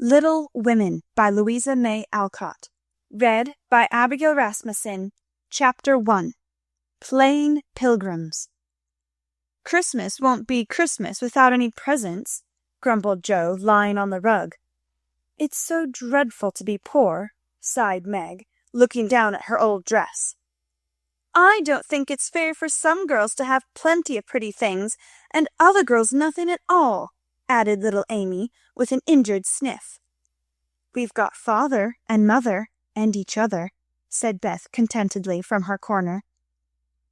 Little Women by Louisa May Alcott. Read by Abigail Rasmussen. Chapter 1. Plain Pilgrims. "Christmas won't be Christmas without any presents," grumbled Joe, lying on the rug. "It's so dreadful to be poor," sighed Meg, looking down at her old dress. "I don't think it's fair for some girls to have plenty of pretty things, and other girls nothing at all," added little Amy, with an injured sniff. "We've got father and mother and each other," said Beth contentedly from her corner.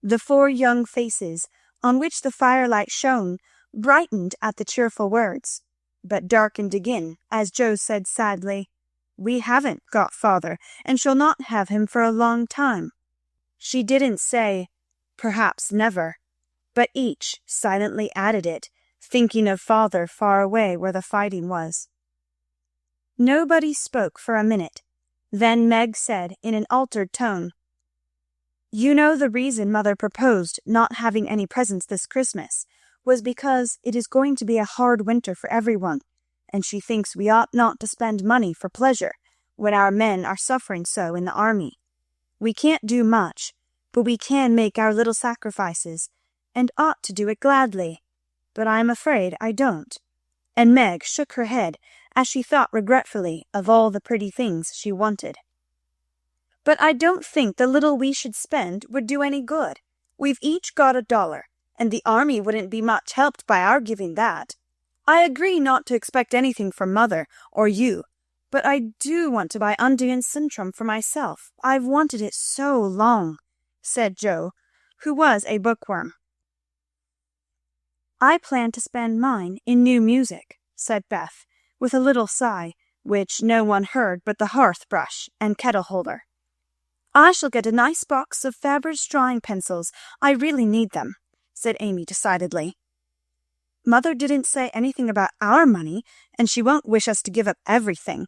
The four young faces, on which the firelight shone, brightened at the cheerful words, but darkened again as Joe said sadly, "We haven't got father, and shall not have him for a long time." She didn't say, "Perhaps never," but each silently added it, thinking of father far away where the fighting was. Nobody spoke for a minute. Then Meg said in an altered tone, "You know the reason Mother proposed not having any presents this Christmas was because it is going to be a hard winter for everyone, and she thinks we ought not to spend money for pleasure when our men are suffering so in the army. We can't do much, but we can make our little sacrifices, and ought to do it gladly. But I'm afraid I don't." And Meg shook her head as she thought regretfully of all the pretty things she wanted. "But I don't think the little we should spend would do any good. We've each got $1, and the army wouldn't be much helped by our giving that. I agree not to expect anything from Mother or you, but I do want to buy Undine's Sintram for myself. I've wanted it so long," said Joe, who was a bookworm. "I plan to spend mine in new music," said Beth, with a little sigh, which no one heard but the hearth-brush and kettle-holder. "I shall get a nice box of Faber's drawing pencils. I really need them," said Amy decidedly. "Mother didn't say anything about our money, and she won't wish us to give up everything.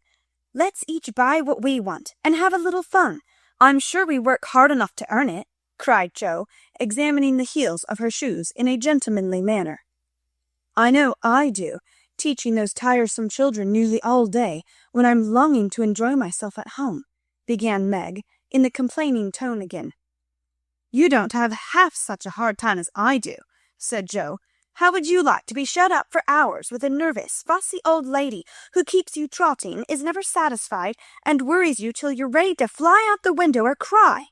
Let's each buy what we want, and have a little fun. I'm sure we work hard enough to earn it," cried Joe, examining the heels of her shoes in a gentlemanly manner. "I know I do, teaching those tiresome children nearly all day, when I'm longing to enjoy myself at home," began Meg, in the complaining tone again. "You don't have half such a hard time as I do," said Joe. "How would you like to be shut up for hours with a nervous, fussy old lady who keeps you trotting, is never satisfied, and worries you till you're ready to fly out the window or cry?"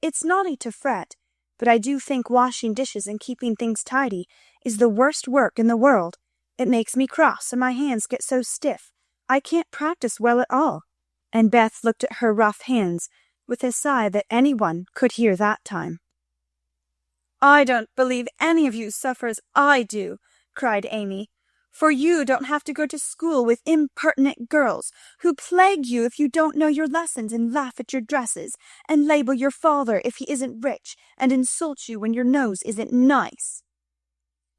"It's naughty to fret, but I do think washing dishes and keeping things tidy is the worst work in the world. It makes me cross, and my hands get so stiff I can't practice well at all." And Beth looked at her rough hands with a sigh that anyone could hear that time. "I don't believe any of you suffer as I do," cried Amy, "for you don't have to go to school with impertinent girls who plague you if you don't know your lessons, and laugh at your dresses, and label your father if he isn't rich, and insult you when your nose isn't nice."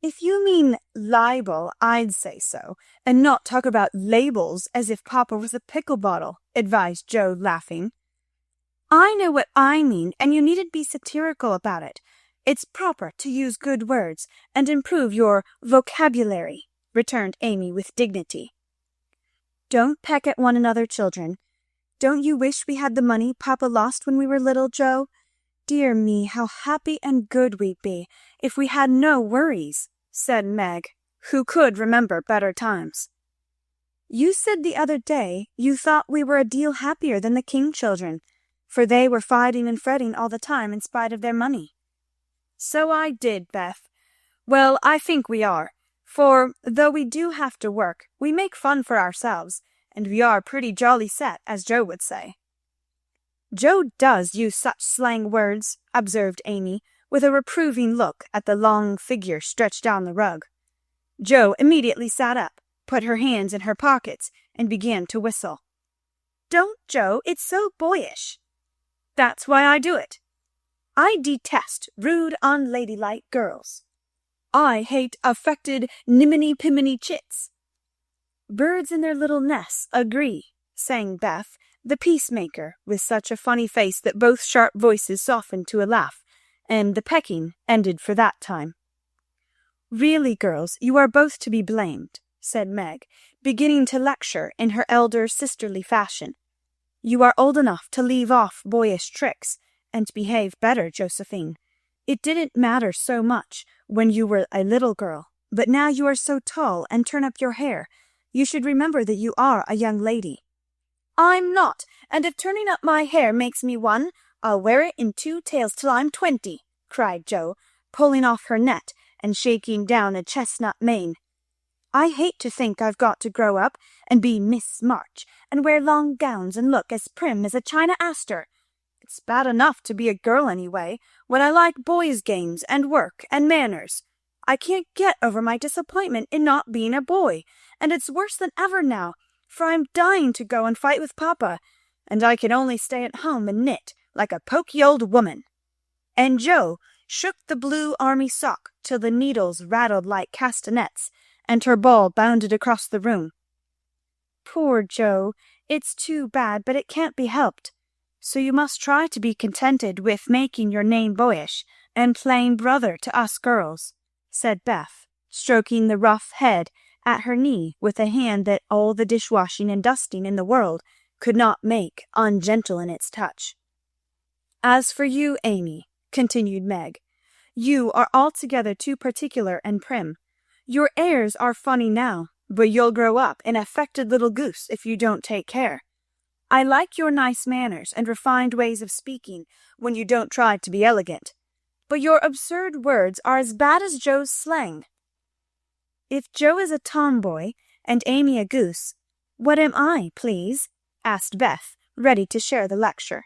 "If you mean libel, I'd say so, and not talk about labels as if Papa was a pickle bottle," advised Joe, laughing. "I know what I mean, and you needn't be satirical about it. It's proper to use good words and improve your vocabulary," returned Amy with dignity. "Don't peck at one another, children. Don't you wish we had the money Papa lost when we were little, Joe? Dear me, how happy and good we'd be if we had no worries," said Meg, who could remember better times. "You said the other day you thought we were a deal happier than the King children, for they were fighting and fretting all the time in spite of their money." "So I did, Beth. Well, I think we are, for though we do have to work, we make fun for ourselves, and we are pretty jolly set, as Joe would say." "Joe does use such slang words," observed Amy, with a reproving look at the long figure stretched on the rug. Joe immediately sat up, put her hands in her pockets, and began to whistle. "Don't, Joe, it's so boyish." "That's why I do it. I detest rude, unladylike girls. I hate affected, niminy-piminy chits." "Birds in their little nests agree," sang Beth, the peacemaker, with such a funny face that both sharp voices softened to a laugh, and the pecking ended for that time. "Really, girls, you are both to be blamed," said Meg, beginning to lecture in her elder sisterly fashion. "You are old enough to leave off boyish tricks, and behave better, Josephine. It didn't matter so much when you were a little girl, but now you are so tall and turn up your hair, you should remember that you are a young lady." "I'm not, and if turning up my hair makes me one, I'll wear it in 2 tails till I'm 20, cried Jo, pulling off her net and shaking down a chestnut mane. "I hate to think I've got to grow up and be Miss March and wear long gowns and look as prim as a China aster. It's bad enough to be a girl anyway, when I like boys' games and work and manners. I can't get over my disappointment in not being a boy, and it's worse than ever now, for I'm dying to go and fight with Papa, and I can only stay at home and knit like a poky old woman." And Jo shook the blue army sock till the needles rattled like castanets, and her ball bounded across the room. "Poor Jo, it's too bad, but it can't be helped. So you must try to be contented with making your name boyish, and playing brother to us girls," said Beth, stroking the rough head at her knee with a hand that all the dishwashing and dusting in the world could not make ungentle in its touch. "As for you, Amy," continued Meg, "you are altogether too particular and prim. Your airs are funny now, but you'll grow up an affected little goose if you don't take care. I like your nice manners and refined ways of speaking when you don't try to be elegant, but your absurd words are as bad as Jo's slang." "If Jo is a tomboy and Amy a goose, what am I, please?" asked Beth, ready to share the lecture.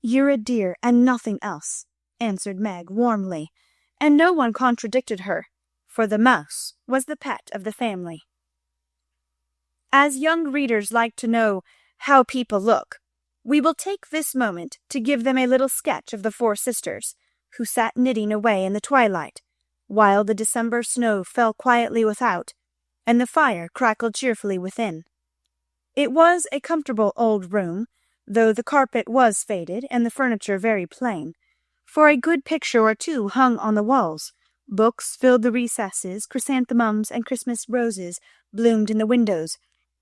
"You're a dear and nothing else," answered Meg warmly, and no one contradicted her, for the mouse was the pet of the family. As young readers like to know how people look, we will take this moment to give them a little sketch of the 4 sisters, who sat knitting away in the twilight, while the December snow fell quietly without, and the fire crackled cheerfully within. It was a comfortable old room, though the carpet was faded and the furniture very plain, for a good picture or 2 hung on the walls, books filled the recesses, chrysanthemums and Christmas roses bloomed in the windows,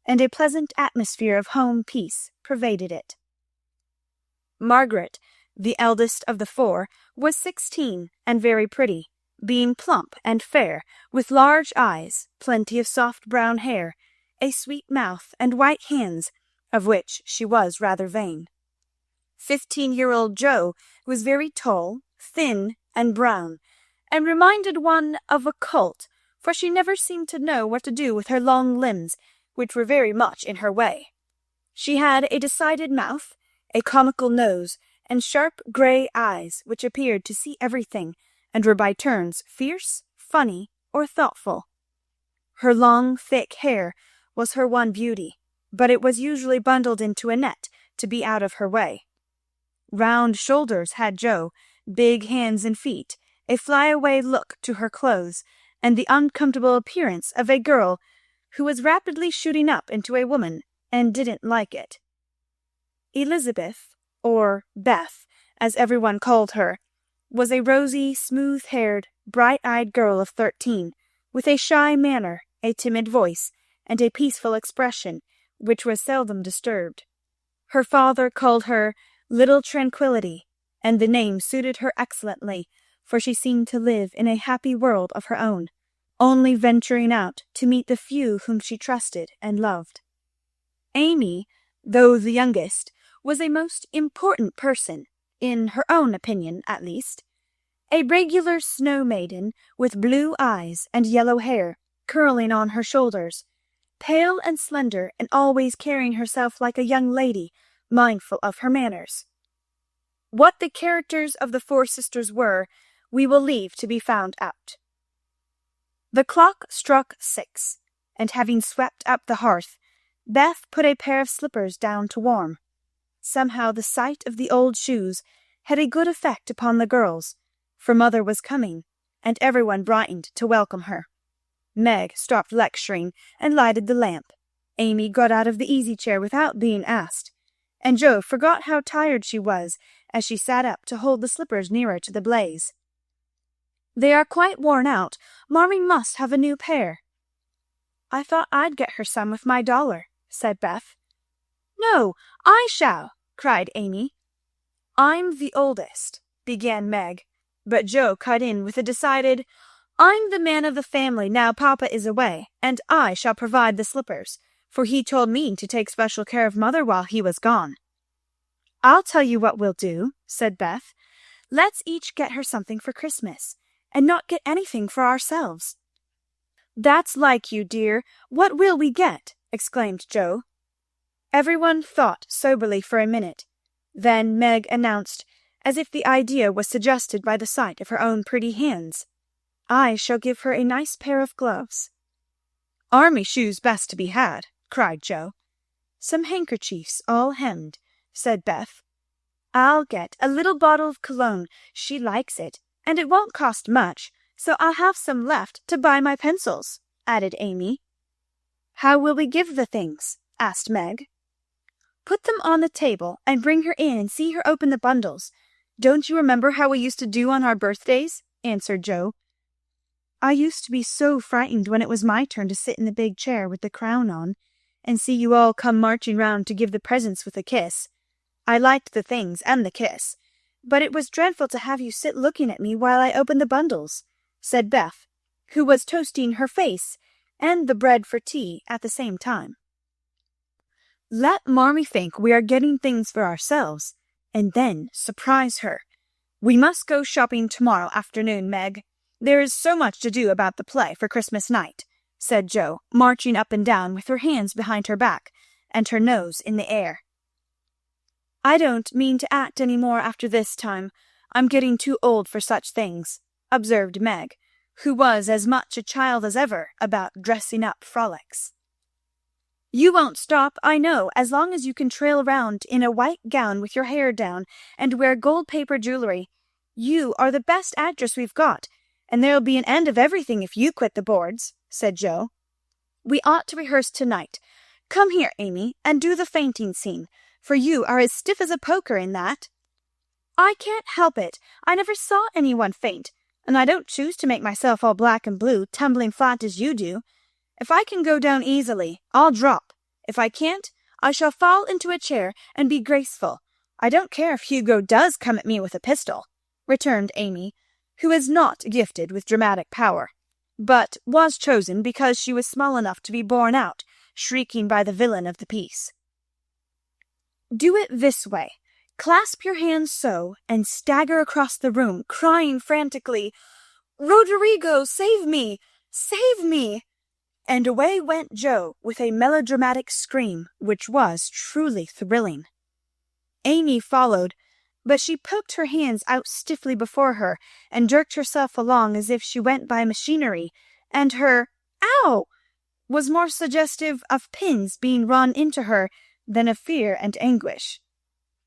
and a pleasant atmosphere of home peace pervaded it. Margaret, the eldest of the 4, was 16 and very pretty, being plump and fair, with large eyes, plenty of soft brown hair, a sweet mouth, and white hands, of which she was rather vain. 15-year-old Jo was very tall, thin, and brown, and reminded one of a colt, for she never seemed to know what to do with her long limbs, which were very much in her way. She had a decided mouth, a comical nose, and sharp grey eyes, which appeared to see everything, and were by turns fierce, funny, or thoughtful. Her long, thick hair was her one beauty, but it was usually bundled into a net to be out of her way. Round shoulders had Jo, big hands and feet, a fly-away look to her clothes, and the uncomfortable appearance of a girl who was rapidly shooting up into a woman and didn't like it. Elizabeth, or Beth, as everyone called her, was a rosy, smooth-haired, bright-eyed girl of 13, with a shy manner, a timid voice, and a peaceful expression, which was seldom disturbed. Her father called her Little Tranquillity, and the name suited her excellently, for she seemed to live in a happy world of her own, only venturing out to meet the few whom she trusted and loved. Amy, though the youngest, was a most important person, in her own opinion at least. A regular snow maiden, with blue eyes and yellow hair curling on her shoulders, pale and slender, and always carrying herself like a young lady, mindful of her manners. What the characters of the 4 sisters were, we will leave to be found out. The clock struck 6, and having swept up the hearth, Beth put a pair of slippers down to warm. Somehow the sight of the old shoes had a good effect upon the girls, for Mother was coming, and everyone brightened to welcome her. Meg stopped lecturing and lighted the lamp. Amy got out of the easy-chair without being asked, and Jo forgot how tired she was as she sat up to hold the slippers nearer to the blaze. "They are quite worn out. Marmee must have a new pair." I thought I'd get her some with my dollar, said Beth. No, I shall, cried Amy. I'm the oldest, began Meg, but Joe cut in with a decided, I'm the man of the family now Papa is away, and I shall provide the slippers, for he told me to take special care of Mother while he was gone. I'll tell you what we'll do, said Beth. Let's each get her something for Christmas, and not get anything for ourselves. That's like you, dear. What will we get? Exclaimed Joe. Everyone thought soberly for a minute. Then Meg announced, as if the idea was suggested by the sight of her own pretty hands, I shall give her a nice pair of gloves. Army shoes best to be had, cried Joe. Some handkerchiefs all hemmed, said Beth. I'll get a little bottle of cologne. She likes it, and it won't cost much, so I'll have some left to buy my pencils, added Amy. How will we give the things? Asked Meg. Put them on the table and bring her in and see her open the bundles. Don't you remember how we used to do on our birthdays? Answered Joe. I used to be so frightened when it was my turn to sit in the big chair with the crown on, and see you all come marching round to give the presents with a kiss. I liked the things and the kiss, but it was dreadful to have you sit looking at me while I opened the bundles, said Beth, who was toasting her face and the bread for tea at the same time. Let Marmee think we are getting things for ourselves, and then surprise her. We must go shopping tomorrow afternoon, Meg. There is so much to do about the play for Christmas night, said Joe, marching up and down with her hands behind her back and her nose in the air. I don't mean to act any more after this time. I'm getting too old for such things, observed Meg, who was as much a child as ever about dressing up frolics. You won't stop, I know, as long as you can trail round in a white gown with your hair down and wear gold paper jewelry. You are the best actress we've got, and there'll be an end of everything if you quit the boards, said Joe. We ought to rehearse tonight. Come here, Amy, and do the fainting scene, for you are as stiff as a poker in that. I can't help it. I never saw anyone faint, and I don't choose to make myself all black and blue, tumbling flat as you do. If I can go down easily, I'll drop. If I can't, I shall fall into a chair and be graceful. I don't care if Hugo does come at me with a pistol, returned Amy, who is not gifted with dramatic power, but was chosen because she was small enough to be borne out, shrieking by the villain of the piece. Do it this way. Clasp your hands so, and stagger across the room, crying frantically, Roderigo, save me! Save me! And away went Joe with a melodramatic scream, which was truly thrilling. Amy followed, but she poked her hands out stiffly before her and jerked herself along as if she went by machinery, and her "ow" was more suggestive of pins being run into her than of fear and anguish.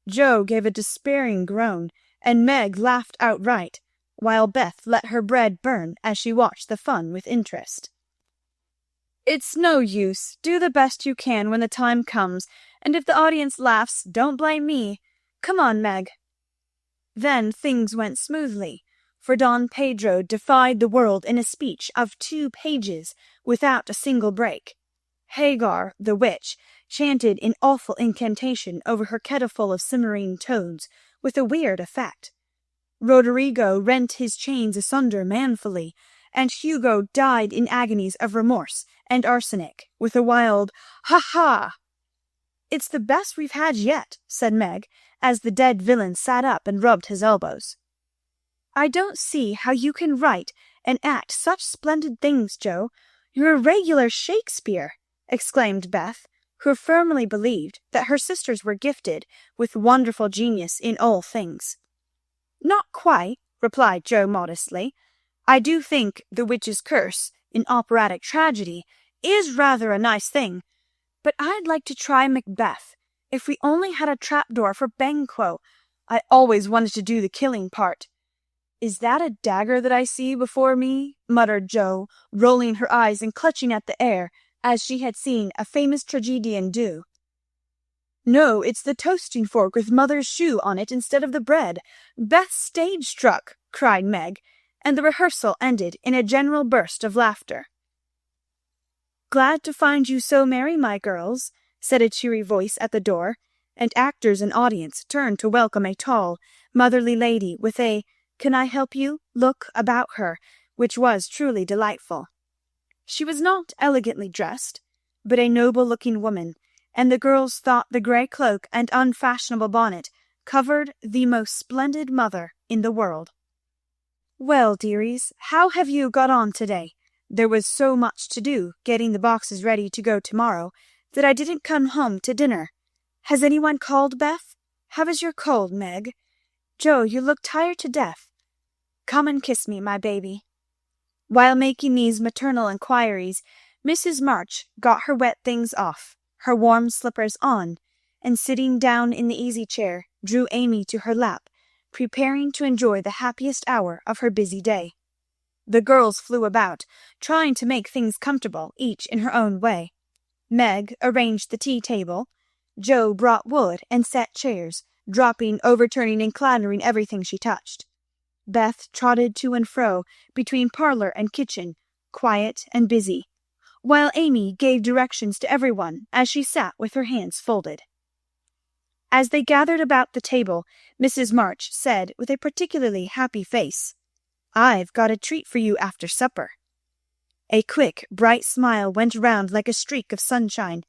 Joe gave a despairing groan, and Meg laughed outright, while Beth let her bread burn as she watched the fun with interest. It's no use. Do the best you can when the time comes, and if the audience laughs, don't blame me. Come on, Meg. Then things went smoothly, for Don Pedro defied the world in a speech of 2 pages without a single break. Hagar, the witch, chanted an awful incantation over her kettleful of simmering toads with a weird effect. Roderigo rent his chains asunder manfully, and Hugo died in agonies of remorse and arsenic, with a wild "ha-ha!" It's the best we've had yet, said Meg, as the dead villain sat up and rubbed his elbows. I don't see how you can write and act such splendid things, Joe. You're a regular Shakespeare, exclaimed Beth, who firmly believed that her sisters were gifted with wonderful genius in all things. Not quite, replied Joe modestly. I do think The Witch's Curse, in operatic tragedy, is rather a nice thing, but I'd like to try Macbeth. If we only had a trapdoor for Banquo. I always wanted to do the killing part. Is that a dagger that I see before me? Muttered Joe, rolling her eyes and clutching at the air, as she had seen a famous tragedian do. No, it's the toasting fork with Mother's shoe on it instead of the bread. Beth stage struck, cried Meg, and the rehearsal ended in a general burst of laughter. "Glad to find you so merry, my girls," said a cheery voice at the door, and actors and audience turned to welcome a tall, motherly lady with a "Can I help you?" look about her, which was truly delightful. She was not elegantly dressed, but a noble-looking woman, and the girls thought the grey cloak and unfashionable bonnet covered the most splendid mother in the world. "Well, dearies, how have you got on to-day? There was so much to do, getting the boxes ready to go to-morrow, that I didn't come home to dinner. Has any one called, Beth? How is your cold, Meg? Joe, you look tired to death. Come and kiss me, my baby." While making these maternal inquiries, Mrs. March got her wet things off, her warm slippers on, and sitting down in the easy chair, drew Amy to her lap, preparing to enjoy the happiest hour of her busy day. The girls flew about, trying to make things comfortable, each in her own way. Meg arranged the tea-table. Jo brought wood and set chairs, dropping, overturning, and clattering everything she touched. Beth trotted to and fro between parlour and kitchen, quiet and busy, while Amy gave directions to everyone as she sat with her hands folded. As they gathered about the table, Mrs. March said with a particularly happy face, "I've got a treat for you after supper." A quick, bright smile went round like a streak of sunshine.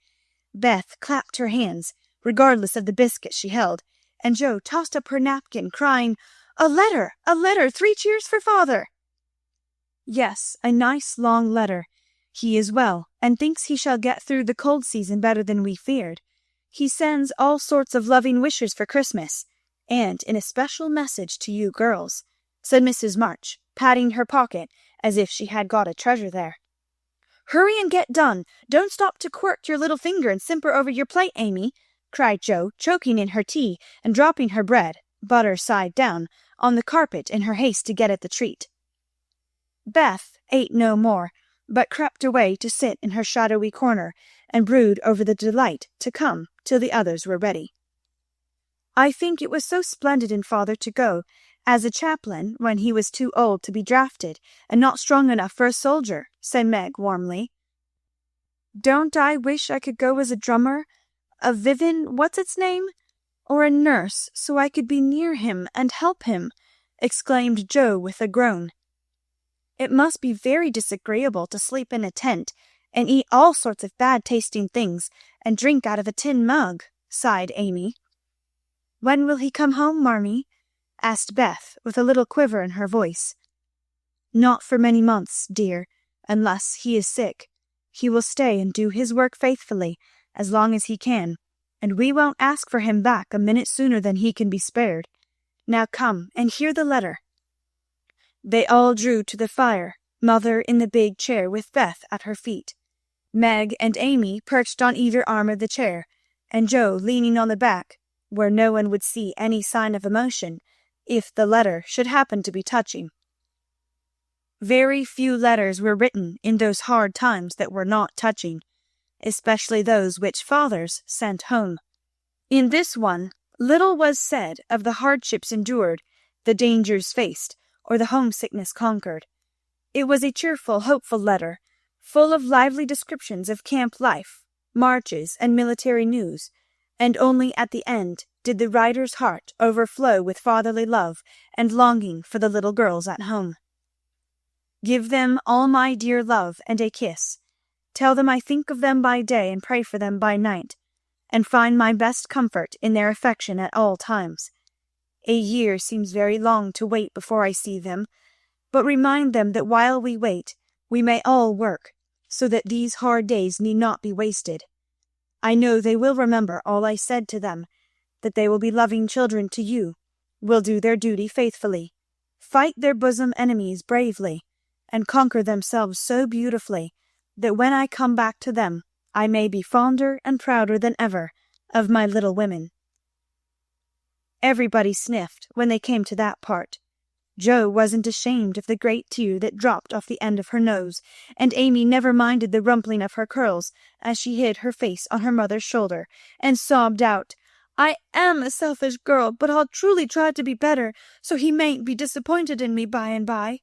Beth clapped her hands, regardless of the biscuit she held, and Jo tossed up her napkin, crying, "A letter! A letter! 3 cheers for father!" "Yes, a nice long letter. He is well, and thinks he shall get through the cold season better than we feared. He sends all sorts of loving wishes for Christmas, and an especial message to you girls," said Mrs. March, patting her pocket as if she had got a treasure there. "Hurry and get done. Don't stop to quirk your little finger and simper over your plate, Amy," cried Jo, choking in her tea and dropping her bread, butter side down, on the carpet in her haste to get at the treat. Beth ate no more, but crept away to sit in her shadowy corner and brood over the delight to come till the others were ready. "I think it was so splendid in father to go as a chaplain when he was too old to be drafted and not strong enough for a soldier," said Meg warmly. "Don't I wish I could go as a drummer, a what's its name, or a nurse, so I could be near him and help him," exclaimed Jo with a groan. "It must be very disagreeable to sleep in a tent and eat all sorts of bad-tasting things and drink out of a tin mug," sighed Amy. "When will he come home, Marmee?" asked Beth with a little quiver in her voice. "Not for many months, dear, unless he is sick. He will stay and do his work faithfully as long as he can, and we won't ask for him back a minute sooner than he can be spared. Now come and hear the letter." They all drew to the fire, mother in the big chair with Beth at her feet, Meg and Amy perched on either arm of the chair, and Jo leaning on the back, where no one would see any sign of emotion if the letter should happen to be touching. Very few letters were written in those hard times that were not touching, especially those which fathers sent home. In this one, little was said of the hardships endured, the dangers faced, or the homesickness conquered. It was a cheerful, hopeful letter, full of lively descriptions of camp life, marches, and military news, and only at the end did the writer's heart overflow with fatherly love and longing for the little girls at home. "Give them all my dear love and a kiss. Tell them I think of them by day and pray for them by night, and find my best comfort in their affection at all times. A year seems very long to wait before I see them, but remind them that while we wait, we may all work, so that these hard days need not be wasted. I know they will remember all I said to them, that they will be loving children to you, will do their duty faithfully, fight their bosom enemies bravely, and conquer themselves so beautifully that when I come back to them, I may be fonder and prouder than ever of my little women." Everybody sniffed when they came to that part. Jo wasn't ashamed of the great tear that dropped off the end of her nose, and Amy never minded the rumpling of her curls as she hid her face on her mother's shoulder and sobbed out, "I am a selfish girl, but I'll truly try to be better, so he mayn't be disappointed in me by and by."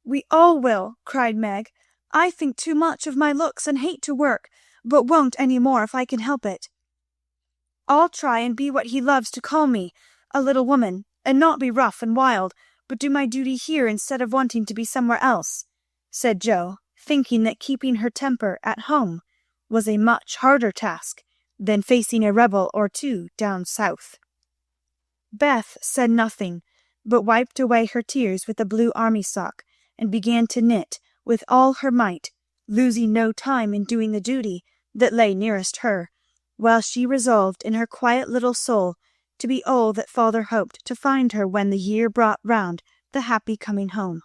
"We all will," cried Meg. I think too much of my looks and hate to work, but won't any more if I can help it. I'll try and be what he loves to call me, a little woman, and not be rough and wild, but do my duty here instead of wanting to be somewhere else," said Jo, thinking that keeping her temper at home was a much harder task than facing a rebel or two down south. Beth said nothing, but wiped away her tears with a blue army sock, and began to knit with all her might, losing no time in doing the duty that lay nearest her, while she resolved in her quiet little soul to be all that father hoped to find her when the year brought round the happy coming home.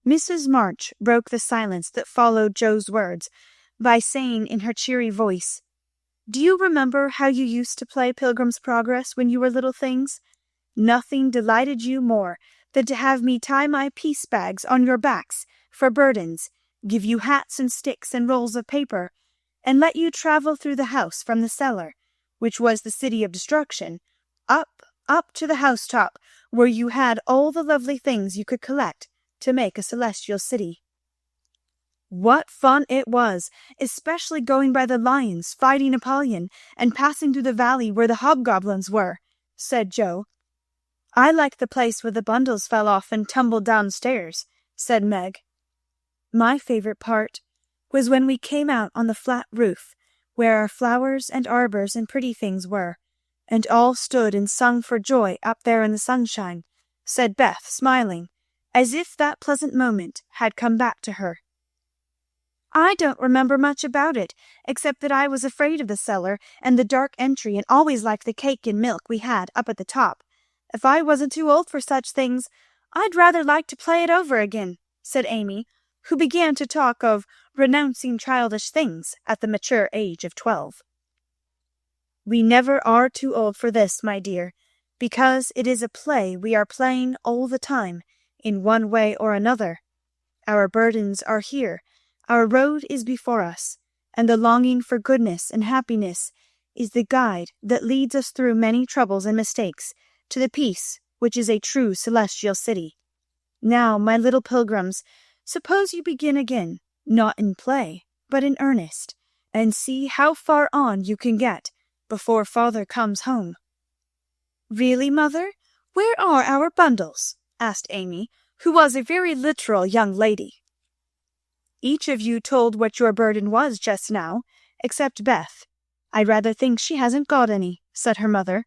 Mrs. March broke the silence that followed Jo's words by saying in her cheery voice, "Do you remember how you used to play Pilgrim's Progress when you were little things? Nothing delighted you more than to have me tie my piece bags on your backs for burdens, give you hats and sticks and rolls of paper, and let you travel through the house from the cellar, which was the city of destruction, up to the housetop, where you had all the lovely things you could collect to make a celestial city. What fun it was, especially going by the lions, fighting Apollyon, and passing through the valley where the hobgoblins were," said Jo. "I liked the place where the bundles fell off and tumbled downstairs," said Meg. "My favorite part was when we came out on the flat roof, where our flowers and arbors and pretty things were, and all stood and sung for joy up there in the sunshine," said Beth, smiling, as if that pleasant moment had come back to her. "I don't remember much about it, except that I was afraid of the cellar and the dark entry, and always liked the cake and milk we had up at the top. If I wasn't too old for such things, I'd rather like to play it over again," said Amy, who began to talk of renouncing childish things at the mature age of 12. "We never are too old for this, my dear, because it is a play we are playing all the time, in one way or another. Our burdens are here, our road is before us, and the longing for goodness and happiness is the guide that leads us through many troubles and mistakes to the peace which is a true celestial city. Now, my little pilgrims, suppose you begin again, not in play, but in earnest, and see how far on you can get before father comes home." "Really, mother? Where are our bundles?" asked Amy, who was a very literal young lady. "Each of you told what your burden was just now, except Beth. I rather think she hasn't got any," said her mother.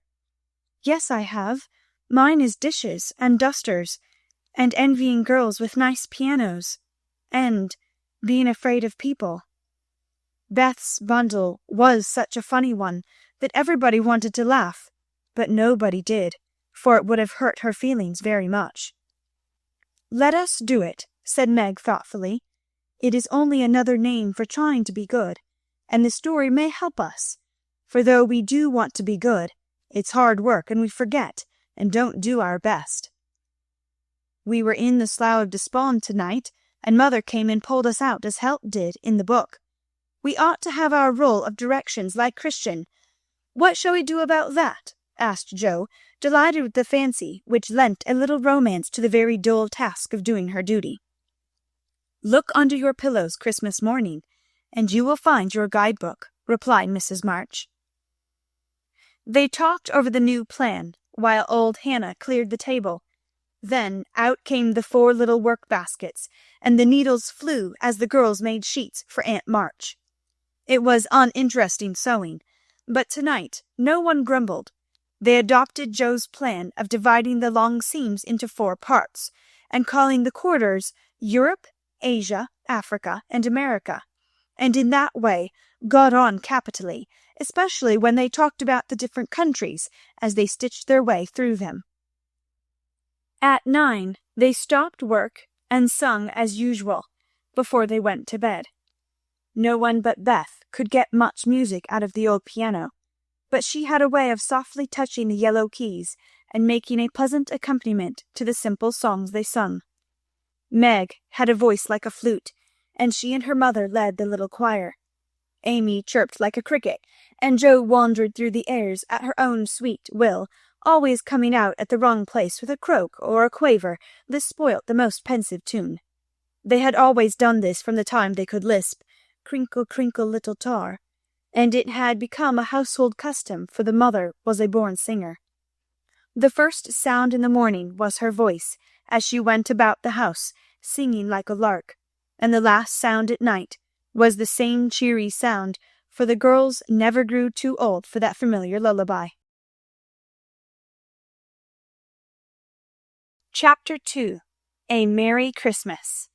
"Yes, I have. Mine is dishes and dusters, and envying girls with nice pianos, and being afraid of people." Beth's bundle was such a funny one that everybody wanted to laugh, but nobody did, for it would have hurt her feelings very much. "Let us do it," said Meg thoughtfully. "It is only another name for trying to be good, and the story may help us, for though we do want to be good, it's hard work and we forget and don't do our best. We were in the Slough of Despond tonight, and mother came and pulled us out as Help did in the book. We ought to have our roll of directions like Christian. What shall we do about that?" asked Jo, delighted with the fancy which lent a little romance to the very dull task of doing her duty. "Look under your pillows Christmas morning, and you will find your guide-book," replied Mrs. March. They talked over the new plan, while old Hannah cleared the table. Then out came the 4 little work-baskets, and the needles flew as the girls made sheets for Aunt March. It was uninteresting sewing, but tonight no one grumbled. They adopted Jo's plan of dividing the long seams into 4 parts, and calling the quarters Europe, Asia, Africa, and America, and in that way got on capitally, especially when they talked about the different countries as they stitched their way through them. At 9 they stopped work and sung as usual before they went to bed. No one but Beth could get much music out of the old piano, but she had a way of softly touching the yellow keys and making a pleasant accompaniment to the simple songs they sung. Meg had a voice like a flute, and she and her mother led the little choir. Amy chirped like a cricket, and Jo wandered through the airs at her own sweet will, always coming out at the wrong place with a croak or a quaver that spoilt the most pensive tune. They had always done this from the time they could lisp, "Crinkle, crinkle, little tar," and it had become a household custom, for the mother was a born singer. The first sound in the morning was her voice, as she went about the house, singing like a lark, and the last sound at night was the same cheery sound, for the girls never grew too old for that familiar lullaby. Chapter 2. A Merry Christmas.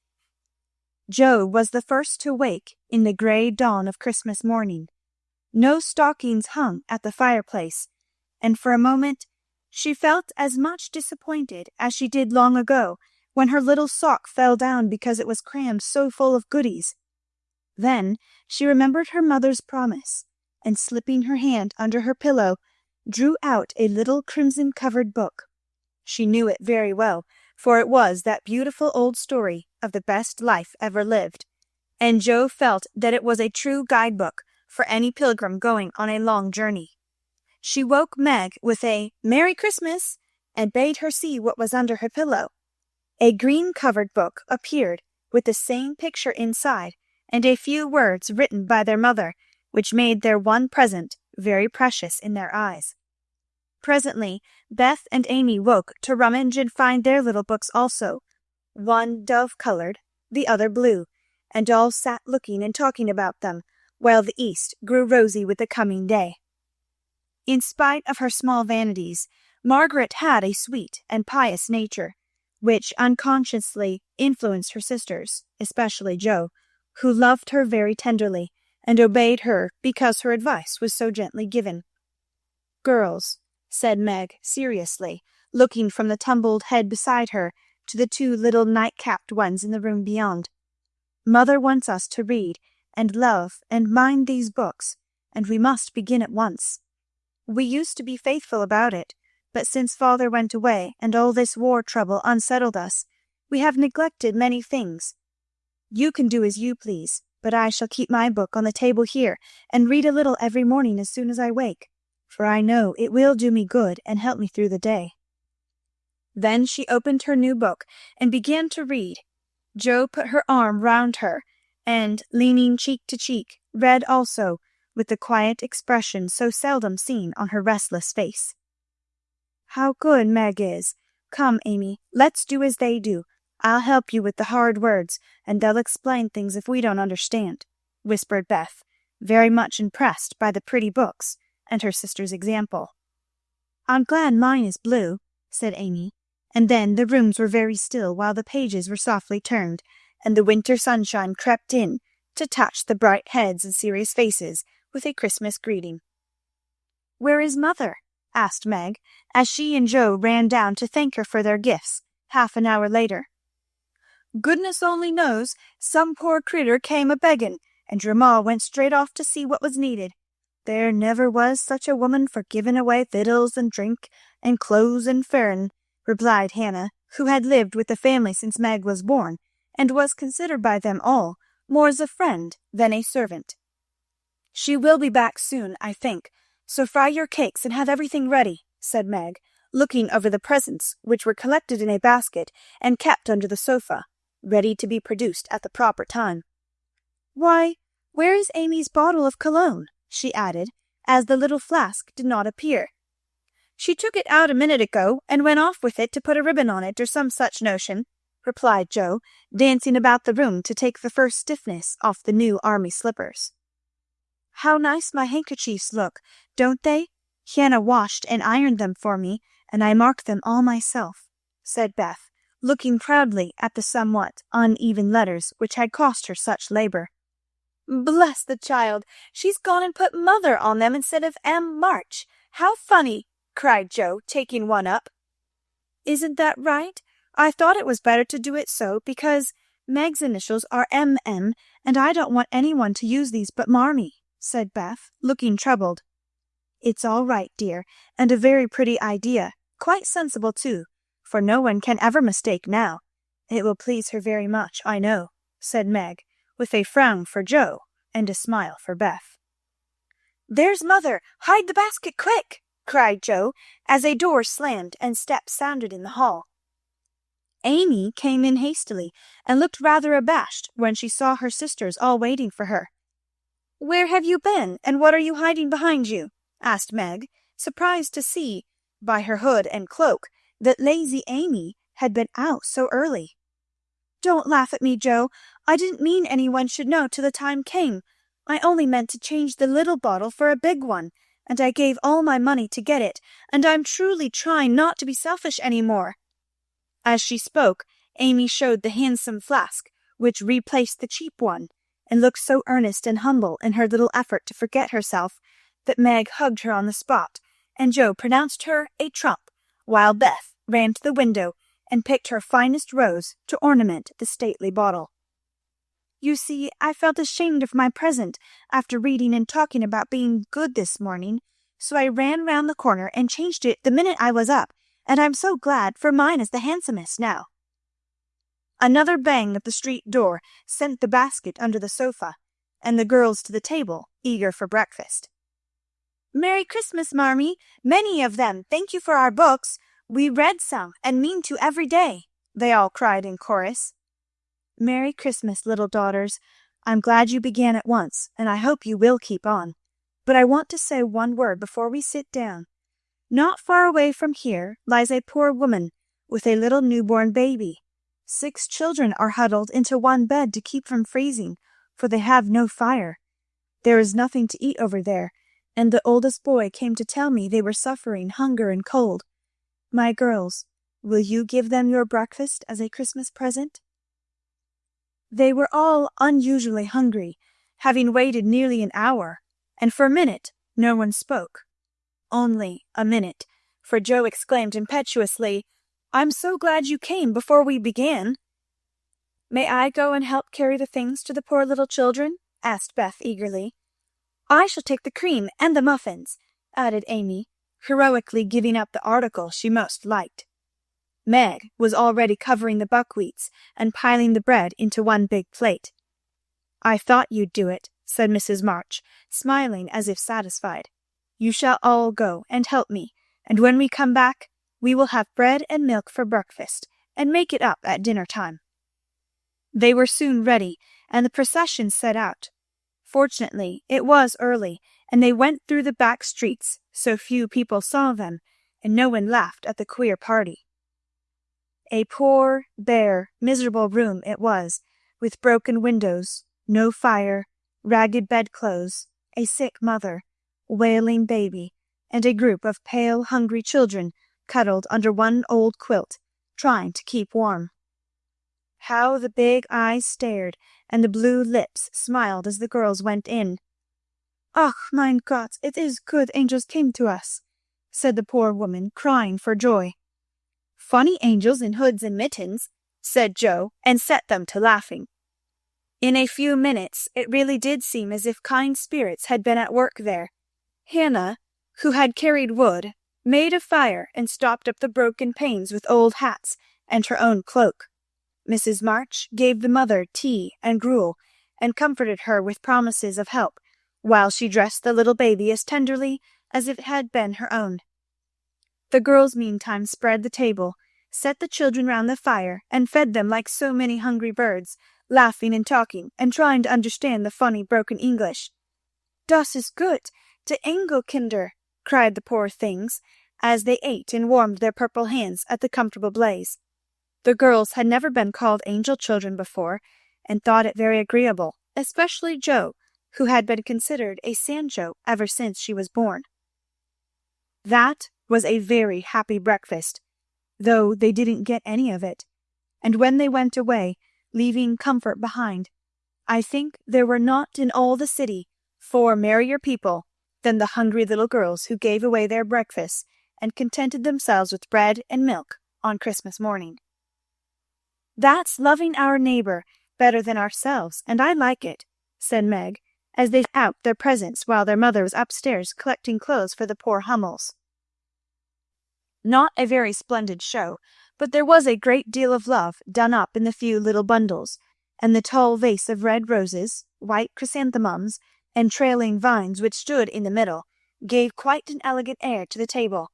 Joe was the first to wake in the gray dawn of Christmas morning. No stockings hung at the fireplace, and for a moment she felt as much disappointed as she did long ago when her little sock fell down because it was crammed so full of goodies. Then she remembered her mother's promise, and slipping her hand under her pillow, drew out a little crimson-covered book. She knew it very well, for it was that beautiful old story of the best life ever lived, and Joe felt that it was a true guidebook for any pilgrim going on a long journey. She woke Meg with a "Merry Christmas," and bade her see what was under her pillow. A green-covered book appeared with the same picture inside, and a few words written by their mother, which made their one present very precious in their eyes. Presently Beth and Amy woke to rummage and find their little books also, one dove-colored, the other blue, and all sat looking and talking about them, while the east grew rosy with the coming day. In spite of her small vanities, Margaret had a sweet and pious nature, which unconsciously influenced her sisters, especially Joe, who loved her very tenderly, and obeyed her because her advice was so gently given. "Girls," said Meg seriously, looking from the tumbled head beside her to the two little night-capped ones in the room beyond, "Mother wants us to read and love and mind these books, and we must begin at once. We used to be faithful about it, but since Father went away and all this war trouble unsettled us, we have neglected many things. You can do as you please, but I shall keep my book on the table here and read a little every morning as soon as I wake, for I know it will do me good and help me through the day." Then she opened her new book and began to read. Joe put her arm round her, and, leaning cheek to cheek, read also, with the quiet expression so seldom seen on her restless face. "How good Meg is! Come, Amy, let's do as they do. I'll help you with the hard words, and they'll explain things if we don't understand," whispered Beth, very much impressed by the pretty books and her sister's example. "I'm glad mine is blue," said Amy, and then the rooms were very still while the pages were softly turned, and the winter sunshine crept in to touch the bright heads and serious faces with a Christmas greeting. "Where is Mother?" asked Meg, as she and Joe ran down to thank her for their gifts, half an hour later. "Goodness only knows. Some poor critter came a-beggin', and your ma went straight off to see what was needed. There never was such a woman for giving away victuals and drink and clothes and faring," replied Hannah, who had lived with the family since Meg was born, and was considered by them all more as a friend than a servant. "She will be back soon, I think, so fry your cakes and have everything ready," said Meg, looking over the presents, which were collected in a basket and kept under the sofa, ready to be produced at the proper time. "Why, where is Amy's bottle of cologne?" she added, as the little flask did not appear. "She took it out a minute ago, and went off with it to put a ribbon on it, or some such notion," replied Joe, dancing about the room to take the first stiffness off the new army slippers. "How nice my handkerchiefs look, don't they? Hannah washed and ironed them for me, and I marked them all myself," said Beth, looking proudly at the somewhat uneven letters which had cost her such labor. "Bless the child! She's gone and put Mother on them instead of M. March. How funny!" cried Joe, taking one up. "Isn't that right? I thought it was better to do it so, because Meg's initials are M.M., and I don't want anyone to use these but Marmee," said Beth, looking troubled. "It's all right, dear, and a very pretty idea, quite sensible too, for no one can ever mistake now. It will please her very much, I know," said Meg, with a frown for Joe and a smile for Beth. "There's Mother! Hide the basket, quick!" cried Joe, as a door slammed and steps sounded in the hall. Amy came in hastily and looked rather abashed when she saw her sisters all waiting for her. "Where have you been, and what are you hiding behind you?" asked Meg, surprised to see, by her hood and cloak, that lazy Amy had been out so early. "Don't laugh at me, Joe. I didn't mean anyone should know till the time came. I only meant to change the little bottle for a big one, and I gave all my money to get it, and I'm truly trying not to be selfish any more." As she spoke, Amy showed the handsome flask, which replaced the cheap one, and looked so earnest and humble in her little effort to forget herself that Meg hugged her on the spot, and Joe pronounced her a trump, while Beth ran to the window and picked her finest rose to ornament the stately bottle. "You see, I felt ashamed of my present after reading and talking about being good this morning, so I ran round the corner and changed it the minute I was up, and I'm so glad, for mine is the handsomest now." Another bang at the street door sent the basket under the sofa, and the girls to the table, eager for breakfast. "Merry Christmas, Marmee! Many of them. Thank you for our books. We read some, and mean to every day," they all cried in chorus. "Merry Christmas, little daughters. I'm glad you began at once, and I hope you will keep on. But I want to say one word before we sit down. Not far away from here lies a poor woman with a little newborn baby. 6 children are huddled into one bed to keep from freezing, for they have no fire. There is nothing to eat over there, and the oldest boy came to tell me they were suffering hunger and cold. My girls, will you give them your breakfast as a Christmas present?" They were all unusually hungry, having waited nearly an hour, and for a minute no one spoke. Only a minute, for Joe exclaimed impetuously, "I'm so glad you came before we began." "May I go and help carry the things to the poor little children?" asked Beth eagerly. "I shall take the cream and the muffins," added Amy, heroically giving up the article she most liked. Meg was already covering the buckwheats and piling the bread into one big plate. "I thought you'd do it," said Mrs. March, smiling as if satisfied. "You shall all go and help me, and when we come back, we will have bread and milk for breakfast, and make it up at dinner time." They were soon ready, and the procession set out. Fortunately, it was early, and they went through the back streets, so few people saw them, and no one laughed at the queer party. A poor, bare, miserable room it was, with broken windows, no fire, ragged bedclothes, a sick mother, wailing baby, and a group of pale, hungry children cuddled under one old quilt, trying to keep warm. How the big eyes stared, and the blue lips smiled as the girls went in. "Ach, mein Gott, it is good angels came to us," said the poor woman, crying for joy. "Funny angels in hoods and mittens," said Joe, and set them to laughing. In a few minutes it really did seem as if kind spirits had been at work there. Hannah, who had carried wood, made a fire and stopped up the broken panes with old hats and her own cloak. Mrs. March gave the mother tea and gruel, and comforted her with promises of help, while she dressed the little baby as tenderly as if it had been her own. The girls meantime spread the table, set the children round the fire, and fed them like so many hungry birds, laughing and talking, and trying to understand the funny broken English. "Das ist gut, de Engelkinder," cried the poor things, as they ate and warmed their purple hands at the comfortable blaze. The girls had never been called angel children before, and thought it very agreeable, especially Joe, who had been considered a Sancho ever since she was born. That was a very happy breakfast, though they didn't get any of it, and when they went away, leaving comfort behind, I think there were not in all the city 4 merrier people than the hungry little girls who gave away their breakfasts and contented themselves with bread and milk on Christmas morning. "That's loving our neighbor better than ourselves, and I like it," said Meg, as they out their presents while their mother was upstairs collecting clothes for the poor Hummels. Not a very splendid show, but there was a great deal of love done up in the few little bundles, and the tall vase of red roses, white chrysanthemums, and trailing vines which stood in the middle, gave quite an elegant air to the table.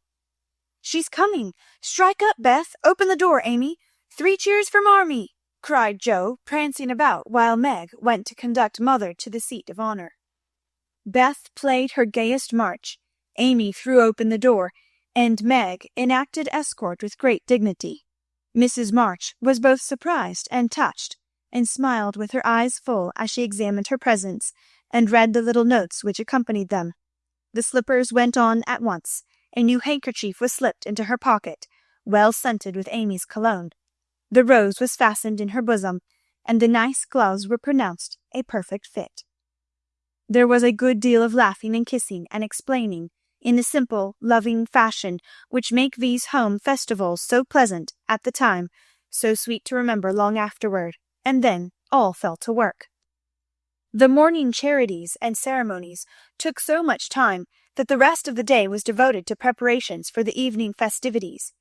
"She's coming! Strike up, Beth! Open the door, Amy! 3 cheers for Marmee!" cried Joe, prancing about while Meg went to conduct Mother to the seat of honor. Beth played her gayest march, Amy threw open the door, and Meg enacted escort with great dignity. Mrs. March was both surprised and touched, and smiled with her eyes full as she examined her presents and read the little notes which accompanied them. The slippers went on at once. A new handkerchief was slipped into her pocket, well scented with Amy's cologne. The rose was fastened in her bosom, and the nice gloves were pronounced a perfect fit. There was a good deal of laughing and kissing and explaining, in the simple, loving fashion which make these home festivals so pleasant at the time, so sweet to remember long afterward, and then all fell to work. The morning charities and ceremonies took so much time that the rest of the day was devoted to preparations for the evening festivities.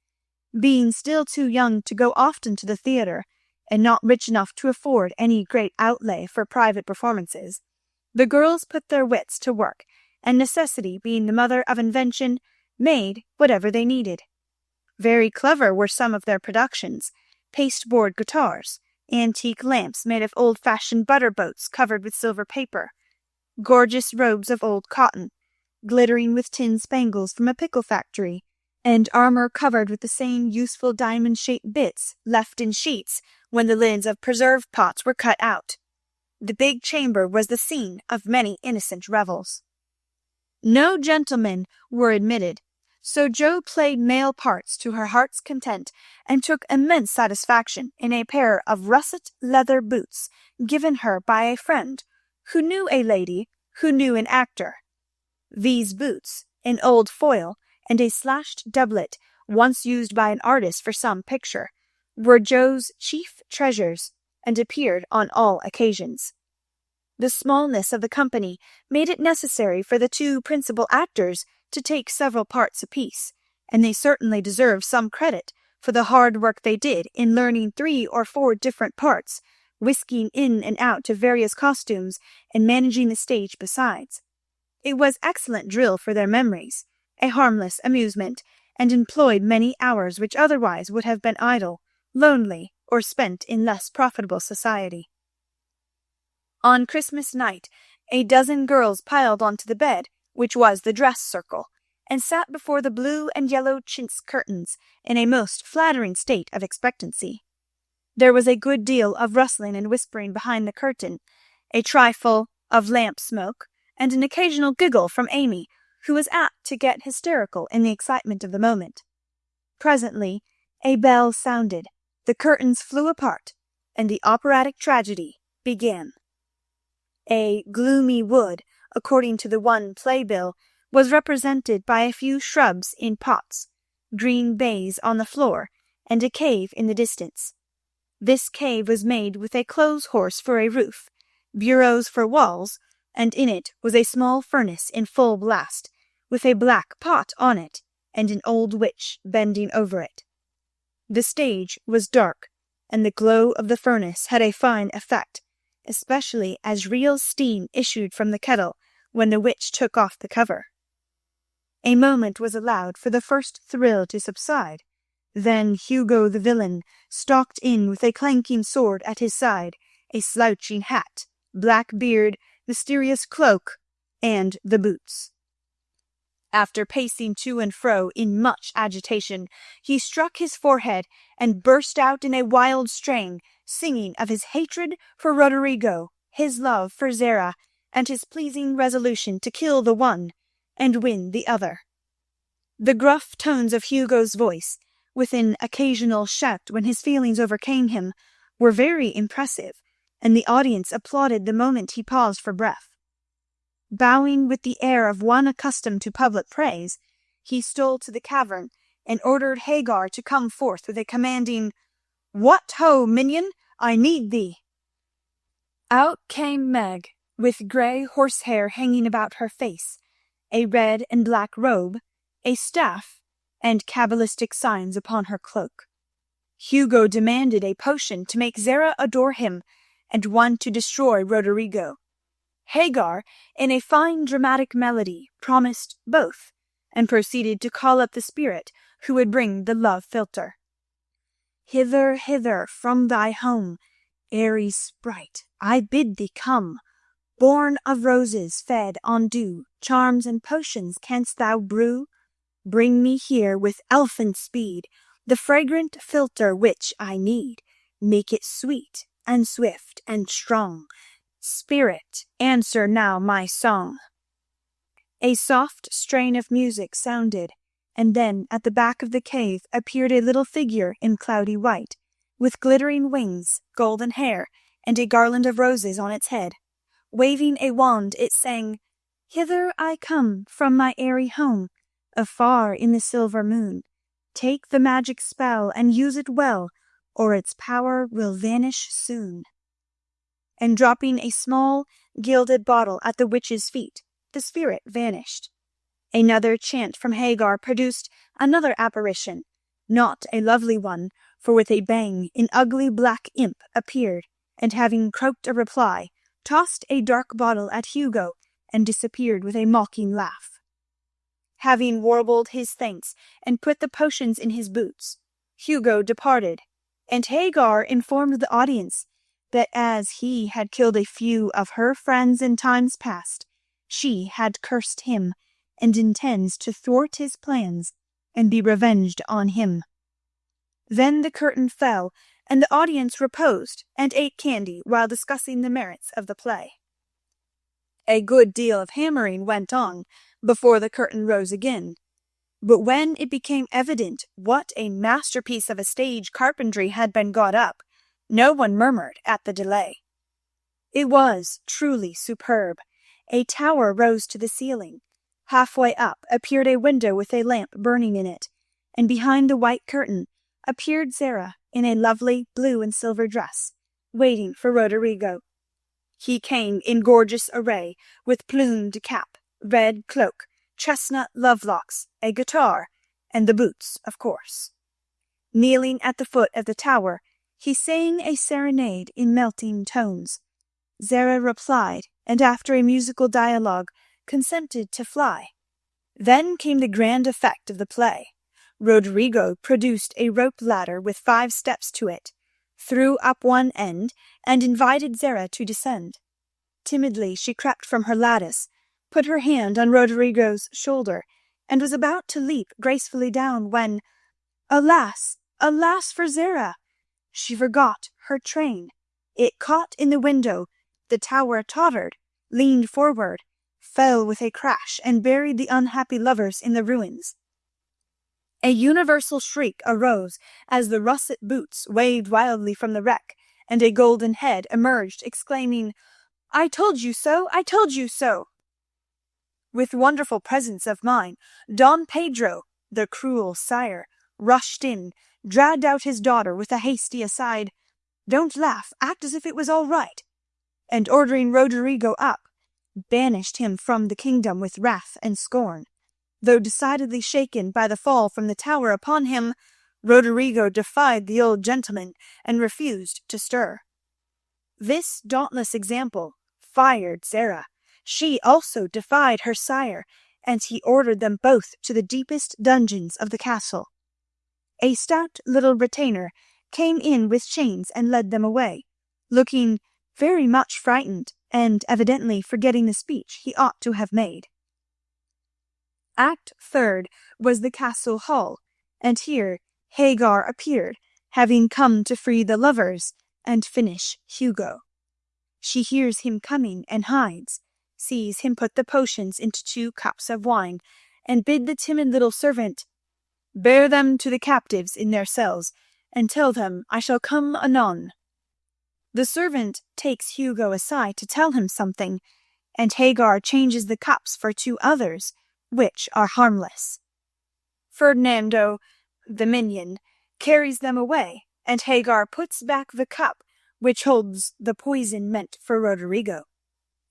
Being still too young to go often to the theatre, and not rich enough to afford any great outlay for private performances, the girls put their wits to work, and necessity being the mother of invention, made whatever they needed. Very clever were some of their productions: pasteboard guitars, antique lamps made of old-fashioned butter boats covered with silver paper, gorgeous robes of old cotton, glittering with tin spangles from a pickle factory, and armor covered with the same useful diamond-shaped bits left in sheets when the lids of preserve pots were cut out. The big chamber was the scene of many innocent revels. No gentlemen were admitted, so Jo played male parts to her heart's content, and took immense satisfaction in a pair of russet leather boots given her by a friend who knew a lady who knew an actor. These boots, an old foil, and a slashed doublet, once used by an artist for some picture, were Jo's chief treasures, and appeared on all occasions. The smallness of the company made it necessary for the 2 principal actors to take several parts apiece, and they certainly deserve some credit for the hard work they did in learning 3 or 4 different parts, whisking in and out to various costumes, and managing the stage besides. It was excellent drill for their memories, a harmless amusement, and employed many hours which otherwise would have been idle, lonely, or spent in less profitable society. On Christmas night, a dozen girls piled onto the bed, which was the dress circle, and sat before the blue and yellow chintz curtains in a most flattering state of expectancy. There was a good deal of rustling and whispering behind the curtain, a trifle of lamp smoke, and an occasional giggle from Amy, who was apt to get hysterical in the excitement of the moment. Presently a bell sounded, the curtains flew apart, and the operatic tragedy began. A gloomy wood, according to the one playbill, was represented by a few shrubs in pots, green baize on the floor, and a cave in the distance. This cave was made with a clothes horse for a roof, bureaus for walls, and in it was a small furnace in full blast, with a black pot on it, and an old witch bending over it. The stage was dark, and the glow of the furnace had a fine effect, especially as real steam issued from the kettle when the witch took off the cover. A moment was allowed for the first thrill to subside. Then Hugo the villain stalked in with a clanking sword at his side, a slouching hat, black beard, mysterious cloak, and the boots. After pacing to and fro in much agitation, he struck his forehead and burst out in a wild strain, singing of his hatred for Roderigo, his love for Zara, and his pleasing resolution to kill the one and win the other. The gruff tones of Hugo's voice, with an occasional shout when his feelings overcame him, were very impressive, and the audience applauded the moment he paused for breath. Bowing with the air of one accustomed to public praise, he stole to the cavern and ordered Hagar to come forth with a commanding, "What ho, minion, I need thee!" Out came Meg, with grey horsehair hanging about her face, a red and black robe, a staff, and cabalistic signs upon her cloak. Hugo demanded a potion to make Zara adore him, and one to destroy Roderigo. Hagar, in a fine dramatic melody, promised both, and proceeded to call up the spirit who would bring the love philtre. Hither, hither from thy home, airy sprite, I bid thee come. Born of roses, fed on dew, charms and potions canst thou brew? Bring me here with elfin speed the fragrant philtre which I need. Make it sweet and swift and strong. Spirit, answer now my song. A soft strain of music sounded, and then at the back of the cave appeared a little figure in cloudy white, with glittering wings, golden hair, and a garland of roses on its head. Waving a wand, it sang, "Hither I come from my airy home, afar in the silver moon. Take the magic spell and use it well, or its power will vanish soon." And dropping a small, gilded bottle at the witch's feet, the spirit vanished. Another chant from Hagar produced another apparition, not a lovely one, for with a bang an ugly black imp appeared, and having croaked a reply, tossed a dark bottle at Hugo and disappeared with a mocking laugh. Having warbled his thanks and put the potions in his boots, Hugo departed, and Hagar informed the audience that as he had killed a few of her friends in times past, she had cursed him and intends to thwart his plans and be revenged on him. Then the curtain fell, and the audience reposed and ate candy while discussing the merits of the play. A good deal of hammering went on before the curtain rose again, but when it became evident what a masterpiece of a stage carpentry had been got up, no one murmured at the delay. It was truly superb. A tower rose to the ceiling. Halfway up appeared a window with a lamp burning in it, and behind the white curtain appeared Zara in a lovely blue and silver dress, waiting for Roderigo. He came in gorgeous array, with plumed cap, red cloak, chestnut lovelocks, a guitar, and the boots, of course. Kneeling at the foot of the tower, he sang a serenade in melting tones. Zara replied, and after a musical dialogue, consented to fly. Then came the grand effect of the play. Roderigo produced a rope ladder with 5 steps to it, threw up one end, and invited Zara to descend. Timidly she crept from her lattice, put her hand on Roderigo's shoulder, and was about to leap gracefully down when, alas, alas for Zara! She forgot her train. It caught in the window, the tower tottered, leaned forward, fell with a crash, and buried the unhappy lovers in the ruins. A universal shriek arose as the russet boots waved wildly from the wreck, and a golden head emerged, exclaiming, "I told you so! I told you so!" With wonderful presence of mind, Don Pedro, the cruel sire, rushed in, dragged out his daughter with a hasty aside, "Don't laugh, act as if it was all right," and ordering Roderigo up, banished him from the kingdom with wrath and scorn. Though decidedly shaken by the fall from the tower upon him, Roderigo defied the old gentleman and refused to stir. This dauntless example fired Zara. She also defied her sire, and he ordered them both to the deepest dungeons of the castle. A stout little retainer came in with chains and led them away, looking very much frightened, and evidently forgetting the speech he ought to have made. Act 3rd was the castle hall, and here Hagar appeared, having come to free the lovers and finish Hugo. She hears him coming and hides, sees him put the potions into 2 cups of wine, and bid the timid little servant, "Bear them to the captives in their cells, and tell them I shall come anon." The servant takes Hugo aside to tell him something, and Hagar changes the cups for 2 others, which are harmless. Ferdinando, the minion, carries them away, and Hagar puts back the cup which holds the poison meant for Roderigo.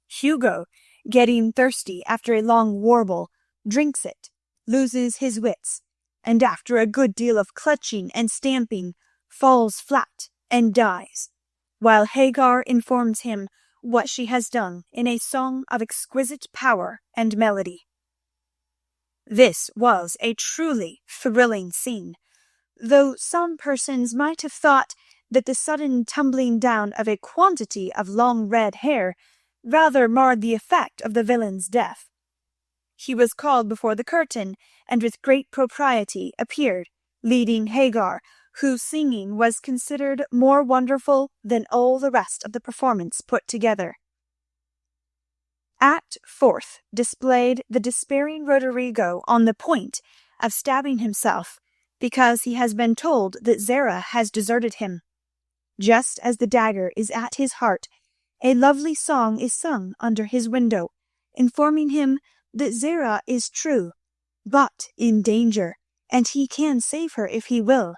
Hugo, getting thirsty after a long warble, drinks it, loses his wits, and after a good deal of clutching and stamping, falls flat and dies, while Hagar informs him what she has done in a song of exquisite power and melody. This was a truly thrilling scene. though some persons might have thought that the sudden tumbling down of a quantity of long red hair rather marred the effect of the villain's death. He was called before the curtain, and with great propriety appeared, leading Hagar, whose singing was considered more wonderful than all the rest of the performance put together. Act Fourth displayed the despairing Roderigo on the point of stabbing himself, because he has been told that Zara has deserted him. Just as the dagger is at his heart, a lovely song is sung under his window, informing him that Zara is true, but in danger, and he can save her if he will.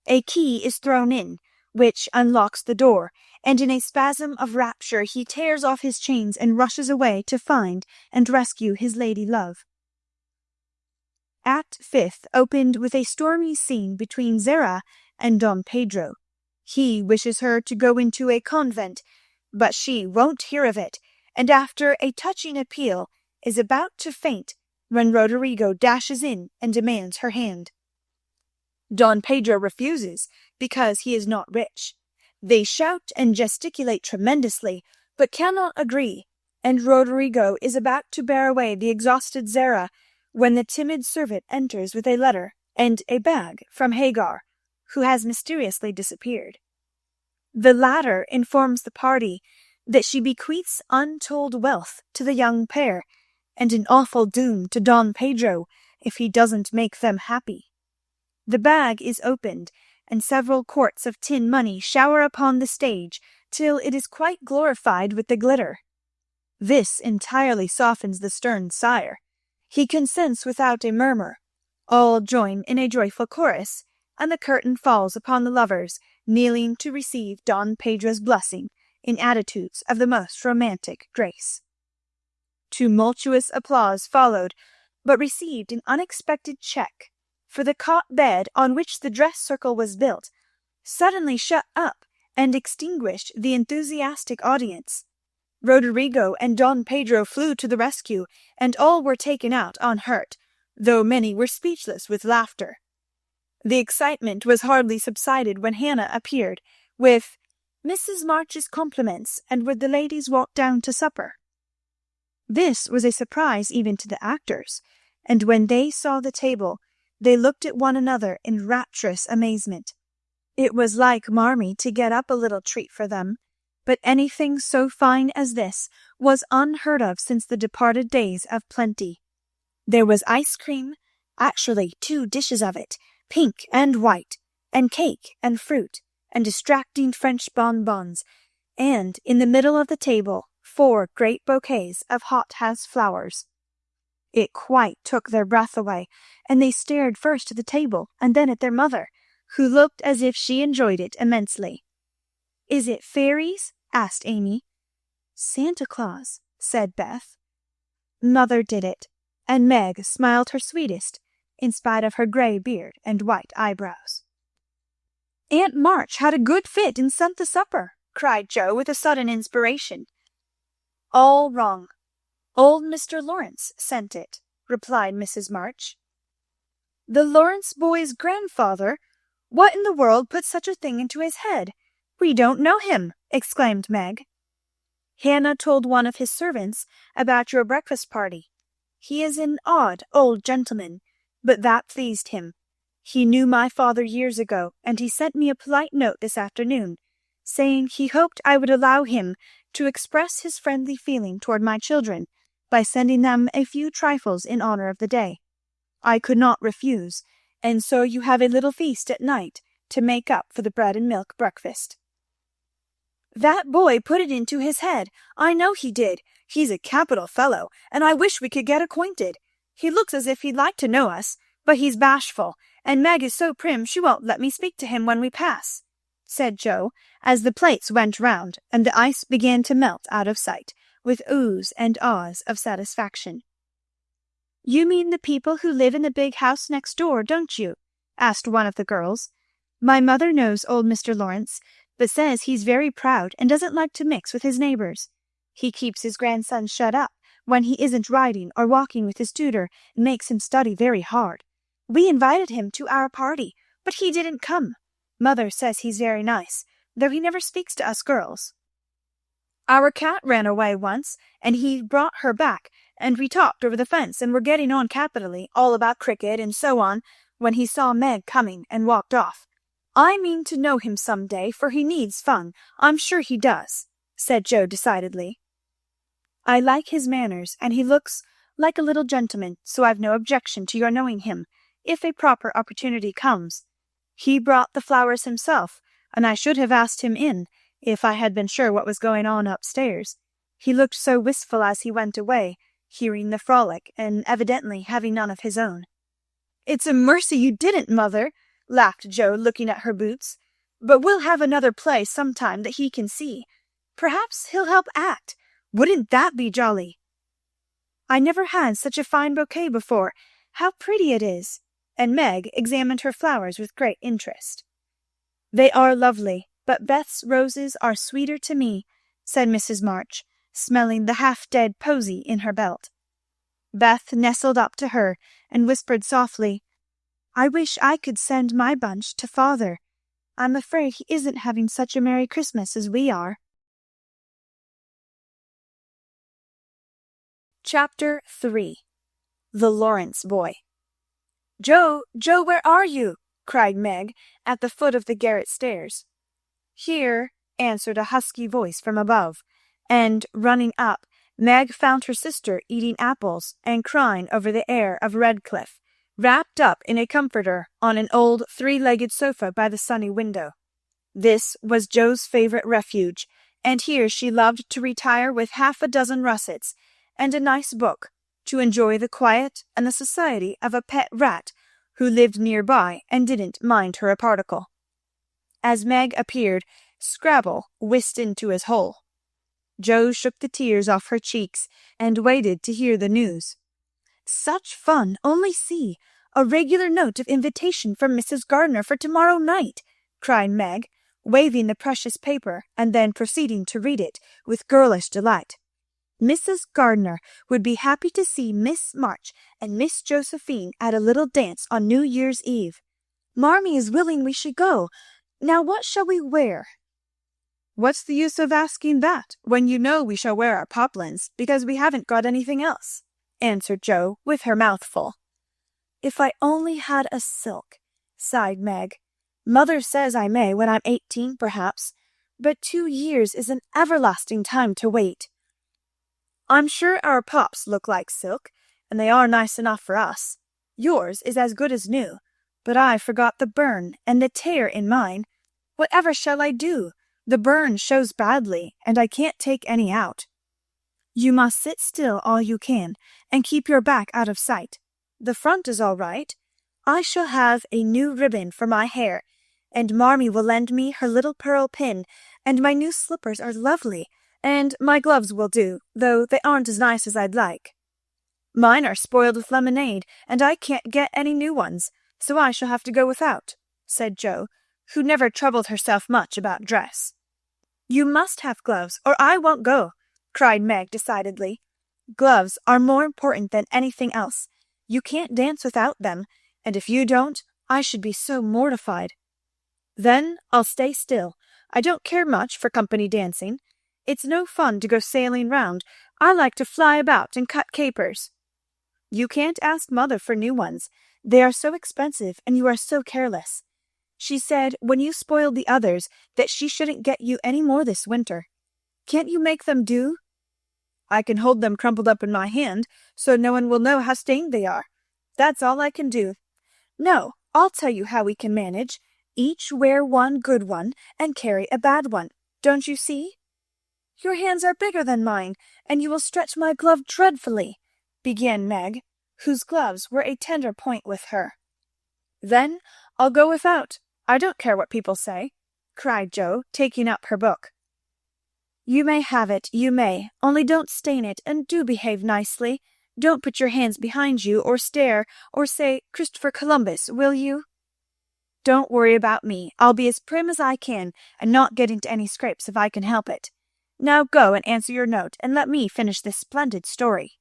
A key is thrown in, which unlocks the door, and in a spasm of rapture he tears off his chains and rushes away to find and rescue his lady love. Act Fifth opened with a stormy scene between Zara and Don Pedro. He wishes her to go into a convent, but she won't hear of it, and after a touching appeal is about to faint when Roderigo dashes in and demands her hand. Don Pedro refuses because he is not rich. They shout and gesticulate tremendously, but cannot agree, and Roderigo is about to bear away the exhausted Zara when the timid servant enters with a letter and a bag from Hagar, who has mysteriously disappeared. The latter informs the party that she bequeaths untold wealth to the young pair, and an awful doom to Don Pedro if he doesn't make them happy. The bag is opened, and several quarts of tin money shower upon the stage till it is quite glorified with the glitter. This entirely softens the stern sire. He consents without a murmur. All join in a joyful chorus, and the curtain falls upon the lovers kneeling to receive Don Pedro's blessing in attitudes of the most romantic grace. Tumultuous applause followed, but received an unexpected check, for the cot bed on which the dress circle was built suddenly shut up and extinguished the enthusiastic audience. Roderigo and Don Pedro flew to the rescue, and all were taken out unhurt, though many were speechless with laughter. The excitement was hardly subsided when Hannah appeared, with Mrs. March's compliments, and would the ladies walk down to supper. This was a surprise even to the actors, and when they saw the table, they looked at one another in rapturous amazement. It was like Marmee to get up a little treat for them, but anything so fine as this was unheard of since the departed days of plenty. There was ice cream, actually 2 dishes of it, pink and white, and cake and fruit, and distracting French bonbons, and in the middle of the table 4 great bouquets of hothouse flowers. It quite took their breath away, and they stared first at the table and then at their mother, who looked as if she enjoyed it immensely. "Is it fairies?" asked Amy. "Santa Claus," said Beth. Mother did it, and Meg smiled her sweetest, in spite of her gray beard and white eyebrows. "Aunt March had a good fit and sent the supper," cried Joe with a sudden inspiration. "All wrong. Old Mr. Lawrence sent it," replied Mrs. March. "The Lawrence boy's grandfather? What in the world put such a thing into his head? We don't know him," exclaimed Meg. "Hannah told one of his servants about your breakfast party. He is an odd old gentleman, but that pleased him. He knew my father years ago, and he sent me a polite note this afternoon, saying he hoped I would allow him to express his friendly feeling toward my children by sending them a few trifles in honor of the day. I could not refuse, and so you have a little feast at night to make up for the bread and milk breakfast." "That boy put it into his head. I know he did. He's a capital fellow, and I wish we could get acquainted. He looks as if he'd like to know us, but he's bashful, and Meg is so prim she won't let me speak to him when we pass," said Joe, as the plates went round and the ice began to melt out of sight, with oohs and ahs of satisfaction. "You mean the people who live in the big house next door, don't you?" asked one of the girls. "My mother knows old Mr. Lawrence, but says he's very proud and doesn't like to mix with his neighbors. He keeps his grandson shut up when he isn't riding or walking with his tutor, and makes him study very hard. We invited him to our party, but he didn't come. Mother says he's very nice, though he never speaks to us girls. Our cat ran away once, and he brought her back, and we talked over the fence and were getting on capitally, all about cricket and so on, when he saw Meg coming and walked off. I mean to know him some day, for he needs fun, I'm sure he does," said Joe decidedly. "I like his manners, and he looks like a little gentleman, so I've no objection to your knowing him, if a proper opportunity comes. He brought the flowers himself, and I should have asked him in, if I had been sure what was going on upstairs. He looked so wistful as he went away, hearing the frolic, and evidently having none of his own." "It's a mercy you didn't, mother," laughed Joe, looking at her boots. "But we'll have another play sometime that he can see. Perhaps he'll help act. Wouldn't that be jolly?" "I never had such a fine bouquet before. How pretty it is!" And Meg examined her flowers with great interest. "They are lovely, but Beth's roses are sweeter to me," said Mrs. March, smelling the half-dead posy in her belt. Beth nestled up to her and whispered softly, "I wish I could send my bunch to father. I'm afraid he isn't having such a merry Christmas as we are." Chapter 3. The Lawrence Boy. "Joe, Joe, where are you?" cried Meg, at the foot of the garret stairs. "Here," answered a husky voice from above, and, running up, Meg found her sister eating apples and crying over the heir of Redcliffe, wrapped up in a comforter on an old three-legged sofa by the sunny window. This was Joe's favourite refuge, and here she loved to retire with half a dozen russets and a nice book, to enjoy the quiet and the society of a pet rat who lived near by and didn't mind her a particle. As Meg appeared, Scrabble whisked into his hole. Joe shook the tears off her cheeks and waited to hear the news. "Such fun! Only see! A regular note of invitation from Mrs. Gardner for tomorrow night!" cried Meg, waving the precious paper and then proceeding to read it with girlish delight. "Mrs. Gardner would be happy to see Miss March and Miss Josephine at a little dance on New Year's Eve. Marmee is willing we should go. Now what shall we wear?" "What's the use of asking that, when you know we shall wear our poplins, because we haven't got anything else?" answered Joe, with her mouth full. "If I only had a silk," sighed Meg. "Mother says I may when I'm 18, perhaps, but 2 years is an everlasting time to wait." "I'm sure our pops look like silk, and they are nice enough for us. Yours is as good as new, but I forgot the burn and the tear in mine. Whatever shall I do? The burn shows badly, and I can't take any out." "You must sit still all you can, and keep your back out of sight. The front is all right. I shall have a new ribbon for my hair, and Marmee will lend me her little pearl pin, and my new slippers are lovely, and my gloves will do, though they aren't as nice as I'd like. Mine are spoiled with lemonade, and I can't get any new ones, so I shall have to go without," said Joe, who never troubled herself much about dress. "You must have gloves, or I won't go," cried Meg decidedly. "Gloves are more important than anything else. You can't dance without them, and if you don't, I should be so mortified." "Then I'll stay still. I don't care much for company dancing. It's no fun to go sailing round. I like to fly about and cut capers." "You can't ask Mother for new ones. They are so expensive, and you are so careless. She said when you spoiled the others that she shouldn't get you any more this winter. Can't you make them do?" "I can hold them crumpled up in my hand, so no one will know how stained they are. That's all I can do." "No, I'll tell you how we can manage. Each wear one good one and carry a bad one. Don't you see?" "Your hands are bigger than mine, and you will stretch my glove dreadfully," began Meg, whose gloves were a tender point with her. "Then I'll go without. I don't care what people say," cried Joe, taking up her book. "You may have it, you may, only don't stain it, and do behave nicely. Don't put your hands behind you, or stare, or say Christopher Columbus, will you?" "Don't worry about me. I'll be as prim as I can, and not get into any scrapes if I can help it. Now go and answer your note, and let me finish this splendid story."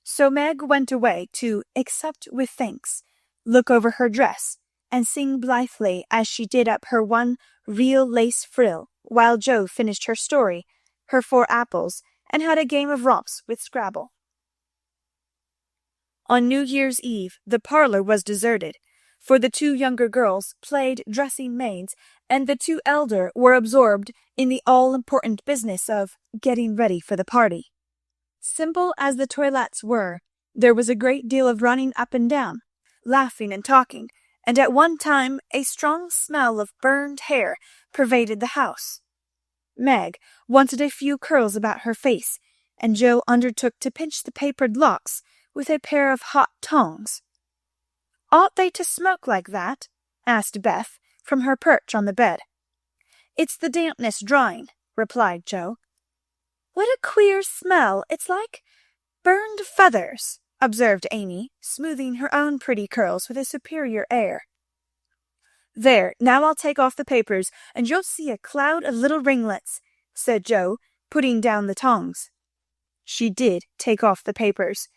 So Meg went away to accept with thanks, look over her dress, and sing blithely as she did up her one real lace frill, while Jo finished her story, her 4 apples, and had a game of romps with Scrabble. On New Year's Eve the parlor was deserted, for the 2 younger girls played dressing maids, and the 2 elder were absorbed in the all-important business of getting ready for the party. Simple as the toilettes were, there was a great deal of running up and down, laughing and talking, and at one time a strong smell of burned hair pervaded the house. Meg wanted a few curls about her face, and Jo undertook to pinch the papered locks with a pair of hot tongs. "Ought they to smoke like that?" asked Beth from her perch on the bed. "It's the dampness drying," replied Jo. "What a queer smell! It's like burned feathers," observed Amy, smoothing her own pretty curls with a superior air. "There, now I'll take off the papers, and you'll see a cloud of little ringlets," said Jo, putting down the tongs. She did take off the papers,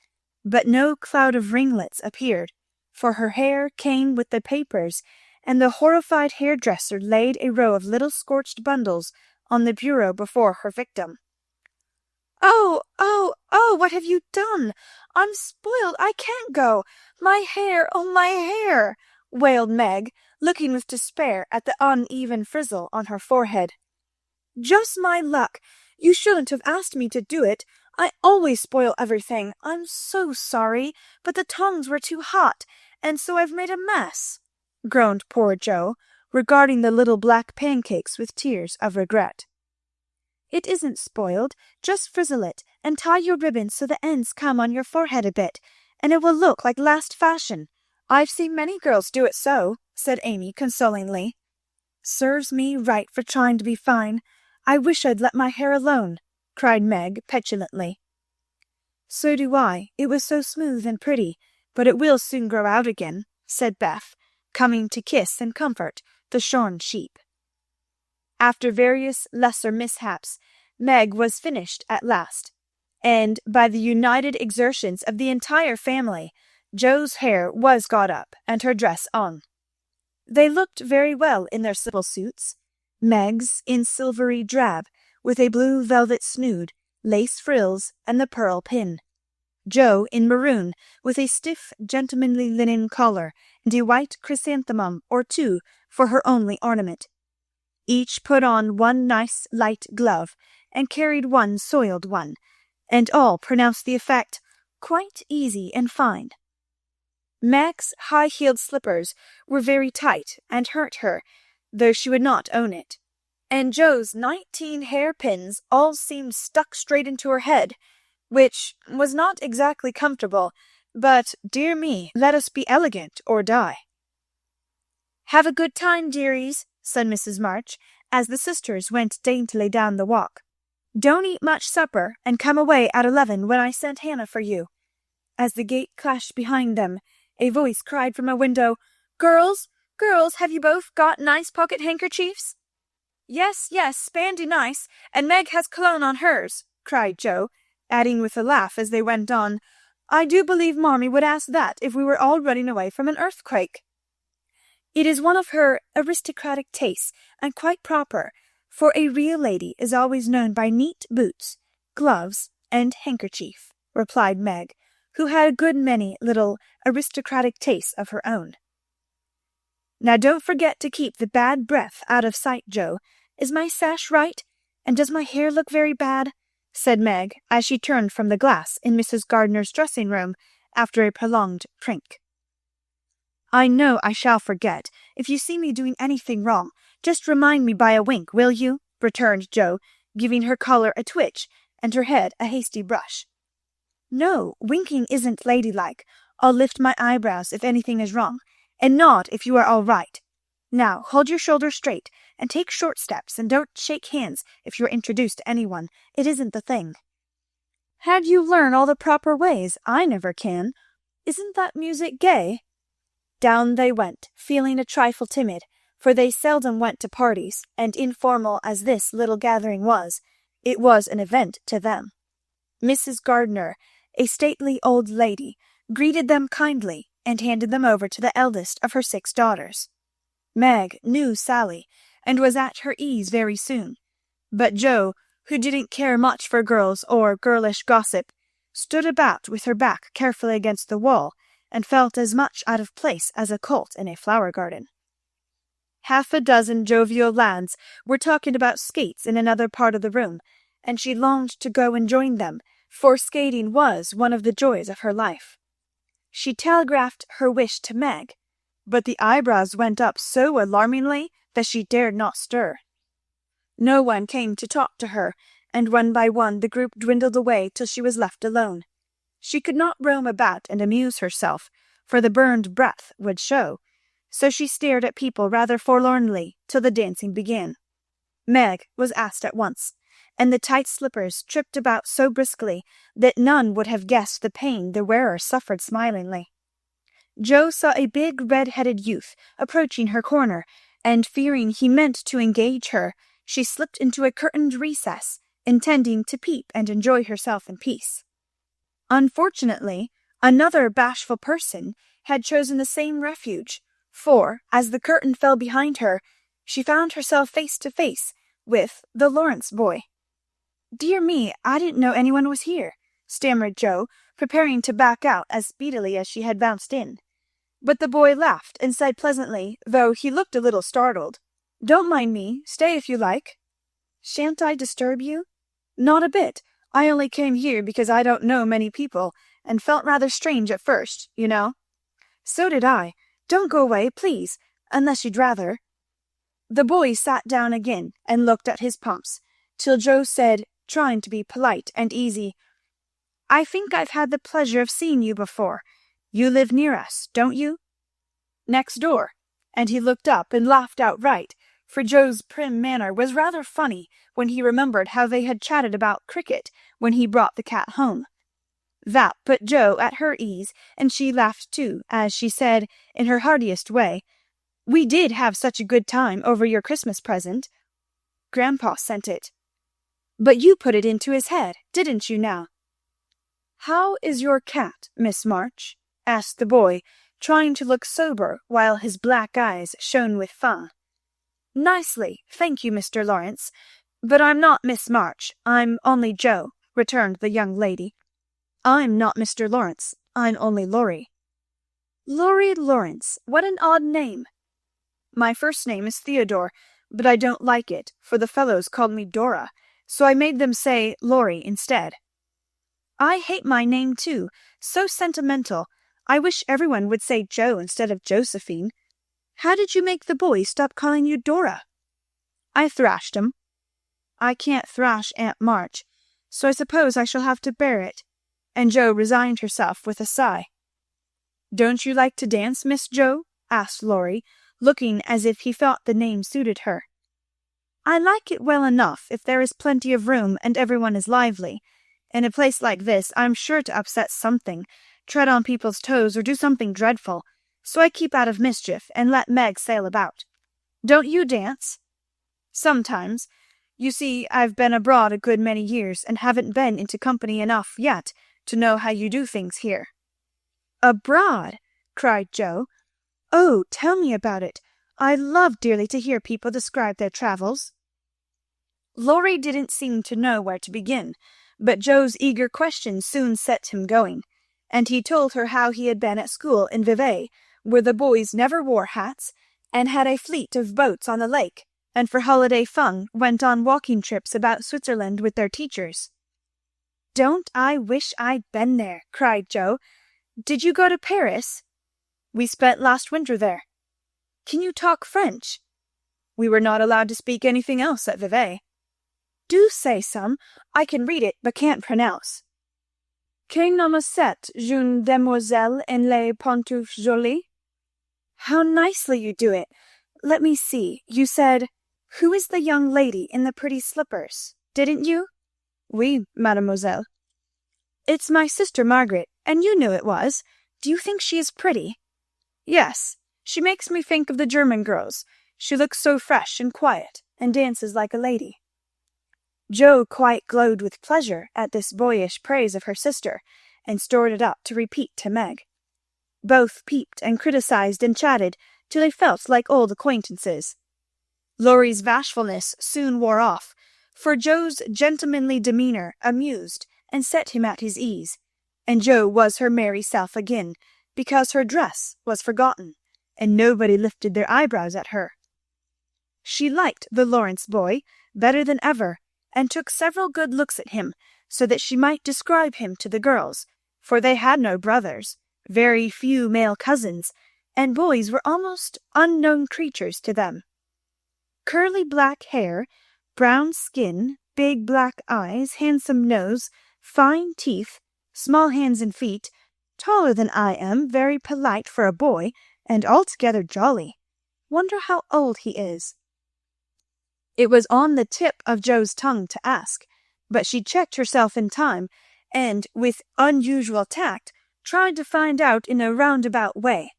but no cloud of ringlets appeared, for her hair came with the papers, and the horrified hairdresser laid a row of little scorched bundles on the bureau before her victim. "Oh, oh, oh, what have you done? I'm spoiled. I can't go. My hair, oh, my hair!" wailed Meg, looking with despair at the uneven frizzle on her forehead. "Just my luck. You shouldn't have asked me to do it. I always spoil everything. I'm so sorry, but the tongs were too hot, and so I've made a mess," groaned poor Jo, regarding the little black pancakes with tears of regret. "It isn't spoiled. Just frizzle it, and tie your ribbon so the ends come on your forehead a bit, and it will look like last fashion. I've seen many girls do it so," said Amy consolingly. "Serves me right for trying to be fine. I wish I'd let my hair alone," cried Meg petulantly. "So do I. It was so smooth and pretty, but it will soon grow out again," said Beth, coming to kiss and comfort the shorn sheep. After various lesser mishaps, Meg was finished at last, and by the united exertions of the entire family, Jo's hair was got up and her dress on. They looked very well in their simple suits, Meg's in silvery drab, with a blue velvet snood, lace frills, and the pearl pin. Jo in maroon, with a stiff gentlemanly linen collar, and a white chrysanthemum or 2 for her only ornament. Each put on one nice light glove, and carried one soiled one, and all pronounced the effect quite easy and fine. Meg's high-heeled slippers were very tight and hurt her, though she would not own it, and Jo's 19 hairpins all seemed stuck straight into her head, which was not exactly comfortable, but, dear me, let us be elegant or die. "Have a good time, dearies," said Mrs. March, as the sisters went daintily down the walk. "Don't eat much supper, and come away at 11 when I send Hannah for you." As the gate clashed behind them, a voice cried from a window, "Girls, girls, have you both got nice pocket handkerchiefs?" "Yes, yes, spandy nice, and Meg has cologne on hers," cried Jo, adding with a laugh as they went on, "I do believe Marmee would ask that if we were all running away from an earthquake." "It is one of her aristocratic tastes, and quite proper, for a real lady is always known by neat boots, gloves, and handkerchief," replied Meg, who had a good many little aristocratic tastes of her own. "Now don't forget to keep the bad breath out of sight, Jo. Is my sash right? And does my hair look very bad?" said Meg, as she turned from the glass in Mrs. Gardner's dressing-room after a prolonged drink. "I know I shall forget. If you see me doing anything wrong, just remind me by a wink, will you?" returned Jo, giving her collar a twitch and her head a hasty brush. "No, winking isn't ladylike. I'll lift my eyebrows if anything is wrong, and nod if you are all right. Now hold your shoulders straight, and take short steps, and don't shake hands if you're introduced to anyone. It isn't the thing." "How'd you learn all the proper ways? I never can. Isn't that music gay?" Down they went, feeling a trifle timid, for they seldom went to parties, and informal as this little gathering was, it was an event to them. Mrs. Gardner, a stately old lady, greeted them kindly, and handed them over to the eldest of her 6 daughters. Meg knew Sally, and was at her ease very soon, but Jo, who didn't care much for girls or girlish gossip, stood about with her back carefully against the wall, and felt as much out of place as a colt in a flower garden. Half a dozen jovial lads were talking about skates in another part of the room, and she longed to go and join them, for skating was one of the joys of her life. She telegraphed her wish to Meg, but the eyebrows went up so alarmingly that she dared not stir. No one came to talk to her, and one by one the group dwindled away till she was left alone. She could not roam about and amuse herself, for the burned breath would show, so she stared at people rather forlornly till the dancing began. Meg was asked at once, and the tight slippers tripped about so briskly that none would have guessed the pain the wearer suffered smilingly. Jo saw a big red-headed youth approaching her corner, and fearing he meant to engage her, she slipped into a curtained recess, intending to peep and enjoy herself in peace. Unfortunately, another bashful person had chosen the same refuge, for, as the curtain fell behind her, she found herself face to face with the Lawrence boy. "Dear me, I didn't know anyone was here," stammered Jo, preparing to back out as speedily as she had bounced in. But the boy laughed and said pleasantly, though he looked a little startled, "Don't mind me. Stay if you like." "Shan't I disturb you?" "Not a bit. I only came here because I don't know many people, and felt rather strange at first, you know." "So did I. Don't go away, please, unless you'd rather." The boy sat down again and looked at his pumps, till Jo said, trying to be polite and easy, "I think I've had the pleasure of seeing you before. You live near us, don't you?" "Next door," and he looked up and laughed outright, for Jo's prim manner was rather funny when he remembered how they had chatted about cricket when he brought the cat home. That put Jo at her ease, and she laughed too, as she said, in her heartiest way, "We did have such a good time over your Christmas present. Grandpa sent it. But you put it into his head, didn't you now?" "How is your cat, Miss March?" asked the boy, trying to look sober while his black eyes shone with fun. "Nicely, thank you, Mr. Lawrence. But I'm not Miss March, I'm only Jo," returned the young lady. "I'm not Mr. Lawrence, I'm only Laurie." "Laurie Lawrence, what an odd name." "My first name is Theodore, but I don't like it, for the fellows called me Dora, so I made them say Laurie instead." "I hate my name too, so sentimental. I wish everyone would say Jo instead of Josephine. How did you make the boys stop calling you Dora?" "I thrashed 'em." "I can't thrash Aunt March, so I suppose I shall have to bear it," and Jo resigned herself with a sigh. "Don't you like to dance, Miss Jo?" asked Laurie, looking as if he thought the name suited her. "I like it well enough if there is plenty of room and everyone is lively. In a place like this I'm sure to upset something, tread on people's toes or do something dreadful, so I keep out of mischief and let Meg sail about. Don't you dance?" "Sometimes. You see, I've been abroad a good many years and haven't been into company enough yet to know how you do things here." "Abroad!" cried Jo. "Oh, tell me about it. I love dearly to hear people describe their travels." Laurie didn't seem to know where to begin, but Jo's eager question soon set him going, and he told her how he had been at school in Vevey, where the boys never wore hats, and had a fleet of boats on the lake, and for holiday fun went on walking trips about Switzerland with their teachers. "Don't I wish I'd been there!" cried Jo. "Did you go to Paris?" "We spent last winter there." "Can you talk French?" "We were not allowed to speak anything else at Vevey." "Do say some. I can read it, but can't pronounce." "Que nomme cette jeune demoiselle en les pantoufles jolies?" "How nicely you do it. Let me see. You said, 'Who is the young lady in the pretty slippers?' didn't you?" "Oui, mademoiselle." "It's my sister Margaret, and you knew it was. Do you think she is pretty?" "Yes. She makes me think of the German girls. She looks so fresh and quiet, and dances like a lady." Jo quite glowed with pleasure at this boyish praise of her sister, and stored it up to repeat to Meg. Both peeped and criticized and chatted till they felt like old acquaintances. Laurie's bashfulness soon wore off, for Joe's gentlemanly demeanour amused and set him at his ease, and Joe was her merry self again, because her dress was forgotten, and nobody lifted their eyebrows at her. She liked the Lawrence boy better than ever, and took several good looks at him, so that she might describe him to the girls, for they had no brothers, very few male cousins, and boys were almost unknown creatures to them. Curly black hair, brown skin, big black eyes, handsome nose, fine teeth, small hands and feet, taller than I am, very polite for a boy, and altogether jolly. Wonder how old he is. It was on the tip of Joe's tongue to ask, but she checked herself in time, and, with unusual tact, tried to find out in a roundabout way.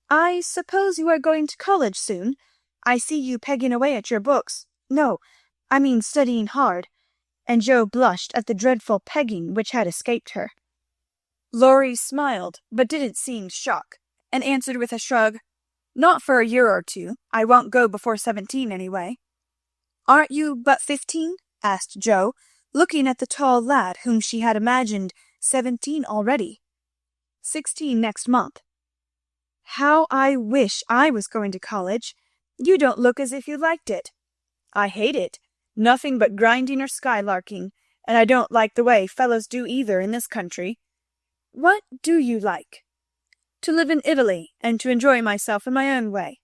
I suppose you are going to college soon? I see you pegging away at your books. No, I mean studying hard. And Joe blushed at the dreadful pegging which had escaped her. Laurie smiled, but didn't seem shocked, and answered with a shrug, Not for a year or two. I won't go before 17 anyway. Aren't you but 15? Asked Joe, looking at the tall lad whom she had imagined 17 already. 16 next month. How I wish I was going to college. You don't look as if you liked it. I hate it. Nothing but grinding or skylarking, and I don't like the way fellows do either in this country. What do you like? To live in Italy, and to enjoy myself in my own way.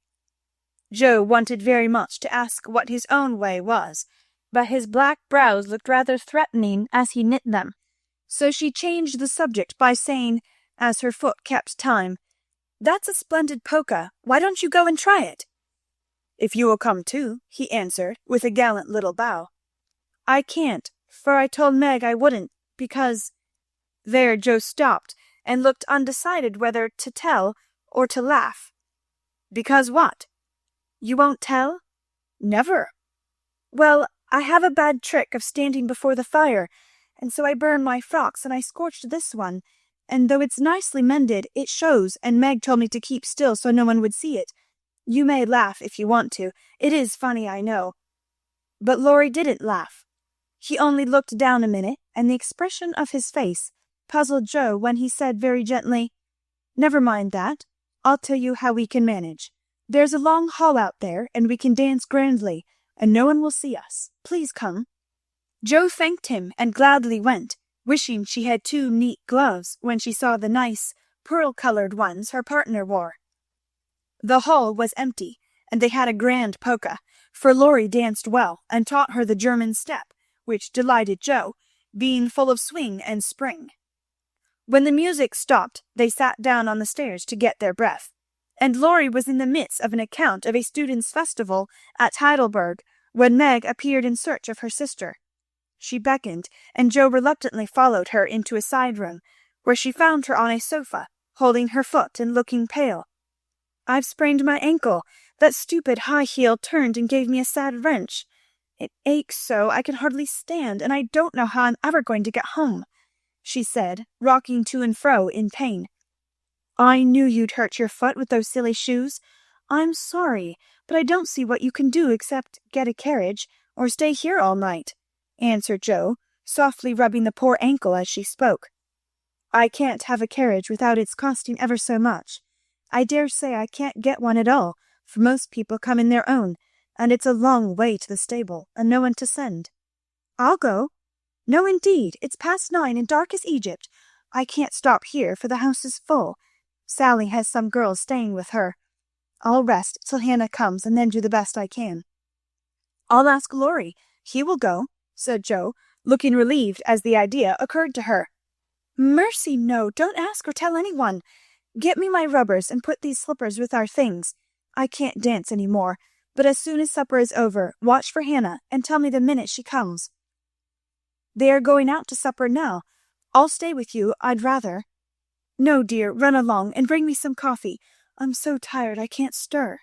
Joe wanted very much to ask what his own way was, but his black brows looked rather threatening as he knit them, so she changed the subject by saying, as her foot kept time, That's a splendid polka. Why don't you go and try it? If you will come too, he answered, with a gallant little bow. I can't, for I told Meg I wouldn't, because— There Joe stopped, and looked undecided whether to tell or to laugh. Because what? You won't tell? Never. Well, I have a bad trick of standing before the fire, and so I burn my frocks, and I scorched this one, and though it's nicely mended, it shows, and Meg told me to keep still so no one would see it. You may laugh if you want to. It is funny, I know. But Laurie didn't laugh. He only looked down a minute, and the expression of his face puzzled Joe when he said very gently, Never mind that. I'll tell you how we can manage. There's a long hall out there, and we can dance grandly, and no one will see us. Please come. Joe thanked him and gladly went, wishing she had 2 neat gloves when she saw the nice, pearl-colored ones her partner wore. The hall was empty, and they had a grand polka, for Laurie danced well and taught her the German step, which delighted Joe, being full of swing and spring. When the music stopped, they sat down on the stairs to get their breath, and Laurie was in the midst of an account of a students' festival at Heidelberg when Meg appeared in search of her sister. She beckoned, and Joe reluctantly followed her into a side room, where she found her on a sofa, holding her foot and looking pale. I've sprained my ankle. That stupid high heel turned and gave me a sad wrench. It aches so I can hardly stand, and I don't know how I'm ever going to get home, she said, rocking to and fro in pain. I knew you'd hurt your foot with those silly shoes. I'm sorry, but I don't see what you can do except get a carriage or stay here all night, answered Joe, softly rubbing the poor ankle as she spoke. I can't have a carriage without its costing ever so much. I dare say I can't get one at all, for most people come in their own, and it's a long way to the stable, and no one to send. I'll go. No, indeed, it's past 9 and dark as Egypt. I can't stop here, for the house is full. Sally has some girls staying with her. I'll rest till Hannah comes, and then do the best I can. I'll ask Laurie. He will go, said Joe, looking relieved as the idea occurred to her. Mercy, no, don't ask or tell anyone. Get me my rubbers and put these slippers with our things. I can't dance any more, but as soon as supper is over, watch for Hannah and tell me the minute she comes. They are going out to supper now. I'll stay with you, I'd rather. No, dear, run along and bring me some coffee. I'm so tired I can't stir.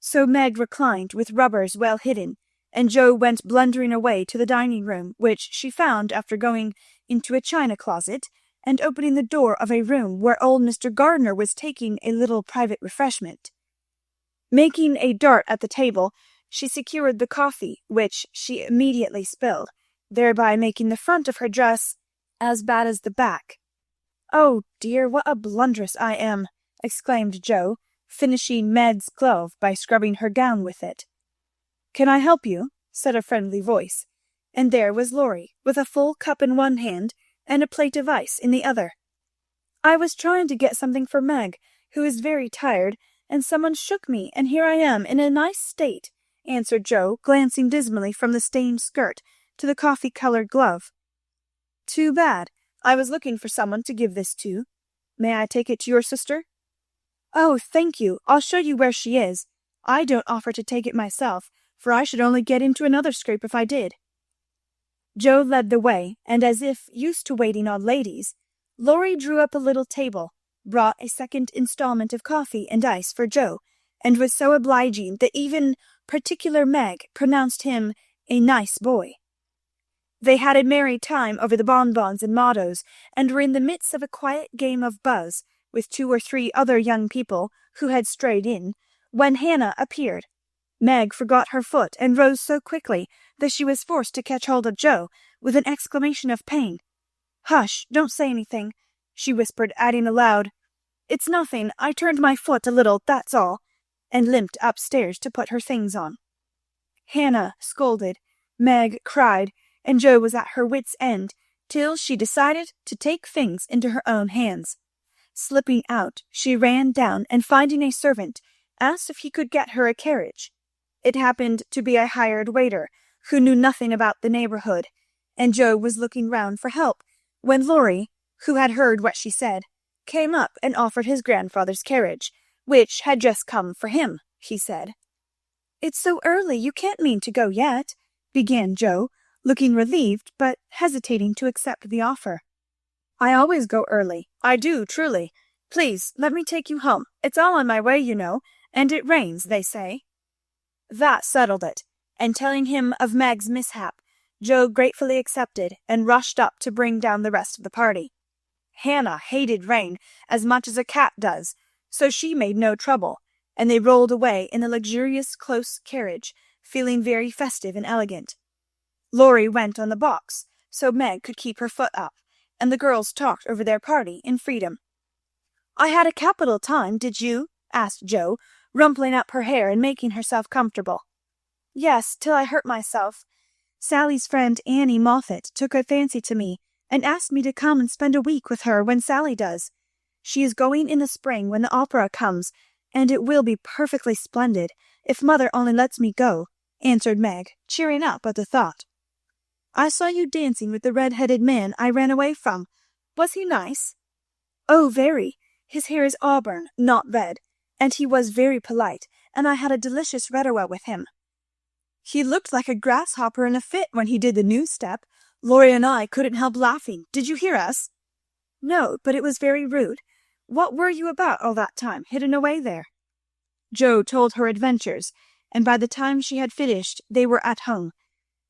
So Meg reclined with rubbers well hidden, and Joe went blundering away to the dining room, which she found after going into a china closet and opening the door of a room where old Mr. Gardner was taking a little private refreshment. Making a dart at the table, she secured the coffee, which she immediately spilled, thereby making the front of her dress as bad as the back. "Oh dear, what a blunderess I am!" exclaimed Jo, finishing Meg's glove by scrubbing her gown with it. "Can I help you?" said a friendly voice, and there was Laurie, with a full cup in one hand and a plate of ice in the other. "I was trying to get something for Meg, who is very tired, and someone shook me, and here I am in a nice state," answered Jo, glancing dismally from the stained skirt to the coffee-colored glove. "Too bad. I was looking for someone to give this to. May I take it to your sister?" "Oh, thank you. I'll show you where she is. I don't offer to take it myself, for I should only get into another scrape if I did." Jo led the way, and as if used to waiting on ladies, Laurie drew up a little table, brought a second installment of coffee and ice for Jo, and was so obliging that even particular Meg pronounced him a nice boy. They had a merry time over the bonbons and mottos, and were in the midst of a quiet game of buzz, with 2 or 3 other young people who had strayed in, when Hannah appeared. Meg forgot her foot and rose so quickly that she was forced to catch hold of Jo with an exclamation of pain. "Hush, don't say anything," she whispered, adding aloud, "It's nothing. I turned my foot a little, that's all," and limped upstairs to put her things on. Hannah scolded, Meg cried, and Jo was at her wits' end, till she decided to take things into her own hands. Slipping out, she ran down, and finding a servant, asked if he could get her a carriage. It happened to be a hired waiter, who knew nothing about the neighborhood, and Jo was looking round for help, when Laurie, who had heard what she said, came up and offered his grandfather's carriage, which had just come for him, he said. "It's so early, you can't mean to go yet," began Jo, looking relieved, but hesitating to accept the offer. "I always go early. I do, truly. Please, let me take you home. It's all on my way, you know, and it rains, they say." That settled it, and telling him of Meg's mishap, Jo gratefully accepted, and rushed up to bring down the rest of the party. Hannah hated rain as much as a cat does, so she made no trouble, and they rolled away in the luxurious close carriage, feeling very festive and elegant. Laurie went on the box, so Meg could keep her foot up, and the girls talked over their party in freedom. "I had a capital time, did you?" asked Jo, rumpling up her hair and making herself comfortable. "Yes, till I hurt myself. Sally's friend Annie Moffat took a fancy to me, and asked me to come and spend a week with her when Sally does. She is going in the spring when the opera comes, and it will be perfectly splendid, if mother only lets me go," answered Meg, cheering up at the thought. "I saw you dancing with the red-headed man I ran away from. Was he nice?" "Oh, very. His hair is auburn, not red, and he was very polite, and I had a delicious redowa with him." "He looked like a grasshopper in a fit when he did the new step. Laurie and I couldn't help laughing. Did you hear us?" "No, but it was very rude. What were you about all that time, hidden away there?" Jo told her adventures, and by the time she had finished they were at home.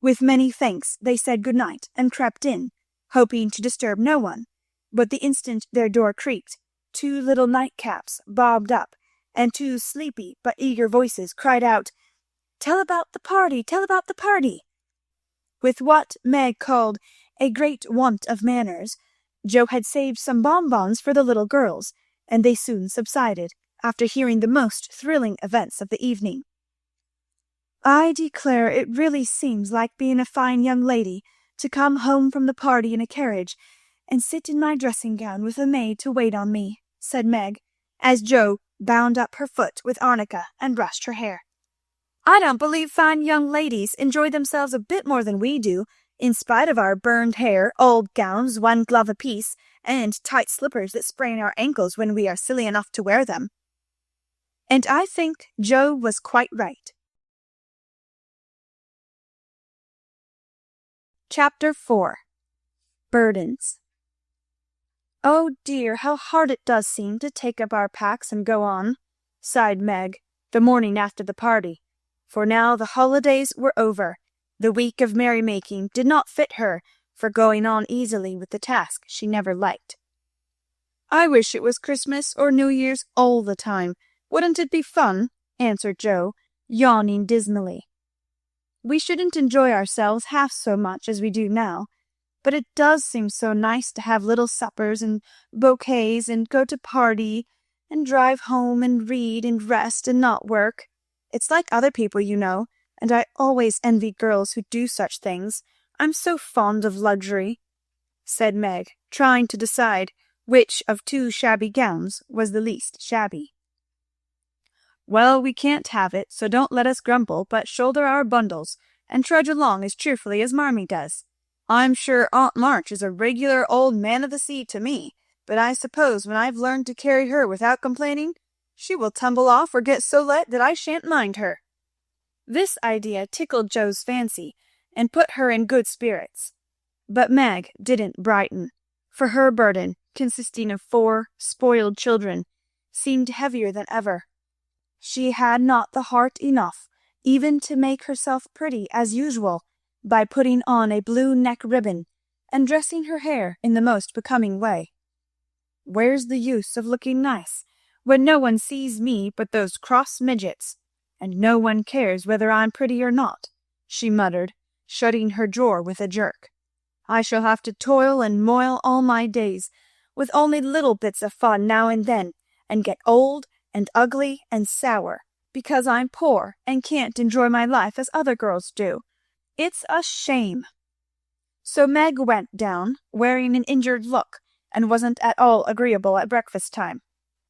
With many thanks they said good night and crept in, hoping to disturb no one, but the instant their door creaked, 2 little nightcaps bobbed up, and 2 sleepy but eager voices cried out, "Tell about the party! Tell about the party!" With what Meg called a great want of manners, Jo had saved some bonbons for the little girls, and they soon subsided, after hearing the most thrilling events of the evening. "I declare it really seems like being a fine young lady to come home from the party in a carriage, and sit in my dressing gown with a maid to wait on me," said Meg, as Jo bound up her foot with arnica and brushed her hair. "I don't believe fine young ladies enjoy themselves a bit more than we do, in spite of our burned hair, old gowns, 1 glove apiece, and tight slippers that sprain our ankles when we are silly enough to wear them." And I think Jo was quite right. Chapter 4. Burdens. "Oh dear, how hard it does seem to take up our packs and go on," sighed Meg, the morning after the party, for now the holidays were over. The week of merrymaking did not fit her for going on easily with the task she never liked. I wish it was Christmas or New Year's all the time. Wouldn't it be fun? Answered Joe, yawning dismally. We shouldn't enjoy ourselves half so much as we do now, but it does seem so nice to have little suppers and bouquets and go to party and drive home and read and rest and not work. It's like other people, you know, and I always envy girls who do such things. I'm so fond of luxury," said Meg, trying to decide which of two shabby gowns was the least shabby. "Well, we can't have it, so don't let us grumble, but shoulder our bundles, and trudge along as cheerfully as Marmee does. I'm sure Aunt March is a regular old man of the sea to me, but I suppose when I've learned to carry her without complaining, she will tumble off or get so light that I shan't mind her." This idea tickled Joe's fancy, and put her in good spirits. But Meg didn't brighten, for her burden, consisting of 4 spoiled children, seemed heavier than ever. She had not the heart enough even to make herself pretty as usual by putting on a blue neck ribbon and dressing her hair in the most becoming way. "Where's the use of looking nice when no one sees me but those cross midgets, and no one cares whether I'm pretty or not?" she muttered, shutting her drawer with a jerk. "I shall have to toil and moil all my days, with only little bits of fun now and then, and get old and ugly and sour, because I'm poor and can't enjoy my life as other girls do. It's a shame." So Meg went down, wearing an injured look, and wasn't at all agreeable at breakfast time.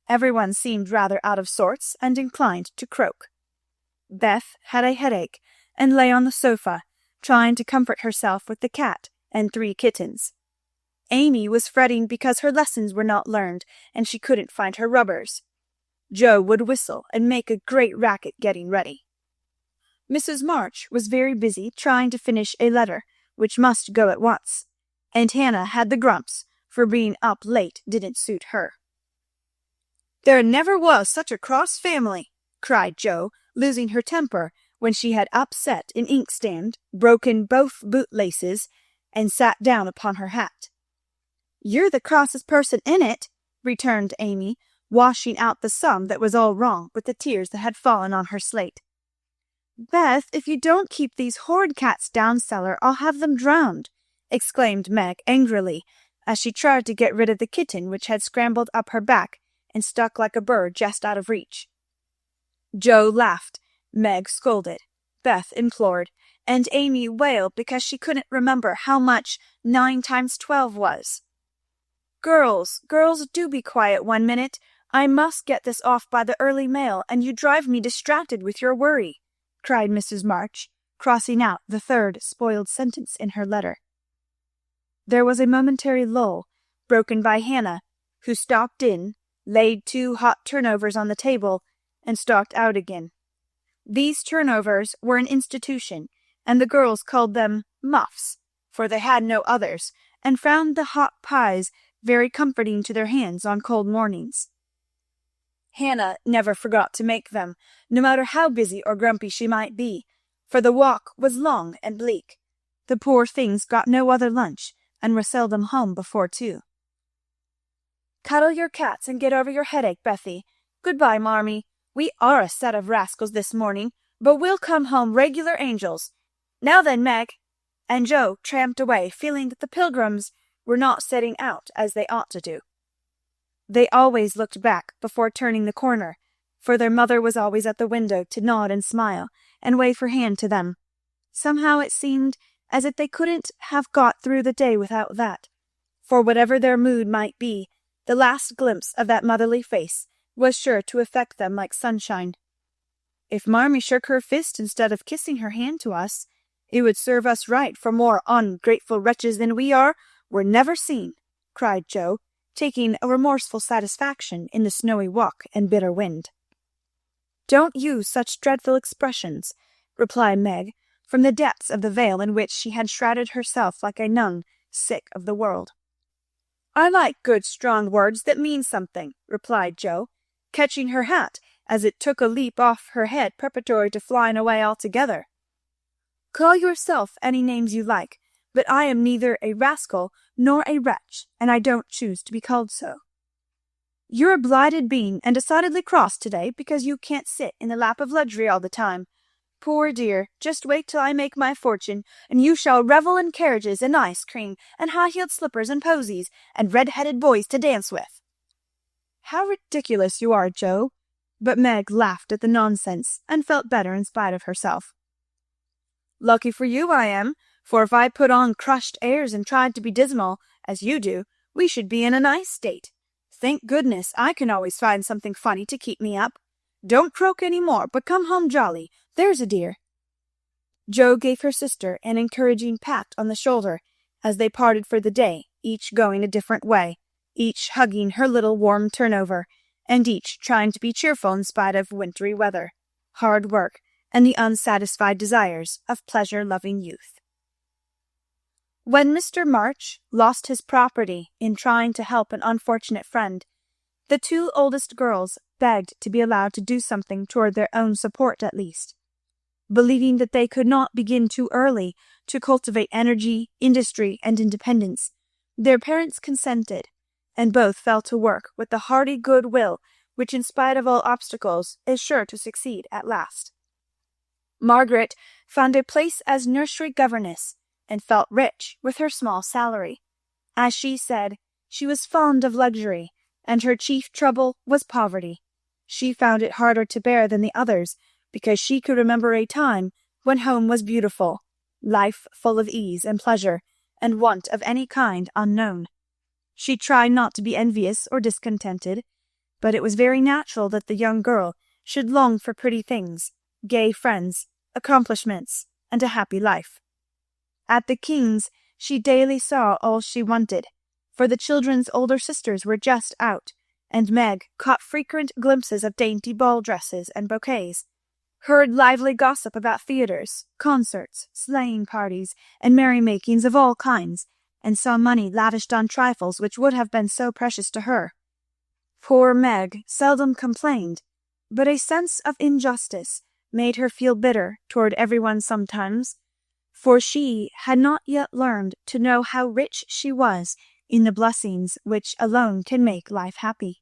Everyone seemed rather out of sorts and inclined to croak. Beth had a headache, and lay on the sofa, trying to comfort herself with the cat and 3 kittens. Amy was fretting because her lessons were not learned, and she couldn't find her rubbers. Joe would whistle and make a great racket getting ready. Mrs. March was very busy trying to finish a letter, which must go at once, and Hannah had the grumps, for being up late didn't suit her. "There never was such a cross family," cried Joe, losing her temper when she had upset an inkstand, broken both bootlaces, and sat down upon her hat. "You're the crossest person in it," returned Amy, washing out the sum that was all wrong with the tears that had fallen on her slate. "Beth, if you don't keep these horrid cats down cellar, I'll have them drowned," exclaimed Meg angrily, as she tried to get rid of the kitten which had scrambled up her back and stuck like a bird just out of reach. Joe laughed, Meg scolded, Beth implored, and Amy wailed because she couldn't remember how much 9 times 12 was. Girls, do be quiet 1 minute. I must get this off by the early mail, and you drive me distracted with your worry," cried Mrs. March, crossing out the 3rd spoiled sentence in her letter. There was a momentary lull, broken by Hannah, who stopped in, laid 2 hot turnovers on the table, and stalked out again. These turnovers were an institution, and the girls called them muffs, for they had no others, and found the hot pies very comforting to their hands on cold mornings. Hannah never forgot to make them, no matter how busy or grumpy she might be, for the walk was long and bleak. The poor things got no other lunch, and were seldom home before 2. "Cuddle your cats and get over your headache, Bethy. Good-bye, Marmee. We are a set of rascals this morning, but we'll come home regular angels. Now then, Meg." And Joe tramped away, feeling that the Pilgrims were not setting out as they ought to do. They always looked back before turning the corner, for their mother was always at the window to nod and smile, and wave her hand to them. Somehow it seemed as if they couldn't have got through the day without that, for whatever their mood might be, the last glimpse of that motherly face was sure to affect them like sunshine. "If Marmee shook her fist instead of kissing her hand to us, it would serve us right, for more ungrateful wretches than we are were never seen," cried Joe, taking a remorseful satisfaction in the snowy walk and bitter wind. "Don't use such dreadful expressions," replied Meg, from the depths of the veil in which she had shrouded herself like a nun sick of the world. "I like good strong words that mean something," replied Joe, catching her hat as it took a leap off her head preparatory to flying away altogether. "Call yourself any names you like, but I am neither a rascal nor a wretch, and I don't choose to be called so." You're a blighted being, and decidedly cross today because you can't sit in the lap of luxury all the time. Poor dear, just wait till I make my fortune, and you shall revel in carriages and ice cream and high-heeled slippers and posies and red-headed boys to dance with." "How ridiculous you are, Joe!" But Meg laughed at the nonsense, and felt better in spite of herself. "Lucky for you I am, for if I put on crushed airs and tried to be dismal, as you do, we should be in a nice state. Thank goodness I can always find something funny to keep me up. Don't croak any more, but come home jolly, there's a dear." Joe gave her sister an encouraging pat on the shoulder as they parted for the day, each going a different way, each hugging her little warm turnover, and each trying to be cheerful in spite of wintry weather, hard work, and the unsatisfied desires of pleasure-loving youth. When Mr. March lost his property in trying to help an unfortunate friend, the two oldest girls begged to be allowed to do something toward their own support at least. Believing that they could not begin too early to cultivate energy, industry, and independence, their parents consented, and both fell to work with the hearty good will which, in spite of all obstacles, is sure to succeed at last. Margaret found a place as nursery governess, and felt rich with her small salary. As she said, she was fond of luxury, and her chief trouble was poverty. She found it harder to bear than the others, because she could remember a time when home was beautiful, life full of ease and pleasure, and want of any kind unknown. She tried not to be envious or discontented, but it was very natural that the young girl should long for pretty things, gay friends, accomplishments, and a happy life. At the King's she daily saw all she wanted, for the children's older sisters were just out, and Meg caught frequent glimpses of dainty ball dresses and bouquets, heard lively gossip about theatres, concerts, sleighing parties, and merry-makings of all kinds, and saw money lavished on trifles which would have been so precious to her. Poor Meg seldom complained, but a sense of injustice made her feel bitter toward everyone sometimes, for she had not yet learned to know how rich she was in the blessings which alone can make life happy.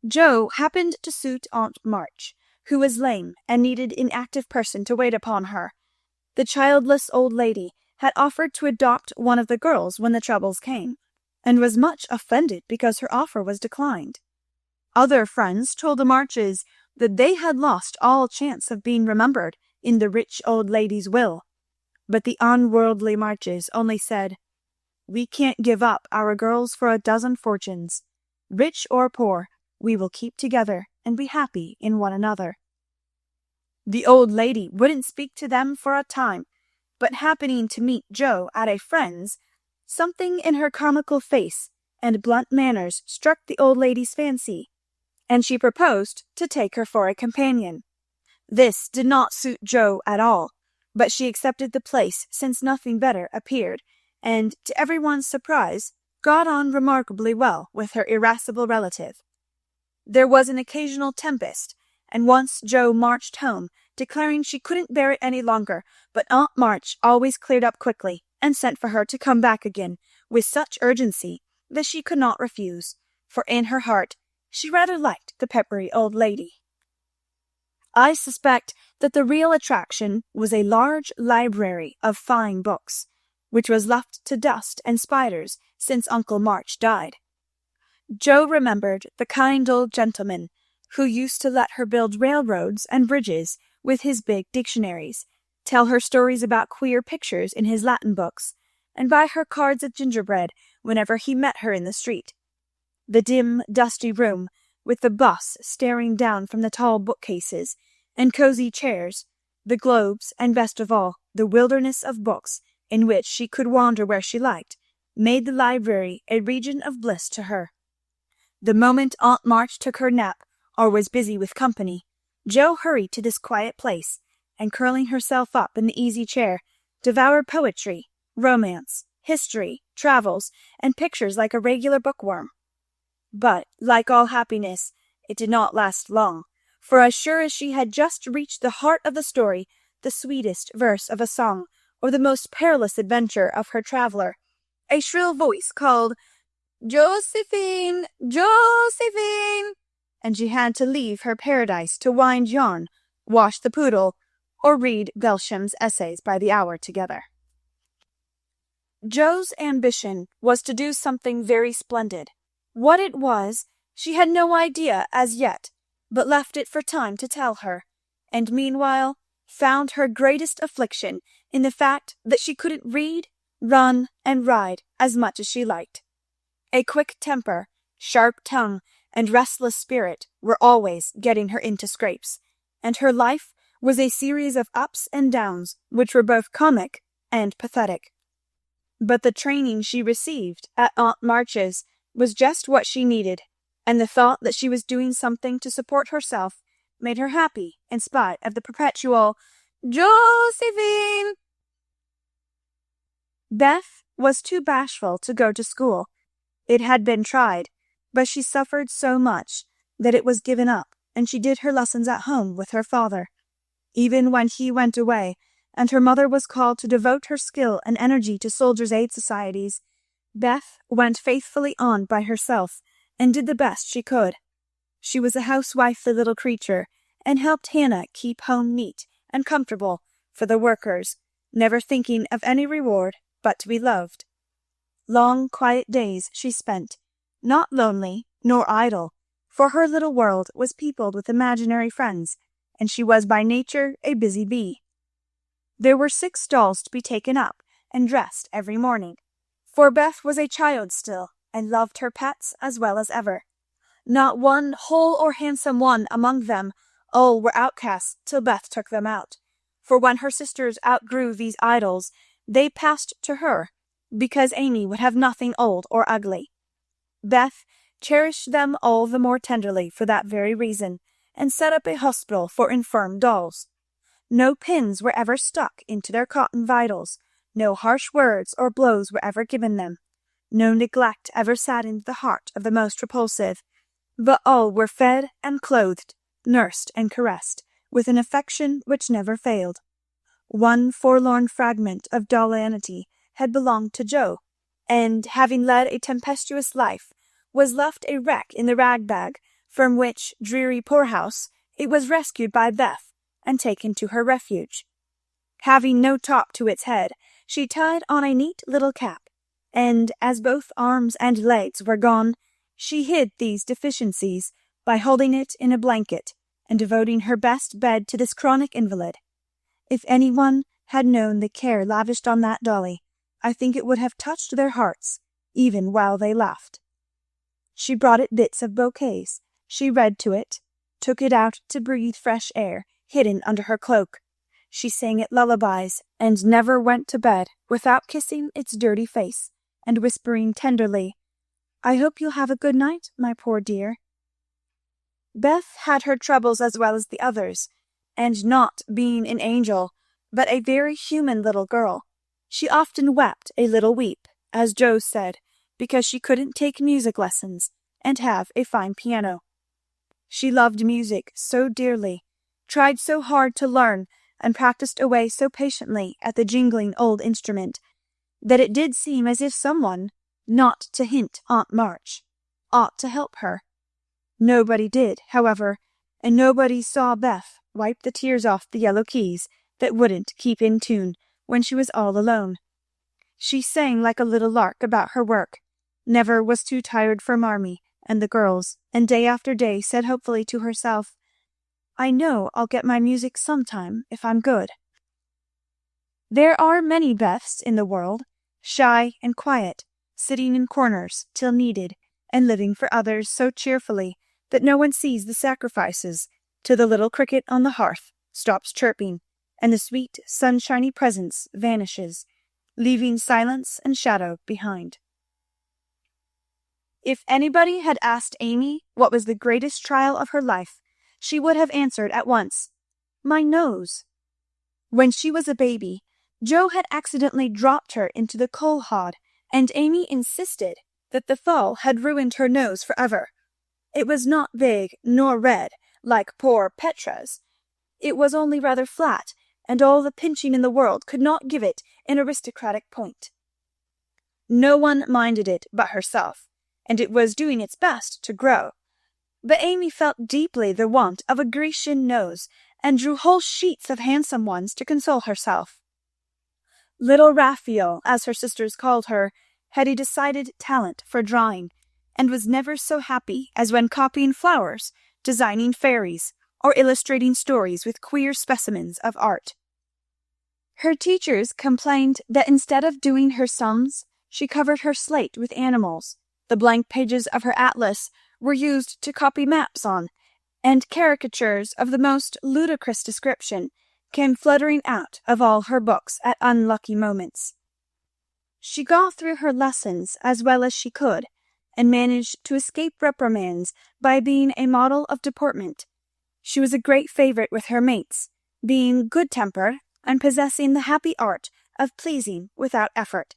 Joe happened to suit Aunt March, who was lame and needed an active person to wait upon her. The childless old lady had offered to adopt one of the girls when the troubles came, and was much offended because her offer was declined. Other friends told the Marches that they had lost all chance of being remembered in the rich old lady's will, but the unworldly Marches only said, "We can't give up our girls for a dozen fortunes. Rich or poor, we will keep together and be happy in one another." The old lady wouldn't speak to them for a time, but happening to meet Joe at a friend's, something in her comical face and blunt manners struck the old lady's fancy, and she proposed to take her for a companion. This did not suit Joe at all, but she accepted the place since nothing better appeared, and, to everyone's surprise, got on remarkably well with her irascible relative. There was an occasional tempest, and once Joe marched home, declaring she couldn't bear it any longer, but Aunt March always cleared up quickly, and sent for her to come back again, with such urgency that she could not refuse, for in her heart she rather liked the peppery old lady. I suspect that the real attraction was a large library of fine books, which was left to dust and spiders since Uncle March died. Joe remembered the kind old gentleman who used to let her build railroads and bridges with his big dictionaries, tell her stories about queer pictures in his Latin books, and buy her cards of gingerbread whenever he met her in the street. The dim, dusty room, with the bus staring down from the tall bookcases, and cozy chairs, the globes, and best of all, the wilderness of books in which she could wander where she liked, made the library a region of bliss to her. The moment Aunt March took her nap, or was busy with company, Jo hurried to this quiet place, and curling herself up in the easy chair, devoured poetry, romance, history, travels, and pictures like a regular bookworm. But, like all happiness, it did not last long, for as sure as she had just reached the heart of the story, the sweetest verse of a song, or the most perilous adventure of her traveller, a shrill voice called, "Josephine! Josephine!" and she had to leave her paradise to wind yarn, wash the poodle, or read Belsham's essays by the hour together. Jo's ambition was to do something very splendid. What it was, she had no idea as yet, but left it for time to tell her, and meanwhile found her greatest affliction in the fact that she couldn't read, run, and ride as much as she liked. A quick temper, sharp tongue, and restless spirit were always getting her into scrapes, and her life was a series of ups and downs which were both comic and pathetic. But the training she received at Aunt March's was just what she needed, and the thought that she was doing something to support herself made her happy in spite of the perpetual "Josephine." Beth was too bashful to go to school. It had been tried, but she suffered so much that it was given up, and she did her lessons at home with her father. Even when he went away, and her mother was called to devote her skill and energy to Soldiers' Aid Societies, Beth went faithfully on by herself and did the best she could. She was a housewifely little creature, and helped Hannah keep home neat and comfortable for the workers, never thinking of any reward but to be loved. Long, quiet days she spent, not lonely nor idle, for her little world was peopled with imaginary friends, and she was by nature a busy bee. There were 6 dolls to be taken up and dressed every morning, for Beth was a child still, and loved her pets as well as ever. Not one whole or handsome one among them, all were outcasts till Beth took them out, for when her sisters outgrew these idols, they passed to her, because Amy would have nothing old or ugly. Beth cherished them all the more tenderly for that very reason, and set up a hospital for infirm dolls. No pins were ever stuck into their cotton vitals, no harsh words or blows were ever given them, no neglect ever saddened the heart of the most repulsive, but all were fed and clothed, nursed and caressed, with an affection which never failed. One forlorn fragment of dollanity had belonged to Jo, and, having led a tempestuous life, was left a wreck in the rag-bag, from which dreary poorhouse it was rescued by Beth and taken to her refuge. Having no top to its head, she tied on a neat little cap, and, as both arms and legs were gone, she hid these deficiencies by holding it in a blanket and devoting her best bed to this chronic invalid. If anyone had known the care lavished on that dolly, I think it would have touched their hearts, even while they laughed. She brought it bits of bouquets, she read to it, took it out to breathe fresh air, hidden under her cloak. She sang it lullabies, and never went to bed without kissing its dirty face, and whispering tenderly, "I hope you'll have a good night, my poor dear." Beth had her troubles as well as the others, and not being an angel, but a very human little girl, she often wept a little weep, as Jo said, because she couldn't take music lessons and have a fine piano. She loved music so dearly, tried so hard to learn, and practiced away so patiently at the jingling old instrument, that it did seem as if someone, not to hint Aunt March, ought to help her. Nobody did, however, and nobody saw Beth wipe the tears off the yellow keys that wouldn't keep in tune when she was all alone. She sang like a little lark about her work, never was too tired for Marmee and the girls, and day after day said hopefully to herself, "I know I'll get my music sometime if I'm good." There are many Beths in the world, shy and quiet, sitting in corners till needed, and living for others so cheerfully that no one sees the sacrifices till the little cricket on the hearth stops chirping, and the sweet sunshiny presence vanishes, leaving silence and shadow behind. If anybody had asked Amy what was the greatest trial of her life, she would have answered at once, "My nose." When she was a baby, Jo had accidentally dropped her into the coal hod, and Amy insisted that the fall had ruined her nose forever. It was not big nor red, like poor Petra's. It was only rather flat, and all the pinching in the world could not give it an aristocratic point. No one minded it but herself, and it was doing its best to grow. But Amy felt deeply the want of a Grecian nose, and drew whole sheets of handsome ones to console herself. Little Raphael, as her sisters called her, had a decided talent for drawing, and was never so happy as when copying flowers, designing fairies, or illustrating stories with queer specimens of art. Her teachers complained that instead of doing her sums, she covered her slate with animals. The blank pages of her atlas were used to copy maps on, and caricatures of the most ludicrous description came fluttering out of all her books at unlucky moments. She got through her lessons as well as she could, and managed to escape reprimands by being a model of deportment. She was a great favourite with her mates, being good-tempered and possessing the happy art of pleasing without effort.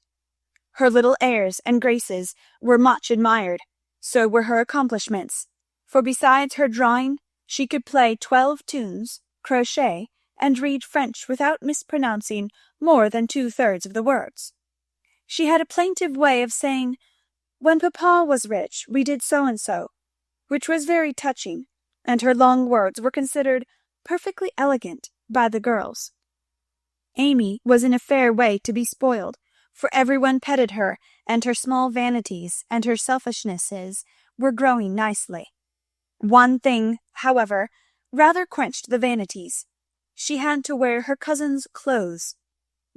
Her little airs and graces were much admired, so were her accomplishments, for besides her drawing, she could play 12 tunes, crochet, and read French without mispronouncing more than 2/3 of the words. She had a plaintive way of saying, "When Papa was rich, we did so and so," which was very touching, and her long words were considered perfectly elegant by the girls. Amy was in a fair way to be spoiled, for everyone petted her, and her small vanities and her selfishnesses were growing nicely. One thing, however, rather quenched the vanities. She had to wear her cousin's clothes.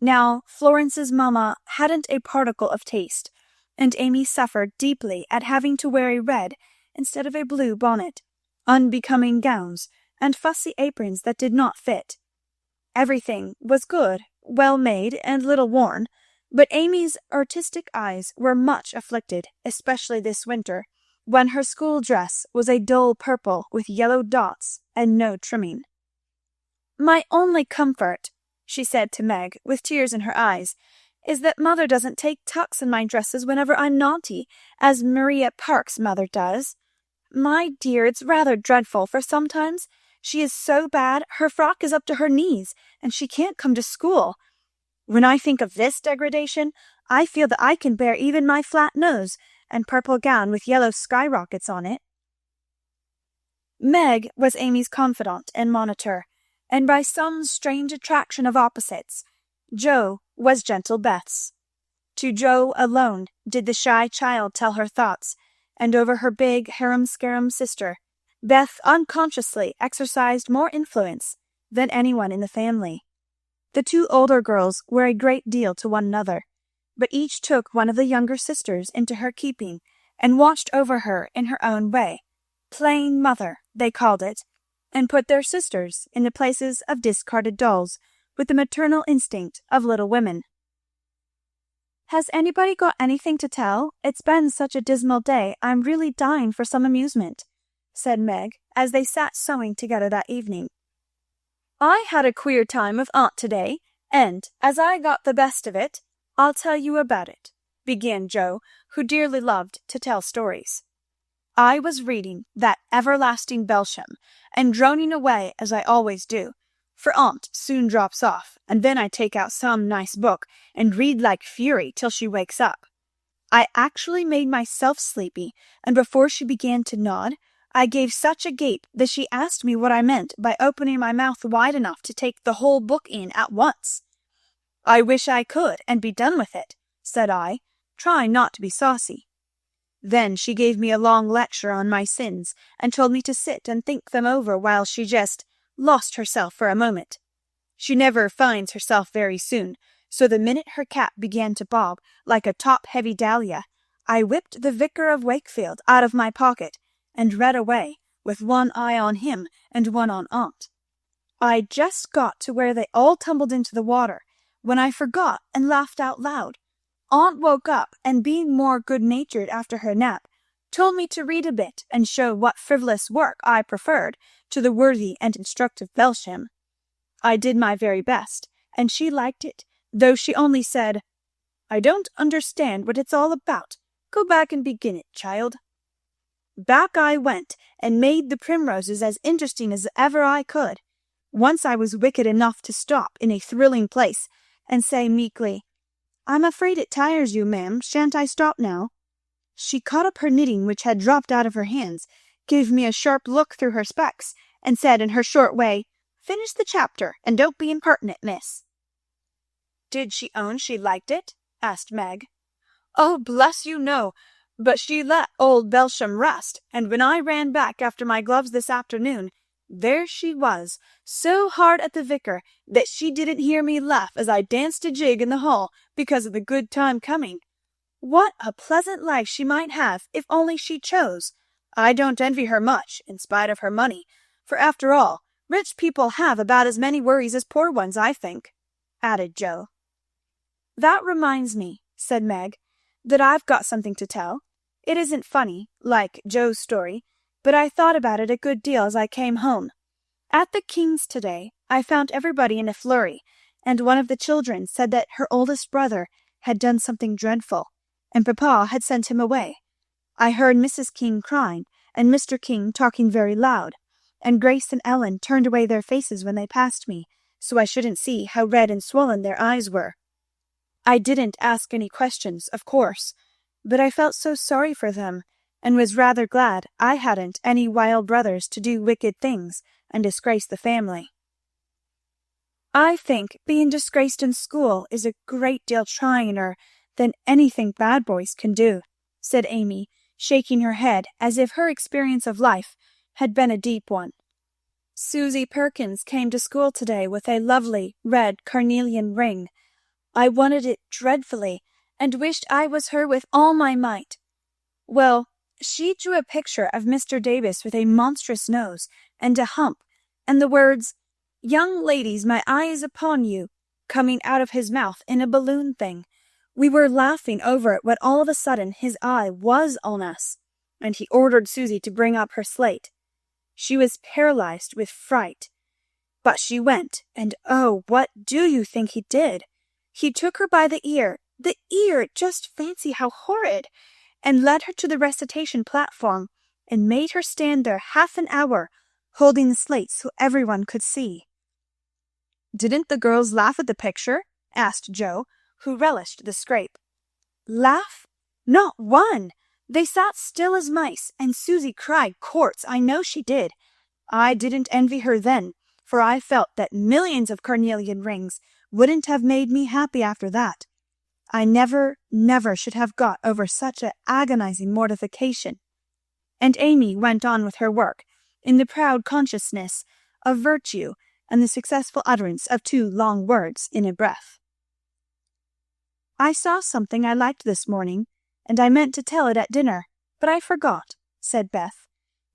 Now, Florence's mamma hadn't a particle of taste, and Amy suffered deeply at having to wear a red instead of a blue bonnet, unbecoming gowns, and fussy aprons that did not fit. Everything was good, well made, and little worn, but Amy's artistic eyes were much afflicted, especially this winter, when her school dress was a dull purple with yellow dots and no trimming. "My only comfort," she said to Meg, with tears in her eyes, "is that mother doesn't take tucks in my dresses whenever I'm naughty, as Maria Park's mother does. My dear, it's rather dreadful, for sometimes she is so bad her frock is up to her knees, and she can't come to school. When I think of this degradation, I feel that I can bear even my flat nose and purple gown with yellow skyrockets on it." Meg was Amy's confidant and monitor, and by some strange attraction of opposites, Jo was gentle Beth's. To Jo alone did the shy child tell her thoughts, and over her big harum-scarum sister, Beth unconsciously exercised more influence than anyone in the family. The two older girls were a great deal to one another, but each took one of the younger sisters into her keeping and watched over her in her own way. Playing mother, they called it, and put their sisters in the places of discarded dolls with the maternal instinct of little women. "Has anybody got anything to tell? It's been such a dismal day, I'm really dying for some amusement," said Meg, as they sat sewing together that evening. "I had a queer time with Aunt today, and, as I got the best of it, I'll tell you about it," began Jo, who dearly loved to tell stories. "I was reading that everlasting Belsham, and droning away as I always do, for Aunt soon drops off, and then I take out some nice book and read like fury till she wakes up. I actually made myself sleepy, and before she began to nod, I gave such a gape that she asked me what I meant by opening my mouth wide enough to take the whole book in at once. 'I wish I could, and be done with it,' said I, trying not to be saucy. Then she gave me a long lecture on my sins, and told me to sit and think them over while she just lost herself for a moment. She never finds herself very soon, so the minute her cap began to bob like a top-heavy dahlia, I whipped the Vicar of Wakefield out of my pocket and read away, with one eye on him and one on Aunt. I just got to where they all tumbled into the water, when I forgot and laughed out loud. Aunt woke up, and being more good-natured after her nap, told me to read a bit and show what frivolous work I preferred to the worthy and instructive Belsham. I did my very best, and she liked it, though she only said, 'I don't understand what it's all about. Go back and begin it, child.' Back I went, and made the primroses as interesting as ever I could. Once I was wicked enough to stop in a thrilling place, and say meekly, 'I'm afraid it tires you, ma'am. Shan't I stop now?' She caught up her knitting, which had dropped out of her hands, gave me a sharp look through her specs, and said in her short way, "Finish the chapter, and don't be impertinent, miss." "Did she own she liked it?" asked Meg. "Oh, bless you, no. But she let old Belsham rest, and when I ran back after my gloves this afternoon, there she was, so hard at the vicar that she didn't hear me laugh as I danced a jig in the hall because of the good time coming. What a pleasant life she might have if only she chose. I don't envy her much, in spite of her money, for after all, rich people have about as many worries as poor ones, I think," added Joe. "That reminds me," said Meg, "that I've got something to tell. It isn't funny, like Joe's story, but I thought about it a good deal as I came home. At the King's today, I found everybody in a flurry, and one of the children said that her oldest brother had done something dreadful, and papa had sent him away. I heard Mrs. King crying, and Mr. King talking very loud, and Grace and Ellen turned away their faces when they passed me, so I shouldn't see how red and swollen their eyes were. I didn't ask any questions, of course, but I felt so sorry for them, and was rather glad I hadn't any wild brothers to do wicked things and disgrace the family." "I think being disgraced in school is a great deal tryiner than anything bad boys can do," said Amy, shaking her head as if her experience of life had been a deep one. "Susie Perkins came to school today with a lovely red carnelian ring. I wanted it dreadfully, and wished I was her with all my might. Well, she drew a picture of Mr. Davis with a monstrous nose and a hump, and the words, 'Young ladies, my eye is upon you,' coming out of his mouth in a balloon thing. We were laughing over it when all of a sudden his eye was on us, and he ordered Susie to bring up her slate. She was paralyzed with fright. But she went, and oh, what do you think he did? He took her by the ear, just fancy how horrid, and led her to the recitation platform, and made her stand there half an hour, holding the slate so everyone could see." "Didn't the girls laugh at the picture?" asked Joe, who relished the scrape. "Laugh? Not one! They sat still as mice, and Susie cried quarts, I know she did. I didn't envy her then, for I felt that millions of carnelian rings wouldn't have made me happy after that. I never should have got over such an agonizing mortification." And Amy went on with her work, in the proud consciousness of virtue and the successful utterance of 2 long words in a breath. "I saw something I liked this morning, and I meant to tell it at dinner, but I forgot," said Beth,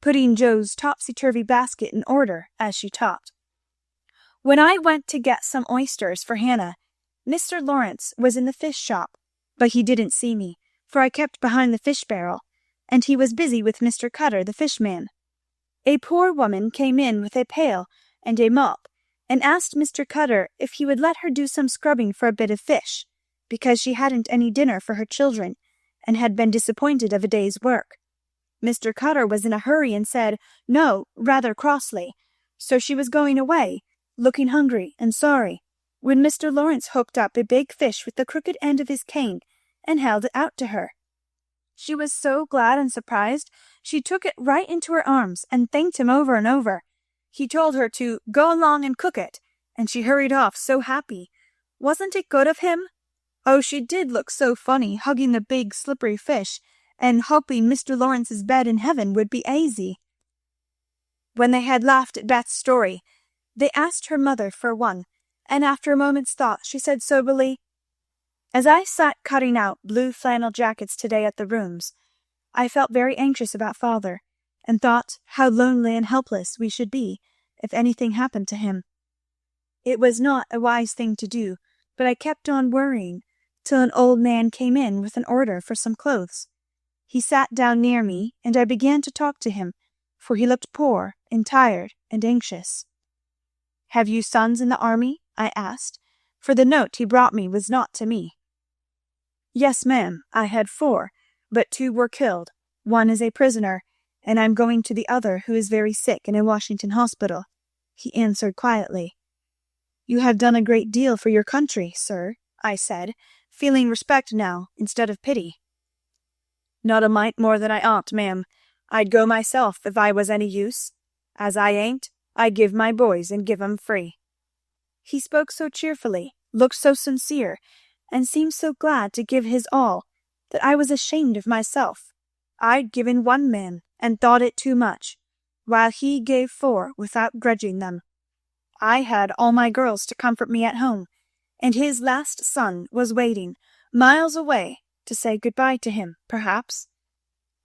putting Joe's topsy-turvy basket in order as she talked. "When I went to get some oysters for Hannah, Mr. Lawrence was in the fish shop, but he didn't see me, for I kept behind the fish barrel, and he was busy with Mr. Cutter, the fishman. A poor woman came in with a pail and a mop, and asked Mr. Cutter if he would let her do some scrubbing for a bit of fish, because she hadn't any dinner for her children, and had been disappointed of a day's work. Mr. Cutter was in a hurry and said no, rather crossly, so she was going away, looking hungry and sorry, when Mr. Lawrence hooked up a big fish with the crooked end of his cane and held it out to her. She was so glad and surprised, she took it right into her arms and thanked him over and over. He told her to go along and cook it, and she hurried off so happy. Wasn't it good of him? Oh, she did look so funny, hugging the big slippery fish, and hoping Mr. Lawrence's bed in heaven would be aisy." When they had laughed at Beth's story, they asked her mother for one, and after a moment's thought she said soberly, "As I sat cutting out blue flannel jackets today at the rooms, I felt very anxious about father, and thought how lonely and helpless we should be if anything happened to him. It was not a wise thing to do, but I kept on worrying till an old man came in with an order for some clothes. He sat down near me, and I began to talk to him, for he looked poor and tired and anxious. 'Have you sons in the army?' I asked, for the note he brought me was not to me. 'Yes, ma'am, I had 4, but 2 were killed. One is a prisoner, and I'm going to the other, who is very sick in a Washington hospital,' he answered quietly. 'You have done a great deal for your country, sir,' I said, feeling respect now instead of pity. 'Not a mite more than I ought, ma'am. I'd go myself if I was any use. As I ain't, I give my boys and give 'em free." He spoke so cheerfully, looked so sincere, and seemed so glad to give his all, that I was ashamed of myself. I'd given 1 man, and thought it too much, while he gave 4 without grudging them. I had all my girls to comfort me at home, and his last son was waiting, miles away, to say good-bye to him, perhaps.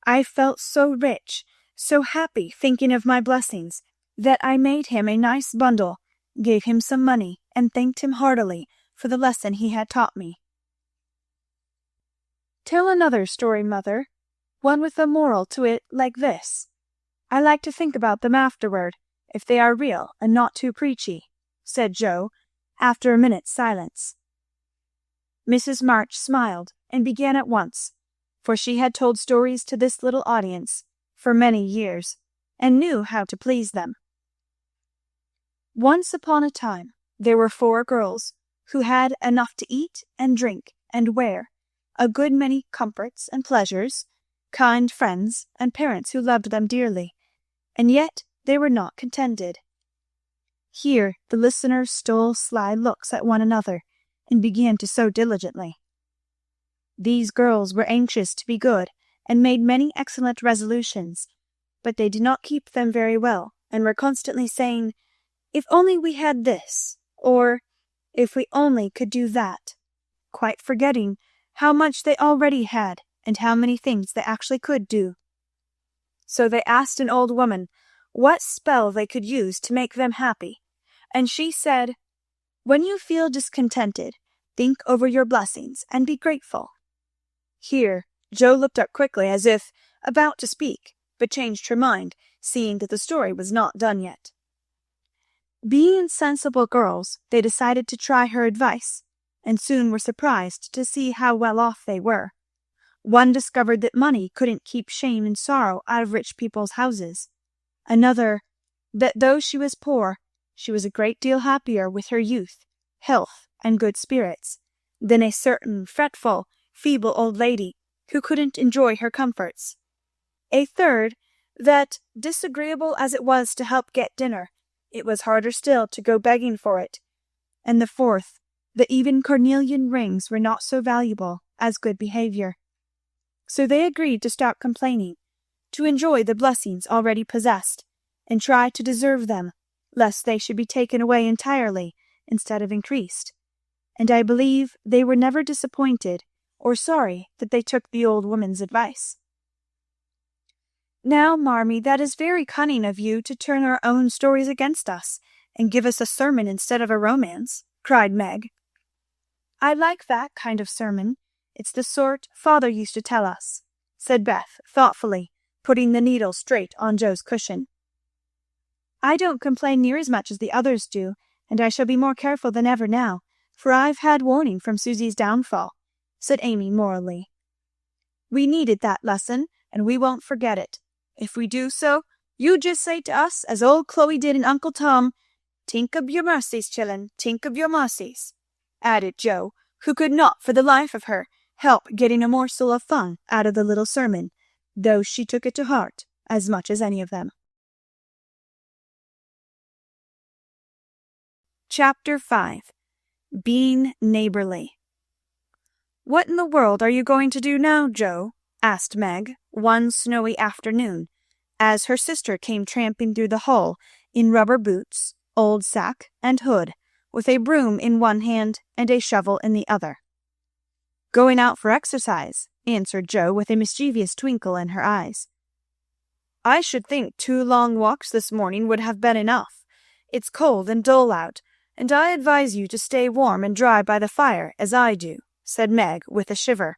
I felt so rich, so happy thinking of my blessings, that I made him a nice bundle, gave him some money, and thanked him heartily for the lesson he had taught me. "Tell another story, mother, one with a moral to it like this. I like to think about them afterward, if they are real and not too preachy," said Joe, after a minute's silence. Mrs. March smiled and began at once, for she had told stories to this little audience for many years, and knew how to please them. Once upon a time there were 4 girls who had enough to eat and drink and wear, a good many comforts and pleasures, kind friends, and parents who loved them dearly, and yet they were not contented. Here the listeners stole sly looks at one another, and began to sew diligently. These girls were anxious to be good, and made many excellent resolutions, but they did not keep them very well, and were constantly saying, "If only we had this," or "If we only could do that," quite forgetting how much they already had, and how many things they actually could do. So they asked an old woman what spell they could use to make them happy, and she said, "When you feel discontented, think over your blessings and be grateful." Here Joe looked up quickly as if about to speak, but changed her mind, seeing that the story was not done yet. Being sensible girls, they decided to try her advice, and soon were surprised to see how well off they were. One discovered that money couldn't keep shame and sorrow out of rich people's houses. Another, that though she was poor, she was a great deal happier with her youth, health, and good spirits, than a certain fretful, feeble old lady who couldn't enjoy her comforts. A third, that, disagreeable as it was to help get dinner, it was harder still to go begging for it. And the fourth, that even cornelian rings were not so valuable as good behavior. So they agreed to stop complaining, to enjoy the blessings already possessed, and try to deserve them, lest they should be taken away entirely instead of increased. And I believe they were never disappointed or sorry that they took the old woman's advice. "Now, Marmee, that is very cunning of you to turn our own stories against us, and give us a sermon instead of a romance," cried Meg. "I like that kind of sermon. It's the sort father used to tell us," said Beth thoughtfully, putting the needle straight on Joe's cushion. "I don't complain near as much as the others do, and I shall be more careful than ever now, for I've had warning from Susie's downfall," said Amy morally. "We needed that lesson, and we won't forget it. If we do so, you just say to us, as old Chloe did in Uncle Tom, 'Tink ob your mercies, chillin, tink ob your mercies,'" added Joe, who could not for the life of her help getting a morsel of fun out of the little sermon, though she took it to heart as much as any of them. Chapter 5. Being Neighborly. "What in the world are you going to do now, Joe?" asked Meg, one snowy afternoon, as her sister came tramping through the hall in rubber boots, old sack, and hood, with a broom in one hand and a shovel in the other. "Going out for exercise," answered Joe with a mischievous twinkle in her eyes. "I should think 2 long walks this morning would have been enough. It's cold and dull out, and I advise you to stay warm and dry by the fire, as I do," said Meg with a shiver.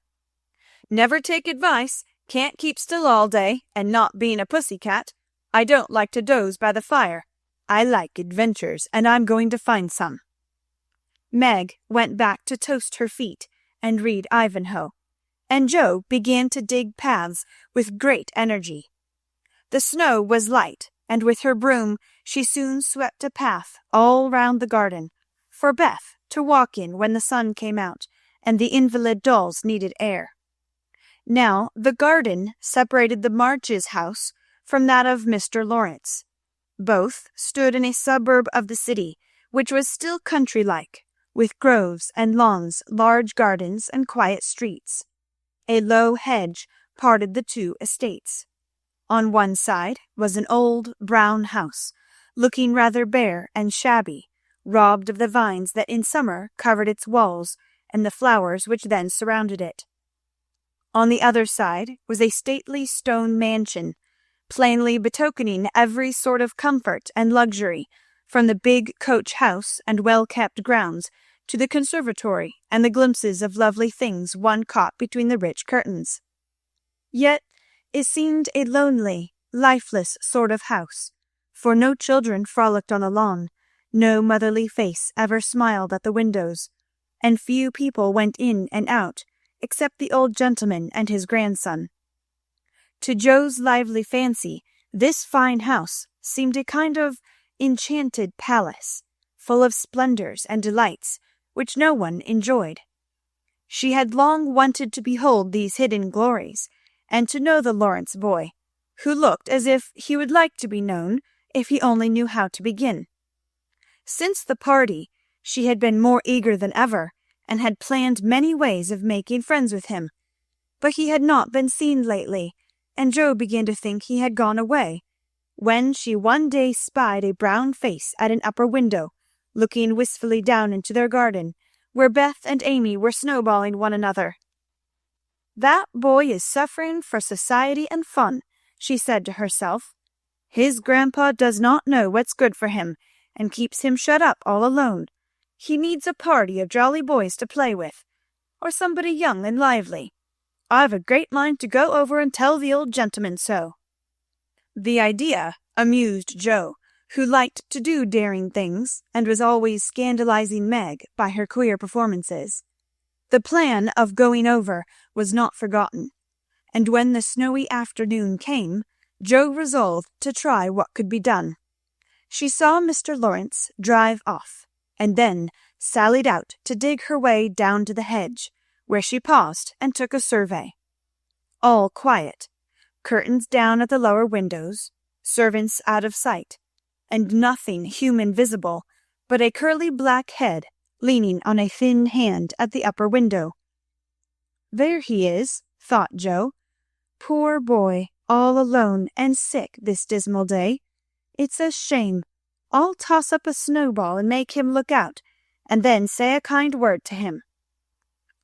"Never take advice. Can't keep still all day, and not being a pussy cat, I don't like to doze by the fire. I like adventures, and I'm going to find some." Meg went back to toast her feet and read Ivanhoe, and Joe began to dig paths with great energy. The snow was light, and with her broom she soon swept a path all round the garden, for Beth to walk in when the sun came out, and the invalid dolls needed air. Now the garden separated the Marches' house from that of Mr. Lawrence. Both stood in a suburb of the city, which was still country-like, with groves and lawns, large gardens, and quiet streets. A low hedge parted the two estates. On one side was an old brown house, looking rather bare and shabby, robbed of the vines that in summer covered its walls and the flowers which then surrounded it. On the other side was a stately stone mansion, plainly betokening every sort of comfort and luxury, from the big coach house and well-kept grounds to the conservatory and the glimpses of lovely things one caught between the rich curtains. Yet it seemed a lonely, lifeless sort of house, for no children frolicked on the lawn, no motherly face ever smiled at the windows, and few people went in and out except the old gentleman and his grandson. To Joe's lively fancy, this fine house seemed a kind of enchanted palace, full of splendors and delights which no one enjoyed. She had long wanted to behold these hidden glories, and to know the Lawrence boy, who looked as if he would like to be known if he only knew how to begin. Since the party, she had been more eager than ever, and had planned many ways of making friends with him. But he had not been seen lately, and Joe began to think he had gone away, when she one day spied a brown face at an upper window, looking wistfully down into their garden, where Beth and Amy were snowballing one another. "That boy is suffering for society and fun," she said to herself. "His grandpa does not know what's good for him, and keeps him shut up all alone. He needs a party of jolly boys to play with, or somebody young and lively. I've a great mind to go over and tell the old gentleman so." The idea amused Joe, who liked to do daring things, and was always scandalizing Meg by her queer performances. The plan of going over was not forgotten, and when the snowy afternoon came, Joe resolved to try what could be done. She saw Mr. Lawrence drive off, and then sallied out to dig her way down to the hedge, where she paused and took a survey. All quiet, curtains down at the lower windows, servants out of sight, and nothing human visible but a curly black head leaning on a thin hand at the upper window. "There he is," thought Joe. "Poor boy, all alone and sick this dismal day. It's a shame. I'll toss up a snowball and make him look out, and then say a kind word to him."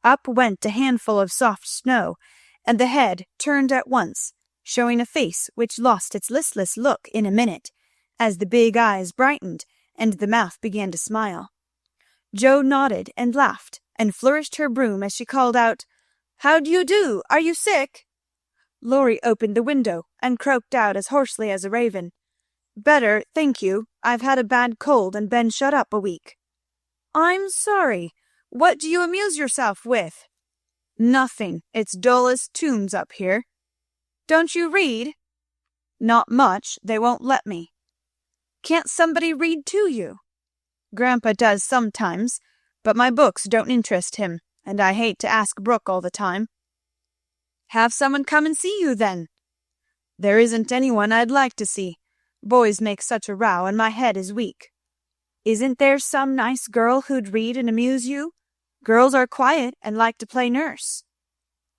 Up went a handful of soft snow, and the head turned at once, showing a face which lost its listless look in a minute, as the big eyes brightened and the mouth began to smile. Joe nodded and laughed, and flourished her broom as she called out, "How do you do? Are you sick?" Laurie opened the window and croaked out as hoarsely as a raven, "Better, thank you. I've had a bad cold and been shut up a week." "I'm sorry. What do you amuse yourself with?" "Nothing. It's dull as tombs up here." "Don't you read?" "Not much. They won't let me." "Can't somebody read to you?" "Grandpa does sometimes, but my books don't interest him, and I hate to ask Brooke all the time." "Have someone come and see you, then." "There isn't anyone I'd like to see. Boys make such a row, and my head is weak." "Isn't there some nice girl who'd read and amuse you? Girls are quiet and like to play nurse."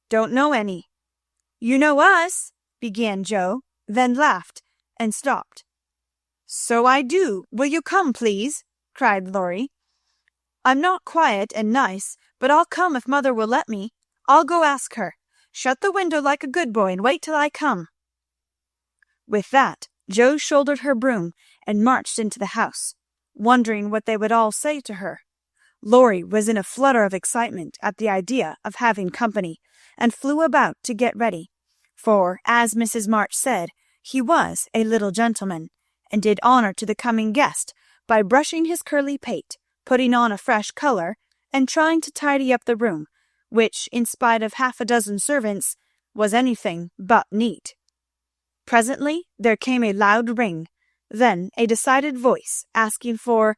"Don't know any." "You know us," began Joe, then laughed and stopped. "So I do. Will you come, please?" cried Laurie. "I'm not quiet and nice, but I'll come if Mother will let me. I'll go ask her. Shut the window like a good boy and wait till I come." With that, Joe shouldered her broom and marched into the house, wondering what they would all say to her. Laurie was in a flutter of excitement at the idea of having company, and flew about to get ready, for, as Mrs. March said, he was a little gentleman, and did honor to the coming guest by brushing his curly pate, putting on a fresh color, and trying to tidy up the room, which, in spite of half a dozen servants, was anything but neat. Presently there came a loud ring, then a decided voice asking for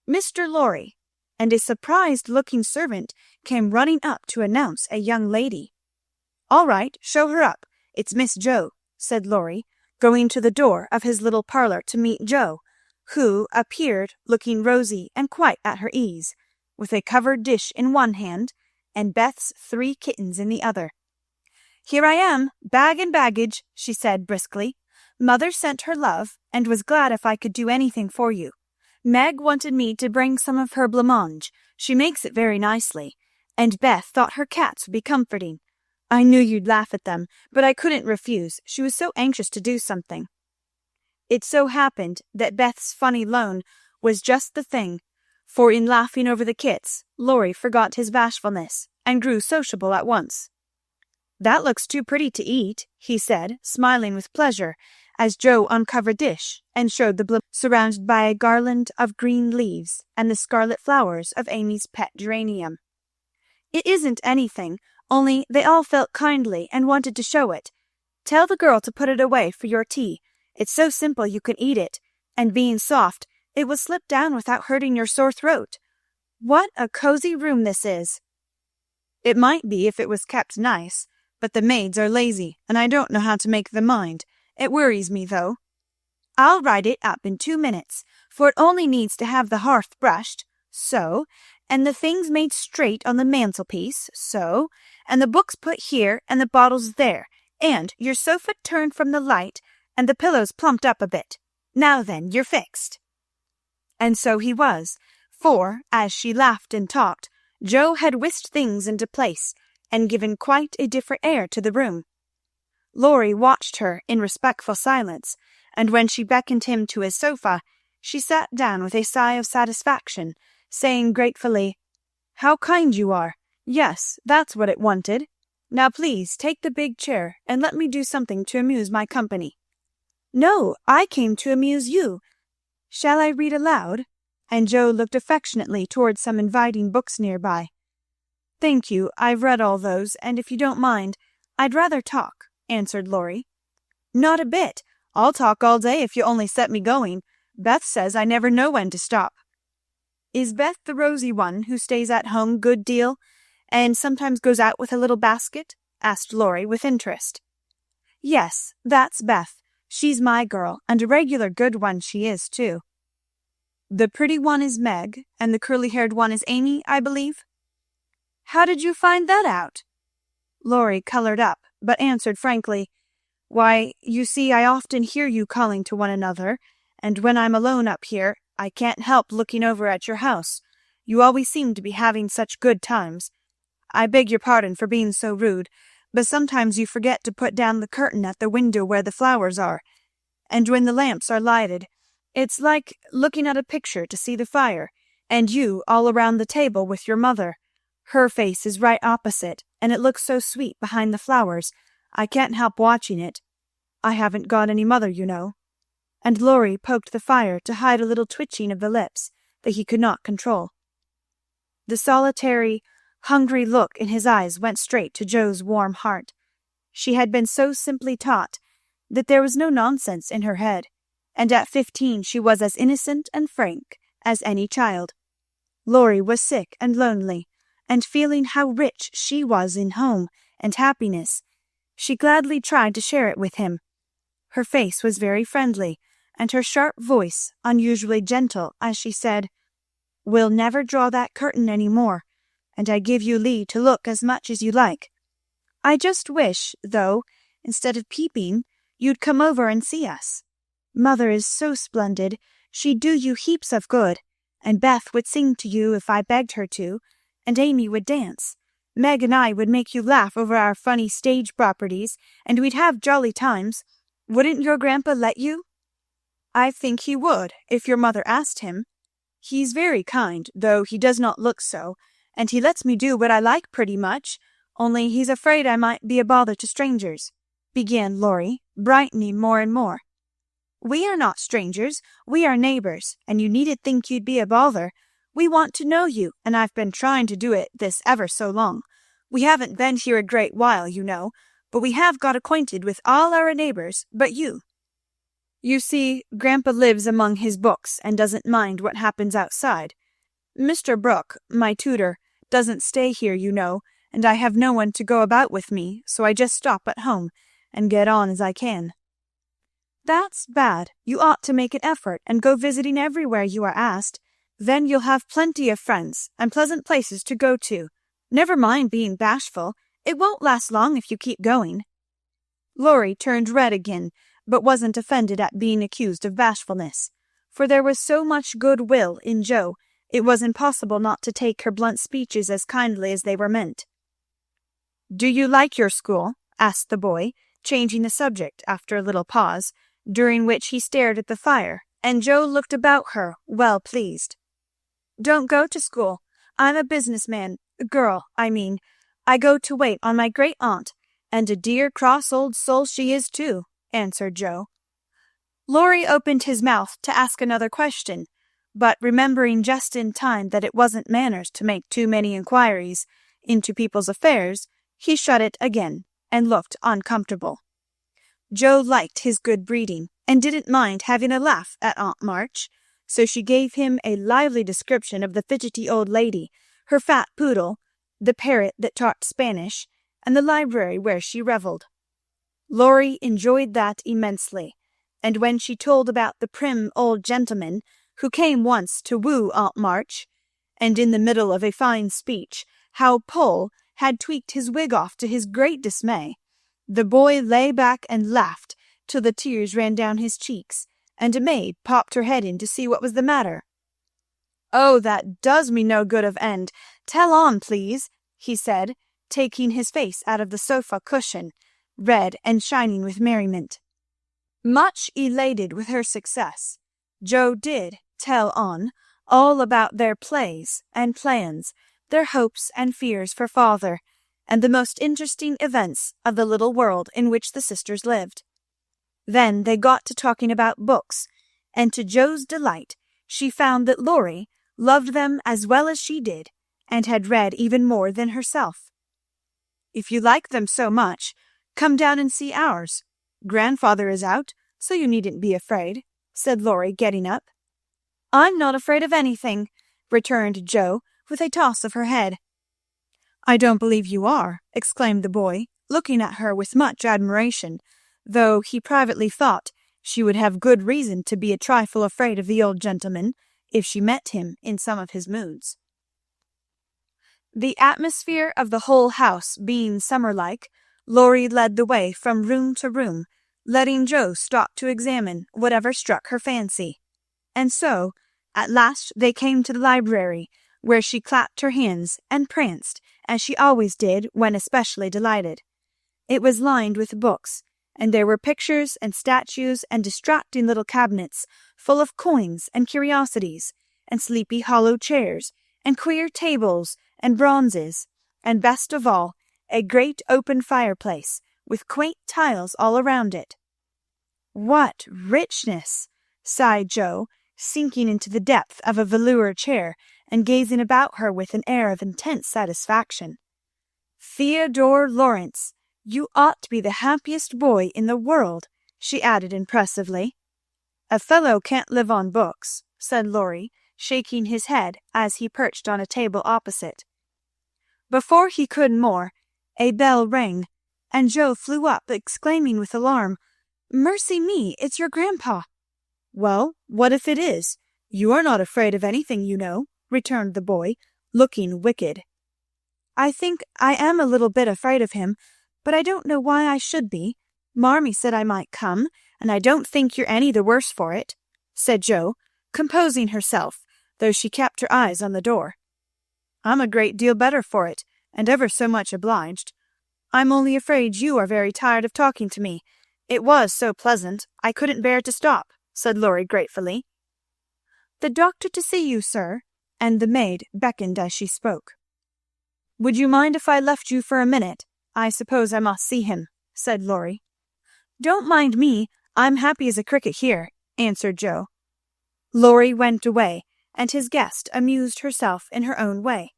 "Mr. Laurie," and a surprised-looking servant came running up to announce a young lady. "All right, show her up. It's Miss Joe," said Laurie, going to the door of his little parlor to meet Joe, who appeared looking rosy and quite at her ease, with a covered dish in one hand and Beth's 3 kittens in the other. "Here I am, bag and baggage," she said briskly. "Mother sent her love, and was glad if I could do anything for you. Meg wanted me to bring some of her blancmange. She makes it very nicely. And Beth thought her cats would be comforting. I knew you'd laugh at them, but I couldn't refuse. She was so anxious to do something." It so happened that Beth's funny loan was just the thing, for in laughing over the kits, Laurie forgot his bashfulness and grew sociable at once. "That looks too pretty to eat," he said, smiling with pleasure, as Joe uncovered the dish and showed the surrounded by a garland of green leaves and the scarlet flowers of Amy's pet geranium. "It isn't anything, only they all felt kindly and wanted to show it. Tell the girl to put it away for your tea. It's so simple you can eat it, and being soft, it will slip down without hurting your sore throat. What a cozy room this is!" "It might be if it was kept nice, but the maids are lazy, and I don't know how to make them mind. It worries me, though." "I'll write it up in 2 minutes, for it only needs to have the hearth brushed, so, and the things made straight on the mantelpiece, so, and the books put here and the bottles there, and your sofa turned from the light and the pillows plumped up a bit. Now then, you're fixed." And so he was, for, as she laughed and talked, Joe had whisked things into place and given quite a different air to the room. Laurie watched her in respectful silence, and when she beckoned him to his sofa, she sat down with a sigh of satisfaction, saying gratefully, "How kind you are! Yes, that's what it wanted. Now please take the big chair and let me do something to amuse my company." "No, I came to amuse you. Shall I read aloud?" And Joe looked affectionately towards some inviting books nearby. "Thank you, I've read all those, and if you don't mind, I'd rather talk," answered Laurie. "Not a bit. I'll talk all day if you only set me going. Beth says I never know when to stop." "Is Beth the rosy one who stays at home good deal, and sometimes goes out with a little basket?" asked Laurie with interest. "Yes, that's Beth. She's my girl, and a regular good one she is, too." "The pretty one is Meg, and the curly-haired one is Amy, I believe?" "How did you find that out?" Laurie colored up, but answered frankly, "Why, you see, I often hear you calling to one another, and when I'm alone up here, I can't help looking over at your house. You always seem to be having such good times. I beg your pardon for being so rude, but sometimes you forget to put down the curtain at the window where the flowers are, and when the lamps are lighted, it's like looking at a picture to see the fire, and you all around the table with your mother. Her face is right opposite, and it looks so sweet behind the flowers, I can't help watching it. I haven't got any mother, you know." And Laurie poked the fire to hide a little twitching of the lips that he could not control. The solitary, hungry look in his eyes went straight to Joe's warm heart. She had been so simply taught that there was no nonsense in her head, and at 15 she was as innocent and frank as any child. Laurie was sick and lonely, and feeling how rich she was in home and happiness, she gladly tried to share it with him. Her face was very friendly, and her sharp voice unusually gentle as she said, "We'll never draw that curtain any more, and I give you leave to look as much as you like. I just wish, though, instead of peeping, you'd come over and see us. Mother is so splendid, she'd do you heaps of good, and Beth would sing to you if I begged her to, and Amy would dance. Meg and I would make you laugh over our funny stage properties, and we'd have jolly times. Wouldn't your grandpa let you?" "I think he would, if your mother asked him. He's very kind, though he does not look so, and he lets me do what I like pretty much, only he's afraid I might be a bother to strangers," began Laurie, brightening more and more. "We are not strangers, we are neighbors, and you needn't think you'd be a bother. We want to know you, and I've been trying to do it this ever so long. We haven't been here a great while, you know, but we have got acquainted with all our neighbors but you. You see, Grandpa lives among his books and doesn't mind what happens outside. Mr. Brooke, my tutor, doesn't stay here, you know, and I have no one to go about with me, so I just stop at home and get on as I can." That's bad. You ought to make an effort and go visiting everywhere you are asked. Then you'll have plenty of friends and pleasant places to go to. Never mind being bashful. It won't last long if you keep going." Laurie turned red again, but wasn't offended at being accused of bashfulness, for there was so much good will in Jo, it was impossible not to take her blunt speeches as kindly as they were meant. "Do you like your school?" asked the boy, changing the subject after a little pause, during which he stared at the fire, and Jo looked about her, well pleased. "Don't go to school. I'm a girl, I mean. I go to wait on my great aunt, and a dear cross old soul she is too," answered Jo. Laurie opened his mouth to ask another question, but remembering just in time that it wasn't manners to make too many inquiries into people's affairs, he shut it again, and looked uncomfortable. Jo liked his good breeding, and didn't mind having a laugh at Aunt March, so she gave him a lively description of the fidgety old lady, her fat poodle, the parrot that talked Spanish, and the library where she revelled. Laurie enjoyed that immensely, and when she told about the prim old gentleman who came once to woo Aunt March, and in the middle of a fine speech, how Poll had tweaked his wig off to his great dismay, the boy lay back and laughed till the tears ran down his cheeks, and a maid popped her head in to see what was the matter. "Oh, that does me no good of end. Tell on, please," he said, taking his face out of the sofa cushion, red and shining with merriment. Much elated with her success, Jo did tell on all about their plays and plans, their hopes and fears for father, and the most interesting events of the little world in which the sisters lived. Then they got to talking about books, and to Jo's delight she found that Laurie loved them as well as she did, and had read even more than herself. "If you like them so much, come down and see ours. Grandfather is out, so you needn't be afraid," said Laurie, getting up. "I'm not afraid of anything," returned Jo, with a toss of her head. "I don't believe you are," exclaimed the boy, looking at her with much admiration, though he privately thought she would have good reason to be a trifle afraid of the old gentleman if she met him in some of his moods. The atmosphere of the whole house being summer-like, Laurie led the way from room to room, letting Jo stop to examine whatever struck her fancy. And so, at last they came to the library, where she clapped her hands and pranced, as she always did when especially delighted. It was lined with books, and there were pictures and statues and distracting little cabinets full of coins and curiosities, and sleepy hollow chairs, and queer tables and bronzes, and best of all, a great open fireplace, with quaint tiles all around it. "What richness!" sighed Jo, sinking into the depth of a velour chair, and gazing about her with an air of intense satisfaction. "Theodore Lawrence, you ought to be the happiest boy in the world," she added impressively. "A fellow can't live on books," said Laurie, shaking his head as he perched on a table opposite. Before he could more, a bell rang, and Jo flew up, exclaiming with alarm, "Mercy me, it's your grandpa!" "Well, what if it is? You are not afraid of anything, you know," returned the boy, looking wicked. "I think I am a little bit afraid of him, but I don't know why I should be. Marmee said I might come, and I don't think you're any the worse for it," said Jo, composing herself, though she kept her eyes on the door. "I'm a great deal better for it, and ever so much obliged. I'm only afraid you are very tired of talking to me. It was so pleasant, I couldn't bear to stop," said Laurie gratefully. "The doctor to see you, sir," and the maid beckoned as she spoke. "Would you mind if I left you for a minute? I suppose I must see him," said Laurie. "Don't mind me, I'm happy as a cricket here," answered Jo. Laurie went away, and his guest amused herself in her own way.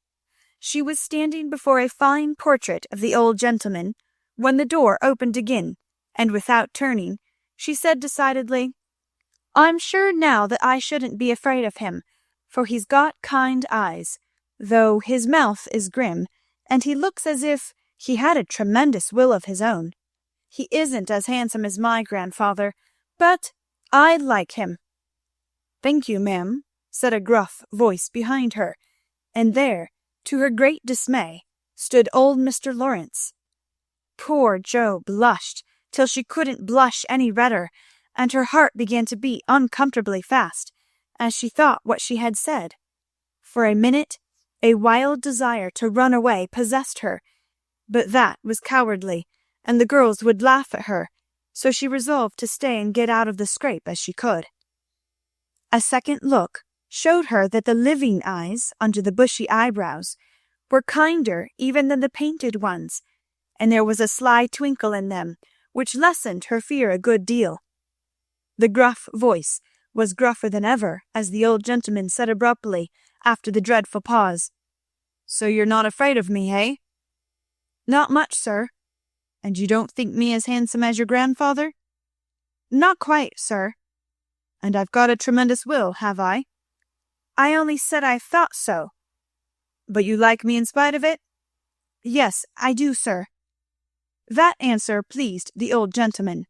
She was standing before a fine portrait of the old gentleman, when the door opened again, and without turning, she said decidedly, "I'm sure now that I shouldn't be afraid of him, for he's got kind eyes, though his mouth is grim, and he looks as if he had a tremendous will of his own. He isn't as handsome as my grandfather, but I like him." "Thank you, ma'am," said a gruff voice behind her, and there, to her great dismay, stood old Mr. Lawrence. Poor Jo blushed till she couldn't blush any redder, and her heart began to beat uncomfortably fast as she thought what she had said. For a minute a wild desire to run away possessed her, but that was cowardly, and the girls would laugh at her, so she resolved to stay and get out of the scrape as she could. A second look showed her that the living eyes under the bushy eyebrows were kinder even than the painted ones, and there was a sly twinkle in them which lessened her fear a good deal. The gruff voice was gruffer than ever as the old gentleman said abruptly, after the dreadful pause, "So you're not afraid of me, eh?" "Not much, sir." "And you don't think me as handsome as your grandfather?" "Not quite, sir." "And I've got a tremendous will, have I?" "I only said I thought so." "But you like me in spite of it?" "Yes, I do, sir." That answer pleased the old gentleman.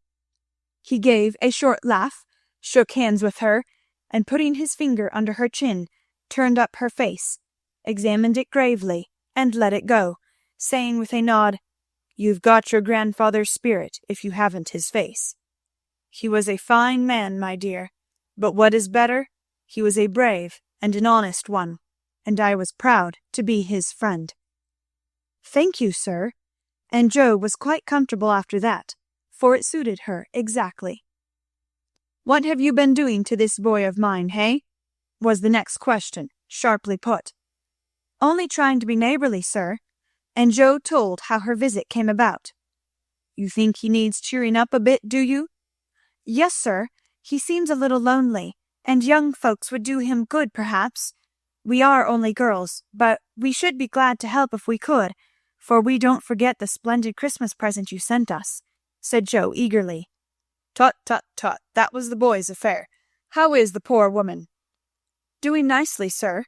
He gave a short laugh, shook hands with her, and putting his finger under her chin, turned up her face, examined it gravely, and let it go, saying with a nod, "You've got your grandfather's spirit if you haven't his face. He was a fine man, my dear, but what is better, he was a brave and an honest one, and I was proud to be his friend." "Thank you, sir," and Jo was quite comfortable after that, for it suited her exactly. "What have you been doing to this boy of mine, hey?" was the next question, sharply put. "Only trying to be neighborly, sir," and Jo told how her visit came about. "You think he needs cheering up a bit, do you?" "Yes, sir. He seems a little lonely, and young folks would do him good perhaps. We are only girls, but we should be glad to help if we could, for we don't forget the splendid Christmas present you sent us," said Jo eagerly. "Tut, tut, tut, that was the boy's affair. How is the poor woman?" "Doing nicely, sir,"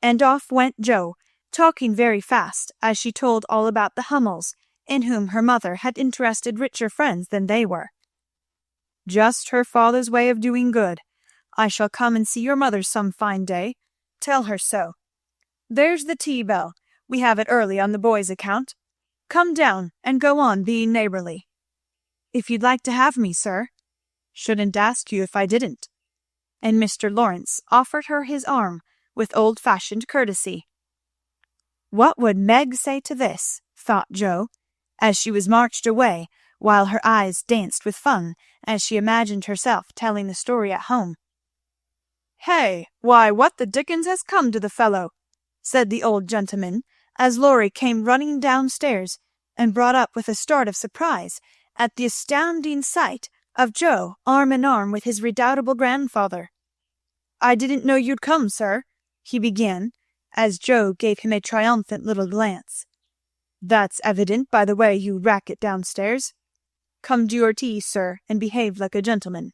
and off went Jo, talking very fast as she told all about the Hummels, in whom her mother had interested richer friends than they were. "Just her father's way of doing good. I shall come and see your mother some fine day. Tell her so. There's the tea bell. We have it early on the boys' account. Come down and go on being neighborly." "If you'd like to have me, sir." "Shouldn't ask you if I didn't." And Mr. Lawrence offered her his arm with old-fashioned courtesy. What would Meg say to this, thought Jo, as she was marched away, while her eyes danced with fun as she imagined herself telling the story at home. "Hey, why, what the dickens has come to the fellow?" said the old gentleman, as Laurie came running downstairs, and brought up with a start of surprise at the astounding sight of Jo arm in arm with his redoubtable grandfather. "I didn't know you'd come, sir," he began, as Jo gave him a triumphant little glance. "That's evident by the way you rack it downstairs. Come to your tea, sir, and behave like a gentleman."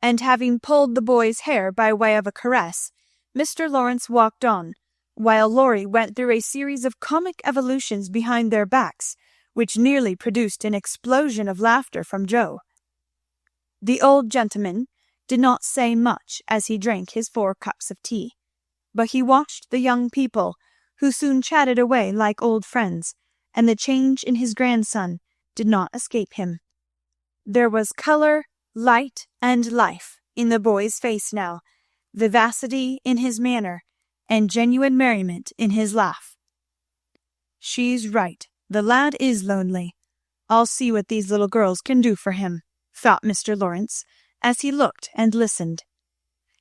And having pulled the boy's hair by way of a caress, Mr. Lawrence walked on, while Laurie went through a series of comic evolutions behind their backs, which nearly produced an explosion of laughter from Jo. The old gentleman did not say much as he drank his 4 cups of tea, but he watched the young people, who soon chatted away like old friends, and the change in his grandson did not escape him. There was colour, light, and life in the boy's face now, vivacity in his manner, and genuine merriment in his laugh. "She's right, the lad is lonely. I'll see what these little girls can do for him," thought Mr. Lawrence, as he looked and listened.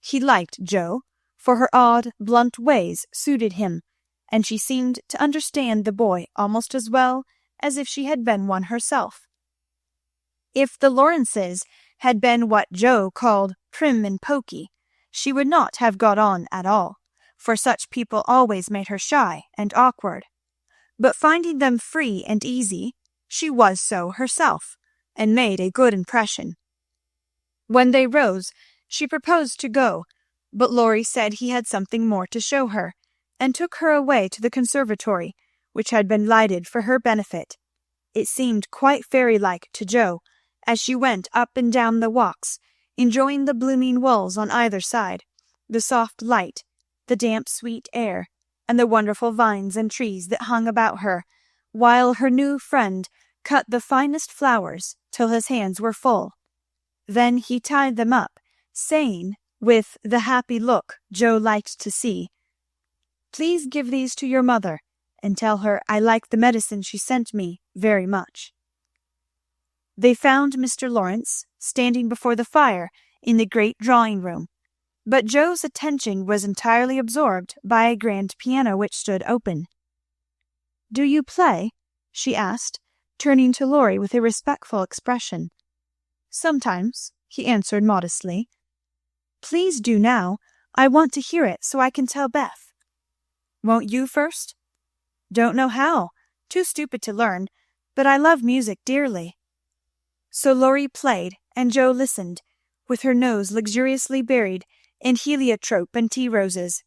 He liked Jo, for her odd, blunt ways suited him, and she seemed to understand the boy almost as well as if she had been one herself. If the Lawrences had been what Jo called prim and poky, she would not have got on at all, for such people always made her shy and awkward. But finding them free and easy, she was so herself, and made a good impression. When they rose, she proposed to go, but Laurie said he had something more to show her, and took her away to the conservatory, which had been lighted for her benefit. It seemed quite fairy-like to Jo, as she went up and down the walks, enjoying the blooming walls on either side, the soft light, the damp sweet air, and the wonderful vines and trees that hung about her, while her new friend cut the finest flowers till his hands were full. Then he tied them up, saying, with the happy look Joe liked to see, "Please give these to your mother, and tell her I like the medicine she sent me very much." They found Mr. Lawrence standing before the fire in the great drawing-room, but Joe's attention was entirely absorbed by a grand piano which stood open. "Do you play?" she asked, turning to Laurie with a respectful expression. "Sometimes," he answered modestly. "Please do now. I want to hear it so I can tell Beth." "Won't you first?" "Don't know how. Too stupid to learn, but I love music dearly." So Laurie played, and Joe listened, with her nose luxuriously buried in heliotrope and tea roses.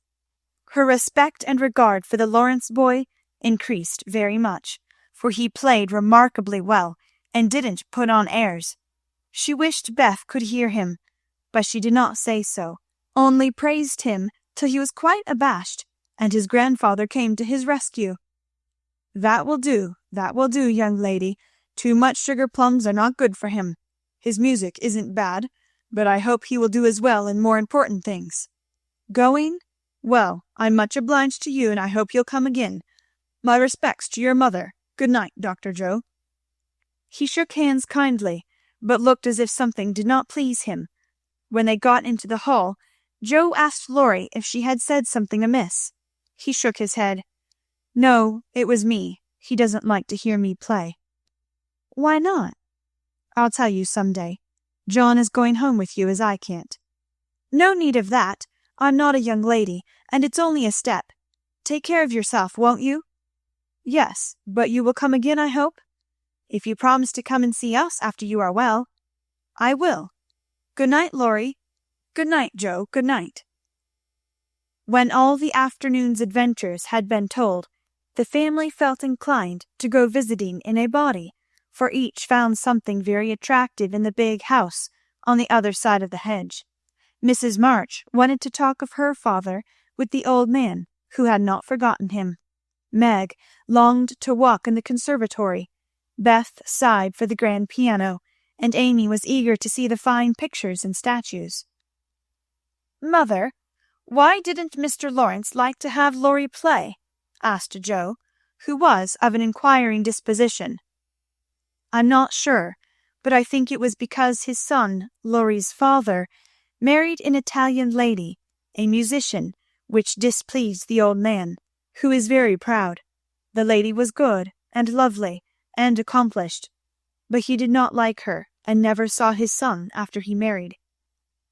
Her respect and regard for the Lawrence boy increased very much, for he played remarkably well and didn't put on airs. She wished Beth could hear him, but she did not say so, only praised him till he was quite abashed, and his grandfather came to his rescue. That will do, young lady. Too much sugar plums are not good for him. His music isn't bad, but I hope he will do as well in more important things. Going? Well, I'm much obliged to you, and I hope you'll come again. My respects to your mother. Good night, Dr. Joe." He shook hands kindly, but looked as if something did not please him. When they got into the hall, Joe asked Laurie if she had said something amiss. He shook his head. "No, it was me. He doesn't like to hear me play." "Why not?" "I'll tell you some day. John is going home with you, as I can't." "No need of that. I'm not a young lady, and it's only a step. Take care of yourself, won't you?" "Yes, but you will come again, I hope?" "If you promise to come and see us after you are well." "I will. Good night, Laurie." "Good night, Joe. Good night." When all the afternoon's adventures had been told, the family felt inclined to go visiting in a body, for each found something very attractive in the big house on the other side of the hedge. Mrs. March wanted to talk of her father with the old man, who had not forgotten him. Meg longed to walk in the conservatory. Beth sighed for the grand piano, and Amy was eager to see the fine pictures and statues. "Mother, why didn't Mr. Lawrence like to have Laurie play?" asked Joe, who was of an inquiring disposition. "I'm not sure, but I think it was because his son, Laurie's father, married an Italian lady, a musician, which displeased the old man, who is very proud. The lady was good and lovely and accomplished, but he did not like her, and never saw his son after he married.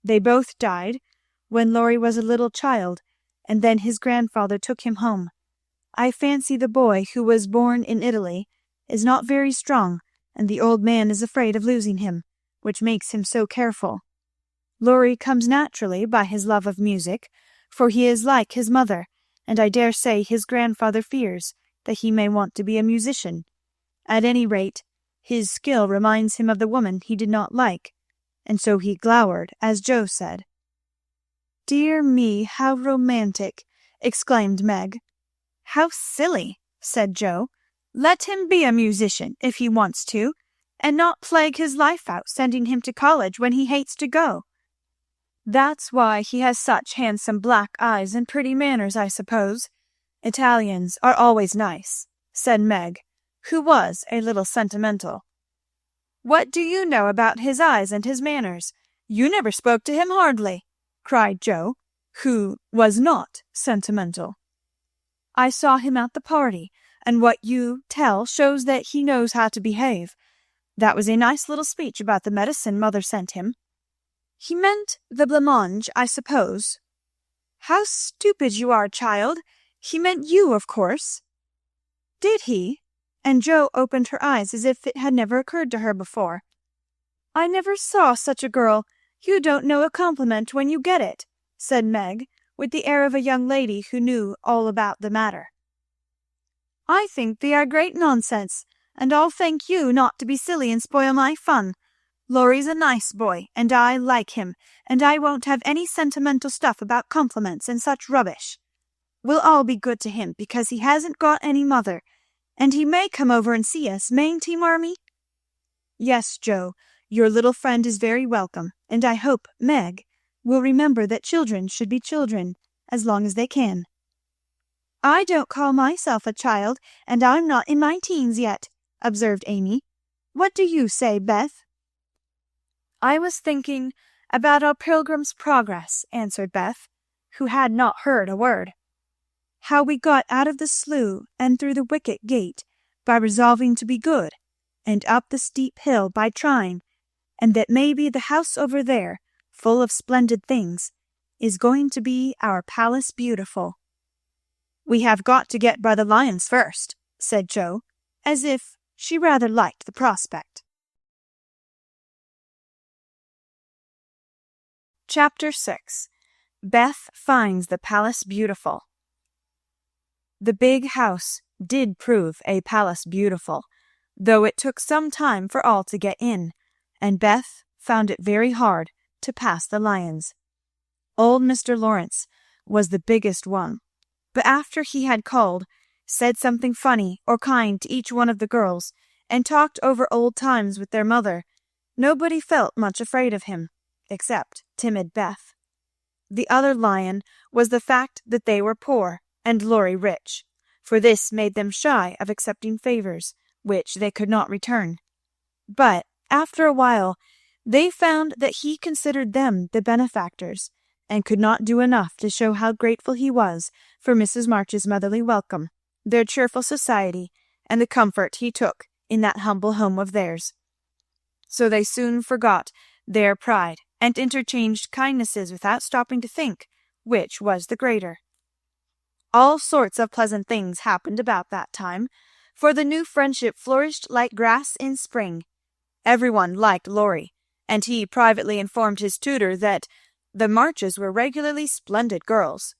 They both died when Laurie was a little child, and then his grandfather took him home. I fancy the boy, who was born in Italy, is not very strong, and the old man is afraid of losing him, which makes him so careful. Laurie comes naturally by his love of music, for he is like his mother, and I dare say his grandfather fears that he may want to be a musician. At any rate, his skill reminds him of the woman he did not like, and so he glowered, as Joe said." "Dear me, how romantic!" exclaimed Meg. "How silly!" said Joe. "Let him be a musician if he wants to, and not plague his life out sending him to college when he hates to go." "That's why he has such handsome black eyes and pretty manners, I suppose. Italians are always nice," said Meg, who was a little sentimental. "What do you know about his eyes and his manners? You never spoke to him hardly," cried Joe, who was not sentimental. "I saw him at the party, and what you tell shows that he knows how to behave. That was a nice little speech about the medicine mother sent him." "He meant the blancmange, I suppose." "How stupid you are, child! He meant you, of course." "Did he?" And Joe opened her eyes as if it had never occurred to her before. "I never saw such a girl. You don't know a compliment when you get it," said Meg, with the air of a young lady who knew all about the matter. "I think they are great nonsense, and I'll thank you not to be silly and spoil my fun. Laurie's a nice boy, and I like him, and I won't have any sentimental stuff about compliments and such rubbish. We'll all be good to him because he hasn't got any mother, and he may come over and see us, mayn't he, Marmee?" "Yes, Joe, your little friend is very welcome, and I hope Meg will remember that children should be children as long as they can." "I don't call myself a child, and I'm not in my teens yet," observed Amy. "What do you say, Beth?" "I was thinking about our Pilgrim's Progress," answered Beth, who had not heard a word. "How we got out of the slough and through the wicket gate by resolving to be good, and up the steep hill by trying, and that maybe the house over there, full of splendid things, is going to be our Palace Beautiful." "We have got to get by the lions first," said Joe, as if she rather liked the prospect. Chapter 6. Beth Finds the Palace Beautiful. The big house did prove a palace beautiful, though it took some time for all to get in, and Beth found it very hard to pass the lions. Old Mr. Lawrence was the biggest one, but after he had called, said something funny or kind to each one of the girls, and talked over old times with their mother, nobody felt much afraid of him, except timid Beth. The other lion was the fact that they were poor and Laurie rich, for this made them shy of accepting favors which they could not return. But after a while they found that he considered them the benefactors, and could not do enough to show how grateful he was for Mrs. March's motherly welcome, their cheerful society, and the comfort he took in that humble home of theirs. So they soon forgot their pride, and interchanged kindnesses without stopping to think which was the greater. All sorts of pleasant things happened about that time, for the new friendship flourished like grass in spring. Everyone liked Laurie, and he privately informed his tutor that the Marches were regularly splendid girls.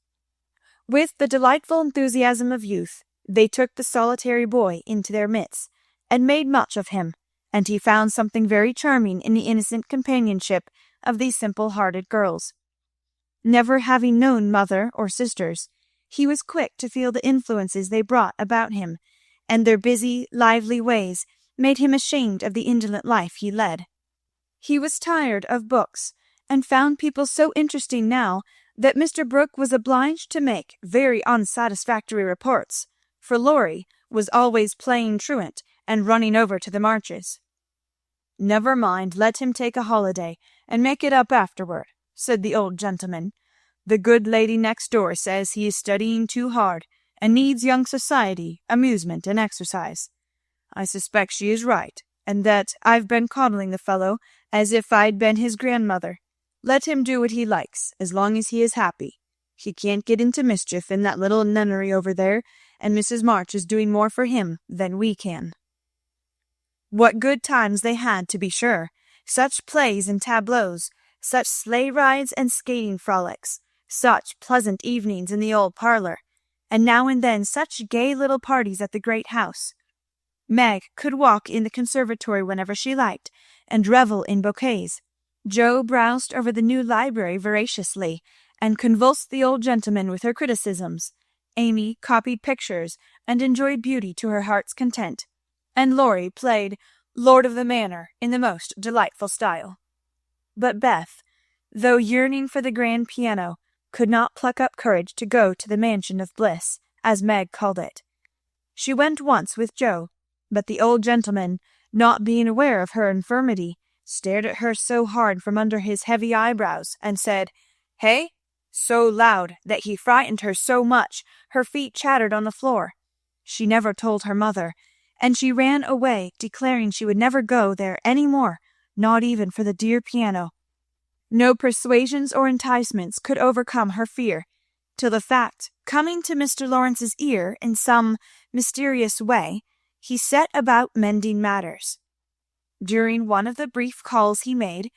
With the delightful enthusiasm of youth, they took the solitary boy into their midst, and made much of him, and he found something very charming in the innocent companionship of these simple-hearted girls. Never having known mother or sisters, he was quick to feel the influences they brought about him, and their busy, lively ways made him ashamed of the indolent life he led. He was tired of books, and found people so interesting now that Mr. Brooke was obliged to make very unsatisfactory reports, for Laurie was always playing truant and running over to the Marches. "Never mind, let him take a holiday, and make it up afterward," said the old gentleman. "The good lady next door says he is studying too hard, and needs young society, amusement, and exercise. I suspect she is right, and that I've been coddling the fellow as if I'd been his grandmother. Let him do what he likes, as long as he is happy. He can't get into mischief in that little nunnery over there, and Mrs. March is doing more for him than we can." What good times they had, to be sure! Such plays and tableaux, such sleigh rides and skating frolics, such pleasant evenings in the old parlor, and now and then such gay little parties at the great house. Meg could walk in the conservatory whenever she liked, and revel in bouquets. Jo browsed over the new library voraciously, and convulsed the old gentleman with her criticisms. Amy copied pictures, and enjoyed beauty to her heart's content, and Laurie played Lord of the Manor in the most delightful style. But Beth, though yearning for the grand piano, could not pluck up courage to go to the mansion of bliss, as Meg called it. She went once with Jo, but the old gentleman, not being aware of her infirmity, stared at her so hard from under his heavy eyebrows, and said, "Hey?" so loud that he frightened her so much her feet chattered on the floor. She never told her mother, and she ran away, declaring she would never go there any more, not even for the dear piano. No persuasions or enticements could overcome her fear, till the fact coming to Mr. Lawrence's ear in some mysterious way, he set about mending matters. During one of the brief calls he made,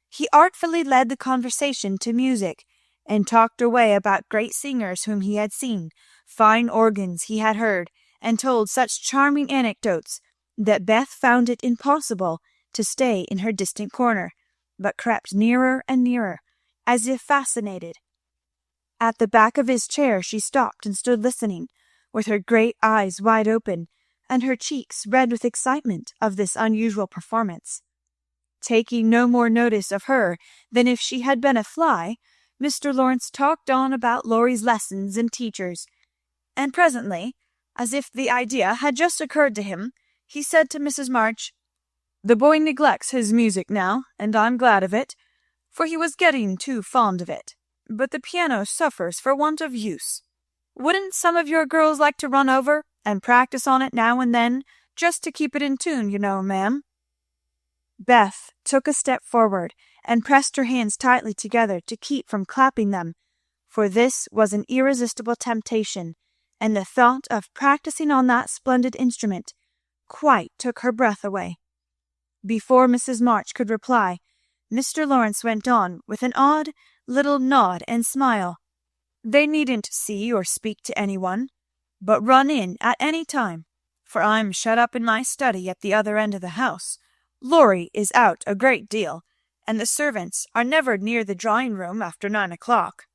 he artfully led the conversation to music, and talked away about great singers whom he had seen, fine organs he had heard, and told such charming anecdotes that Beth found it impossible to stay in her distant corner, but crept nearer and nearer, as if fascinated. At the back of his chair she stopped and stood listening, with her great eyes wide open, and her cheeks red with excitement of this unusual performance. Taking no more notice of her than if she had been a fly, Mr. Lawrence talked on about Laurie's lessons and teachers, and presently, as if the idea had just occurred to him, he said to Mrs. March, "The boy neglects his music now, and I'm glad of it, for he was getting too fond of it. But the piano suffers for want of use. Wouldn't some of your girls like to run over and practice on it now and then, just to keep it in tune, you know, ma'am?" Beth took a step forward and pressed her hands tightly together to keep from clapping them, for this was an irresistible temptation, and the thought of practicing on that splendid instrument quite took her breath away. Before Mrs. March could reply, Mr. Lawrence went on with an odd little nod and smile. "They needn't see or speak to anyone, but run in at any time, for I'm shut up in my study at the other end of the house. Laurie is out a great deal, and the servants are never near the drawing-room after 9 o'clock.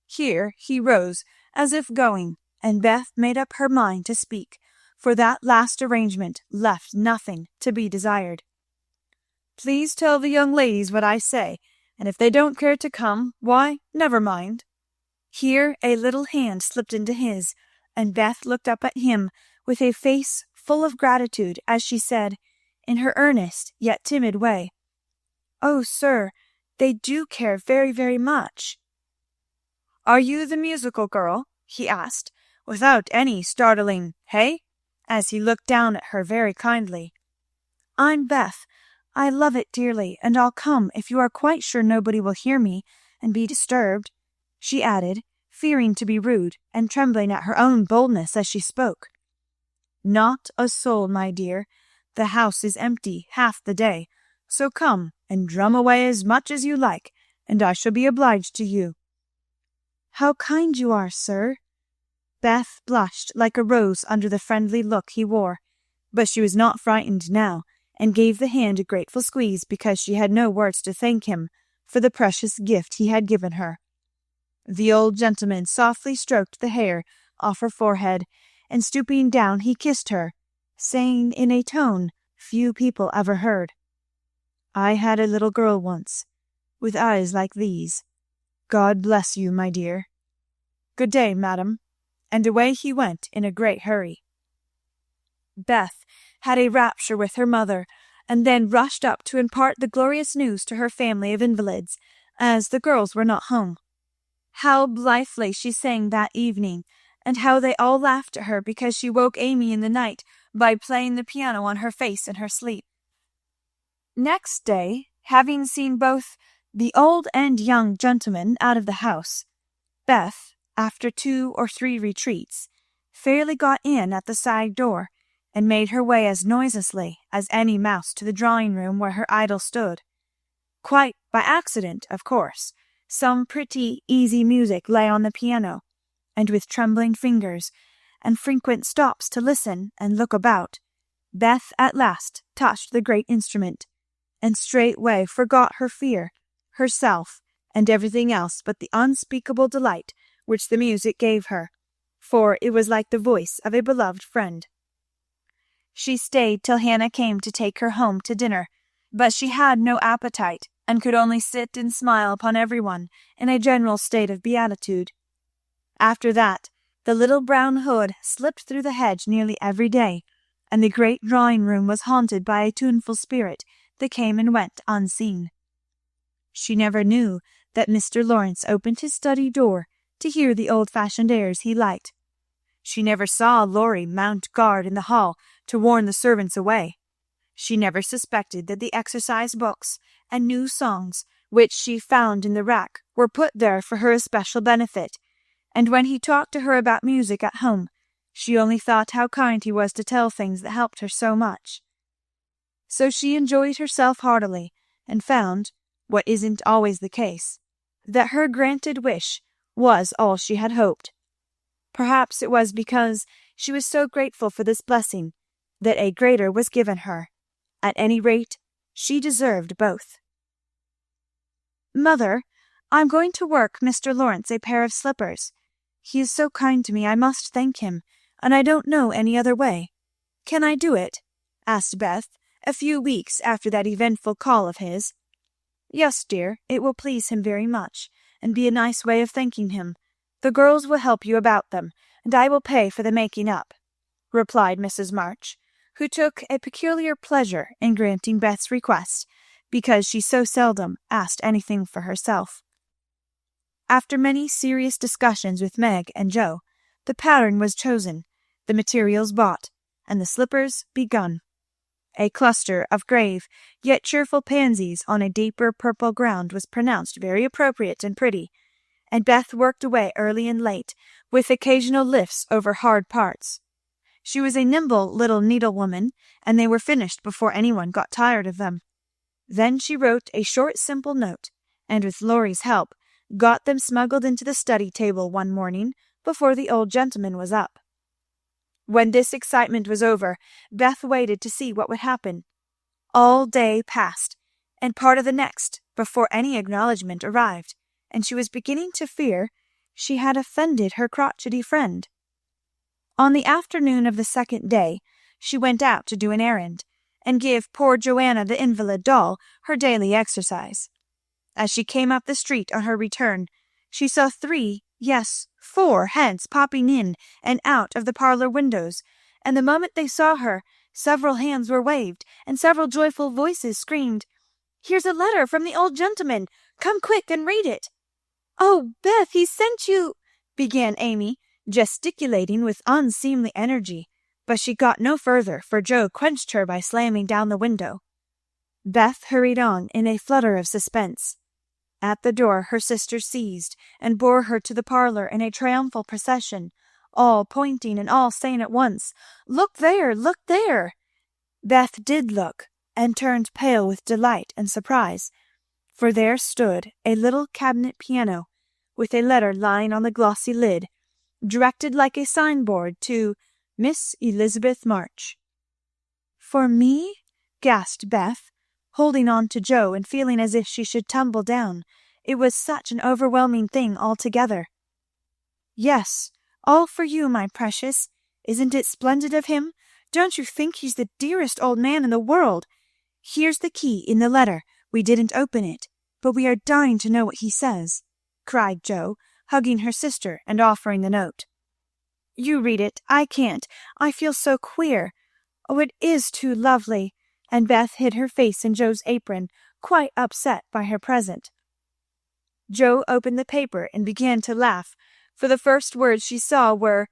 Here he rose as if going, and Beth made up her mind to speak, for that last arrangement left nothing to be desired. "Please tell the young ladies what I say, and if they don't care to come, why, never mind." Here a little hand slipped into his, and Beth looked up at him with a face full of gratitude as she said, in her earnest yet timid way, "Oh, sir, they do care very, very much." "Are you the musical girl?" he asked, without any startling "hey?" as he looked down at her very kindly. "I'm Beth. I love it dearly, and I'll come if you are quite sure nobody will hear me and be disturbed," she added, fearing to be rude, and trembling at her own boldness as she spoke. "Not a soul, my dear. The house is empty half the day, so come and drum away as much as you like, and I shall be obliged to you." "How kind you are, sir." Beth blushed like a rose under the friendly look he wore, but she was not frightened now, and gave the hand a grateful squeeze because she had no words to thank him for the precious gift he had given her. The old gentleman softly stroked the hair off her forehead, and stooping down he kissed her, saying in a tone few people ever heard, "I had a little girl once, with eyes like these. God bless you, my dear. Good day, madam," and away he went in a great hurry. Beth had a rapture with her mother, and then rushed up to impart the glorious news to her family of invalids, as the girls were not home. How blithely she sang that evening, and how they all laughed at her because she woke Amy in the night by playing the piano on her face in her sleep. Next day, having seen both the old and young gentlemen out of the house, Beth, after 2 or 3 retreats, fairly got in at the side door, and made her way as noiselessly as any mouse to the drawing-room where her idol stood. Quite by accident, of course, some pretty easy music lay on the piano, and with trembling fingers, and frequent stops to listen and look about, Beth at last touched the great instrument, and straightway forgot her fear, herself, and everything else but the unspeakable delight which the music gave her, for it was like the voice of a beloved friend. She stayed till Hannah came to take her home to dinner, but she had no appetite, and could only sit and smile upon every one in a general state of beatitude. After that, the little brown hood slipped through the hedge nearly every day, and the great drawing-room was haunted by a tuneful spirit that came and went unseen. She never knew that Mr. Lawrence opened his study door to hear the old-fashioned airs he liked. She never saw Laurie mount guard in the hall to warn the servants away. She never suspected that the exercise books and new songs which she found in the rack were put there for her especial benefit, and when he talked to her about music at home, she only thought how kind he was to tell things that helped her so much. So she enjoyed herself heartily, and found, what isn't always the case, that her granted wish was all she had hoped. Perhaps it was because she was so grateful for this blessing that a greater was given her, At any rate, she deserved both. Mother, I'm going to work Mr. Lawrence a pair of slippers. He is so kind to me I must thank him, and I don't know any other way. Can I do it? Asked Beth, a few weeks after that eventful call of his. Yes, dear, it will please him very much, and be a nice way of thanking him. The girls will help you about them, and I will pay for the making up, replied Mrs. March, who took a peculiar pleasure in granting Beth's request, because she so seldom asked anything for herself. After many serious discussions with Meg and Joe, the pattern was chosen, the materials bought, and the slippers begun. A cluster of grave yet cheerful pansies on a deeper purple ground was pronounced very appropriate and pretty, and Beth worked away early and late, with occasional lifts over hard parts. She was a nimble little needlewoman, and they were finished before anyone got tired of them. Then she wrote a short simple note, and with Laurie's help got them smuggled into the study table one morning before the old gentleman was up. When this excitement was over, Beth waited to see what would happen. All day passed, and part of the next, before any acknowledgment arrived, and she was beginning to fear she had offended her crotchety friend. On the afternoon of the second day, she went out to do an errand, and give poor Joanna the invalid doll her daily exercise. As she came up the street on her return, she saw 3, yes, 4 heads popping in and out of the parlor windows, and the moment they saw her, several hands were waved, and several joyful voices screamed, "Here's a letter from the old gentleman! Come quick and read it!" "Oh, Beth, he sent you—" began Amy, gesticulating with unseemly energy, but she got no further, for Joe quenched her by slamming down the window. Beth hurried on in a flutter of suspense. At the door her sister seized and bore her to the parlor in a triumphal procession, all pointing and all saying at once, "Look there! Look there!" Beth did look, and turned pale with delight and surprise, for there stood a little cabinet piano, with a letter lying on the glossy lid, directed like a signboard to Miss Elizabeth March. "For me?" gasped Beth, holding on to Joe and feeling as if she should tumble down. It was such an overwhelming thing altogether. "Yes, all for you, my precious. Isn't it splendid of him? Don't you think he's the dearest old man in the world? Here's the key in the letter. We didn't open it, but we are dying to know what he says," cried Joe, hugging her sister and offering the note. "You read it. I can't. I feel so queer. Oh, it is too lovely," and Beth hid her face in Joe's apron, quite upset by her present. Joe opened the paper and began to laugh, for the first words she saw were,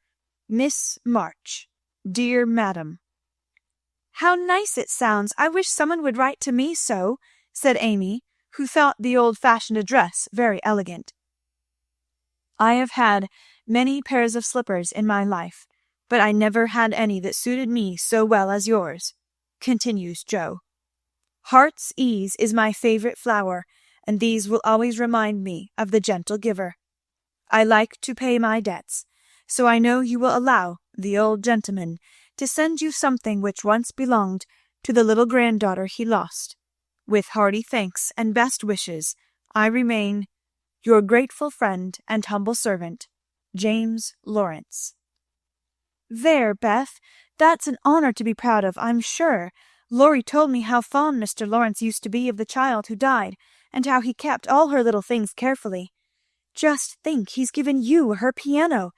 "Miss March, dear Madam." "How nice it sounds! I wish someone would write to me so," said Amy, who thought the old-fashioned address very elegant. "I have had many pairs of slippers in my life, but I never had any that suited me so well as yours," continues Joe. "Heart's ease is my favorite flower, and these will always remind me of the gentle giver. I like to pay my debts, so I know you will allow the old gentleman to send you something which once belonged to the little granddaughter he lost. With hearty thanks and best wishes, I remain your grateful friend and humble servant, James Lawrence." "There, Beth, that's an honor to be proud of, I'm sure. Laurie told me how fond Mr. Lawrence used to be of the child who died, and how he kept all her little things carefully. Just think, he's given you her piano.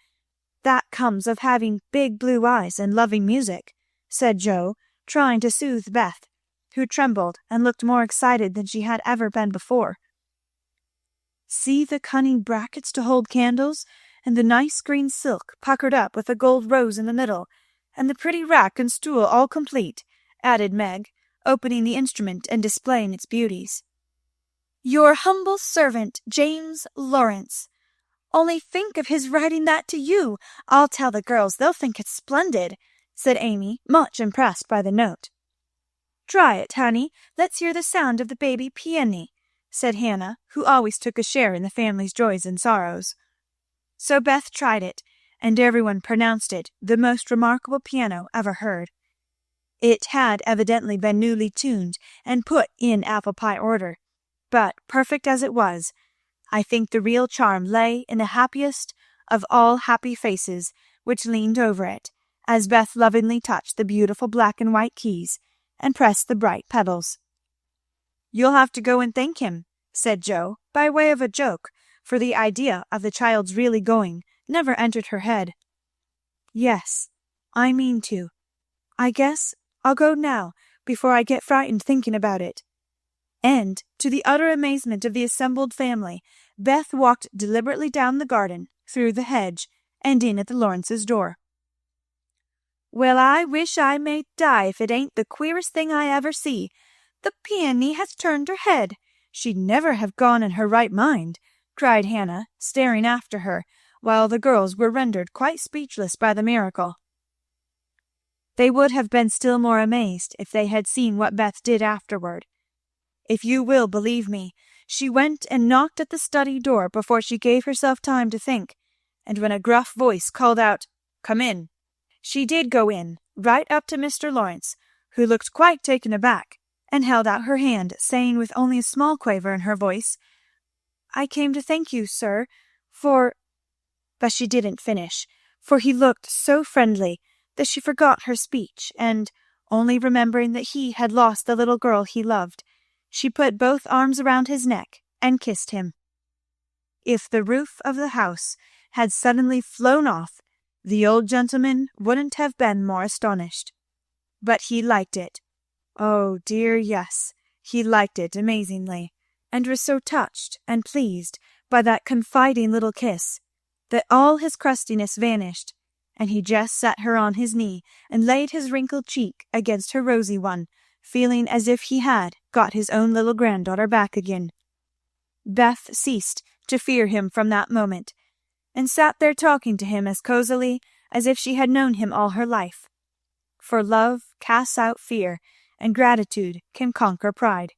That comes of having big blue eyes and loving music," said Joe, trying to soothe Beth, who trembled and looked more excited than she had ever been before. "See the cunning brackets to hold candles, and the nice green silk puckered up with a gold rose in the middle, and the pretty rack and stool all complete," added Meg, opening the instrument and displaying its beauties. "Your humble servant, James Lawrence. Only think of his writing that to you! I'll tell the girls, they'll think it's splendid," said Amy, much impressed by the note. "Try it, honey. Let's hear the sound of the baby peony," said Hannah, who always took a share in the family's joys and sorrows. So Beth tried it, and everyone pronounced it the most remarkable piano ever heard. It had evidently been newly tuned and put in apple pie order, but perfect as it was, I think the real charm lay in the happiest of all happy faces which leaned over it, as Beth lovingly touched the beautiful black and white keys and pressed the bright pedals. "You'll have to go and thank him," said Joe, by way of a joke, for the idea of the child's really going never entered her head. "Yes, I mean to. I guess I'll go now, before I get frightened thinking about it." And, to the utter amazement of the assembled family, Beth walked deliberately down the garden, through the hedge, and in at the Lawrences' door. "Well, I wish I may die if it ain't the queerest thing I ever see. The peony has turned her head. She'd never have gone in her right mind," cried Hannah, staring after her, while the girls were rendered quite speechless by the miracle. They would have been still more amazed if they had seen what Beth did afterward. If you will believe me, she went and knocked at the study door before she gave herself time to think, and when a gruff voice called out, "Come in," she did go in, right up to Mr. Lawrence, who looked quite taken aback, and held out her hand, saying with only a small quaver in her voice, "I came to thank you, sir, for—" But she didn't finish, for he looked so friendly that she forgot her speech, and, only remembering that he had lost the little girl he loved, she put both arms around his neck and kissed him. If the roof of the house had suddenly flown off, the old gentleman wouldn't have been more astonished. But he liked it. Oh dear, yes, he liked it amazingly, and was so touched and pleased by that confiding little kiss, that all his crustiness vanished, and he just set her on his knee and laid his wrinkled cheek against her rosy one, feeling as if he had got his own little granddaughter back again. Beth ceased to fear him from that moment, and sat there talking to him as cosily as if she had known him all her life. For love casts out fear, and gratitude can conquer pride.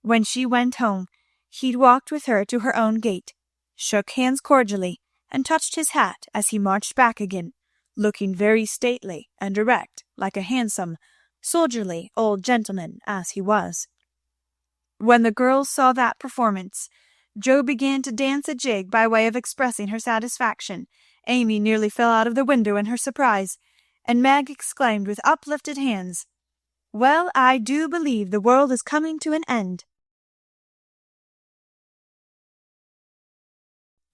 When she went home, he walked with her to her own gate, shook hands cordially, and touched his hat as he marched back again, looking very stately and erect, like a handsome, soldierly old gentleman as he was. When the girls saw that performance, Jo began to dance a jig by way of expressing her satisfaction. Amy nearly fell out of the window in her surprise, and Meg exclaimed with uplifted hands, "Well, I do believe the world is coming to an end."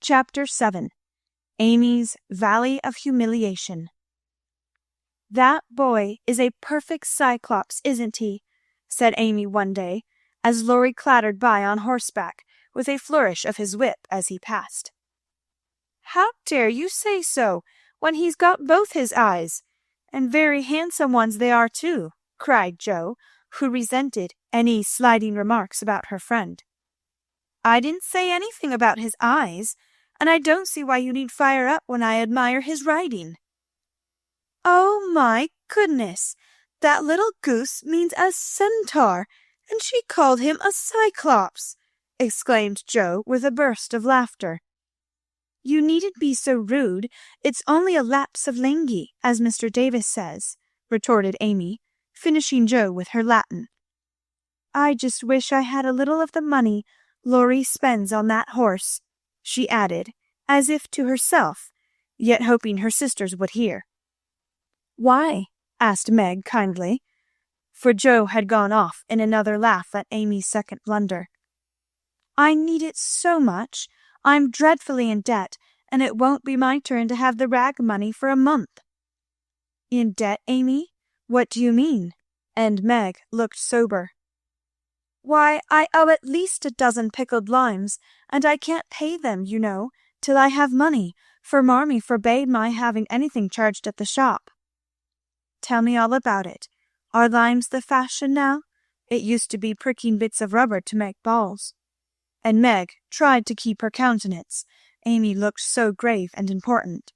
Chapter 7. Amy's Valley of Humiliation. "That boy is a perfect Cyclops, isn't he?" said Amy one day, as Laurie clattered by on horseback, with a flourish of his whip as he passed. "How dare you say so, when he's got both his eyes? And very handsome ones they are, too," cried Jo, who resented any slighting remarks about her friend. "I didn't say anything about his eyes, and I don't see why you need fire up when I admire his riding." "Oh, my goodness! That little goose means a centaur, and she called him a Cyclops!" exclaimed Jo with a burst of laughter. "You needn't be so rude. It's only a lapse of linguae, as Mr. Davis says," retorted Amy, finishing Jo with her Latin. "I just wish I had a little of the money Laurie spends on that horse," she added, as if to herself, yet hoping her sisters would hear. "Why?" asked Meg kindly, for Jo had gone off in another laugh at Amy's second blunder. "I need it so much. I'm dreadfully in debt, and it won't be my turn to have the rag money for a month." "In debt, Amy? What do you mean?" And Meg looked sober. "Why, I owe at least a dozen pickled limes, and I can't pay them, you know, till I have money, for Marmee forbade my having anything charged at the shop." "Tell me all about it. Are limes the fashion now? It used to be pricking bits of rubber to make balls." And Meg tried to keep her countenance. Amy looked so grave and important.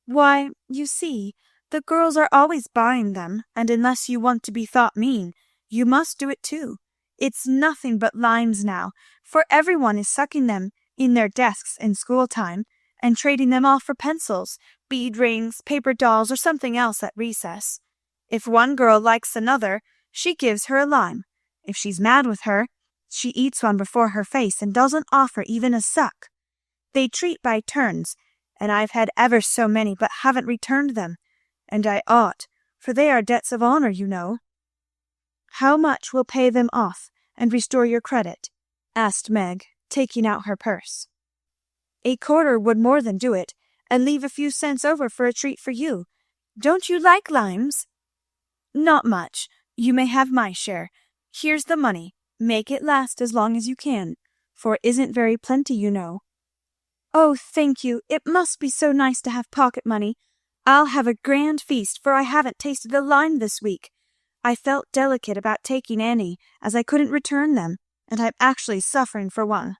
"Why, you see, the girls are always buying them, and unless you want to be thought mean, you must do it too. It's nothing but limes now, for everyone is sucking them in their desks in school time, and trading them off for pencils, bead rings, paper dolls, or something else at recess. If one girl likes another, she gives her a lime. If she's mad with her, she eats one before her face and doesn't offer even a suck. They treat by turns, and I've had ever so many but haven't returned them, and I ought, for they are debts of honor, you know." "How much will pay them off and restore your credit?" asked Meg, taking out her purse. "A quarter would more than do it, and leave a few cents over for a treat for you. Don't you like limes?" "Not much. You may have my share. Here's the money. Make it last as long as you can, for it isn't very plenty, you know." "Oh, thank you. It must be so nice to have pocket money. I'll have a grand feast, for I haven't tasted a lime this week. I felt delicate about taking any, as I couldn't return them, and I'm actually suffering for one."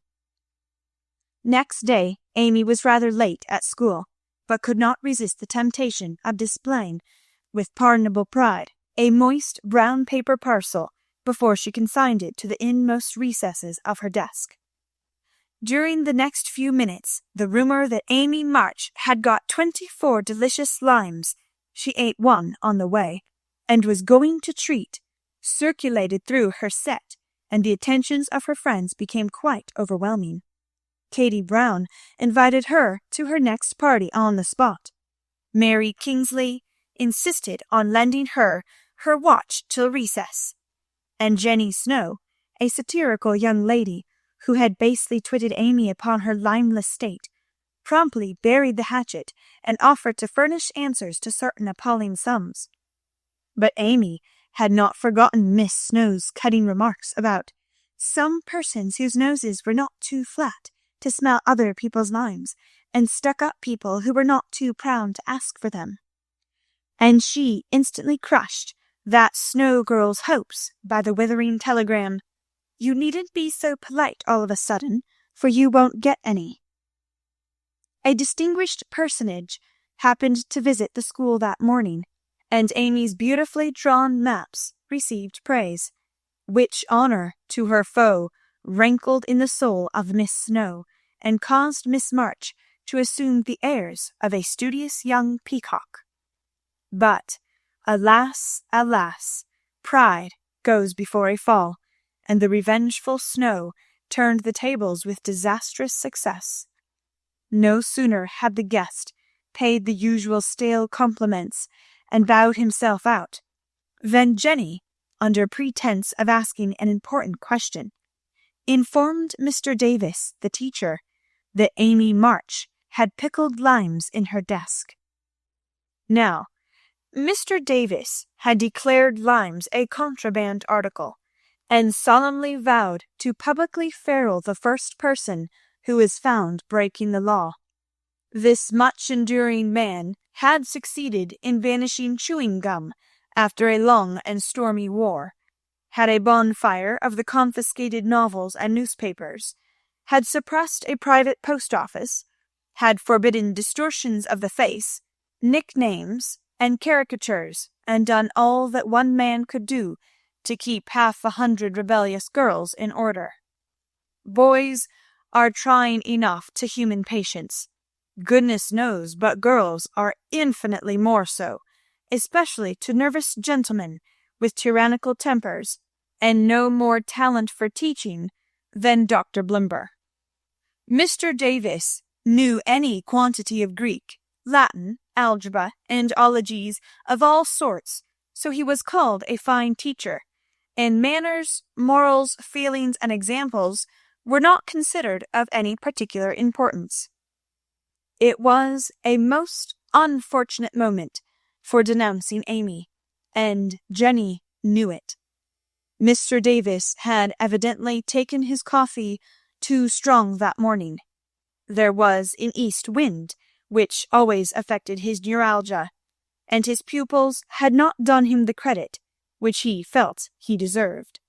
Next day Amy was rather late at school, but could not resist the temptation of displaying, with pardonable pride, a moist brown paper parcel before she consigned it to the inmost recesses of her desk. During the next few minutes, the rumor that Amy March had got 24 delicious limes, she ate one on the way, and was going to treat, circulated through her set, and the attentions of her friends became quite overwhelming. Katy Brown invited her to her next party on the spot. Mary Kingsley insisted on lending her watch till recess, and Jenny Snow, a satirical young lady who had basely twitted Amy upon her limeless state, promptly buried the hatchet and offered to furnish answers to certain appalling sums. But Amy had not forgotten Miss Snow's cutting remarks about some persons whose noses were not too flat to smell other people's limes, and stuck-up people who were not too proud to ask for them. And she instantly crushed that Snow girl's hopes by the withering telegram, "You needn't be so polite all of a sudden, for you won't get any." A distinguished personage happened to visit the school that morning, and Amy's beautifully drawn maps received praise, which honor to her foe rankled in the soul of Miss Snow, and caused Miss March to assume the airs of a studious young peacock. But, alas, alas, pride goes before a fall, and the revengeful Snow turned the tables with disastrous success. No sooner had the guest paid the usual stale compliments and bowed himself out, than Jenny, under pretense of asking an important question, informed Mr. Davis, the teacher, that Amy March had pickled limes in her desk. Now, Mr. Davis had declared limes a contraband article, and solemnly vowed to publicly ferule the first person who is found breaking the law. This much-enduring man had succeeded in banishing chewing gum after a long and stormy war, had a bonfire of the confiscated novels and newspapers, had suppressed a private post office, had forbidden distortions of the face, nicknames, and caricatures, and done all that one man could do to keep 100 rebellious girls in order. Boys are trying enough to human patience. Goodness knows, but girls are infinitely more so, especially to nervous gentlemen with tyrannical tempers, and no more talent for teaching than Dr. Blimber. Mr. Davis knew any quantity of Greek, Latin, algebra, and ologies of all sorts, so he was called a fine teacher, and manners, morals, feelings, and examples were not considered of any particular importance. It was a most unfortunate moment for denouncing Amy, and Jenny knew it. Mr. Davis had evidently taken his coffee too strong that morning. There was an east wind, which always affected his neuralgia, and his pupils had not done him the credit which he felt he deserved.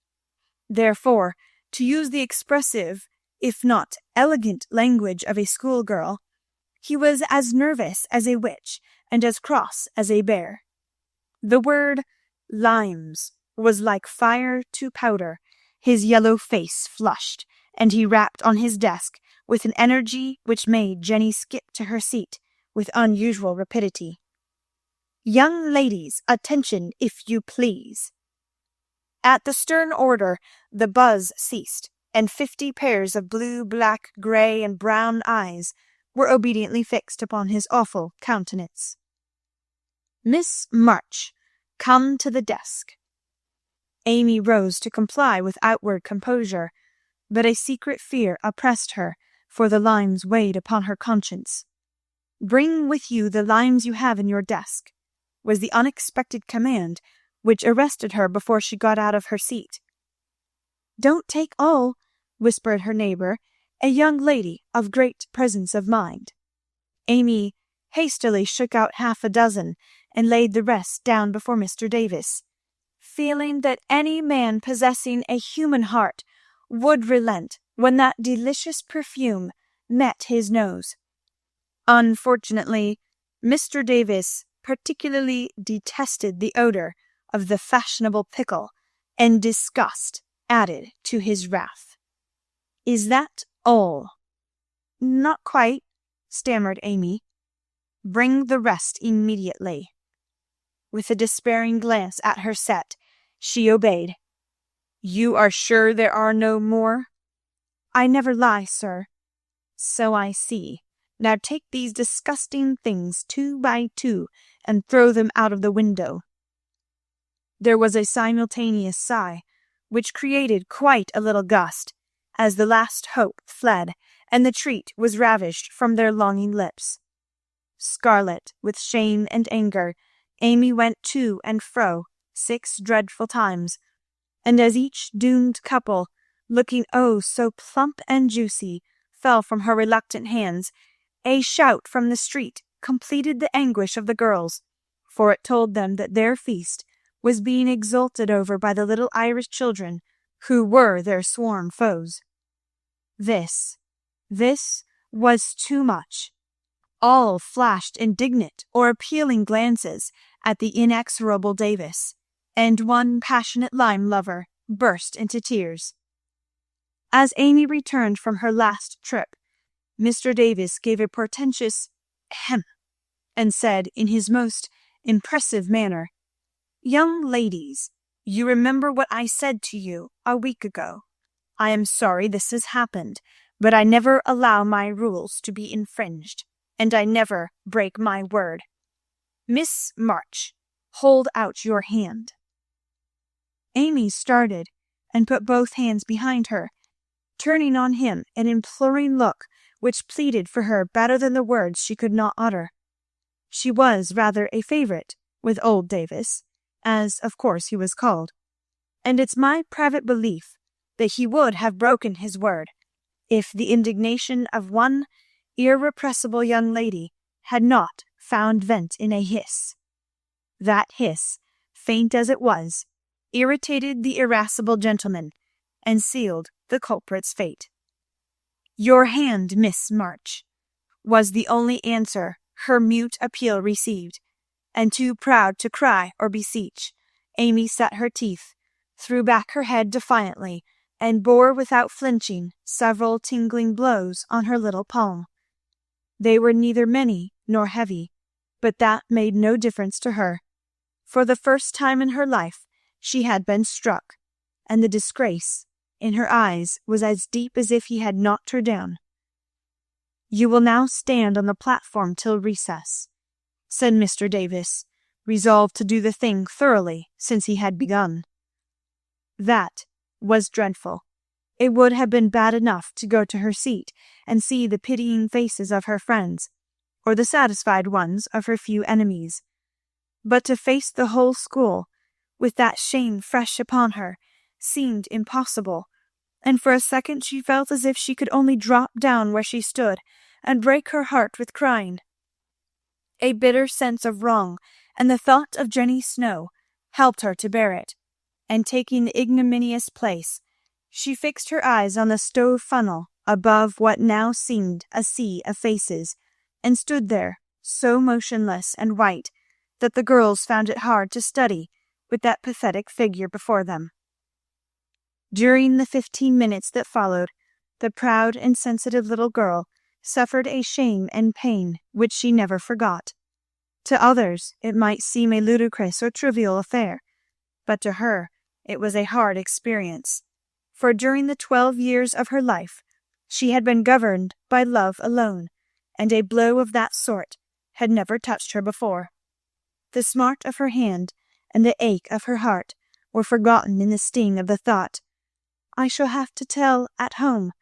Therefore, to use the expressive, if not elegant language of a schoolgirl, he was as nervous as a witch and as cross as a bear. The word limes was like fire to powder. His yellow face flushed, and he rapped on his desk with an energy which made Jenny skip to her seat with unusual rapidity. Young ladies, attention, if you please." At the stern order, the buzz ceased, and 50 pairs of blue, black, gray, and brown eyes were obediently fixed upon his awful countenance. "Miss March, come to the desk." Amy rose to comply with outward composure, but a secret fear oppressed her, for the limes weighed upon her conscience. "Bring with you the limes you have in your desk," was the unexpected command which arrested her before she got out of her seat. "Don't take all," whispered her neighbor, a young lady of great presence of mind. Amy hastily shook out half a dozen and laid the rest down before Mr. Davis, feeling that any man possessing a human heart would relent when that delicious perfume met his nose. Unfortunately, Mr. Davis particularly detested the odor of the fashionable pickle, and disgust added to his wrath. "Is that all?" "Not quite," stammered Amy. "Bring the rest immediately." With a despairing glance at her set, she obeyed. "You are sure there are no more?" "I never lie, sir." "So I see. Now take these disgusting things 2 by 2 and throw them out of the window." There was a simultaneous sigh, which created quite a little gust, as the last hope fled, and the treat was ravished from their longing lips. Scarlet with shame and anger, Amy went to and fro 6 dreadful times, and as each doomed couple, looking oh so plump and juicy, fell from her reluctant hands, a shout from the street completed the anguish of the girls, for it told them that their feast was being exulted over by the little Irish children who were their sworn foes. This was too much. All flashed indignant or appealing glances at the inexorable Davis, and one passionate lime lover burst into tears. As Amy returned from her last trip, Mr. Davis gave a portentous "ahem," and said in his most impressive manner, "Young ladies, you remember what I said to you a week ago. I am sorry this has happened, but I never allow my rules to be infringed, and I never break my word. Miss March, hold out your hand." Amy started and put both hands behind her, turning on him an imploring look which pleaded for her better than the words she could not utter. She was rather a favorite with old Davis, as of course he was called, and it's my private belief that he would have broken his word, if the indignation of one irrepressible young lady had not found vent in a hiss. That hiss, faint as it was, irritated the irascible gentleman, and sealed the culprit's fate. "Your hand, Miss March," was the only answer her mute appeal received, and too proud to cry or beseech, Amy set her teeth, threw back her head defiantly, and bore without flinching several tingling blows on her little palm. They were neither many nor heavy, but that made no difference to her. For the first time in her life she had been struck, and the disgrace in her eyes was as deep as if he had knocked her down. "You will now stand on the platform till recess," said Mr. Davis, resolved to do the thing thoroughly since he had begun. That was dreadful. It would have been bad enough to go to her seat and see the pitying faces of her friends, or the satisfied ones of her few enemies. But to face the whole school, with that shame fresh upon her, seemed impossible, and for a second she felt as if she could only drop down where she stood and break her heart with crying. A bitter sense of wrong and the thought of Jenny Snow helped her to bear it, and taking the ignominious place, she fixed her eyes on the stove funnel above what now seemed a sea of faces, and stood there so motionless and white that the girls found it hard to study with that pathetic figure before them. During the 15 minutes that followed, the proud and sensitive little girl suffered a shame and pain which she never forgot. To others it might seem a ludicrous or trivial affair, but to her it was a hard experience, for during the 12 years of her life she had been governed by love alone, and a blow of that sort had never touched her before. The smart of her hand and the ache of her heart were forgotten in the sting of the thought, "I shall have to tell at home,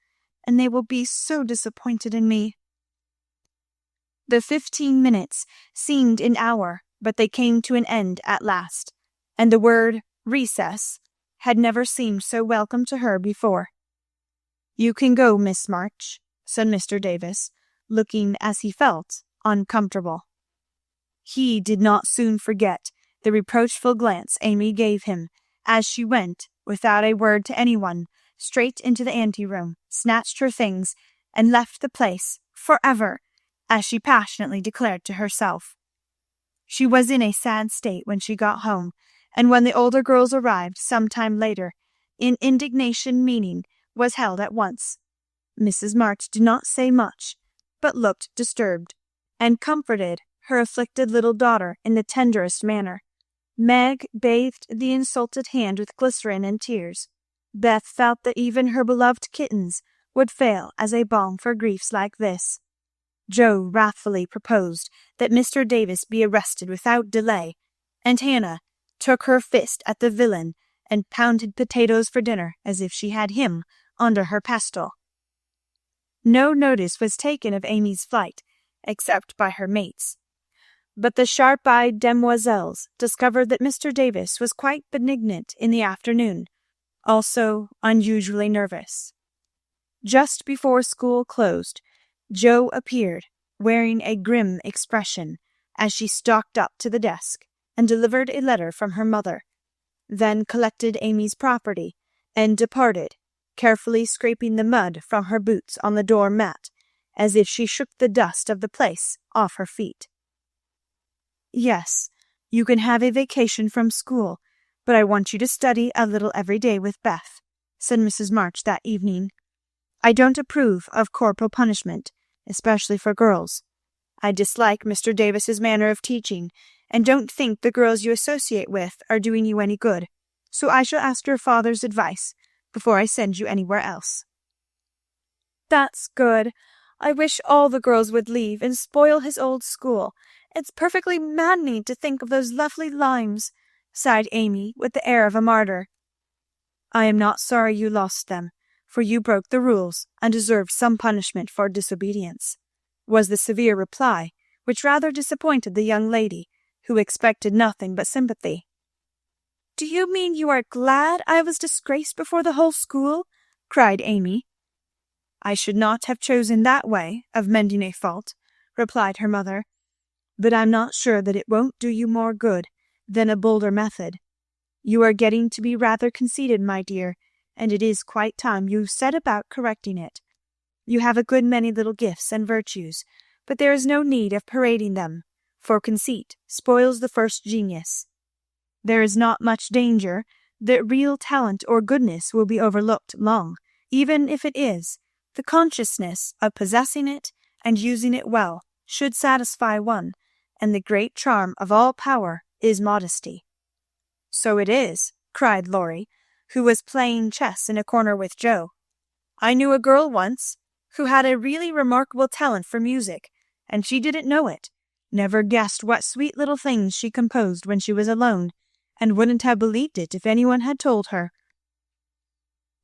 and they will be so disappointed in me." The 15 minutes seemed an hour, but they came to an end at last, and the word recess had never seemed so welcome to her before. "You can go, Miss March," said Mr. Davis, looking, as he felt, uncomfortable. He did not soon forget the reproachful glance Amy gave him as she went, without a word to anyone, straight into the anteroom, snatched her things, and left the place forever, as she passionately declared to herself. She was in a sad state when she got home, and when the older girls arrived some time later, an indignation meeting was held at once. Mrs. March did not say much, but looked disturbed, and comforted her afflicted little daughter in the tenderest manner. Meg bathed the insulted hand with glycerin and tears. Beth felt that even her beloved kittens would fail as a balm for griefs like this. Joe wrathfully proposed that Mr. Davis be arrested without delay, and Hannah took her fist at the villain and pounded potatoes for dinner as if she had him under her pestle. No notice was taken of Amy's flight, except by her mates, but the sharp-eyed demoiselles discovered that Mr. Davis was quite benignant in the afternoon, also unusually nervous. Just before school closed, Jo appeared, wearing a grim expression, as she stalked up to the desk and delivered a letter from her mother, then collected Amy's property and departed, carefully scraping the mud from her boots on the door mat, as if she shook the dust of the place off her feet. "Yes, you can have a vacation from school, but I want you to study a little every day with Beth," said Mrs. March that evening. "I don't approve of corporal punishment, especially for girls. I dislike Mr. Davis's manner of teaching, and don't think the girls you associate with are doing you any good, so I shall ask your father's advice before I send you anywhere else." "That's good. I wish all the girls would leave and spoil his old school. It's perfectly maddening to think of those lovely limes," sighed Amy with the air of a martyr. "I am not sorry you lost them, for you broke the rules and deserved some punishment for disobedience," was the severe reply, which rather disappointed the young lady, who expected nothing but sympathy. "Do you mean you are glad I was disgraced before the whole school?" cried Amy. "I should not have chosen that way of mending a fault," replied her mother, "but I'm not sure that it won't do you more good than a bolder method. You are getting to be rather conceited, my dear, and it is quite time you set about correcting it. You have a good many little gifts and virtues, but there is no need of parading them, for conceit spoils the first genius. There is not much danger that real talent or goodness will be overlooked long, even if it is. The consciousness of possessing it and using it well should satisfy one, and the great charm of all power is modesty." "So it is," cried Laurie, who was playing chess in a corner with Joe. "I knew a girl once who had a really remarkable talent for music, and she didn't know it. Never guessed what sweet little things she composed when she was alone, and wouldn't have believed it if anyone had told her."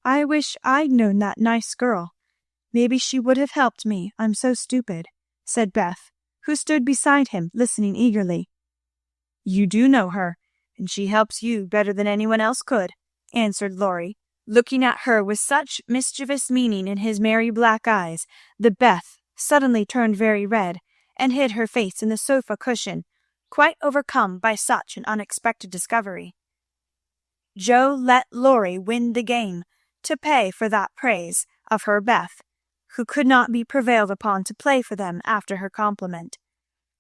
"I wish I'd known that nice girl. Maybe she would have helped me. I'm so stupid," said Beth, who stood beside him listening eagerly. "You do know her, and she helps you better than anyone else could," answered Laurie, looking at her with such mischievous meaning in his merry black eyes that Beth suddenly turned very red and hid her face in the sofa cushion, quite overcome by such an unexpected discovery. Joe let Laurie win the game to pay for that praise of her Beth, who could not be prevailed upon to play for them after her compliment.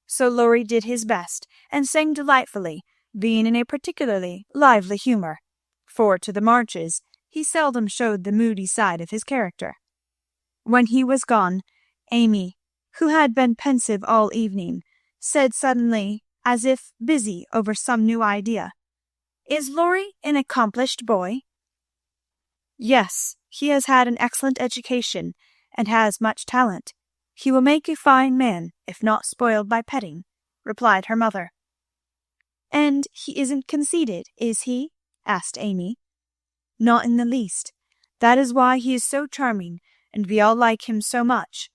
So Laurie did his best and sang delightfully, being in a particularly lively humour, for to the Marches he seldom showed the moody side of his character. When he was gone, Amy, who had been pensive all evening, said suddenly, as if busy over some new idea. "Is Laurie an accomplished boy?" "Yes, he has had an excellent education, and has much talent. He will make a fine man, if not spoiled by petting," replied her mother. "And he isn't conceited, is he?" asked Amy. "Not in the least. That is why he is so charming, and we all like him so much."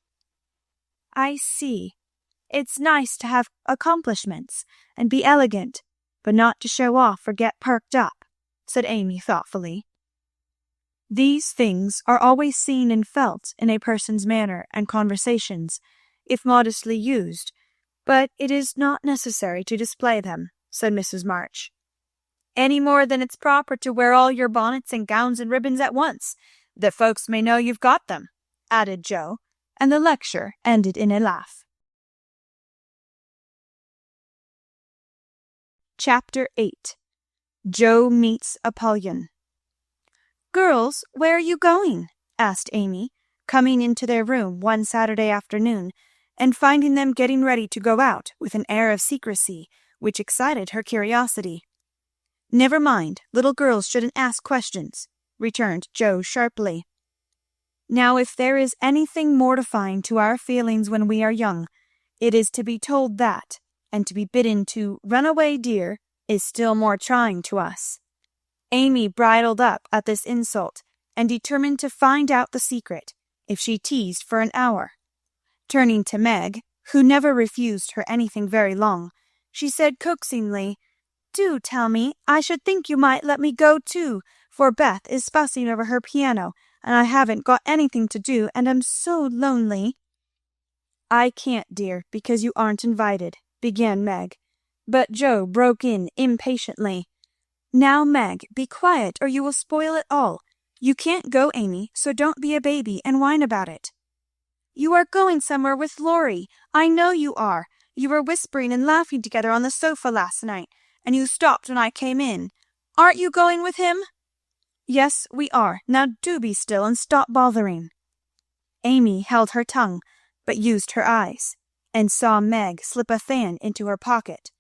"I see. It's nice to have accomplishments, and be elegant, but not to show off or get perked up," said Amy thoughtfully. "These things are always seen and felt in a person's manner and conversations, if modestly used, but it is not necessary to display them," said Mrs. March. "Any more than it's proper to wear all your bonnets and gowns and ribbons at once, that folks may know you've got them," added Joe, and the lecture ended in a laugh. Chapter 8. Joe Meets Apollyon. "Girls, where are you going?" asked Amy, coming into their room one Saturday afternoon, and finding them getting ready to go out with an air of secrecy which excited her curiosity. "Never mind, little girls shouldn't ask questions," returned Joe sharply. "Now if there is anything mortifying to our feelings when we are young, it is to be told that, and to be bidden to run away, dear, is still more trying to us." Amy bridled up at this insult, and determined to find out the secret, if she teased for an hour. Turning to Meg, who never refused her anything very long, she said coaxingly, "Do tell me. I should think you might let me go too, for Beth is fussing over her piano, and I haven't got anything to do, and am so lonely." "I can't, dear, because you aren't invited," began Meg, but Joe broke in impatiently. "Now, Meg, be quiet, or you will spoil it all. You can't go, Amy, so don't be a baby and whine about it." "You are going somewhere with Laurie. I know you are. You were whispering and laughing together on the sofa last night, and you stopped when I came in. Aren't you going with him?" "Yes, we are. Now do be still and stop bothering." Amy held her tongue, but used her eyes, and saw Meg slip a fan into her pocket.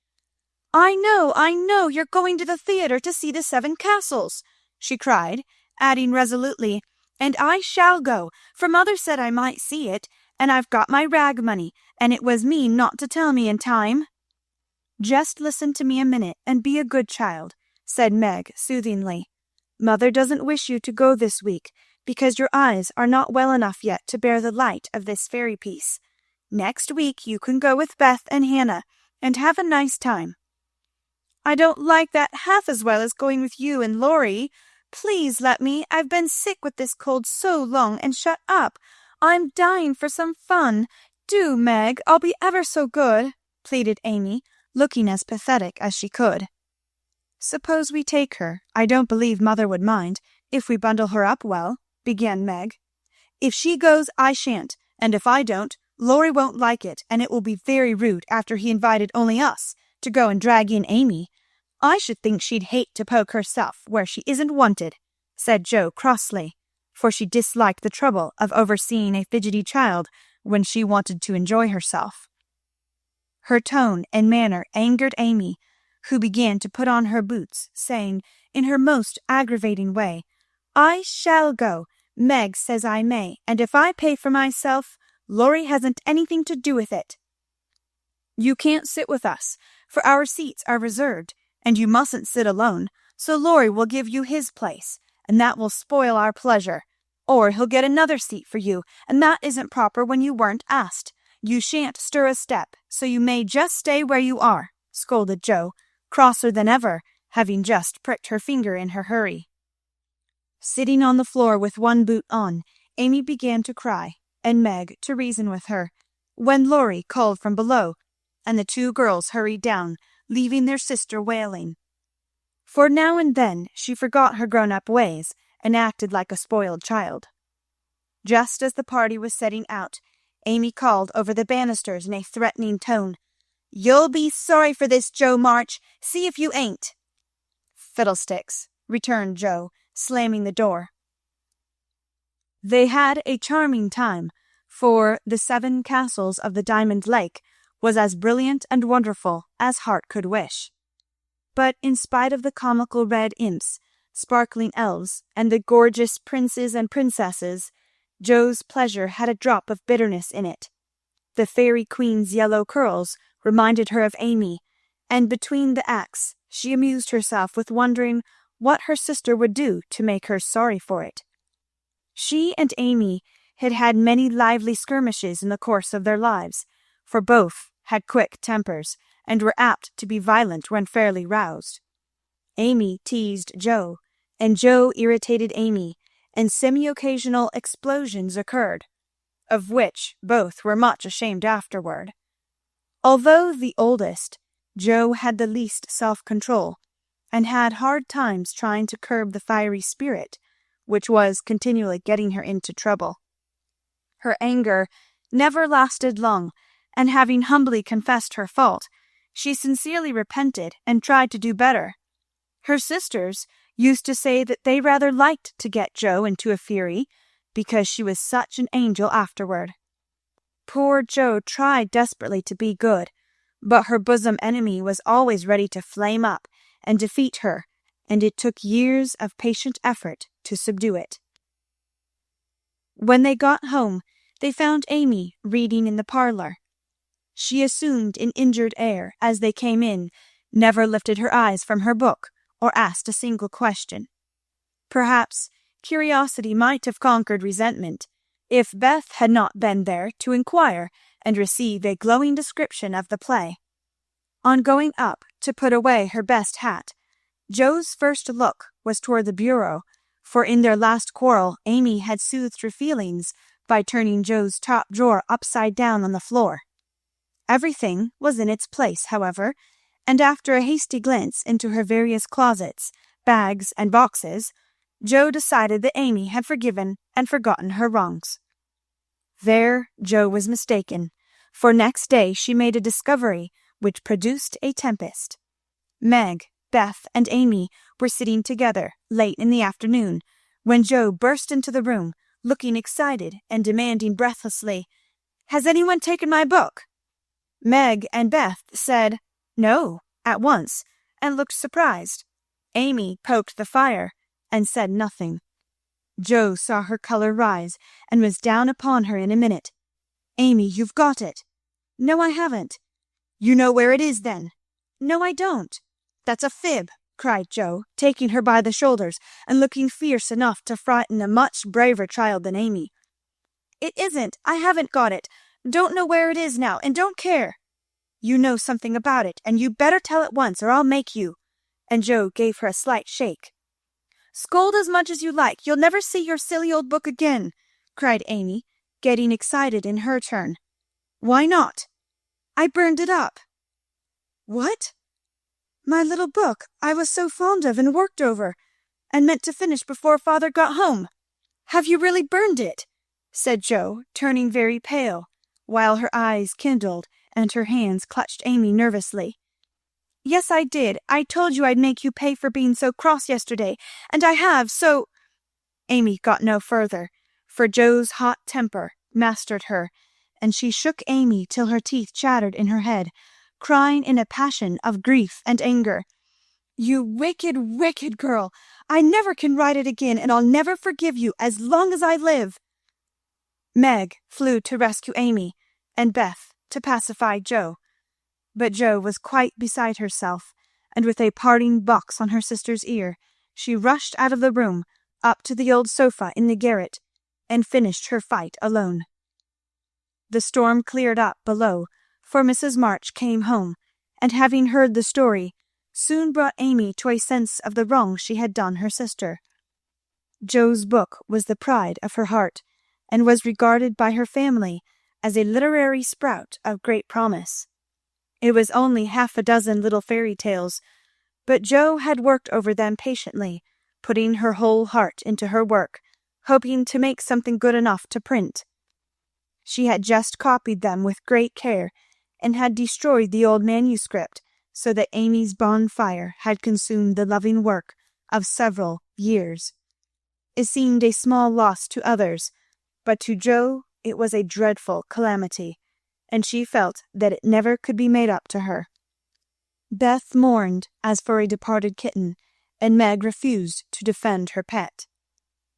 I know, you're going to the theatre to see the 7 Castles," she cried, adding resolutely, "and I shall go, for mother said I might see it, and I've got my rag money, and it was mean not to tell me in time." "Just listen to me a minute, and be a good child," said Meg soothingly. "Mother doesn't wish you to go this week, because your eyes are not well enough yet to bear the light of this fairy piece. Next week you can go with Beth and Hannah, and have a nice time." "I don't like that half as well as going with you and Laurie. Please let me. I've been sick with this cold so long and shut up. I'm dying for some fun. Do, Meg, I'll be ever so good," pleaded Amy, looking as pathetic as she could. "Suppose we take her. I don't believe mother would mind, if we bundle her up well," began Meg. "If she goes, I shan't, and if I don't, Laurie won't like it, and it will be very rude after he invited only us, to go and drag in Amy. I should think she'd hate to poke herself where she isn't wanted," said Joe crossly, for she disliked the trouble of overseeing a fidgety child when she wanted to enjoy herself. Her tone and manner angered Amy, who began to put on her boots, saying, in her most aggravating way, "I shall go. Meg says I may, and if I pay for myself, Laurie hasn't anything to do with it." "You can't sit with us, for our seats are reserved, and you mustn't sit alone, so Laurie will give you his place, and that will spoil our pleasure. Or he'll get another seat for you, and that isn't proper when you weren't asked. You shan't stir a step, so you may just stay where you are," scolded Joe, crosser than ever, having just pricked her finger in her hurry. Sitting on the floor with one boot on, Amy began to cry, and Meg to reason with her, when Laurie called from below, and the 2 girls hurried down, leaving their sister wailing. For now and then she forgot her grown-up ways, and acted like a spoiled child. Just as the party was setting out, Amy called over the banisters in a threatening tone, "You'll be sorry for this, Joe March. See if you ain't." "Fiddlesticks," returned Joe, slamming the door. They had a charming time, for the 7 Castles of the Diamond Lake was as brilliant and wonderful as heart could wish. But in spite of the comical red imps, sparkling elves, and the gorgeous princes and princesses, Jo's pleasure had a drop of bitterness in it. The fairy queen's yellow curls reminded her of Amy, and between the acts she amused herself with wondering what her sister would do to make her sorry for it. She and Amy had had many lively skirmishes in the course of their lives, for both had quick tempers and were apt to be violent when fairly roused. Amy teased Jo, and Jo irritated Amy, and semi-occasional explosions occurred, of which both were much ashamed afterward. Although the oldest, Jo had the least self-control, and had hard times trying to curb the fiery spirit, which was continually getting her into trouble. Her anger never lasted long, and having humbly confessed her fault, she sincerely repented and tried to do better. Her sisters used to say that they rather liked to get Jo into a fury, because she was such an angel afterward. Poor Jo tried desperately to be good, but her bosom enemy was always ready to flame up and defeat her, and it took years of patient effort to subdue it. When they got home, they found Amy reading in the parlor. She assumed an injured air as they came in, never lifted her eyes from her book, or asked a single question. Perhaps curiosity might have conquered resentment, if Beth had not been there to inquire and receive a glowing description of the play. On going up to put away her best hat, Jo's first look was toward the bureau, for in their last quarrel Amy had soothed her feelings by turning Jo's top drawer upside down on the floor. Everything was in its place, however, and after a hasty glance into her various closets, bags, and boxes, Jo decided that Amy had forgiven and forgotten her wrongs. There Jo was mistaken, for next day she made a discovery which produced a tempest. Meg, Beth, and Amy were sitting together late in the afternoon, when Jo burst into the room, looking excited and demanding breathlessly, "Has anyone taken my book?" Meg and Beth said "No" at once, and looked surprised. Amy poked the fire and said nothing. Jo saw her color rise, and was down upon her in a minute. "Amy, you've got it." "No, I haven't." "You know where it is, then?" "No, I don't." "That's a fib," cried Jo, taking her by the shoulders, and looking fierce enough to frighten a much braver child than Amy. "It isn't. I haven't got it. Don't know where it is now, and don't care." "You know something about it, and you better tell at once, or I'll make you." And Jo gave her a slight shake. "Scold as much as you like, you'll never see your silly old book again," cried Amy, getting excited in her turn. "Why not?" "I burned it up." "What?" "My little book I was so fond of and worked over, and meant to finish before father got home." "Have you really burned it?" said Jo, turning very pale, while her eyes kindled and her hands clutched Amy nervously. "Yes, I did. I told you I'd make you pay for being so cross yesterday, and I have, so—" Amy got no further, for Jo's hot temper mastered her, and she shook Amy till her teeth chattered in her head, crying in a passion of grief and anger, "You wicked, wicked girl! I never can write it again, and I'll never forgive you as long as I live." Meg flew to rescue Amy, and Beth to pacify Jo. But Jo was quite beside herself, and with a parting box on her sister's ear, she rushed out of the room, up to the old sofa in the garret, and finished her fight alone. The storm cleared up below, for Mrs. March came home, and having heard the story, soon brought Amy to a sense of the wrong she had done her sister. Jo's book was the pride of her heart, and was regarded by her family as a literary sprout of great promise. It was only half a dozen little fairy tales, but Jo had worked over them patiently, putting her whole heart into her work, hoping to make something good enough to print. She had just copied them with great care, and had destroyed the old manuscript, so that Amy's bonfire had consumed the loving work of several years. It seemed a small loss to others, but to Jo it was a dreadful calamity, and she felt that it never could be made up to her. Beth mourned as for a departed kitten, and Meg refused to defend her pet.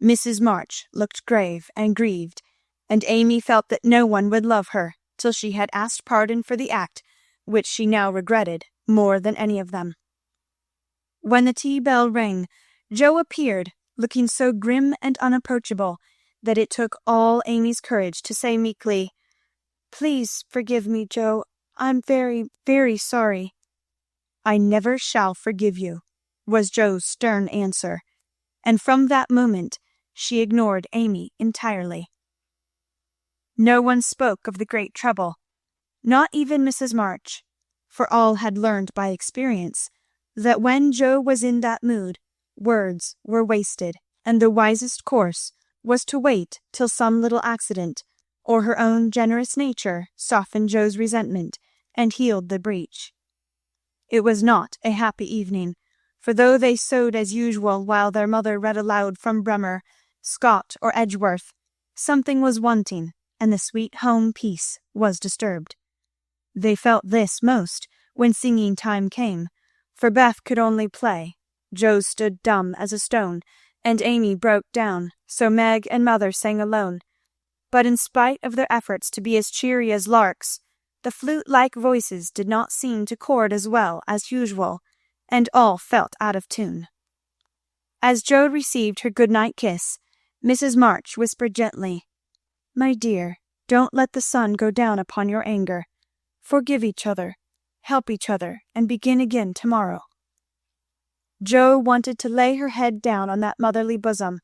Mrs. March looked grave and grieved, and Amy felt that no one would love her till she had asked pardon for the act which she now regretted more than any of them. When the tea bell rang, Joe appeared, looking so grim and unapproachable that it took all Amy's courage to say meekly, "Please forgive me, Joe. I'm very, very sorry." "I never shall forgive you," was Joe's stern answer, and from that moment she ignored Amy entirely. No one spoke of the great trouble, not even Mrs. March, for all had learned by experience that when Joe was in that mood, words were wasted, and the wisest course was to wait till some little accident, or her own generous nature, softened Joe's resentment and healed the breach. It was not a happy evening, for though they sewed as usual while their mother read aloud from Bremer, Scott, or Edgeworth, something was wanting, and the sweet home peace was disturbed. They felt this most when singing time came, for Beth could only play, Joe stood dumb as a stone, and Amy broke down, so Meg and mother sang alone. But in spite of their efforts to be as cheery as larks, the flute-like voices did not seem to chord as well as usual, and all felt out of tune. As Joe received her good-night kiss, Mrs. March whispered gently, "My dear, don't let the sun go down upon your anger. Forgive each other, help each other, and begin again tomorrow." Joe wanted to lay her head down on that motherly bosom,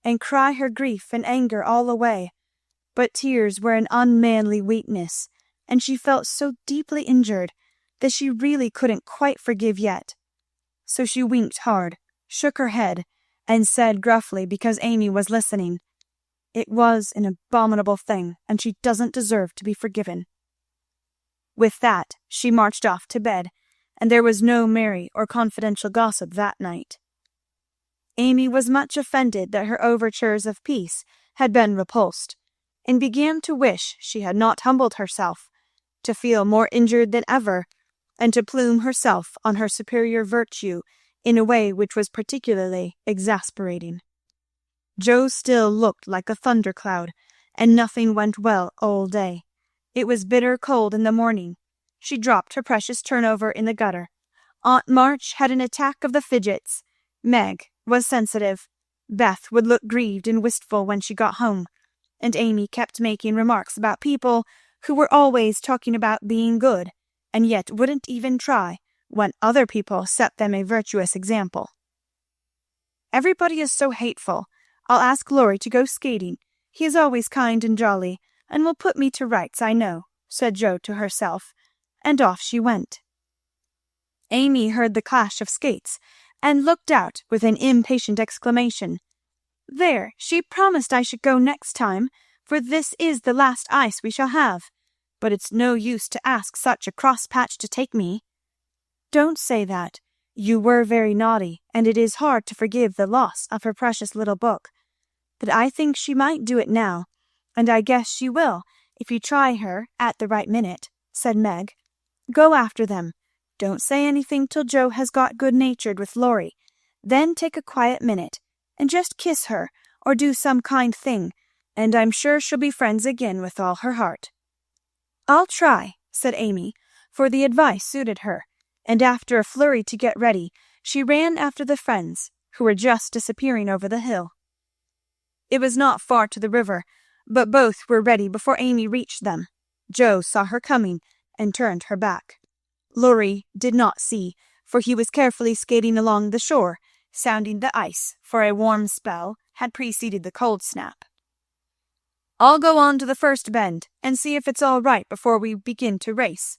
and cry her grief and anger all away, but tears were an unmanly weakness, and she felt so deeply injured that she really couldn't quite forgive yet. So she winked hard, shook her head, and said gruffly, because Amy was listening, "It was an abominable thing, and she doesn't deserve to be forgiven." With that she marched off to bed, and there was no merry or confidential gossip that night. Amy was much offended that her overtures of peace had been repulsed, and began to wish she had not humbled herself, to feel more injured than ever, and to plume herself on her superior virtue in a way which was particularly exasperating. Joe still looked like a thundercloud, and nothing went well all day. It was bitter cold in the morning. She dropped her precious turnover in the gutter. Aunt March had an attack of the fidgets. Meg was sensitive. Beth would look grieved and wistful when she got home, and Amy kept making remarks about people who were always talking about being good, and yet wouldn't even try when other people set them a virtuous example. "Everybody is so hateful. I'll ask Laurie to go skating. He is always kind and jolly, and will put me to rights, I know," said Joe to herself, and off she went. Amy heard the clash of skates, and looked out with an impatient exclamation. "There, she promised I should go next time, for this is the last ice we shall have. But it's no use to ask such a cross-patch to take me." "Don't say that. You were very naughty, and it is hard to forgive the loss of her precious little book. But I think she might do it now, and I guess she will if you try her at the right minute," said Meg. "Go after them. Don't say anything till Joe has got good-natured with Laurie. Then take a quiet minute, and just kiss her, or do some kind thing, and I'm sure she'll be friends again with all her heart." "I'll try," said Amy, for the advice suited her, and after a flurry to get ready, she ran after the friends, who were just disappearing over the hill. It was not far to the river, but both were ready before Amy reached them. Joe saw her coming, and turned her back. Laurie did not see, for he was carefully skating along the shore, sounding the ice, for a warm spell had preceded the cold snap. "I'll go on to the first bend, and see if it's all right before we begin to race,"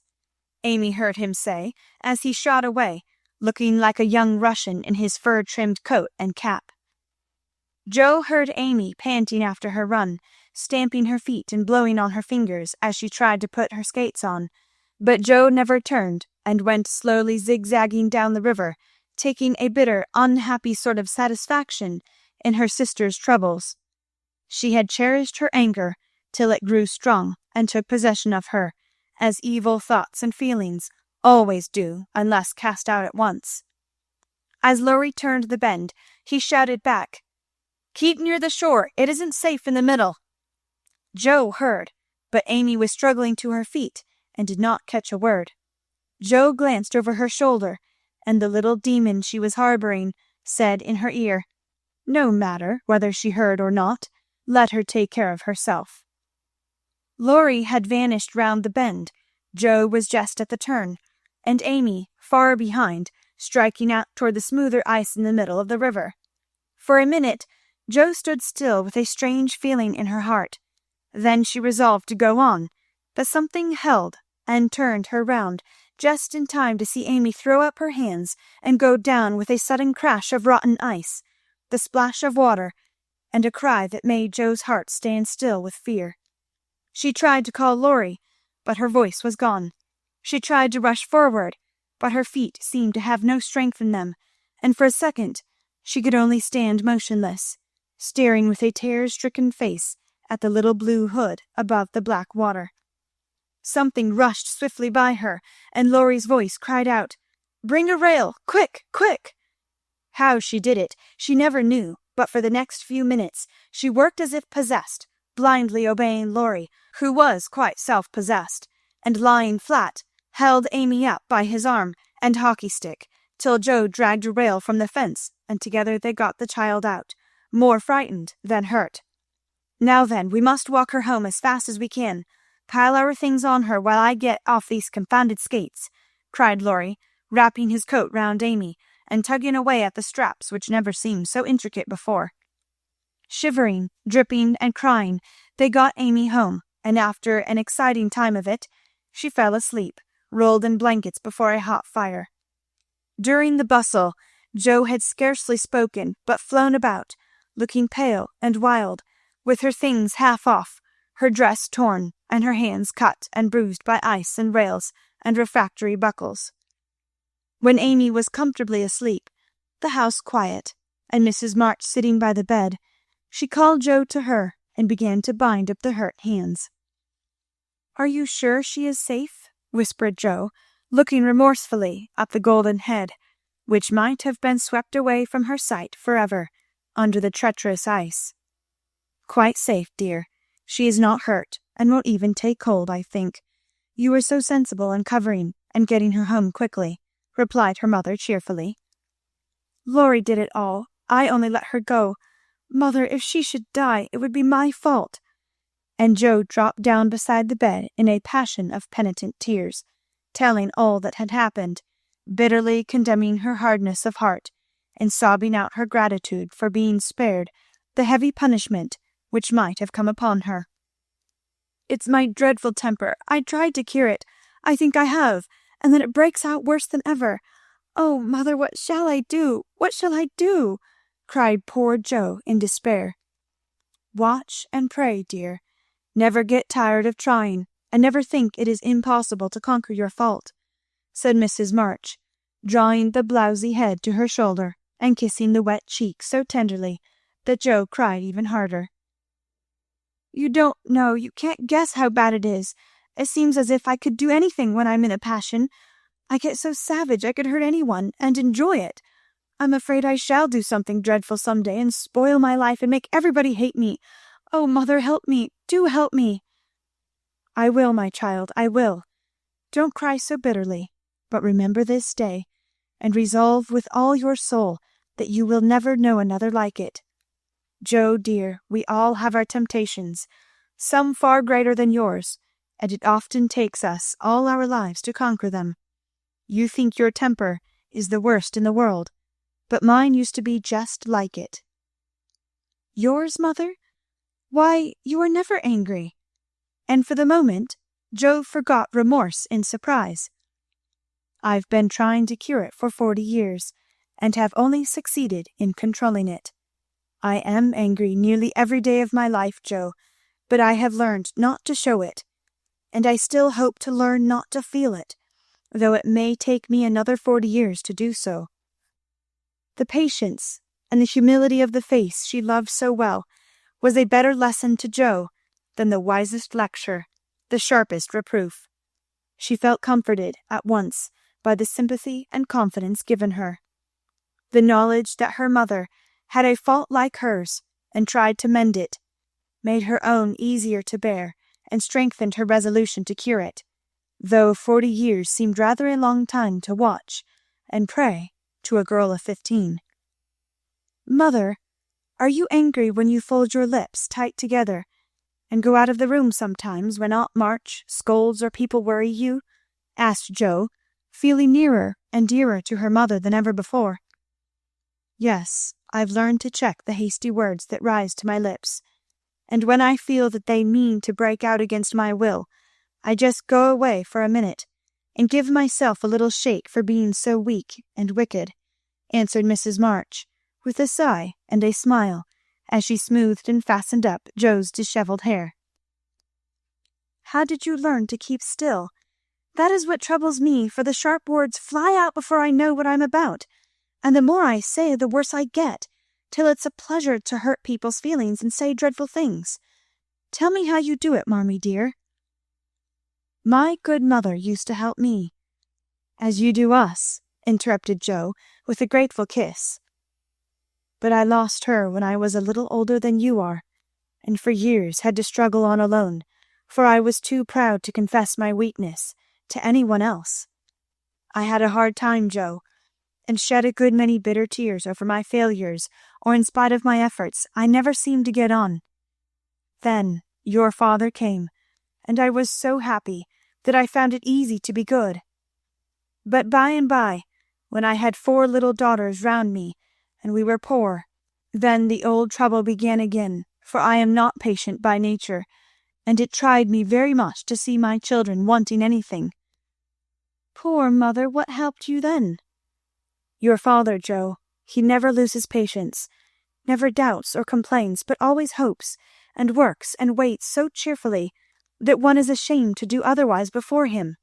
Amy heard him say, as he shot away, looking like a young Russian in his fur-trimmed coat and cap. Joe heard Amy panting after her run, stamping her feet and blowing on her fingers as she tried to put her skates on, but Joe never turned, and went slowly zigzagging down the river, taking a bitter, unhappy sort of satisfaction in her sister's troubles. She had cherished her anger till it grew strong and took possession of her, as evil thoughts and feelings always do unless cast out at once. As Laurie turned the bend, he shouted back, "Keep near the shore, it isn't safe in the middle." Joe heard, but Amy was struggling to her feet and did not catch a word. Joe glanced over her shoulder, and the little demon she was harboring said in her ear, "No matter whether she heard or not, let her take care of herself." Laurie had vanished round the bend, Joe was just at the turn, and Amy, far behind, striking out toward the smoother ice in the middle of the river. For a minute Joe stood still with a strange feeling in her heart. Then she resolved to go on, but something held and turned her round just in time to see Amy throw up her hands and go down with a sudden crash of rotten ice, the splash of water, and a cry that made Joe's heart stand still with fear. She tried to call Laurie, but her voice was gone. She tried to rush forward, but her feet seemed to have no strength in them, and for a second she could only stand motionless, staring with a terror-stricken face at the little blue hood above the black water. Something rushed swiftly by her, and Laurie's voice cried out, "Bring a rail! Quick, quick!" How she did it she never knew, but for the next few minutes she worked as if possessed, blindly obeying Laurie, who was quite self-possessed, and lying flat, held Amy up by his arm and hockey stick, till Joe dragged a rail from the fence, and together they got the child out, more frightened than hurt. "Now then, we must walk her home as fast as we can. Pile our things on her while I get off these confounded skates," cried Laurie, wrapping his coat round Amy, and tugging away at the straps which never seemed so intricate before. Shivering, dripping, and crying, they got Amy home, and after an exciting time of it, she fell asleep, rolled in blankets before a hot fire. During the bustle, Joe had scarcely spoken, but flown about, looking pale and wild, with her things half off, her dress torn, and her hands cut and bruised by ice and rails and refractory buckles. When Amy was comfortably asleep, the house quiet, and Mrs. March sitting by the bed, she called Joe to her and began to bind up the hurt hands. "Are you sure she is safe?" whispered Joe, looking remorsefully at the golden head, which might have been swept away from her sight forever under the treacherous ice. "Quite safe, dear. She is not hurt, and won't even take cold, I think. You were so sensible in covering and getting her home quickly," replied her mother cheerfully. "Laurie did it all. I only let her go. Mother, if she should die, it would be my fault." And Joe dropped down beside the bed in a passion of penitent tears, telling all that had happened, bitterly condemning her hardness of heart, and sobbing out her gratitude for being spared the heavy punishment which might have come upon her. "It's my dreadful temper. I tried to cure it. I think I have, and then it breaks out worse than ever. Oh, mother, what shall I do? What shall I do?" cried poor Joe in despair. "Watch and pray, dear. Never get tired of trying, and never think it is impossible to conquer your fault," said Mrs. March, drawing the blousy head to her shoulder and kissing the wet cheek so tenderly that Joe cried even harder. "You don't know, you can't guess how bad it is. It seems as if I could do anything when I'm in a passion. I get so savage I could hurt anyone, and enjoy it. I'm afraid I shall do something dreadful some day, and spoil my life and make everybody hate me. Oh, mother, help me, do help me." "I will, my child, I will. Don't cry so bitterly, but remember this day, and resolve with all your soul that you will never know another like it. Joe, dear, we all have our temptations, some far greater than yours, and it often takes us all our lives to conquer them. You think your temper is the worst in the world, but mine used to be just like it." "Yours, mother? Why, you are never angry." And for the moment Joe forgot remorse in surprise. "I've been trying to cure it for 40 years, and have only succeeded in controlling it. I am angry nearly every day of my life, Joe, but I have learned not to show it, and I still hope to learn not to feel it, though it may take me another 40 years to do so." The patience and the humility of the face she loved so well was a better lesson to Joe than the wisest lecture, the sharpest reproof. She felt comforted at once by the sympathy and confidence given her. The knowledge that her mother had a fault like hers and tried to mend it made her own easier to bear and strengthened her resolution to cure it, though 40 years seemed rather a long time to watch and pray to a girl of 15. "Mother, are you angry when you fold your lips tight together and go out of the room sometimes when Aunt March scolds or people worry you?" asked Joe, feeling nearer and dearer to her mother than ever before. "Yes, I've learned to check the hasty words that rise to my lips, and when I feel that they mean to break out against my will, I just go away for a minute and give myself a little shake for being so weak and wicked," answered Mrs. March, with a sigh and a smile, as she smoothed and fastened up Joe's dishevelled hair. "How did you learn to keep still? That is what troubles me, for the sharp words fly out before I know what I'm about, and the more I say the worse I get, till it's a pleasure to hurt people's feelings and say dreadful things. Tell me how you do it, Marmee dear." "My good mother used to help me." "As you do us," interrupted Joe, with a grateful kiss. "But I lost her when I was a little older than you are, and for years had to struggle on alone, for I was too proud to confess my weakness to any one else. I had a hard time, Joe, and shed a good many bitter tears over my failures, or in spite of my efforts I never seemed to get on. Then your father came, and I was so happy that I found it easy to be good. But by and by, when I had 4 little daughters round me, and we were poor, then the old trouble began again, for I am not patient by nature, and it tried me very much to see my children wanting anything." "Poor mother, what helped you then?" "Your father, Joe. He never loses patience, never doubts or complains, but always hopes, and works and waits so cheerfully that one is ashamed to do otherwise before him.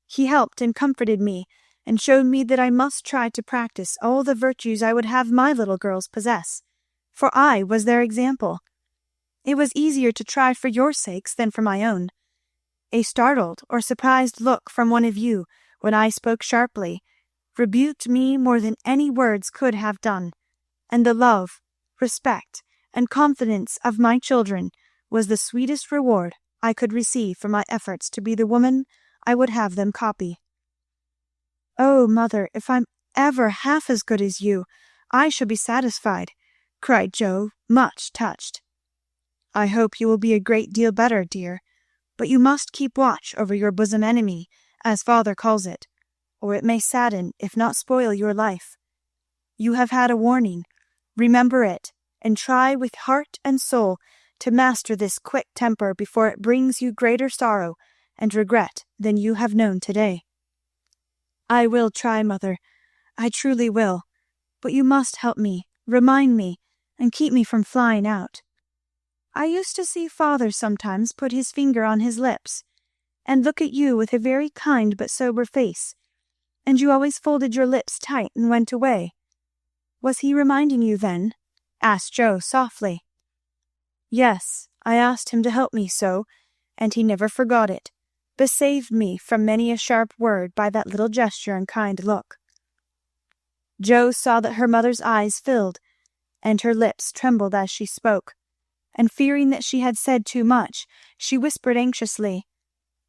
He helped and comforted me, and showed me that I must try to practice all the virtues I would have my little girls possess, for I was their example. It was easier to try for your sakes than for my own. A startled or surprised look from one of you, when I spoke sharply, rebuked me more than any words could have done, and the love, respect, and confidence of my children was the sweetest reward I could receive for my efforts to be the woman I would have them copy." "Oh, mother, if I'm ever half as good as you, I shall be satisfied," cried Joe, much touched. "I hope you will be a great deal better, dear, but you must keep watch over your bosom enemy, as father calls it, or it may sadden, if not spoil, your life. You have had a warning. Remember it, and try with heart and soul to master this quick temper before it brings you greater sorrow and regret than you have known today." "I will try, mother, I truly will, but you must help me, remind me, and keep me from flying out. I used to see father sometimes put his finger on his lips, and look at you with a very kind but sober face, and you always folded your lips tight and went away. Was he reminding you then?" asked Joe softly. "Yes, I asked him to help me so, and he never forgot it, but saved me from many a sharp word by that little gesture and kind look." Joe saw that her mother's eyes filled, and her lips trembled as she spoke, and fearing that she had said too much, she whispered anxiously,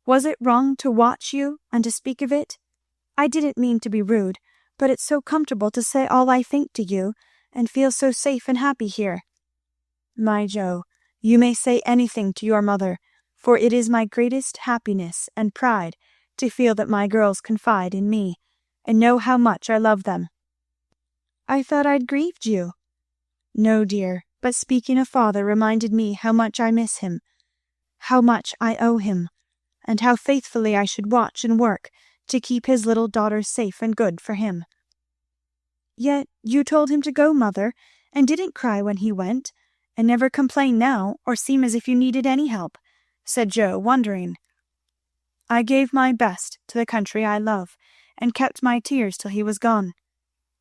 "Was it wrong to watch you and to speak of it? I didn't mean to be rude, but it's so comfortable to say all I think to you, and feel so safe and happy here." "My Joe, you may say anything to your mother, for it is my greatest happiness and pride to feel that my girls confide in me, and know how much I love them." "I thought I'd grieved you." "No, dear, but speaking of father reminded me how much I miss him, how much I owe him, and how faithfully I should watch and work to keep his little daughters safe and good for him." "Yet you told him to go, mother, and didn't cry when he went, and never complain now, or seem as if you needed any help," said Joe, wondering. "I gave my best to the country I love, and kept my tears till he was gone.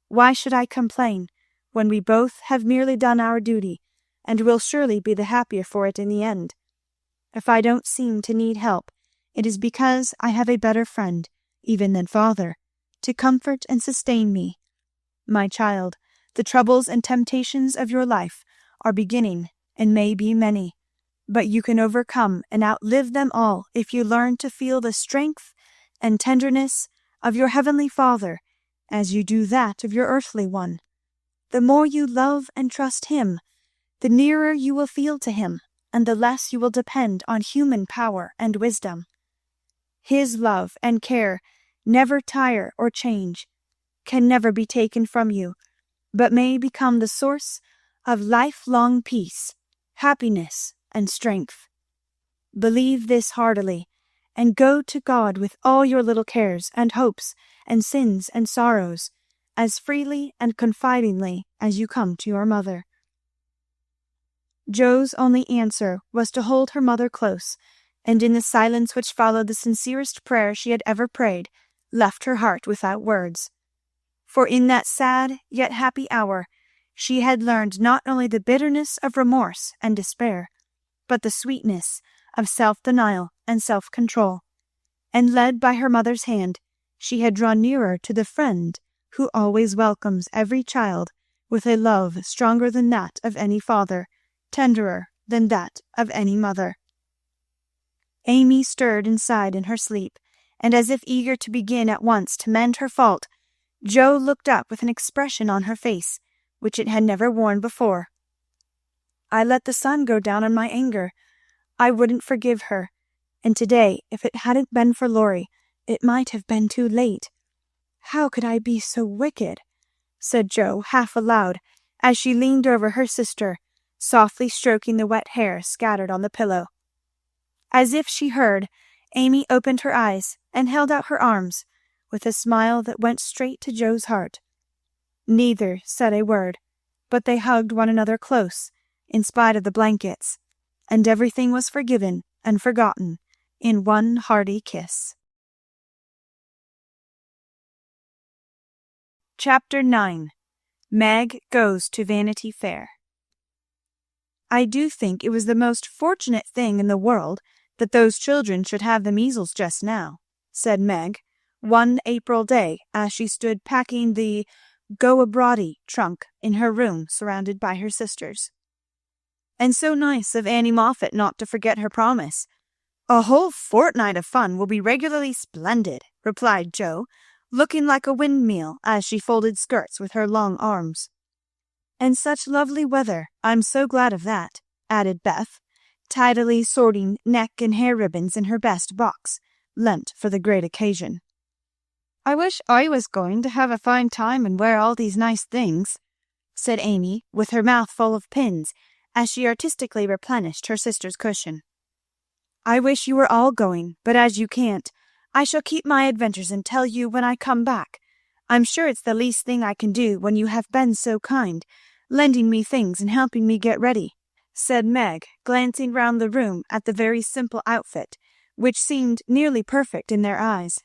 Why should I complain, when we both have merely done our duty, and will surely be the happier for it in the end? If I don't seem to need help, it is because I have a better friend, even than father, to comfort and sustain me. My child, the troubles and temptations of your life are beginning and may be many, but you can overcome and outlive them all if you learn to feel the strength and tenderness of your heavenly Father as you do that of your earthly one. The more you love and trust him, the nearer you will feel to him, and the less you will depend on human power and wisdom. His love and care never tire or change, can never be taken from you, but may become the source of lifelong peace, happiness, and strength. Believe this heartily, and go to God with all your little cares and hopes and sins and sorrows, as freely and confidingly as you come to your mother. Jo's only answer was to hold her mother close, and in the silence which followed the sincerest prayer she had ever prayed, left her heart without words. For in that sad yet happy hour she had learned not only the bitterness of remorse and despair, but the sweetness of self-denial and self-control, and led by her mother's hand, she had drawn nearer to the friend who always welcomes every child with a love stronger than that of any father, tenderer than that of any mother. Amy stirred and sighed in her sleep, and as if eager to begin at once to mend her fault, Jo looked up with an expression on her face which it had never worn before. I let the sun go down on my anger. I wouldn't forgive her, and today, if it hadn't been for Laurie, it might have been too late. How could I be so wicked? Said Jo half aloud, as she leaned over her sister, softly stroking the wet hair scattered on the pillow. As if she heard, Amy opened her eyes and held out her arms, with a smile that went straight to Jo's heart. Neither said a word, but they hugged one another close, in spite of the blankets, and everything was forgiven and forgotten in one hearty kiss. Chapter 9. Meg Goes to Vanity Fair. I do think it was the most fortunate thing in the world that those children should have the measles just now, said Meg, one April day as she stood packing the go-abroady trunk in her room surrounded by her sisters. And so nice of Annie Moffat not to forget her promise. A whole fortnight of fun will be regularly splendid, replied Jo, looking like a windmill as she folded skirts with her long arms. And such lovely weather, I'm so glad of that, added Beth, tidily sorting neck and hair ribbons in her best box, lent for the great occasion. I wish I was going to have a fine time and wear all these nice things, said Amy, with her mouth full of pins, as she artistically replenished her sister's cushion. I wish you were all going, but as you can't, I shall keep my adventures and tell you when I come back. I'm sure it's the least thing I can do when you have been so kind, lending me things and helping me get ready, said Meg, glancing round the room at the very simple outfit, which seemed nearly perfect in their eyes.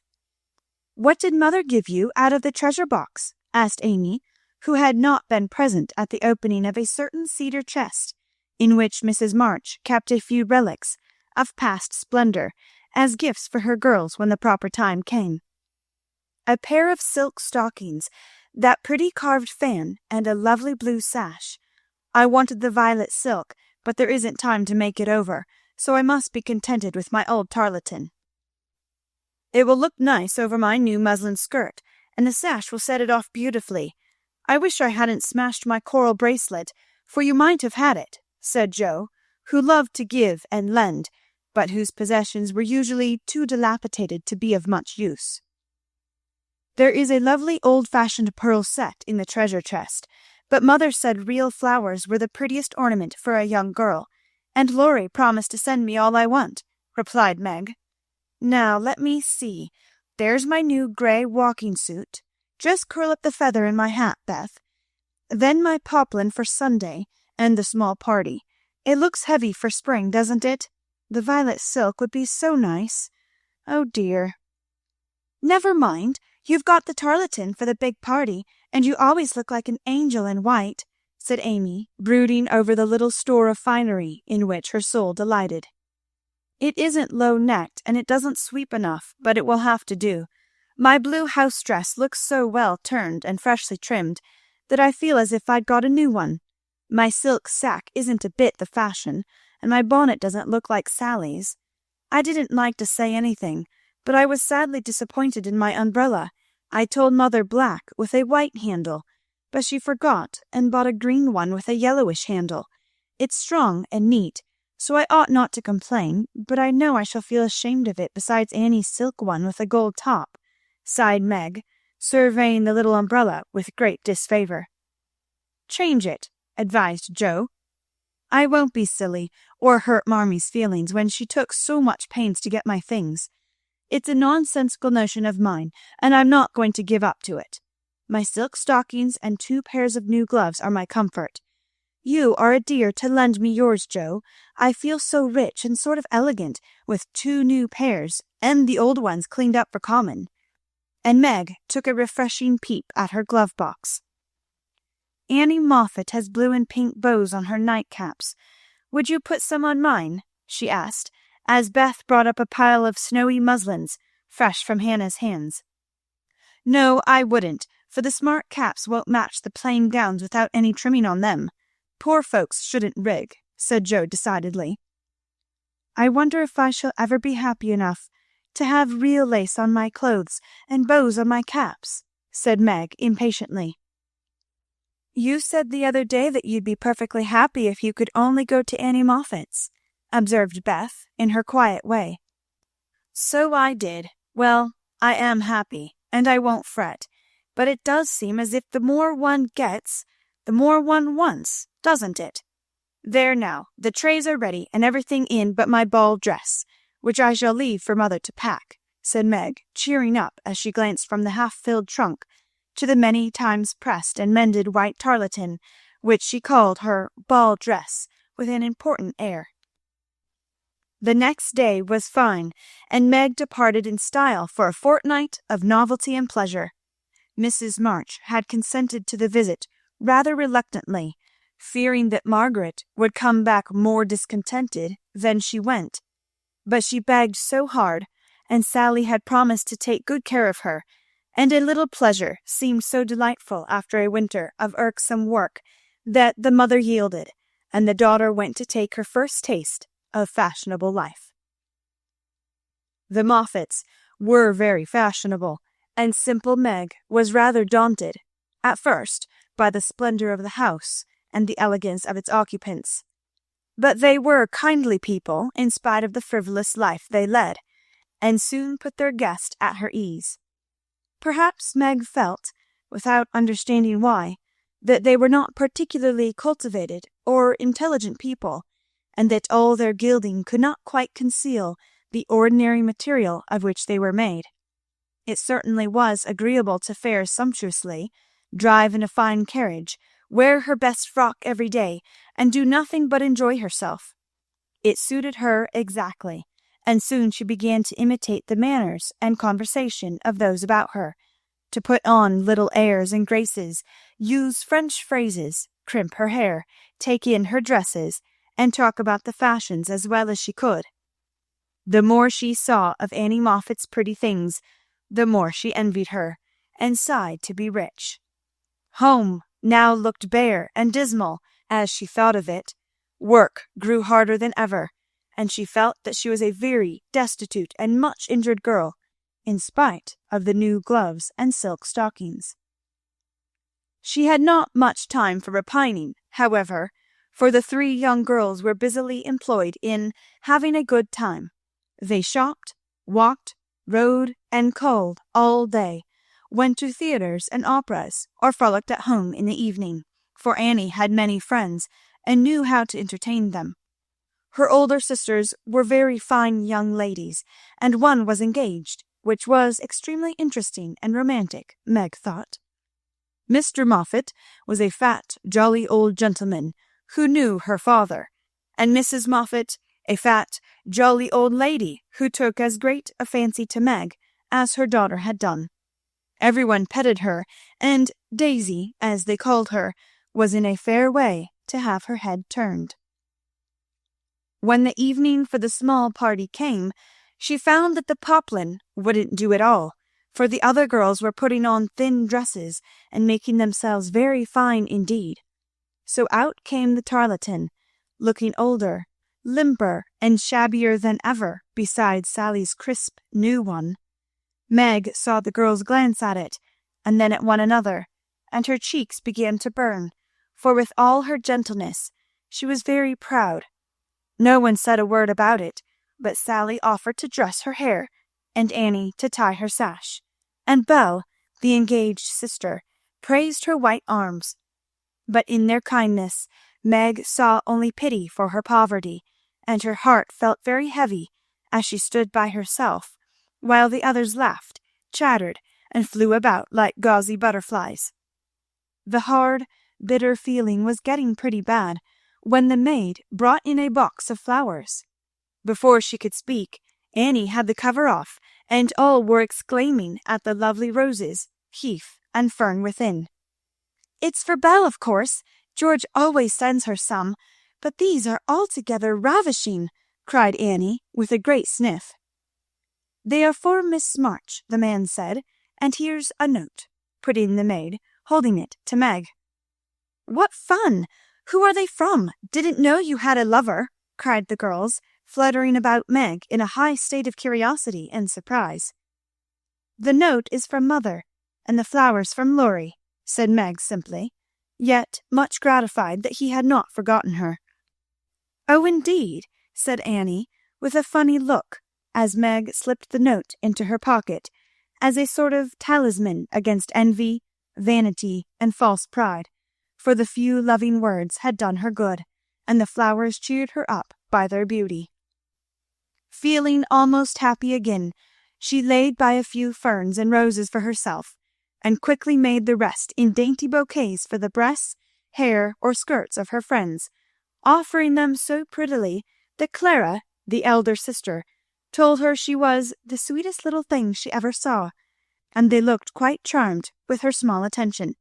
What did Mother give you out of the treasure box? Asked Amy, who had not been present at the opening of a certain cedar chest, in which Mrs. March kept a few relics of past splendor as gifts for her girls when the proper time came. A pair of silk stockings, that pretty carved fan, and a lovely blue sash. I wanted the violet silk, but there isn't time to make it over, so I must be contented with my old tarlatan. It will look nice over my new muslin skirt, and the sash will set it off beautifully. I wish I hadn't smashed my coral bracelet, for you might have had it, said Jo, who loved to give and lend, but whose possessions were usually too dilapidated to be of much use. There is a lovely old-fashioned pearl set in the treasure chest, but Mother said real flowers were the prettiest ornament for a young girl, and Laurie promised to send me all I want, replied Meg. Now, let me see. There's my new gray walking suit. Just curl up the feather in my hat, Beth. Then my poplin for Sunday, and the small party. It looks heavy for spring, doesn't it? The violet silk would be so nice. Oh, dear. Never mind. You've got the tarlatan for the big party, and you always look like an angel in white, said Amy, brooding over the little store of finery in which her soul delighted. It isn't low-necked, and it doesn't sweep enough, but it will have to do. My blue house dress looks so well turned and freshly trimmed that I feel as if I'd got a new one. My silk sack isn't a bit the fashion, and my bonnet doesn't look like Sally's. I didn't like to say anything, but I was sadly disappointed in my umbrella. I told Mother black with a white handle, but she forgot and bought a green one with a yellowish handle. It's strong and neat, so I ought not to complain, but I know I shall feel ashamed of it besides Annie's silk one with a gold top," sighed Meg, surveying the little umbrella with great disfavour. "Change it," advised Joe. "I won't be silly or hurt Marmy's feelings when she took so much pains to get my things. It's a nonsensical notion of mine, and I'm not going to give up to it. My silk stockings and 2 pairs of new gloves are my comfort. You are a dear to lend me yours, Joe. I feel so rich and sort of elegant with 2 new pairs, and the old ones cleaned up for common." And Meg took a refreshing peep at her glove box. "Annie Moffat has blue and pink bows on her nightcaps. Would you put some on mine?" she asked, as Beth brought up a pile of snowy muslins, fresh from Hannah's hands. "No, I wouldn't, for the smart caps won't match the plain gowns without any trimming on them. Poor folks shouldn't rig," said Joe decidedly. "I wonder if I shall ever be happy enough to have real lace on my clothes and bows on my caps," said Meg impatiently. "You said the other day that you'd be perfectly happy if you could only go to Annie Moffat's," observed Beth in her quiet way. "So I did. Well, I am happy, and I won't fret, but it does seem as if the more one gets, the more one wants, doesn't it? There now, the trays are ready and everything in but my ball dress, which I shall leave for Mother to pack," said Meg, cheering up as she glanced from the half-filled trunk to the many times pressed and mended white tarlatan, which she called her ball dress with an important air. The next day was fine, and Meg departed in style for a fortnight of novelty and pleasure. Mrs. March had consented to the visit rather reluctantly, fearing that Margaret would come back more discontented than she went. But she begged so hard, and Sally had promised to take good care of her, and a little pleasure seemed so delightful after a winter of irksome work, that the mother yielded, and the daughter went to take her first taste of fashionable life. The Moffats were very fashionable, and simple Meg was rather daunted, at first, by the splendour of the house and the elegance of its occupants. But they were kindly people in spite of the frivolous life they led, and soon put their guest at her ease. Perhaps Meg felt, without understanding why, that they were not particularly cultivated or intelligent people, and that all their gilding could not quite conceal the ordinary material of which they were made. It certainly was agreeable to fare sumptuously, drive in a fine carriage, wear her best frock every day, and do nothing but enjoy herself. It suited her exactly, and soon she began to imitate the manners and conversation of those about her, to put on little airs and graces, use French phrases, crimp her hair, take in her dresses, and talk about the fashions as well as she could. The more she saw of Annie Moffat's pretty things, the more she envied her, and sighed to be rich. Home now looked bare and dismal as she thought of it. Work grew harder than ever, and she felt that she was a very destitute and much injured girl, in spite of the new gloves and silk stockings. She had not much time for repining, however, for the 3 young girls were busily employed in having a good time. They shopped, walked, rode, and called all day, went to theatres and operas, or frolicked at home in the evening, for Annie had many friends and knew how to entertain them. Her older sisters were very fine young ladies, and one was engaged, which was extremely interesting and romantic, Meg thought. Mr. Moffat was a fat, jolly old gentleman who knew her father, and Mrs. Moffat a fat, jolly old lady who took as great a fancy to Meg as her daughter had done. Everyone petted her, and Daisy, as they called her, was in a fair way to have her head turned. When the evening for the small party came, she found that the poplin wouldn't do at all, for the other girls were putting on thin dresses and making themselves very fine indeed. So out came the tarleton, looking older, limper, and shabbier than ever beside Sally's crisp new one. Meg saw the girls glance at it, and then at one another, and her cheeks began to burn, for with all her gentleness she was very proud. No one said a word about it, but Sally offered to dress her hair, and Annie to tie her sash, and Belle, the engaged sister, praised her white arms. But in their kindness Meg saw only pity for her poverty, and her heart felt very heavy as she stood by herself, while the others laughed, chattered, and flew about like gauzy butterflies. The hard, bitter feeling was getting pretty bad, when the maid brought in a box of flowers. Before she could speak, Annie had the cover off, and all were exclaiming at the lovely roses, heath, and fern within. "It's for Belle, of course. George always sends her some, but these are altogether ravishing," cried Annie, with a great sniff. "They are for Miss March," the man said, "and here's a note," put in the maid, holding it to Meg. "What fun! Who are they from? Didn't know you had a lover," cried the girls, fluttering about Meg in a high state of curiosity and surprise. "The note is from Mother, and the flowers from Laurie," said Meg simply, yet much gratified that he had not forgotten her. "Oh, indeed," said Annie, with a funny look, as Meg slipped the note into her pocket, as a sort of talisman against envy, vanity, and false pride, for the few loving words had done her good, and the flowers cheered her up by their beauty. Feeling almost happy again, she laid by a few ferns and roses for herself, and quickly made the rest in dainty bouquets for the breasts, hair, or skirts of her friends, offering them so prettily that Clara, the elder sister, told her she was the sweetest little thing she ever saw, and they looked quite charmed with her small attention.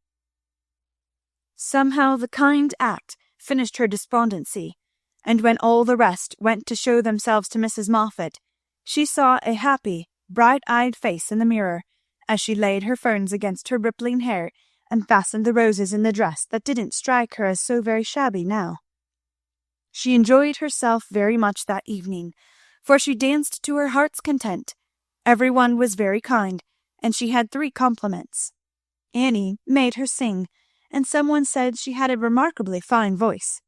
Somehow the kind act finished her despondency, and when all the rest went to show themselves to Mrs. Moffat, she saw a happy, bright-eyed face in the mirror, as she laid her ferns against her rippling hair and fastened the roses in the dress that didn't strike her as so very shabby now. She enjoyed herself very much that evening, for she danced to her heart's content. Every one was very kind, and she had 3 compliments. Annie made her sing, and someone said she had a remarkably fine voice.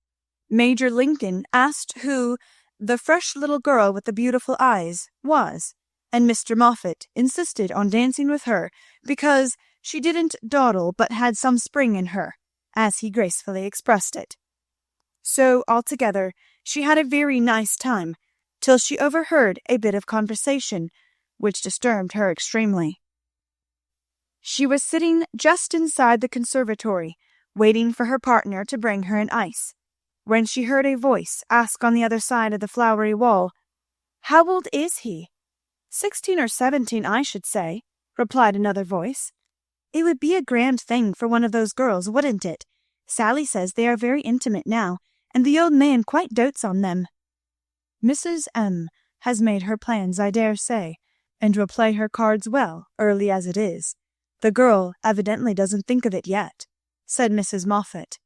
Major Lincoln asked who the fresh little girl with the beautiful eyes was, and Mr. Moffat insisted on dancing with her because she didn't dawdle but had some spring in her, as he gracefully expressed it. So altogether she had a very nice time, till she overheard a bit of conversation, which disturbed her extremely. She was sitting just inside the conservatory, waiting for her partner to bring her an ice, when she heard a voice ask on the other side of the flowery wall, "How old is he?" 16 or 17, I should say," replied another voice. "It would be a grand thing for one of those girls, wouldn't it? Sally says they are very intimate now, and the old man quite dotes on them." "Mrs. M. has made her plans, I dare say, and will play her cards well, early as it is. The girl evidently doesn't think of it yet," said Mrs. Moffat.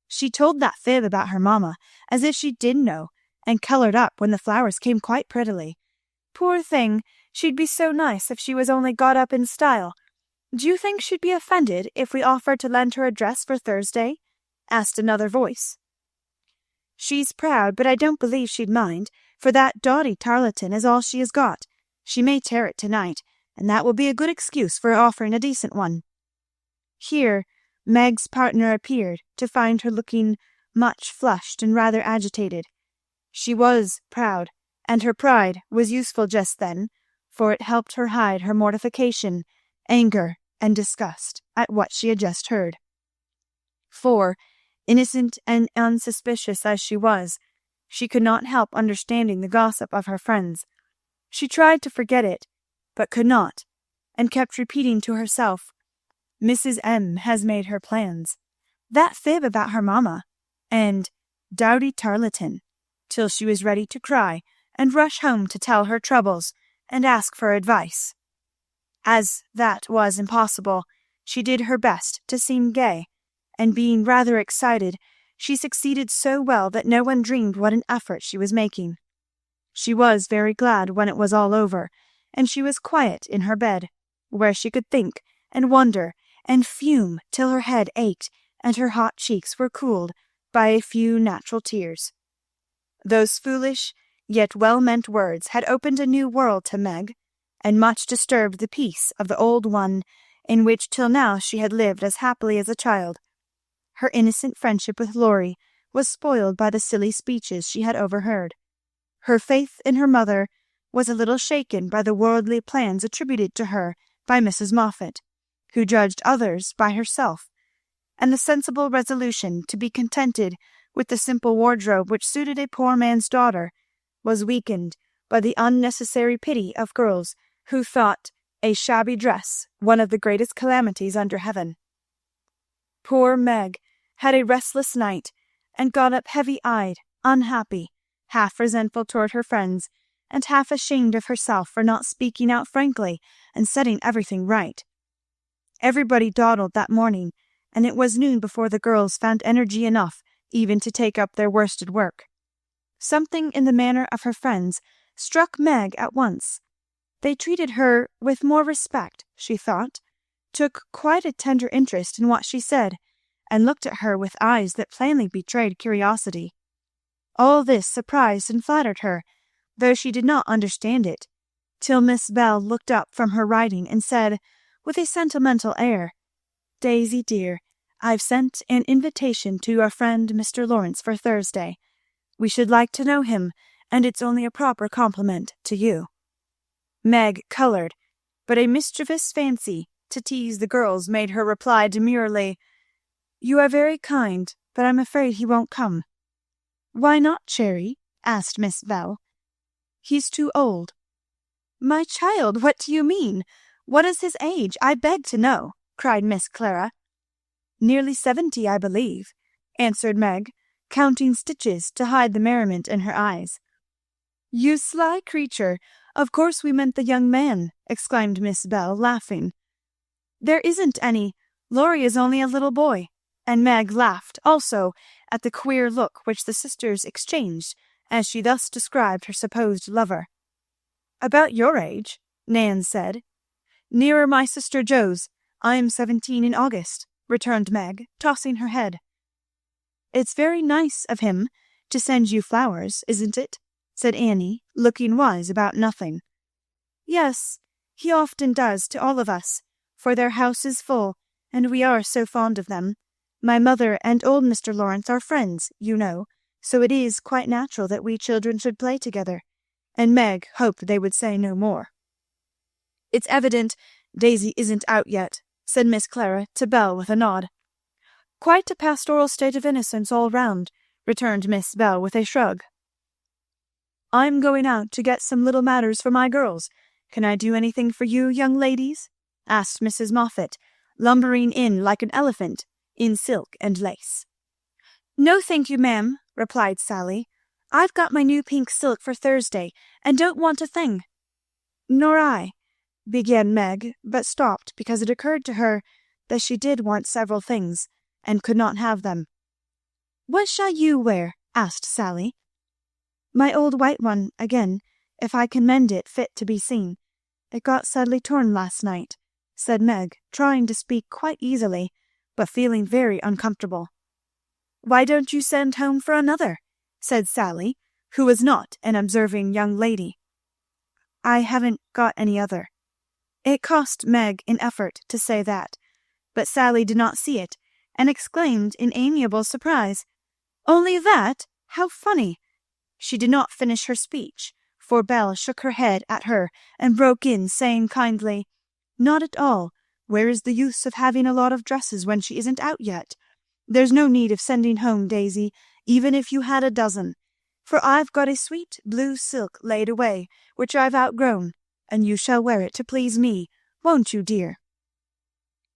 "She told that fib about her mamma, as if she did know, and coloured up when the flowers came quite prettily. Poor thing, she'd be so nice if she was only got up in style. Do you think she'd be offended if we offered to lend her a dress for Thursday?" asked another voice. "She's proud, but I don't believe she'd mind, for that dowdy tarleton is all she has got. She may tear it tonight, and that will be a good excuse for offering a decent one." Here Meg's partner appeared, to find her looking much flushed and rather agitated. She was proud, and her pride was useful just then, for it helped her hide her mortification, anger, and disgust at what she had just heard. For, innocent and unsuspicious as she was, she could not help understanding the gossip of her friends. She tried to forget it, but could not, and kept repeating to herself, "Mrs. M. has made her plans. That fib about her mamma, and dowdy tarleton. till she was ready to cry and rush home to tell her troubles and ask for advice. As that was impossible, she did her best to seem gay, and being rather excited, she succeeded so well that no one dreamed what an effort she was making. She was very glad when it was all over, and she was quiet in her bed, where she could think and wonder and fume till her head ached and her hot cheeks were cooled by a few natural tears. Those foolish yet well-meant words had opened a new world to Meg, and much disturbed the peace of the old one in which till now she had lived as happily as a child. Her innocent friendship with Laurie was spoiled by the silly speeches she had overheard. Her faith in her mother was a little shaken by the worldly plans attributed to her by Mrs. Moffat, who judged others by herself, and the sensible resolution to be contented with the simple wardrobe which suited a poor man's daughter was weakened by the unnecessary pity of girls who thought a shabby dress one of the greatest calamities under heaven. Poor Meg had a restless night, and got up heavy-eyed, unhappy, half resentful toward her friends, and half ashamed of herself for not speaking out frankly and setting everything right. Everybody dawdled that morning, and it was noon before the girls found energy enough even to take up their worsted work. Something in the manner of her friends struck Meg at once. They treated her with more respect, she thought, took quite a tender interest in what she said, and looked at her with eyes that plainly betrayed curiosity. All this surprised and flattered her, though she did not understand it, till Miss Bell looked up from her writing and said, with a sentimental air, "Daisy, dear, I've sent an invitation to your friend Mr. Lawrence for Thursday. We should like to know him, and it's only a proper compliment to you." Meg coloured, but a mischievous fancy to tease the girls made her reply demurely, "You are very kind, but I'm afraid he won't come." "Why not, Cherry?" asked Miss Bell. "He's too old." "My child, what do you mean? What is his age? I beg to know," cried Miss Clara. "Nearly 70, I believe," answered Meg, counting stitches to hide the merriment in her eyes. "You sly creature! Of course we meant the young man," exclaimed Miss Bell, laughing. "There isn't any. Laurie is only a little boy." And Meg laughed also at the queer look which the sisters exchanged as she thus described her supposed lover. "About your age," Nan said. "Nearer my sister Jo's. I am 17 in August," returned Meg, tossing her head. "It's very nice of him to send you flowers, isn't it?" said Annie, looking wise about nothing. "Yes, he often does to all of us, for their house is full, and we are so fond of them. My mother and old Mr. Lawrence are friends, you know, so it is quite natural that we children should play together," and Meg hoped they would say no more. "It's evident Daisy isn't out yet," said Miss Clara to Bell with a nod. "Quite a pastoral state of innocence all round," returned Miss Bell with a shrug. "I'm going out to get some little matters for my girls. Can I do anything for you, young ladies?" asked Mrs. Moffat, lumbering in like an elephant in silk and lace. "No, thank you, ma'am," replied Sally. "I've got my new pink silk for Thursday, and don't want a thing." "Nor I," began Meg, but stopped because it occurred to her that she did want several things, and could not have them. "What shall you wear?" asked Sally. "My old white one again, if I can mend it fit to be seen. It got sadly torn last night," said Meg, trying to speak quite easily, but feeling very uncomfortable. "Why don't you send home for another?" said Sally, who was not an observing young lady. "I haven't got any other." It cost Meg an effort to say that, but Sally did not see it, and exclaimed in amiable surprise, "Only that? How funny!" She did not finish her speech, for Belle shook her head at her and broke in, saying kindly, "Not at all. Where is the use of having a lot of dresses when she isn't out yet? There's no need of sending home, Daisy, even if you had a dozen, for I've got a sweet blue silk laid away, which I've outgrown, and you shall wear it to please me, won't you, dear?"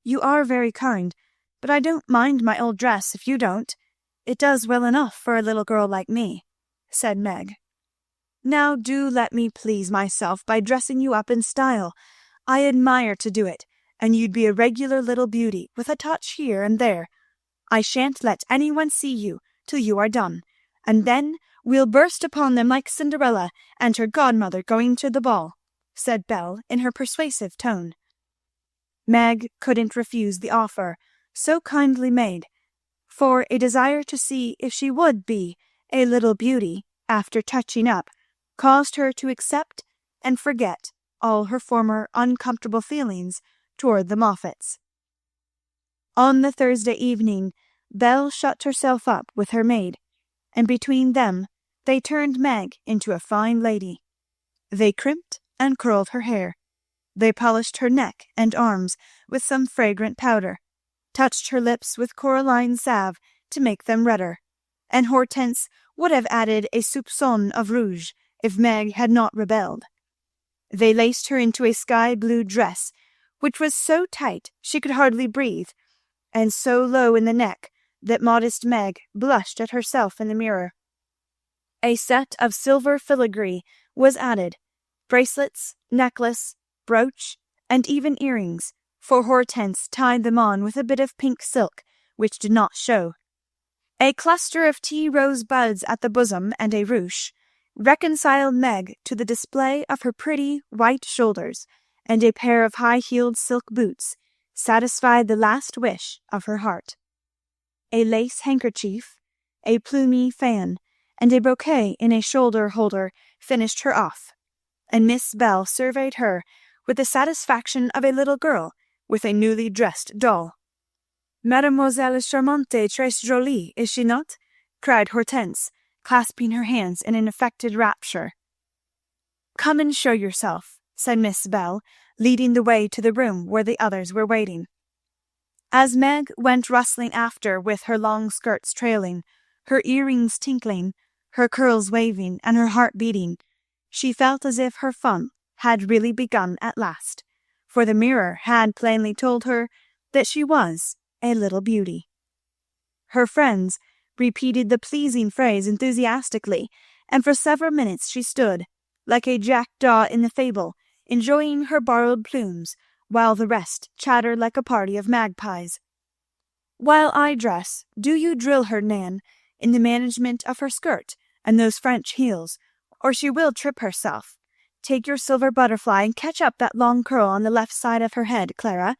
"You are very kind, but I don't mind my old dress if you don't. It does well enough for a little girl like me," said Meg. "Now do let me please myself by dressing you up in style. I admire to do it, and you'd be a regular little beauty, with a touch here and there. I shan't let anyone see you till you are done, and then we'll burst upon them like Cinderella and her godmother going to the ball," said Belle in her persuasive tone. Meg couldn't refuse the offer, so kindly made, for a desire to see if she would be a little beauty after touching up caused her to accept and forget all her former uncomfortable feelings toward the Moffats. On the Thursday evening, Belle shut herself up with her maid, and between them they turned Meg into a fine lady. They crimped and curled her hair. They polished her neck and arms with some fragrant powder, touched her lips with coralline salve to make them redder, and Hortense would have added a soupçon of rouge if Meg had not rebelled. They laced her into a sky-blue dress, which was so tight she could hardly breathe, and so low in the neck that modest Meg blushed at herself in the mirror. A set of silver filigree was added, bracelets, necklace, brooch, and even earrings, for Hortense tied them on with a bit of pink silk, which did not show. A cluster of tea rose buds at the bosom and a ruche reconciled Meg to the display of her pretty white shoulders, and a pair of high-heeled silk boots satisfied the last wish of her heart. A lace handkerchief, a plumy fan, and a bouquet in a shoulder-holder finished her off, and Miss Belle surveyed her with the satisfaction of a little girl with a newly dressed doll. "Mademoiselle is charmante, très jolie, is she not?" cried Hortense, clasping her hands in an affected rapture. "Come and show yourself," said Miss Belle, leading the way to the room where the others were waiting. As Meg went rustling after with her long skirts trailing, her earrings tinkling, her curls waving, and her heart beating, she felt as if her fun had really begun at last, for the mirror had plainly told her that she was a little beauty. Her friends repeated the pleasing phrase enthusiastically, and for several minutes she stood, like a jackdaw in the fable, enjoying her borrowed plumes, while the rest chattered like a party of magpies. "While I dress, do you drill her, Nan, in the management of her skirt and those French heels, or she will trip herself. Take your silver butterfly and catch up that long curl on the left side of her head, Clara,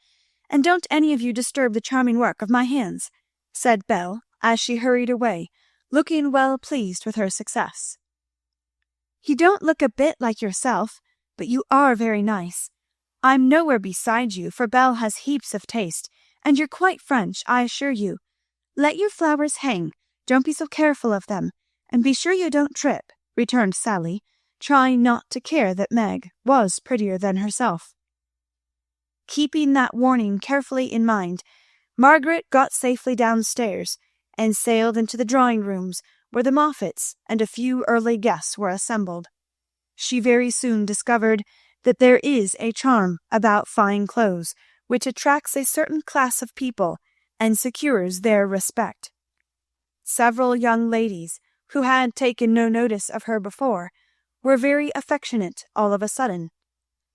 and don't any of you disturb the charming work of my hands," said Belle, as she hurried away, looking well pleased with her success. "You don't look a bit like yourself, but you are very nice. I'm nowhere beside you, for Belle has heaps of taste, and you're quite French, I assure you. Let your flowers hang, don't be so careful of them, and be sure you don't trip," returned Sally, trying not to care that Meg was prettier than herself. Keeping that warning carefully in mind, Margaret got safely downstairs, and sailed into the drawing-rooms where the Moffats and a few early guests were assembled. She very soon discovered that there is a charm about fine clothes which attracts a certain class of people and secures their respect. Several young ladies, who had taken no notice of her before, were very affectionate all of a sudden.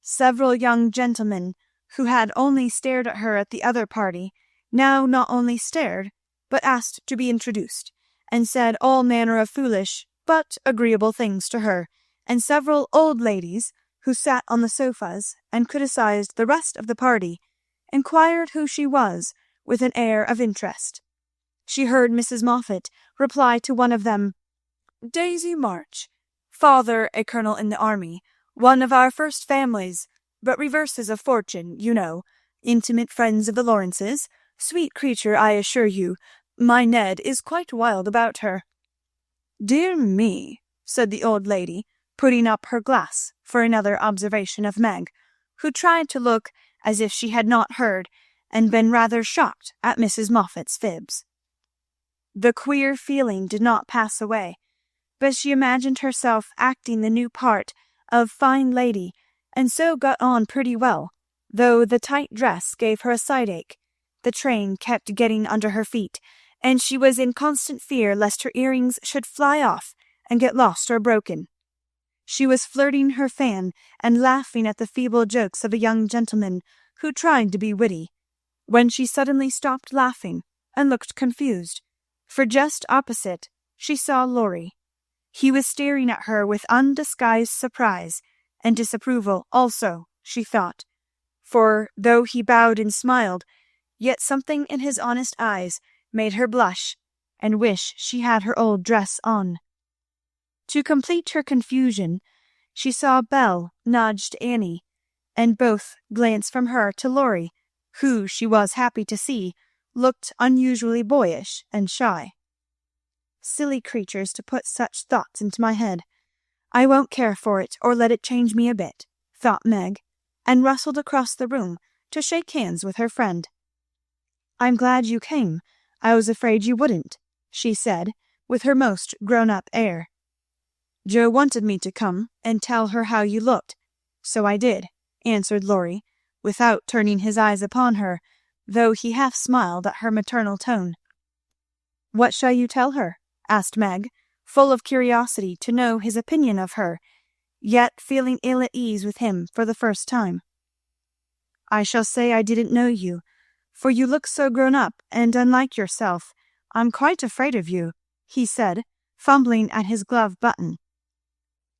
Several young gentlemen, who had only stared at her at the other party, now not only stared, but asked to be introduced, and said all manner of foolish but agreeable things to her, and several old ladies, who sat on the sofas and criticized the rest of the party, inquired who she was with an air of interest. She heard Mrs. Moffat reply to one of them, "Daisy March, father a colonel in the army, one of our first families, but reverses of fortune, you know, intimate friends of the Lawrences, sweet creature, I assure you. My Ned is quite wild about her." "Dear me," said the old lady, putting up her glass for another observation of Meg, who tried to look as if she had not heard and been rather shocked at Mrs. Moffat's fibs. The queer feeling did not pass away, but she imagined herself acting the new part of fine lady, and so got on pretty well, though the tight dress gave her a side-ache. The train kept getting under her feet, and she was in constant fear lest her earrings should fly off and get lost or broken. She was flirting her fan and laughing at the feeble jokes of a young gentleman who tried to be witty, when she suddenly stopped laughing and looked confused, for just opposite she saw Laurie. He was staring at her with undisguised surprise and disapproval also, she thought, for though he bowed and smiled, yet something in his honest eyes made her blush and wish she had her old dress on. To complete her confusion, she saw Belle nudged Annie, and both glanced from her to Laurie, who, she was happy to see, looked unusually boyish and shy. Silly creatures to put such thoughts into my head. I won't care for it or let it change me a bit, thought Meg, and rustled across the room to shake hands with her friend. I'm glad you came. I was afraid you wouldn't, she said, with her most grown-up air. Joe wanted me to come and tell her how you looked, so I did, answered Laurie, without turning his eyes upon her, though he half smiled at her maternal tone. What shall you tell her? Asked Meg, full of curiosity to know his opinion of her, yet feeling ill at ease with him for the first time. I shall say I didn't know you, for you look so grown up and unlike yourself. I'm quite afraid of you, he said, fumbling at his glove button.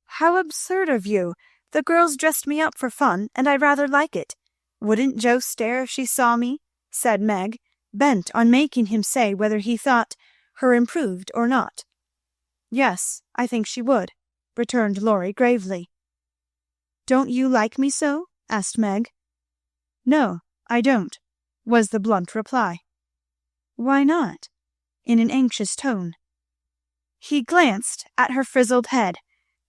How absurd of you! The girls dressed me up for fun, and I rather like it. Wouldn't Joe stare if she saw me? Said Meg, bent on making him say whether he thought her improved or not. Yes, I think she would, returned Laurie gravely. Don't you like me so? Asked Meg. No, I don't, was the blunt reply. Why not? In an anxious tone. He glanced at her frizzled head,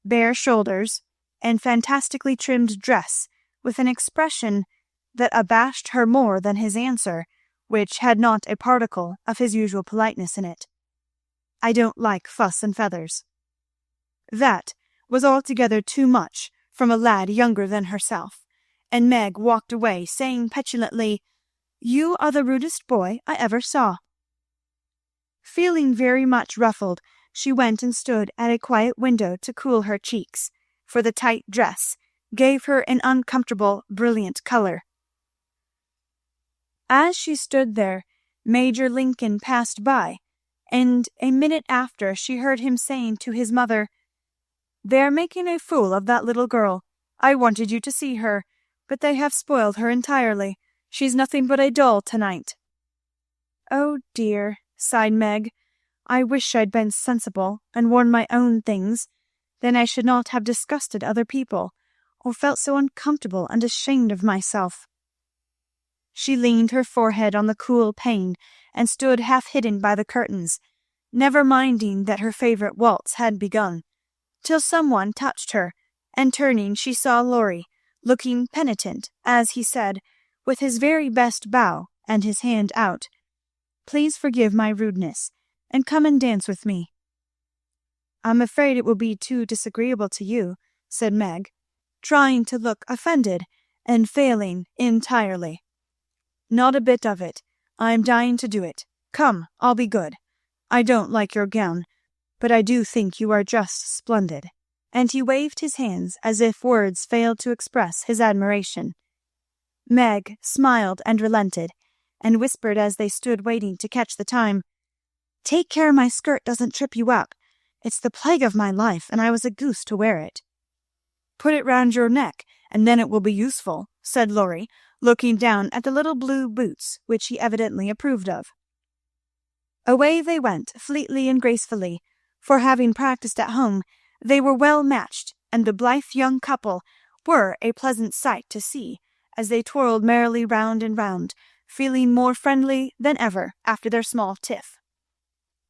bare shoulders, and fantastically trimmed dress, with an expression that abashed her more than his answer, which had not a particle of his usual politeness in it. I don't like fuss and feathers. That was altogether too much from a lad younger than herself, and Meg walked away, saying petulantly, You are the rudest boy I ever saw. Feeling very much ruffled, she went and stood at a quiet window to cool her cheeks, for the tight dress gave her an uncomfortable, brilliant color. As she stood there, Major Lincoln passed by, and a minute after she heard him saying to his mother, They are making a fool of that little girl. I wanted you to see her, but they have spoiled her entirely. She's nothing but a doll tonight. Oh dear, sighed Meg. I wish I'd been sensible and worn my own things. Then I should not have disgusted other people, or felt so uncomfortable and ashamed of myself. She leaned her forehead on the cool pane and stood half hidden by the curtains, never minding that her favourite waltz had begun, till someone touched her, and turning she saw Laurie, looking penitent, as he said, with his very best bow and his hand out, Please forgive my rudeness, and come and dance with me. I'm afraid it will be too disagreeable to you, said Meg, trying to look offended, and failing entirely. Not a bit of it. I am dying to do it. Come, I'll be good. I don't like your gown, but I do think you are just splendid. And he waved his hands as if words failed to express his admiration. Meg smiled and relented, and whispered as they stood waiting to catch the time, Take care my skirt doesn't trip you up. It's the plague of my life, and I was a goose to wear it. Put it round your neck, and then it will be useful, said Laurie, looking down at the little blue boots which he evidently approved of. Away they went, fleetly and gracefully, for having practised at home, they were well matched, and the blithe young couple were a pleasant sight to see, as they twirled merrily round and round, feeling more friendly than ever after their small tiff.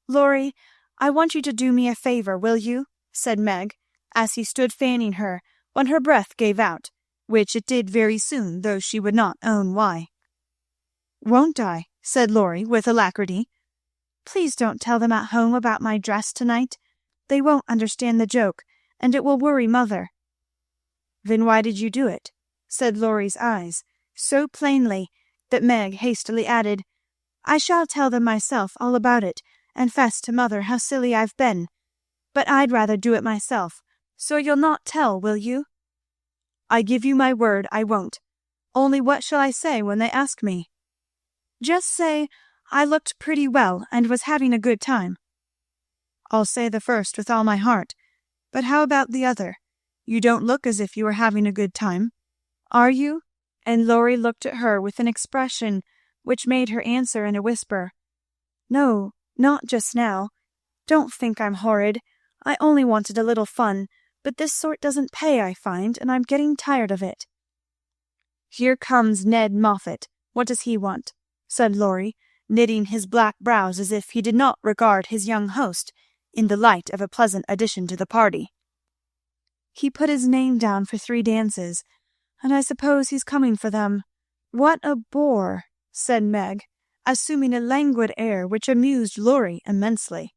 Laurie, I want you to do me a favour, will you? Said Meg, as he stood fanning her, when her breath gave out, which it did very soon, though she would not own why. Won't I? Said Laurie, with alacrity. Please don't tell them at home about my dress tonight. They won't understand the joke, and it will worry Mother. Then why did you do it? Said Laurie's eyes, so plainly that Meg hastily added, I shall tell them myself all about it, and fess to Mother how silly I've been. but I'd rather do it myself, so you'll not tell, will you?" "I give you my word I won't. Only what shall I say when they ask me?" "Just say I looked pretty well and was having a good time." "I'll say the first with all my heart, but how about the other? You don't look as if you were having a good time. Are you?" And Laurie looked at her with an expression which made her answer in a whisper, "No, not just now. Don't think I'm horrid. I only wanted a little fun, but this sort doesn't pay, I find, and I'm getting tired of it." "Here comes Ned Moffat. What does he want?" said Laurie, knitting his black brows as if he did not regard his young host in the light of a pleasant addition to the party. "He put his name down for 3 dances, and I suppose he's coming for them." "What a bore!" said Meg, assuming a languid air which amused Laurie immensely.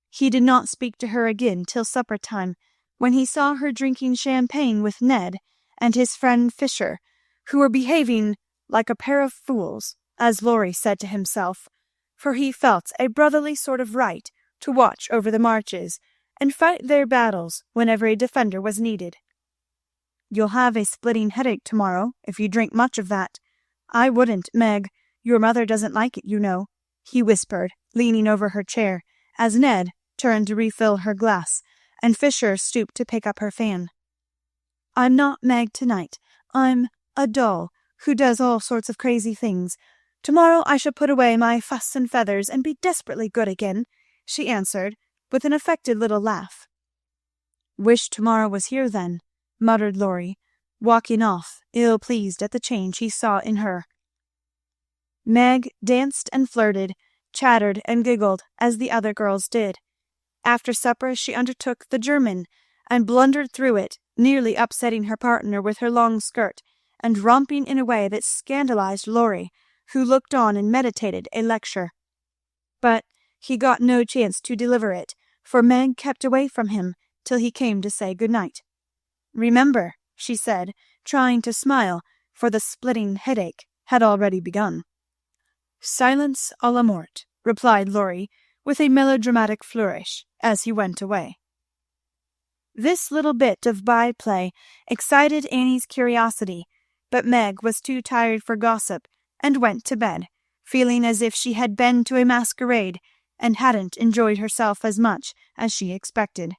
He did not speak to her again till supper time, when he saw her drinking champagne with Ned and his friend Fisher, who were behaving like a pair of fools, as Laurie said to himself, for he felt a brotherly sort of right to watch over the Marches and fight their battles whenever a defender was needed. "You'll have a splitting headache tomorrow if you drink much of that. I wouldn't, Meg. Your mother doesn't like it, you know," he whispered, leaning over her chair, as Ned turned to refill her glass, and Fisher stooped to pick up her fan. "I'm not Meg tonight. I'm a doll who does all sorts of crazy things. Tomorrow I shall put away my fuss and feathers and be desperately good again," she answered, with an affected little laugh. "Wish tomorrow was here then," muttered Laurie, walking off, ill-pleased at the change he saw in her. Meg danced and flirted, chattered and giggled, as the other girls did. After supper she undertook the German, and blundered through it, nearly upsetting her partner with her long skirt, and romping in a way that scandalized Laurie, who looked on and meditated a lecture. But he got no chance to deliver it, for Meg kept away from him till he came to say good night. "Remember," she said, trying to smile, for the splitting headache had already begun. "Silence à la mort," replied Laurie, with a melodramatic flourish, as he went away. This little bit of by-play excited Annie's curiosity, but Meg was too tired for gossip, and went to bed, feeling as if she had been to a masquerade, and hadn't enjoyed herself as much as she expected.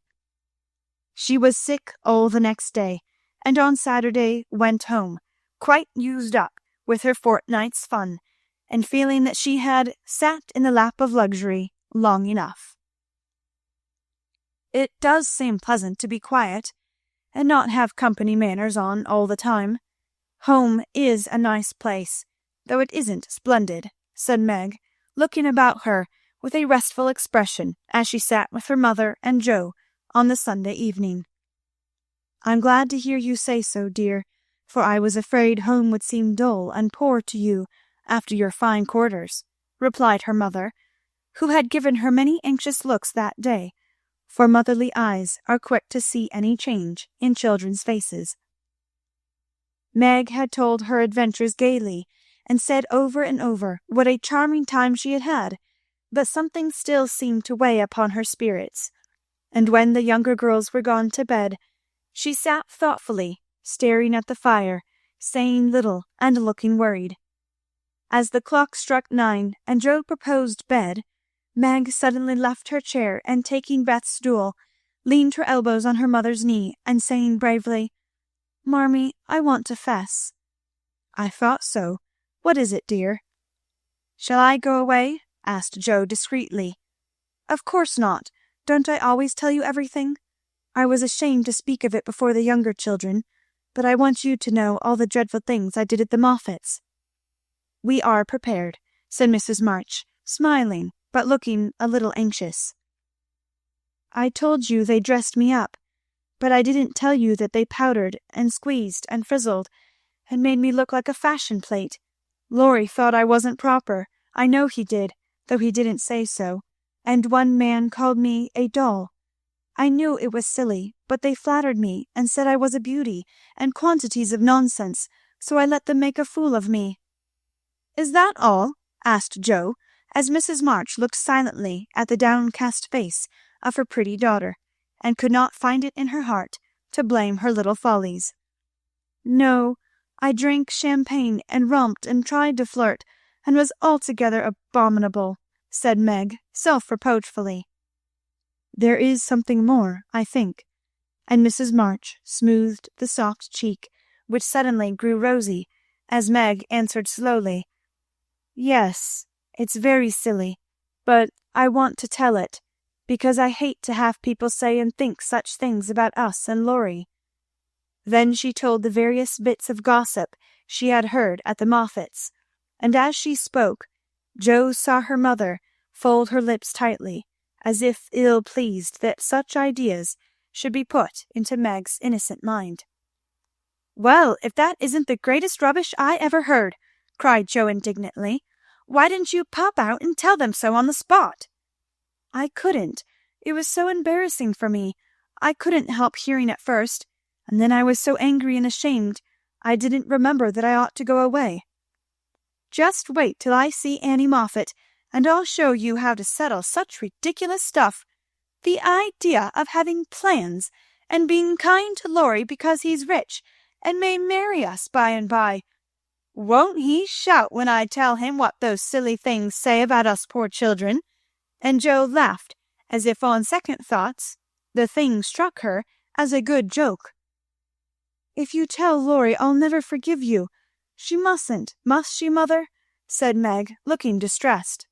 She was sick all the next day, and on Saturday went home, quite used up with her fortnight's fun, and feeling that she had sat in the lap of luxury long enough. It does seem pleasant to be quiet, and not have company manners on all the time. Home is a nice place, though it isn't splendid, said Meg, looking about her with a restful expression as she sat with her mother and Joe on the Sunday evening. "I'm glad to hear you say so, dear, for I was afraid home would seem dull and poor to you after your fine quarters," replied her mother, who had given her many anxious looks that day, for motherly eyes are quick to see any change in children's faces. Meg had told her adventures gaily, and said over and over what a charming time she had had, but something still seemed to weigh upon her spirits, and when the younger girls were gone to bed, she sat thoughtfully, staring at the fire, saying little and looking worried. As the clock struck 9 and Joe proposed bed, Meg suddenly left her chair and, taking Beth's stool, leaned her elbows on her mother's knee, and saying bravely, "Marmee, I want to fess." "I thought so. What is it, dear?" "Shall I go away?" asked Joe discreetly. "Of course not. Don't I always tell you everything? I was ashamed to speak of it before the younger children, but I want you to know all the dreadful things I did at the Moffats." "We are prepared," said Mrs. March, smiling, but looking a little anxious. "I told you they dressed me up, but I didn't tell you that they powdered and squeezed and frizzled, and made me look like a fashion plate. Laurie thought I wasn't proper. I know he did, though he didn't say so, and one man called me a doll. I knew it was silly, but they flattered me and said I was a beauty, and quantities of nonsense, so I let them make a fool of me." "Is that all?" asked Joe, as Mrs. March looked silently at the downcast face of her pretty daughter, and could not find it in her heart to blame her little follies. "No, I drank champagne and romped and tried to flirt, and was altogether abominable," said Meg, self-reproachfully. "There is something more, I think," and Mrs. March smoothed the soft cheek, which suddenly grew rosy, as Meg answered slowly, "Yes, it's very silly, but I want to tell it, because I hate to have people say and think such things about us and Laurie." Then she told the various bits of gossip she had heard at the Moffats, and as she spoke, Joe saw her mother fold her lips tightly, as if ill pleased that such ideas should be put into Meg's innocent mind. "Well, if that isn't the greatest rubbish I ever heard!" cried Joe indignantly. "Why didn't you pop out and tell them so on the spot?" "I couldn't. It was so embarrassing for me. I couldn't help hearing at first, and then I was so angry and ashamed I didn't remember that I ought to go away." "Just wait till I see Annie Moffat, and I'll show you how to settle such ridiculous stuff. The idea of having plans, and being kind to Laurie because he's rich, and may marry us by and by. Won't he shout when I tell him what those silly things say about us poor children?" And Joe laughed, as if on second thoughts the thing struck her as a good joke. "If you tell Laurie I'll never forgive you. She mustn't, must she, mother?" said Meg, looking distressed.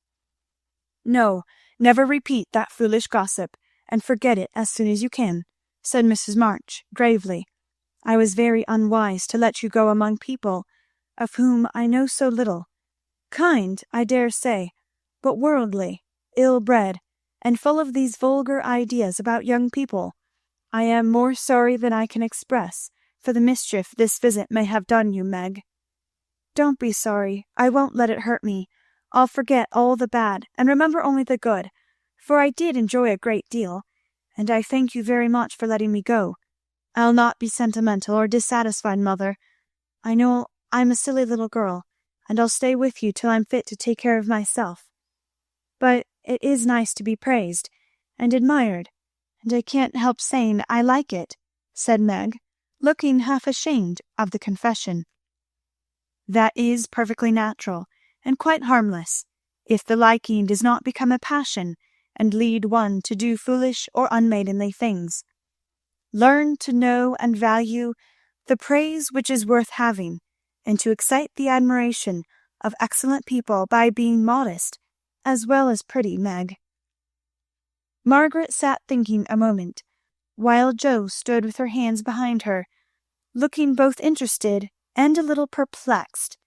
"No, never repeat that foolish gossip, and forget it as soon as you can," said Mrs. March gravely. "I was very unwise to let you go among people of whom I know so little. Kind, I dare say, but worldly, ill-bred, and full of these vulgar ideas about young people. I am more sorry than I can express for the mischief this visit may have done you, Meg." "Don't be sorry. I won't let it hurt me. I'll forget all the bad and remember only the good, for I did enjoy a great deal, and I thank you very much for letting me go. I'll not be sentimental or dissatisfied, mother. I know I'm a silly little girl, and I'll stay with you till I'm fit to take care of myself. But it is nice to be praised and admired, and I can't help saying I like it," said Meg, looking half ashamed of the confession. "That is perfectly natural, and quite harmless, if the liking does not become a passion and lead one to do foolish or unmaidenly things. Learn to know and value the praise which is worth having, and to excite the admiration of excellent people by being modest as well as pretty, Meg." Margaret sat thinking a moment, while Joe stood with her hands behind her, looking both interested and a little perplexed,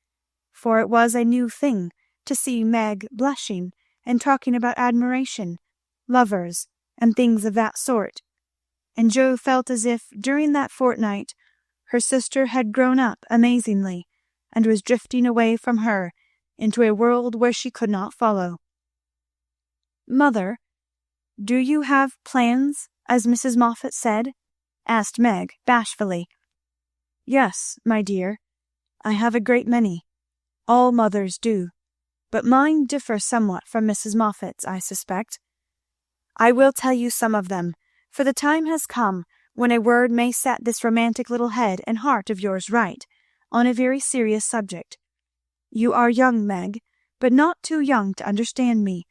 for it was a new thing to see Meg blushing and talking about admiration, lovers, and things of that sort, and Joe felt as if during that fortnight her sister had grown up amazingly, and was drifting away from her into a world where she could not follow. "Mother, do you have plans, as Mrs. Moffat said?" asked Meg bashfully. "Yes, my dear, I have a great many. All mothers do, but mine differ somewhat from Mrs. Moffat's, I suspect. I will tell you some of them, for the time has come when a word may set this romantic little head and heart of yours right on a very serious subject. You are young, Meg, but not too young to understand me,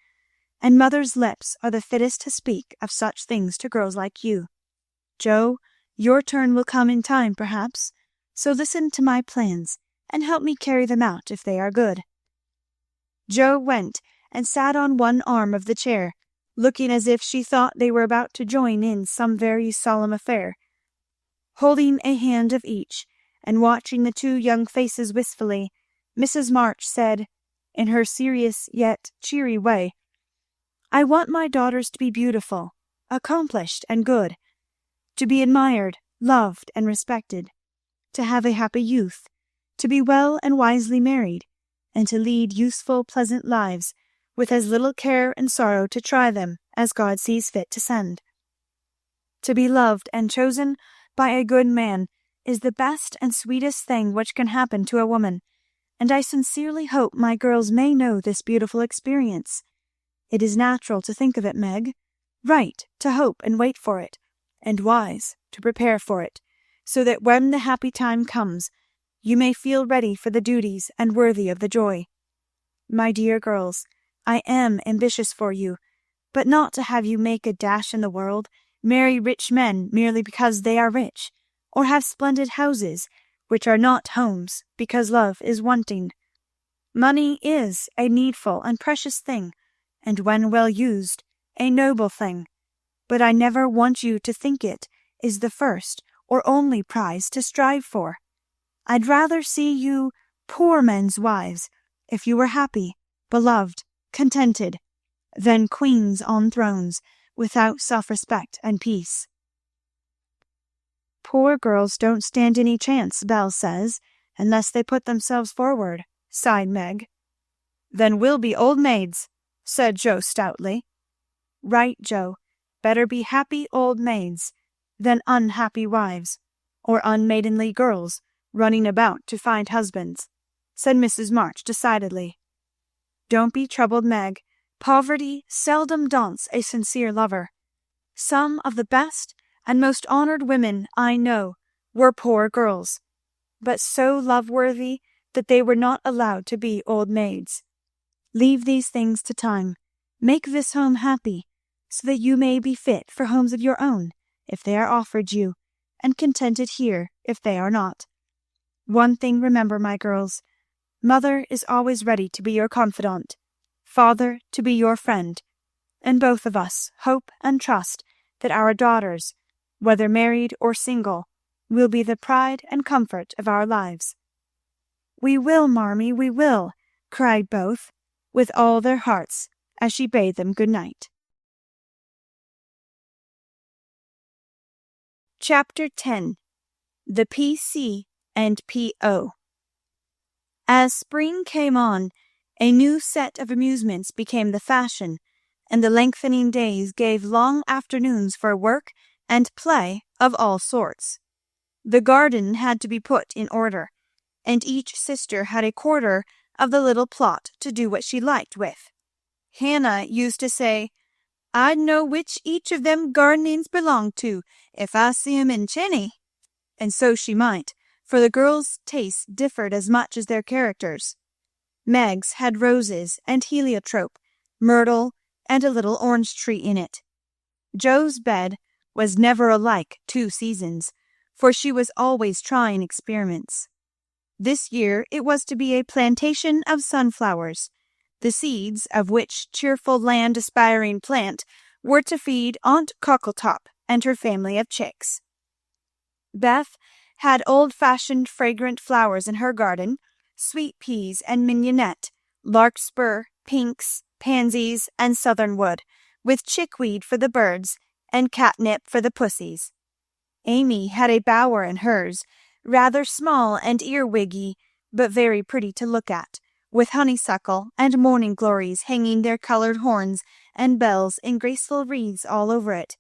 and mother's lips are the fittest to speak of such things to girls like you. Joe, your turn will come in time, perhaps, so listen to my plans, and help me carry them out if they are good." Joe went and sat on one arm of the chair, looking as if she thought they were about to join in some very solemn affair. Holding a hand of each, and watching the two young faces wistfully, Mrs. March said, in her serious yet cheery way, "I want my daughters to be beautiful, accomplished, and good, to be admired, loved, and respected, to have a happy youth, to be well and wisely married, and to lead useful, pleasant lives, with as little care and sorrow to try them as God sees fit to send. To be loved and chosen by a good man is the best and sweetest thing which can happen to a woman, and I sincerely hope my girls may know this beautiful experience. It is natural to think of it, Meg, right to hope and wait for it, and wise to prepare for it, so that when the happy time comes, you may feel ready for the duties and worthy of the joy. My dear girls, I am ambitious for you, but not to have you make a dash in the world, marry rich men merely because they are rich, or have splendid houses, which are not homes, because love is wanting. Money is a needful and precious thing, and when well used, a noble thing, but I never want you to think it is the first or only prize to strive for. I'd rather see you poor men's wives, if you were happy, beloved, contented, than queens on thrones, without self-respect and peace. Poor girls don't stand any chance, Belle says, unless they put themselves forward, sighed Meg. Then we'll be old maids, said Joe stoutly. Right, Joe. Better be happy old maids than unhappy wives, or unmaidenly girls running about to find husbands, said Mrs. March decidedly. Don't be troubled, Meg. Poverty seldom daunts a sincere lover. Some of the best and most honored women I know were poor girls, but so love-worthy that they were not allowed to be old maids. Leave these things to time. Make this home happy, so that you may be fit for homes of your own, if they are offered you, and contented here if they are not. One thing remember, my girls. Mother is always ready to be your confidant, father to be your friend, and both of us hope and trust that our daughters, whether married or single, will be the pride and comfort of our lives. We will, Marmee, we will, cried both, with all their hearts, as she bade them good night. Chapter 10. The P.C. and P.O. As spring came on, a new set of amusements became the fashion, and the lengthening days gave long afternoons for work and play of all sorts. The garden had to be put in order, and each sister had a quarter of the little plot to do what she liked with. Hannah used to say, I'd know which each of them gardenings belonged to if I see 'em in Cheney. And so she might, for the girls' tastes differed as much as their characters. Meg's had roses and heliotrope, myrtle, and a little orange tree in it. Jo's bed was never alike 2 seasons, for she was always trying experiments. This year it was to be a plantation of sunflowers, the seeds of which cheerful land-aspiring plant were to feed Aunt Cockletop and her family of chicks. Beth had old-fashioned fragrant flowers in her garden, sweet peas and mignonette, larkspur, pinks, pansies, and southernwood, with chickweed for the birds and catnip for the pussies. Amy had a bower in hers, rather small and earwiggy, but very pretty to look at, with honeysuckle and morning glories hanging their colored horns and bells in graceful wreaths all over it,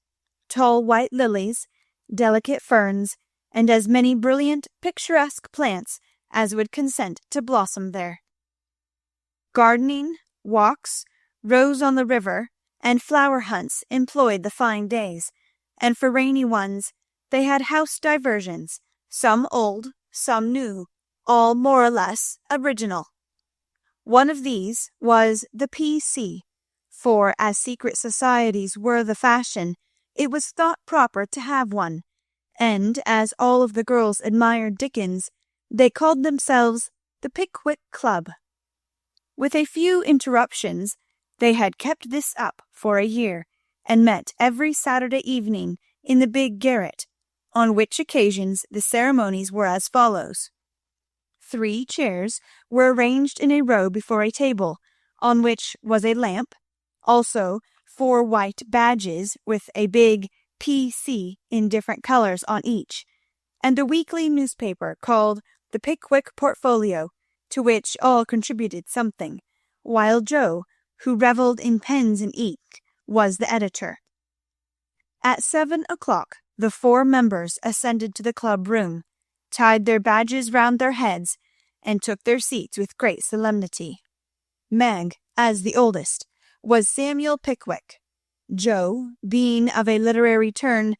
tall white lilies, delicate ferns, and as many brilliant, picturesque plants as would consent to blossom there. Gardening, walks, rows on the river, and flower hunts employed the fine days, and for rainy ones they had house diversions, some old, some new, all more or less original. One of these was the P.C., for as secret societies were the fashion, it was thought proper to have one, and as all of the girls admired Dickens, they called themselves the Pickwick Club. With a few interruptions, they had kept this up for a year, and met every Saturday evening in the big garret, on which occasions the ceremonies were as follows. 3 chairs were arranged in a row before a table, on which was a lamp, also 4 white badges with a big P.C. in different colors on each, and a weekly newspaper called the Pickwick Portfolio, to which all contributed something, while Jo, who revelled in pens and ink, was the editor. At 7 o'clock the 4 members ascended to the club room, tied their badges round their heads, and took their seats with great solemnity. Meg, as the oldest, was Samuel Pickwick. Joe being of a literary turn,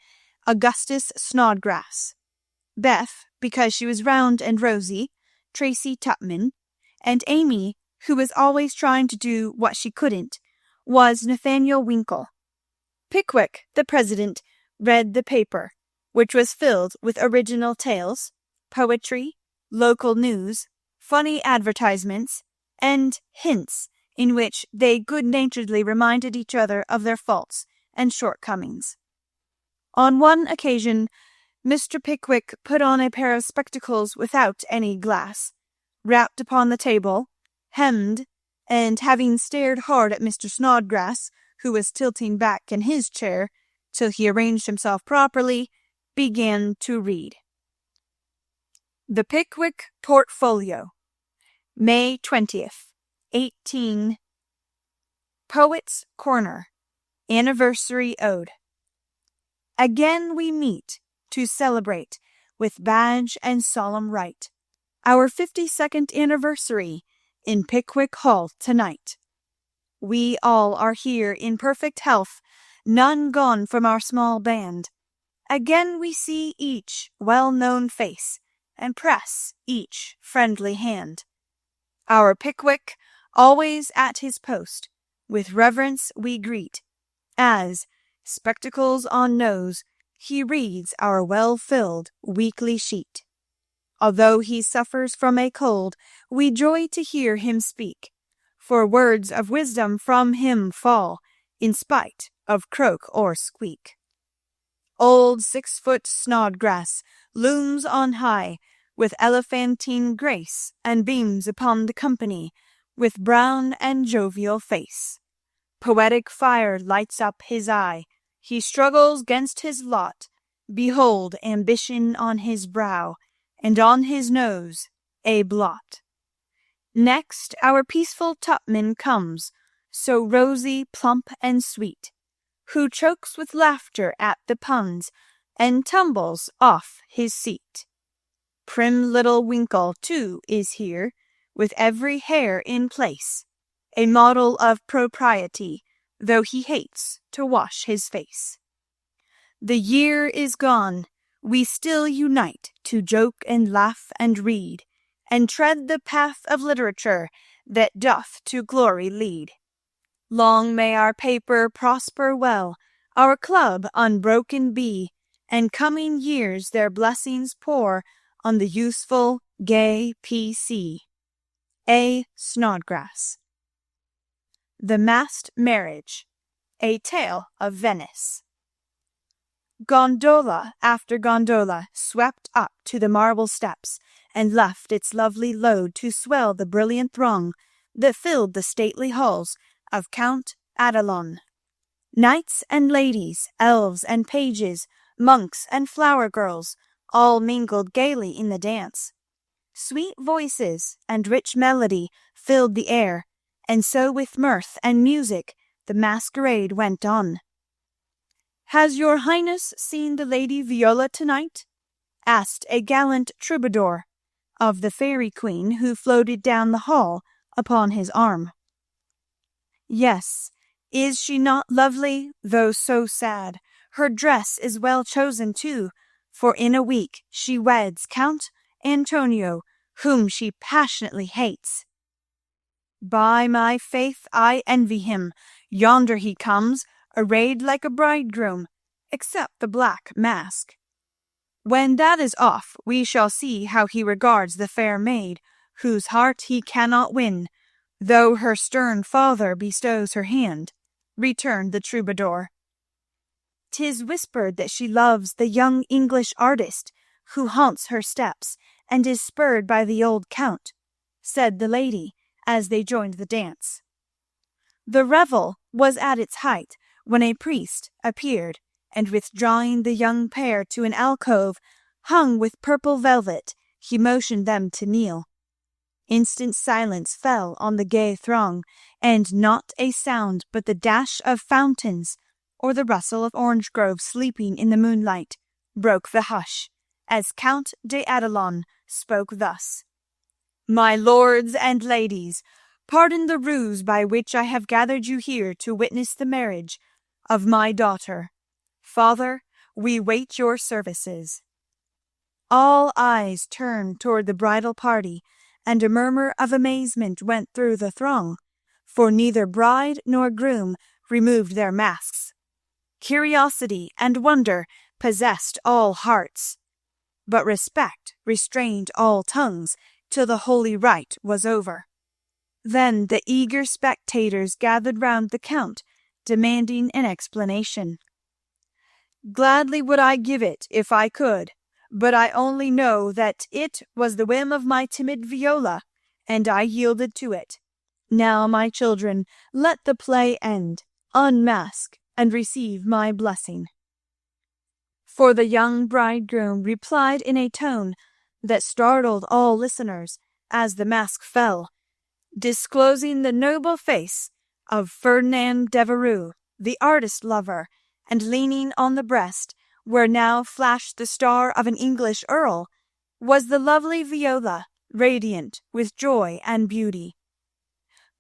Augustus Snodgrass. Beth, because she was round and rosy, Tracy Tupman, and Amy, who was always trying to do what she couldn't, was Nathaniel Winkle. Pickwick, the president, read the paper, which was filled with original tales, poetry, local news, funny advertisements, and hints in which they good-naturedly reminded each other of their faults and shortcomings. On one occasion, Mr. Pickwick put on a pair of spectacles without any glass, rapped upon the table, hemmed, and having stared hard at Mr. Snodgrass, who was tilting back in his chair till he arranged himself properly, began to read. The Pickwick Portfolio, May 20th, 18. Poet's Corner, Anniversary Ode. Again we meet to celebrate, with badge and solemn rite, our 52nd anniversary in Pickwick Hall tonight. We all are here in perfect health, none gone from our small band. Again we see each well-known face, and press each friendly hand. Our Pickwick, always at his post, with reverence we greet, as, spectacles on nose, he reads our well-filled weekly sheet. Although he suffers from a cold, we joy to hear him speak, for words of wisdom from him fall, in spite of croak or squeak. Old 6-foot Snodgrass looms on high, with elephantine grace, and beams upon the company, with brown and jovial face. Poetic fire lights up his eye, he struggles 'gainst his lot. Behold ambition on his brow, and on his nose a blot. Next our peaceful Tupman comes, so rosy, plump, and sweet, who chokes with laughter at the puns, and tumbles off his seat. Prim little Winkle, too, is here, with every hair in place, a model of propriety, though he hates to wash his face. The year is gone, we still unite to joke and laugh and read, and tread the path of literature that doth to glory lead. Long may our paper prosper well, our club unbroken be, and coming years their blessings pour on the useful, gay P.C. A. Snodgrass. The Masked Marriage, A Tale of Venice. Gondola after gondola swept up to the marble steps, and left its lovely load to swell the brilliant throng that filled the stately halls of Count Adelon. Knights and ladies, elves and pages, monks and flower girls, all mingled gaily in the dance. Sweet voices and rich melody filled the air, and so with mirth and music the masquerade went on. "Has your Highness seen the Lady Viola tonight?" asked a gallant troubadour of the fairy queen who floated down the hall upon his arm. "Yes, is she not lovely, though so sad? Her dress is well chosen too, for in a week she weds Count Antonio, whom she passionately hates." "By my faith, I envy him. Yonder he comes, arrayed like a bridegroom, except the black mask. When that is off, we shall see how he regards the fair maid, whose heart he cannot win, though her stern father bestows her hand," returned the troubadour. "'Tis whispered that she loves the young English artist, who haunts her steps, and is spurred by the old count," said the lady, as they joined the dance. The revel was at its height when a priest appeared, and withdrawing the young pair to an alcove hung with purple velvet, he motioned them to kneel. Instant silence fell on the gay throng, and not a sound but the dash of fountains or the rustle of orange groves sleeping in the moonlight broke the hush, as Count de Adelon spoke thus: "My lords and ladies, pardon the ruse by which I have gathered you here to witness the marriage of my daughter. Father, we wait your services." All eyes turned toward the bridal party, and a murmur of amazement went through the throng, for neither bride nor groom removed their masks. Curiosity and wonder possessed all hearts, but respect restrained all tongues till the holy rite was over. Then the eager spectators gathered round the Count, demanding an explanation. "Gladly would I give it if I could, but I only know that it was the whim of my timid Viola, and I yielded to it. Now, my children, let the play end. Unmask, and receive my blessing." For the young bridegroom replied in a tone that startled all listeners as the mask fell, disclosing the noble face of Ferdinand Devereux, the artist lover, and leaning on the breast, where now flashed the star of an English earl, was the lovely Viola, radiant with joy and beauty.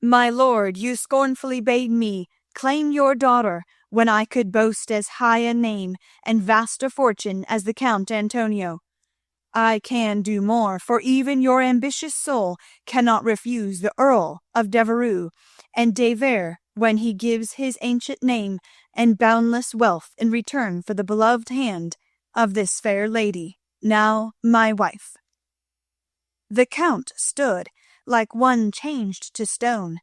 "My lord, you scornfully bade me claim your daughter when I could boast as high a name and vast a fortune as the Count Antonio. I can do more, for even your ambitious soul cannot refuse the Earl of Devereux and de Vere when he gives his ancient name and boundless wealth in return for the beloved hand of this fair lady, now my wife." The Count stood like one changed to stone.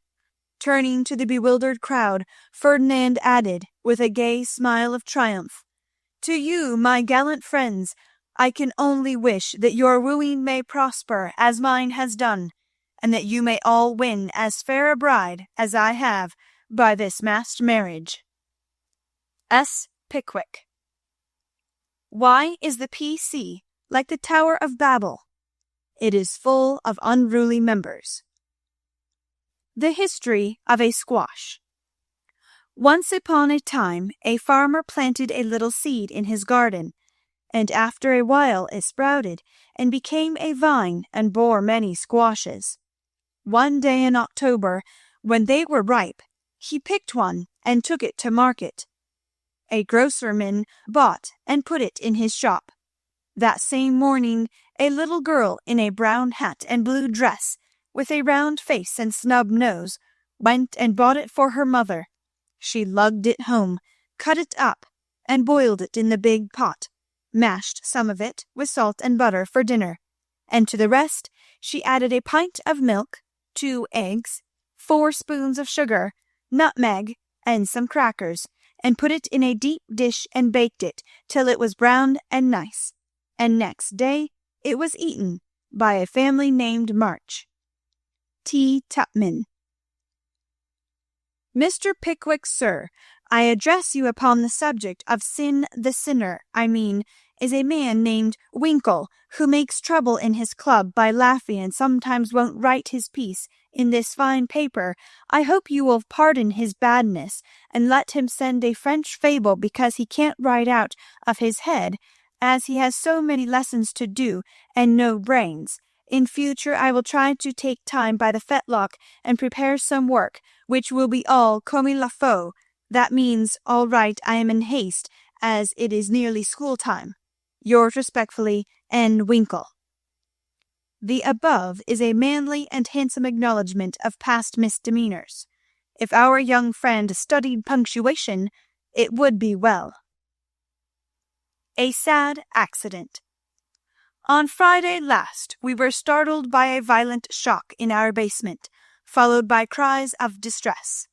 Turning to the bewildered crowd, Ferdinand added, with a gay smile of triumph, "To you, my gallant friends, I can only wish that your wooing may prosper as mine has done, and that you may all win as fair a bride as I have by this masked marriage." S. Pickwick. Why is the P.C. like the Tower of Babel? It is full of unruly members. The history of a squash. Once upon a time a farmer planted a little seed in his garden, and after a while it sprouted and became a vine and bore many squashes. One day in October, when they were ripe, he picked one and took it to market. A grocerman bought and put it in his shop. That same morning a little girl in a brown hat and blue dress, with a round face and snub nose, went and bought it for her mother. She lugged it home, cut it up, and boiled it in the big pot, mashed some of it with salt and butter for dinner, and to the rest she added a pint of milk, 2 eggs, 4 spoons of sugar, nutmeg, and some crackers, and put it in a deep dish and baked it till it was brown and nice, and next day it was eaten by a family named March. T. Tupman. Mr. Pickwick, sir, I address you upon the subject of sin. The sinner, I mean, is a man named Winkle, who makes trouble in his club by laughing and sometimes won't write his piece in this fine paper. I hope you will pardon his badness, and let him send a French fable because he can't write out of his head, as he has so many lessons to do and no brains. In future I will try to take time by the fetlock and prepare some work, which will be all comme il faut. That means, all right, I am in haste, as it is nearly school time. Yours respectfully, N. Winkle. The above is a manly and handsome acknowledgment of past misdemeanors. If our young friend studied punctuation, it would be well. A sad accident. On Friday last we were startled by a violent shock in our basement, followed by cries of distress.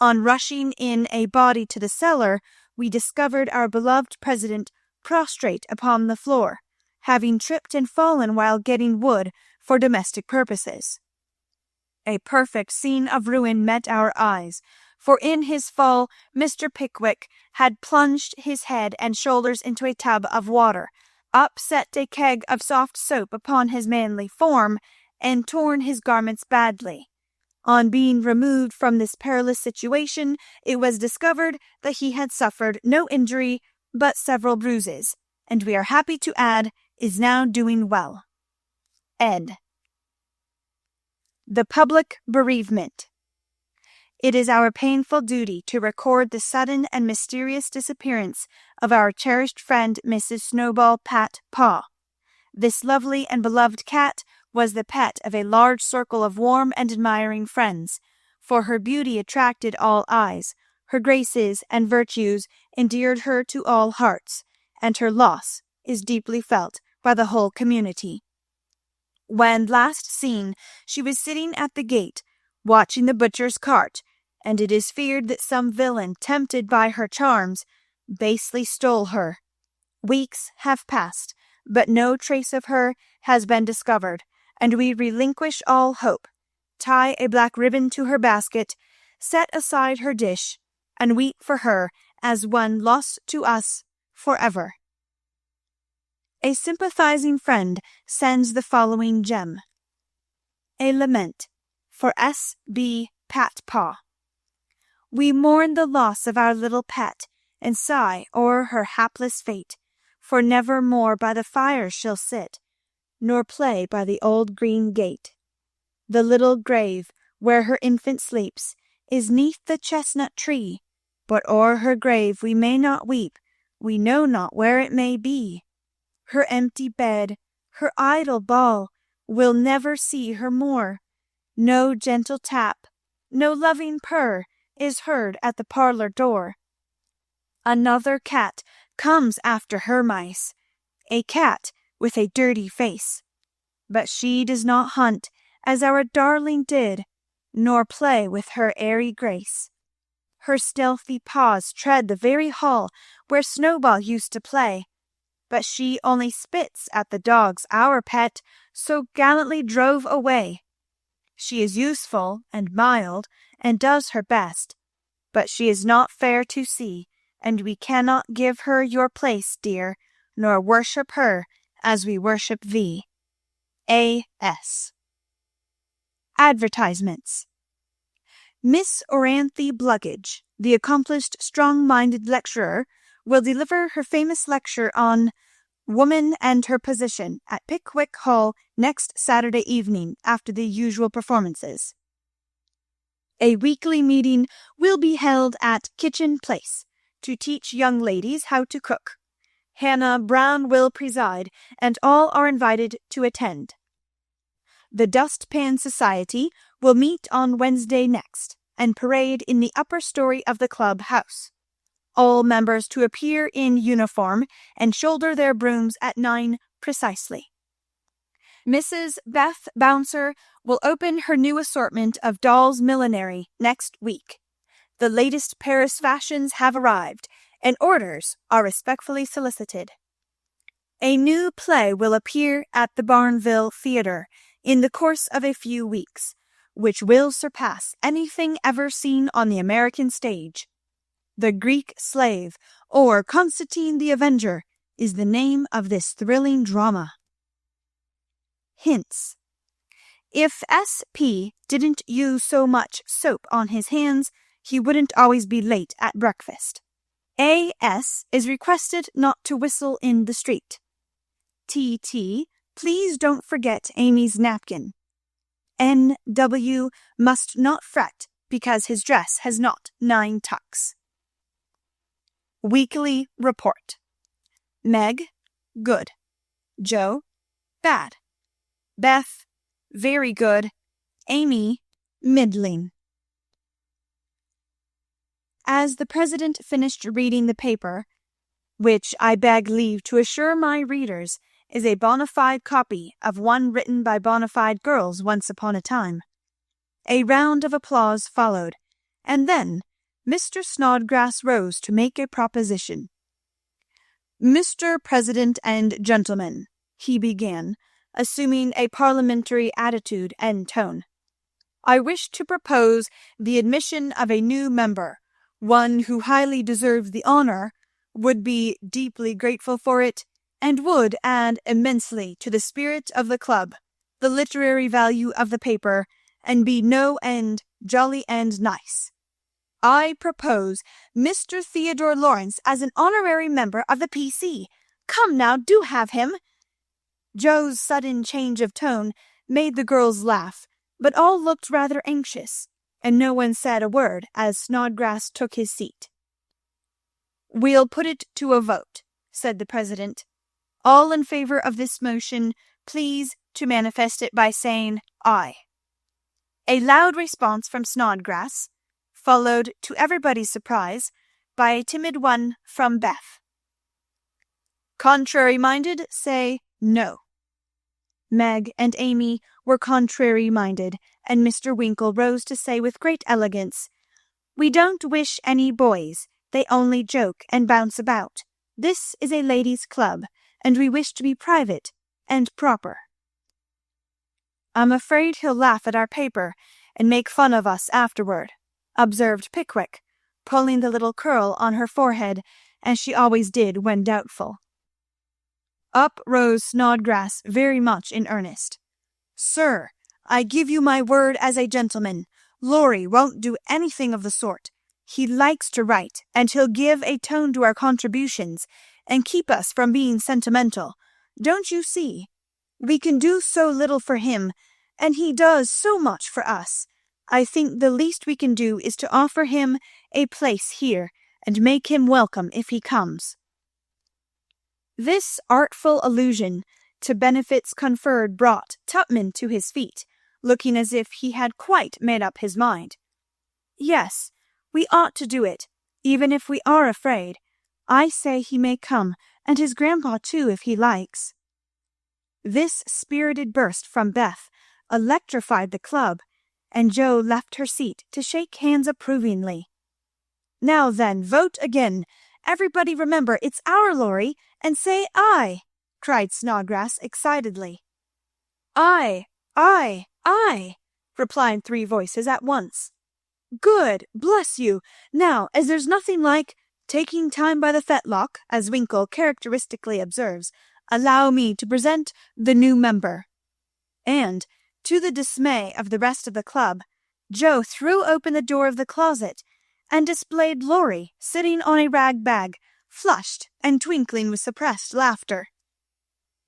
On rushing in a body to the cellar, we discovered our beloved president prostrate upon the floor, having tripped and fallen while getting wood for domestic purposes. A perfect scene of ruin met our eyes, for in his fall Mr. Pickwick had plunged his head and shoulders into a tub of water, upset a keg of soft soap upon his manly form, and torn his garments badly. On being removed from this perilous situation, it was discovered that he had suffered no injury but several bruises, and we are happy to add, is now doing well. Ed. The public bereavement. It is our painful duty to record the sudden and mysterious disappearance of our cherished friend Mrs. Snowball Pat Paw. This lovely and beloved cat was the pet of a large circle of warm and admiring friends, for her beauty attracted all eyes, her graces and virtues endeared her to all hearts, and her loss is deeply felt by the whole community. When last seen, she was sitting at the gate, watching the butcher's cart, and it is feared that some villain, tempted by her charms, basely stole her. Weeks have passed, but no trace of her has been discovered, and we relinquish all hope, tie a black ribbon to her basket, set aside her dish, and weep for her as one lost to us forever. A sympathizing friend sends the following gem. A lament for S. B. Patpaw. We mourn the loss of our little pet, and sigh o'er her hapless fate, for never more by the fire she'll sit, nor play by the old green gate. The little grave, where her infant sleeps, is 'neath the chestnut tree, but o'er her grave we may not weep, we know not where it may be. Her empty bed, her idle ball, we'll never see her more. No gentle tap, no loving purr, is heard at the parlor door. Another cat comes after her mice, a cat with a dirty face. But she does not hunt as our darling did, nor play with her airy grace. Her stealthy paws tread the very hall where Snowball used to play, but she only spits at the dogs our pet so gallantly drove away. She is useful and mild, and does her best, but she is not fair to see, and we cannot give her your place, dear, nor worship her as we worship thee. A.S. Advertisements. Miss Oranthe Bluggage, the accomplished, strong-minded lecturer, will deliver her famous lecture on Woman and Her Position at Pickwick Hall next Saturday evening after the usual performances. A weekly meeting will be held at Kitchen Place to teach young ladies how to cook. Hannah Brown will preside, and all are invited to attend. The Dustpan Society will meet on Wednesday next and parade in the upper story of the club house. All members to appear in uniform and shoulder their brooms at 9 precisely. Mrs. Beth Bouncer will open her new assortment of dolls' millinery next week. The latest Paris fashions have arrived, and orders are respectfully solicited. A new play will appear at the Barnville Theatre in the course of a few weeks, which will surpass anything ever seen on the American stage. The Greek Slave, or Constantine the Avenger, is the name of this thrilling drama. Hints. If S.P. didn't use so much soap on his hands, he wouldn't always be late at breakfast. A.S. is requested not to whistle in the street. T.T. Please don't forget Amy's napkin. N.W. must not fret because his dress has not 9 tucks. Weekly Report. Meg, good. Joe, bad. Beth, very good. Amy, middling. As the president finished reading the paper, which I beg leave to assure my readers is a bona fide copy of one written by bona fide girls once upon a time, a round of applause followed, and then Mr. Snodgrass rose to make a proposition. "Mr. President and gentlemen," he began, assuming a parliamentary attitude and tone, "I wish to propose the admission of a new member, one who highly deserves the honor, would be deeply grateful for it, and would add immensely to the spirit of the club, the literary value of the paper, and be no end jolly and nice. I propose Mr. Theodore Lawrence as an honorary member of the P.C. Come now, do have him." Joe's sudden change of tone made the girls laugh, but all looked rather anxious, and no one said a word as Snodgrass took his seat. "We'll put it to a vote," said the president. "All in favor of this motion, please to manifest it by saying aye." A loud response from Snodgrass, followed, to everybody's surprise, by a timid one from Beth. Contrary-minded, say no. Meg and Amy were contrary-minded, and Mr. Winkle rose to say with great elegance, "We don't wish any boys. They only joke and bounce about. This is a ladies' club, and we wish to be private and proper." "I'm afraid he'll laugh at our paper and make fun of us afterward," observed Pickwick, pulling the little curl on her forehead, as she always did when doubtful. Up rose Snodgrass very much in earnest. "Sir, I give you my word as a gentleman, Laurie won't do anything of the sort. He likes to write, and he'll give a tone to our contributions, and keep us from being sentimental. Don't you see? We can do so little for him, and he does so much for us. I think the least we can do is to offer him a place here, and make him welcome if he comes." This artful allusion to benefits conferred brought Tupman to his feet, looking as if he had quite made up his mind. "Yes, we ought to do it, even if we are afraid. I say he may come, and his grandpa too, if he likes." This spirited burst from Beth electrified the club, and Jo left her seat to shake hands approvingly. "Now then, vote again. Everybody remember it's our Laurie, and say aye," cried Snodgrass excitedly. "Aye, aye, aye," replied 3 voices at once. "Good, bless you! Now, as there's nothing like taking time by the fetlock, as Winkle characteristically observes, allow me to present the new member." And, to the dismay of the rest of the club, Jo threw open the door of the closet and displayed Laurie sitting on a rag bag, flushed and twinkling with suppressed laughter.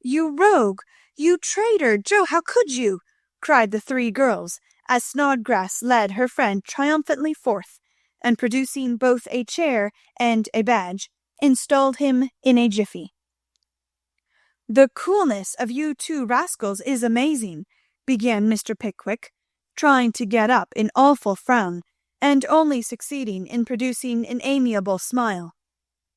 "You rogue! You traitor! Jo, how could you?" cried the 3 girls, as Snodgrass led her friend triumphantly forth, and producing both a chair and a badge, installed him in a jiffy. "The coolness of you 2 rascals is amazing," began Mr. Pickwick, trying to get up an awful frown, and only succeeding in producing an amiable smile.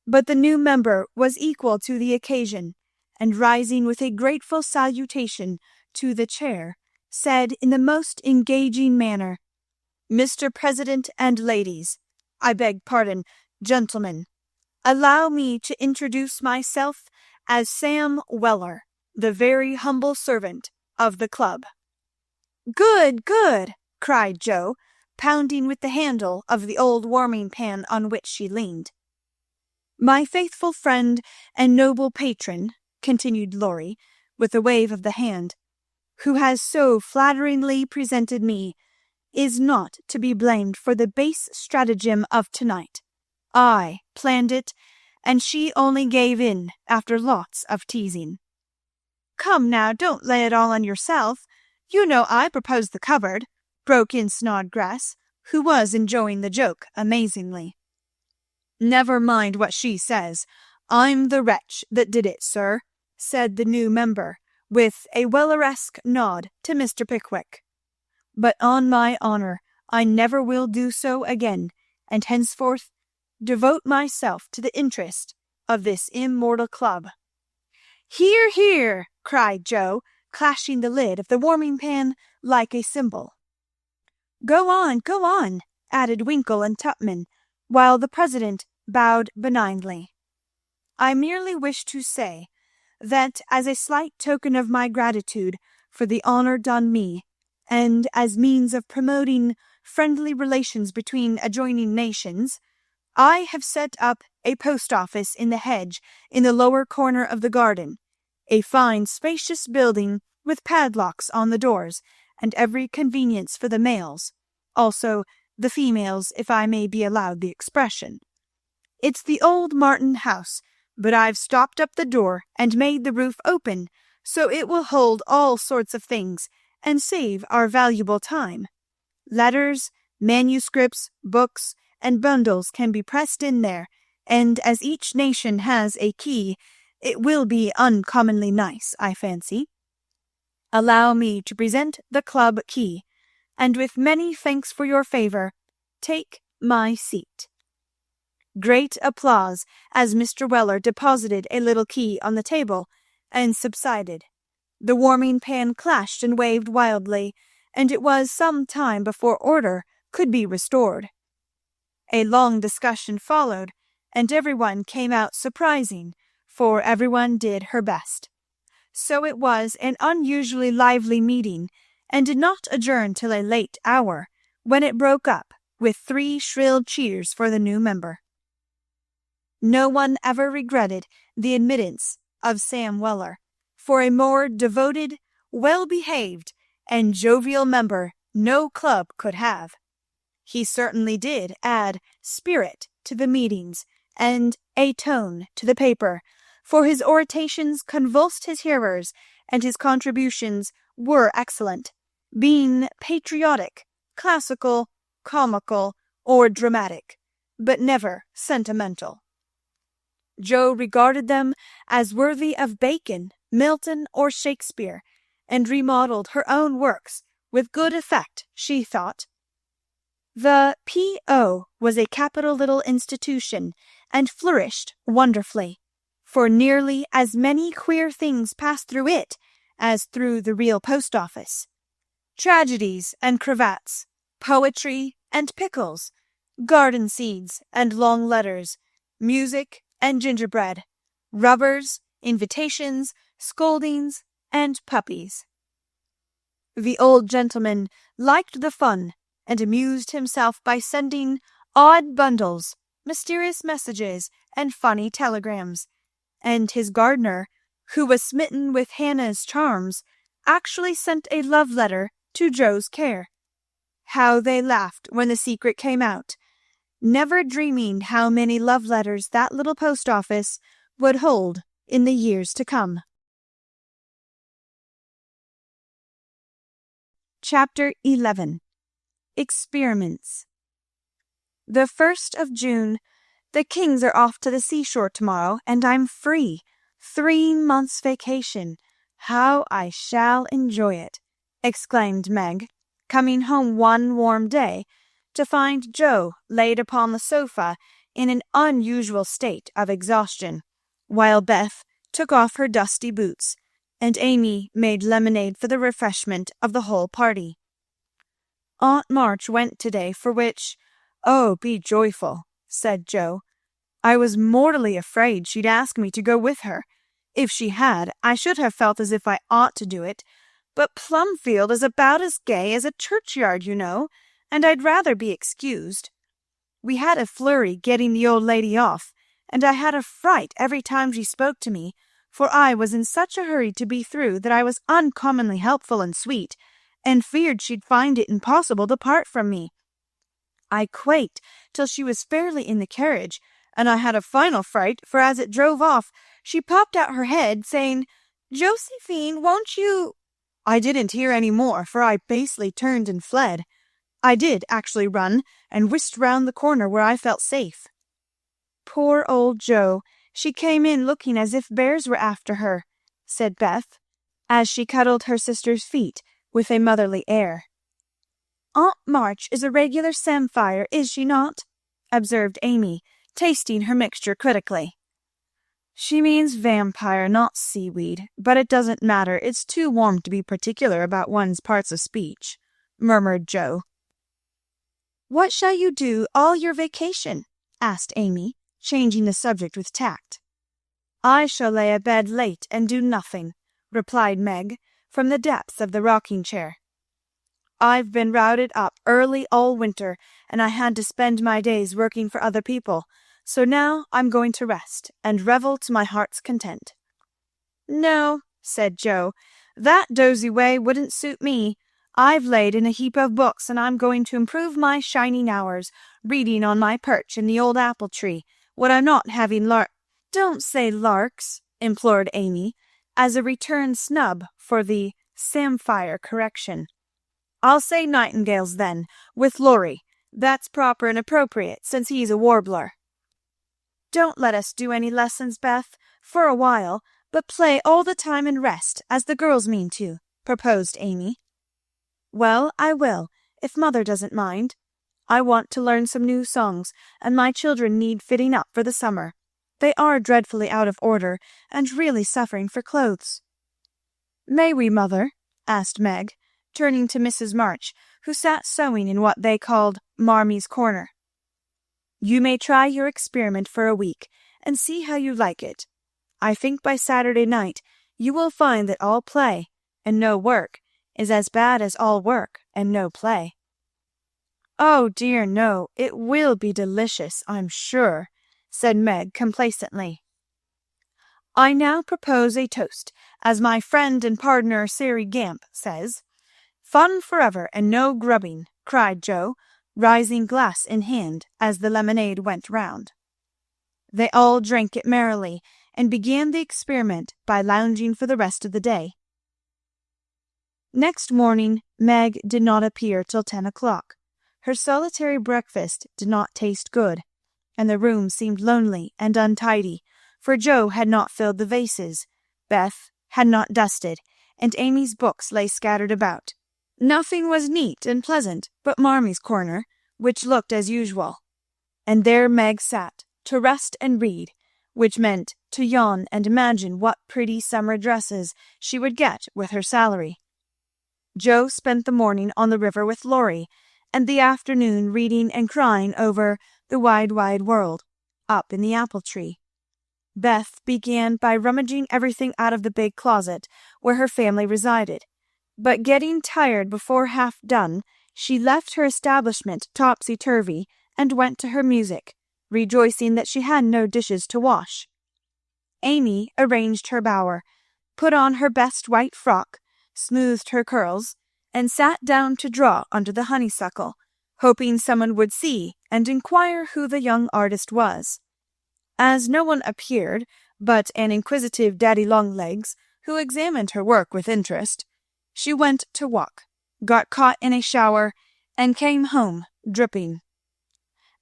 But the new member was equal to the occasion, and rising with a grateful salutation to the chair, said in the most engaging manner, "Mr. President and ladies, I beg pardon, gentlemen, allow me to introduce myself as Sam Weller, the very humble servant of the club." "Good, good!" cried Jo, pounding with the handle of the old warming pan on which she leaned. "My faithful friend and noble patron," continued Laurie, with a wave of the hand, "who has so flatteringly presented me, is not to be blamed for the base stratagem of tonight. I planned it, and she only gave in after lots of teasing." "Come now, don't lay it all on yourself. You know I proposed the cupboard," broke in Snodgrass, who was enjoying the joke amazingly. "Never mind what she says. I'm the wretch that did it, sir," said the new member, with a Welleresque nod to Mr. Pickwick. "But on my honor, I never will do so again, and henceforth devote myself to the interest of this immortal club." "Hear, hear!" cried Jo, clashing the lid of the warming pan like a cymbal. Go on," added Winkle and Tupman, while the president bowed benignly. "I merely wish to say that as a slight token of my gratitude for the honor done me, and as means of promoting friendly relations between adjoining nations, I have set up a post office in the hedge in the lower corner of the garden, a fine spacious building with padlocks on the doors, and every convenience for the males, also the females, if I may be allowed the expression. It's the old Martin house, but I've stopped up the door and made the roof open, so it will hold all sorts of things and save our valuable time. Letters, Manuscripts, books, and bundles can be pressed in there, and as each nation has a key, it will be uncommonly nice, I fancy. Allow me to present the club key, and with many thanks for your favor, take my seat." Great applause as Mr. Weller deposited a little key on the table and subsided. The warming pan clashed and waved wildly, and it was some time before order could be restored. A long discussion followed, and everyone came out surprising, for everyone did her best. So it was an unusually lively meeting, and did not adjourn till a late hour, when it broke up with 3 shrill cheers for the new member. No one ever regretted the admittance of Sam Weller, for a more devoted, well-behaved, and jovial member no club could have. He certainly did add spirit to the meetings and a tone to the paper, for his orations convulsed his hearers, and his contributions were excellent, being patriotic, classical, comical, or dramatic, but never sentimental. Jo regarded them as worthy of Bacon, Milton, or Shakespeare, and remodeled her own works with good effect, she thought. The P.O. was a capital little institution, and flourished wonderfully, for nearly as many queer things passed through it as through the real post office. Tragedies and cravats, poetry and pickles, garden seeds and long letters, music and gingerbread, rubbers, invitations, scoldings, and puppies. The old gentleman liked the fun, and amused himself by sending odd bundles, mysterious messages, and funny telegrams, and his gardener, who was smitten with Hannah's charms, actually sent a love letter to Jo's care. How they laughed when the secret came out, never dreaming how many love letters that little post office would hold in the years to come. Chapter 11. Experiments. The 1st of June. The Kings are off to the seashore tomorrow, and I'm free. 3 months' vacation. How I shall enjoy it, exclaimed Meg, coming home one warm day to find Jo laid upon the sofa in an unusual state of exhaustion, while Beth took off her dusty boots, and Amy made lemonade for the refreshment of the whole party. Aunt March went today, for which, "Oh, be joyful," said Jo. "I was mortally afraid she'd ask me to go with her. If she had, I should have felt as if I ought to do it, but Plumfield is about as gay as a churchyard, you know, and I'd rather be excused. We had a flurry getting the old lady off, and I had a fright every time she spoke to me, for I was in such a hurry to be through that I was uncommonly helpful and sweet, and feared she'd find it impossible to part from me. I quaked till she was fairly in the carriage, and I had a final fright, for as it drove off, she popped out her head, saying, 'Josephine, won't you—' I didn't hear any more, for I basely turned and fled. I did actually run, and whisked round the corner where I felt safe." "Poor old Jo, she came in looking as if bears were after her," said Beth, as she cuddled her sister's feet with a motherly air. "Aunt March is a regular samphire, is she not?" observed Amy, tasting her mixture critically. "She means vampire, not seaweed, but it doesn't matter, it's too warm to be particular about one's parts of speech," murmured Jo. "What shall you do all your vacation?" asked Amy, changing the subject with tact. "I shall lay abed late and do nothing," replied Meg, from the depths of the rocking-chair. "I've been routed up early all winter, and I had to spend my days working for other people, so now I'm going to rest, and revel to my heart's content." "No," said Jo, "that dozy way wouldn't suit me. I've laid in a heap of books, and I'm going to improve my shining hours, reading on my perch in the old apple tree, when I'm not having "Don't say larks," implored Amy, as a return snub for the samphire correction. "I'll say nightingales then, with Laurie, That's proper and appropriate, since he's a warbler. Don't let us do any lessons, Beth, for a while, but play all the time and rest, as the girls mean to," proposed Amy. "Well, I will, if mother doesn't mind. I want to learn some new songs, and my children need fitting up for the summer. They are dreadfully out of order, and really suffering for clothes." "May we, mother?" asked Meg, turning to Mrs. March, who sat sewing in what they called Marmy's corner. "You may try your experiment for a week, and see how you like it. I think by Saturday night you will find that all play and no work is as bad as all work and no play." "Oh dear no, it will be delicious, I'm sure," said Meg complacently. "I now propose a toast, as my friend and partner Sary Gamp says. 'Fun forever and no grubbing,'" cried Joe, rising glass in hand as the lemonade went round. They all drank it merrily, and began the experiment by lounging for the rest of the day. Next morning Meg did not appear till 10 o'clock. Her solitary breakfast did not taste good, and the room seemed lonely and untidy, for Joe had not filled the vases, Beth had not dusted, and Amy's books lay scattered about. Nothing was neat and pleasant but Marmy's corner, which looked as usual. And there Meg sat, to rest and read, which meant to yawn and imagine what pretty summer dresses she would get with her salary. Joe spent the morning on the river with Laurie, and the afternoon reading and crying over The Wide, Wide World, up in the apple tree. Beth began by rummaging everything out of the big closet where her family resided, but getting tired before half done, she left her establishment topsy-turvy and went to her music, rejoicing that she had no dishes to wash. Amy arranged her bower, put on her best white frock, smoothed her curls, and sat down to draw under the honeysuckle, hoping someone would see and inquire who the young artist was. As no one appeared but an inquisitive daddy-long-legs, who examined her work with interest, she went to walk, got caught in a shower, and came home dripping.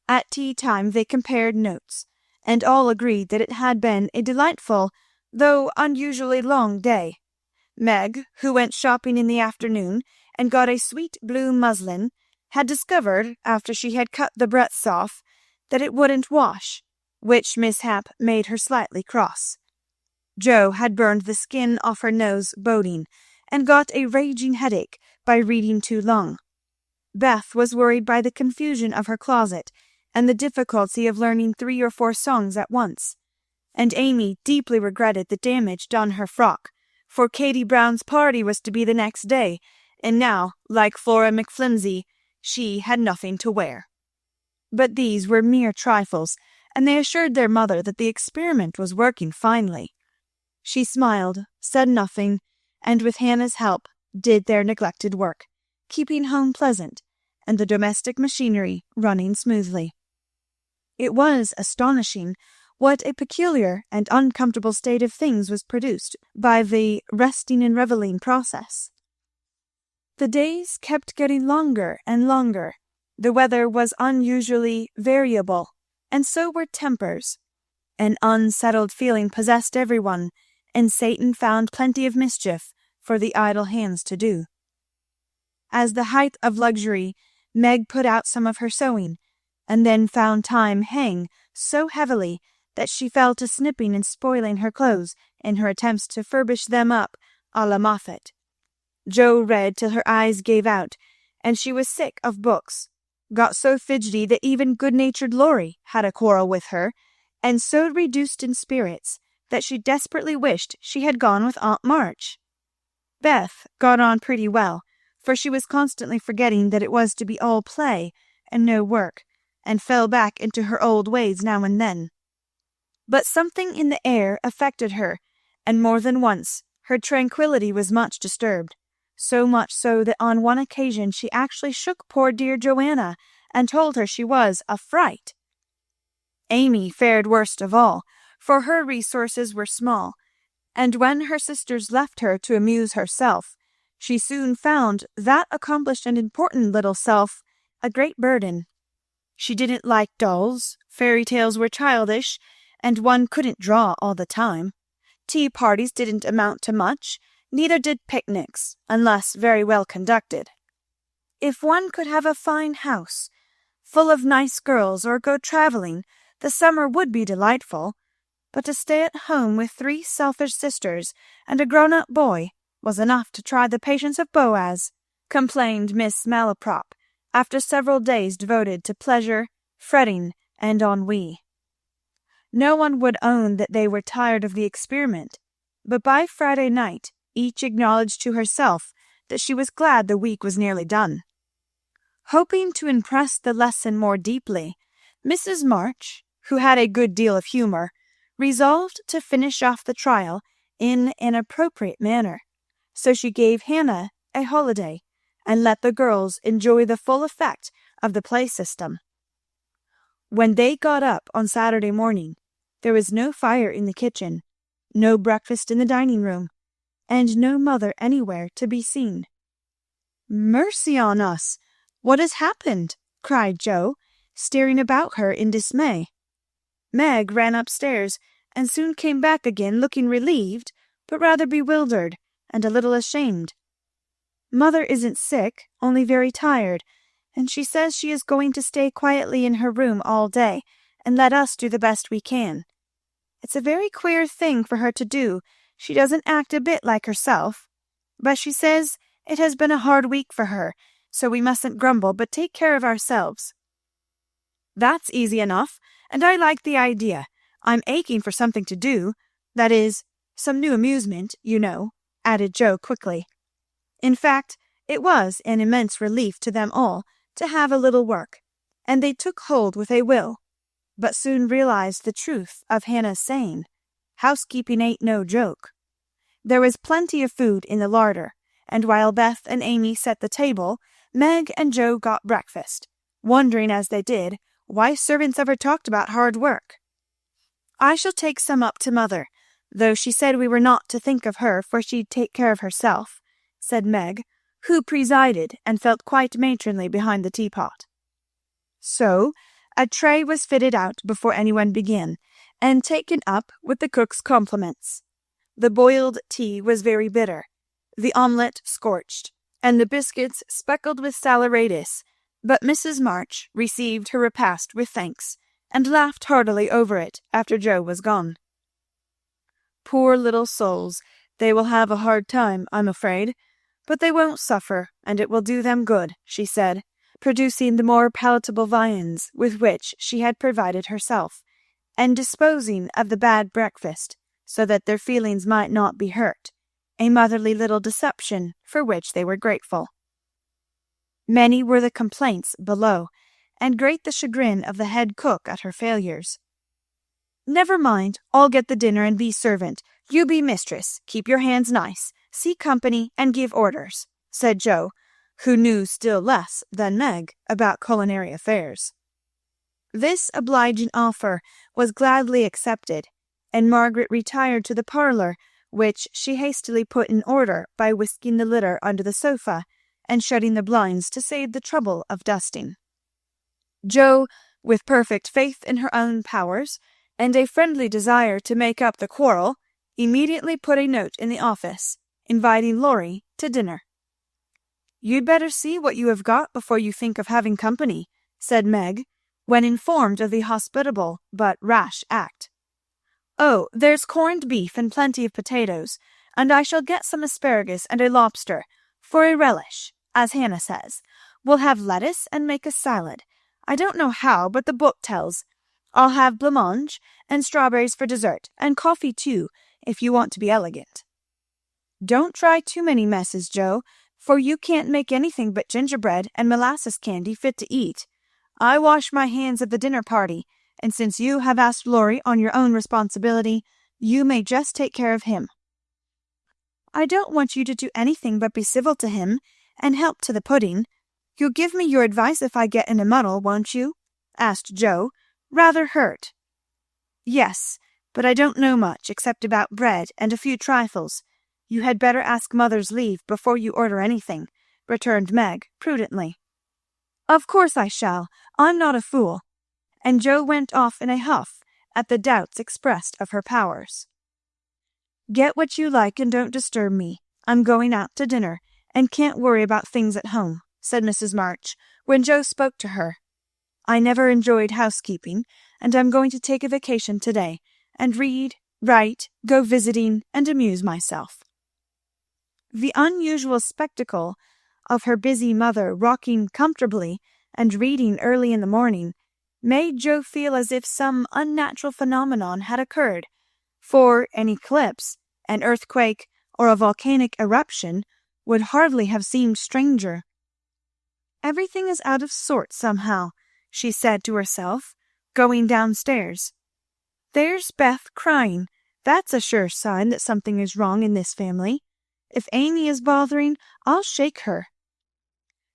At tea time they compared notes, and all agreed that it had been a delightful, though unusually long day. Meg, who went shopping in the afternoon and got a sweet blue muslin, had discovered, after she had cut the breadths off, that it wouldn't wash, which mishap made her slightly cross. Joe had burned the skin off her nose boating, and got a raging headache by reading too long. Beth was worried by the confusion of her closet, and the difficulty of learning 3 or 4 songs at once, and Amy deeply regretted the damage done her frock, for Katy Brown's party was to be the next day, and now, like Flora McFlimsy, she had nothing to wear. But these were mere trifles, and they assured their mother that the experiment was working finely. She smiled, said nothing, and with Hannah's help did their neglected work, keeping home pleasant, and the domestic machinery running smoothly. It was astonishing what a peculiar and uncomfortable state of things was produced by the resting and reveling process. The days kept getting longer and longer. The weather was unusually variable, and so were tempers. An unsettled feeling possessed everyone, and Satan found plenty of mischief for the idle hands to do. As the height of luxury, Meg put out some of her sewing, and then found time hang so heavily that she fell to snipping and spoiling her clothes in her attempts to furbish them up a la Moffat. Joe read till her eyes gave out, and she was sick of books, got so fidgety that even good-natured Laurie had a quarrel with her, and so reduced in spirits that she desperately wished she had gone with Aunt March. Beth got on pretty well, for she was constantly forgetting that it was to be all play and no work, and fell back into her old ways now and then. But something in the air affected her, and more than once her tranquillity was much disturbed, so much so that on one occasion she actually shook poor dear Joanna, and told her she was a fright. Amy fared worst of all, for her resources were small, and when her sisters left her to amuse herself, she soon found that accomplished and important little self a great burden, She didn't like dolls, fairy tales were childish, and one couldn't draw all the time. Tea parties didn't amount to much, neither did picnics, unless very well conducted. If one could have a fine house, full of nice girls, or go traveling, the summer would be delightful, but to stay at home with 3 selfish sisters and a grown-up boy was enough to try the patience of Boaz, complained Miss Malaprop, after several days devoted to pleasure, fretting, and ennui. No one would own that they were tired of the experiment, but by Friday night each acknowledged to herself that she was glad the week was nearly done. Hoping to impress the lesson more deeply, Mrs. March, who had a good deal of humour, resolved to finish off the trial in an appropriate manner, so she gave Hannah a holiday and let the girls enjoy the full effect of the play system. When they got up on Saturday morning, there was no fire in the kitchen, no breakfast in the dining room, and no mother anywhere to be seen. "Mercy on us! What has happened?" cried Jo, staring about her in dismay. Meg ran upstairs and soon came back again looking relieved, but rather bewildered and a little ashamed. "Mother isn't sick, only very tired, and she says she is going to stay quietly in her room all day and let us do the best we can. It's a very queer thing for her to do. She doesn't act a bit like herself, but she says it has been a hard week for her, so we mustn't grumble but take care of ourselves." "That's easy enough, and I like the idea. I'm aching for something to do, that is, some new amusement, you know," added Jo quickly. In fact, it was an immense relief to them all to have a little work, and they took hold with a will, but soon realized the truth of Hannah's saying, housekeeping ain't no joke. There was plenty of food in the larder, and while Beth and Amy set the table, Meg and Jo got breakfast, wondering as they did why servants ever talked about hard work. "I shall take some up to Mother, though she said we were not to think of her, for she'd take care of herself," said Meg, who presided and felt quite matronly behind the teapot. So a tray was fitted out before anyone began, and taken up with the cook's compliments. The boiled tea was very bitter, the omelette scorched, and the biscuits speckled with saleratus, but Mrs. March received her repast with thanks, and laughed heartily over it after Jo was gone. "Poor little souls, they will have a hard time, I'm afraid, but they won't suffer, and it will do them good," she said, producing the more palatable viands with which she had provided herself, and disposing of the bad breakfast so that their feelings might not be hurt, a motherly little deception for which they were grateful. Many were the complaints below, and great the chagrin of the head cook at her failures. "Never mind, I'll get the dinner and be servant. You be mistress, keep your hands nice, see company, and give orders," said Jo, who knew still less than Meg about culinary affairs. This obliging offer was gladly accepted, and Margaret retired to the parlour, which she hastily put in order by whisking the litter under the sofa and shutting the blinds to save the trouble of dusting. Jo, with perfect faith in her own powers, and a friendly desire to make up the quarrel, immediately put a note in the office, inviting Laurie to dinner. "You'd better see what you have got before you think of having company," said Meg, when informed of the hospitable but rash act. "Oh, there's corned beef and plenty of potatoes, and I shall get some asparagus and a lobster, for a relish, as Hannah says. We'll have lettuce and make a salad. I don't know how, but the book tells. I'll have blancmange and strawberries for dessert, and coffee too, if you want to be elegant." "Don't try too many messes, Jo, for you can't make anything but gingerbread and molasses candy fit to eat. I wash my hands at the dinner party, and since you have asked Laurie on your own responsibility, you may just take care of him." "I don't want you to do anything but be civil to him, and help to the pudding. You'll give me your advice if I get in a muddle, won't you?" asked Jo, rather hurt. "Yes, but I don't know much, except about bread and a few trifles. You had better ask Mother's leave before you order anything," returned Meg prudently. "Of course I shall. I'm not a fool." And Jo went off in a huff at the doubts expressed of her powers. "Get what you like and don't disturb me. I'm going out to dinner, and can't worry about things at home," said Mrs. March, when Jo spoke to her. "I never enjoyed housekeeping, and I'm going to take a vacation today, and read, write, go visiting, and amuse myself." The unusual spectacle of her busy mother rocking comfortably and reading early in the morning made Jo feel as if some unnatural phenomenon had occurred, for an eclipse, an earthquake, or a volcanic eruption would hardly have seemed stranger. "Everything is out of sorts somehow," she said to herself, going downstairs. "There's Beth crying. That's a sure sign that something is wrong in this family. If Amy is bothering, I'll shake her."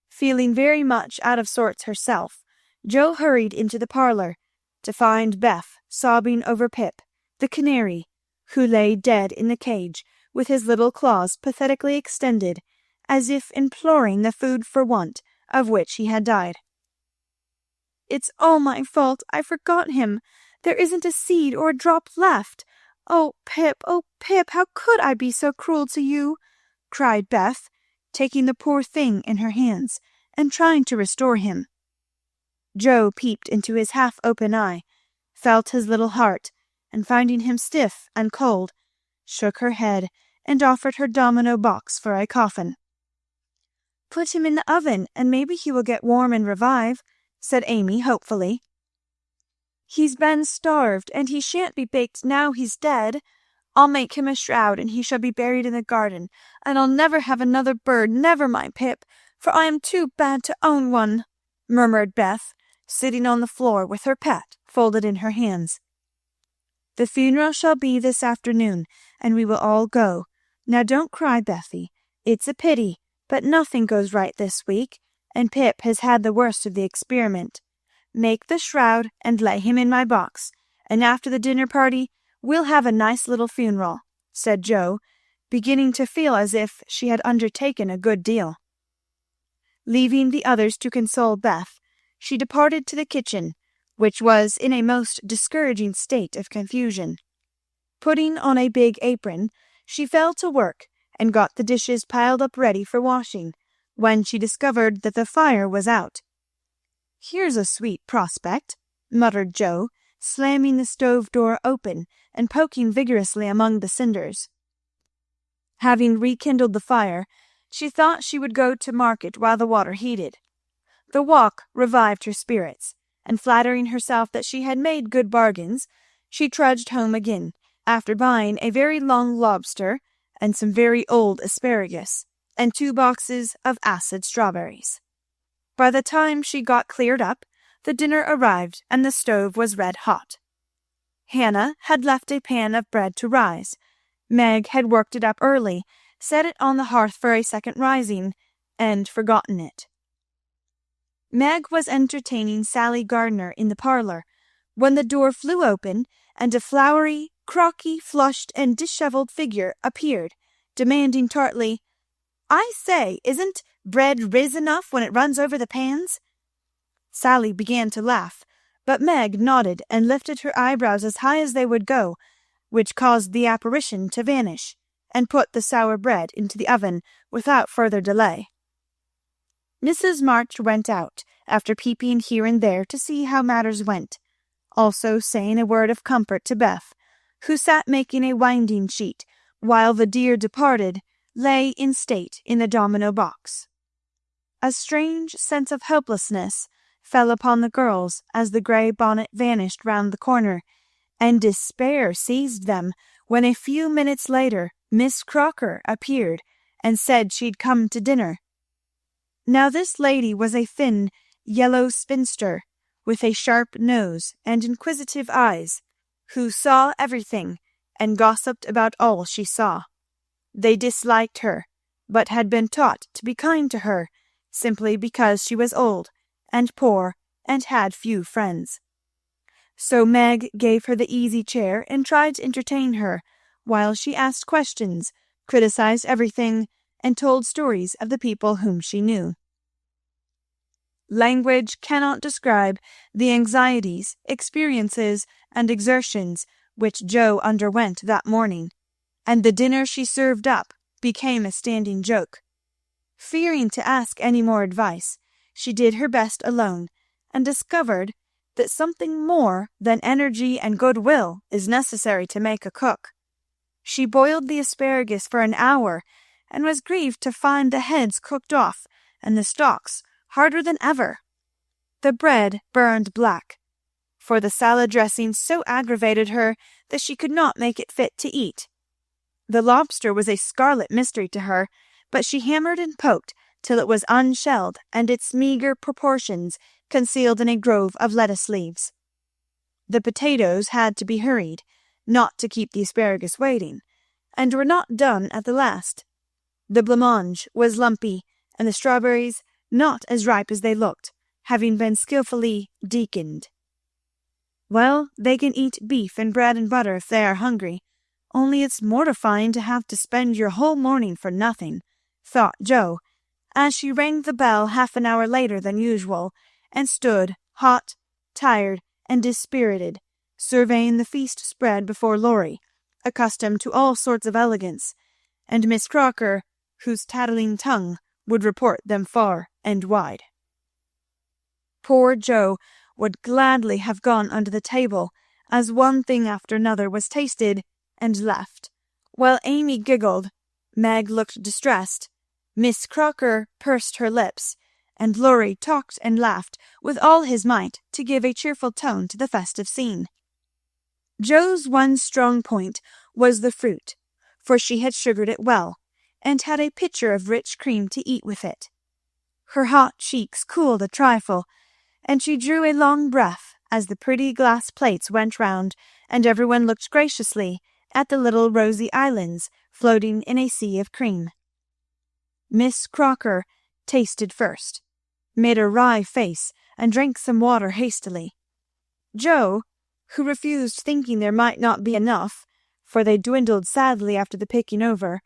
Feeling very much out of sorts herself, Jo hurried into the parlor, to find Beth sobbing over Pip, the canary, who lay dead in the cage, with his little claws pathetically extended, as if imploring the food for want of which he had died. "It's all my fault. I forgot him. There isn't a seed or a drop left. Oh, Pip, how could I be so cruel to you?" cried Beth, taking the poor thing in her hands and trying to restore him. Jo peeped into his half-open eye, felt his little heart, and finding him stiff and cold, shook her head and offered her domino box for a coffin. "Put him in the oven, and maybe he will get warm and revive," said Amy hopefully. "He's been starved, and he shan't be baked now he's dead. I'll make him a shroud, and he shall be buried in the garden, and I'll never have another bird, never, my Pip, for I am too bad to own one," murmured Beth, sitting on the floor with her pet folded in her hands. "The funeral shall be this afternoon, and we will all go. Now don't cry, Bethy. It's a pity, but nothing goes right this week, and Pip has had the worst of the experiment. Make the shroud and lay him in my box, and after the dinner party we'll have a nice little funeral," said Jo, beginning to feel as if she had undertaken a good deal. Leaving the others to console Beth, she departed to the kitchen, which was in a most discouraging state of confusion. Putting on a big apron, she fell to work and got the dishes piled up ready for washing, when she discovered that the fire was out. "Here's a sweet prospect," muttered Jo, slamming the stove door open and poking vigorously among the cinders. Having rekindled the fire, she thought she would go to market while the water heated. The walk revived her spirits, and flattering herself that she had made good bargains, she trudged home again, after buying a very long lobster and some very old asparagus, and 2 boxes of acid strawberries. By the time she got cleared up, the dinner arrived and the stove was red hot. Hannah had left a pan of bread to rise. Meg had worked it up early, set it on the hearth for a second rising, and forgotten it. Meg was entertaining Sally Gardner in the parlor, when the door flew open, and a floury, crocky, flushed, and dishevelled figure appeared, demanding tartly, "I say, isn't bread riz enough when it runs over the pans?" Sally began to laugh, but Meg nodded and lifted her eyebrows as high as they would go, which caused the apparition to vanish, and put the sour bread into the oven without further delay. Mrs. March went out, after peeping here and there to see how matters went, also saying a word of comfort to Beth, who sat making a winding sheet, while the dear departed lay in state in the domino box. A strange sense of helplessness fell upon the girls as the grey bonnet vanished round the corner, and despair seized them when a few minutes later Miss Crocker appeared and said she'd come to dinner. Now this lady was a thin, yellow spinster, with a sharp nose and inquisitive eyes, who saw everything and gossiped about all she saw. They disliked her, but had been taught to be kind to her, simply because she was old and poor and had few friends. So Meg gave her the easy chair and tried to entertain her, while she asked questions, criticized everything, and told stories of the people whom she knew. Language cannot describe the anxieties, experiences, and exertions which Jo underwent that morning, and the dinner she served up became a standing joke. Fearing to ask any more advice, she did her best alone, and discovered that something more than energy and goodwill is necessary to make a cook. She boiled the asparagus for an hour, and was grieved to find the heads cooked off and the stalks harder than ever. The bread burned black, for the salad dressing so aggravated her that she could not make it fit to eat. The lobster was a scarlet mystery to her, but she hammered and poked till it was unshelled and its meagre proportions concealed in a grove of lettuce leaves. The potatoes had to be hurried, not to keep the asparagus waiting, and were not done at the last. The blancmange was lumpy, and the strawberries not as ripe as they looked, having been skilfully deaconed. Well, they can eat beef and bread and butter if they are hungry, only it's mortifying to have to spend your whole morning for nothing, thought Jo, as she rang the bell half an hour later than usual, and stood, hot, tired, and dispirited, surveying the feast spread before Laurie, accustomed to all sorts of elegance, and Miss Crocker, whose tattling tongue would report them far and wide. Poor Jo would gladly have gone under the table, as one thing after another was tasted and left, while Amy giggled, Meg looked distressed, Miss Crocker pursed her lips, and Laurie talked and laughed with all his might to give a cheerful tone to the festive scene. Jo's one strong point was the fruit, for she had sugared it well, and had a pitcher of rich cream to eat with it. Her hot cheeks cooled a trifle, and she drew a long breath as the pretty glass plates went round, and everyone looked graciously at the little rosy islands floating in a sea of cream. Miss Crocker tasted first, made a wry face, and drank some water hastily. Jo, who refused, thinking there might not be enough, for they dwindled sadly after the picking over,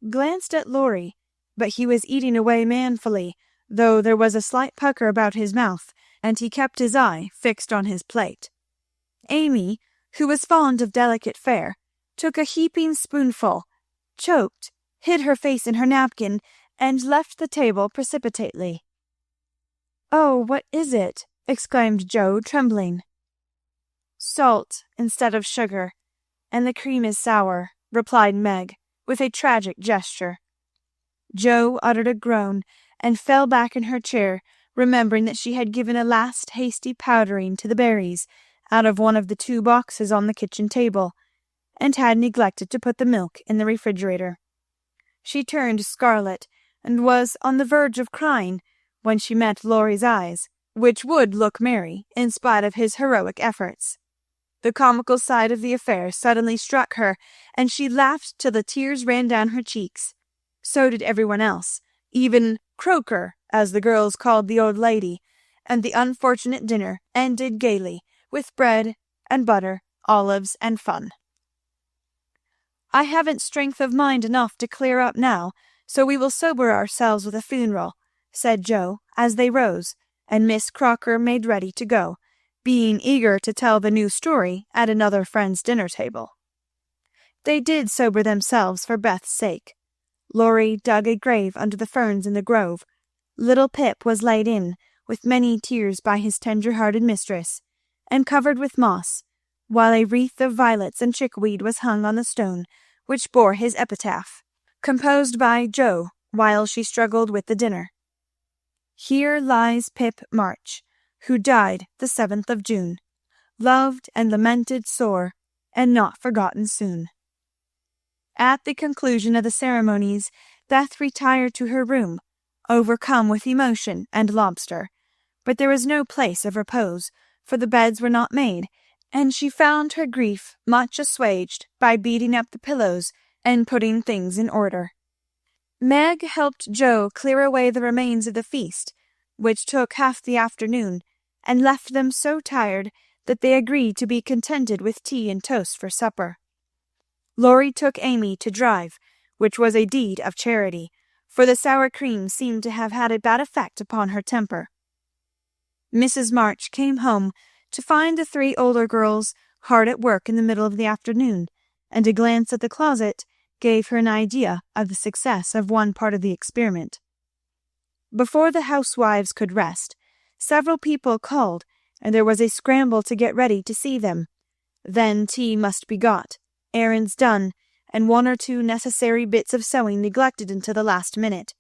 glanced at Laurie, but he was eating away manfully, though there was a slight pucker about his mouth, and he kept his eye fixed on his plate. Amy, who was fond of delicate fare, took a heaping spoonful, choked, hid her face in her napkin, and left the table precipitately. "Oh, what is it?" exclaimed Jo, trembling. "Salt instead of sugar, and the cream is sour," replied Meg, with a tragic gesture. Jo uttered a groan, and fell back in her chair, remembering that she had given a last hasty powdering to the berries out of one of the 2 boxes on the kitchen table, and had neglected to put the milk in the refrigerator. She turned scarlet, and was on the verge of crying, when she met Laurie's eyes, which would look merry in spite of his heroic efforts. The comical side of the affair suddenly struck her, and she laughed till the tears ran down her cheeks. So did everyone else, even Croker, as the girls called the old lady, and the unfortunate dinner ended gaily, with bread and butter, olives, and fun. "I haven't strength of mind enough to clear up now, so we will sober ourselves with a funeral," said Jo, as they rose, and Miss Crocker made ready to go, being eager to tell the new story at another friend's dinner table. They did sober themselves for Beth's sake. Laurie dug a grave under the ferns in the grove. Little Pip was laid in, with many tears by his tender-hearted mistress, and covered with moss, while a wreath of violets and chickweed was hung on the stone which bore his epitaph, composed by Jo while she struggled with the dinner. "Here lies Pip March, who died the 7th of June, loved and lamented sore, and not forgotten soon." At the conclusion of the ceremonies, Beth retired to her room, overcome with emotion and lobster, but there was no place of repose, for the beds were not made, and she found her grief much assuaged by beating up the pillows and putting things in order. Meg helped Jo clear away the remains of the feast, which took half the afternoon, and left them so tired that they agreed to be contented with tea and toast for supper. Laurie took Amy to drive, which was a deed of charity, for the sour cream seemed to have had a bad effect upon her temper. Mrs. March came home to find the 3 older girls hard at work in the middle of the afternoon, and a glance at the closet gave her an idea of the success of one part of the experiment. Before the housewives could rest, several people called, and there was a scramble to get ready to see them. Then tea must be got, errands done, and 1 or 2 necessary bits of sewing neglected until the last minute.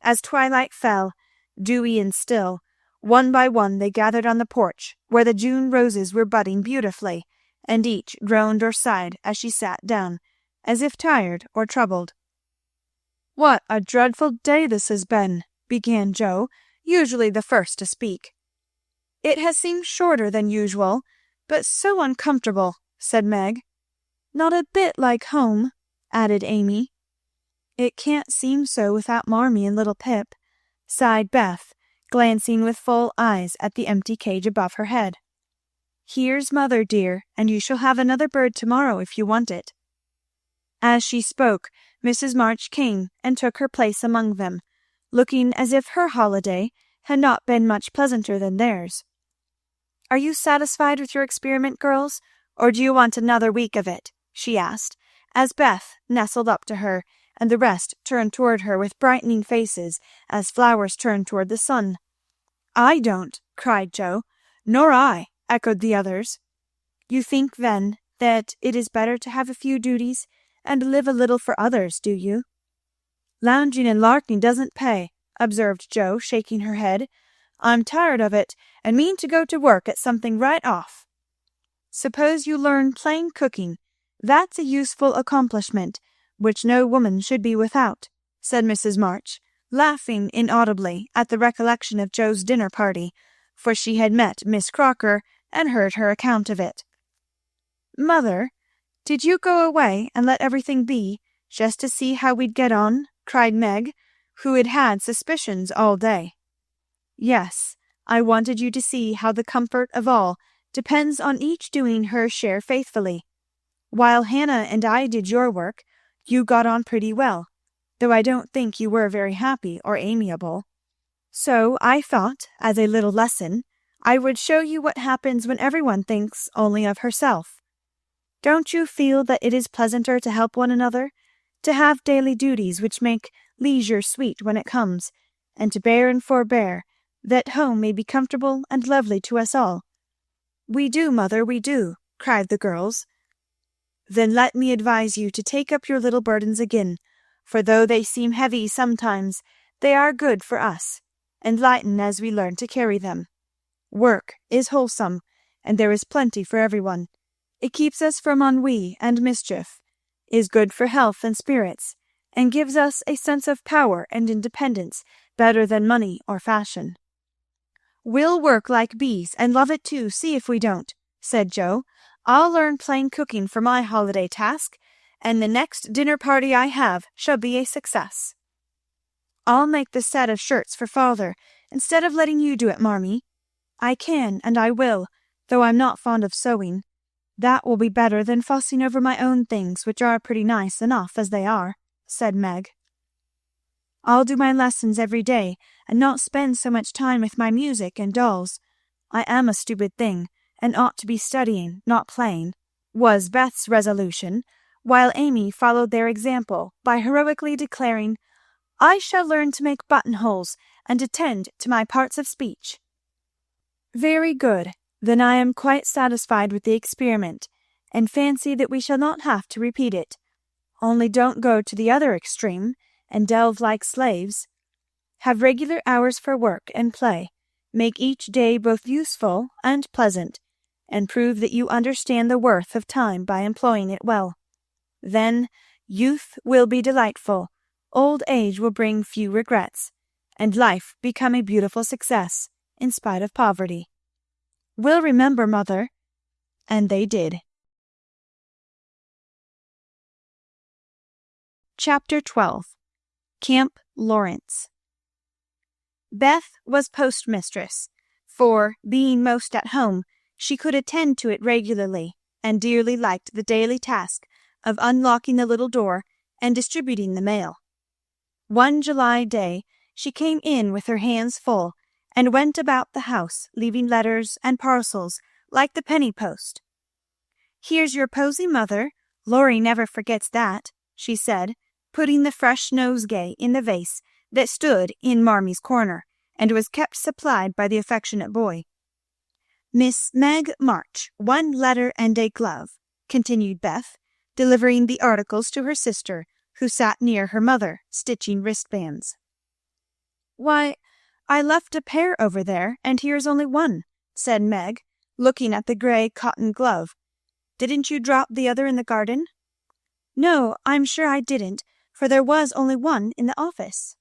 As twilight fell, dewy and still, one by one they gathered on the porch, where the June roses were budding beautifully, and each groaned or sighed as she sat down, as if tired or troubled. "What a dreadful day this has been," began Joe, usually the first to speak. "It has seemed shorter than usual, but so uncomfortable," said Meg. "Not a bit like home," added Amy. "It can't seem so without Marmee and little Pip," sighed Beth, glancing with full eyes at the empty cage above her head. "Here's mother, dear, and you shall have another bird tomorrow if you want it." As she spoke, Mrs. March came and took her place among them, looking as if her holiday had not been much pleasanter than theirs. "Are you satisfied with your experiment, girls, or do you want another week of it?" she asked, as Beth nestled up to her, and the rest turned toward her with brightening faces as flowers turn toward the sun. "I don't," cried Joe. "Nor I," echoed the others. "You think, then, that it is better to have a few duties and live a little for others, do you?" "Lounging and larking doesn't pay," observed Joe, shaking her head. "I'm tired of it, and mean to go to work at something right off." "Suppose you learn plain cooking. That's a useful accomplishment, which no woman should be without," said Mrs. March, laughing inaudibly at the recollection of Joe's dinner party, for she had met Miss Crocker and heard her account of it. "Mother, did you go away and let everything be, just to see how we'd get on?" cried Meg, who had had suspicions all day. "Yes, I wanted you to see how the comfort of all depends on each doing her share faithfully. While Hannah and I did your work, you got on pretty well, though I don't think you were very happy or amiable. So I thought, as a little lesson, I would show you what happens when everyone thinks only of herself. Don't you feel that it is pleasanter to help one another, to have daily duties which make leisure sweet when it comes, and to bear and forbear, that home may be comfortable and lovely to us all?" "We do, mother, we do," cried the girls. "Then let me advise you to take up your little burdens again, for though they seem heavy sometimes, they are good for us, and lighten as we learn to carry them. Work is wholesome, and there is plenty for everyone. It keeps us from ennui and mischief, is good for health and spirits, and gives us a sense of power and independence better than money or fashion." "We'll work like bees, and love it too, see if we don't," said Joe. "I'll learn plain cooking for my holiday task, and the next dinner party I have shall be a success." "I'll make the set of shirts for father, instead of letting you do it, Marmee. I can, and I will, though I'm not fond of sewing. That will be better than fussing over my own things, which are pretty nice enough as they are," said Meg. "I'll do my lessons every day, and not spend so much time with my music and dolls. I am a stupid thing, and ought to be studying, not playing," was Beth's resolution, while Amy followed their example by heroically declaring, "I shall learn to make buttonholes and attend to my parts of speech." "Very good. Then I am quite satisfied with the experiment, and fancy that we shall not have to repeat it. Only don't go to the other extreme, and delve like slaves. Have regular hours for work and play, make each day both useful and pleasant, and prove that you understand the worth of time by employing it well. Then youth will be delightful, old age will bring few regrets, and life become a beautiful success, in spite of poverty. We'll remember, mother." And they did. Chapter 12. Camp Lawrence. Beth was postmistress, for, being most at home, she could attend to it regularly, and dearly liked the daily task of unlocking the little door and distributing the mail. One July day she came in with her hands full, and went about the house, leaving letters and parcels like the penny post. "Here's your posy, mother. Laurie never forgets that," she said, putting the fresh nosegay in the vase that stood in Marmy's corner, and was kept supplied by the affectionate boy. "Miss Meg March, 1 letter and a glove," continued Beth, delivering the articles to her sister, who sat near her mother, stitching wristbands. "Why, I left a pair over there, and here's only 1, said Meg, looking at the gray cotton glove. "Didn't you drop the other in the garden?" "No, I'm sure I didn't, for there was only 1 in the office."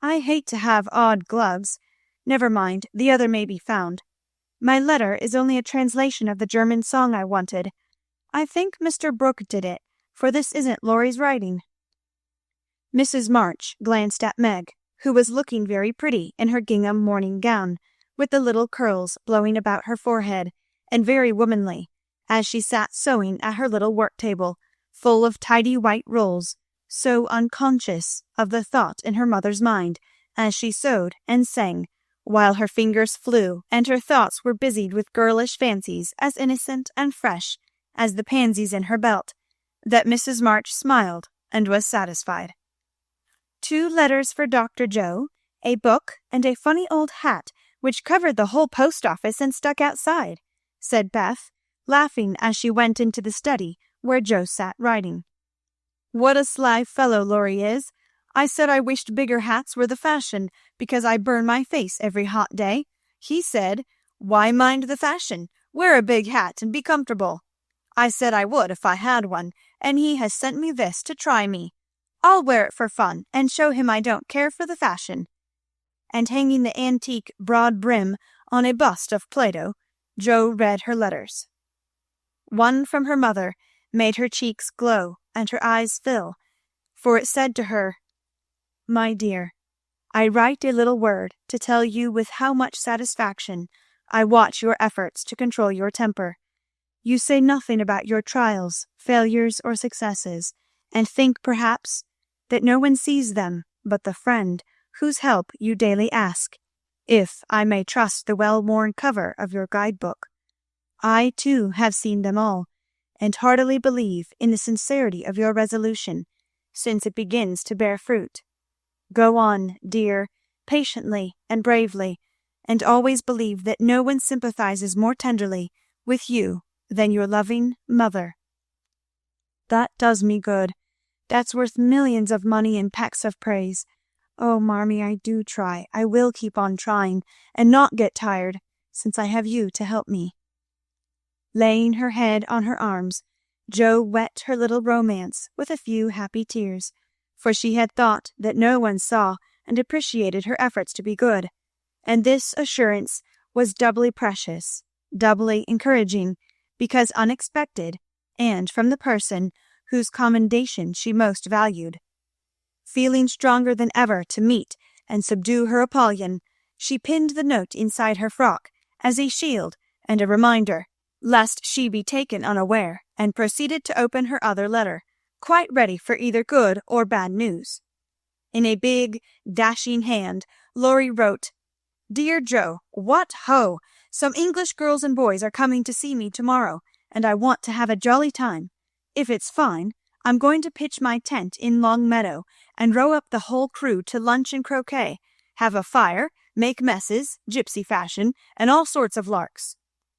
"I hate to have odd gloves. Never mind, the other may be found. My letter is only a translation of the German song I wanted. I think Mr. Brooke did it, for this isn't Laurie's writing." Mrs. March glanced at Meg, who was looking very pretty in her gingham morning gown, with the little curls blowing about her forehead, and very womanly, as she sat sewing at her little work-table, full of tidy white rolls, so unconscious of the thought in her mother's mind as she sewed and sang, while her fingers flew and her thoughts were busied with girlish fancies as innocent and fresh as the pansies in her belt, that Mrs. March smiled and was satisfied. 2 letters for Dr. Joe, a book, and a funny old hat which covered the whole post office and stuck outside, said Beth, laughing as she went into the study where Joe sat writing. "What a sly fellow Laurie is. I said I wished bigger hats were the fashion, because I burn my face every hot day. He said, 'Why mind the fashion? Wear a big hat and be comfortable.' I said I would if I had one, and he has sent me this to try me. I'll wear it for fun, and show him I don't care for the fashion." And hanging the antique broad brim on a bust of Plato, Joe read her letters. One from her mother made her cheeks glow and her eyes fill, for it said to her, "My dear, I write a little word to tell you with how much satisfaction I watch your efforts to control your temper. You say nothing about your trials, failures, or successes, and think, perhaps, that no one sees them but the friend whose help you daily ask, if I may trust the well-worn cover of your guide-book. I, too, have seen them all, and heartily believe in the sincerity of your resolution, since it begins to bear fruit. Go on, dear, patiently and bravely, and always believe that no one sympathizes more tenderly with you than your loving mother." "That does me good. That's worth millions of money and pecks of praise. Oh, Marmee, I do try. I will keep on trying, and not get tired, since I have you to help me." Laying her head on her arms, Joe wet her little romance with a few happy tears, for she had thought that no one saw and appreciated her efforts to be good, and this assurance was doubly precious, doubly encouraging, because unexpected, and from the person whose commendation she most valued. Feeling stronger than ever to meet and subdue her Apollyon, she pinned the note inside her frock as a shield and a reminder, lest she be taken unaware, and proceeded to open her other letter, quite ready for either good or bad news. In a big, dashing hand, Laurie wrote, "Dear Joe, what ho! Some English girls and boys are coming to see me tomorrow, and I want to have a jolly time. If it's fine, I'm going to pitch my tent in Long Meadow, and row up the whole crew to lunch and croquet, have a fire, make messes, gypsy fashion, and all sorts of larks.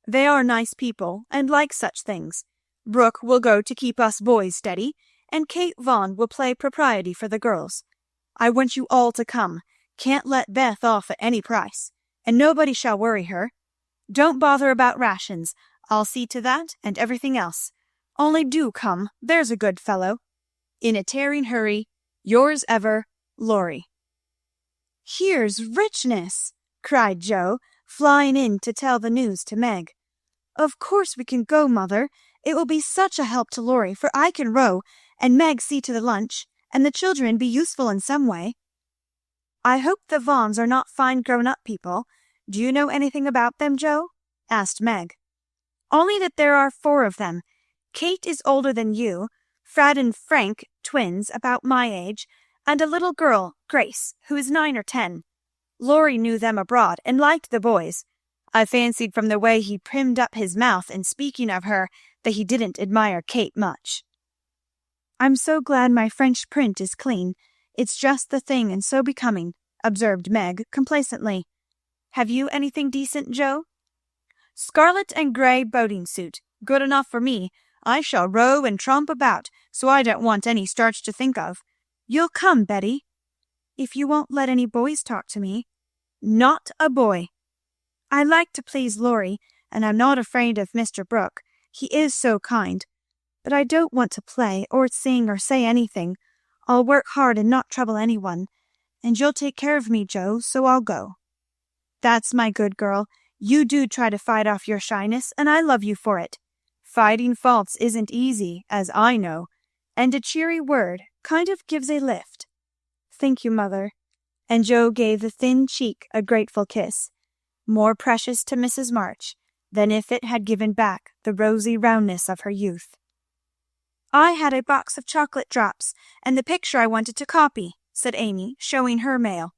They are nice people, and like such things. Brooke will go to keep us boys steady, and Kate Vaughn will play propriety for the girls. I want you all to come. Can't let Beth off at any price, and nobody shall worry her. Don't bother about rations. I'll see to that and everything else. Only do come, there's a good fellow. In a tearing hurry, yours ever, Laurie." "Here's richness!" cried Joe, flying in to tell the news to Meg. "Of course we can go, Mother. It will be such a help to Laurie, for I can row, and Meg see to the lunch, and the children be useful in some way." "I hope the Vaughns are not fine grown-up people. Do you know anything about them, Joe?" asked Meg. "Only that there are 4 of them. Kate is older than you, Fred and Frank twins about my age, and a little girl, Grace, who is 9 or 10. Laurie knew them abroad and liked the boys. I fancied from the way he primmed up his mouth in speaking of her that he didn't admire Kate much. I'm so glad my French print is clean. It's just the thing and so becoming, observed Meg complacently. Have you anything decent, Joe? Scarlet and grey boating suit. Good enough for me. I shall row and tromp about, so I don't want any starch to think of. You'll come, Betty? If you won't let any boys talk to me. Not a boy. I like to please Laurie, and I'm not afraid of Mr. Brooke. He is so kind. But I don't want to play, or sing, or say anything. I'll work hard and not trouble anyone. And you'll take care of me, Joe, so I'll go. That's my good girl. You do try to fight off your shyness, and I love you for it. Fighting faults isn't easy, as I know, and a cheery word kind of gives a lift. Thank you, Mother. And Joe gave the thin cheek a grateful kiss, more precious to Mrs. March than if it had given back the rosy roundness of her youth. I had a box of chocolate drops, and the picture I wanted to copy, said Amy, showing her mail.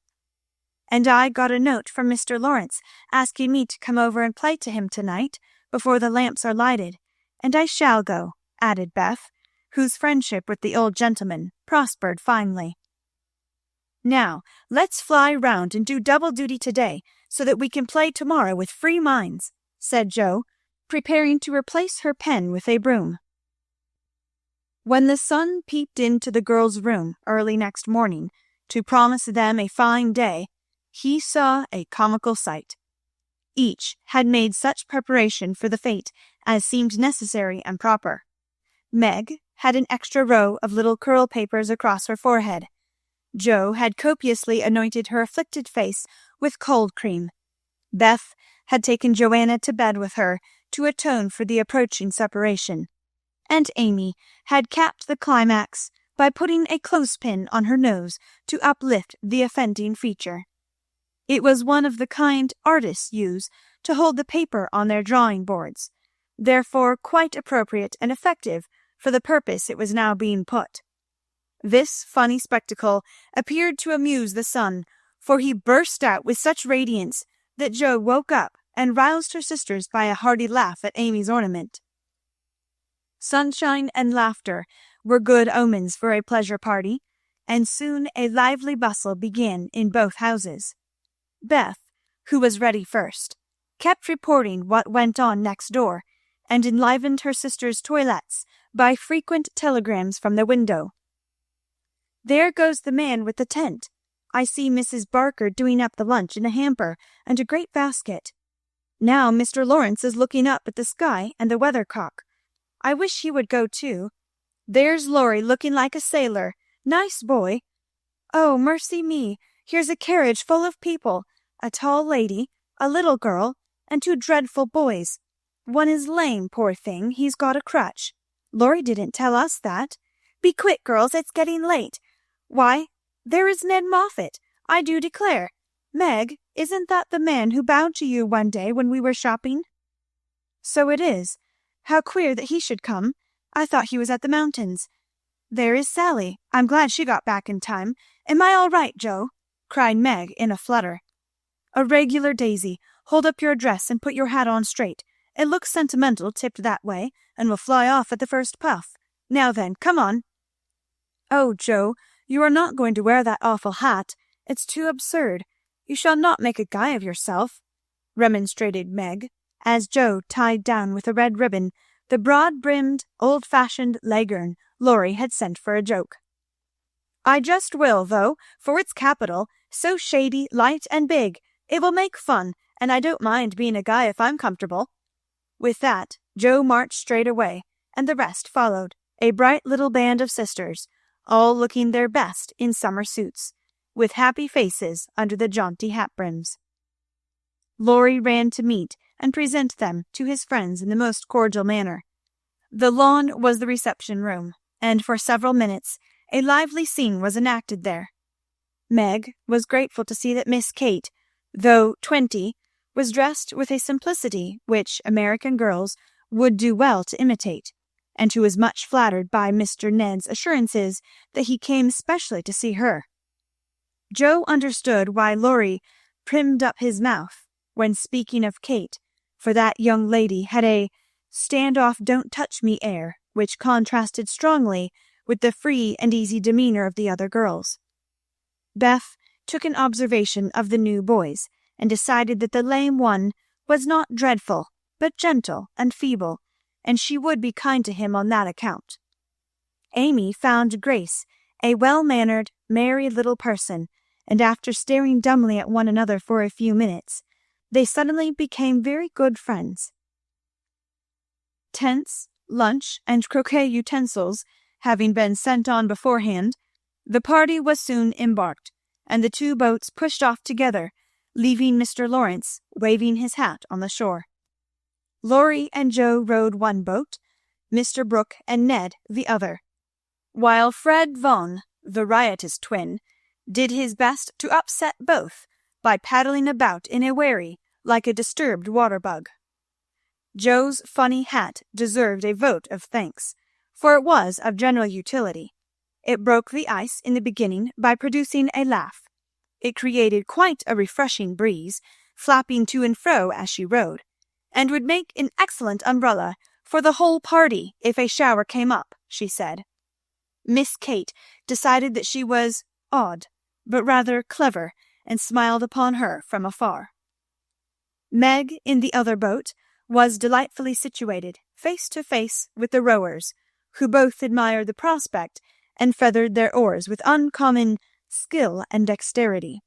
And I got a note from Mr. Lawrence asking me to come over and play to him tonight before the lamps are lighted, and I shall go, added Beth, whose friendship with the old gentleman prospered finely. Now, let's fly round and do double duty today, so that we can play tomorrow with free minds, said Joe, preparing to replace her pen with a broom. When the sun peeped into the girls' room early next morning to promise them a fine day, he saw a comical sight. Each had made such preparation for the fete as seemed necessary and proper. Meg had an extra row of little curl papers across her forehead. Joe had copiously anointed her afflicted face with cold cream. Beth had taken Joanna to bed with her to atone for the approaching separation. And Amy had capped the climax by putting a clothespin on her nose to uplift the offending feature. It was one of the kind artists use to hold the paper on their drawing boards, therefore quite appropriate and effective for the purpose it was now being put. This funny spectacle appeared to amuse the sun, for he burst out with such radiance that Joe woke up and roused her sisters by a hearty laugh at Amy's ornament. Sunshine and laughter were good omens for a pleasure party, and soon a lively bustle began in both houses. Beth, who was ready first, kept reporting what went on next door, and enlivened her sisters' toilettes by frequent telegrams from the window. There goes the man with the tent. I see Mrs. Barker doing up the lunch in a hamper and a great basket. Now Mr. Lawrence is looking up at the sky and the weathercock. I wish he would go too. There's Laurie looking like a sailor. Nice boy. Oh, mercy me, here's a carriage full of people, a tall lady, a little girl, and two dreadful boys. One is lame, poor thing, he's got a crutch. Laurie didn't tell us that. Be quick, girls, it's getting late. Why, there is Ned Moffat, I do declare. Meg, isn't that the man who bowed to you one day when we were shopping? So it is. How queer that he should come. I thought he was at the mountains. There is Sally. I'm glad she got back in time. Am I all right, Joe? Cried Meg in a flutter. A regular daisy. Hold up your dress and put your hat on straight. It looks sentimental tipped that way, and will fly off at the first puff. Now then, come on. Oh, Joe, you are not going to wear that awful hat. It's too absurd. You shall not make a guy of yourself, remonstrated Meg, as Joe tied down with a red ribbon the broad-brimmed, old-fashioned leghorn Laurie had sent for a joke. I just will, though, for it's capital, so shady, light, and big. It will make fun, and I don't mind being a guy if I'm comfortable. With that, Joe marched straight away, and the rest followed, a bright little band of sisters, all looking their best in summer suits, with happy faces under the jaunty hat brims. Laurie ran to meet and present them to his friends in the most cordial manner. The lawn was the reception room, and for several minutes a lively scene was enacted there. Meg was grateful to see that Miss Kate, though 20, was dressed with a simplicity which American girls would do well to imitate, and who was much flattered by Mr. Ned's assurances that he came specially to see her. Joe understood why Laurie primmed up his mouth when speaking of Kate, for that young lady had a stand-off don't-touch-me air which contrasted strongly with the free and easy demeanour of the other girls. Beth took an observation of the new boys, and decided that the lame one was not dreadful, but gentle and feeble, and she would be kind to him on that account. Amy found Grace a well-mannered, merry little person, and after staring dumbly at one another for a few minutes, they suddenly became very good friends. Tents, lunch, and croquet utensils having been sent on beforehand, the party was soon embarked, and the two boats pushed off together, leaving Mr. Lawrence waving his hat on the shore. Laurie and Joe rowed one boat, Mr. Brooke and Ned the other, while Fred Vaughan, the riotous twin, did his best to upset both by paddling about in a wherry like a disturbed water-bug. Joe's funny hat deserved a vote of thanks, for it was of general utility. It broke the ice in the beginning by producing a laugh. It created quite a refreshing breeze, flapping to and fro as she rowed, and would make an excellent umbrella for the whole party if a shower came up, she said. Miss Kate decided that she was odd, but rather clever, and smiled upon her from afar. Meg, in the other boat, was delightfully situated, face to face with the rowers, who both admired the prospect and feathered their oars with uncommon skill and dexterity.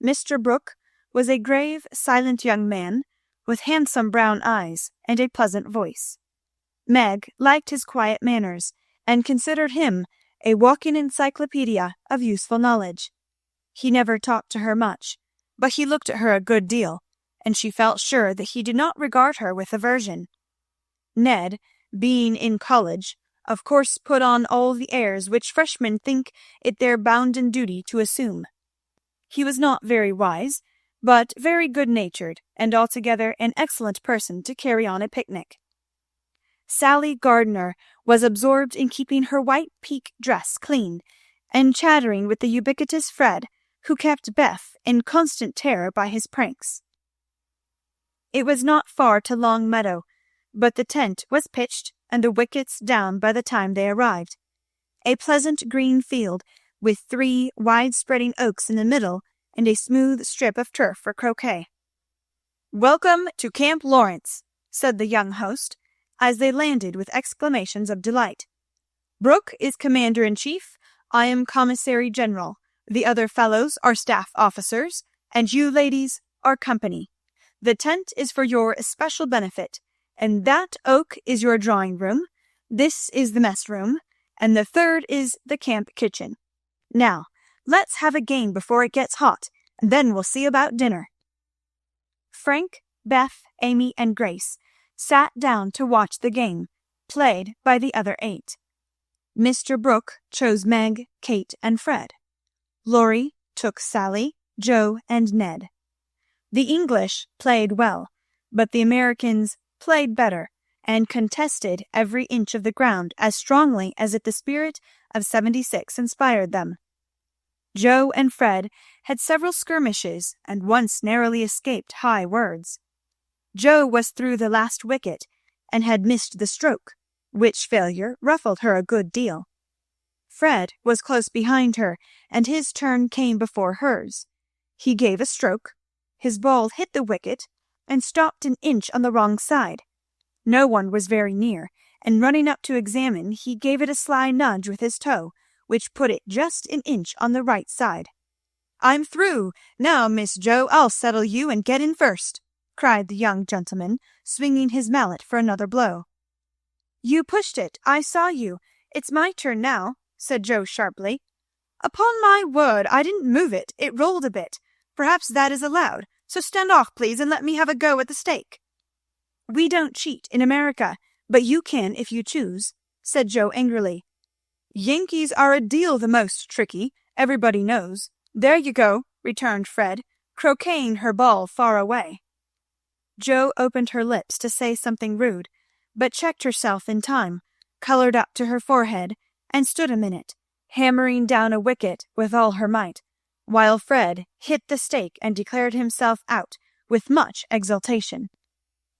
Mr. Brooke was a grave, silent young man, with handsome brown eyes and a pleasant voice. Meg liked his quiet manners, and considered him a walking encyclopedia of useful knowledge. He never talked to her much, but he looked at her a good deal, and she felt sure that he did not regard her with aversion. Ned, being in college, of course put on all the airs which freshmen think it their bounden duty to assume. He was not very wise, but very good-natured, and altogether an excellent person to carry on a picnic. Sally Gardner was absorbed in keeping her white pique dress clean, and chattering with the ubiquitous Fred, who kept Beth in constant terror by his pranks. It was not far to Long Meadow, but the tent was pitched and the wickets down by the time they arrived. A pleasant green field, with 3 wide-spreading oaks in the middle, and a smooth strip of turf for croquet. "Welcome to Camp Lawrence," said the young host, as they landed with exclamations of delight. "Brooke is commander-in-chief, I am commissary-general, the other fellows are staff officers, and you ladies are company. The tent is for your especial benefit, and that oak is your drawing-room, this is the mess-room, and the third is the camp kitchen. Now, let's have a game before it gets hot, and then we'll see about dinner." Frank, Beth, Amy, and Grace sat down to watch the game, played by the other 8. Mr. Brooke chose Meg, Kate, and Fred. Laurie took Sally, Joe, and Ned. The English played well, but the Americans played better, and contested every inch of the ground as strongly as if the spirit of '76 inspired them. Joe and Fred had several skirmishes, and once narrowly escaped high words. Joe was through the last wicket, and had missed the stroke, which failure ruffled her a good deal. Fred was close behind her, and his turn came before hers. He gave a stroke, his ball hit the wicket, and stopped an inch on the wrong side. No one was very near, and running up to examine, he gave it a sly nudge with his toe, which put it just an inch on the right side. "I'm through. Now, Miss Joe, I'll settle you and get in first," cried the young gentleman, swinging his mallet for another blow. "You pushed it. I saw you. It's my turn now," said Joe sharply. "Upon my word, I didn't move it. It rolled a bit. Perhaps that is allowed, so stand off, please, and let me have a go at the stake." "We don't cheat in America, but you can if you choose," said Joe angrily. "Yankees are a deal the most tricky, everybody knows. There you go," returned Fred, croqueting her ball far away. Joe opened her lips to say something rude, but checked herself in time, colored up to her forehead, and stood a minute, hammering down a wicket with all her might, while Fred hit the stake and declared himself out with much exultation.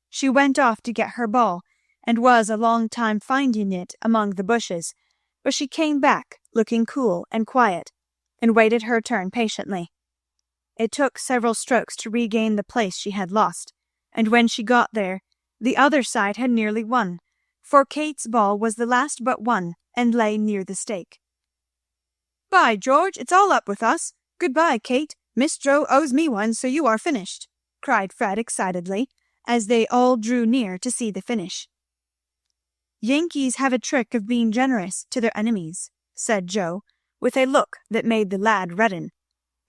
She went off to get her ball, and was a long time finding it among the bushes, but she came back looking cool and quiet, and waited her turn patiently. It took several strokes to regain the place she had lost, and when she got there, the other side had nearly won, for Kate's ball was the last but one, and lay near the stake. "By George, it's all up with us! Good-bye, Kate. Miss Joe owes me one, so you are finished," cried Fred excitedly, as they all drew near to see the finish. "Yankees have a trick of being generous to their enemies," said Joe, with a look that made the lad redden.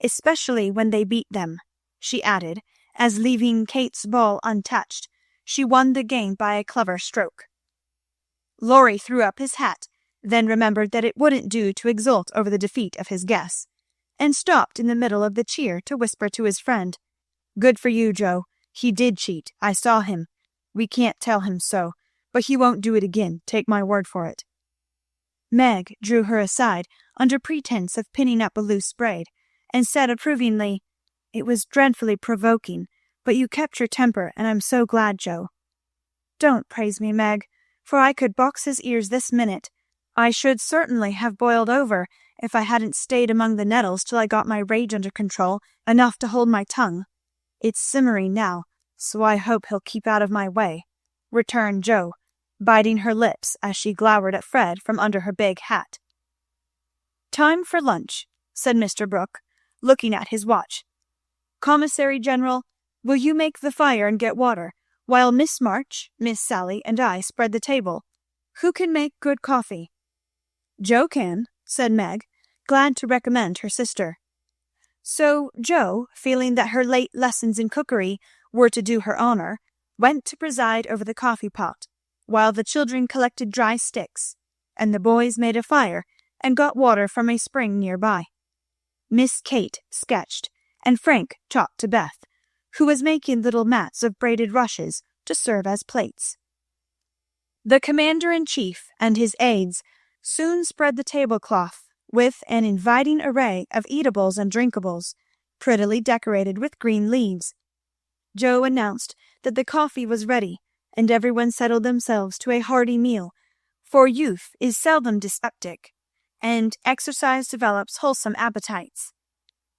"Especially when they beat them," she added, as leaving Kate's ball untouched, she won the game by a clever stroke. Laurie threw up his hat, then remembered that it wouldn't do to exult over the defeat of his guess, and stopped in the middle of the cheer to whisper to his friend, "Good for you, Joe. He did cheat. I saw him. We can't tell him so, but he won't do it again, take my word for it." Meg drew her aside under pretense of pinning up a loose braid, and said approvingly, "It was dreadfully provoking, but you kept your temper, and I'm so glad, Joe." "Don't praise me, Meg, for I could box his ears this minute. I should certainly have boiled over if I hadn't stayed among the nettles till I got my rage under control enough to hold my tongue. It's simmering now, so I hope he'll keep out of my way," returned Joe, biting her lips as she glowered at Fred from under her big hat. "Time for lunch," said Mr. Brooke, looking at his watch. "Commissary General, will you make the fire and get water, while Miss March, Miss Sally, and I spread the table? Who can make good coffee?" "Joe can," said Meg, glad to recommend her sister. So Joe, feeling that her late lessons in cookery were to do her honour, went to preside over the coffee pot, while the children collected dry sticks, and the boys made a fire and got water from a spring near by. Miss Kate sketched, and Frank talked to Beth, who was making little mats of braided rushes to serve as plates. The commander-in-chief and his aides soon spread the tablecloth with an inviting array of eatables and drinkables, prettily decorated with green leaves. Joe announced that the coffee was ready, and everyone settled themselves to a hearty meal, for youth is seldom dyspeptic, and exercise develops wholesome appetites.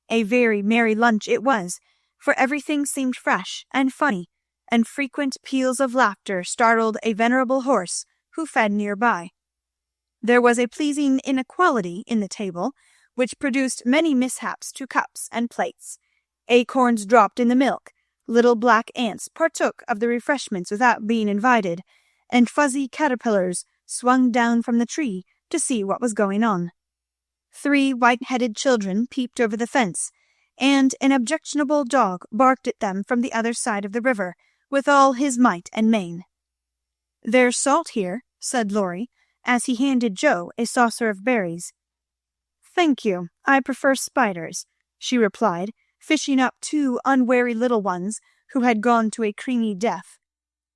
A very merry lunch it was, for everything seemed fresh and funny, and frequent peals of laughter startled a venerable horse who fed near by. There was a pleasing inequality in the table, which produced many mishaps to cups and plates. Acorns dropped in the milk, little black ants partook of the refreshments without being invited, and fuzzy caterpillars swung down from the tree to see what was going on. 3 white-headed children peeped over the fence, and an objectionable dog barked at them from the other side of the river with all his might and main. "There's salt here," said Laurie, as he handed Joe a saucer of berries. "Thank you, I prefer spiders," she replied, fishing up 2 unwary little ones who had gone to a creamy death.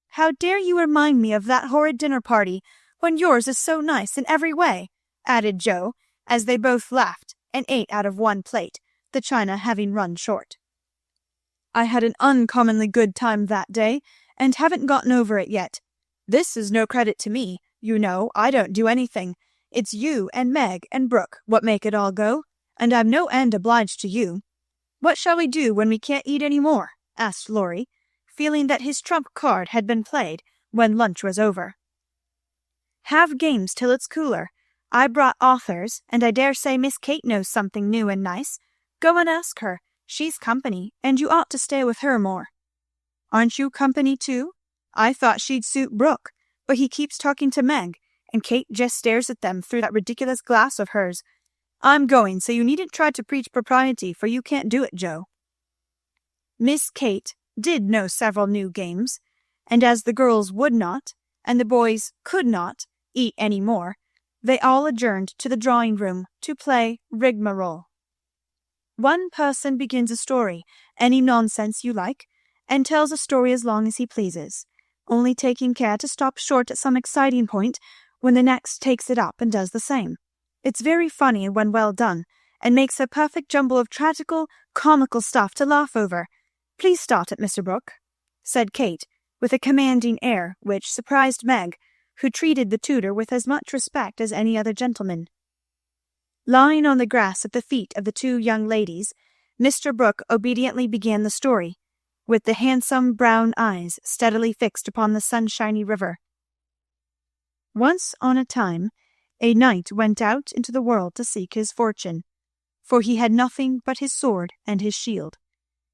"How dare you remind me of that horrid dinner party, when yours is so nice in every way," added Joe, as they both laughed and ate out of one plate, the china having run short. "I had an uncommonly good time that day, and haven't gotten over it yet. This is no credit to me. You know, I don't do anything. It's you and Meg and Brooke what make it all go, and I'm no end obliged to you. What shall we do when we can't eat any more?" asked Laurie, feeling that his trump card had been played when lunch was over. "Have games till it's cooler. I brought authors, and I dare say Miss Kate knows something new and nice. Go and ask her. She's company, and you ought to stay with her more." "Aren't you company too? I thought she'd suit Brooke, but he keeps talking to Meg, and Kate just stares at them through that ridiculous glass of hers. I'm going, so you needn't try to preach propriety, for you can't do it, Joe." Miss Kate did know several new games, and as the girls would not, and the boys could not, eat any more, they all adjourned to the drawing-room to play rigmarole. One person begins a story, any nonsense you like, and tells a story as long as he pleases, only taking care to stop short at some exciting point when the next takes it up and does the same. It's very funny when well done, and makes a perfect jumble of tragical, comical stuff to laugh over. Please start it, Mr. Brooke," said Kate, with a commanding air which surprised Meg, who treated the tutor with as much respect as any other gentleman. Lying on the grass at the feet of the two young ladies, Mr. Brooke obediently began the story, with the handsome brown eyes steadily fixed upon the sunshiny river. Once on a time, a knight went out into the world to seek his fortune, for he had nothing but his sword and his shield.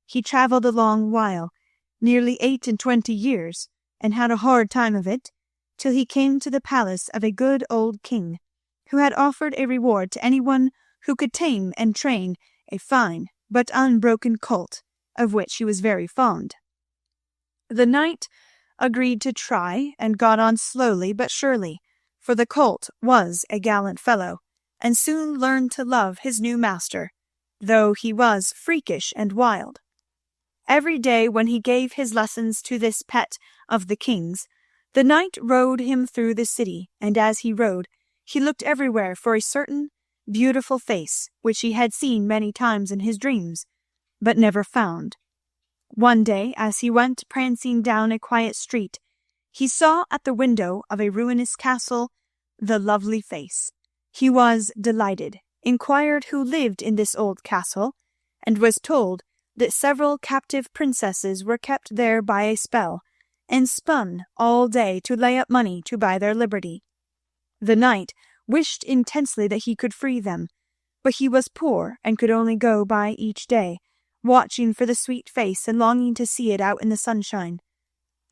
He travelled a long while, nearly 28 years, and had a hard time of it, till he came to the palace of a good old king, who had offered a reward to anyone who could tame and train a fine but unbroken colt, of which he was very fond. The knight agreed to try, and got on slowly but surely, for the colt was a gallant fellow, and soon learned to love his new master, though he was freakish and wild. Every day when he gave his lessons to this pet of the king's, the knight rode him through the city, and as he rode, he looked everywhere for a certain beautiful face which he had seen many times in his dreams, but never found. One day, as he went prancing down a quiet street, he saw at the window of a ruinous castle the lovely face. He was delighted, inquired who lived in this old castle, and was told that several captive princesses were kept there by a spell, and spun all day to lay up money to buy their liberty. The knight wished intensely that he could free them, but he was poor and could only go by each day, watching for the sweet face and longing to see it out in the sunshine.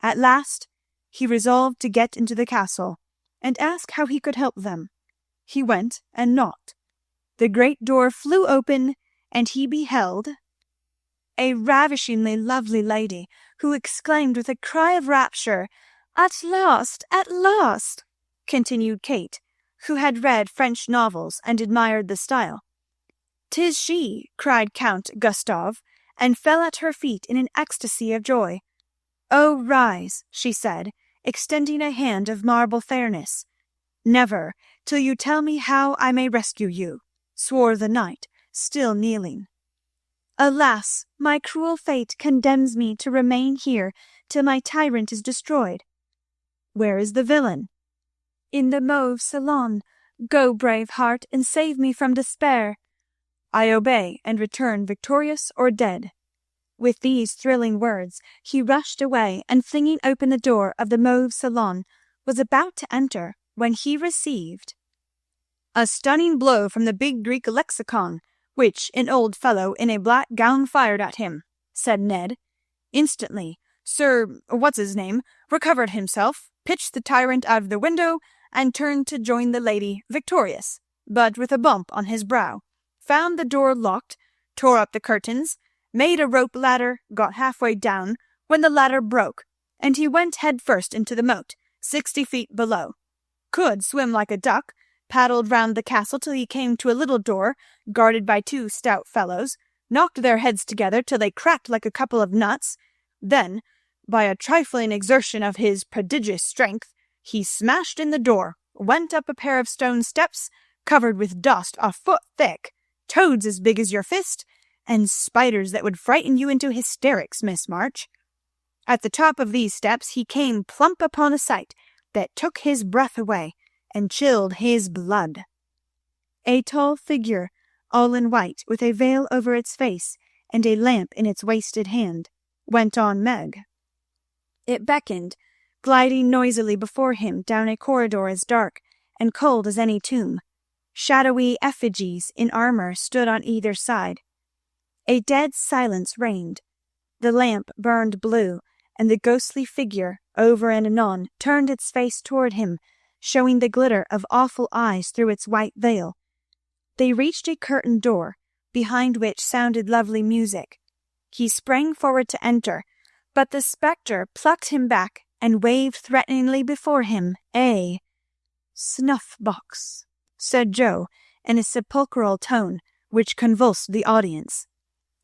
At last he resolved to get into the castle, and ask how he could help them. He went and knocked. The great door flew open, and he beheld a ravishingly lovely lady, who exclaimed with a cry of rapture, "At last, at last!" continued Kate, who had read French novels and admired the style. "'Tis she!" cried Count Gustave, and fell at her feet in an ecstasy of joy. "Oh, rise," she said, extending a hand of marble fairness. "Never, till you tell me how I may rescue you," swore the knight, still kneeling. "Alas, my cruel fate condemns me to remain here till my tyrant is destroyed." "Where is the villain?" "In the mauve salon. Go, brave heart, and save me from despair." "I obey, and return victorious or dead." With these thrilling words he rushed away, and flinging open the door of the mauve salon, was about to enter, when he received a stunning blow from the big Greek lexicon, which an old fellow in a black gown fired at him, said Ned. Instantly, Sir What's-his-name recovered himself, pitched the tyrant out of the window, and turned to join the lady, victorious, but with a bump on his brow, found the door locked, tore up the curtains, made a rope ladder, got halfway down, when the ladder broke, and he went head first into the moat, 60 feet below. Could swim like a duck, paddled round the castle till he came to a little door, guarded by 2 stout fellows, knocked their heads together till they cracked like a couple of nuts. Then, by a trifling exertion of his prodigious strength, he smashed in the door, went up a pair of stone steps, covered with dust a foot thick, toads as big as your fist, and spiders that would frighten you into hysterics, Miss March. At the top of these steps he came plump upon a sight that took his breath away and chilled his blood. A tall figure, all in white, with a veil over its face and a lamp in its wasted hand, went on Meg. It beckoned, gliding noisily before him down a corridor as dark and cold as any tomb. Shadowy effigies in armor stood on either side. A dead silence reigned. The lamp burned blue, and the ghostly figure, over and anon, turned its face toward him, showing the glitter of awful eyes through its white veil. They reached a curtained door, behind which sounded lovely music. He sprang forward to enter, but the spectre plucked him back and waved threateningly before him a "Snuff-box," said Joe, in a sepulchral tone which convulsed the audience.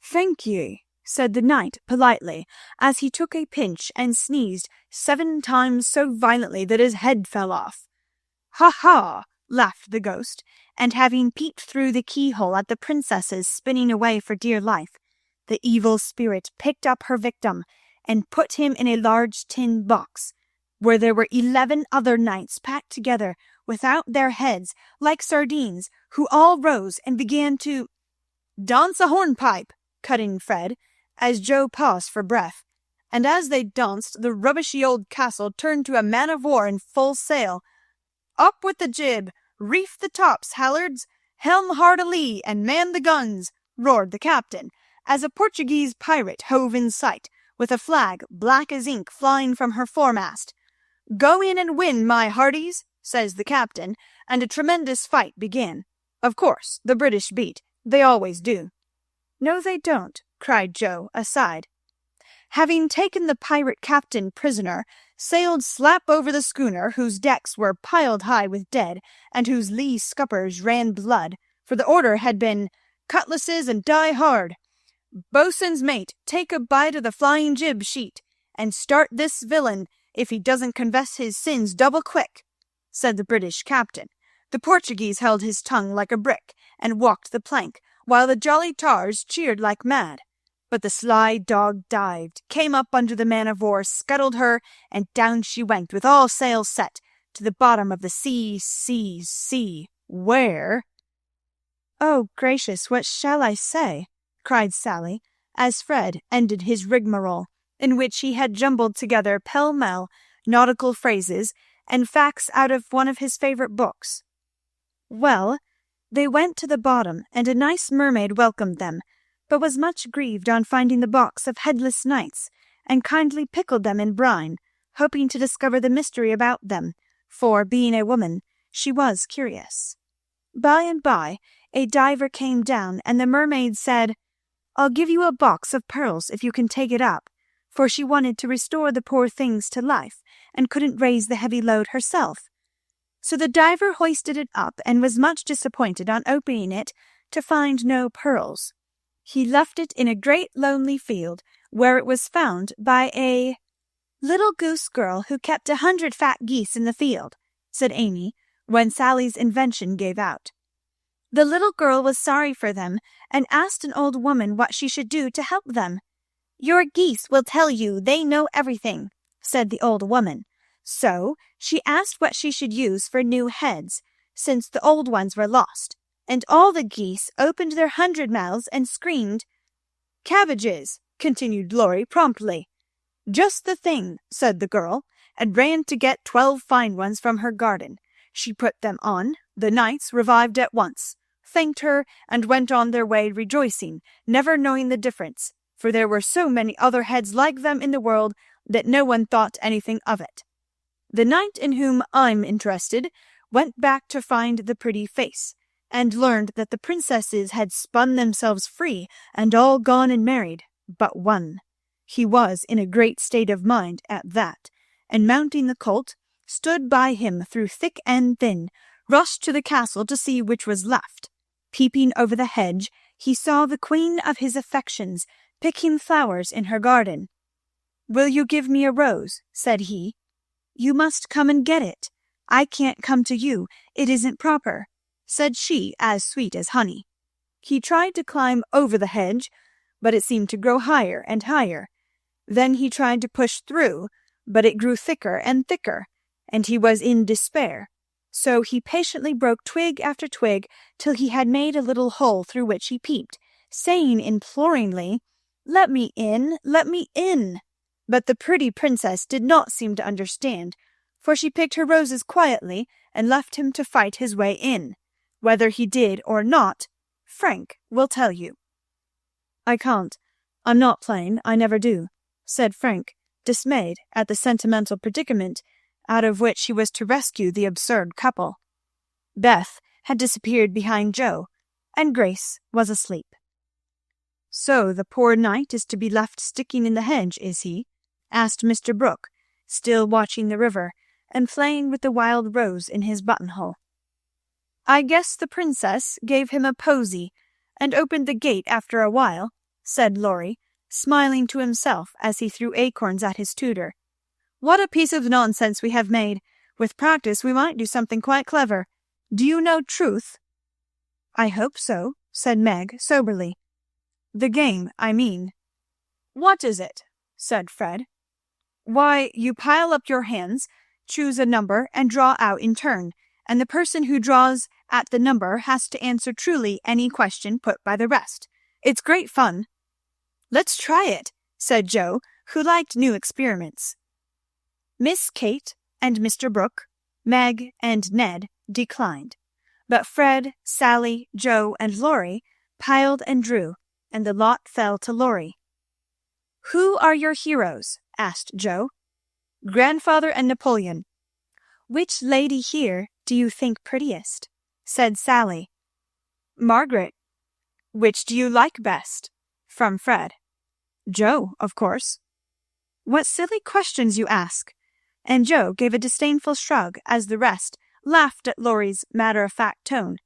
"Thank ye," said the knight politely, as he took a pinch and sneezed 7 times so violently that his head fell off. "Ha ha!" laughed the ghost, and having peeped through the keyhole at the princesses spinning away for dear life, the evil spirit picked up her victim and put him in a large tin box, where there were 11 other knights packed together without their heads, like sardines, who all rose and began to dance a hornpipe, cut in Fred, as Joe paused for breath. And as they danced, the rubbishy old castle turned to a man-of-war in full sail. "Up with the jib! Reef the tops, hallards! Helm hard a-lee, and man the guns!" roared the captain, as a Portuguese pirate hove in sight, with a flag black as ink flying from her foremast. "Go in and win, my hearties," says the captain, and a tremendous fight began. Of course, the British beat. They always do. "No, they don't," cried Joe, aside. Having taken the pirate captain prisoner, sailed slap over the schooner, whose decks were piled high with dead, and whose lee scuppers ran blood, for the order had been, "Cutlasses and die hard! Boatswain's mate, take a bite of the flying jib sheet, and start this villain if he doesn't confess his sins double quick," said the British captain. The Portuguese held his tongue like a brick, and walked the plank, while the jolly tars cheered like mad. But the sly dog dived, came up under the man-of-war, scuttled her, and down she went, with all sails set, to the bottom of the sea, where— "Oh, gracious, what shall I say?" cried Sally, as Fred ended his rigmarole, in which he had jumbled together pell-mell nautical phrases and facts out of one of his favourite books. "Well, they went to the bottom, and a nice mermaid welcomed them, but was much grieved on finding the box of headless knights, and kindly pickled them in brine, hoping to discover the mystery about them, for, being a woman, she was curious. By and by a diver came down, and the mermaid said, 'I'll give you a box of pearls if you can take it up,' for she wanted to restore the poor things to life, and couldn't raise the heavy load herself. So the diver hoisted it up, and was much disappointed on opening it to find no pearls. He left it in a great lonely field, where it was found by a little goose girl who kept 100 fat geese in the field," said Amy, when Sally's invention gave out. "The little girl was sorry for them, and asked an old woman what she should do to help them. 'Your geese will tell you, they know everything,' said the old woman. So she asked what she should use for new heads, since the old ones were lost, and all the geese opened their 100 mouths and screamed." "Cabbages," continued Laurie promptly. "Just the thing," said the girl, and ran to get 12 fine ones from her garden. She put them on. The knights revived at once, thanked her, and went on their way rejoicing, never knowing the difference, for there were so many other heads like them in the world that no one thought anything of it. The knight in whom I'm interested went back to find the pretty face, and learned that the princesses had spun themselves free and all gone and married, but one. He was in a great state of mind at that, and mounting the colt, stood by him through thick and thin, rushed to the castle to see which was left. Peeping over the hedge, he saw the queen of his affections picking flowers in her garden. "Will you give me a rose?" said he. "You must come and get it. I can't come to you. It isn't proper," said she, as sweet as honey. He tried to climb over the hedge, but it seemed to grow higher and higher. Then he tried to push through, but it grew thicker and thicker, and he was in despair. So he patiently broke twig after twig till he had made a little hole through which he peeped, saying imploringly, "Let me in, let me in." But the pretty princess did not seem to understand, for she picked her roses quietly and left him to fight his way in. Whether he did or not, Frank will tell you. "I can't. I'm not playing. I never do," said Frank, dismayed at the sentimental predicament out of which he was to rescue the absurd couple. Beth had disappeared behind Joe, and Grace was asleep. "So the poor knight is to be left sticking in the hedge, is he?" asked Mr. Brooke, still watching the river, and playing with the wild rose in his buttonhole. "I guess the princess gave him a posy, and opened the gate after a while," said Laurie, smiling to himself as he threw acorns at his tutor. "What a piece of nonsense we have made! With practice we might do something quite clever. Do you know Truth?" I hope so, said Meg soberly. The game, I mean. What is it? Said Fred. Why, you pile up your hands, choose a number, and draw out in turn, and the person who draws at the number has to answer truly any question put by the rest. It's great fun. Let's try it, said Joe, who liked new experiments. Miss Kate and Mr. Brooke, Meg and Ned declined, but Fred, Sally, Joe, and Laurie piled and drew, and the lot fell to Laurie. Who are your heroes? Asked Joe. Grandfather and Napoleon. Which lady here do you think prettiest? Said Sally. Margaret. Which do you like best? From Fred. Joe, of course. What silly questions you ask! And Joe gave a disdainful shrug as the rest laughed at Laurie's matter-of-fact tone.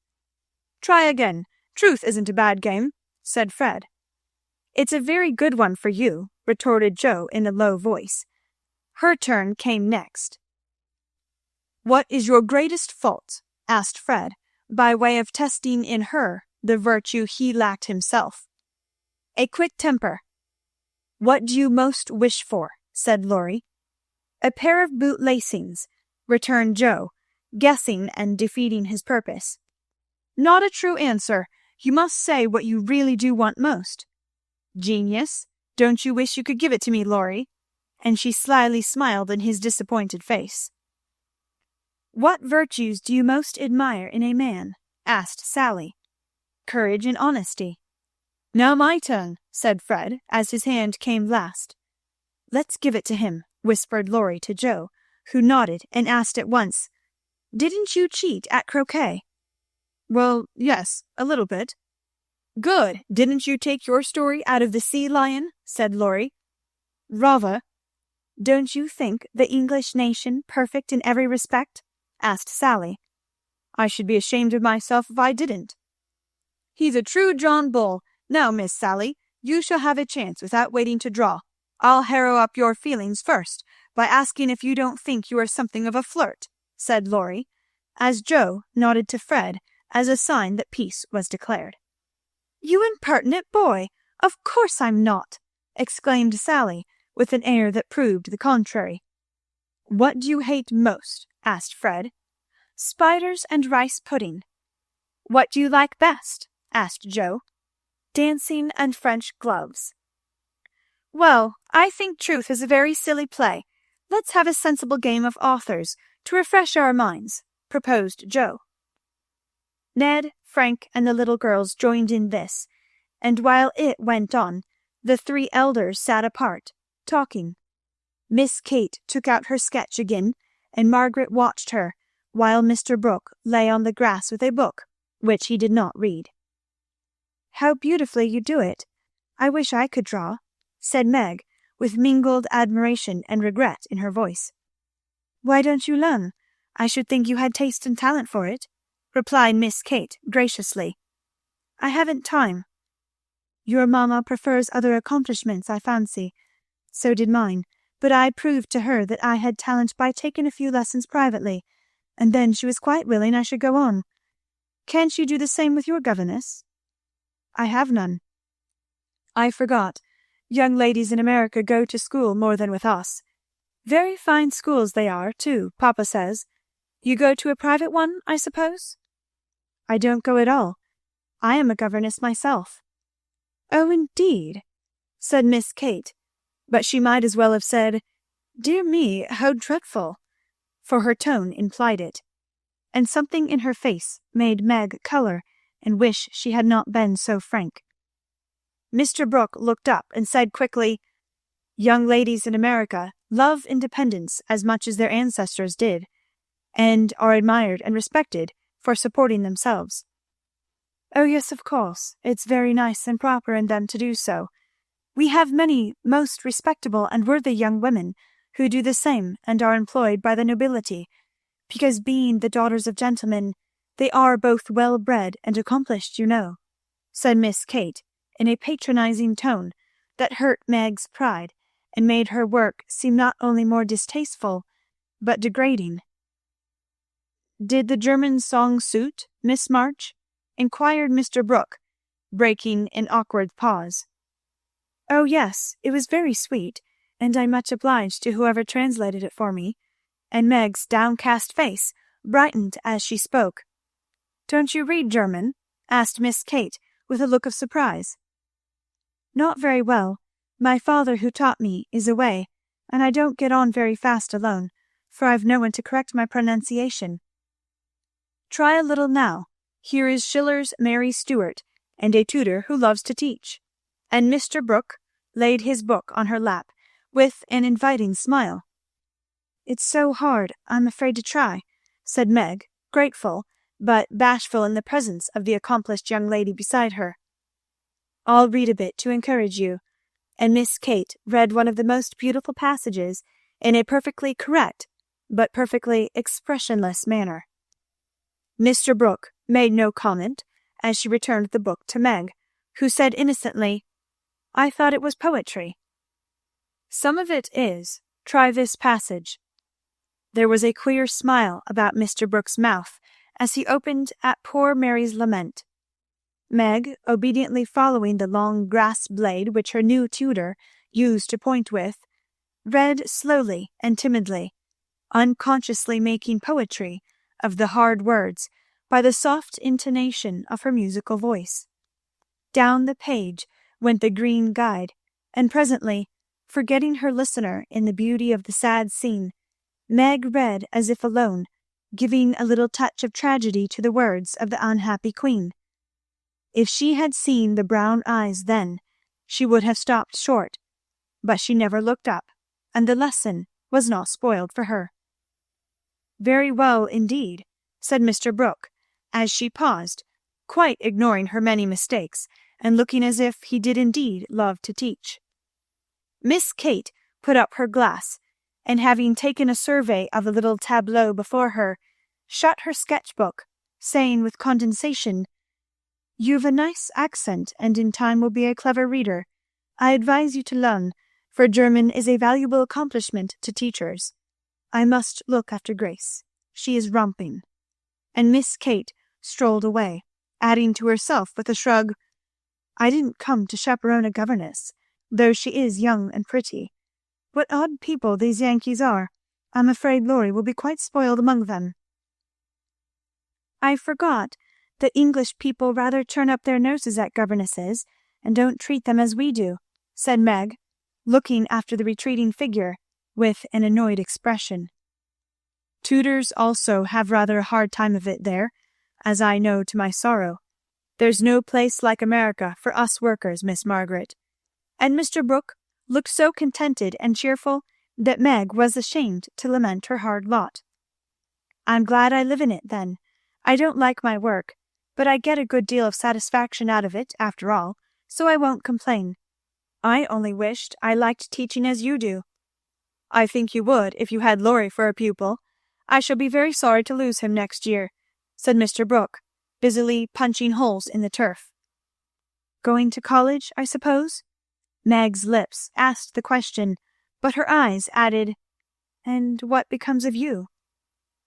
Try again. Truth isn't a bad game, said Fred. It's a very good one for you, retorted Joe in a low voice. Her turn came next. What is your greatest fault? Asked Fred, by way of testing in her the virtue he lacked himself. A quick temper. What do you most wish for? Said Laurie. A pair of boot lacings, returned Joe, guessing and defeating his purpose. Not a true answer. You must say what you really do want most. Genius. Don't you wish you could give it to me, Laurie? And she slyly smiled in his disappointed face. What virtues do you most admire in a man? Asked Sally. Courage and honesty. Now my turn, said Fred, as his hand came last. Let's give it to him, whispered Laurie to Joe, who nodded and asked at once, Didn't you cheat at croquet? Well, yes, a little bit. Good. Didn't you take your story out of the Sea Lion? Said Laurie. Rather. Don't you think the English nation perfect in every respect? Asked Sally. I should be ashamed of myself if I didn't. He's a true John Bull. Now, Miss Sally, you shall have a chance without waiting to draw. I'll harrow up your feelings first, by asking if you don't think you are something of a flirt, said Laurie, as Joe nodded to Fred as a sign that peace was declared. You impertinent boy! Of course I'm not, exclaimed Sally, with an air that proved the contrary. What do you hate most? Asked Fred. Spiders and rice pudding. What do you like best? Asked Joe. Dancing and French gloves. Well, I think truth is a very silly play. Let's have a sensible game of authors to refresh our minds, proposed Joe. Ned, Frank, and the little girls joined in this, and while it went on, the three elders sat apart, talking. Miss Kate took out her sketch again, and Margaret watched her, while Mr. Brooke lay on the grass with a book, which he did not read. How beautifully you do it! I wish I could draw, said Meg, with mingled admiration and regret in her voice. Why don't you learn? I should think you had taste and talent for it, replied Miss Kate graciously. I haven't time. Your mamma prefers other accomplishments, I fancy. So did mine, but I proved to her that I had talent by taking a few lessons privately, and then she was quite willing I should go on. Can't you do the same with your governess? I have none. I forgot. Young ladies in America go to school more than with us. Very fine schools they are, too, papa says. You go to a private one, I suppose? I don't go at all. I am a governess myself. Oh, indeed, said Miss Kate, but she might as well have said, Dear me, how dreadful, for her tone implied it, and something in her face made Meg colour and wish she had not been so frank. Mr. Brooke looked up and said quickly, Young ladies in America love independence as much as their ancestors did, and are admired and respected for supporting themselves. Oh, yes, of course, it's very nice and proper in them to do so. We have many most respectable and worthy young women who do the same and are employed by the nobility, because being the daughters of gentlemen, they are both well bred and accomplished, you know, said Miss Kate, in a patronizing tone that hurt Meg's pride and made her work seem not only more distasteful, but degrading. Did the German song suit, Miss March? inquired Mr. Brooke, breaking an awkward pause. "Oh yes, it was very sweet, and I'm much obliged to whoever translated it for me," and Meg's downcast face brightened as she spoke. "Don't you read German?" asked Miss Kate with a look of surprise. "Not very well. My father, who taught me, is away, and I don't get on very fast alone, for I've no one to correct my pronunciation." "Try a little now. Here is Schiller's Mary Stuart, and a tutor who loves to teach." And Mr. Brooke laid his book on her lap with an inviting smile. "It's so hard, I'm afraid to try," said Meg, grateful, but bashful in the presence of the accomplished young lady beside her. "I'll read a bit to encourage you." And Miss Kate read one of the most beautiful passages in a perfectly correct but perfectly expressionless manner. Mr. Brooke made no comment as she returned the book to Meg, who said innocently, "I thought it was poetry." "Some of it is. Try this passage." There was a queer smile about Mr. Brooke's mouth as he opened at poor Mary's lament. Meg, obediently following the long grass blade which her new tutor used to point with, read slowly and timidly, unconsciously making poetry of the hard words by the soft intonation of her musical voice. Down the page went the green guide, and presently, forgetting her listener in the beauty of the sad scene, Meg read as if alone, giving a little touch of tragedy to the words of the unhappy queen. If she had seen the brown eyes then, she would have stopped short, but she never looked up, and the lesson was not spoiled for her. "Very well indeed," said Mr. Brooke, as she paused, quite ignoring her many mistakes, and looking as if he did indeed love to teach. Miss Kate put up her glass, and having taken a survey of the little tableau before her, shut her sketch-book, saying with condescension, "You've a nice accent, and in time will be a clever reader. I advise you to learn, for German is a valuable accomplishment to teachers. I must look after Grace. She is romping." And Miss Kate strolled away, adding to herself with a shrug, "I didn't come to chaperone a governess, though she is young and pretty. What odd people these Yankees are. I'm afraid Laurie will be quite spoiled among them." "I forgot that English people rather turn up their noses at governesses, and don't treat them as we do," said Meg, looking after the retreating figure with an annoyed expression. "Tutors also have rather a hard time of it there, as I know to my sorrow. There's no place like America for us workers, Miss Margaret." And Mr. Brooke looked so contented and cheerful that Meg was ashamed to lament her hard lot. "I'm glad I live in it, then. I don't like my work, but I get a good deal of satisfaction out of it, after all, so I won't complain. I only wished I liked teaching as you do." "I think you would if you had Laurie for a pupil. I shall be very sorry to lose him next year," said Mr. Brooke, busily punching holes in the turf. "Going to college, I suppose?" Meg's lips asked the question, but her eyes added, "And what becomes of you?"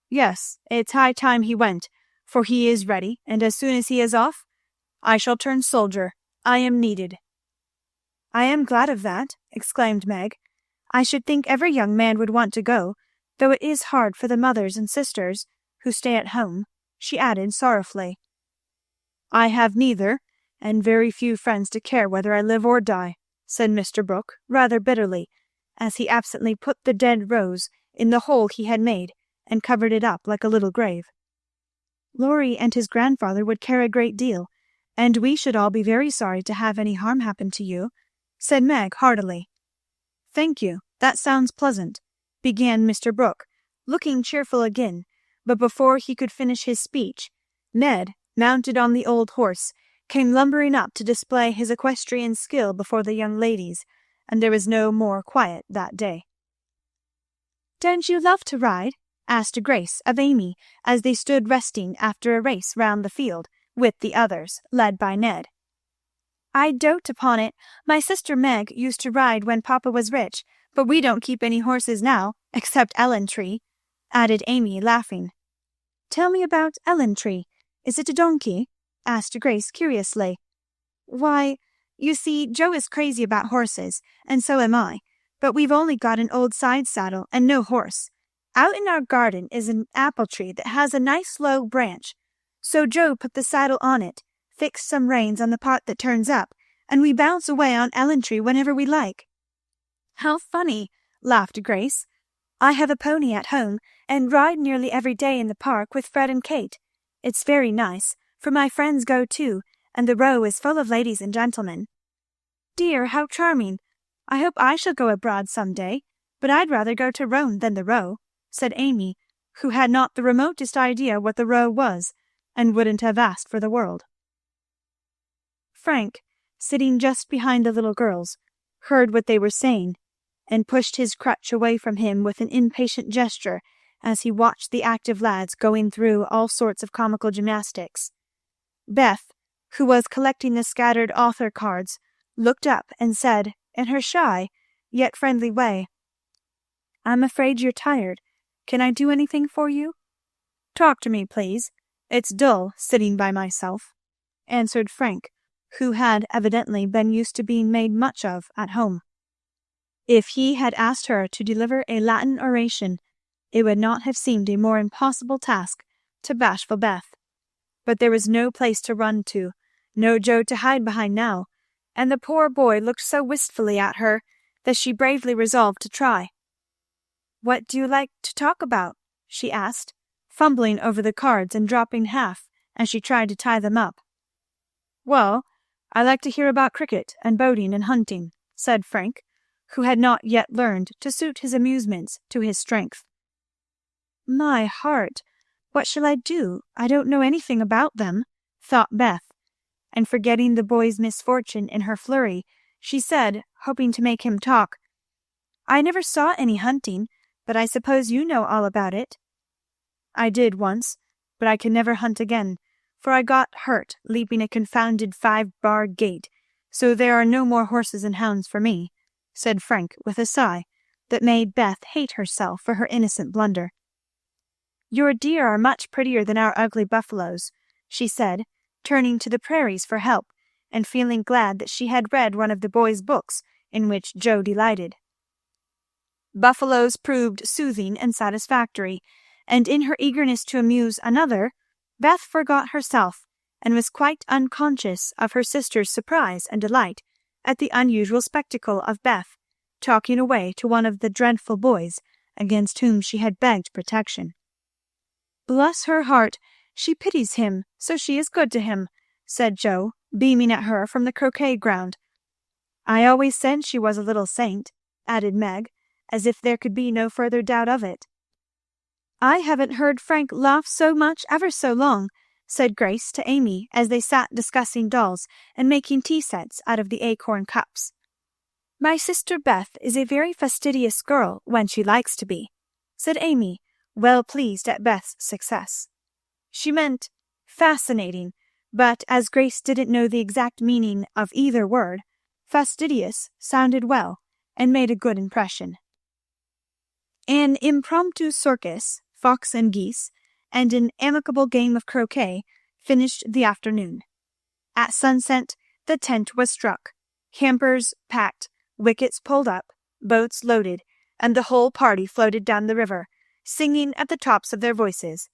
"Yes, it's high time he went, for he is ready, and as soon as he is off, I shall turn soldier. I am needed." "I am glad of that," exclaimed Meg. "I should think every young man would want to go, though it is hard for the mothers and sisters who stay at home," she added sorrowfully. "I have neither, and very few friends to care whether I live or die," said Mr. Brooke, rather bitterly, as he absently put the dead rose in the hole he had made, and covered it up like a little grave. "Laurie and his grandfather would care a great deal, and we should all be very sorry to have any harm happen to you," said Meg heartily. "Thank you, that sounds pleasant," began Mr. Brooke, looking cheerful again, but before he could finish his speech, Ned, mounted on the old horse, came lumbering up to display his equestrian skill before the young ladies, and there was no more quiet that day. "Don't you love to ride?" asked Grace of Amy, as they stood resting after a race round the field, with the others, led by Ned. "I dote upon it. My sister Meg used to ride when papa was rich, but we don't keep any horses now, except Ellen-Tree," added Amy, laughing. "Tell me about Ellen-Tree. Is it a donkey?" asked Grace curiously. Why, you see, Joe is crazy about horses, and so am I, but we've only got an old side saddle and no horse. Out in our garden is an apple tree that has a nice low branch, so Joe put the saddle on it, fixed some reins on the part that turns up, and we bounce away on Ellentry whenever we like." "How funny," laughed Grace. "I have a pony at home, and ride nearly every day in the park with Fred and Kate. It's very nice, for my friends go too, and the Row is full of ladies and gentlemen." "Dear, how charming! I hope I shall go abroad some day, but I'd rather go to Rome than the Row," said Amy, who had not the remotest idea what the Row was, and wouldn't have asked for the world. Frank, sitting just behind the little girls, heard what they were saying, and pushed his crutch away from him with an impatient gesture as he watched the active lads going through all sorts of comical gymnastics. Beth, who was collecting the scattered author cards, looked up and said, in her shy yet friendly way, "I'm afraid you're tired. Can I do anything for you?" "Talk to me, please. It's dull sitting by myself," answered Frank, who had evidently been used to being made much of at home. If he had asked her to deliver a Latin oration, it would not have seemed a more impossible task to bashful Beth. But there was no place to run to, no Joe to hide behind now, and the poor boy looked so wistfully at her that she bravely resolved to try. "What do you like to talk about?" she asked, fumbling over the cards and dropping half as she tried to tie them up. "Well, I like to hear about cricket and boating and hunting," said Frank, who had not yet learned to suit his amusements to his strength. "My heart, what shall I do? I don't know anything about them," thought Beth, and forgetting the boy's misfortune in her flurry, she said, hoping to make him talk, "I never saw any hunting, but I suppose you know all about it." "I did once, but I can never hunt again, for I got hurt leaping a confounded 5-bar gate, so there are no more horses and hounds for me," said Frank with a sigh that made Beth hate herself for her innocent blunder. "Your deer are much prettier than our ugly buffaloes," she said, turning to the prairies for help, and feeling glad that she had read one of the boys' books in which Joe delighted. Buffaloes proved soothing and satisfactory, and in her eagerness to amuse another, Beth forgot herself, and was quite unconscious of her sister's surprise and delight at the unusual spectacle of Beth talking away to one of the dreadful boys against whom she had begged protection. "Bless her heart, she pities him, so she is good to him," said Joe, beaming at her from the croquet ground. "I always said she was a little saint," added Meg, as if there could be no further doubt of it. "I haven't heard Frank laugh so much ever so long," said Grace to Amy as they sat discussing dolls and making tea sets out of the acorn cups. "My sister Beth is a very fastidious girl when she likes to be," said Amy, well pleased at Beth's success. She meant fascinating, but as Grace didn't know the exact meaning of either word, fastidious sounded well and made a good impression. An impromptu circus, fox and geese, and an amicable game of croquet finished the afternoon. At sunset the tent was struck, hampers packed, wickets pulled up, boats loaded, and the whole party floated down the river, singing at the tops of their voices.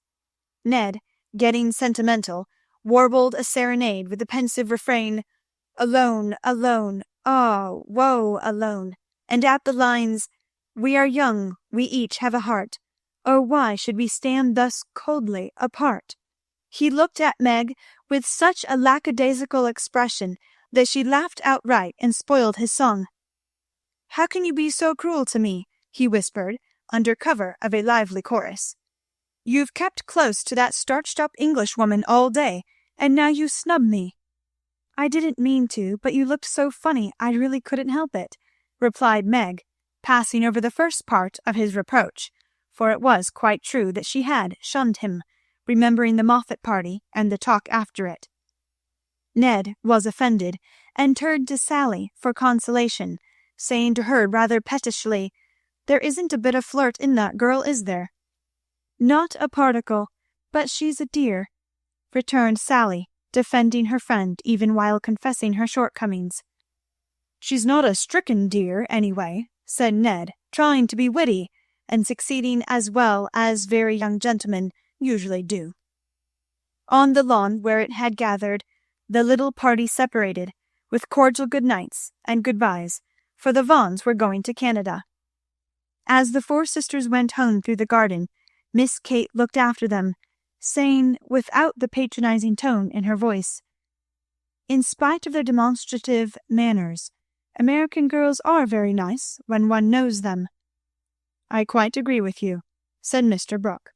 Ned, getting sentimental, warbled a serenade with the pensive refrain, "Alone, alone, ah, woe, alone," and at the lines, "We are young, we each have a heart, oh, why should we stand thus coldly apart?" He looked at Meg with such a lackadaisical expression that she laughed outright and spoiled his song. "How can you be so cruel to me?" he whispered, under cover of a lively chorus. "You've kept close to that starched-up Englishwoman all day, and now you snub me." "I didn't mean to, but you looked so funny I really couldn't help it," replied Meg, passing over the first part of his reproach, for it was quite true that she had shunned him, remembering the Moffat party and the talk after it. Ned was offended, and turned to Sally for consolation, saying to her rather pettishly, "There isn't a bit of flirt in that girl, is there?" "Not a particle, but she's a dear," returned Sally defending her friend even while confessing her shortcomings. "She's not a stricken dear, anyway," said Ned, trying to be witty, and succeeding as well as very young gentlemen usually do. On the lawn where it had gathered, the little party separated, with cordial good nights and good byes, for the Vaughns were going to Canada. As the four sisters went home through the garden, Miss Kate looked after them, saying, without the patronizing tone in her voice, "In spite of their demonstrative manners, American girls are very nice when one knows them." "I quite agree with you," said Mr. Brooke.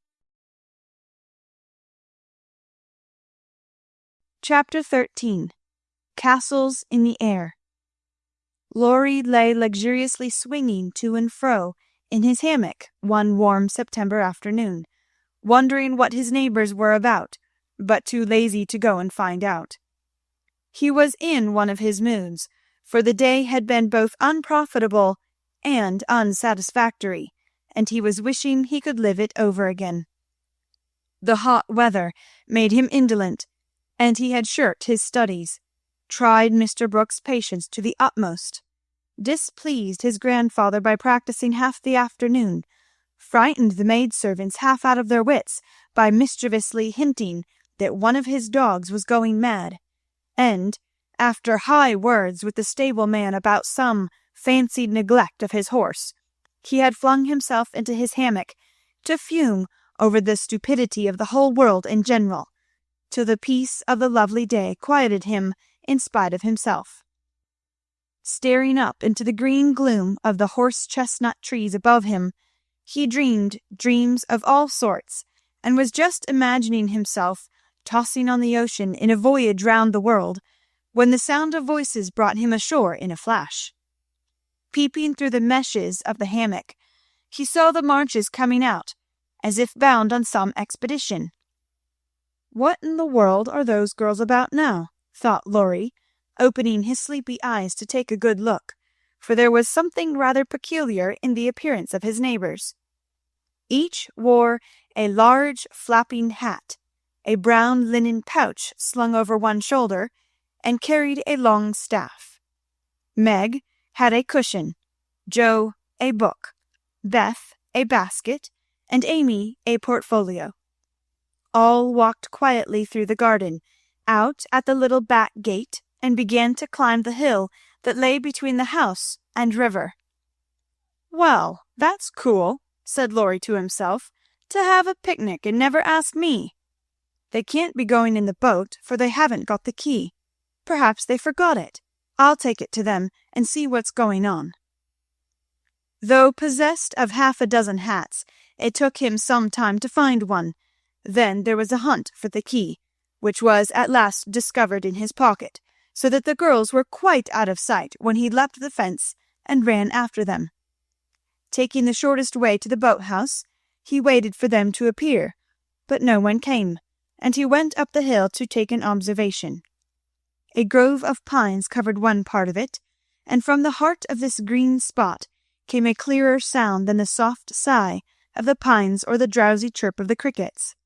Chapter 13. Castles in the Air. Laurie lay luxuriously swinging to and fro in his hammock one warm September afternoon, wondering what his neighbors were about, but too lazy to go and find out. He was in one of his moods, for the day had been both unprofitable and unsatisfactory, and he was wishing he could live it over again. The hot weather made him indolent, and he had shirked his studies, tried Mr. Brooke's patience to the utmost, displeased his grandfather by practicing half the afternoon, frightened the maidservants half out of their wits by mischievously hinting that one of his dogs was going mad, and, after high words with the stable-man about some fancied neglect of his horse, he had flung himself into his hammock to fume over the stupidity of the whole world in general, till the peace of the lovely day quieted him in spite of himself. Staring up into the green gloom of the horse-chestnut trees above him, he dreamed dreams of all sorts, and was just imagining himself tossing on the ocean in a voyage round the world, when the sound of voices brought him ashore in a flash. Peeping through the meshes of the hammock, he saw the Marches coming out, as if bound on some expedition. "What in the world are those girls about now?" thought Laurie, opening his sleepy eyes to take a good look, for there was something rather peculiar in the appearance of his neighbors. Each wore a large flapping hat, a brown linen pouch slung over one shoulder, and carried a long staff. Meg had a cushion, Joe a book, Beth a basket, and Amy a portfolio. All walked quietly through the garden, out at the little back gate, and began to climb the hill that lay between the house and river. "Well, that's cool," said Laurie to himself, "to have a picnic and never ask me. They can't be going in the boat, for they haven't got the key. Perhaps they forgot it. I'll take it to them and see what's going on." Though possessed of half a dozen hats, it took him some time to find one. Then there was a hunt for the key, which was at last discovered in his pocket, so that the girls were quite out of sight when he leapt the fence and ran after them. Taking the shortest way to the boat-house, he waited for them to appear, but no one came, and he went up the hill to take an observation. A grove of pines covered one part of it, and from the heart of this green spot came a clearer sound than the soft sigh of the pines or the drowsy chirp of the crickets.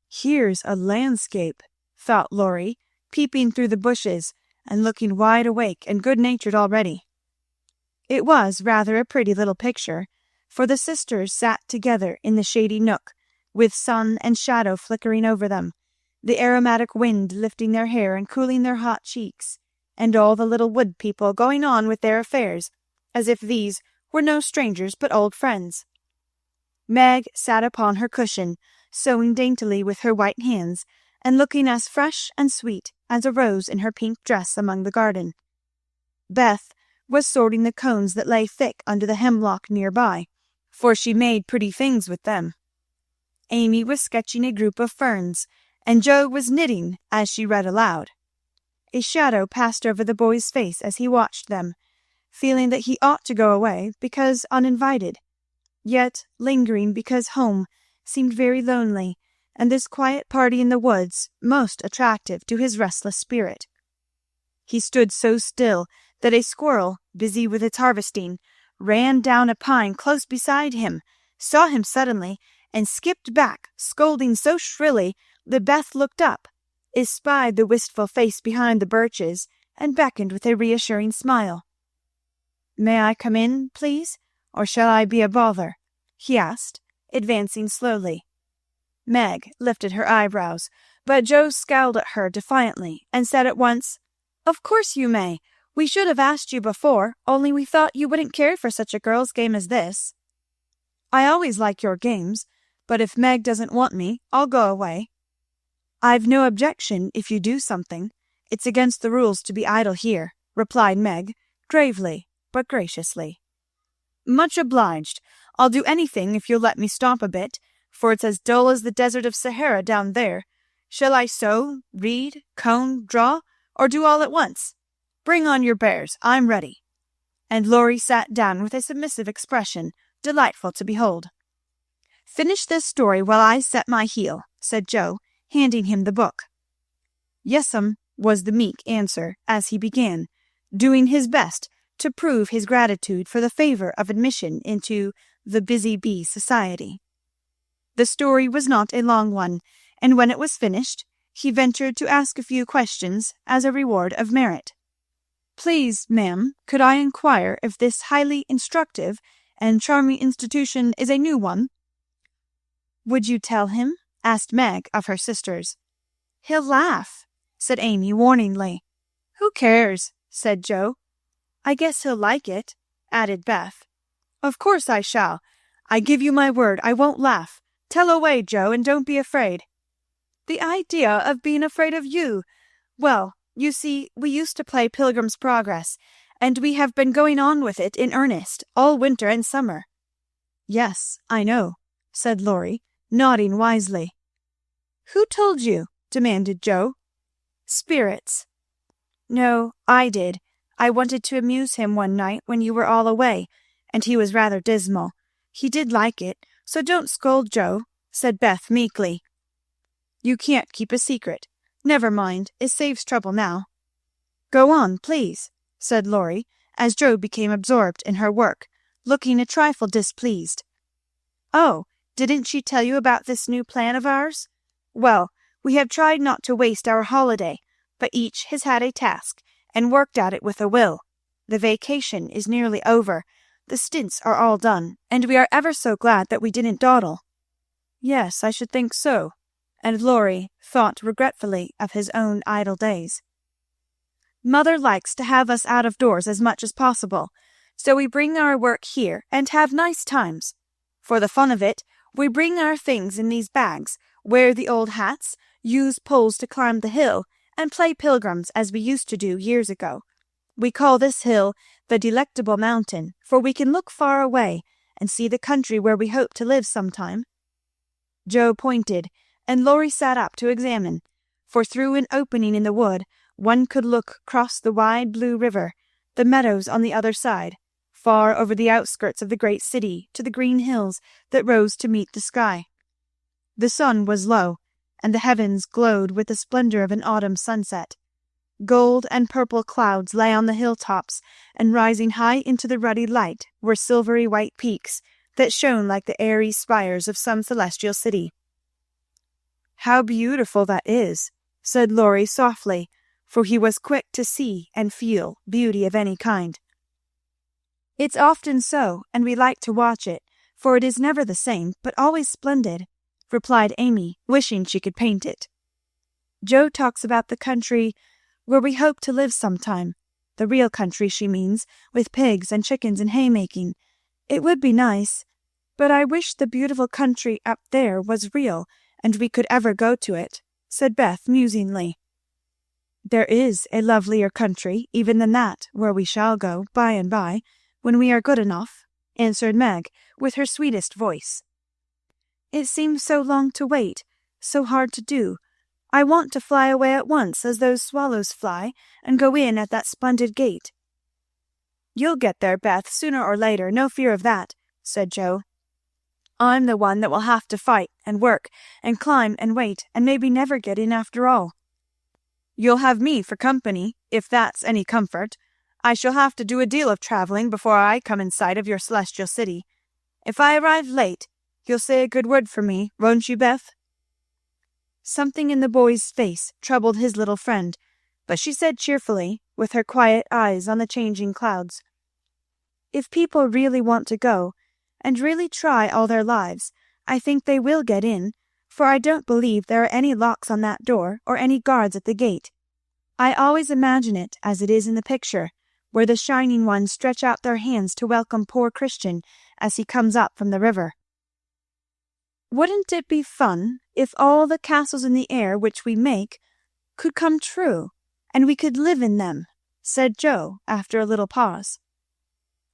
"Here's a landscape," thought Laurie, peeping through the bushes and looking wide awake and good-natured already. It was rather a pretty little picture, for the sisters sat together in the shady nook, with sun and shadow flickering over them, the aromatic wind lifting their hair and cooling their hot cheeks, and all the little wood people going on with their affairs, as if these were no strangers but old friends. Meg sat upon her cushion, sewing daintily with her white hands, and looking as fresh and sweet as a rose in her pink dress among the garden. Beth was sorting the cones that lay thick under the hemlock near by, for she made pretty things with them. Amy was sketching a group of ferns, and Jo was knitting as she read aloud. A shadow passed over the boy's face as he watched them, feeling that he ought to go away because uninvited, yet lingering because home seemed very lonely, and this quiet party in the woods most attractive to his restless spirit. He stood so still that a squirrel, busy with its harvesting, ran down a pine close beside him, saw him suddenly, and skipped back, scolding so shrilly that Beth looked up, espied the wistful face behind the birches, and beckoned with a reassuring smile. "May I come in, please, or shall I be a bother?" he asked, advancing slowly. Meg lifted her eyebrows, but Joe scowled at her defiantly and said at once, "Of course you may. We should have asked you before, only we thought you wouldn't care for such a girl's game as this." "I always like your games, but if Meg doesn't want me, I'll go away." "I've no objection if you do something. It's against the rules to be idle here," replied Meg, gravely but graciously. "Much obliged. I'll do anything if you'll let me stop a bit, for it's as dull as the desert of Sahara down there. Shall I sew, read, comb, draw, or do all at once? Bring on your bears, I'm ready." And Laurie sat down with a submissive expression, delightful to behold. "Finish this story while I set my heel," said Joe, handing him the book. "Yes'm," was the meek answer, as he began, doing his best to prove his gratitude for the favor of admission into the Busy Bee Society. The story was not a long one, and when it was finished, he ventured to ask a few questions as a reward of merit. "Please, ma'am, could I inquire if this highly instructive and charming institution is a new one?" "Would you tell him?" asked Meg of her sisters. "He'll laugh," said Amy warningly. "Who cares?" said Joe. "I guess he'll like it," added Beth. "Of course I shall. I give you my word I won't laugh. Tell away, Joe, and don't be afraid." "The idea of being afraid of you! Well, you see, we used to play Pilgrim's Progress, and we have been going on with it in earnest all winter and summer." "Yes, I know," said Laurie, nodding wisely. "Who told you?" demanded Joe. "Spirits." "No, I did. I wanted to amuse him one night when you were all away, and he was rather dismal. He did like it, so don't scold, Joe," said Beth meekly. "You can't keep a secret. Never mind, it saves trouble now." "Go on, please," said Laurie, as Joe became absorbed in her work, looking a trifle displeased. "Oh, didn't she tell you about this new plan of ours? Well, we have tried not to waste our holiday, but each has had a task, and worked at it with a will. The vacation is nearly over, the stints are all done, and we are ever so glad that we didn't dawdle." "Yes, I should think so," and Laurie thought regretfully of his own idle days. "Mother likes to have us out of doors as much as possible, so we bring our work here and have nice times. For the fun of it, we bring our things in these bags, wear the old hats, use poles to climb the hill, and play pilgrims as we used to do years ago. We call this hill the Delectable Mountain, for we can look far away and see the country where we hope to live sometime." Joe pointed, and Laurie sat up to examine, for through an opening in the wood one could look across the wide blue river, the meadows on the other side, far over the outskirts of the great city to the green hills that rose to meet the sky. The sun was low, and the heavens glowed with the splendor of an autumn sunset. Gold and purple clouds lay on the hilltops, and rising high into the ruddy light were silvery white peaks that shone like the airy spires of some celestial city. "How beautiful that is," said Laurie softly, for he was quick to see and feel beauty of any kind. "It's often so, and we like to watch it, for it is never the same, but always splendid," replied Amy, wishing she could paint it. "Joe talks about the country where we hope to live sometime. The real country, she means, with pigs and chickens and haymaking. It would be nice, but I wish the beautiful country up there was real, and we could ever go to it," said Beth musingly. "There is a lovelier country even than that, where we shall go by and by, when we are good enough," answered Meg, with her sweetest voice. "It seems so long to wait, so hard to do. I want to fly away at once, as those swallows fly, and go in at that splendid gate." "You'll get there, Beth, sooner or later, no fear of that," said Joe. "I'm the one that will have to fight and work and climb and wait, and maybe never get in after all." "You'll have me for company, if that's any comfort. I shall have to do a deal of traveling before I come in sight of your celestial city. If I arrive late, you'll say a good word for me, won't you, Beth?" Something in the boy's face troubled his little friend, but she said cheerfully, with her quiet eyes on the changing clouds, "If people really want to go, and really try all their lives, I think they will get in, for I don't believe there are any locks on that door or any guards at the gate. I always imagine it as it is in the picture, where the shining ones stretch out their hands to welcome poor Christian as he comes up from the river." "Wouldn't it be fun if all the castles in the air which we make could come true, and we could live in them?" said Joe, after a little pause.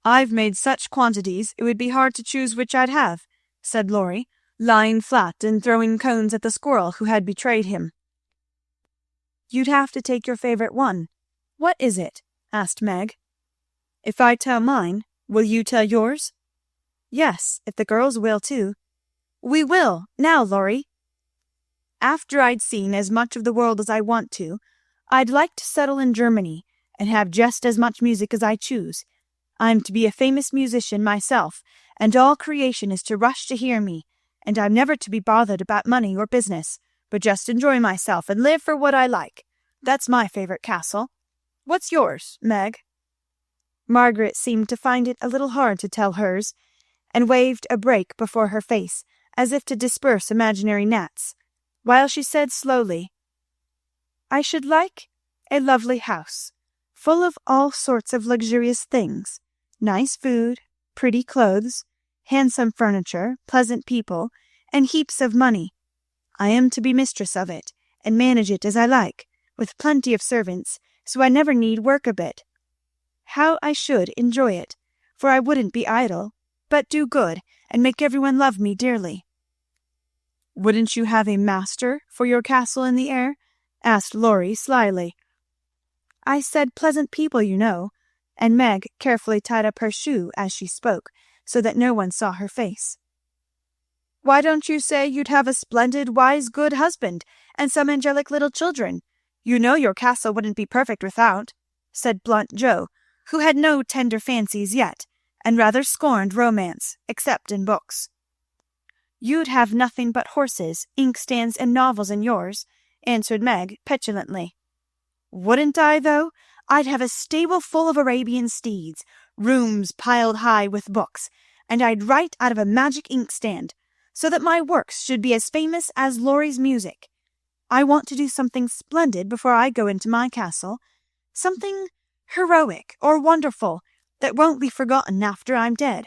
"I've made such quantities it would be hard to choose which I'd have," said Laurie, lying flat and throwing cones at the squirrel who had betrayed him. "You'd have to take your favorite one. What is it?" asked Meg. "If I tell mine, will you tell yours?" "Yes, if the girls will too." "We will. Now, Laurie." "After I'd seen as much of the world as I want to, I'd like to settle in Germany, and have just as much music as I choose. I'm to be a famous musician myself, and all creation is to rush to hear me, and I'm never to be bothered about money or business, but just enjoy myself and live for what I like. That's my favorite castle. What's yours, Meg?" Margaret seemed to find it a little hard to tell hers, and waved a brake before her face, as if to disperse imaginary gnats, while she said slowly, "I should like a lovely house, full of all sorts of luxurious things, nice food, pretty clothes, handsome furniture, pleasant people, and heaps of money. I am to be mistress of it, and manage it as I like, with plenty of servants, so I never need work a bit. How I should enjoy it, for I wouldn't be idle, but do good, and make everyone love me dearly." "Wouldn't you have a master for your castle in the air?" asked Laurie slyly. "I said pleasant people, you know," and Meg carefully tied up her shoe as she spoke, so that no one saw her face. "Why don't you say you'd have a splendid, wise, good husband, and some angelic little children? You know your castle wouldn't be perfect without," said blunt Joe, who had no tender fancies yet, and rather scorned romance, except in books. "You'd have nothing but horses, inkstands, and novels in yours," answered Meg petulantly. "Wouldn't I, though? I'd have a stable full of Arabian steeds, rooms piled high with books, and I'd write out of a magic inkstand, so that my works should be as famous as Laurie's music. I want to do something splendid before I go into my castle, something heroic or wonderful that won't be forgotten after I'm dead.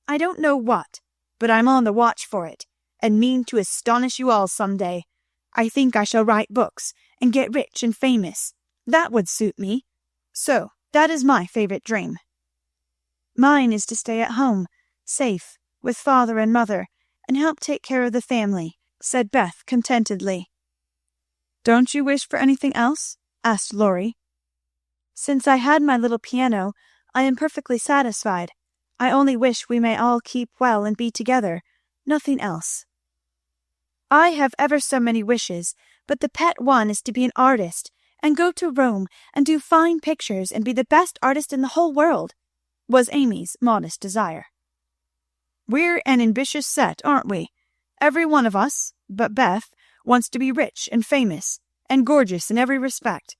I don't know what, but I'm on the watch for it, and mean to astonish you all some day. I think I shall write books, and get rich and famous. That would suit me. So that is my favorite dream." "Mine is to stay at home, safe, with father and mother, and help take care of the family," said Beth contentedly. "Don't you wish for anything else?" asked Laurie. "Since I had my little piano, I am perfectly satisfied. I only wish we may all keep well and be together, nothing else." "I have ever so many wishes, but the pet one is to be an artist, and go to Rome, and do fine pictures, and be the best artist in the whole world," was Amy's modest desire. "We're an ambitious set, aren't we? Every one of us, but Beth, wants to be rich and famous, and gorgeous in every respect.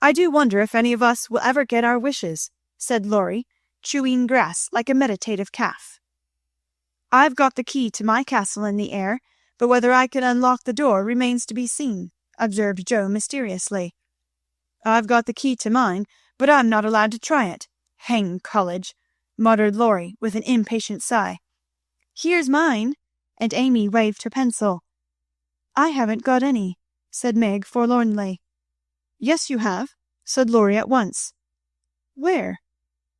I do wonder if any of us will ever get our wishes," said Laurie, chewing grass like a meditative calf. "I've got the key to my castle in the air, but whether I can unlock the door remains to be seen," observed Joe mysteriously. "I've got the key to mine, but I'm not allowed to try it. Hang college," muttered Laurie with an impatient sigh. "Here's mine," and Amy waved her pencil. "I haven't got any," said Meg forlornly. "Yes, you have," said Laurie at once. "Where?"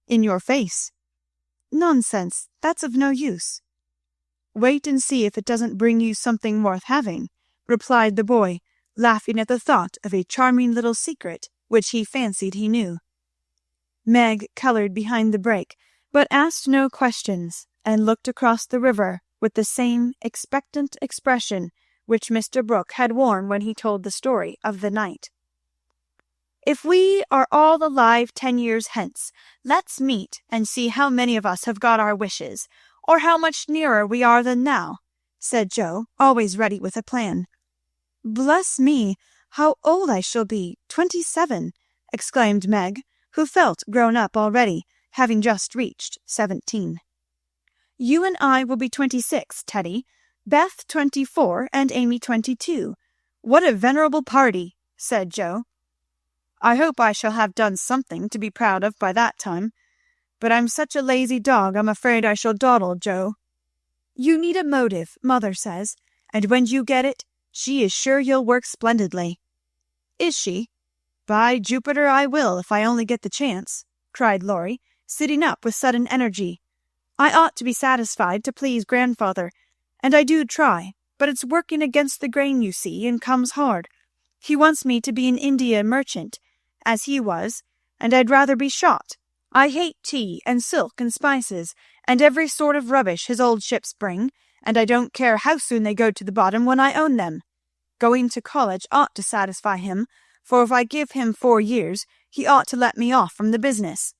"In your face." "Nonsense, that's of no use." "Wait and see if it doesn't bring you something worth having," replied the boy, laughing at the thought of a charming little secret which he fancied he knew. Meg coloured behind the brake, but asked no questions, and looked across the river with the same expectant expression which Mr. Brooke had worn when he told the story of the night. "If we are all alive 10 years hence, let's meet and see how many of us have got our wishes, or how much nearer we are than now," said Joe, always ready with a plan. Bless me, how old I shall be! 27, exclaimed Meg, who felt grown up already, having just reached 17. You and I will be 26, Teddy, Beth 24, and Amy 22. What a venerable party, said Joe. I hope I shall have done something to be proud of by that time. But I'm such a lazy dog I'm afraid I shall dawdle, Joe. You need a motive, Mother says, and when you get it, she is sure you'll work splendidly. Is she? By Jupiter, I will, if I only get the chance, cried Laurie, sitting up with sudden energy. I ought to be satisfied to please grandfather, and I do try, but it's working against the grain, you see, and comes hard. He wants me to be an India merchant, as he was, and I'd rather be shot. I hate tea and silk and spices, and every sort of rubbish his old ships bring, and I don't care how soon they go to the bottom when I own them. Going to college ought to satisfy him, for if I give him 4 years, he ought to let me off from the business.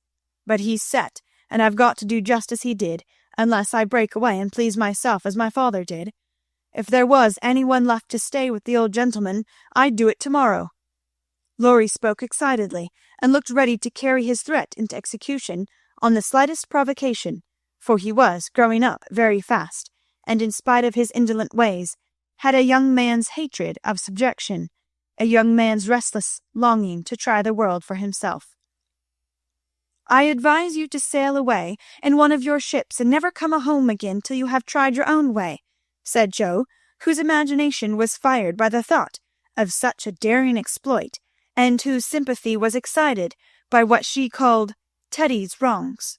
But he's set, and I've got to do just as he did, unless I break away and please myself as my father did. If there was any one left to stay with the old gentleman, I'd do it tomorrow. Laurie spoke excitedly, and looked ready to carry his threat into execution on the slightest provocation, for he was growing up very fast, and in spite of his indolent ways, had a young man's hatred of subjection, a young man's restless longing to try the world for himself. I advise you to sail away in one of your ships and never come home again till you have tried your own way, said Joe, whose imagination was fired by the thought of such a daring exploit, and whose sympathy was excited by what she called Teddy's wrongs.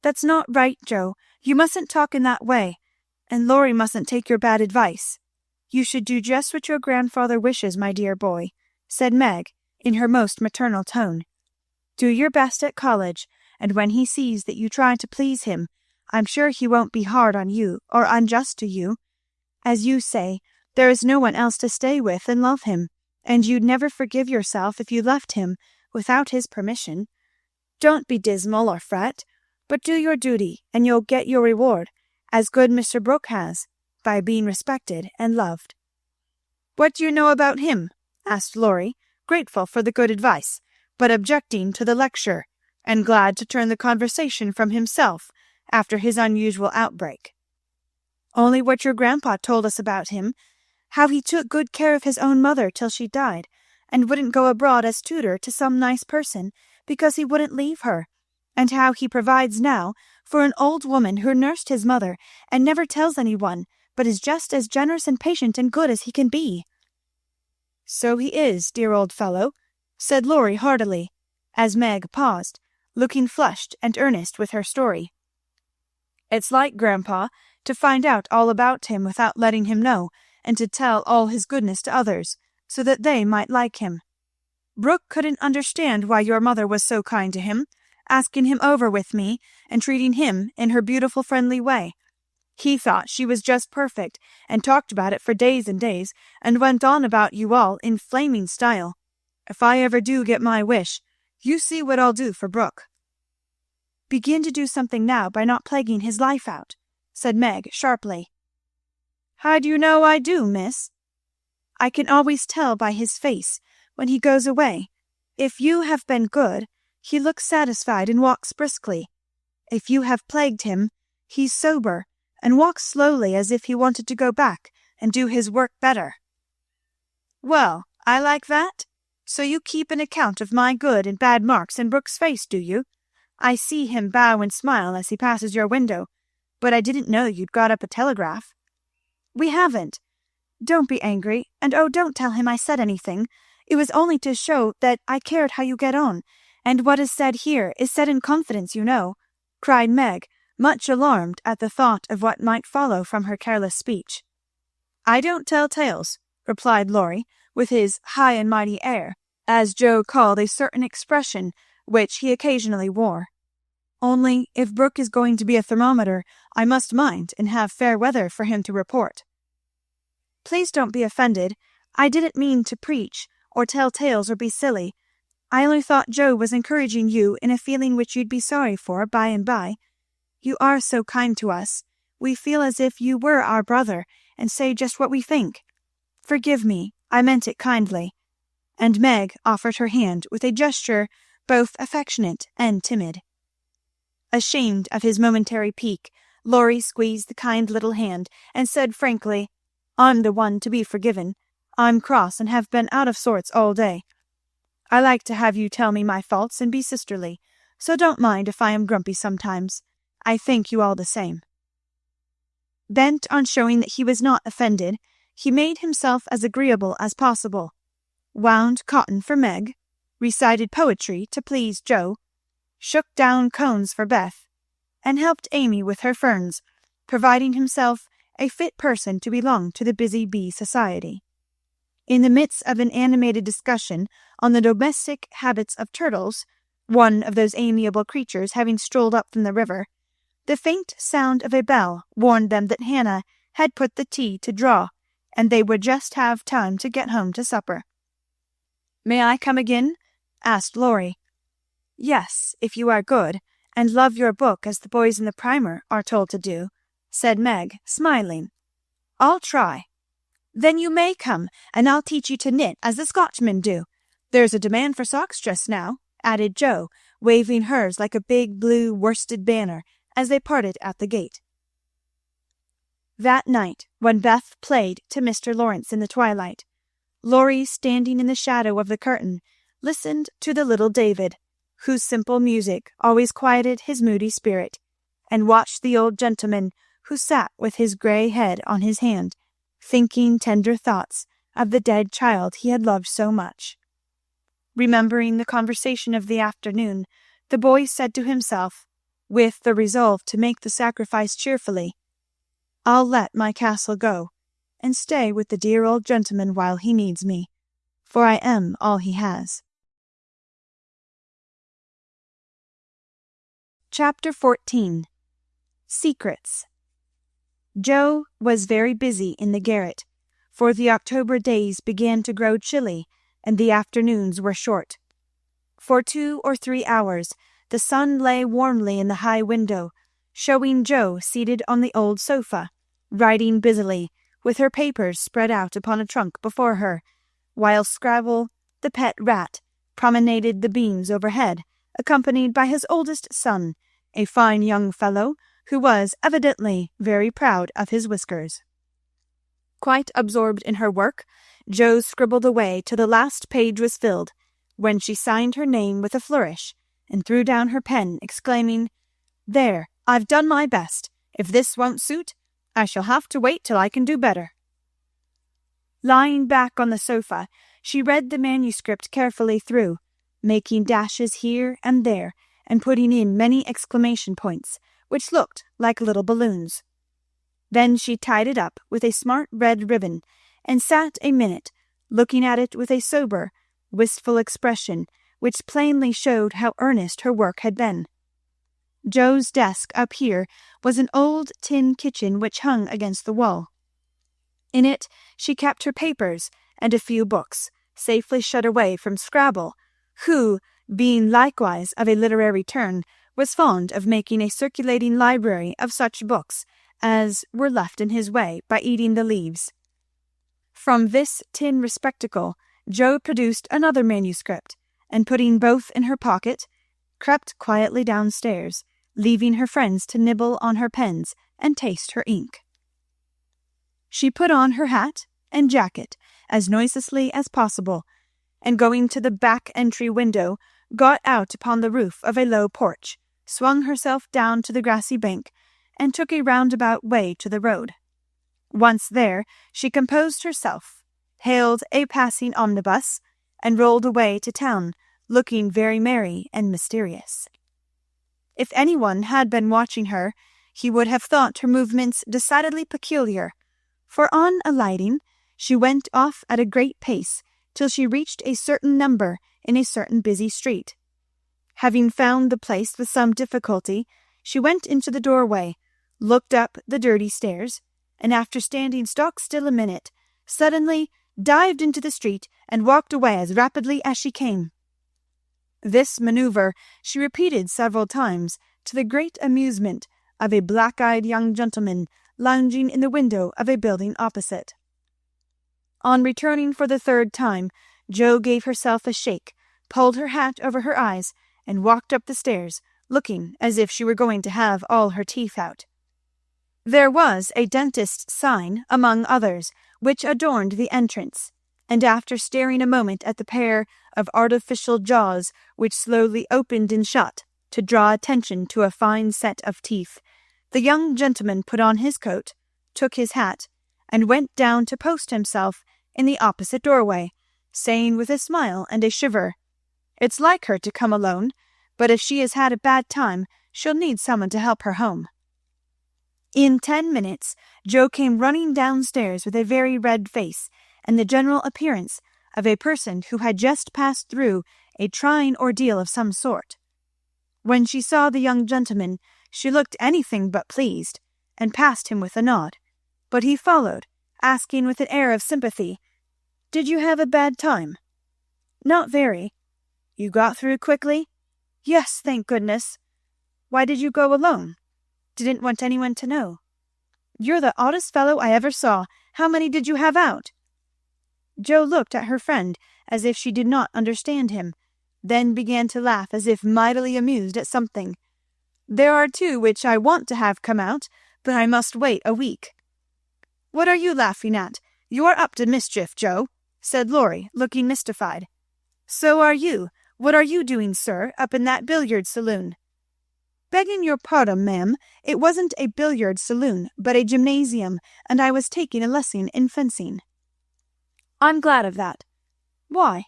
That's not right, Joe. You mustn't talk in that way, and Laurie mustn't take your bad advice. You should do just what your grandfather wishes, my dear boy, said Meg, in her most maternal tone. Do your best at college, and when he sees that you try to please him, I'm sure he won't be hard on you or unjust to you. As you say, there is no one else to stay with and love him, and you'd never forgive yourself if you left him without his permission. Don't be dismal or fret, but do your duty, and you'll get your reward, as good Mr. Brooke has, by being respected and loved. What do you know about him? Asked Laurie, grateful for the good advice, but objecting to the lecture, and glad to turn the conversation from himself after his unusual outbreak. Only what your grandpa told us about him, how he took good care of his own mother till she died, and wouldn't go abroad as tutor to some nice person because he wouldn't leave her, and how he provides now for an old woman who nursed his mother and never tells anyone, but is just as generous and patient and good as he can be. So he is, dear old fellow, said Laurie heartily, as Meg paused, looking flushed and earnest with her story. It's like Grandpa to find out all about him without letting him know, and to tell all his goodness to others, so that they might like him. Brooke couldn't understand why your mother was so kind to him, asking him over with me and treating him in her beautiful friendly way. He thought she was just perfect, and talked about it for days and days, and went on about you all in flaming style. If I ever do get my wish, you see what I'll do for Brooke. Begin to do something now by not plaguing his life out, said Meg sharply. How do you know I do, miss? I can always tell by his face when he goes away. If you have been good, he looks satisfied and walks briskly. If you have plagued him, he's sober, and walks slowly as if he wanted to go back and do his work better. Well, I like that. So you keep an account of my good and bad marks in Brooke's face, do you? I see him bow and smile as he passes your window, but I didn't know you'd got up a telegraph. We haven't. Don't be angry, and oh, don't tell him I said anything. It was only to show that I cared how you get on, and what is said here is said in confidence, you know, cried Meg, much alarmed at the thought of what might follow from her careless speech. I don't tell tales, replied Laurie, with his high and mighty air, as Joe called a certain expression which he occasionally wore. Only, if Brooke is going to be a thermometer, I must mind and have fair weather for him to report. Please don't be offended. I didn't mean to preach, or tell tales, or be silly. I only thought Joe was encouraging you in a feeling which you'd be sorry for by and by. You are so kind to us. We feel as if you were our brother, and say just what we think. Forgive me, I meant it kindly." And Meg offered her hand with a gesture both affectionate and timid. Ashamed of his momentary pique, Laurie squeezed the kind little hand and said frankly, "I'm the one to be forgiven. I'm cross and have been out of sorts all day. I like to have you tell me my faults and be sisterly, so don't mind if I am grumpy sometimes. I thank you all the same." Bent on showing that he was not offended, he made himself as agreeable as possible, wound cotton for Meg, recited poetry to please Joe, shook down cones for Beth, and helped Amy with her ferns, providing himself a fit person to belong to the busy bee society. In the midst of an animated discussion on the domestic habits of turtles, one of those amiable creatures having strolled up from the river, the faint sound of a bell warned them that Hannah had put the tea to draw, and they would just have time to get home to supper. "May I come again?" asked Laurie. "Yes, if you are good, and love your book as the boys in the primer are told to do," said Meg, smiling. "I'll try." "Then you may come, and I'll teach you to knit as the Scotchmen do. There's a demand for socks just now," added Joe, waving hers like a big blue worsted banner as they parted at the gate. That night, when Beth played to Mr. Lawrence in the twilight, Laurie, standing in the shadow of the curtain, listened to the little David, whose simple music always quieted his moody spirit, and watched the old gentleman who sat with his grey head on his hand, thinking tender thoughts of the dead child he had loved so much. Remembering the conversation of the afternoon, the boy said to himself, with the resolve to make the sacrifice cheerfully, "I'll let my castle go, and stay with the dear old gentleman while he needs me, for I am all he has." Chapter 14. Secrets. Joe was very busy in the garret, for the October days began to grow chilly, and the afternoons were short. For 2 or 3 hours the sun lay warmly in the high window, showing Joe seated on the old sofa, writing busily, with her papers spread out upon a trunk before her, while Scrabble, the pet rat, promenaded the beams overhead, accompanied by his oldest son, a fine young fellow who was evidently very proud of his whiskers. Quite absorbed in her work, Jo scribbled away till the last page was filled, when she signed her name with a flourish, and threw down her pen, exclaiming, "There, I've done my best. If this won't suit, I shall have to wait till I can do better." Lying back on the sofa, she read the manuscript carefully through, making dashes here and there, and putting in many exclamation points, which looked like little balloons. Then she tied it up with a smart red ribbon, and sat a minute, looking at it with a sober, wistful expression, which plainly showed how earnest her work had been. Joe's desk up here was an old tin kitchen which hung against the wall. In it she kept her papers and a few books, safely shut away from Scrabble, who, being likewise of a literary turn, was fond of making a circulating library of such books as were left in his way by eating the leaves. From this tin receptacle Jo produced another manuscript, and putting both in her pocket, crept quietly downstairs, leaving her friends to nibble on her pens and taste her ink. She put on her hat and jacket as noiselessly as possible, and going to the back entry window, got out upon the roof of a low porch, swung herself down to the grassy bank, and took a roundabout way to the road. Once there, she composed herself, hailed a passing omnibus, and rolled away to town, looking very merry and mysterious. If anyone had been watching her, he would have thought her movements decidedly peculiar, for on alighting, she went off at a great pace till she reached a certain number in a certain busy street. Having found the place with some difficulty, she went into the doorway, looked up the dirty stairs, and after standing stock still a minute, suddenly dived into the street and walked away as rapidly as she came. This maneuver she repeated several times, to the great amusement of a black-eyed young gentleman lounging in the window of a building opposite. On returning for the third time, Jo gave herself a shake, pulled her hat over her eyes, and walked up the stairs, looking as if she were going to have all her teeth out. There was a dentist's sign, among others, which adorned the entrance, and after staring a moment at the pair of artificial jaws which slowly opened and shut to draw attention to a fine set of teeth, the young gentleman put on his coat, took his hat, and went down to post himself in the opposite doorway, saying with a smile and a shiver, "It's like her to come alone, but if she has had a bad time, she'll need someone to help her home." In 10 minutes, Jo came running downstairs with a very red face and the general appearance of a person who had just passed through a trying ordeal of some sort. When she saw the young gentleman, she looked anything but pleased, and passed him with a nod, but he followed, asking with an air of sympathy, "Did you have a bad time?" "Not very." "You got through quickly?" "Yes, thank goodness." "Why did you go alone?" "Didn't want anyone to know." "You're the oddest fellow I ever saw. How many did you have out?" Jo looked at her friend as if she did not understand him, then began to laugh as if mightily amused at something. "There are 2 which I want to have come out, but I must wait a week." "What are you laughing at? You're up to mischief, Jo," said Laurie, looking mystified. "So are you. What are you doing, sir, up in that billiard saloon?" "Begging your pardon, ma'am, it wasn't a billiard saloon, but a gymnasium, and I was taking a lesson in fencing." "I'm glad of that." "Why?"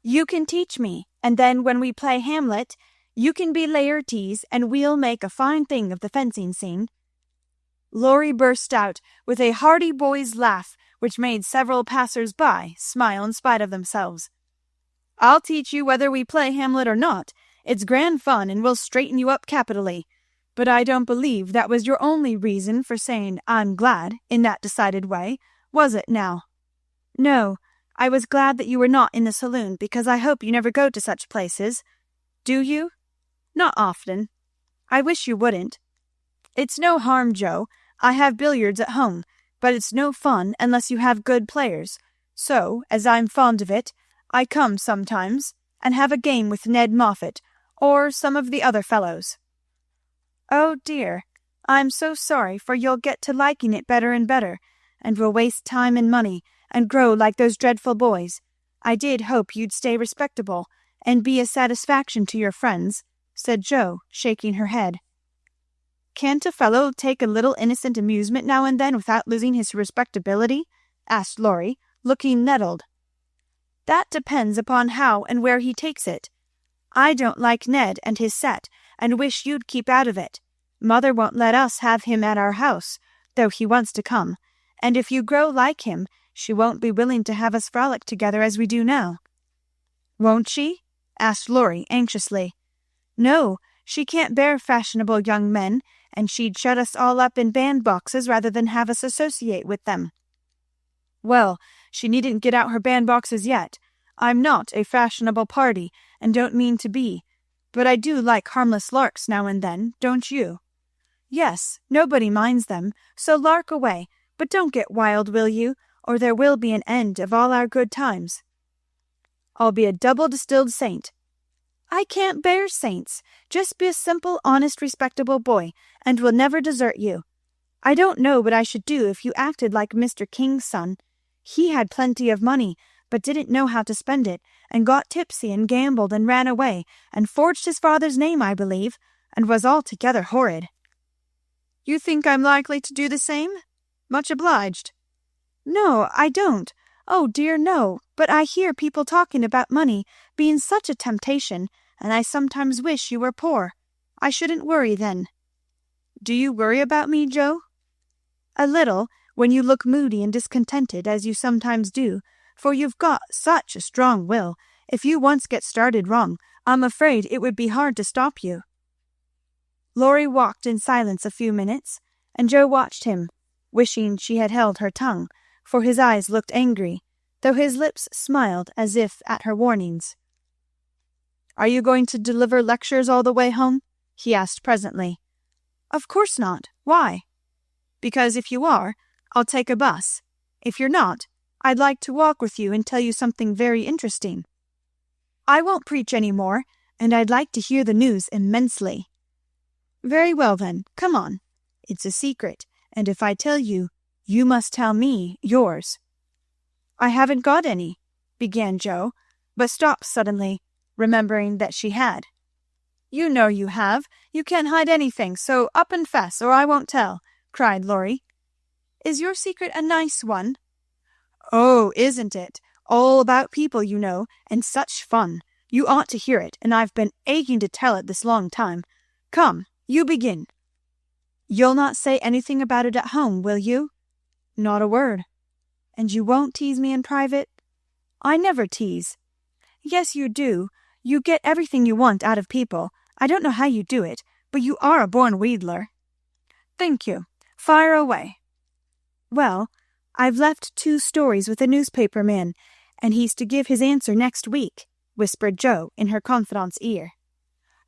"You can teach me, and then when we play Hamlet, you can be Laertes, and we'll make a fine thing of the fencing scene." Laurie burst out with a hearty boy's laugh, which made several passers-by smile in spite of themselves. "I'll teach you whether we play Hamlet or not. It's grand fun, and will straighten you up capitally. But I don't believe that was your only reason for saying 'I'm glad' in that decided way, was it now?" "No, I was glad that you were not in the saloon, because I hope you never go to such places." "Do you?" "Not often." "I wish you wouldn't." "It's no harm, Jo. I have billiards at home, but it's no fun unless you have good players. So, as I'm fond of it, I come sometimes and have a game with Ned Moffat, or some of the other fellows." "Oh dear, I'm so sorry, for you'll get to liking it better and better, and will waste time and money, and grow like those dreadful boys. I did hope you'd stay respectable, and be a satisfaction to your friends," said Jo, shaking her head. "Can't a fellow take a little innocent amusement now and then without losing his respectability?" asked Laurie, looking nettled. "That depends upon how and where he takes it. I don't like Ned and his set, and wish you'd keep out of it. Mother won't let us have him at our house, though he wants to come, and if you grow like him, she won't be willing to have us frolic together as we do now." "Won't she?" asked Laurie anxiously. "No, she can't bear fashionable young men, and she'd shut us all up in bandboxes rather than have us associate with them." "Well, she needn't get out her bandboxes yet. I'm not a fashionable party, and don't mean to be, but I do like harmless larks now and then, don't you?" "Yes, nobody minds them, so lark away, but don't get wild, will you, or there will be an end of all our good times." "I'll be a double distilled saint." "I can't bear saints. Just be a simple, honest, respectable boy, and we'll never desert you. I don't know what I should do if you acted like Mr. King's son. He had plenty of money, but didn't know how to spend it, and got tipsy and gambled and ran away, and forged his father's name, I believe, and was altogether horrid." "You think I'm likely to do the same? Much obliged." "No, I don't. Oh dear, no, but I hear people talking about money being such a temptation, and I sometimes wish you were poor. I shouldn't worry then." "Do you worry about me, Jo?" "A little, when you look moody and discontented, as you sometimes do, for you've got such a strong will. If you once get started wrong, I'm afraid it would be hard to stop you." Laurie walked in silence a few minutes, and Jo watched him, wishing she had held her tongue, for his eyes looked angry, though his lips smiled as if at her warnings. "Are you going to deliver lectures all the way home?" he asked presently. "Of course not. Why?" "Because if you are, I'll take a bus. If you're not, I'd like to walk with you and tell you something very interesting. I won't preach any more, and I'd like to hear the news immensely. Very well then, come on. It's a secret, and if I tell you, you must tell me yours. I haven't got any, began Jo, but stopped suddenly, remembering that she had. You know you have. You can't hide anything, so up and fess, or I won't tell, cried Laurie. Is your secret a nice one? Oh, isn't it? All about people, you know, and such fun. You ought to hear it, and I've been aching to tell it this long time. Come, you begin. You'll not say anything about it at home, will you? Not a word. And you won't tease me in private? I never tease. Yes, you do. You get everything you want out of people. I don't know how you do it, but you are a born wheedler. Thank you. Fire away. Well, I've left 2 stories with a newspaper man, and he's to give his answer next week, whispered Jo in her confidante's ear.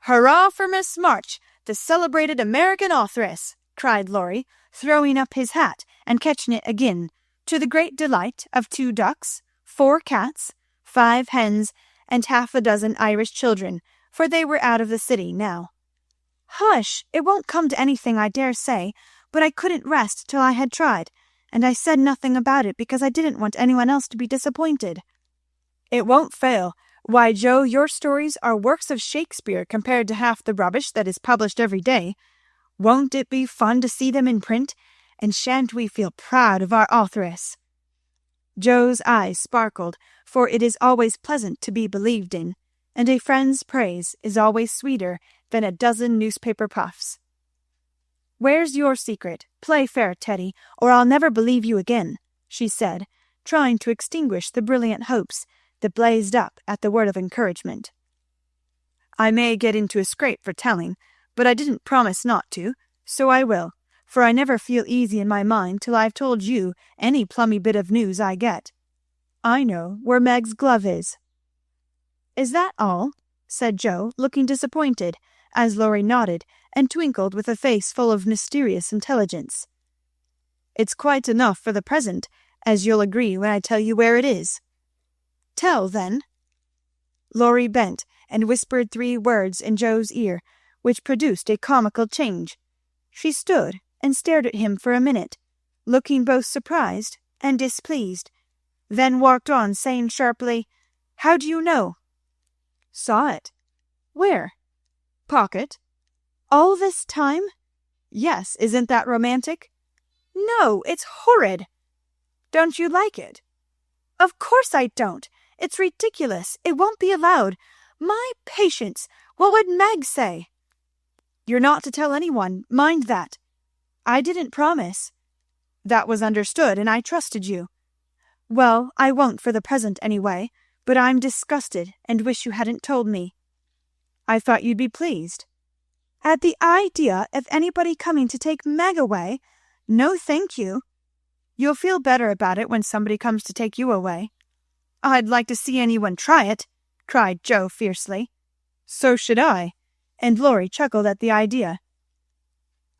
Hurrah for Miss March, the celebrated American authoress, cried Laurie, throwing up his hat and catching it again, to the great delight of 2 ducks, 4 cats, 5 hens, and half a dozen Irish children, for they were out of the city now. Hush! It won't come to anything, I dare say, but I couldn't rest till I had tried, and I said nothing about it because I didn't want anyone else to be disappointed. It won't fail. Why, Jo, your stories are works of Shakespeare compared to half the rubbish that is published every day. Won't it be fun to see them in print? And shan't we feel proud of our authoress? Jo's eyes sparkled, for it is always pleasant to be believed in, and a friend's praise is always sweeter than a dozen newspaper puffs. Where's your secret? Play fair, Teddy, or I'll never believe you again, she said, trying to extinguish the brilliant hopes that blazed up at the word of encouragement. I may get into a scrape for telling, but I didn't promise not to, so I will, for I never feel easy in my mind till I've told you any plummy bit of news I get. I know where Meg's glove is. Is that all? Said Jo, looking disappointed, as Laurie nodded and twinkled with a face full of mysterious intelligence. It's quite enough for the present, as you'll agree when I tell you where it is. Tell, then. Laurie bent and whispered 3 words in Jo's ear, which produced a comical change. She stood and stared at him for a minute, looking both surprised and displeased, then walked on, saying sharply, How do you know? Saw it. Where? Pocket. All this time? Yes, isn't that romantic? No, it's horrid. Don't you like it? Of course I don't. It's ridiculous. It won't be allowed. My patience! What would Meg say? You're not to tell anyone. Mind that. I didn't promise. That was understood, and I trusted you. Well, I won't for the present anyway, but I'm disgusted and wish you hadn't told me. I thought you'd be pleased. At the idea of anybody coming to take Meg away? No, thank you. You'll feel better about it when somebody comes to take you away. I'd like to see anyone try it, cried Jo fiercely. So should I, and Laurie chuckled at the idea.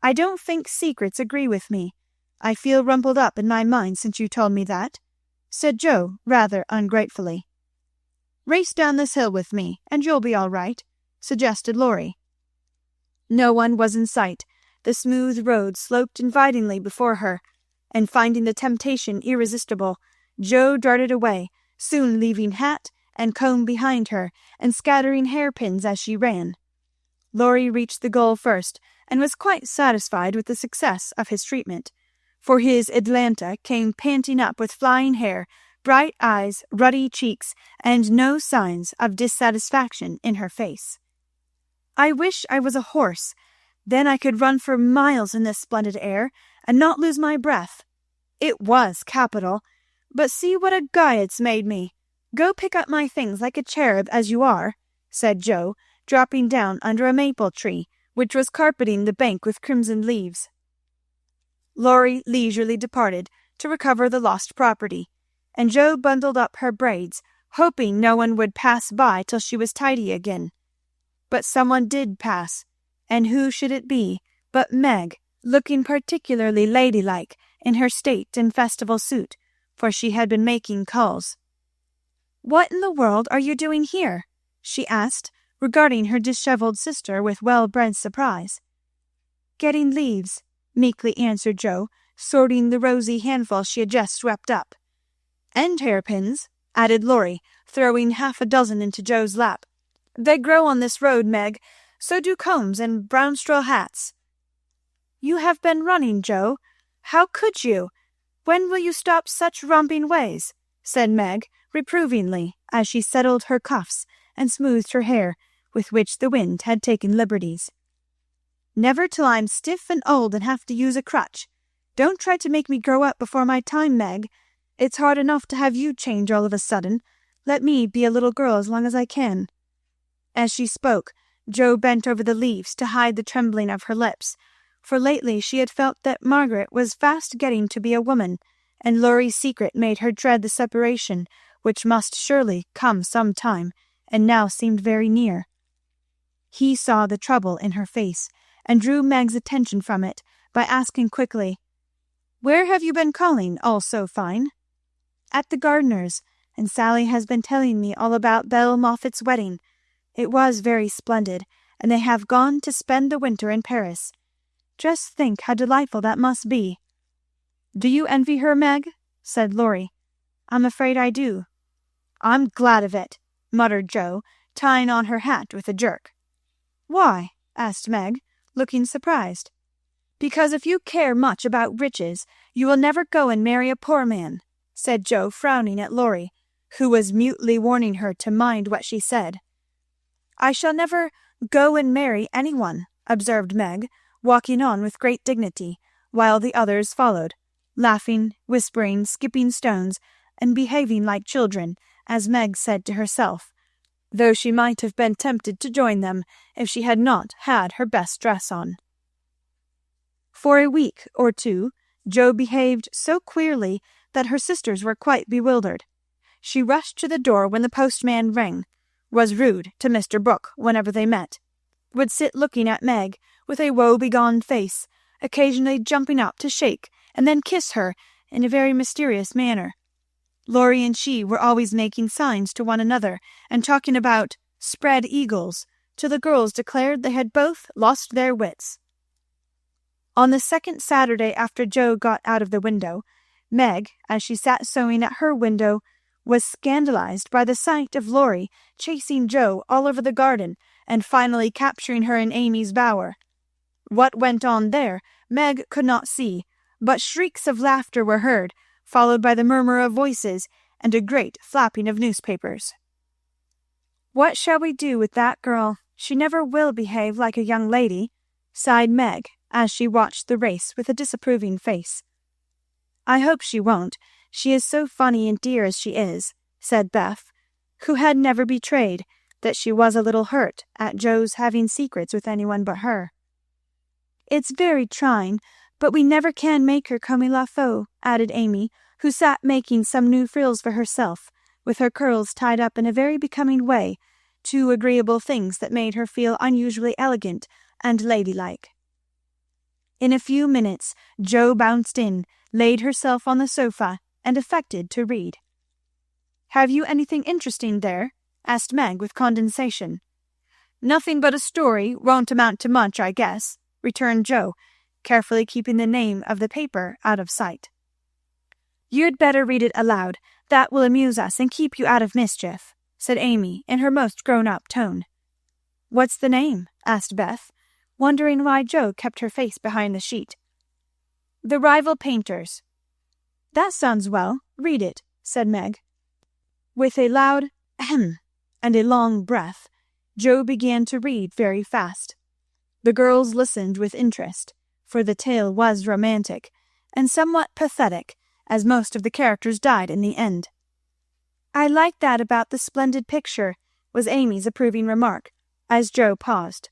I don't think secrets agree with me. I feel rumpled up in my mind since you told me that, said Jo rather ungratefully. Race down this hill with me, and you'll be all right, suggested Laurie. No one was in sight. The smooth road sloped invitingly before her, and finding the temptation irresistible, Jo darted away, soon leaving hat and comb behind her, and scattering hairpins as she ran. Laurie reached the goal first, and was quite satisfied with the success of his treatment, for his Atlanta came panting up with flying hair, bright eyes, ruddy cheeks, and no signs of dissatisfaction in her face. I wish I was a horse. Then I could run for miles in this splendid air, and not lose my breath. It was capital, but see what a guy it's made me. Go pick up my things like a cherub as you are, said Jo, dropping down under a maple tree, which was carpeting the bank with crimson leaves. Laurie leisurely departed to recover the lost property, and Jo bundled up her braids, hoping no one would pass by till she was tidy again. But someone did pass, and who should it be but Meg, looking particularly ladylike in her state and festival suit, for she had been making calls. "What in the world are you doing here?" she asked, regarding her disheveled sister with well-bred surprise. "Getting leaves," meekly answered Jo, sorting the rosy handful she had just swept up. "And hairpins," added Laurie, throwing half a dozen into Jo's lap. "They grow on this road, Meg. So do combs and brown straw hats." "You have been running, Jo. How could you? When will you stop such romping ways?" said Meg, reprovingly, as she settled her cuffs and smoothed her hair, with which the wind had taken liberties. "Never till I'm stiff and old and have to use a crutch. Don't try to make me grow up before my time, Meg. It's hard enough to have you change all of a sudden. Let me be a little girl as long as I can." As she spoke, Jo bent over the leaves to hide the trembling of her lips, for lately she had felt that Margaret was fast getting to be a woman, and Laurie's secret made her dread the separation which must surely come some time, and now seemed very near. He saw the trouble in her face, and drew Meg's attention from it by asking quickly, "Where have you been calling, all so fine?" "At the gardener's, and Sally has been telling me all about Belle Moffat's wedding. It was very splendid, and they have gone to spend the winter in Paris. Just think how delightful that must be." "Do you envy her, Meg?" said Laurie. "I'm afraid I do." "I'm glad of it," muttered Jo, tying on her hat with a jerk. "Why?" asked Meg, looking surprised. "Because if you care much about riches, you will never go and marry a poor man," said Jo, frowning at Laurie, who was mutely warning her to mind what she said. "I shall never go and marry any one," observed Meg, walking on with great dignity, while the others followed, laughing, whispering, skipping stones, and behaving like children, as Meg said to herself, though she might have been tempted to join them if she had not had her best dress on. For a week or two Jo behaved so queerly that her sisters were quite bewildered. She rushed to the door when the postman rang, was rude to Mr. Brooke whenever they met, would sit looking at Meg with a woe-begone face, occasionally jumping up to shake and then kiss her in a very mysterious manner. Laurie and she were always making signs to one another and talking about spread eagles, till the girls declared they had both lost their wits. On the second Saturday after Jo got out of the window, Meg, as she sat sewing at her window, was scandalized by the sight of Laurie chasing Jo all over the garden and finally capturing her in Amy's bower. What went on there Meg could not see, but shrieks of laughter were heard, followed by the murmur of voices and a great flapping of newspapers. "What shall we do with that girl? She never will behave like a young lady," sighed Meg, as she watched the race with a disapproving face. "I hope she won't. She is so funny and dear as she is," said Beth, who had never betrayed that she was a little hurt at Jo's having secrets with anyone but her. "It's very trying, but we never can make her comme il la faut," added Amy, who sat making some new frills for herself, with her curls tied up in a very becoming way, two agreeable things that made her feel unusually elegant and ladylike. In a few minutes Jo bounced in, laid herself on the sofa, and affected to read. "Have you anything interesting there?" asked Meg with condescension. "Nothing but a story, won't amount to much, I guess," returned Jo, carefully keeping the name of the paper out of sight. "You'd better read it aloud. That will amuse us and keep you out of mischief," said Amy in her most grown-up tone. "What's the name?" asked Beth, wondering why Jo kept her face behind the sheet. "The Rival Painters." "That sounds well. Read it," said Meg. With a loud ahem and a long breath, Jo began to read very fast. The girls listened with interest, for the tale was romantic, and somewhat pathetic, as most of the characters died in the end. "I like that about the splendid picture," was Amy's approving remark, as Jo paused.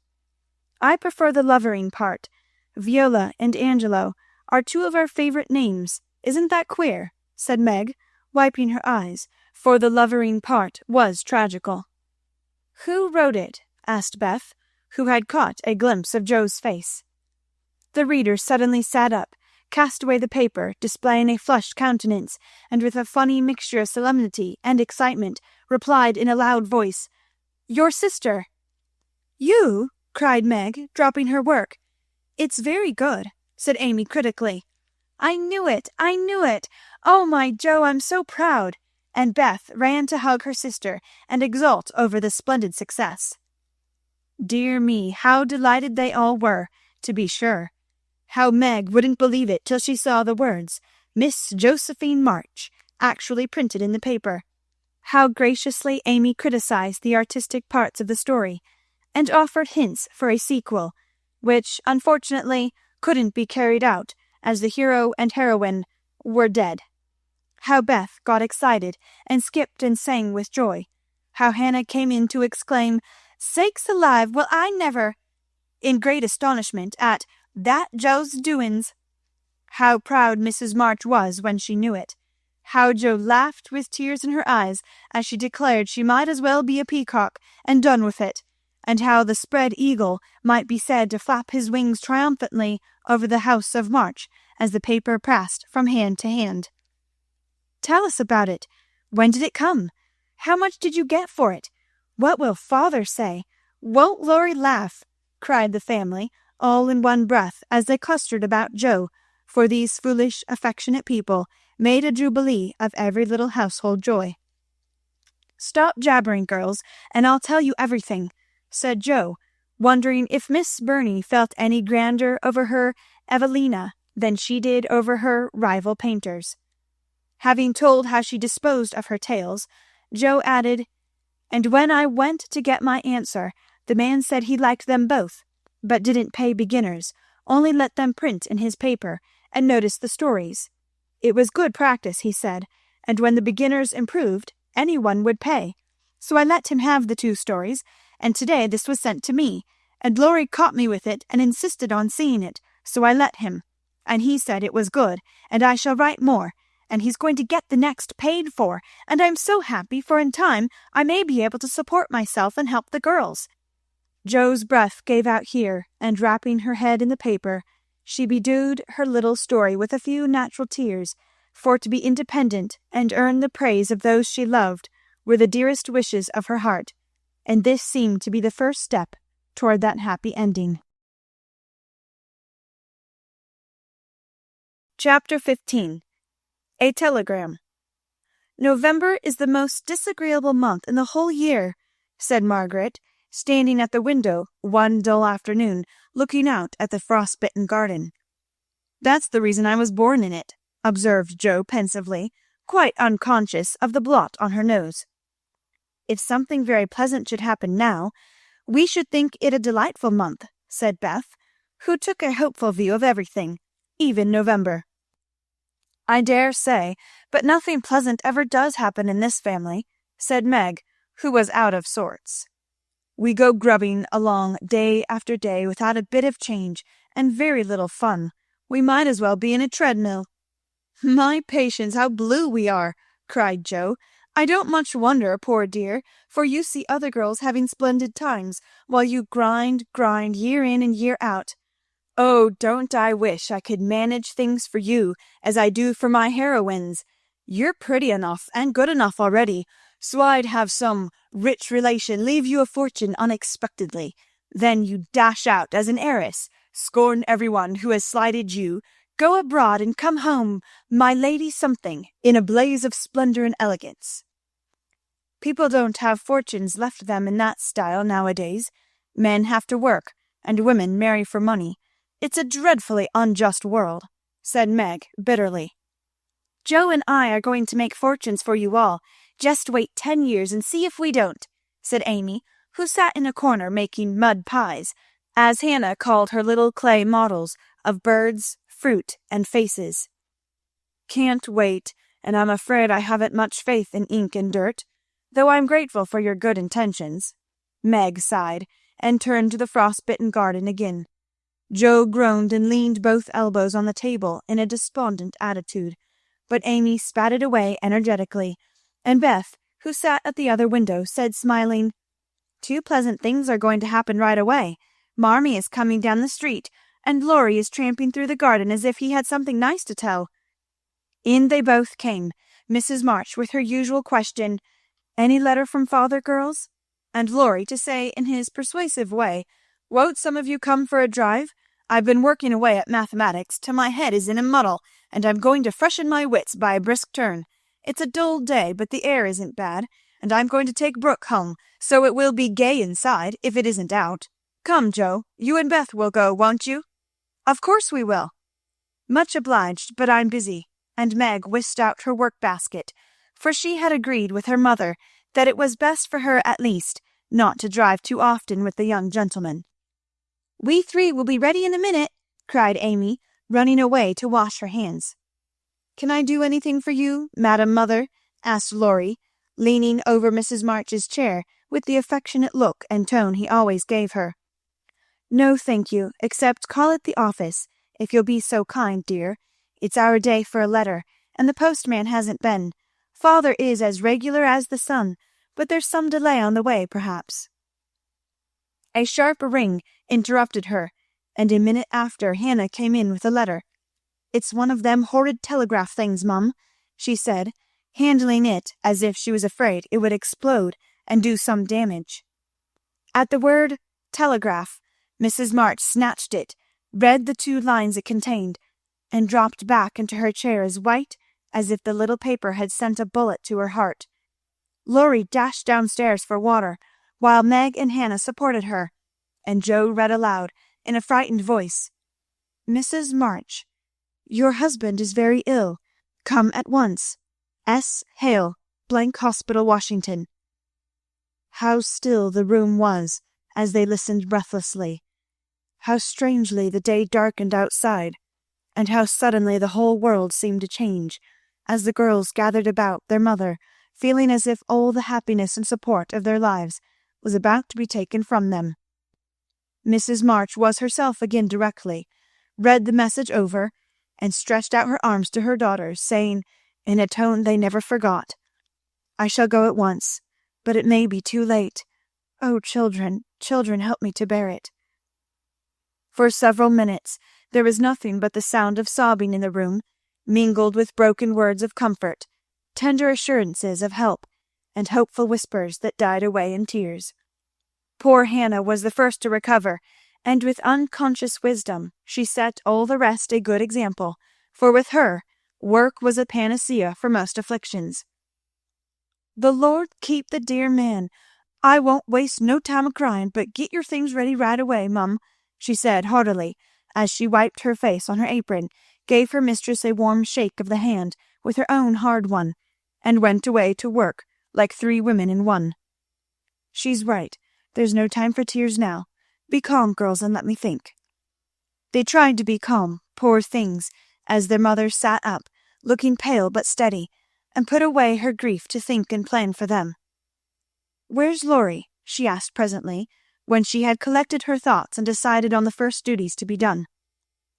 "I prefer the lovering part. Viola and Angelo are two of our favorite names. Isn't that queer?" said Meg, wiping her eyes, for the lovering part was tragical. "Who wrote it?" asked Beth, who had caught a glimpse of Jo's face. The reader suddenly sat up, cast away the paper, displaying a flushed countenance, and with a funny mixture of solemnity and excitement, replied in a loud voice, "Your sister." "You?" cried Meg, dropping her work. "It's very good," said Amy critically. "I knew it! I knew it! Oh, my Joe, I'm so proud!" And Beth ran to hug her sister and exult over the splendid success. Dear me, how delighted they all were, to be sure. How Meg wouldn't believe it till she saw the words, "Miss Josephine March," actually printed in the paper. How graciously Amy criticized the artistic parts of the story, and offered hints for a sequel, which unfortunately couldn't be carried out, as the hero and heroine were dead. How Beth got excited and skipped and sang with joy. How Hannah came in to exclaim, "Sakes alive, well I never," in great astonishment at "that Joe's doings." How proud Mrs. March was when she knew it. How Joe laughed with tears in her eyes as she declared she might as well be a peacock and done with it, and how the spread eagle might be said to flap his wings triumphantly over the house of March as the paper passed from hand to hand. "Tell us about it. When did it come? How much did you get for it? What will father say? Won't Laurie laugh?" cried the family, all in one breath, as they clustered about Joe, for these foolish, affectionate people made a jubilee of every little household joy. "Stop jabbering, girls, and I'll tell you everything," said Joe, wondering if Miss Burney felt any grander over her Evelina than she did over her rival painters. Having told how she disposed of her tales, Joe added, "And when I went to get my answer, the man said he liked them both, but didn't pay beginners, only let them print in his paper, and notice the stories. It was good practice, he said, and when the beginners improved, anyone would pay. So I let him have the 2 stories, and today this was sent to me, and Laurie caught me with it and insisted on seeing it, so I let him. And he said it was good, and I shall write more, and he's going to get the next paid for, and I'm so happy, for in time I may be able to support myself and help the girls." Joe's breath gave out here, and wrapping her head in the paper, she bedewed her little story with a few natural tears, for to be independent and earn the praise of those she loved were the dearest wishes of her heart, and this seemed to be the first step toward that happy ending. Chapter 15. A Telegram. "November is the most disagreeable month in the whole year," said Margaret, standing at the window one dull afternoon, looking out at the frost-bitten garden. "That's the reason I was born in it," observed Joe pensively, quite unconscious of the blot on her nose. "If something very pleasant should happen now, we should think it a delightful month," said Beth, who took a hopeful view of everything, even November. "I dare say, but nothing pleasant ever does happen in this family," said Meg, who was out of sorts. "We go grubbing along day after day without a bit of change, and very little fun. We might as well be in a treadmill." "My patience, how blue we are!" cried Joe. "I don't much wonder, poor dear, for you see other girls having splendid times, while you grind year in and year out. Oh, don't I wish I could manage things for you as I do for my heroines. You're pretty enough and good enough already, so I'd have some rich relation leave you a fortune unexpectedly. Then you dash out as an heiress, scorn everyone who has slighted you, go abroad and come home, my lady something, in a blaze of splendor and elegance." "People don't have fortunes left them in that style nowadays. Men have to work, and women marry for money. It's a dreadfully unjust world," said Meg bitterly. "Joe and I are going to make fortunes for you all. Just wait 10 years and see if we don't," said Amy, who sat in a corner making mud pies, as Hannah called her little clay models of birds, fruit, and faces. "Can't wait, and I'm afraid I haven't much faith in ink and dirt, though I'm grateful for your good intentions." Meg sighed, and turned to the frost-bitten garden again. Joe groaned and leaned both elbows on the table in a despondent attitude, but Amy spat it away energetically, and Beth, who sat at the other window, said smiling, "Two pleasant things are going to happen right away. Marmee is coming down the street, and Laurie is tramping through the garden as if he had something nice to tell." In they both came, Mrs. March with her usual question, "Any letter from father, girls?" and Laurie to say in his persuasive way, "Won't some of you come for a drive? I've been working away at mathematics till my head is in a muddle, and I'm going to freshen my wits by a brisk turn. It's a dull day, but the air isn't bad, and I'm going to take Brooke home, so it will be gay inside, if it isn't out. Come, Joe, you and Beth will go, won't you?" "Of course we will." "Much obliged, but I'm busy," and Meg whisked out her work-basket, for she had agreed with her mother that it was best for her at least not to drive too often with the young gentleman. "We three will be ready in a minute," cried Amy, running away to wash her hands. "Can I do anything for you, Madam Mother?" asked Laurie, leaning over Mrs. March's chair with the affectionate look and tone he always gave her. "No, thank you, except call at the office, if you'll be so kind, dear. It's our day for a letter, and the postman hasn't been. Father is as regular as the sun, but there's some delay on the way, perhaps." A sharp ring interrupted her, and a minute after Hannah came in with a letter. "It's one of them horrid telegraph things, Mum," she said, handling it as if she was afraid it would explode and do some damage. At the word telegraph, Mrs. March snatched it, read the 2 lines it contained, and dropped back into her chair as white as if the little paper had sent a bullet to her heart. Laurie dashed downstairs for water, while Meg and Hannah supported her, and Joe read aloud in a frightened voice, "Mrs. March, your husband is very ill. Come at once. S. Hale, Hospital, Washington." How still the room was as they listened breathlessly. How strangely the day darkened outside, and how suddenly the whole world seemed to change, as the girls gathered about their mother, feeling as if all the happiness and support of their lives was about to be taken from them. Mrs. March was herself again directly, read the message over, and stretched out her arms to her daughters, saying, in a tone they never forgot, "I shall go at once, but it may be too late. Oh, children, children, help me to bear it." For several minutes there was nothing but the sound of sobbing in the room, mingled with broken words of comfort, tender assurances of help, and hopeful whispers that died away in tears. Poor Hannah was the first to recover, and with unconscious wisdom she set all the rest a good example, for with her work was a panacea for most afflictions. "The Lord keep the dear man. I won't waste no time a-crying, but get your things ready right away, Mum," she said heartily, as she wiped her face on her apron, gave her mistress a warm shake of the hand with her own hard one, and went away to work like 3 women in one. "She's right. There's no time for tears now. Be calm, girls, and let me think." They tried to be calm, poor things, as their mother sat up, looking pale but steady, and put away her grief to think and plan for them. "Where's Laurie?" she asked presently, when she had collected her thoughts and decided on the first duties to be done.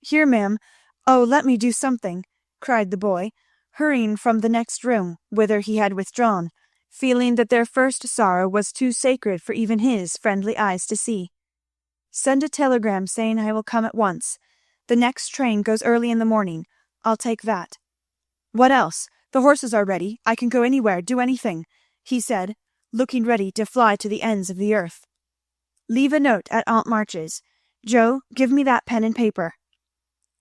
"Here, ma'am. Oh, let me do something," cried the boy, hurrying from the next room, whither he had withdrawn, feeling that their first sorrow was too sacred for even his friendly eyes to see. "Send a telegram saying I will come at once. The next train goes early in the morning. I'll take that." "What else? The horses are ready. I can go anywhere, do anything," he said, looking ready to fly to the ends of the earth. "Leave a note at Aunt March's. Joe, give me that pen and paper."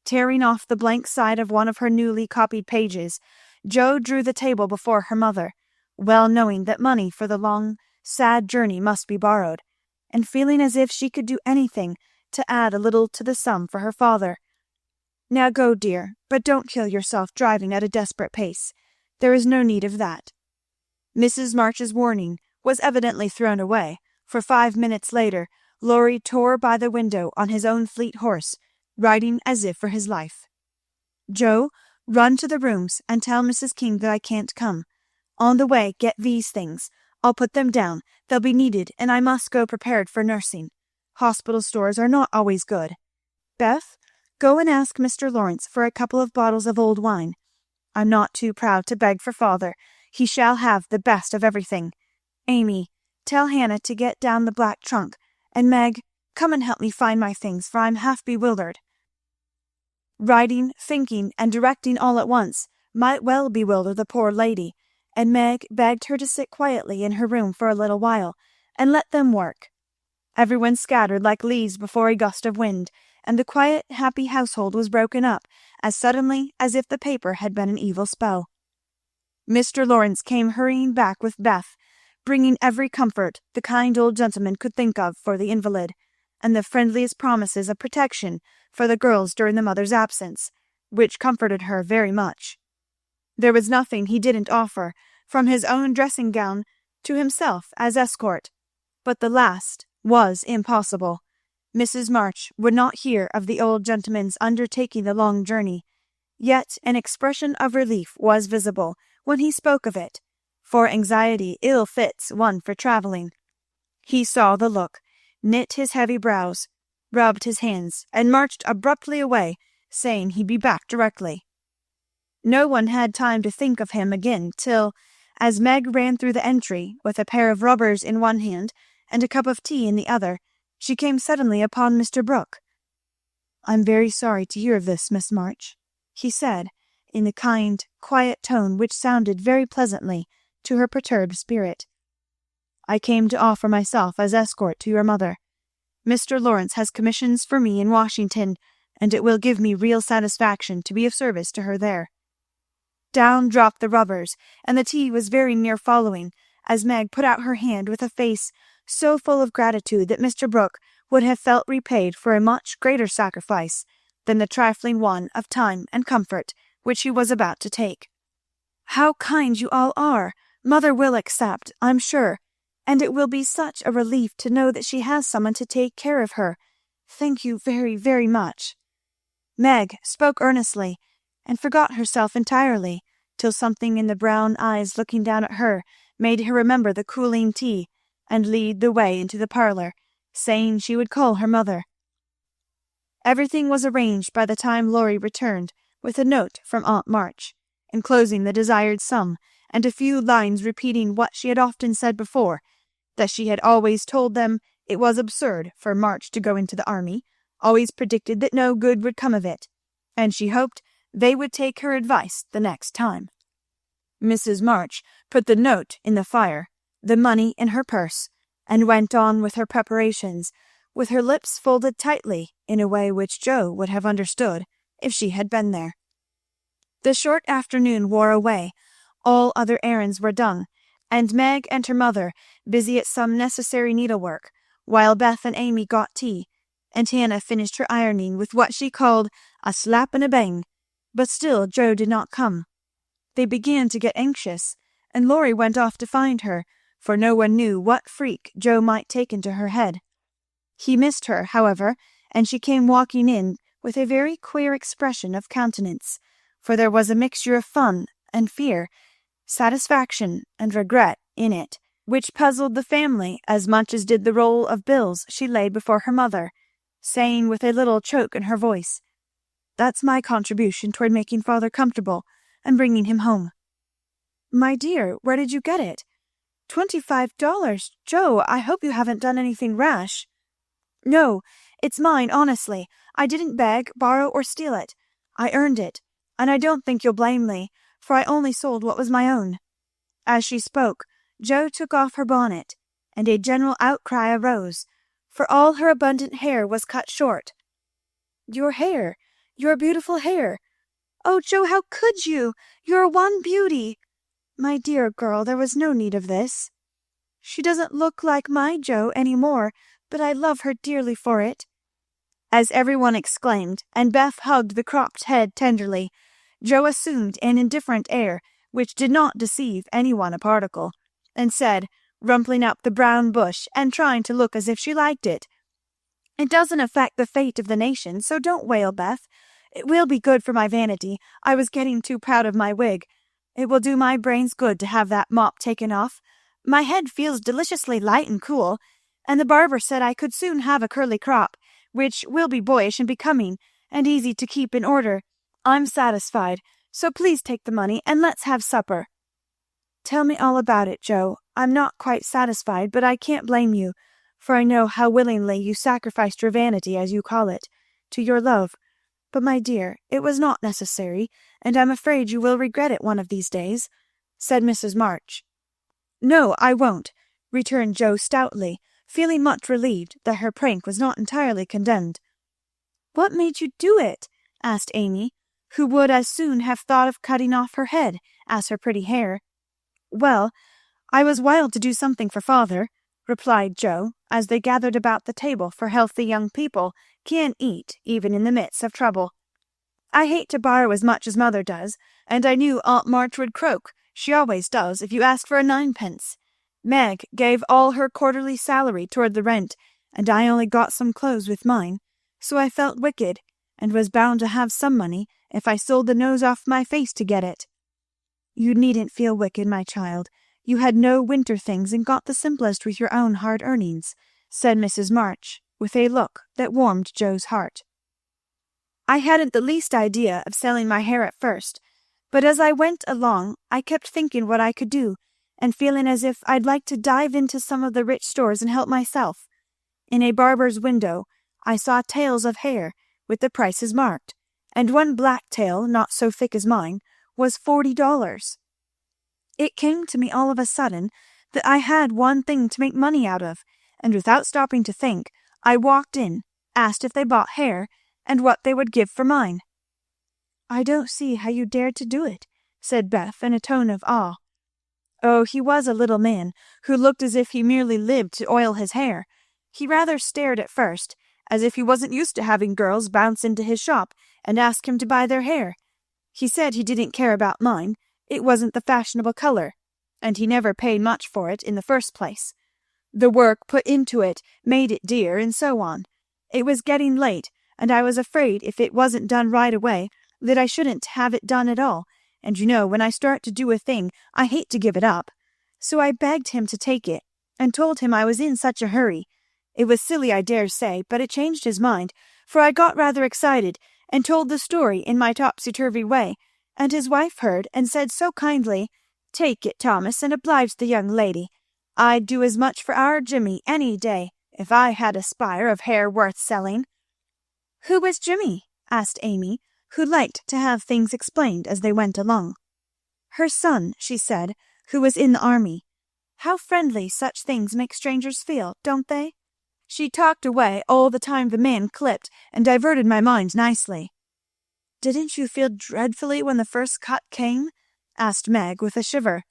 Tearing off the blank side of one of her newly copied pages, Joe drew the table before her mother, well knowing that money for the long, sad journey must be borrowed, and feeling as if she could do anything to add a little to the sum for her father. "Now go, dear, but don't kill yourself driving at a desperate pace. There is no need of that." Mrs. March's warning was evidently thrown away, for 5 minutes later Laurie tore by the window on his own fleet horse, riding as if for his life. "Joe, run to the rooms and tell Mrs. King that I can't come. On the way get these things. I'll put them down. They'll be needed, and I must go prepared for nursing. Hospital stores are not always good. Beth, go and ask Mr. Lawrence for a couple of bottles of old wine. I'm not too proud to beg for father. He shall have the best of everything. Amy, tell Hannah to get down the black trunk, and Meg, come and help me find my things, for I'm half bewildered. Writing, thinking, and directing all at once might well bewilder the poor lady, and Meg begged her to sit quietly in her room for a little while, and let them work. Everyone scattered like leaves before a gust of wind, and the quiet, happy household was broken up as suddenly as if the paper had been an evil spell. Mr. Lawrence came hurrying back with Beth, bringing every comfort the kind old gentleman could think of for the invalid, and the friendliest promises of protection for the girls during the mother's absence, which comforted her very much. There was nothing he didn't offer, from his own dressing gown to himself as escort, but the last was impossible. Mrs. March would not hear of the old gentleman's undertaking the long journey, yet an expression of relief was visible when he spoke of it, for anxiety ill fits one for travelling. He saw the look, knit his heavy brows, rubbed his hands, and marched abruptly away, saying he'd be back directly. No one had time to think of him again till, as Meg ran through the entry with a pair of rubbers in one hand and a cup of tea in the other, she came suddenly upon Mr. Brooke. "I'm very sorry to hear of this, Miss March," he said, in the kind, quiet tone which sounded very pleasantly to her perturbed spirit. "I came to offer myself as escort to your mother. Mr. Lawrence has commissions for me in Washington, and it will give me real satisfaction to be of service to her there." Down dropped the rubbers, and the tea was very near following, as Meg put out her hand with a face so full of gratitude that Mr. Brooke would have felt repaid for a much greater sacrifice than the trifling one of time and comfort which he was about to take. "How kind you all are! Mother will accept, I'm sure, and it will be such a relief to know that she has someone to take care of her. Thank you very, very much." Meg spoke earnestly, and forgot herself entirely, till something in the brown eyes looking down at her made her remember the cooling tea, and lead the way into the parlour, saying she would call her mother. Everything was arranged by the time Laurie returned, with a note from Aunt March, enclosing the desired sum, and a few lines repeating what she had often said before, that she had always told them it was absurd for March to go into the army, always predicted that no good would come of it, and she hoped they would take her advice the next time. Mrs. March put the note in the fire, the money in her purse, and went on with her preparations, with her lips folded tightly in a way which Joe would have understood if she had been there. The short afternoon wore away, all other errands were done, and Meg and her mother busy at some necessary needlework, while Beth and Amy got tea, and Hannah finished her ironing with what she called a slap and a bang, but still Joe did not come. They began to get anxious, and Laurie went off to find her, for no one knew what freak Joe might take into her head. He missed her, however, and she came walking in with a very queer expression of countenance, for there was a mixture of fun and fear, satisfaction and regret in it, which puzzled the family as much as did the roll of bills she laid before her mother, saying with a little choke in her voice, "That's my contribution toward making father comfortable and bringing him home." "My dear, where did you get it? $25, Joe, I hope you haven't done anything rash." "No, it's mine, honestly. I didn't beg, borrow, or steal it. I earned it, and I don't think you'll blame me, for I only sold what was my own." As she spoke, Joe took off her bonnet, and a general outcry arose, for all her abundant hair was cut short. "Your hair! Your beautiful hair! Oh, Joe, how could you? You're one beauty!" "My dear girl, there was no need of this." "She doesn't look like my Joe any more, but I love her dearly for it." As everyone exclaimed, and Beth hugged the cropped head tenderly, Joe assumed an indifferent air which did not deceive anyone a particle, and said, rumpling up the brown bush and trying to look as if she liked it, "It doesn't affect the fate of the nation, so don't wail, Beth. It will be good for my vanity. I was getting too proud of my wig. It will do my brains good to have that mop taken off. My head feels deliciously light and cool, and the barber said I could soon have a curly crop, which will be boyish and becoming, and easy to keep in order. I'm satisfied, so please take the money, and let's have supper." "Tell me all about it, Joe. I'm not quite satisfied, but I can't blame you, for I know how willingly you sacrificed your vanity, as you call it, to your love. But, my dear, it was not necessary, and I'm afraid you will regret it one of these days," said Mrs. March. "No, I won't," returned Joe stoutly, feeling much relieved that her prank was not entirely condemned. "What made you do it?" asked Amy, who would as soon have thought of cutting off her head as her pretty hair. "Well, I was wild to do something for father," replied Joe, as they gathered about the table for healthy young people can eat even in the midst of trouble. "I hate to borrow as much as mother does, and I knew Aunt March would croak. She always does if you ask for a ninepence. Meg gave all her quarterly salary toward the rent, and I only got some clothes with mine, so I felt wicked, and was bound to have some money if I sold the nose off my face to get it." "You needn't feel wicked, my child. You had no winter things and got the simplest with your own hard earnings," said Mrs. March, with a look that warmed Joe's heart. "I hadn't the least idea of selling my hair at first, but as I went along I kept thinking what I could do, and feeling as if I'd like to dive into some of the rich stores and help myself. In a barber's window I saw tails of hair with the prices marked, and one black tail, not so thick as mine, was $40. It came to me all of a sudden that I had one thing to make money out of, and without stopping to think, I walked in, asked if they bought hair, and what they would give for mine." "I don't see how you dared to do it," said Beth in a tone of awe. "Oh, he was a little man, who looked as if he merely lived to oil his hair. He rather stared at first, as if he wasn't used to having girls bounce into his shop and ask him to buy their hair. He said he didn't care about mine, it wasn't the fashionable colour, and he never paid much for it in the first place. The work put into it made it dear, and so on. It was getting late, and I was afraid if it wasn't done right away that I shouldn't have it done at all, and you know when I start to do a thing I hate to give it up. So I begged him to take it, and told him I was in such a hurry. It was silly, I dare say, but it changed his mind, for I got rather excited and told the story in my topsy-turvy way, and his wife heard and said so kindly, 'Take it, Thomas, and oblige the young lady. I'd do as much for our Jimmy any day, if I had a spire of hair worth selling.'" "Who was Jimmy?" asked Amy, who liked to have things explained as they went along. "Her son," she said, "who was in the army. How friendly such things make strangers feel, don't they? She talked away all the time the man clipped, and diverted my mind nicely." "Didn't you feel dreadfully when the first cut came?" asked Meg with a shiver.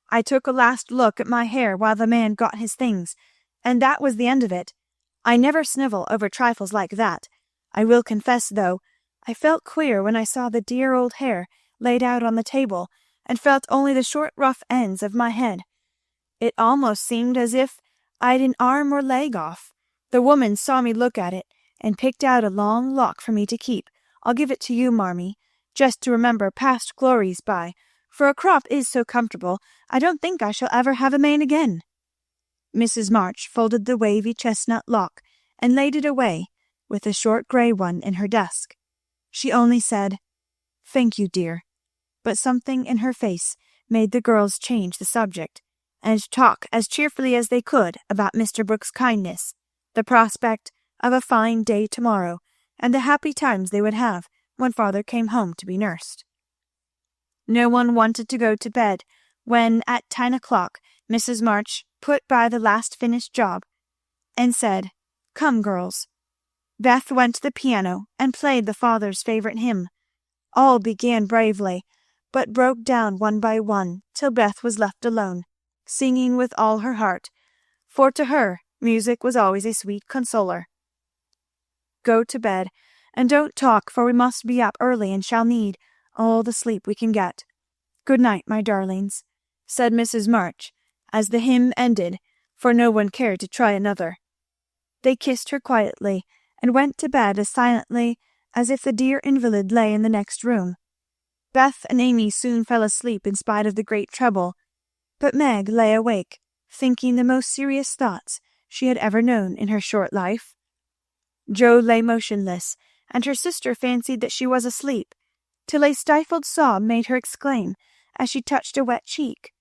"I took a last look at my hair while the man got his things, and that was the end of it. I never snivel over trifles like that. I will confess, though, I felt queer when I saw the dear old hair laid out on the table, and felt only the short rough ends of my head. It almost seemed as if I'd an arm or leg off. The woman saw me look at it, and picked out a long lock for me to keep. I'll give it to you, Marmee, just to remember past glories by, for a crop is so comfortable I don't think I shall ever have a mane again." Mrs. March folded the wavy chestnut lock and laid it away, with the short grey one in her desk. She only said, "Thank you, dear," but something in her face made the girls change the subject, and talk as cheerfully as they could about Mr. Brooks' kindness, the prospect of a fine day tomorrow, and the happy times they would have when father came home to be nursed. No one wanted to go to bed when at 10 o'clock Mrs. March put by the last finished job, and said, "Come, girls." Beth went to the piano and played the father's favourite hymn. All began bravely, but broke down one by one till Beth was left alone, singing with all her heart, for to her music was always a sweet consoler. "Go to bed, and don't talk, for we must be up early and shall need all the sleep we can get. Good night, my darlings," said Mrs. March, as the hymn ended, for no one cared to try another. They kissed her quietly, and went to bed as silently as if the dear invalid lay in the next room. Beth and Amy soon fell asleep in spite of the great trouble, but Meg lay awake, thinking the most serious thoughts she had ever known in her short life. Joe lay motionless, and her sister fancied that she was asleep, till a stifled sob made her exclaim, as she touched a wet cheek,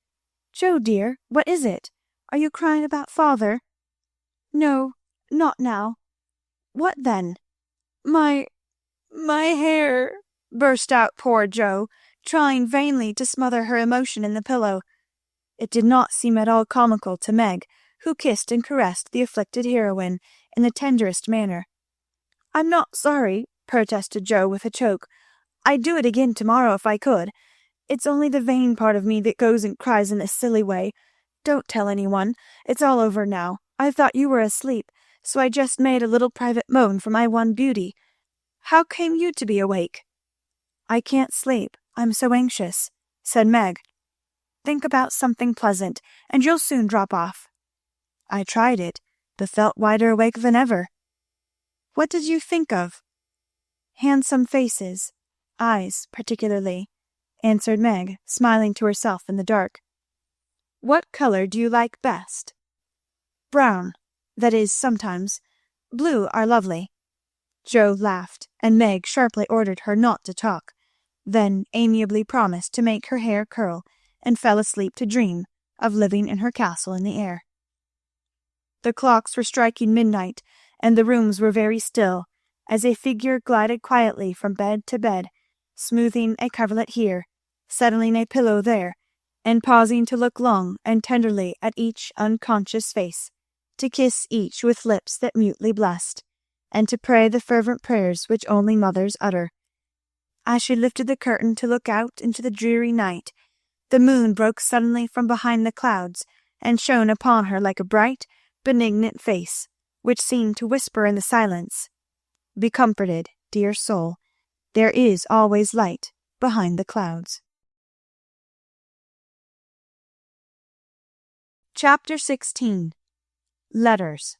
"Joe, dear, what is it? Are you crying about father?" "No, not now." "What then?" My My hair!" burst out poor Jo, trying vainly to smother her emotion in the pillow. It did not seem at all comical to Meg, who kissed and caressed the afflicted heroine in the tenderest manner. "I'm not sorry," protested Jo with a choke. "I'd do it again to-morrow if I could. It's only the vain part of me that goes and cries in this silly way. Don't tell anyone. It's all over now. I thought you were asleep, so I just made a little private moan for my one beauty. How came you to be awake?" "I can't sleep. I'm so anxious," said Meg. "Think about something pleasant, and you'll soon drop off." "I tried it, but felt wider awake than ever." "What did you think of?" "Handsome faces, eyes particularly," answered Meg, smiling to herself in the dark. "What color do you like best?" "Brown. That is, sometimes. Blue are lovely." Jo laughed, and Meg sharply ordered her not to talk, then amiably promised to make her hair curl, and fell asleep to dream of living in her castle in the air. The clocks were striking midnight, and the rooms were very still, as a figure glided quietly from bed to bed, smoothing a coverlet here, settling a pillow there, and pausing to look long and tenderly at each unconscious face, to kiss each with lips that mutely blessed, and to pray the fervent prayers which only mothers utter. As she lifted the curtain to look out into the dreary night, the moon broke suddenly from behind the clouds, and shone upon her like a bright, benignant face, which seemed to whisper in the silence, "Be comforted, dear soul, there is always light behind the clouds." Chapter 16. Letters.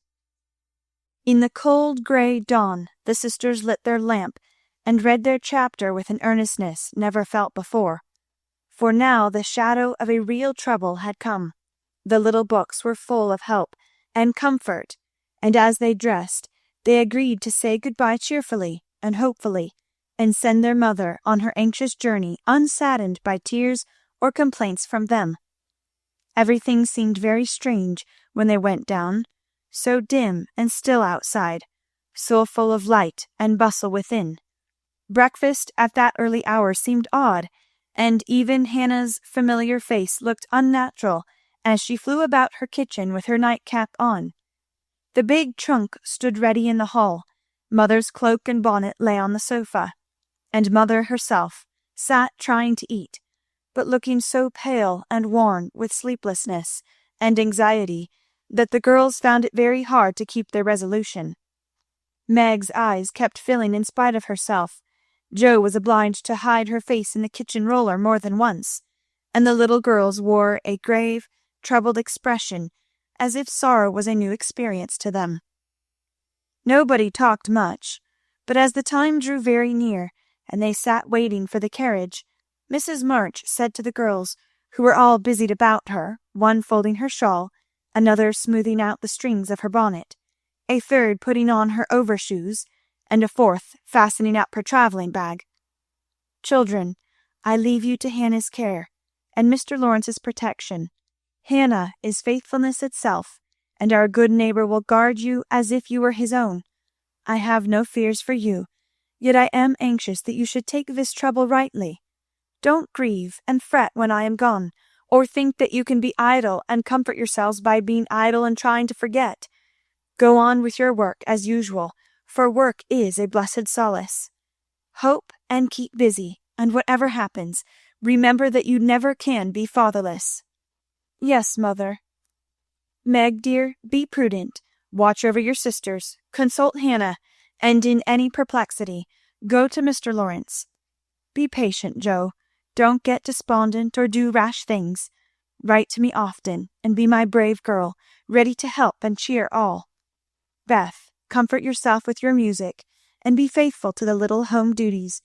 In the cold grey dawn the sisters lit their lamp, and read their chapter with an earnestness never felt before. For now the shadow of a real trouble had come. The little books were full of help and comfort, and as they dressed they agreed to say good-bye cheerfully and hopefully, and send their mother on her anxious journey unsaddened by tears or complaints from them. Everything seemed very strange when they went down, so dim and still outside, so full of light and bustle within. Breakfast at that early hour seemed odd, and even Hannah's familiar face looked unnatural as she flew about her kitchen with her nightcap on. The big trunk stood ready in the hall, mother's cloak and bonnet lay on the sofa, and mother herself sat trying to eat, but looking so pale and worn with sleeplessness and anxiety that the girls found it very hard to keep their resolution. Meg's eyes kept filling in spite of herself. Jo was obliged to hide her face in the kitchen roller more than once, and the little girls wore a grave, troubled expression, as if sorrow was a new experience to them. Nobody talked much, but as the time drew very near, and they sat waiting for the carriage, Mrs. March said to the girls, who were all busied about her, one folding her shawl, another smoothing out the strings of her bonnet, a third putting on her overshoes, and a fourth fastening up her travelling bag, "Children, I leave you to Hannah's care, and Mr. Lawrence's protection. Hannah is faithfulness itself, and our good neighbor will guard you as if you were his own. I have no fears for you, yet I am anxious that you should take this trouble rightly. Don't grieve and fret when I am gone, or think that you can be idle and comfort yourselves by being idle and trying to forget. Go on with your work as usual, for work is a blessed solace. Hope and keep busy, and whatever happens, remember that you never can be fatherless." "Yes, mother." "Meg, dear, be prudent. Watch over your sisters. Consult Hannah, and in any perplexity, go to Mr. Lawrence. Be patient, Jo. Don't get despondent or do rash things. Write to me often, and be my brave girl, ready to help and cheer all. Beth, comfort yourself with your music, and be faithful to the little home duties.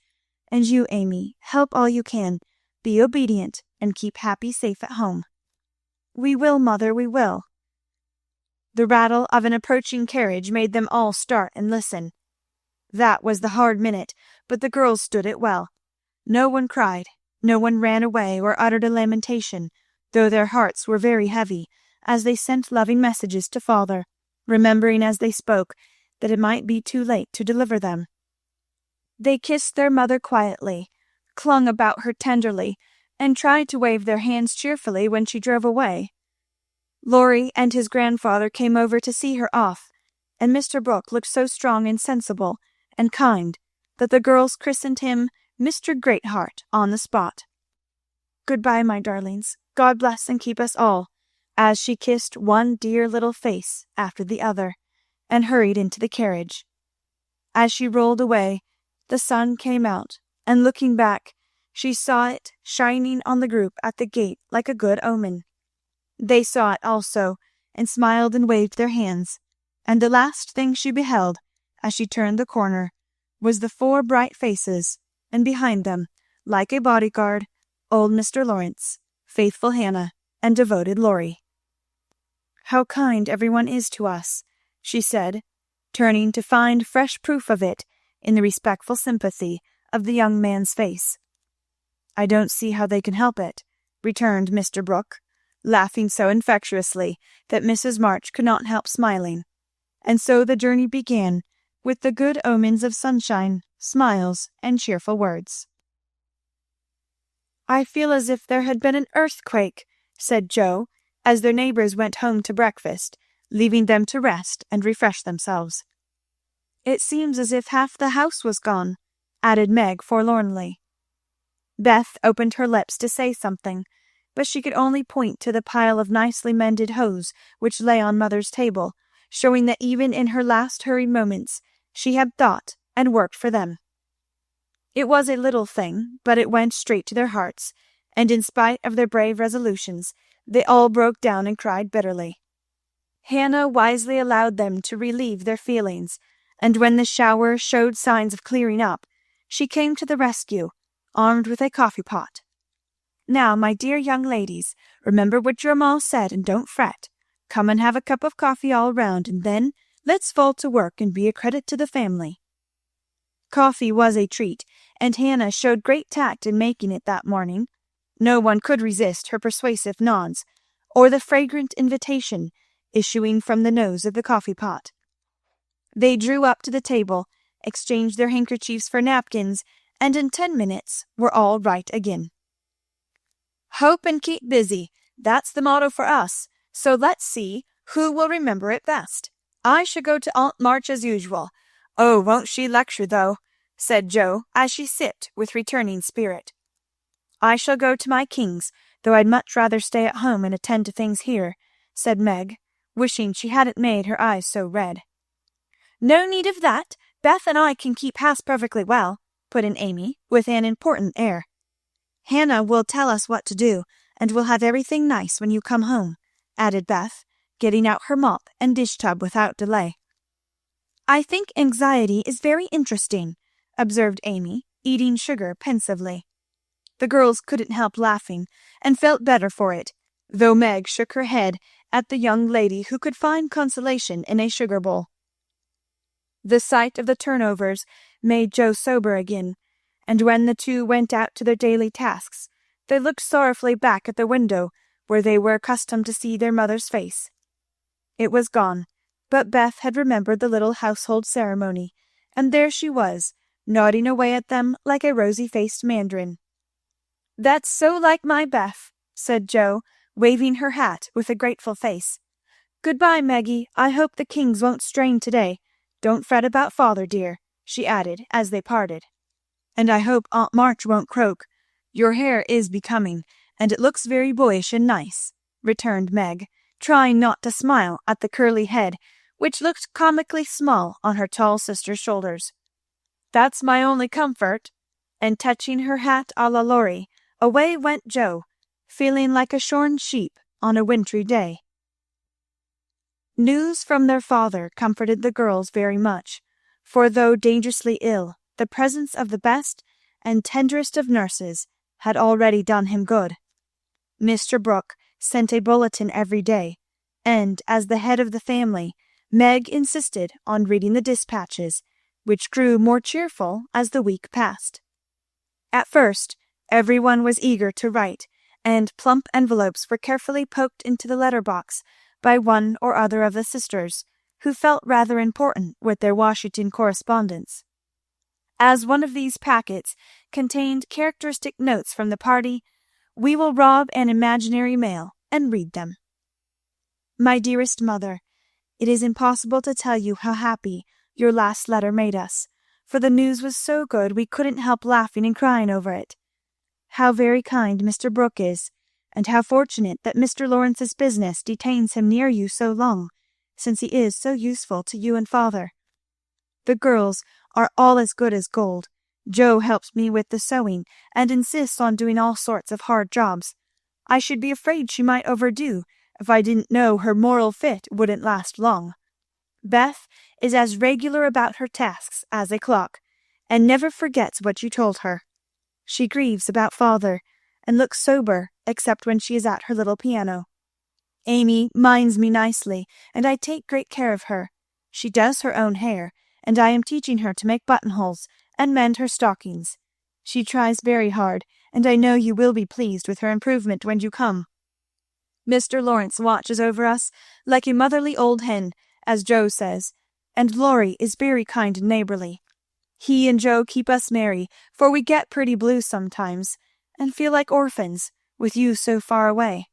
And you, Amy, help all you can. Be obedient, and keep Happy safe at home." "We will, mother, we will." The rattle of an approaching carriage made them all start and listen. That was the hard minute, but the girls stood it well. No one cried, no one ran away or uttered a lamentation, though their hearts were very heavy, as they sent loving messages to father, remembering as they spoke that it might be too late to deliver them. They kissed their mother quietly, clung about her tenderly, and tried to wave their hands cheerfully when she drove away. Laurie and his grandfather came over to see her off, and Mr. Brooke looked so strong and sensible and kind that the girls christened him Mr. Greatheart on the spot. "Good-bye, my darlings. God bless and keep us all," as she kissed one dear little face after the other, and hurried into the carriage. As she rolled away, the sun came out, and looking back, she saw it shining on the group at the gate like a good omen. They saw it also, and smiled and waved their hands, and the last thing she beheld, as she turned the corner, was the 4 bright faces, and behind them, like a bodyguard, old Mr. Lawrence, faithful Hannah, and devoted Laurie. "How kind everyone is to us," she said, turning to find fresh proof of it in the respectful sympathy of the young man's face. "I don't see how they can help it," returned Mr. Brooke, laughing so infectiously that Mrs. March could not help smiling. And so the journey began, with the good omens of sunshine, smiles, and cheerful words. "I feel as if there had been an earthquake," said Joe, as their neighbors went home to breakfast, leaving them to rest and refresh themselves. "It seems as if half the house was gone," added Meg forlornly. Beth opened her lips to say something, but she could only point to the pile of nicely mended hose which lay on mother's table, showing that even in her last hurried moments she had thought and worked for them. It was a little thing, but it went straight to their hearts, and in spite of their brave resolutions, they all broke down and cried bitterly. Hannah wisely allowed them to relieve their feelings, and when the shower showed signs of clearing up, she came to the rescue, armed with a coffee pot. "Now, my dear young ladies, remember what your ma said and don't fret. Come and have a cup of coffee all round, and then let's fall to work and be a credit to the family." Coffee was a treat, and Hannah showed great tact in making it that morning. No one could resist her persuasive nods, or the fragrant invitation issuing from the nose of the coffee pot. They drew up to the table, exchanged their handkerchiefs for napkins, and in 10 minutes were all right again. "Hope and keep busy, that's the motto for us, so let's see who will remember it best. I shall go to Aunt March as usual. Oh, won't she lecture, though," said Joe, as she sipped with returning spirit. "I shall go to my King's, though I'd much rather stay at home and attend to things here," said Meg, wishing she hadn't made her eyes so red. "No need of that. Beth and I can keep house perfectly well," put in Amy, with an important air. "Hannah will tell us what to do, and we'll have everything nice when you come home," added Beth, getting out her mop and dish tub without delay. "I think anxiety is very interesting," observed Amy, eating sugar pensively. The girls couldn't help laughing, and felt better for it, though Meg shook her head at the young lady who could find consolation in a sugar bowl. The sight of the turnovers made Joe sober again, and when the two went out to their daily tasks, they looked sorrowfully back at the window where they were accustomed to see their mother's face. It was gone, but Beth had remembered the little household ceremony, and there she was, nodding away at them like a rosy-faced mandarin. "That's so like my Beth," said Joe, waving her hat with a grateful face. "Good-bye, Meggie. I hope the Kings won't strain today. Don't fret about father, dear," she added as they parted. "And I hope Aunt March won't croak. Your hair is becoming, and it looks very boyish and nice," returned Meg, trying not to smile at the curly head, which looked comically small on her tall sister's shoulders. "That's my only comfort," and touching her hat a la Laurie, away went Joe, feeling like a shorn sheep on a wintry day. News from their father comforted the girls very much, for though dangerously ill, the presence of the best and tenderest of nurses had already done him good. Mr. Brooke sent a bulletin every day, and as the head of the family, Meg insisted on reading the dispatches, which grew more cheerful as the week passed. At first, everyone was eager to write, and plump envelopes were carefully poked into the letter-box by one or other of the sisters, who felt rather important with their Washington correspondence. As one of these packets contained characteristic notes from the party, we will rob an imaginary mail and read them. My dearest mother, it is impossible to tell you how happy your last letter made us, for the news was so good we couldn't help laughing and crying over it. How very kind Mr. Brooke is, and how fortunate that Mr. Lawrence's business detains him near you so long, since he is so useful to you and father. The girls are all as good as gold. Jo helps me with the sewing, and insists on doing all sorts of hard jobs. I should be afraid she might overdo, if I didn't know her moral fit wouldn't last long. Beth is as regular about her tasks as a clock, and never forgets what you told her. She grieves about father, and looks sober except when she is at her little piano. Amy minds me nicely, and I take great care of her. She does her own hair, and I am teaching her to make buttonholes and mend her stockings. She tries very hard, and I know you will be pleased with her improvement when you come. Mr. Lawrence watches over us like a motherly old hen, as Jo says, and Laurie is very kind and neighbourly. He and Jo keep us merry, for we get pretty blue sometimes, and feel like orphans, with you so far away.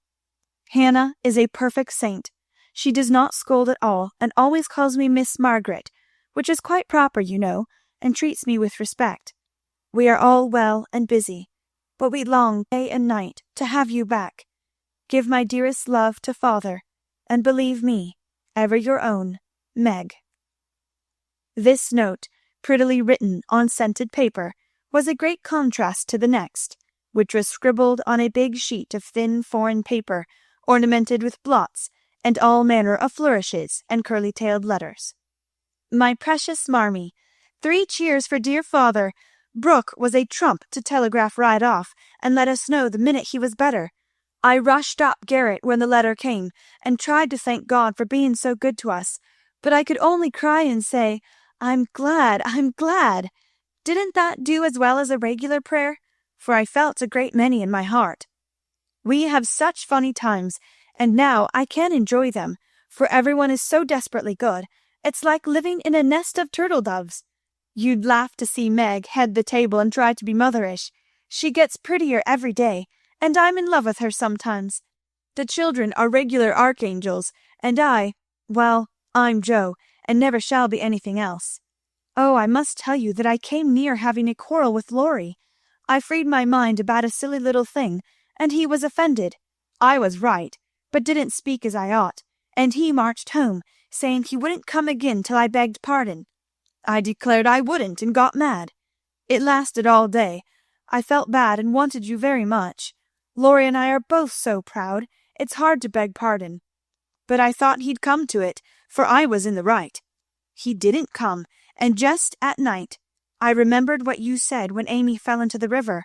Hannah is a perfect saint. She does not scold at all, and always calls me Miss Margaret, which is quite proper, you know, and treats me with respect. We are all well and busy, but we long day and night to have you back. Give my dearest love to father, and believe me, ever your own, Meg. This note, prettily written on scented paper, was a great contrast to the next, which was scribbled on a big sheet of thin foreign paper, ornamented with blots and all manner of flourishes and curly-tailed letters. My precious Marmee, 3 cheers for dear father. Brooke was a trump to telegraph right off, and let us know the minute he was better. I rushed up garret when the letter came, and tried to thank God for being so good to us, but I could only cry and say, I'm glad, I'm glad. Didn't that do as well as a regular prayer? For I felt a great many in my heart. We have such funny times, and now I can enjoy them, for everyone is so desperately good. It's like living in a nest of turtle doves. You'd laugh to see Meg head the table and try to be motherish. She gets prettier every day, and I'm in love with her sometimes. The children are regular archangels, and I'm Jo, and never shall be anything else. Oh, I must tell you that I came near having a quarrel with Laurie. I freed my mind about a silly little thing, and he was offended. I was right, but didn't speak as I ought, and he marched home, saying he wouldn't come again till I begged pardon. I declared I wouldn't, and got mad. It lasted all day. I felt bad and wanted you very much. Laurie and I are both so proud, it's hard to beg pardon. But I thought he'd come to it, for I was in the right. He didn't come, and just at night I remembered what you said when Amy fell into the river.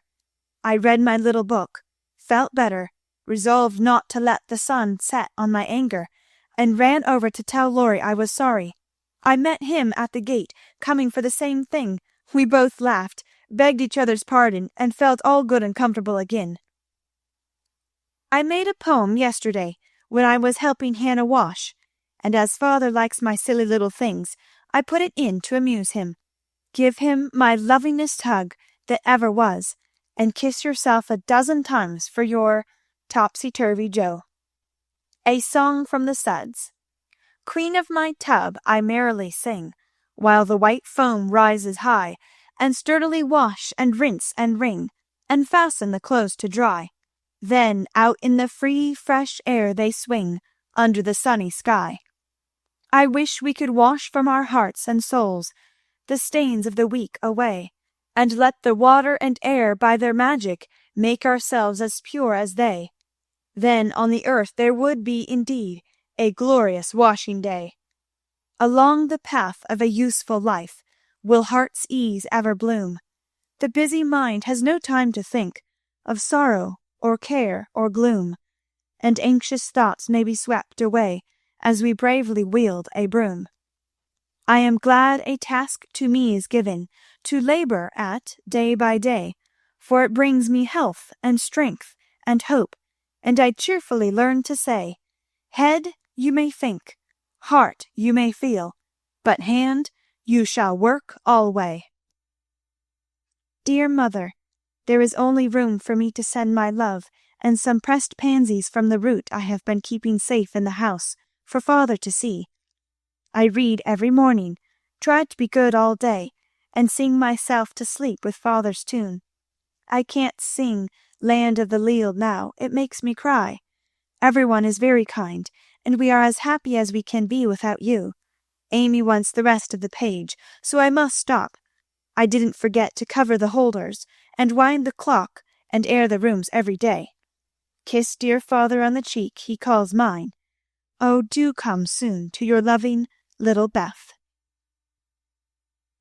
I read my little book, felt better, resolved not to let the sun set on my anger, and ran over to tell Laurie I was sorry. I met him at the gate, coming for the same thing. We both laughed, begged each other's pardon, and felt all good and comfortable again. I made a poem yesterday when I was helping Hannah wash, and as father likes my silly little things, I put it in to amuse him. Give him my lovingest hug that ever was, and kiss yourself 12 times for your Topsy-Turvy Jo. A Song from the Suds. Queen of my tub, I merrily sing, while the white foam rises high, and sturdily wash and rinse and wring, and fasten the clothes to dry. Then out in the free, fresh air they swing, under the sunny sky. I wish we could wash from our hearts and souls the stains of the week away, and let the water and air by their magic make ourselves as pure as they. Then on the earth there would be indeed a glorious washing day. Along the path of a useful life will heart's ease ever bloom. The busy mind has no time to think of sorrow or care or gloom, and anxious thoughts may be swept away as we bravely wield a broom. I am glad a task to me is given to labor at day by day, for it brings me health and strength and hope, and I cheerfully learn to say, Head, you may think, heart, you may feel, but hand, you shall work alway. Dear mother, there is only room for me to send my love and some pressed pansies from the root I have been keeping safe in the house for father to see. I read every morning, try to be good all day, and sing myself to sleep with father's tune. I can't sing Land of the Leal now, it makes me cry. Everyone is very kind, and we are as happy as we can be without you. Amy wants the rest of the page, so I must stop. I didn't forget to cover the holders, and wind the clock, and air the rooms every day. Kiss dear father on the cheek he calls mine. Oh, do come soon to your loving little Beth.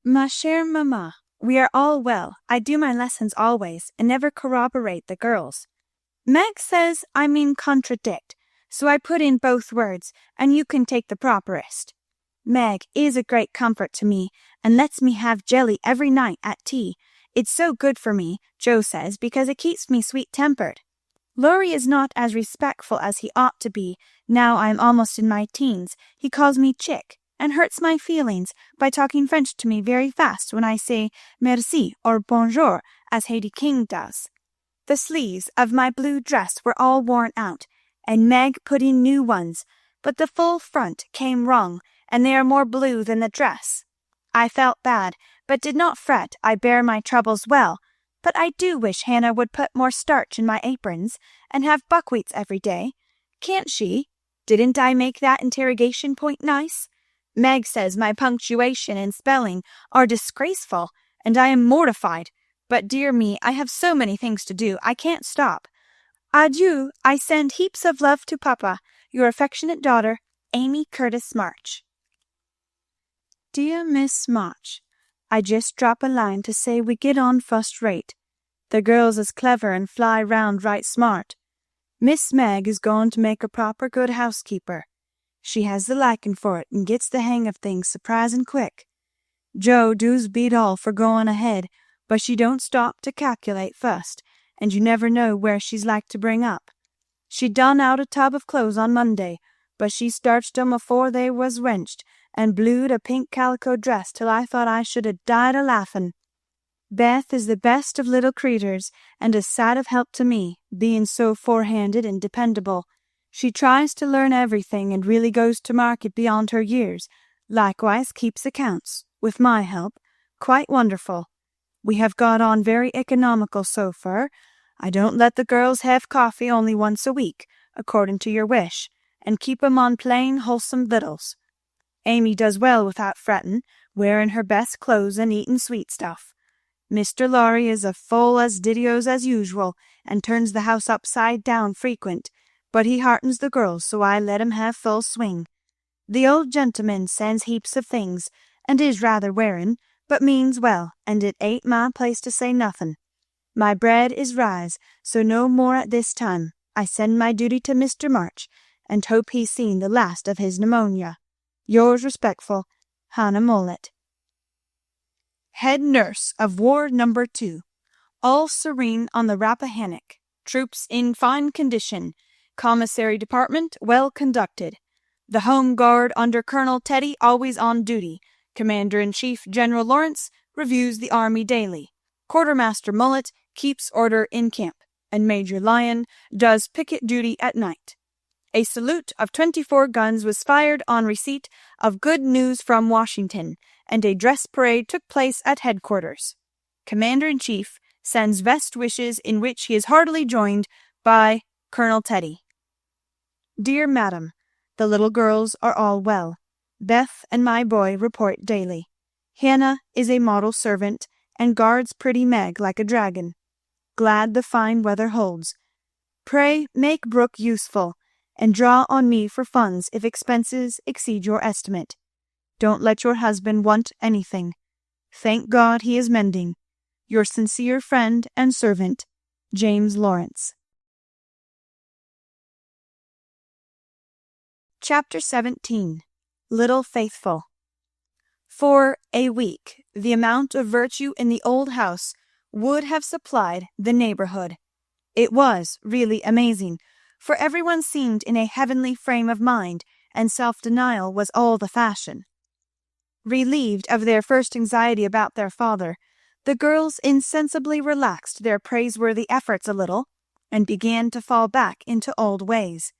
Ma chère maman, we are all well. I do my lessons always, and never corroborate the girls. Meg says I mean contradict, so I put in both words, and you can take the properest. Meg is a great comfort to me, and lets me have jelly every night at tea. It's so good for me, Joe says, because it keeps me sweet-tempered. Laurie is not as respectful as he ought to be. Now I am almost in my teens. He calls me chick, and hurts my feelings by talking French to me very fast when I say merci or bonjour, as Haiti King does. The sleeves of my blue dress were all worn out, and Meg put in new ones, but the full front came wrong, and they are more blue than the dress. I felt bad, but did not fret. I bear my troubles well, but I do wish Hannah would put more starch in my aprons, and have buckwheats every day. Can't she? Didn't I make that interrogation point nice? Meg says my punctuation and spelling are disgraceful, and I am mortified. But dear me, I have so many things to do, I can't stop. Adieu, I send heaps of love to Papa. Your affectionate daughter, Amy Curtis March. Dear Miss March, I just drop a line to say we get on first rate. The girls is clever and fly round right smart. Miss Meg is going to make a proper good housekeeper. She has the liking for it and gets the hang of things surprisin' quick. Joe does beat all for going ahead, but she don't stop to calculate first, and you never know where she's like to bring up. She done out a tub of clothes on Monday, but she starched 'em afore they was wrenched, and blued a pink calico dress till I thought I should 'a died a laughin'. Beth is the best of little creeters, and a sight of help to me, being so forehanded and dependable. She tries to learn everything, and really goes to market beyond her years, likewise keeps accounts, with my help, quite wonderful. We have got on very economical so far. I don't let the girls have coffee only once a week, according to your wish, and keep 'em on plain wholesome victuals. Amy does well without frettin', wearing her best clothes and eatin' sweet stuff. Mr. Lorry is as full as didios as usual, and turns the house upside down frequent, but he heartens the girls, so I let him have full swing. The old gentleman sends heaps of things, and is rather wearin', but means well, and it ain't my place to say nothin'. My bread is rise, so no more at this time. I send my duty to Mr. March, and hope he's seen the last of his pneumonia. Yours respectful, Hannah Mollett. Head Nurse of Ward No. 2. All serene on the Rappahannock. Troops in fine condition. Commissary Department well conducted. The Home Guard under Colonel Teddy always on duty. Commander-in-Chief General Lawrence reviews the Army daily. Quartermaster Mullet keeps order in camp, and Major Lyon does picket duty at night. A salute of 24 guns was fired on receipt of good news from Washington, and a dress parade took place at headquarters. Commander-in-Chief sends best wishes, in which he is heartily joined by Colonel Teddy. Dear Madam, the little girls are all well. Beth and my boy report daily. Hannah is a model servant, and guards pretty Meg like a dragon. Glad the fine weather holds. Pray make Brooke useful, and draw on me for funds if expenses exceed your estimate. Don't let your husband want anything. Thank God he is mending. Your sincere friend and servant, James Lawrence. Chapter 17. Little Faithful. For a week, the amount of virtue in the old house would have supplied the neighborhood. It was really amazing, for everyone seemed in a heavenly frame of mind, and self-denial was all the fashion. Relieved of their first anxiety about their father, The girls insensibly relaxed their praiseworthy efforts a little, and began to fall back into old ways.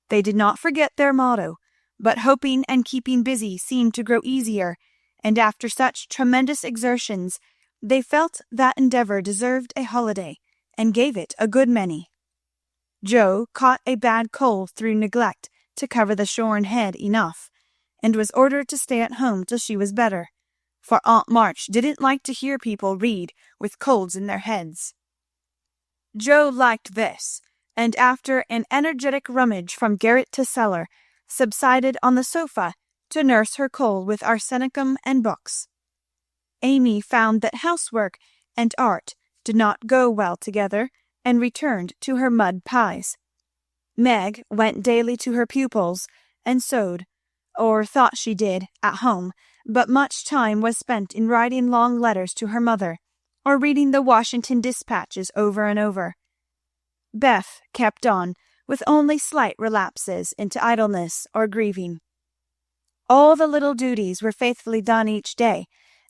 They did not forget their motto, but hoping and keeping busy seemed to grow easier, and after such tremendous exertions, they felt that endeavor deserved a holiday, and gave it a good many. Jo caught a bad cold through neglect to cover the shorn head enough, and was ordered to stay at home till she was better, for Aunt March didn't like to hear people read with colds in their heads. Jo liked this, and after an energetic rummage from garret to cellar, subsided on the sofa to nurse her cold with arsenicum and books. Amy found that housework and art did not go well together, and returned to her mud pies. Meg went daily to her pupils and sewed, or thought she did, at home, but much time was spent in writing long letters to her mother, or reading the Washington dispatches over and over. Beth kept on, with only slight relapses into idleness or grieving. All the little duties were faithfully done each day,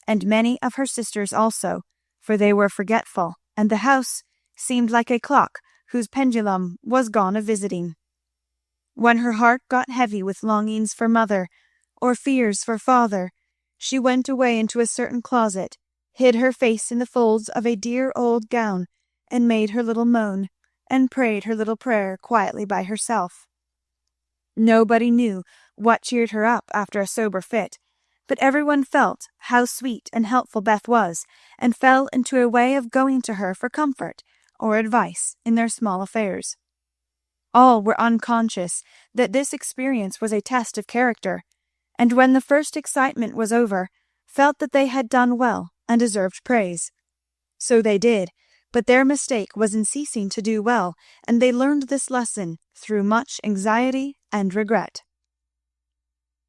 and many of her sisters also, for they were forgetful, and the house seemed like a clock whose pendulum was gone a-visiting. When her heart got heavy with longings for mother, or fears for father, she went away into a certain closet, hid her face in the folds of a dear old gown, and made her little moan, and prayed her little prayer quietly by herself. Nobody knew what cheered her up after a sober fit, but everyone felt how sweet and helpful Beth was, and fell into a way of going to her for comfort or advice in their small affairs. All were unconscious that this experience was a test of character, and when the first excitement was over, felt that they had done well and deserved praise. So they did, but their mistake was in ceasing to do well, and they learned this lesson through much anxiety and regret.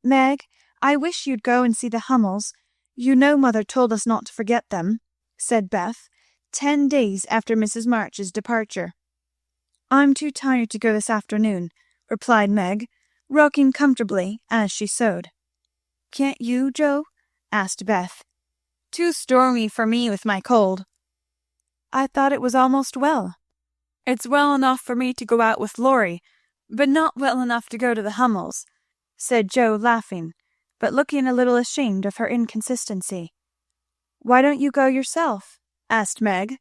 "Meg, I wish you'd go and see the Hummels. You know mother told us not to forget them," said Beth, 10 days after Mrs. March's departure. "I'm too tired to go this afternoon," replied Meg, rocking comfortably as she sewed. "Can't you, Jo?" asked Beth. "Too stormy for me with my cold." "I thought it was almost well." "It's well enough for me to go out with Laurie, but not well enough to go to the Hummels," said Jo, laughing, but looking a little ashamed of her inconsistency. "Why don't you go yourself?" asked Meg.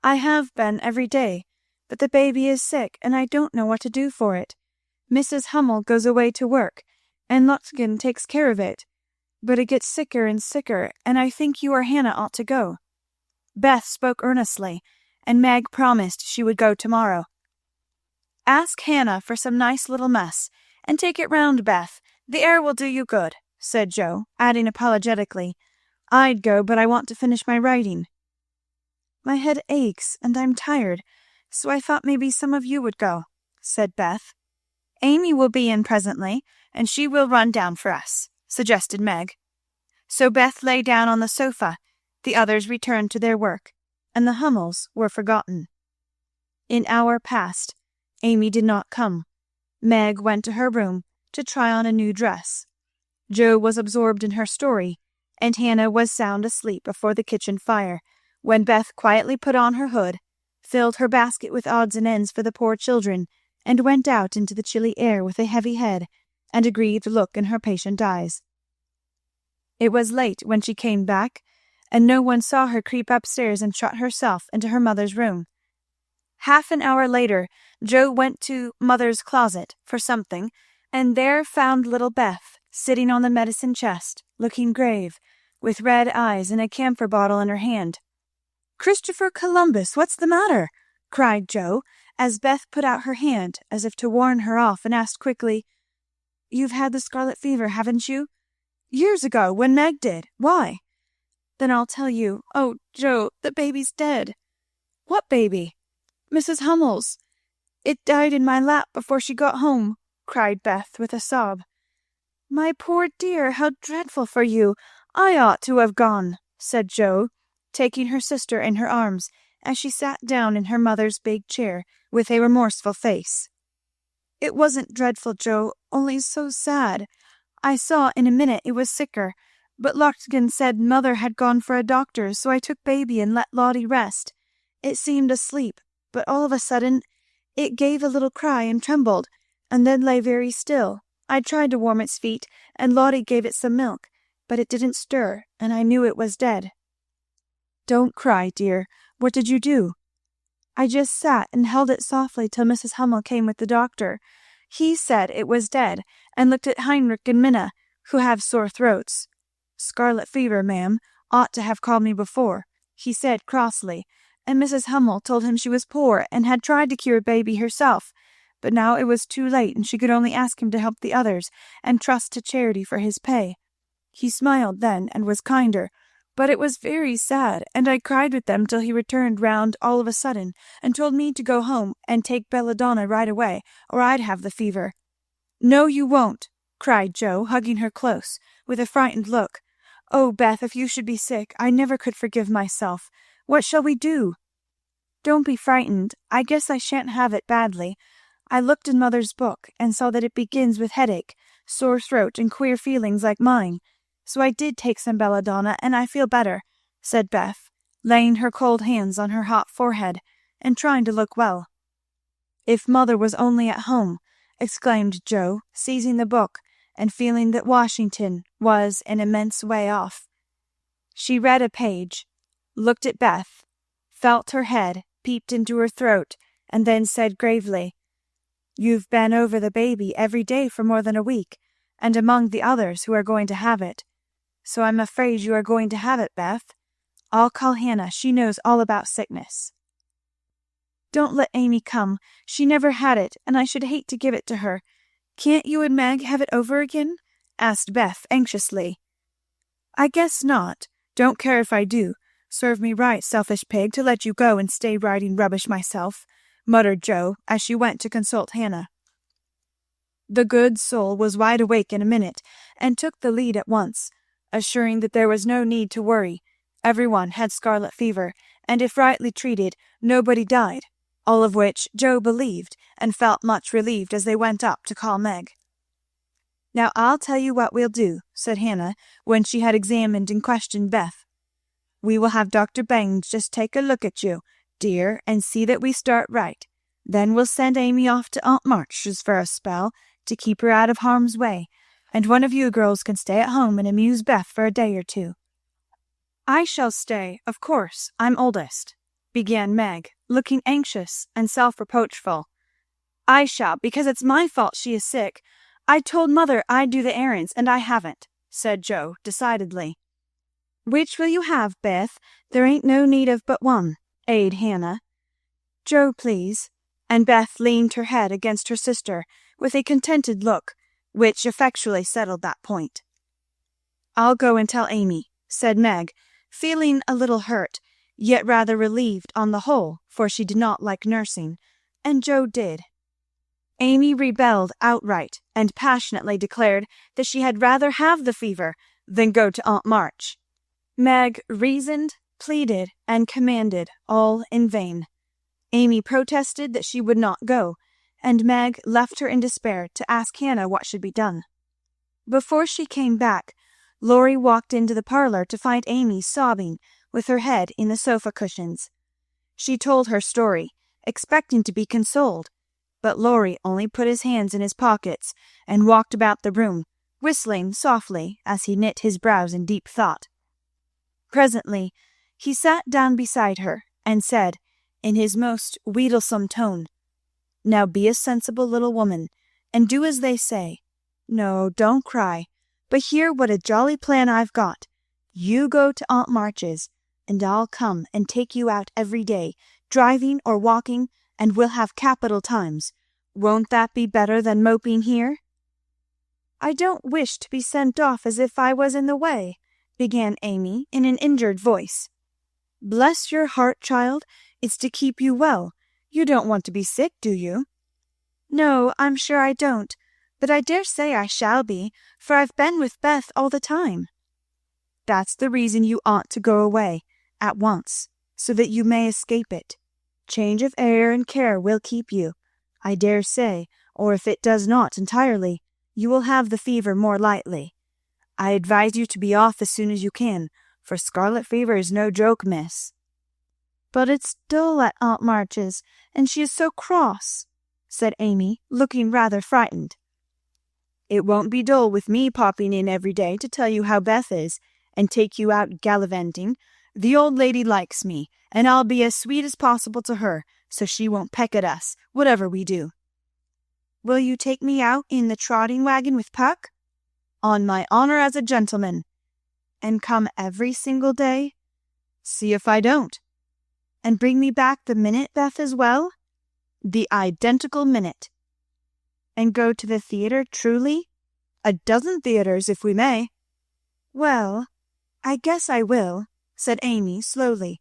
"I have been every day, but the baby is sick, and I don't know what to do for it. Mrs. Hummel goes away to work, and Lutgen takes care of it, but it gets sicker and sicker, and I think you or Hannah ought to go." Beth spoke earnestly, and Meg promised she would go tomorrow. "Ask Hannah for some nice little mess, and take it round, Beth. The air will do you good," said Jo, adding apologetically, "I'd go, but I want to finish my writing." "My head aches, and I'm tired, so I thought maybe some of you would go," said Beth. "Amy will be in presently, and she will run down for us," suggested Meg. So Beth lay down on the sofa, the others returned to their work, and the Hummels were forgotten. An hour passed. Amy did not come. Meg went to her room to try on a new dress. Jo was absorbed in her story, and Hannah was sound asleep before the kitchen fire, when Beth quietly put on her hood, filled her basket with odds and ends for the poor children, and went out into the chilly air with a heavy head and a grieved look in her patient eyes. It was late when she came back, and no one saw her creep upstairs and shut herself into her mother's room. Half an hour later, Jo went to mother's closet for something, and there found little Beth sitting on the medicine chest, looking grave, with red eyes and a camphor bottle in her hand. "Christopher Columbus, what's the matter?" cried Jo, as Beth put out her hand as if to warn her off, and asked quickly, "You've had the scarlet fever, haven't you?" "Years ago, when Meg did. Why?" "Then I'll tell you. Oh, Jo, the baby's dead." "What baby?" "Mrs. Hummel's. It died in my lap before she got home," cried Beth with a sob. "My poor dear, how dreadful for you. I ought to have gone," said Jo, taking her sister in her arms as she sat down in her mother's big chair with a remorseful face. "It wasn't dreadful, Jo, only so sad. I saw in a minute it was sicker. But Lockton said mother had gone for a doctor, so I took baby and let Lottie rest. It seemed asleep, but all of a sudden it gave a little cry and trembled, and then lay very still. I tried to warm its feet, and Lottie gave it some milk, but it didn't stir, and I knew it was dead." "Don't cry, dear. What did you do?" "I just sat and held it softly till Mrs. Hummel came with the doctor. He said it was dead, and looked at Heinrich and Minna, who have sore throats. 'Scarlet fever, ma'am, ought to have called me before,' he said crossly, and Mrs. Hummel told him she was poor and had tried to cure baby herself, but now it was too late and she could only ask him to help the others and trust to charity for his pay. He smiled then and was kinder, but it was very sad, and I cried with them till he returned round all of a sudden and told me to go home and take belladonna right away, or I'd have the fever." "No, you won't," cried Joe, hugging her close, with a frightened look. "Oh, Beth, if you should be sick, I never could forgive myself. What shall we do?" "Don't be frightened. I guess I shan't have it badly. I looked in mother's book and saw that it begins with headache, sore throat, and queer feelings like mine. So I did take some belladonna, and I feel better," said Beth, laying her cold hands on her hot forehead, and trying to look well. "If mother was only at home!" exclaimed Joe, seizing the book, and feeling that Washington was an immense way off. She read a page, looked at Beth, felt her head, peeped into her throat, and then said gravely, "You've been over the baby every day for more than a week, and among the others who are going to have it. So I'm afraid you are going to have it, Beth. I'll call Hannah. She knows all about sickness." "Don't let Amy come. She never had it, and I should hate to give it to her. Can't you and Meg have it over again?" asked Beth anxiously. "I guess not. Don't care if I do. Serve me right, selfish pig, to let you go and stay writing rubbish myself," muttered Joe as she went to consult Hannah. The good soul was wide awake in a minute, and took the lead at once, assuring that there was no need to worry. Every one had scarlet fever, and if rightly treated, nobody died, all of which Joe believed, and felt much relieved as they went up to call Meg. "Now I'll tell you what we'll do," said Hannah, when she had examined and questioned Beth. "We will have Dr. Baines just take a look at you, dear, and see that we start right. Then we'll send Amy off to Aunt March's for a spell, to keep her out of harm's way, and one of you girls can stay at home and amuse Beth for a day or two." "I shall stay, of course. I'm oldest," began Meg, looking anxious and self-reproachful. "I shall, because it's my fault she is sick. I told mother I'd do the errands, and I haven't," said Joe decidedly. "Which will you have, Beth? There ain't no need of but one," aid Hannah. "Joe, please," and Beth leaned her head against her sister with a contented look, which effectually settled that point. "I'll go and tell Amy," said Meg, feeling a little hurt, yet rather relieved on the whole, for she did not like nursing, and Joe did. Amy rebelled outright, and passionately declared that she had rather have the fever than go to Aunt March. Meg reasoned, pleaded, and commanded, all in vain. Amy protested that she would not go, and Meg left her in despair to ask Hannah what should be done. Before she came back, Laurie walked into the parlour to find Amy sobbing with her head in the sofa cushions. She told her story, expecting to be consoled, but Laurie only put his hands in his pockets and walked about the room, whistling softly as he knit his brows in deep thought. Presently he sat down beside her and said, in his most wheedlesome tone, "Now be a sensible little woman, and do as they say. No, don't cry, but hear what a jolly plan I've got. You go to Aunt March's, and I'll come and take you out every day, driving or walking, and we'll have capital times. Won't that be better than moping here?" "I don't wish to be sent off as if I was in the way," began Amy in an injured voice. "Bless your heart, child, it's to keep you well. You don't want to be sick, do you?" "No, I'm sure I don't, but I dare say I shall be, for I've been with Beth all the time." "That's the reason you ought to go away at once, so that you may escape it. Change of air and care will keep you, I dare say, or if it does not entirely, you will have the fever more lightly. I advise you to be off as soon as you can, for scarlet fever is no joke, miss." "But it's dull at Aunt March's, and she is so cross," said Amy, looking rather frightened. "It won't be dull with me popping in every day to tell you how Beth is, and take you out gallivanting. The old lady likes me, and I'll be as sweet as possible to her, so she won't peck at us, whatever we do." "Will you take me out in the trotting wagon with Puck?" "On my honor as a gentleman." "And come every single day?" "See if I don't." "And bring me back the minute Beth is well?" "The identical minute." "And go to the theatre truly?" "A dozen theatres, if we may." "Well, I guess I will," said Amy slowly.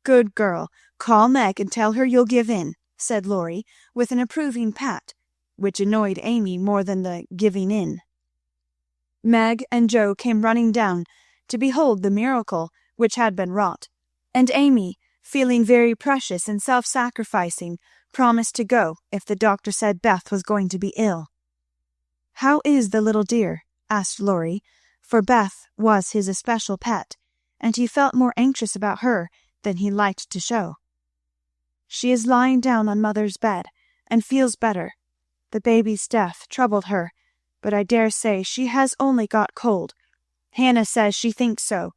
"Good girl. Call Meg and tell her you'll give in," said Laurie, with an approving pat, which annoyed Amy more than the giving in. Meg and Joe came running down to behold the miracle which had been wrought, and Amy, feeling very precious and self-sacrificing, promised to go if the doctor said Beth was going to be ill. "How is the little dear?" asked Laurie, for Beth was his especial pet, and he felt more anxious about her than he liked to show. "She is lying down on mother's bed, and feels better. The baby's death troubled her, but I dare say she has only got cold. Hannah says she thinks so,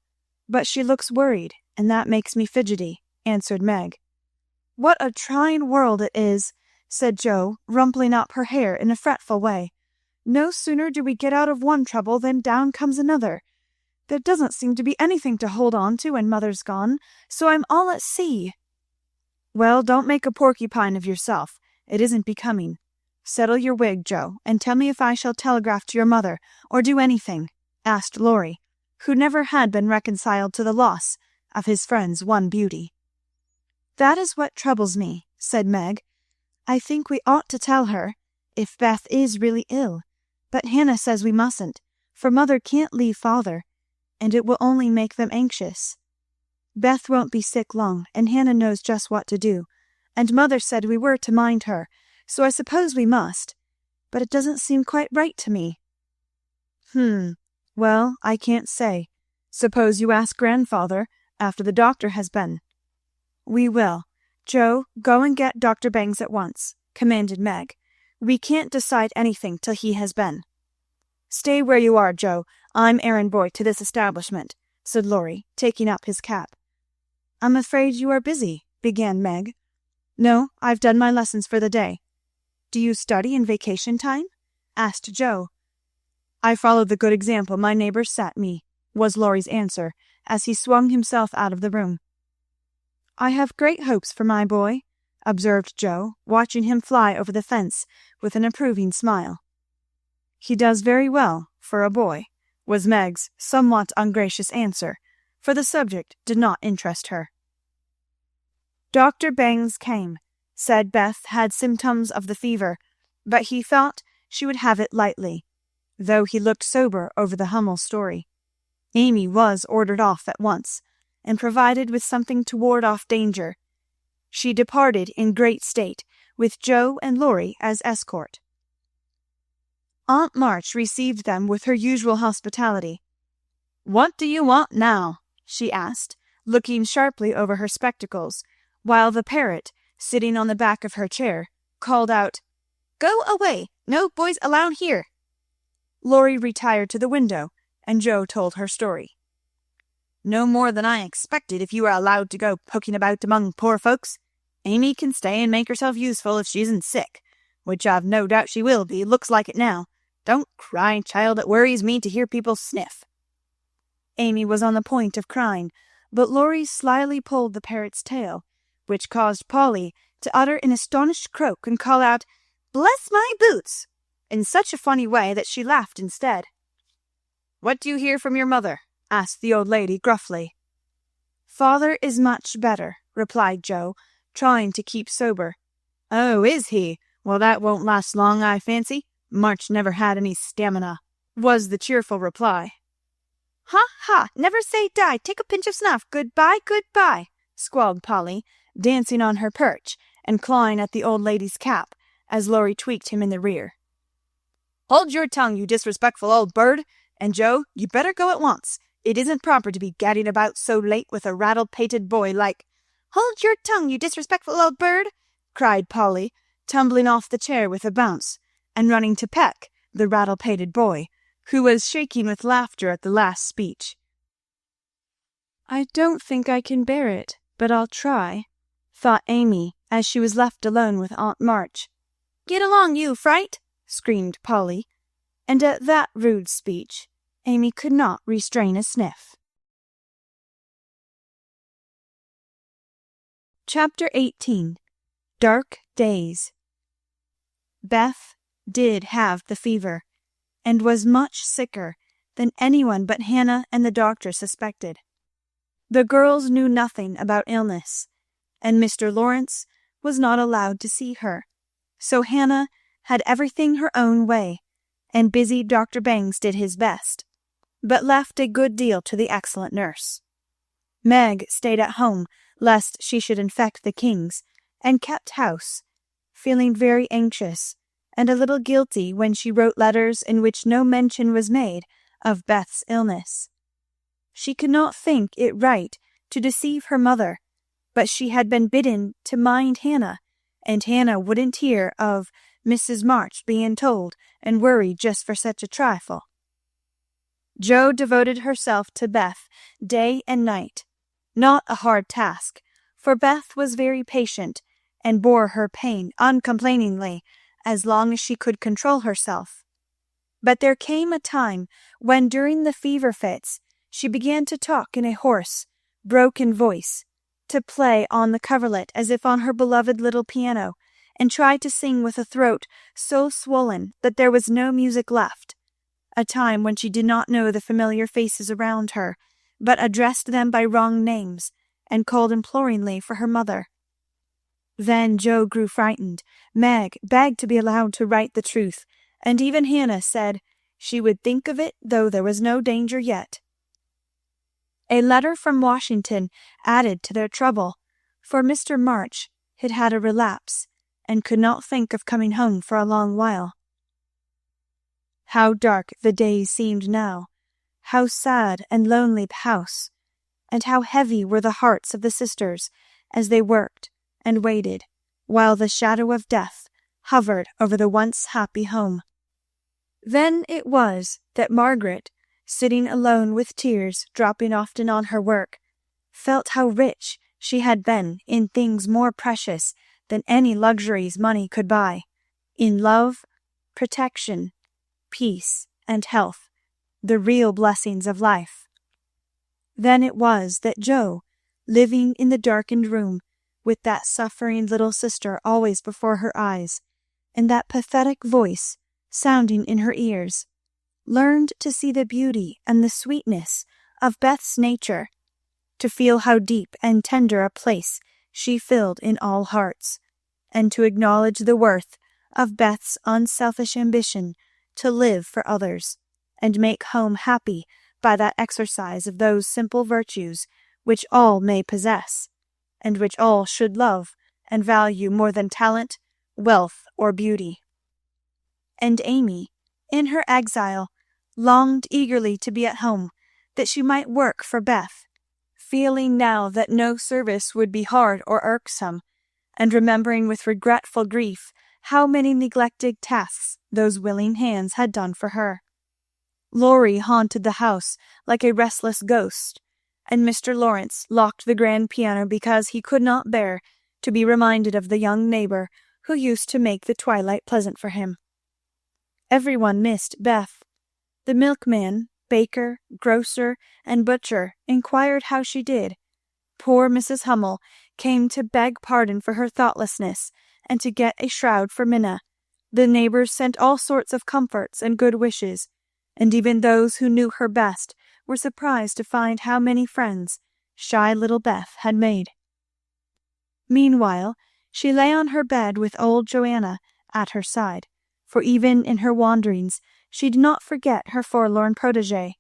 but she looks worried, and that makes me fidgety," answered Meg. "What a trying world it is," said Joe, rumpling up her hair in a fretful way. "No sooner do we get out of one trouble than down comes another. There doesn't seem to be anything to hold on to when mother's gone, so I'm all at sea." "Well, don't make a porcupine of yourself. It isn't becoming. Settle your wig, Joe, and tell me if I shall telegraph to your mother, or do anything," asked Laurie, who never had been reconciled to the loss of his friend's one beauty. "That is what troubles me," said Meg. "I think we ought to tell her, if Beth is really ill, but Hannah says we mustn't, for mother can't leave father, and it will only make them anxious. Beth won't be sick long, and Hannah knows just what to do, and mother said we were to mind her, so I suppose we must, but it doesn't seem quite right to me." Well, I can't say. Suppose you ask grandfather after the doctor has been." "We will. Joe, go and get Dr. Bangs at once," commanded Meg. "We can't decide anything till he has been." "Stay where you are, Joe. I'm errand boy to this establishment," said Laurie, taking up his cap. "I'm afraid you are busy," began Meg. "No, I've done my lessons for the day." "Do you study in vacation time?" asked Joe. "I follow the good example my neighbors set me," was Laurie's answer, as he swung himself out of the room. "I have great hopes for my boy," observed Joe, watching him fly over the fence with an approving smile. "He does very well for a boy," was Meg's somewhat ungracious answer, for the subject did not interest her. Dr. Bangs came, said Beth had symptoms of the fever, but he thought she would have it lightly, though he looked sober over the Hummel story. Amy was ordered off at once, and provided with something to ward off danger. She departed in great state, with Joe and Laurie as escort. Aunt March received them with her usual hospitality. "What do you want now?" she asked, looking sharply over her spectacles, while the parrot, sitting on the back of her chair, called out, "Go away! No boys allowed here!" Laurie retired to the window, and Joe told her story. "No more than I expected if you are allowed to go poking about among poor folks. Amy can stay and make herself useful if she isn't sick, which I've no doubt she will be, looks like it now. Don't cry, child, it worries me to hear people sniff." Amy was on the point of crying, but Laurie slyly pulled the parrot's tail, which caused Polly to utter an astonished croak and call out, "Bless my boots!" in such a funny way that she laughed instead. "What do you hear from your mother?" asked the old lady gruffly. "Father is much better," replied Joe, trying to keep sober. "Oh, is he? Well, that won't last long, I fancy. March never had any stamina," was the cheerful reply. "Ha, ha! Never say die! Take a pinch of snuff! Goodbye, goodbye!" squalled Polly, dancing on her perch and clawing at the old lady's cap, as Laurie tweaked him in the rear. "Hold your tongue, you disrespectful old bird! And Joe, you better go at once. It isn't proper to be gadding about so late with a rattle-pated boy like—" "Hold your tongue, you disrespectful old bird!" cried Polly, tumbling off the chair with a bounce, and running to peck the rattle-pated boy, who was shaking with laughter at the last speech. "I don't think I can bear it, but I'll try," thought Amy, as she was left alone with Aunt March. "Get along, you fright!" screamed Polly, and at that rude speech Amy could not restrain a sniff. Chapter 18. Dark Days. Beth did have the fever, and was much sicker than anyone but Hannah and the doctor suspected. The girls knew nothing about illness, and Mr. Lawrence was not allowed to see her, so Hannah had everything her own way, and busy Dr. Bangs did his best, but left a good deal to the excellent nurse. Meg stayed at home lest she should infect the Kings, and kept house, feeling very anxious and a little guilty when she wrote letters in which no mention was made of Beth's illness. She could not think it right to deceive her mother, but she had been bidden to mind Hannah, and Hannah wouldn't hear of Mrs. March being told and worried just for such a trifle. Jo devoted herself to Beth day and night, not a hard task, for Beth was very patient and bore her pain uncomplainingly as long as she could control herself. But there came a time when during the fever fits she began to talk in a hoarse, broken voice, to play on the coverlet as if on her beloved little piano, and tried to sing with a throat so swollen that there was no music left, a time when she did not know the familiar faces around her, but addressed them by wrong names, and called imploringly for her mother. Then Jo grew frightened. Meg begged to be allowed to write the truth, and even Hannah said she would think of it though there was no danger yet. A letter from Washington added to their trouble, for Mr. March had had a relapse, and could not think of coming home for a long while. How dark the days seemed now, how sad and lonely the house, and how heavy were the hearts of the sisters as they worked and waited, while the shadow of death hovered over the once happy home. Then it was that Margaret, sitting alone with tears dropping often on her work, felt how rich she had been in things more precious than any luxuries money could buy, in love, protection, peace, and health, the real blessings of life. Then it was that Jo, living in the darkened room, with that suffering little sister always before her eyes, and that pathetic voice sounding in her ears, learned to see the beauty and the sweetness of Beth's nature, to feel how deep and tender a place she filled in all hearts, and to acknowledge the worth of Beth's unselfish ambition to live for others, and make home happy by that exercise of those simple virtues which all may possess, and which all should love and value more than talent, wealth, or beauty. And Amy, in her exile, longed eagerly to be at home, that she might work for Beth, feeling now that no service would be hard or irksome, and remembering with regretful grief how many neglected tasks those willing hands had done for her. Laurie haunted the house like a restless ghost, and Mr. Lawrence locked the grand piano because he could not bear to be reminded of the young neighbor who used to make the twilight pleasant for him. Everyone missed Beth. The milkman, baker, grocer, and butcher inquired how she did. Poor Mrs. Hummel came to beg pardon for her thoughtlessness and to get a shroud for Minna. The neighbors sent all sorts of comforts and good wishes, and even those who knew her best were surprised to find how many friends shy little Beth had made. Meanwhile, she lay on her bed with old Joanna at her side, for even in her wanderings she did not forget her forlorn protégé.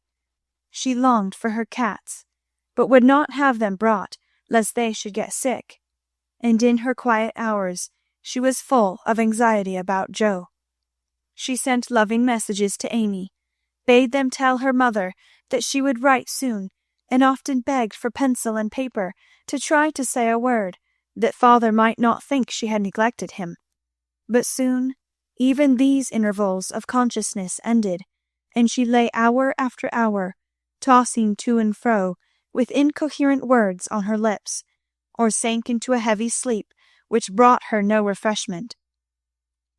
She longed for her cats, but would not have them brought lest they should get sick, and in her quiet hours she was full of anxiety about Jo. She sent loving messages to Amy, bade them tell her mother that she would write soon, and often begged for pencil and paper to try to say a word, that father might not think she had neglected him. But soon even these intervals of consciousness ended, and she lay hour after hour, tossing to and fro, with incoherent words on her lips, or sank into a heavy sleep which brought her no refreshment.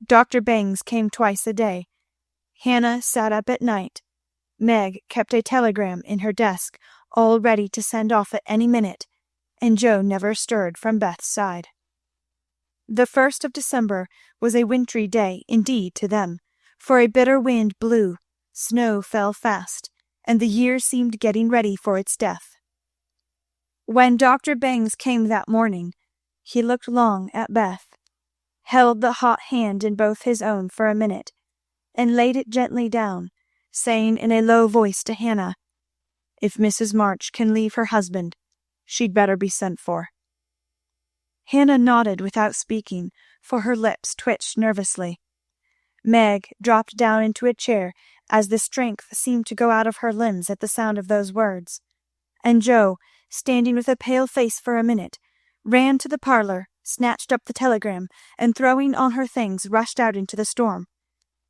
Dr. Bangs came twice a day. Hannah sat up at night. Meg kept a telegram in her desk, all ready to send off at any minute, and Joe never stirred from Beth's side. The 1st of December was a wintry day indeed to them, for a bitter wind blew, snow fell fast, and the year seemed getting ready for its death. When Dr. Bangs came that morning, he looked long at Beth, held the hot hand in both his own for a minute, and laid it gently down, saying in a low voice to Hannah, "If Mrs. March can leave her husband, she'd better be sent for." Hannah nodded without speaking, for her lips twitched nervously. Meg dropped down into a chair as the strength seemed to go out of her limbs at the sound of those words, and Joe, standing with a pale face for a minute, ran to the parlour, snatched up the telegram, and throwing on her things rushed out into the storm.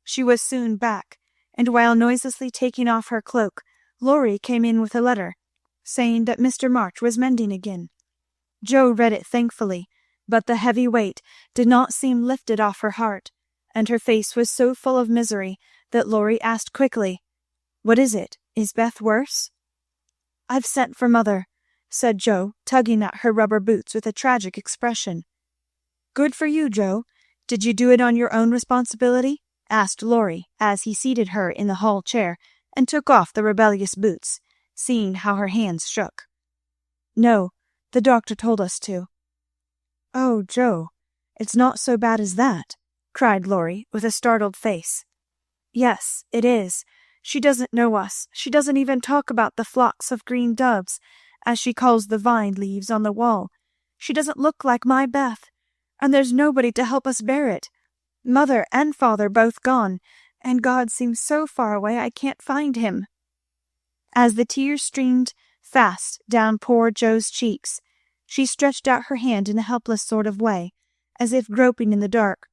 She was soon back, and while noiselessly taking off her cloak, Laurie came in with a letter, saying that Mr. March was mending again. Joe read it thankfully, but the heavy weight did not seem lifted off her heart, and her face was so full of misery that Laurie asked quickly, "What is it? Is Beth worse?" "I've sent for mother," said Joe, tugging at her rubber boots with a tragic expression. "Good for you, Joe. Did you do it on your own responsibility?" asked Laurie, as he seated her in the hall chair and took off the rebellious boots, seeing how her hands shook. "No. The doctor told us to." "Oh, Joe, it's not so bad as that," cried Laurie, with a startled face. "Yes, it is. She doesn't know us. She doesn't even talk about the flocks of green doves, as she calls the vine leaves on the wall. She doesn't look like my Beth, and there's nobody to help us bear it. Mother and father both gone, and God seems so far away I can't find him." As the tears streamed fast down poor Joe's cheeks, she stretched out her hand in a helpless sort of way, as if groping in the dark,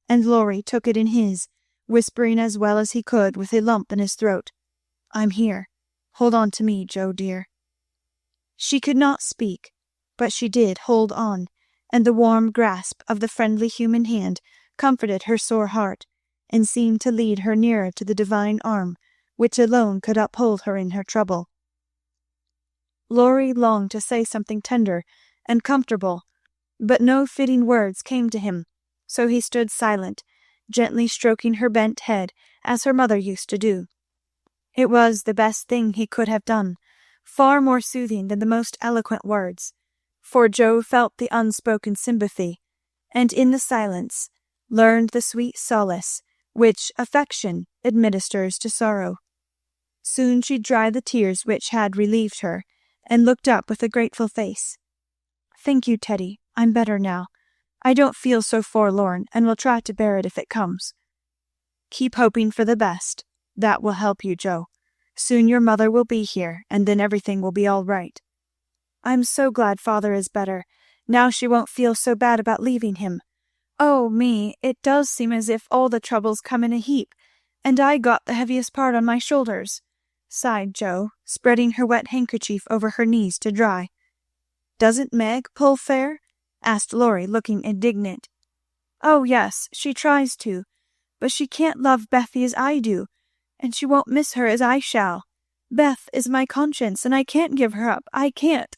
and Laurie took it in his, whispering as well as he could with a lump in his throat, "I'm here. Hold on to me, Joe dear." She could not speak, but she did hold on, and the warm grasp of the friendly human hand comforted her sore heart, and seemed to lead her nearer to the divine arm which alone could uphold her in her trouble. Laurie longed to say something tender and comfortable, but no fitting words came to him, so he stood silent, gently stroking her bent head as her mother used to do. It was the best thing he could have done, far more soothing than the most eloquent words, for Joe felt the unspoken sympathy, and in the silence learned the sweet solace which affection administers to sorrow. Soon she dried the tears which had relieved her, and looked up with a grateful face. "Thank you, Teddy. I'm better now. I don't feel so forlorn, and will try to bear it if it comes." "Keep hoping for the best. That will help you, Joe. Soon your mother will be here, and then everything will be all right." "I'm so glad father is better. Now she won't feel so bad about leaving him. Oh me, it does seem as if all the troubles come in a heap, and I got the heaviest part on my shoulders," sighed Joe, spreading her wet handkerchief over her knees to dry. "Doesn't Meg pull fair?" asked Laurie, looking indignant. "Oh yes, she tries to, but she can't love Bethy as I do, and she won't miss her as I shall. Beth is my conscience, and I can't give her up. I can't.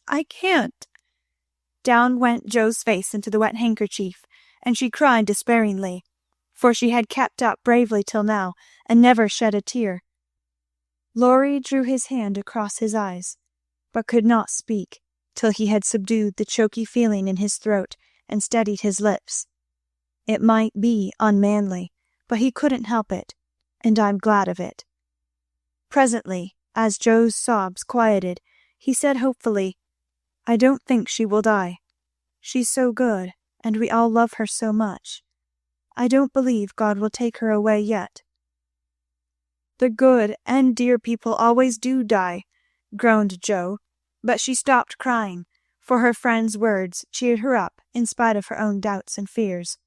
Down went Joe's face into the wet handkerchief, and she cried despairingly, for she had kept up bravely till now, and never shed a tear. Laurie drew his hand across his eyes, but could not speak till he had subdued the choky feeling in his throat and steadied his lips. It might be unmanly, but he couldn't help it, and I'm glad of it. Presently, as Joe's sobs quieted, he said hopefully, "I don't think she will die. She's so good, and we all love her so much. I don't believe God will take her away yet." The good and dear people always do die," groaned Joe, but she stopped crying, for her friend's words cheered her up in spite of her own doubts and fears.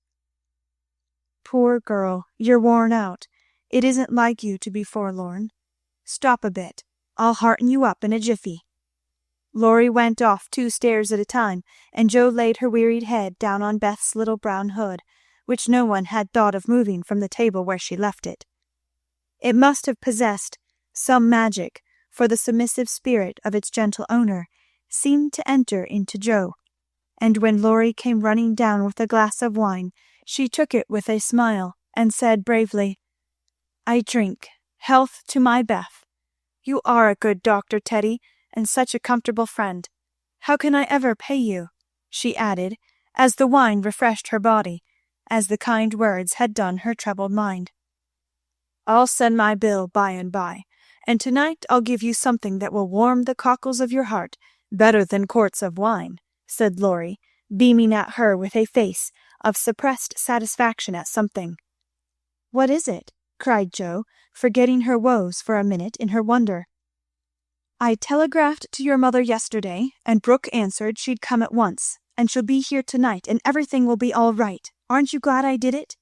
"Poor girl, you're worn out. It isn't like you to be forlorn. Stop a bit. I'll hearten you up in a jiffy." Laurie went off 2 stairs at a time, and Joe laid her wearied head down on Beth's little brown hood, which no one had thought of moving from the table where she left it. It must have possessed some magic, for the submissive spirit of its gentle owner seemed to enter into Joe, and when Laurie came running down with a glass of wine, she took it with a smile and said bravely, "I drink health to my Beth. You are a good doctor, Teddy, and such a comfortable friend. How can I ever pay you?" she added, as the wine refreshed her body, as the kind words had done her troubled mind. "I'll send my bill by and by, and tonight I'll give you something that will warm the cockles of your heart better than quarts of wine," said Laurie, beaming at her with a face of suppressed satisfaction at something. "What is it?" cried Joe, forgetting her woes for a minute in her wonder. "I telegraphed to your mother yesterday, and Brooke answered she'd come at once, and she'll be here tonight, and everything will be all right. Aren't you glad I did it?"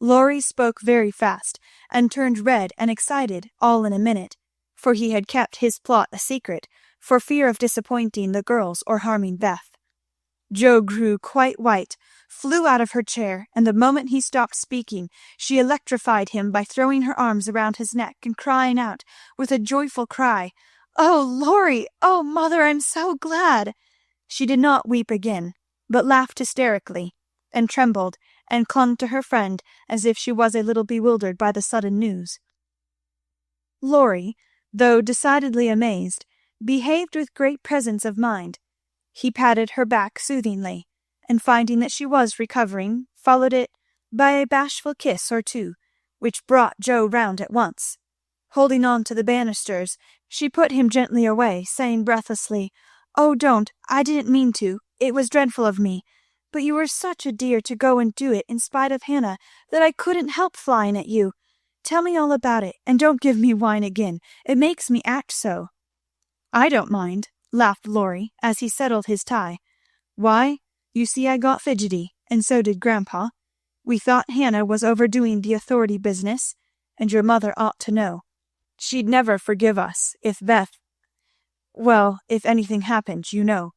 Laurie spoke very fast, and turned red and excited all in a minute, for he had kept his plot a secret, for fear of disappointing the girls or harming Beth. Joe grew quite white, flew out of her chair, and the moment he stopped speaking, she electrified him by throwing her arms around his neck and crying out, with a joyful cry, "Oh, Laurie! Oh, mother, I'm so glad!" She did not weep again, but laughed hysterically, and trembled, and clung to her friend as if she was a little bewildered by the sudden news. Laurie, though decidedly amazed, behaved with great presence of mind. He patted her back soothingly, and finding that she was recovering, followed it by a bashful kiss or two, which brought Joe round at once. Holding on to the banisters, she put him gently away, saying breathlessly, "Oh, don't! I didn't mean to. It was dreadful of me. But you were such a dear to go and do it in spite of Hannah that I couldn't help flying at you. Tell me all about it, and don't give me wine again. It makes me act so." "I don't mind," laughed Laurie, as he settled his tie. "Why, you see I got fidgety, and so did Grandpa. We thought Hannah was overdoing the authority business, and your mother ought to know. She'd never forgive us if if anything happened, you know.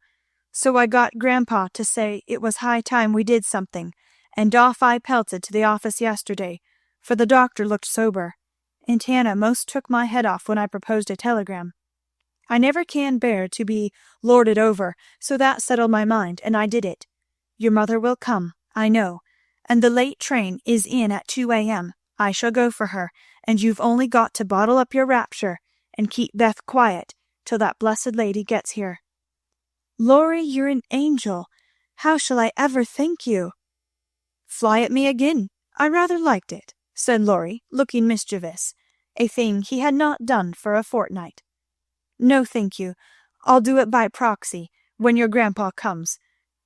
So I got Grandpa to say it was high time we did something, and off I pelted to the office yesterday, for the doctor looked sober, and Hannah most took my head off when I proposed a telegram. I never can bear to be lorded over, so that settled my mind, and I did it. Your mother will come, I know, and the late train is in at 2 a.m. I shall go for her, and you've only got to bottle up your rapture, and keep Beth quiet till that blessed lady gets here." "Laurie, you're an angel. How shall I ever thank you?" "Fly at me again. I rather liked it," said Laurie, looking mischievous, a thing he had not done for a fortnight. "No, thank you. I'll do it by proxy, when your grandpa comes.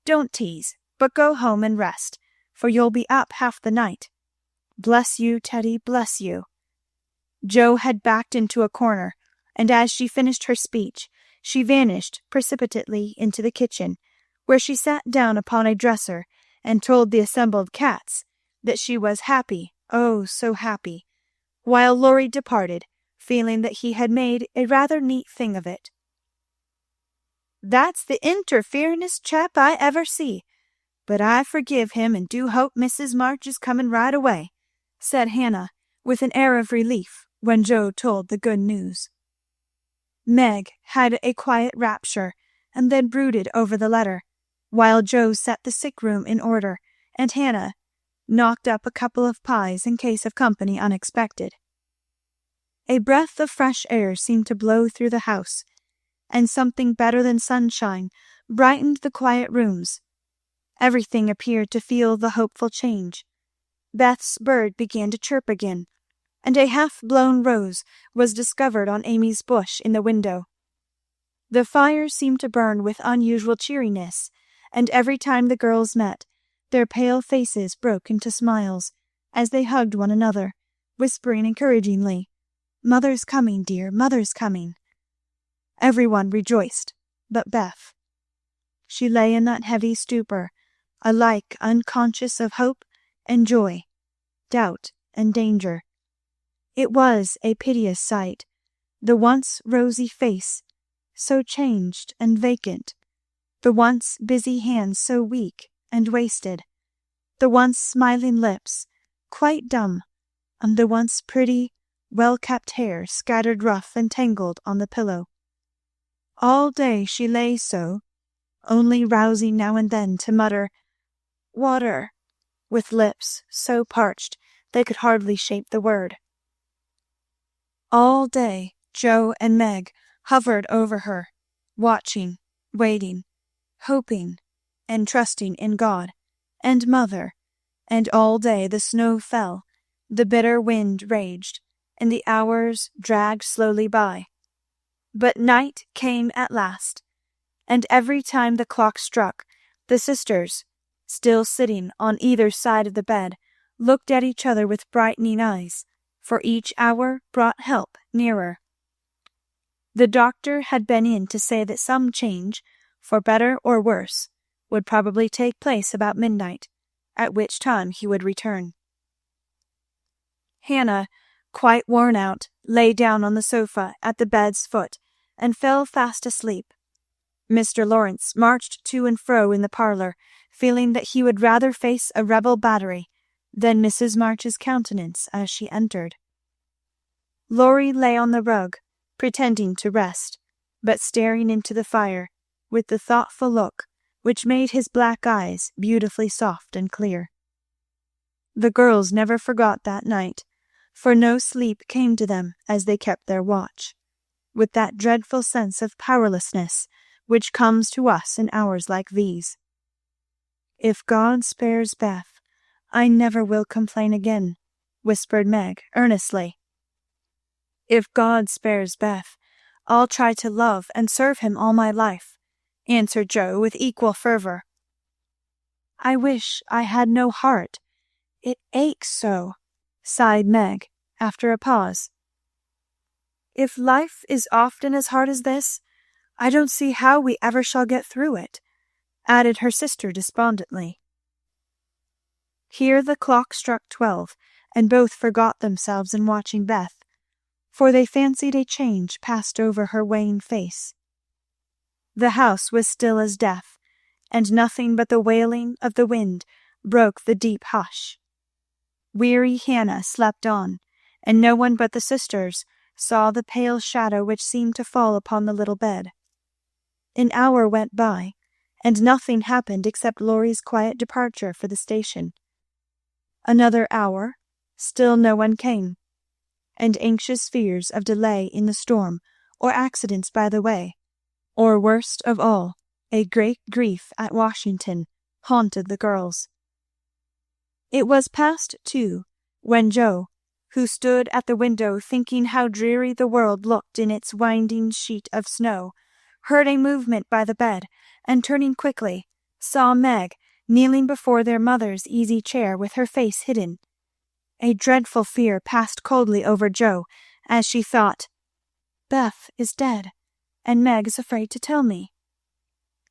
Don't tease, but go home and rest, for you'll be up half the night. Bless you, Teddy, bless you." Joe had backed into a corner, and as she finished her speech, she vanished precipitately into the kitchen, where she sat down upon a dresser and told the assembled cats that she was happy, oh, so happy, while Laurie departed, feeling that he had made a rather neat thing of it. "That's the interferin'est chap I ever see, but I forgive him and do hope Mrs. March is coming right away," said Hannah, with an air of relief, when Joe told the good news. Meg had a quiet rapture, and then brooded over the letter, while Joe set the sick room in order, and Hannah knocked up a couple of pies in case of company unexpected. A breath of fresh air seemed to blow through the house, and something better than sunshine brightened the quiet rooms. Everything appeared to feel the hopeful change. Beth's bird began to chirp again, and a half-blown rose was discovered on Amy's bush in the window. The fire seemed to burn with unusual cheeriness, and every time the girls met, their pale faces broke into smiles, as they hugged one another, whispering encouragingly, Mother's coming, dear, mother's coming." Everyone rejoiced but Beth. She lay in that heavy stupor, alike unconscious of hope and joy, doubt and danger. It was a piteous sight, the once rosy face so changed and vacant, the once busy hands so weak and wasted, the once smiling lips quite dumb, and the once pretty, well-kept hair scattered rough and tangled on the pillow. All day she lay so, only rousing now and then to mutter, "Water," with lips so parched they could hardly shape the word. All day Joe and Meg hovered over her, watching, waiting, hoping, and trusting in God and Mother, and all day the snow fell, the bitter wind raged, and the hours dragged slowly by. But night came at last, and every time the clock struck, the sisters, still sitting on either side of the bed, looked at each other with brightening eyes, for each hour brought help nearer. The doctor had been in to say that some change, for better or worse, would probably take place about midnight, at which time he would return. Hannah, quite worn out, lay down on the sofa at the bed's foot and fell fast asleep. Mr. Lawrence marched to and fro in the parlour, feeling that he would rather face a rebel battery than Mrs. March's countenance as she entered. Laurie lay on the rug, pretending to rest, but staring into the fire, with the thoughtful look which made his black eyes beautifully soft and clear. The girls never forgot that night, for no sleep came to them as they kept their watch, with that dreadful sense of powerlessness which comes to us in hours like these. "If God spares Beth, I never will complain again," whispered Meg earnestly. "If God spares Beth, I'll try to love and serve him all my life," answered Joe with equal fervour. "I wish I had no heart. It aches so," sighed Meg, after a pause. "If life is often as hard as this, I don't see how we ever shall get through it," added her sister despondently. Here the clock struck 12, and both forgot themselves in watching Beth, for they fancied a change passed over her wan face. The house was still as death, and nothing but the wailing of the wind broke the deep hush. Weary Hannah slept on, and no one but the sisters saw the pale shadow which seemed to fall upon the little bed. An hour went by, and nothing happened except Laurie's quiet departure for the station. Another hour, still no one came, and anxious fears of delay in the storm or accidents by the way, or worst of all, a great grief at Washington, haunted the girls. It was past 2 when Joe, who stood at the window thinking how dreary the world looked in its winding sheet of snow, heard a movement by the bed, and turning quickly, saw Meg kneeling before their mother's easy chair with her face hidden. A dreadful fear passed coldly over Joe as she thought, "Beth is dead, and Meg is afraid to tell me."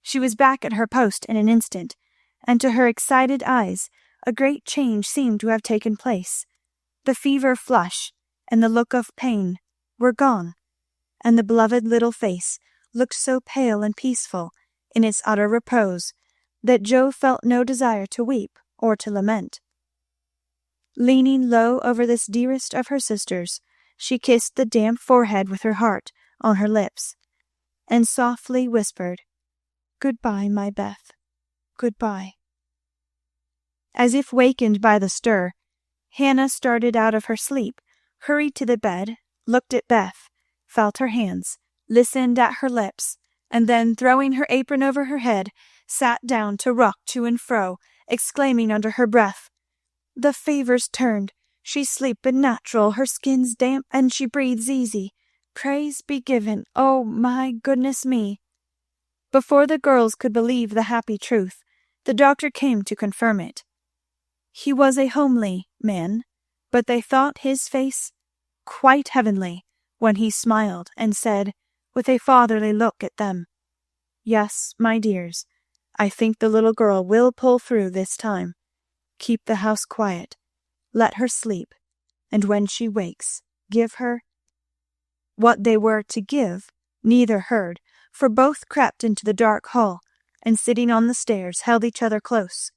She was back at her post in an instant, and to her excited eyes a great change seemed to have taken place. The fever flush and the look of pain were gone, and the beloved little face looked so pale and peaceful in its utter repose that Joe felt no desire to weep or to lament. Leaning low over this dearest of her sisters, she kissed the damp forehead with her heart on her lips, and softly whispered, "Good-bye, my Beth, good-bye." As if wakened by the stir, Hannah started out of her sleep, hurried to the bed, looked at Beth, felt her hands, listened at her lips, and then, throwing her apron over her head, sat down to rock to and fro, exclaiming under her breath, "The fever's turned, she's sleeping natural, her skin's damp, and she breathes easy. Praise be given, oh my goodness me." Before the girls could believe the happy truth, the doctor came to confirm it. He was a homely man, but they thought his face quite heavenly, when he smiled and said, with a fatherly look at them, "Yes, my dears, I think the little girl will pull through this time. Keep the house quiet, let her sleep, and when she wakes, give her—" What they were to give neither heard, for both crept into the dark hall, and sitting on the stairs held each other close,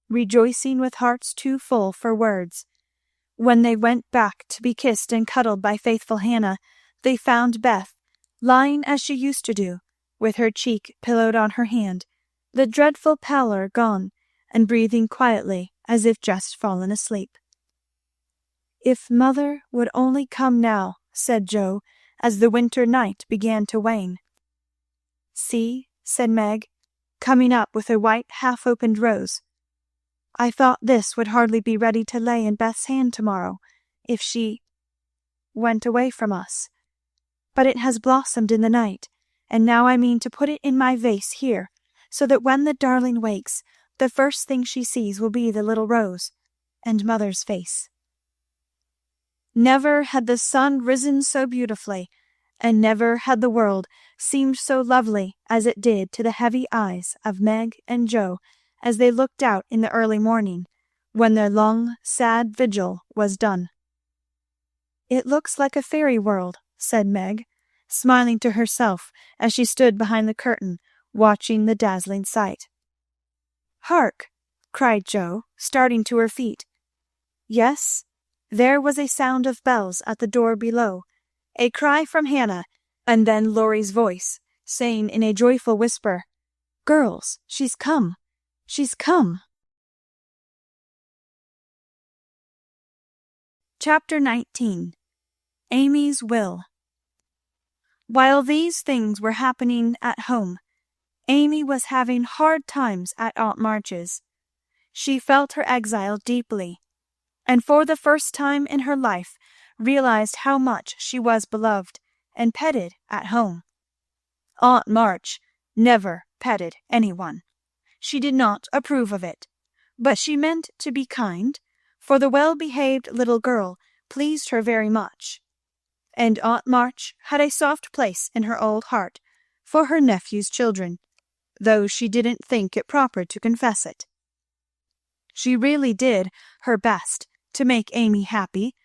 rejoicing with hearts too full for words. When they went back to be kissed and cuddled by faithful Hannah, they found Beth lying as she used to do, with her cheek pillowed on her hand, the dreadful pallor gone, and breathing quietly as if just fallen asleep. "If mother would only come now," said Joe, as the winter night began to wane. "See," said Meg, coming up with a white half-opened rose. "I thought this would hardly be ready to lay in Beth's hand to-morrow, if she went away from us. But it has blossomed in the night, and now I mean to put it in my vase here, so that when the darling wakes, the first thing she sees will be the little rose, and mother's face." Never had the sun risen so beautifully, and never had the world seemed so lovely as it did to the heavy eyes of Meg and Joe as they looked out in the early morning, when their long, sad vigil was done. "It looks like a fairy world," said Meg, smiling to herself as she stood behind the curtain, watching the dazzling sight. "Hark!" cried Joe, starting to her feet. Yes, there was a sound of bells at the door below, a cry from Hannah, and then Laurie's voice, saying in a joyful whisper, "Girls, she's come! She's come!" Chapter 19. Amy's Will. While these things were happening at home, Amy was having hard times at Aunt March's. She felt her exile deeply, and for the first time in her life realized how much she was beloved and petted at home. Aunt March never petted anyone. She did not approve of it, but she meant to be kind, for the well-behaved little girl pleased her very much. And Aunt March had a soft place in her old heart for her nephew's children, though she didn't think it proper to confess it. She really did her best to make Amy happy,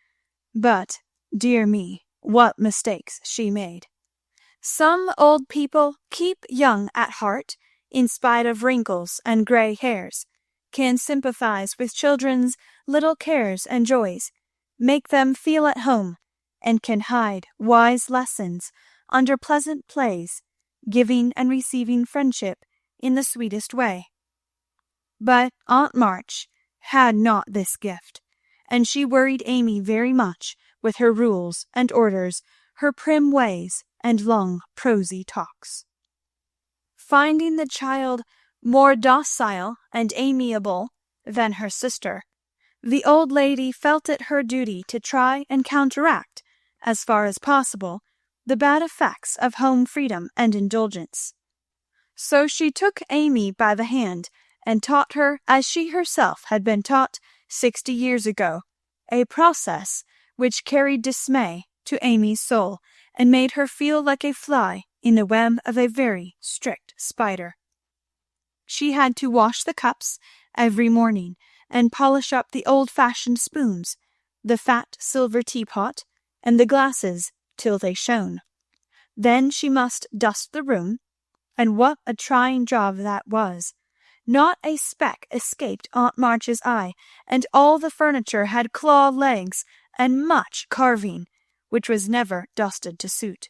but, dear me, what mistakes she made. Some old people keep young at heart, in spite of wrinkles and gray hairs, can sympathize with children's little cares and joys, make them feel at home, and can hide wise lessons under pleasant plays, giving and receiving friendship in the sweetest way. But Aunt March had not this gift, and she worried Amy very much with her rules and orders, her prim ways, and long prosy talks. Finding the child more docile and amiable than her sister, the old lady felt it her duty to try and counteract, as far as possible, the bad effects of home freedom and indulgence. So she took Amy by the hand and taught her as she herself had been taught 60 years ago, a process which carried dismay to Amy's soul and made her feel like a fly in the web of a very strict spider. She had to wash the cups every morning and polish up the old-fashioned spoons, the fat silver teapot, and the glasses till they shone. Then she must dust the room, and what a trying job that was! Not a speck escaped Aunt March's eye, and all the furniture had claw legs and much carving, which was never dusted to suit.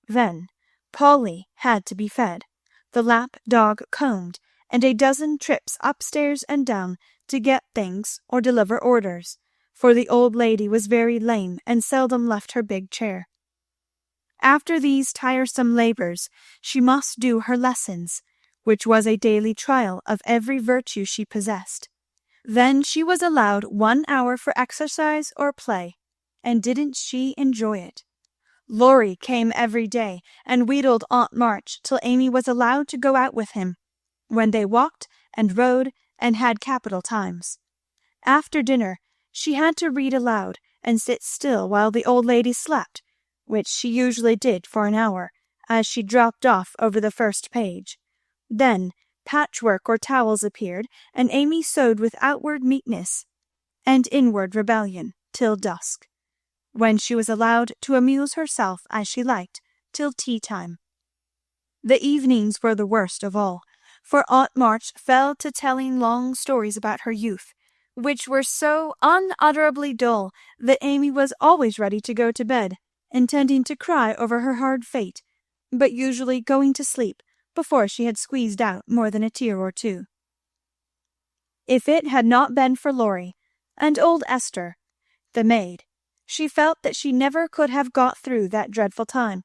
Then Polly had to be fed, the lap dog combed, and a dozen trips upstairs and down to get things or deliver orders, for the old lady was very lame and seldom left her big chair. After these tiresome labors she must do her lessons, which was a daily trial of every virtue she possessed. Then she was allowed 1 hour for exercise or play, and didn't she enjoy it! Laurie came every day and wheedled Aunt March till Amy was allowed to go out with him, when they walked and rode and had capital times. After dinner she had to read aloud and sit still while the old lady slept, which she usually did for an hour, as she dropped off over the first page. Then patchwork or towels appeared, and Amy sewed with outward meekness and inward rebellion till dusk, when she was allowed to amuse herself as she liked till tea time. The evenings were the worst of all, for Aunt March fell to telling long stories about her youth, which were so unutterably dull that Amy was always ready to go to bed, intending to cry over her hard fate, but usually going to sleep before she had squeezed out more than a tear or two. If it had not been for Laurie and old Esther, the maid, she felt that she never could have got through that dreadful time.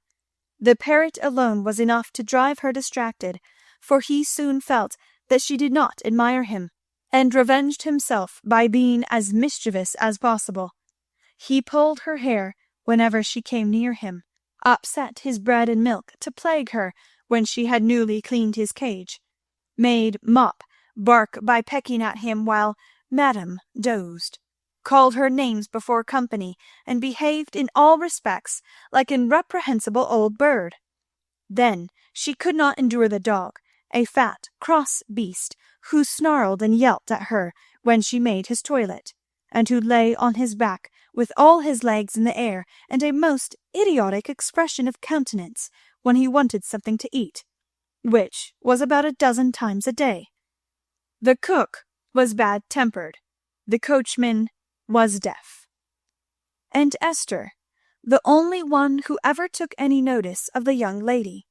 The parrot alone was enough to drive her distracted, for he soon felt that she did not admire him, and revenged himself by being as mischievous as possible. He pulled her hair whenever she came near him, upset his bread and milk to plague her when she had newly cleaned his cage, made Mop bark by pecking at him while Madame dozed, called her names before company, and behaved in all respects like an reprehensible old bird. Then she could not endure the dog, a fat, cross beast, who snarled and yelped at her when she made his toilet, and who lay on his back with all his legs in the air and a most idiotic expression of countenance when he wanted something to eat, which was about a dozen times a day. The cook was bad-tempered, the coachman was deaf, and Esther the only one who ever took any notice of the young lady.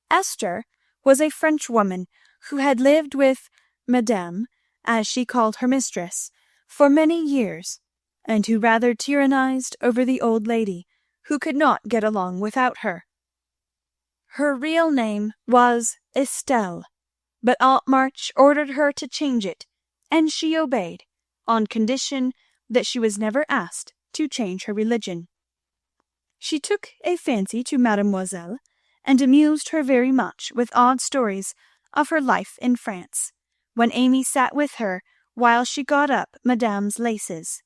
Esther was a Frenchwoman who had lived with Madame, as she called her mistress, for many years, and who rather tyrannized over the old lady, who could not get along without her. Her real name was Estelle, but Aunt March ordered her to change it, and she obeyed, on condition that she was never asked to change her religion. She took a fancy to Mademoiselle, and amused her very much with odd stories of her life in France, when Amy sat with her while she got up Madame's laces.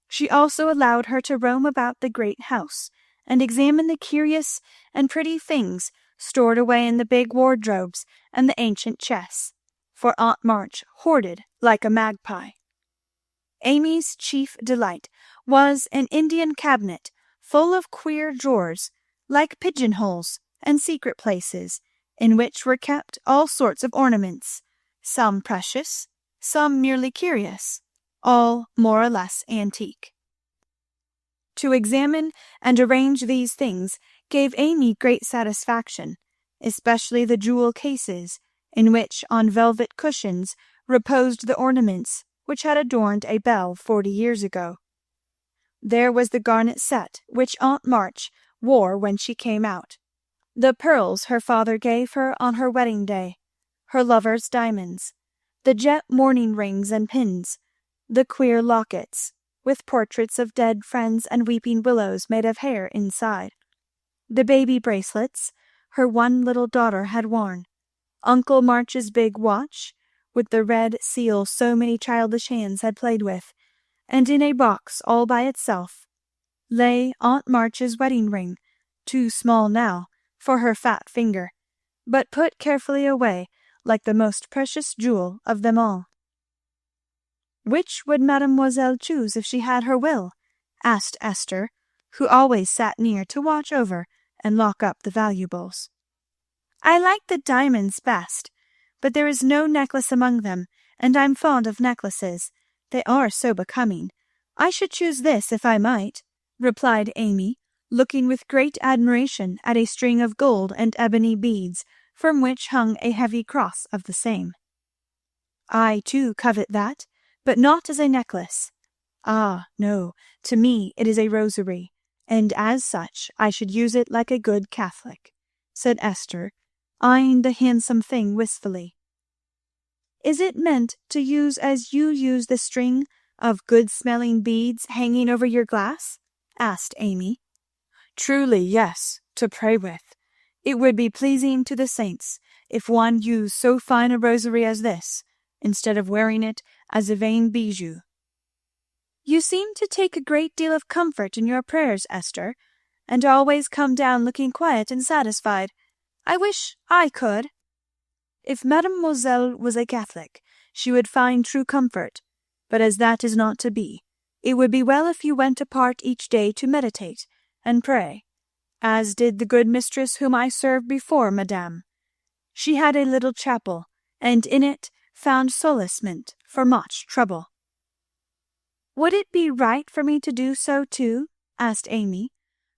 She also allowed her to roam about the great house, and examine the curious and pretty things stored away in the big wardrobes and the ancient chests, for Aunt March hoarded like a magpie. Amy's chief delight was an Indian cabinet full of queer drawers, like pigeon-holes and secret places, in which were kept all sorts of ornaments, some precious, some merely curious, all more or less antique. To examine and arrange these things gave Amy great satisfaction, especially the jewel cases, in which on velvet cushions reposed the ornaments which had adorned a belle 40 years ago. There was the garnet set which Aunt March wore when she came out, the pearls her father gave her on her wedding day, her lover's diamonds, the jet mourning rings and pins, the queer lockets, with portraits of dead friends and weeping willows made of hair inside, the baby bracelets her one little daughter had worn, Uncle March's big watch, with the red seal so many childish hands had played with, and in a box all by itself lay Aunt March's wedding ring, too small now for her fat finger, but put carefully away like the most precious jewel of them all. "Which would Mademoiselle choose if she had her will?" asked Esther, who always sat near to watch over and lock up the valuables. "I like the diamonds best, but there is no necklace among them, and I'm fond of necklaces. They are so becoming. I should choose this if I might," replied Amy, looking with great admiration at a string of gold and ebony beads from which hung a heavy cross of the same. "I too covet that, but not as a necklace. Ah, no, to me it is a rosary, and as such I should use it like a good Catholic," said Esther, eyeing the handsome thing wistfully. "Is it meant to use as you use the string of good-smelling beads hanging over your glass?" asked Amy. "Truly, yes, to pray with. It would be pleasing to the saints if one used so fine a rosary as this, instead of wearing it as a vain bijou." You seem to take a great deal of comfort in your prayers, Esther, and always come down looking quiet and satisfied. I wish I could." "If mademoiselle was a Catholic, she would find true comfort, but as that is not to be, it would be well if you went apart each day to meditate and pray, as did the good mistress whom I served before, madame. She had a little chapel, and in it found solacement for much trouble." "Would it be right for me to do so too?" asked Amy,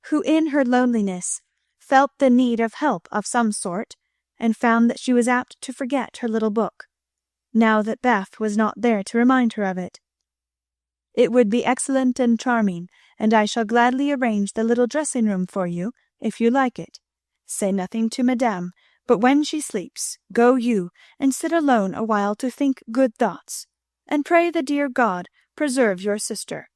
who in her loneliness felt the need of help of some sort, and found that she was apt to forget her little book, now that Beth was not there to remind her of it. "It would be excellent and charming, and I shall gladly arrange the little dressing room for you, if you like it. Say nothing to madame, but when she sleeps, go you and sit alone a while to think good thoughts, and pray the dear God preserve your sister."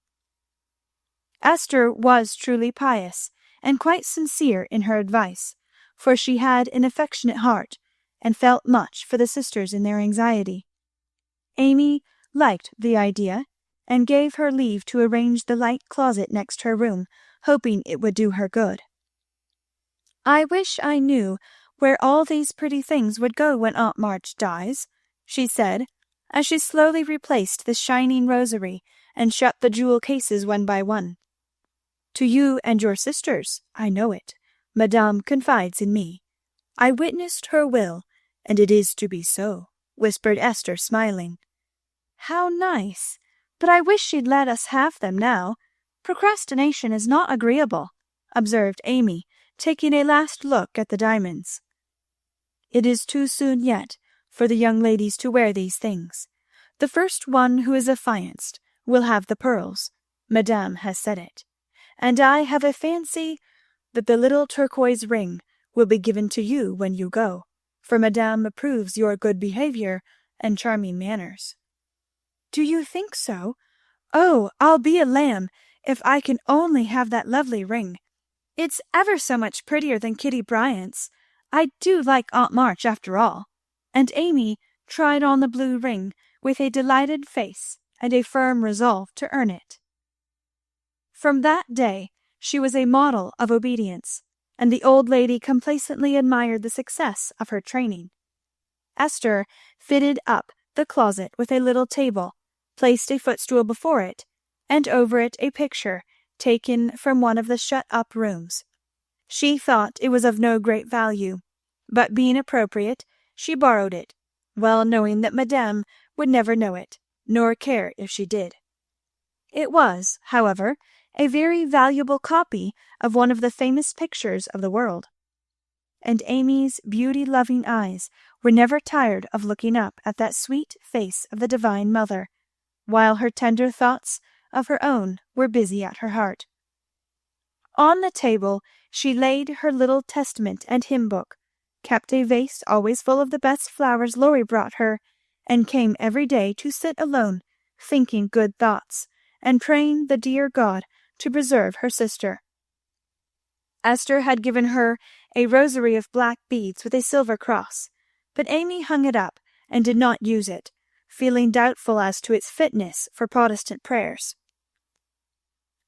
Esther was truly pious, and quite sincere in her advice, for she had an affectionate heart, and felt much for the sisters in their anxiety. Amy liked the idea, and gave her leave to arrange the light closet next her room, hoping it would do her good. "I wish I knew where all these pretty things would go when Aunt March dies," she said, as she slowly replaced the shining rosary and shut the jewel cases one by one. "To you and your sisters, I know it. Madame confides in me. I witnessed her will, and it is to be so," whispered Esther, smiling. "How nice! But I wish she'd let us have them now. Procrastination is not agreeable," observed Amy, taking a last look at the diamonds. "It is too soon yet for the young ladies to wear these things. The first one who is affianced will have the pearls. Madame has said it. And I have a fancy that the little turquoise ring will be given to you when you go, for Madame approves your good behaviour and charming manners." "Do you think so? Oh, I'll be a lamb if I can only have that lovely ring. It's ever so much prettier than Kitty Bryant's. I do like Aunt March after all." And Amy tried on the blue ring with a delighted face and a firm resolve to earn it. From that day she was a model of obedience, and the old lady complacently admired the success of her training. Esther fitted up the closet with a little table, placed a footstool before it, and over it a picture taken from one of the shut-up rooms. She thought it was of no great value, but being appropriate, she borrowed it, well knowing that Madame would never know it, nor care if she did. It was, however, a very valuable copy of one of the famous pictures of the world, and Amy's beauty-loving eyes were never tired of looking up at that sweet face of the Divine Mother, while her tender thoughts of her own were busy at her heart. On the table she laid her little Testament and hymn book, kept a vase always full of the best flowers Laurie brought her, and came every day to sit alone, thinking good thoughts, and praying the dear God to preserve her sister. Esther had given her a rosary of black beads with a silver cross, but Amy hung it up and did not use it, feeling doubtful as to its fitness for Protestant prayers.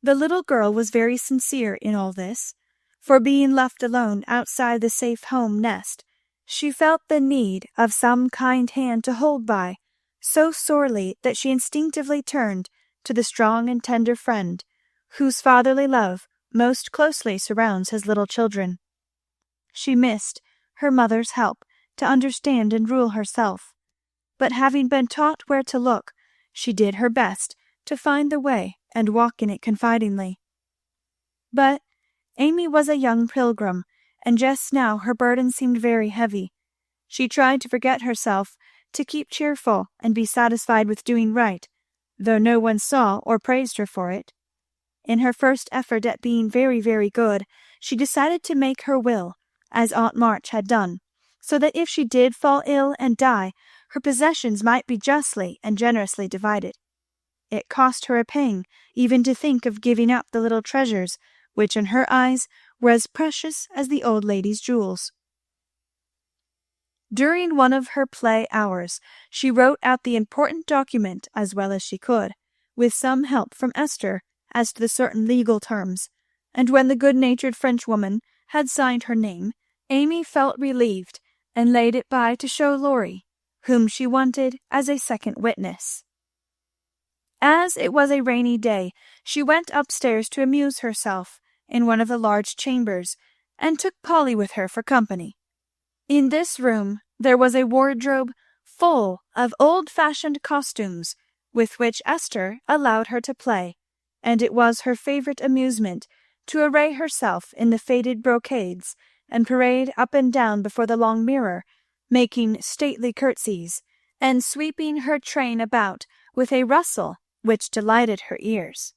The little girl was very sincere in all this, for being left alone outside the safe home nest, she felt the need of some kind hand to hold by, so sorely that she instinctively turned to the strong and tender friend whose fatherly love most closely surrounds his little children. She missed her mother's help to understand and rule herself, but having been taught where to look, she did her best to find the way and walk in it confidingly. But Amy was a young pilgrim, and just now her burden seemed very heavy. She tried to forget herself, to keep cheerful and be satisfied with doing right, though no one saw or praised her for it. In her first effort at being very, very good, she decided to make her will, as Aunt March had done, so that if she did fall ill and die, her possessions might be justly and generously divided. It cost her a pang even to think of giving up the little treasures, which in her eyes were as precious as the old lady's jewels. During one of her play hours, she wrote out the important document as well as she could, with some help from Esther as to the certain legal terms, and when the good-natured Frenchwoman had signed her name, Amy felt relieved and laid it by to show Laurie, whom she wanted as a second witness. As it was a rainy day, she went upstairs to amuse herself in one of the large chambers, and took Polly with her for company. In this room there was a wardrobe full of old-fashioned costumes with which Esther allowed her to play, and it was her favourite amusement to array herself in the faded brocades and parade up and down before the long mirror, making stately curtsies, and sweeping her train about with a rustle which delighted her ears.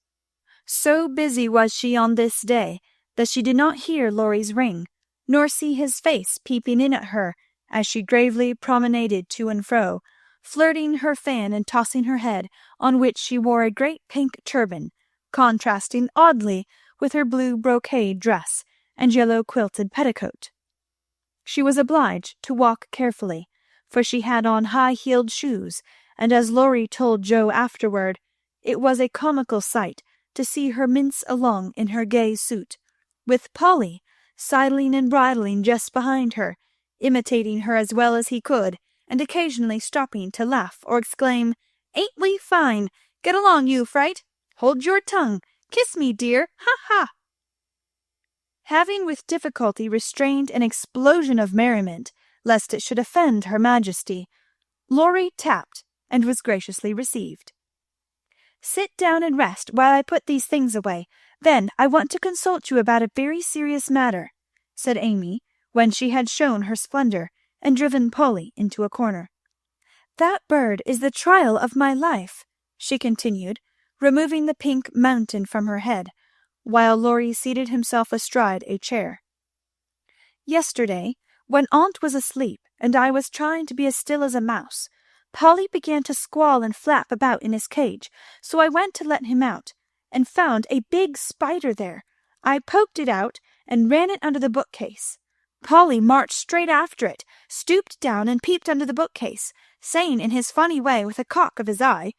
So busy was she on this day that she did not hear Laurie's ring, nor see his face peeping in at her as she gravely promenaded to and fro, flirting her fan and tossing her head, on which she wore a great pink turban, contrasting oddly with her blue brocade dress and yellow quilted petticoat. She was obliged to walk carefully, for she had on high-heeled shoes, and as Laurie told Joe afterward, it was a comical sight to see her mince along in her gay suit, with Polly sidling and bridling just behind her, imitating her as well as he could, and occasionally stopping to laugh or exclaim, "Ain't we fine? Get along, you fright! Hold your tongue! Kiss me, dear! Ha ha!" Having with difficulty restrained an explosion of merriment, lest it should offend her Majesty, Laurie tapped and was graciously received. "Sit down and rest while I put these things away. Then I want to consult you about a very serious matter," said Amy, when she had shown her splendour and driven Polly into a corner. "That bird is the trial of my life," she continued, removing the pink mountain from her head, while Laurie seated himself astride a chair. "Yesterday, when Aunt was asleep and I was trying to be as still as a mouse, Polly began to squall and flap about in his cage, so I went to let him out, and found a big spider there. I poked it out and ran it under the bookcase. Polly marched straight after it, stooped down and peeped under the bookcase, saying in his funny way with a cock of his eye,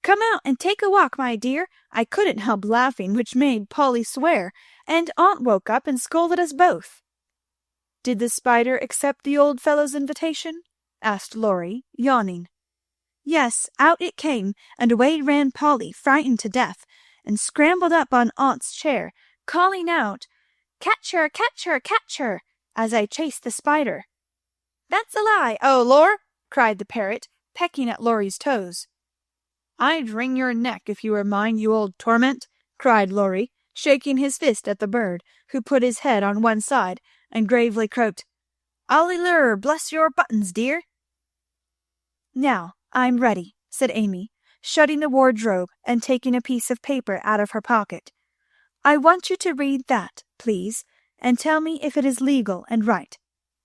'Come out and take a walk, my dear.' I couldn't help laughing, which made Polly swear, and Aunt woke up and scolded us both." "Did the spider accept the old fellow's invitation?" asked Laurie, yawning. "Yes, out it came, and away ran Polly, frightened to death, and scrambled up on Aunt's chair, calling out, 'Catch her, catch her, catch her,' as I chased the spider." "That's a lie, oh Lor!" cried the parrot, pecking at Laurie's toes. "I'd wring your neck if you were mine, you old torment," cried Laurie, shaking his fist at the bird, who put his head on one side and gravely croaked, "Olly lur, bless your buttons, dear." "Now I'm ready," said Amy, shutting the wardrobe and taking a piece of paper out of her pocket. "I want you to read that, please, and tell me if it is legal and right.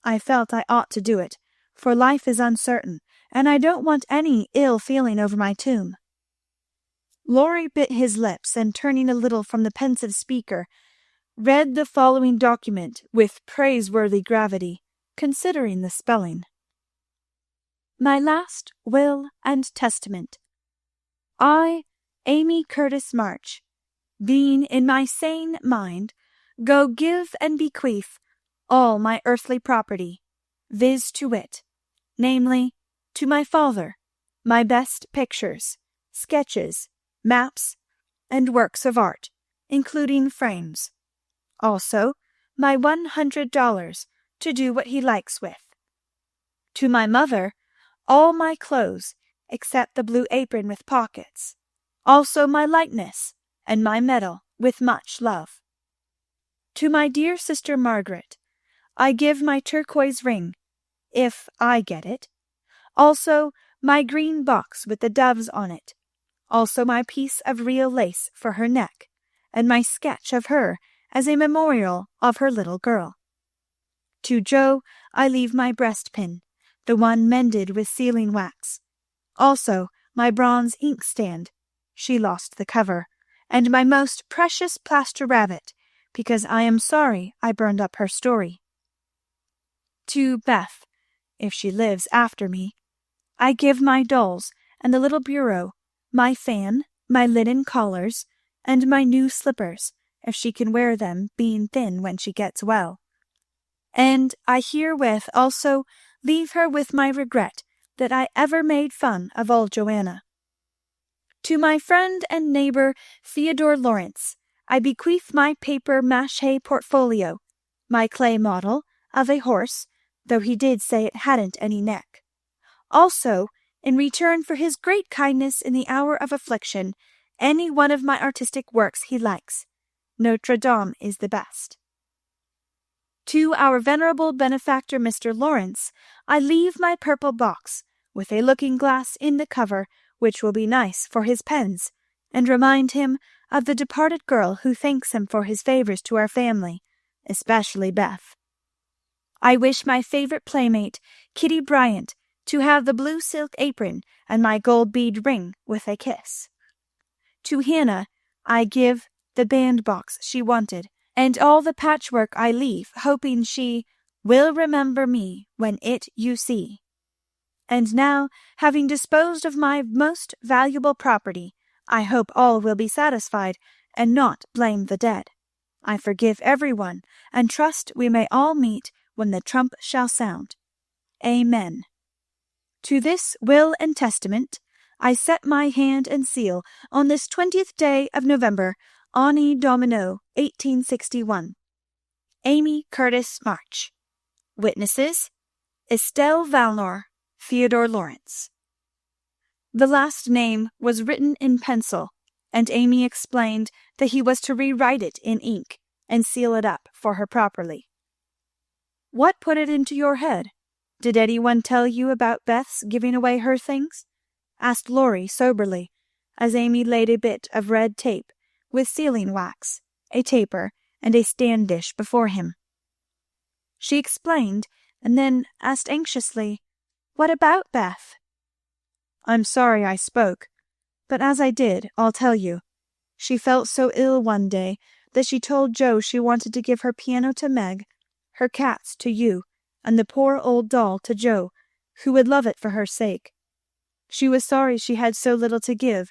I felt I ought to do it, for life is uncertain, and I don't want any ill feeling over my tomb." Laurie bit his lips, and turning a little from the pensive speaker, read the following document with praiseworthy gravity, considering the spelling. "My last will and testament. I, Amy Curtis March, being in my sane mind, go give and bequeath all my earthly property, viz. to wit, namely, to my father, my best pictures, sketches, maps, and works of art, including frames. Also, my $100 to do what he likes with. To my mother, all my clothes, except the blue apron with pockets. Also my likeness, and my medal, with much love. To my dear sister Margaret, I give my turquoise ring, if I get it. Also my green box with the doves on it. Also my piece of real lace for her neck, and my sketch of her as a memorial of her little girl. To Joe I leave my breastpin, the one mended with sealing wax. Also my bronze inkstand, she lost the cover, and my most precious plaster rabbit, because I am sorry I burned up her story. To Beth, if she lives after me, I give my dolls and the little bureau, my fan, my linen collars, and my new slippers, if she can wear them, being thin, when she gets well. And I herewith also leave her with my regret that I ever made fun of old Joanna. To my friend and neighbor Theodore Lawrence, I bequeath my paper mache portfolio, my clay model of a horse, though he did say it hadn't any neck. Also, in return for his great kindness in the hour of affliction, any one of my artistic works he likes. Notre Dame is the best. To our venerable benefactor Mr. Lawrence, I leave my purple box, with a looking-glass in the cover, which will be nice for his pens, and remind him of the departed girl who thanks him for his favours to our family, especially Beth. I wish my favourite playmate, Kitty Bryant, to have the blue silk apron and my gold bead ring with a kiss. To Hannah I give the bandbox she wanted, and all the patchwork I leave, hoping she will remember me when it you see. And now, having disposed of my most valuable property, I hope all will be satisfied, and not blame the dead. I forgive everyone, and trust we may all meet when the trump shall sound. Amen. To this will and testament I set my hand and seal on this 20th day of November, Anni Domino, 1861. Amy Curtis March. Witnesses: Estelle Valnor, Theodore Lawrence. The last name was written in pencil, and Amy explained that he was to rewrite it in ink and seal it up for her properly. What put it into your head? Did anyone tell you about Beth's giving away her things? Asked Laurie soberly, as Amy laid a bit of red tape with sealing wax, a taper, and a stand dish before him. She explained, and then asked anxiously, "What about Beth?" "I'm sorry I spoke, but as I did, I'll tell you. She felt so ill one day that she told Joe she wanted to give her piano to Meg, her cats to you, and the poor old doll to Joe, who would love it for her sake. She was sorry she had so little to give,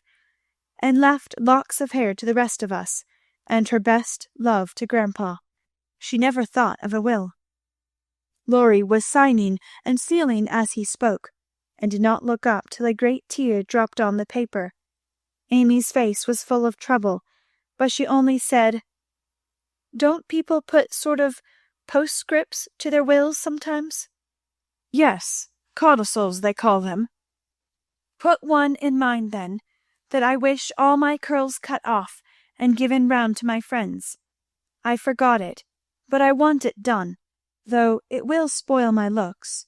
and left locks of hair to the rest of us, and her best love to Grandpa. She never thought of a will." Laurie was signing and sealing as he spoke, and did not look up till a great tear dropped on the paper. Amy's face was full of trouble, but she only said, "Don't people put sort of postscripts to their wills sometimes?" "Yes, codicils they call them." "Put one in mine then, that I wish all my curls cut off and given round to my friends. I forgot it, but I want it done, though it will spoil my looks."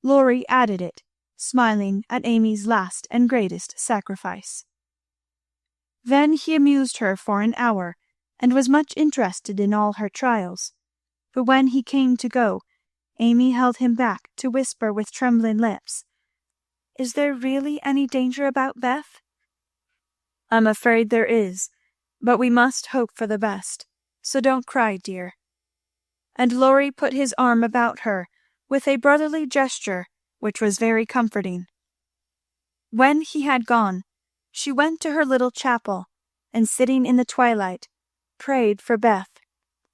Laurie added it, smiling at Amy's last and greatest sacrifice. Then he amused her for an hour, and was much interested in all her trials. But when he came to go, Amy held him back to whisper with trembling lips, "Is there really any danger about Beth?" "I'm afraid there is, but we must hope for the best, so don't cry, dear." And Laurie put his arm about her with a brotherly gesture which was very comforting. When he had gone, she went to her little chapel, and sitting in the twilight, prayed for Beth,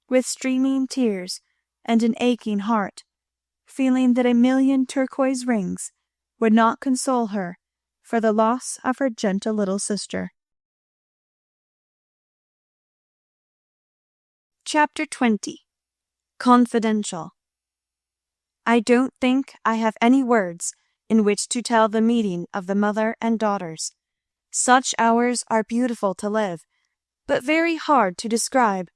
with streaming tears and an aching heart, feeling that a million turquoise rings would not console her for the loss of her gentle little sister. Chapter 20. Confidential. I don't think I have any words in which to tell the meeting of the mother and daughters. Such hours are beautiful to live, but very hard to describe,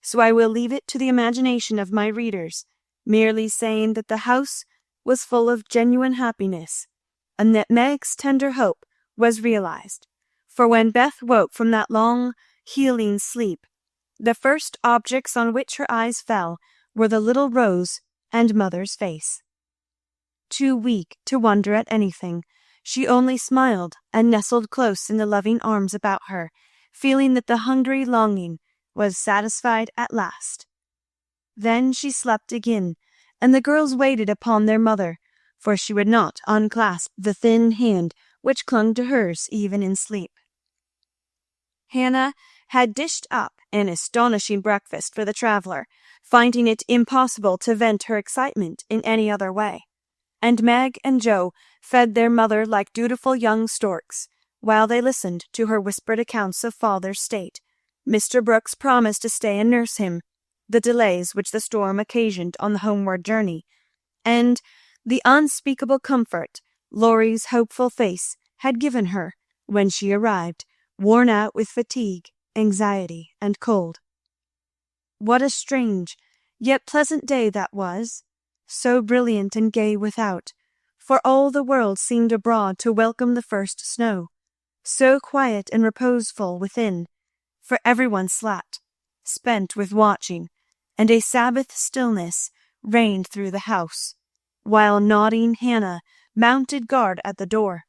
so I will leave it to the imagination of my readers, merely saying that the house was full of genuine happiness, and that Meg's tender hope was realized, for when Beth woke from that long, healing sleep, the first objects on which her eyes fell were the little rose and mother's face. Too weak to wonder at anything, she only smiled and nestled close in the loving arms about her, feeling that the hungry longing was satisfied at last. Then she slept again, and the girls waited upon their mother, for she would not unclasp the thin hand which clung to hers even in sleep. Hannah had dished up an astonishing breakfast for the traveler, finding it impossible to vent her excitement in any other way. And Meg and Joe fed their mother like dutiful young storks, while they listened to her whispered accounts of father's state, Mr. Brooks' promise to stay and nurse him, the delays which the storm occasioned on the homeward journey, and the unspeakable comfort Laurie's hopeful face had given her when she arrived, worn out with fatigue, anxiety, and cold. What a strange, yet pleasant day that was, so brilliant and gay without, for all the world seemed abroad to welcome the first snow, so quiet and reposeful within, for everyone slept, spent with watching, and a Sabbath stillness reigned through the house, while nodding Hannah mounted guard at the door.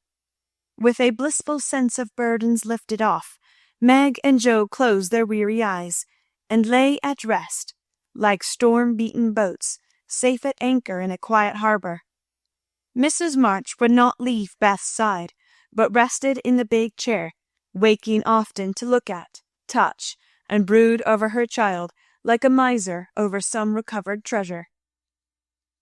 With a blissful sense of burdens lifted off, Meg and Joe closed their weary eyes, and lay at rest, like storm-beaten boats, safe at anchor in a quiet harbor. Mrs. March would not leave Beth's side, but rested in the big chair, waking often to look at, touch, and brood over her child like a miser over some recovered treasure.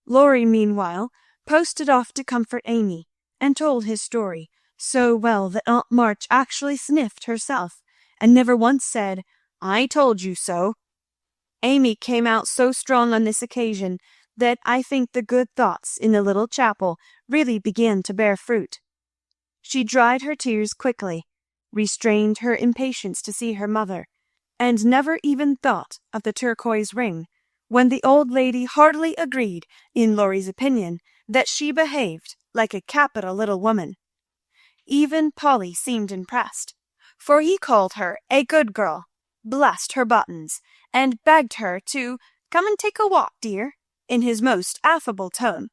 Laurie, meanwhile, posted off to comfort Amy, and told his story so well that Aunt March actually sniffed herself, and never once said, "I told you so." Amy came out so strong on this occasion that I think the good thoughts in the little chapel really began to bear fruit. She dried her tears quickly, restrained her impatience to see her mother, and never even thought of the turquoise ring, when the old lady heartily agreed, in Laurie's opinion, that she behaved like a capital little woman. Even Polly seemed impressed, for he called her a good girl, blessed her buttons, and begged her to "come and take a walk, dear," in his most affable tone.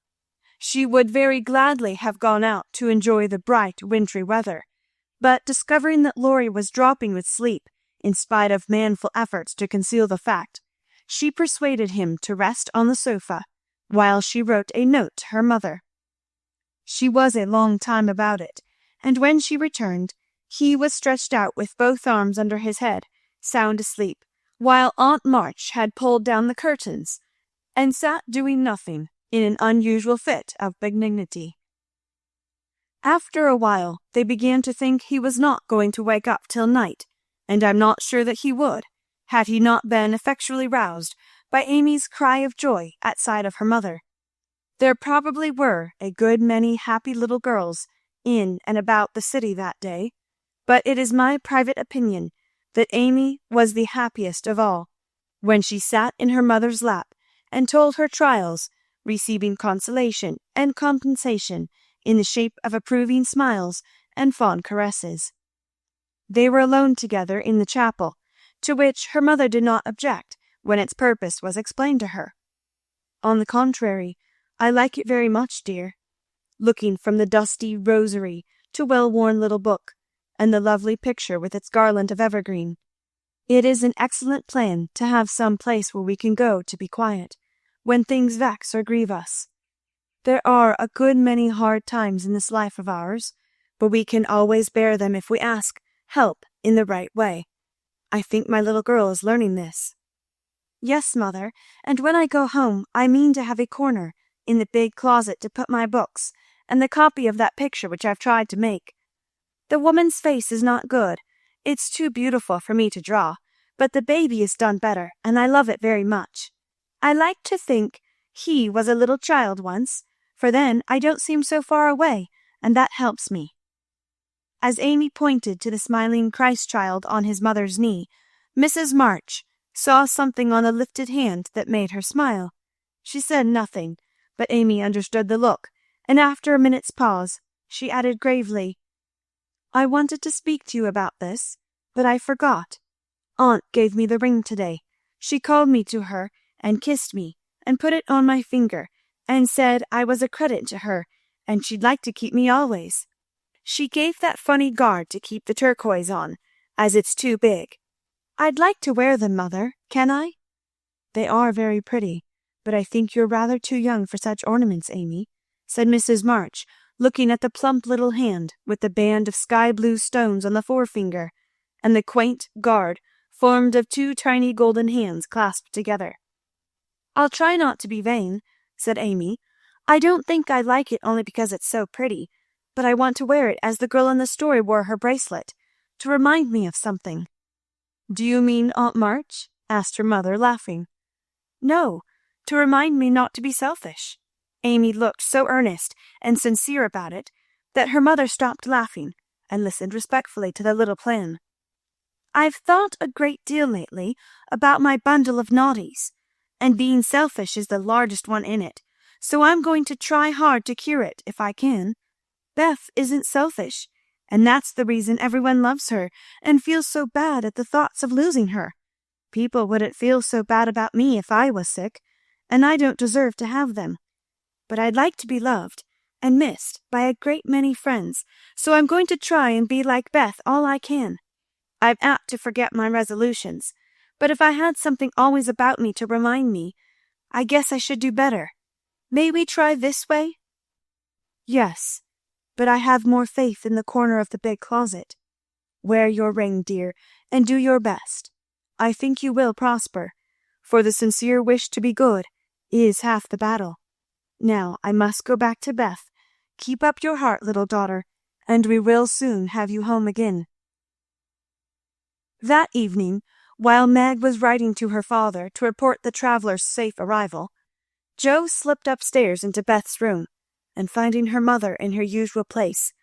She would very gladly have gone out to enjoy the bright wintry weather, but discovering that Laurie was dropping with sleep, in spite of manful efforts to conceal the fact, she persuaded him to rest on the sofa, while she wrote a note to her mother. She was a long time about it, and when she returned, he was stretched out with both arms under his head, sound asleep, while Aunt March had pulled down the curtains, and sat doing nothing in an unusual fit of benignity. After a while they began to think he was not going to wake up till night, and I'm not sure that he would, had he not been effectually roused by Amy's cry of joy at sight of her mother. There probably were a good many happy little girls in and about the city that day, but it is my private opinion that Amy was the happiest of all, when she sat in her mother's lap and told her trials, receiving consolation and compensation in the shape of approving smiles and fond caresses. They were alone together in the chapel, to which her mother did not object when its purpose was explained to her. On the contrary, I like it very much, dear, looking from the dusty rosary to well-worn little book, and the lovely picture with its garland of evergreen. It is an excellent plan to have some place where we can go to be quiet, when things vex or grieve us. There are a good many hard times in this life of ours, but we can always bear them if we ask help in the right way. I think my little girl is learning this. Yes, mother, and when I go home I mean to have a corner in the big closet to put my books, and the copy of that picture which I've tried to make. The woman's face is not good. It's too beautiful for me to draw, but the baby is done better, and I love it very much. I like to think he was a little child once, for then I don't seem so far away, and that helps me. As Amy pointed to the smiling Christ-child on his mother's knee, Mrs. March saw something on the lifted hand that made her smile. She said nothing, but Amy understood the look, and after a minute's pause, she added gravely, "I wanted to speak to you about this, but I forgot. Aunt gave me the ring today. She called me to her and kissed me and put it on my finger and said I was a credit to her and she'd like to keep me always. She gave that funny guard to keep the turquoise on, as it's too big. I'd like to wear them, Mother, can I?" "They are very pretty, but I think you're rather too young for such ornaments, Amy," said Mrs. March, looking at the plump little hand with the band of sky-blue stones on the forefinger, and the quaint guard formed of 2 tiny golden hands clasped together. "I'll try not to be vain," said Amy. "I don't think I like it only because it's so pretty, but I want to wear it as the girl in the story wore her bracelet, to remind me of something." "Do you mean Aunt March?" asked her mother, laughing. "No, to remind me not to be selfish." Amy looked so earnest and sincere about it that her mother stopped laughing and listened respectfully to their little plan. "I've thought a great deal lately about my bundle of naughties, and being selfish is the largest one in it, so I'm going to try hard to cure it if I can. Beth isn't selfish, and that's the reason everyone loves her and feels so bad at the thoughts of losing her. People wouldn't feel so bad about me if I was sick, and I don't deserve to have them. But I'd like to be loved and missed by a great many friends, so I'm going to try and be like Beth all I can. I'm apt to forget my resolutions, but if I had something always about me to remind me, I guess I should do better. May we try this way?" "Yes, but I have more faith in the corner of the big closet. Wear your ring, dear, and do your best. I think you will prosper, for the sincere wish to be good is half the battle. Now I must go back to Beth. Keep up your heart, little daughter, and we will soon have you home again." That evening, while Meg was writing to her father to report the traveller's safe arrival, Jo slipped upstairs into Beth's room, and finding her mother in her usual place,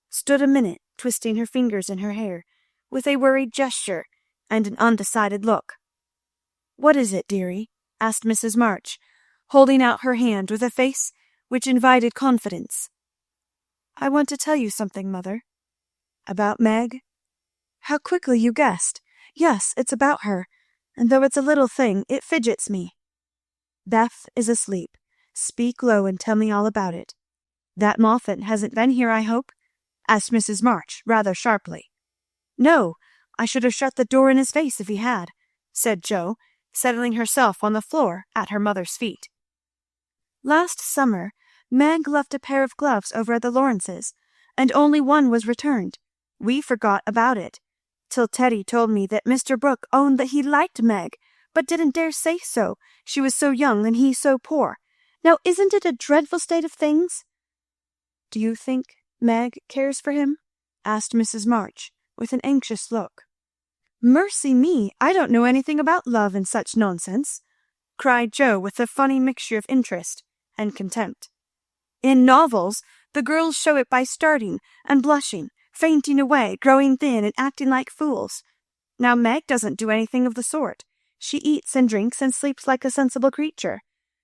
stood a minute twisting her fingers in her hair, with a worried gesture and an undecided look. "What is it, dearie?" asked Mrs. March, holding out her hand with a face which invited confidence. "I want to tell you something, mother." "About Meg?" "How quickly you guessed! Yes, it's about her, and though it's a little thing, it fidgets me." "Beth is asleep. Speak low and tell me all about it. That Moffat hasn't been here, I hope?" asked Mrs. March, rather sharply. "No, I should have shut the door in his face if he had," said Jo, settling herself on the floor at her mother's feet. "Last summer, Meg left a pair of gloves over at the Lawrences, and only one was returned. We forgot about it, till Teddy told me that Mr. Brooke owned that he liked Meg, but didn't dare say so, she was so young and he so poor. Now isn't it a dreadful state of things?" "Do you think Meg cares for him?" asked Mrs. March, with an anxious look. "Mercy me, I don't know anything about love and such nonsense," cried Jo with a funny mixture of interest and contempt. "In novels the girls show it by starting and blushing, fainting away, growing thin, and acting like fools. Now Meg doesn't do anything of the sort. She eats and drinks and sleeps like a sensible creature.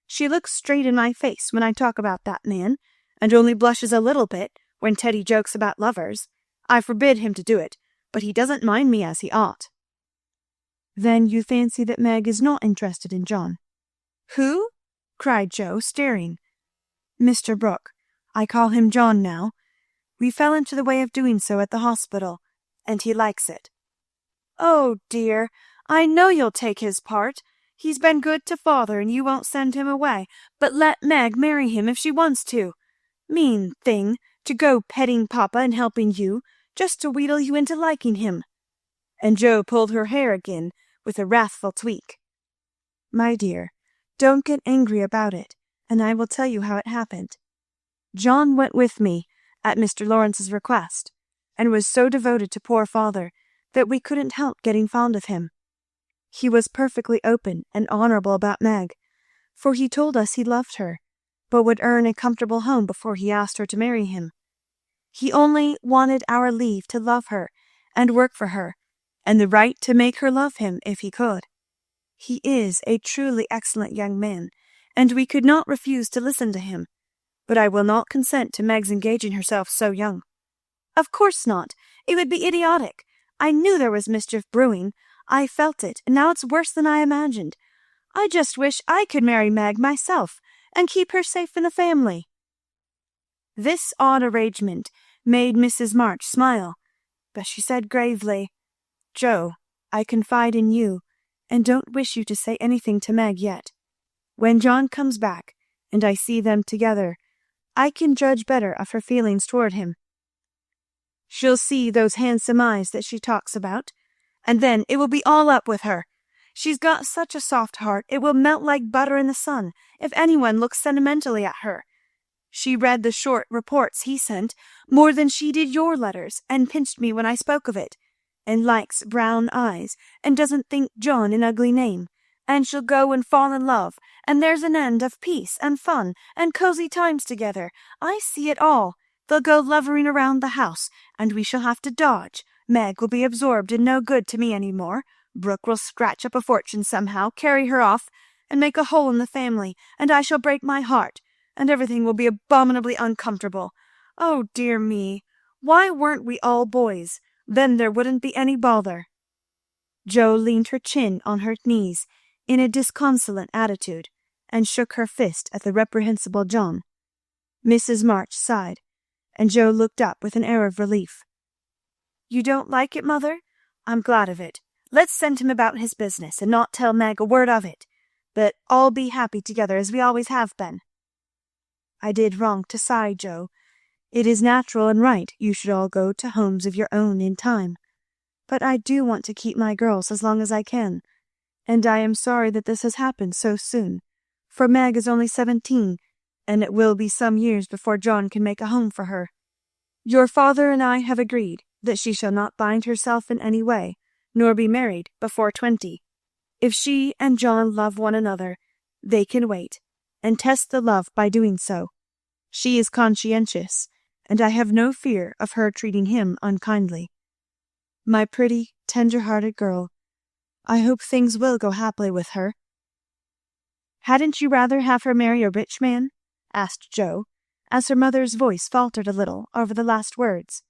She looks straight in my face when I talk about that man, and only blushes a little bit when Teddy jokes about lovers. I forbid him to do it, but he doesn't mind me as he ought." "Then you fancy that Meg is not interested in John?" "Who?" cried Jo, staring. "Mr. Brooke. I call him John now. We fell into the way of doing so at the hospital, and he likes it." "Oh dear, I know you'll take his part. He's been good to father, and you won't send him away, but let Meg marry him if she wants to. Mean thing, to go petting papa and helping you, just to wheedle you into liking him." And Jo pulled her hair again with a wrathful tweak. "My dear, don't get angry about it, and I will tell you how it happened. John went with me at Mr. Lawrence's request, and was so devoted to poor father that we couldn't help getting fond of him. He was perfectly open and honourable about Meg, for he told us he loved her, but would earn a comfortable home before he asked her to marry him. He only wanted our leave to love her and work for her, and the right to make her love him if he could. He is a truly excellent young man, and we could not refuse to listen to him, but I will not consent to Meg's engaging herself so young." "Of course not. It would be idiotic. I knew there was mischief brewing. I felt it, and now it's worse than I imagined. I just wish I could marry Meg myself, and keep her safe in the family." This odd arrangement made Mrs. March smile, but she said gravely, "Jo, I confide in you, and don't wish you to say anything to Meg yet. When John comes back, and I see them together, I can judge better of her feelings toward him. She'll see those handsome eyes that she talks about, and then it will be all up with her. She's got such a soft heart, it will melt like butter in the sun if anyone looks sentimentally at her. She read the short reports he sent more than she did your letters, and pinched me when I spoke of it, and likes brown eyes, and doesn't think John an ugly name, and she'll go and fall in love, and there's an end of peace and fun and cozy times together. I see it all. They'll go lovering around the house, and we shall have to dodge. Meg will be absorbed and no good to me any more. Brooke will scratch up a fortune somehow, carry her off, and make a hole in the family, and I shall break my heart, and everything will be abominably uncomfortable. Oh, dear me, why weren't we all boys? Then there wouldn't be any bother." Jo leaned her chin on her knees in a disconsolate attitude, and shook her fist at the reprehensible John. Mrs. March sighed, and Jo looked up with an air of relief. "You don't like it, mother? I'm glad of it. Let's send him about his business, and not tell Meg a word of it, but all be happy together as we always have been." "I did wrong to sigh, Jo. It is natural and right you should all go to homes of your own in time. But I do want to keep my girls as long as I can, and I am sorry that this has happened so soon, for Meg is only 17, and it will be some years before John can make a home for her. Your father and I have agreed that she shall not bind herself in any way, nor be married before 20. If she and John love one another, they can wait, and test the love by doing so. She is conscientious, and I have no fear of her treating him unkindly. My pretty, tender-hearted girl, I hope things will go happily with her." "Hadn't you rather have her marry a rich man?" asked Jo, as her mother's voice faltered a little over the last words.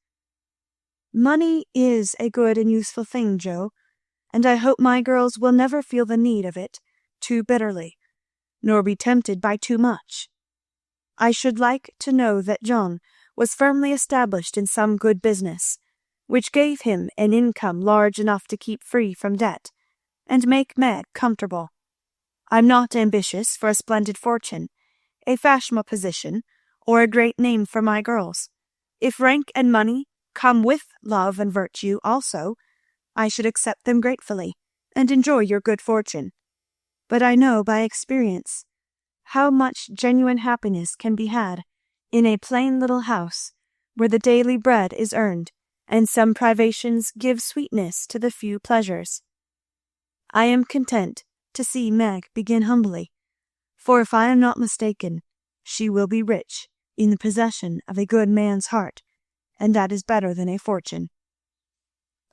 "Money is a good and useful thing, Jo, and I hope my girls will never feel the need of it too bitterly, nor be tempted by too much. I should like to know that John was firmly established in some good business, which gave him an income large enough to keep free from debt, and make Meg comfortable. I'm not ambitious for a splendid fortune, a fashionable position, or a great name for my girls. If rank and money come with love and virtue also, I should accept them gratefully, and enjoy your good fortune. But I know by experience how much genuine happiness can be had in a plain little house, where the daily bread is earned, and some privations give sweetness to the few pleasures. I am content to see Meg begin humbly, for if I am not mistaken, she will be rich in the possession of a good man's heart, and that is better than a fortune."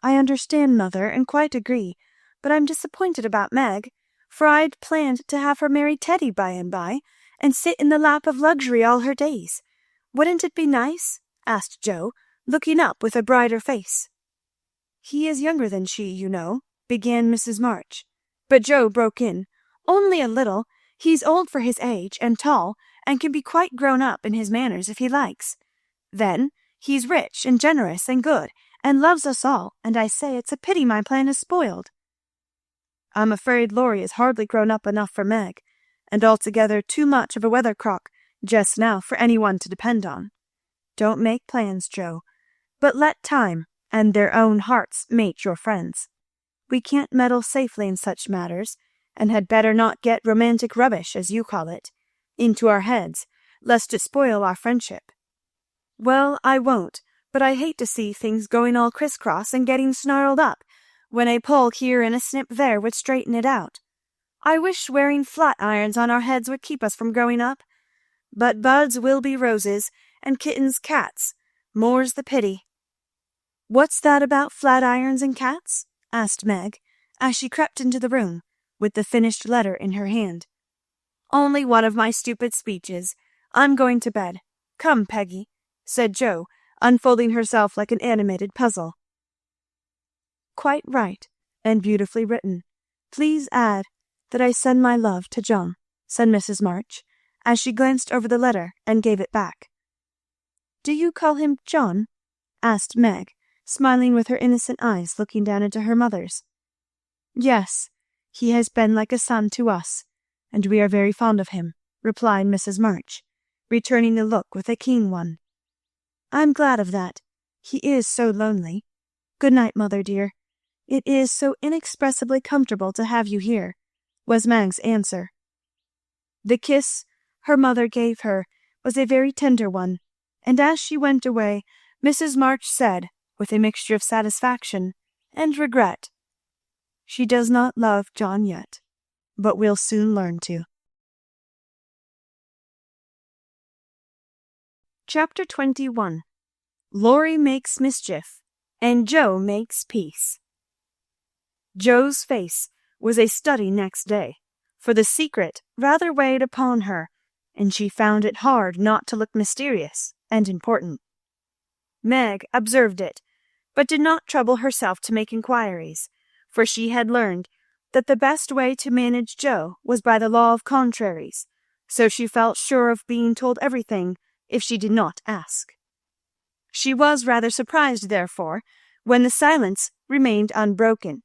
"I understand, mother, and quite agree, but I'm disappointed about Meg, for I'd planned to have her marry Teddy by and by, and sit in the lap of luxury all her days. Wouldn't it be nice?" asked Jo, looking up with a brighter face. "He is younger than she, you know," began Mrs. March, but Jo broke in. "Only a little. He's old for his age, and tall, and can be quite grown up in his manners if he likes. Then he's rich and generous and good, and loves us all, and I say it's a pity my plan is spoiled." "I'm afraid Laurie is hardly grown up enough for Meg, and altogether too much of a weathercock just now for any one to depend on. Don't make plans, Jo, but let time and their own hearts mate your friends. We can't meddle safely in such matters, and had better not get romantic rubbish, as you call it, into our heads, lest it spoil our friendship." "Well, I won't, but I hate to see things going all crisscross and getting snarled up, when a pull here and a snip there would straighten it out. I wish wearing flat irons on our heads would keep us from growing up. But buds will be roses, and kittens cats. More's the pity." "What's that about flat irons and cats?" asked Meg, as she crept into the room, with the finished letter in her hand. "Only one of my stupid speeches. I'm going to bed. Come, Peggy," said Jo, unfolding herself like an animated puzzle. "Quite right, and beautifully written. Please add that I send my love to John," said Mrs. March, as she glanced over the letter and gave it back. "Do you call him John?" asked Meg, smiling with her innocent eyes looking down into her mother's. "Yes, he has been like a son to us, and we are very fond of him," replied Mrs. March, returning the look with a keen one. "I'm glad of that. He is so lonely. Good night, mother dear. "It is so inexpressibly comfortable to have you here," was Meg's answer. The kiss her mother gave her was a very tender one, and as she went away, Mrs. March said, with a mixture of satisfaction and regret, "She does not love John yet, but will soon learn to." Chapter 21. Laurie Makes Mischief, and Joe Makes Peace. Joe's face was a study next day, for the secret rather weighed upon her, and she found it hard not to look mysterious and important. Meg observed it, but did not trouble herself to make inquiries, for she had learned that the best way to manage Joe was by the law of contraries, so she felt sure of being told everything if she did not ask. She was rather surprised, therefore, when the silence remained unbroken,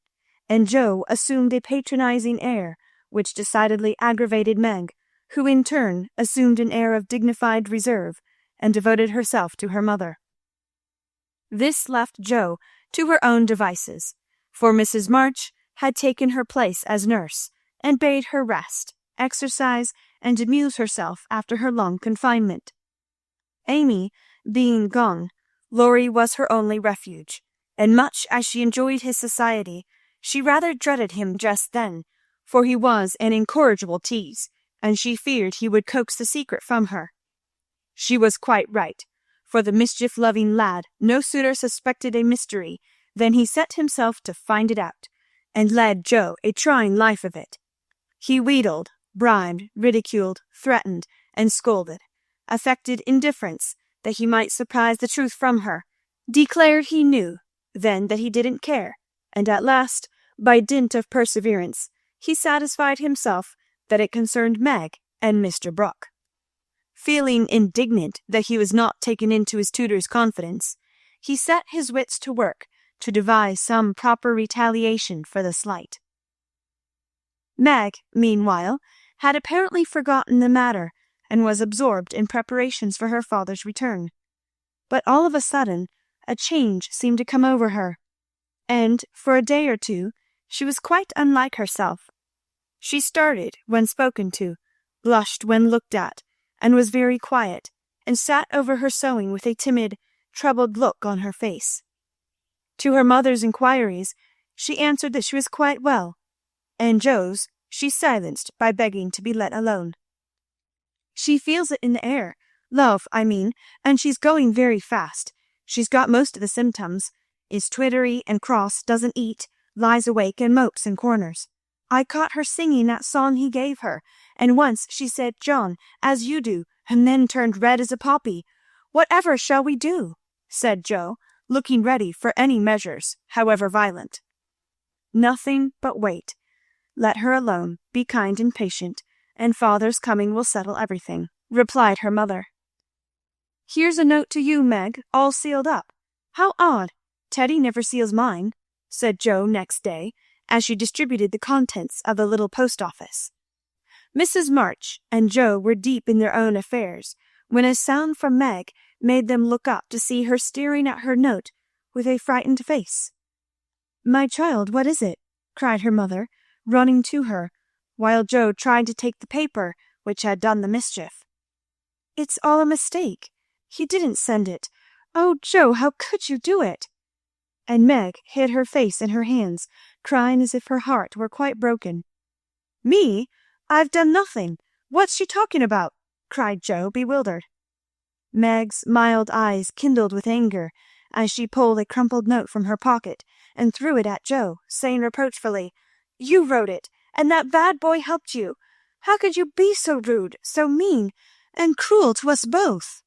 and Joe assumed a patronizing air which decidedly aggravated Meg, who in turn assumed an air of dignified reserve and devoted herself to her mother. This left Joe to her own devices, for Mrs. March had taken her place as nurse and bade her rest, exercise, and amuse herself after her long confinement. Amy being gone, Laurie was her only refuge, and much as she enjoyed his society, she rather dreaded him just then, for he was an incorrigible tease, and she feared he would coax the secret from her. She was quite right, for the mischief-loving lad no sooner suspected a mystery than he set himself to find it out, and led Joe a trying life of it. He wheedled, bribed, ridiculed, threatened, and scolded, affected indifference that he might surprise the truth from her, declared he knew, then that he didn't care, and at last, by dint of perseverance, he satisfied himself that it concerned Meg and Mr. Brooke. Feeling indignant that he was not taken into his tutor's confidence, he set his wits to work to devise some proper retaliation for the slight. Meg, meanwhile, had apparently forgotten the matter, and was absorbed in preparations for her father's return. But all of a sudden, a change seemed to come over her, and for a day or two she was quite unlike herself. She started when spoken to, blushed when looked at, and was very quiet, and sat over her sewing with a timid, troubled look on her face. To her mother's inquiries, she answered that she was quite well, and Joe's she silenced by begging to be let alone. "She feels it in the air, love, I mean, and she's going very fast. She's got most of the symptoms, is twittery and cross, doesn't eat, lies awake and mopes in corners. I caught her singing that song he gave her, and once she said, 'John,' as you do, and then turned red as a poppy. Whatever shall we do?" said Joe, looking ready for any measures, however violent. "Nothing but wait. Let her alone, be kind and patient, and father's coming will settle everything," replied her mother. "Here's a note to you, Meg, all sealed up. How odd! Teddy never seals mine," said Joe next day, as she distributed the contents of the little post office. Mrs. March and Joe were deep in their own affairs, when a sound from Meg made them look up to see her staring at her note with a frightened face. "My child, what is it?" cried her mother, running to her, while Joe tried to take the paper which had done the mischief. "It's all a mistake. He didn't send it. Oh, Joe, how could you do it?" And Meg hid her face in her hands, crying as if her heart were quite broken. "Me? I've done nothing. What's she talking about?" cried Joe, bewildered. Meg's mild eyes kindled with anger as she pulled a crumpled note from her pocket and threw it at Joe, saying reproachfully, "You wrote it, and that bad boy helped you. How could you be so rude, so mean, and cruel to us both?"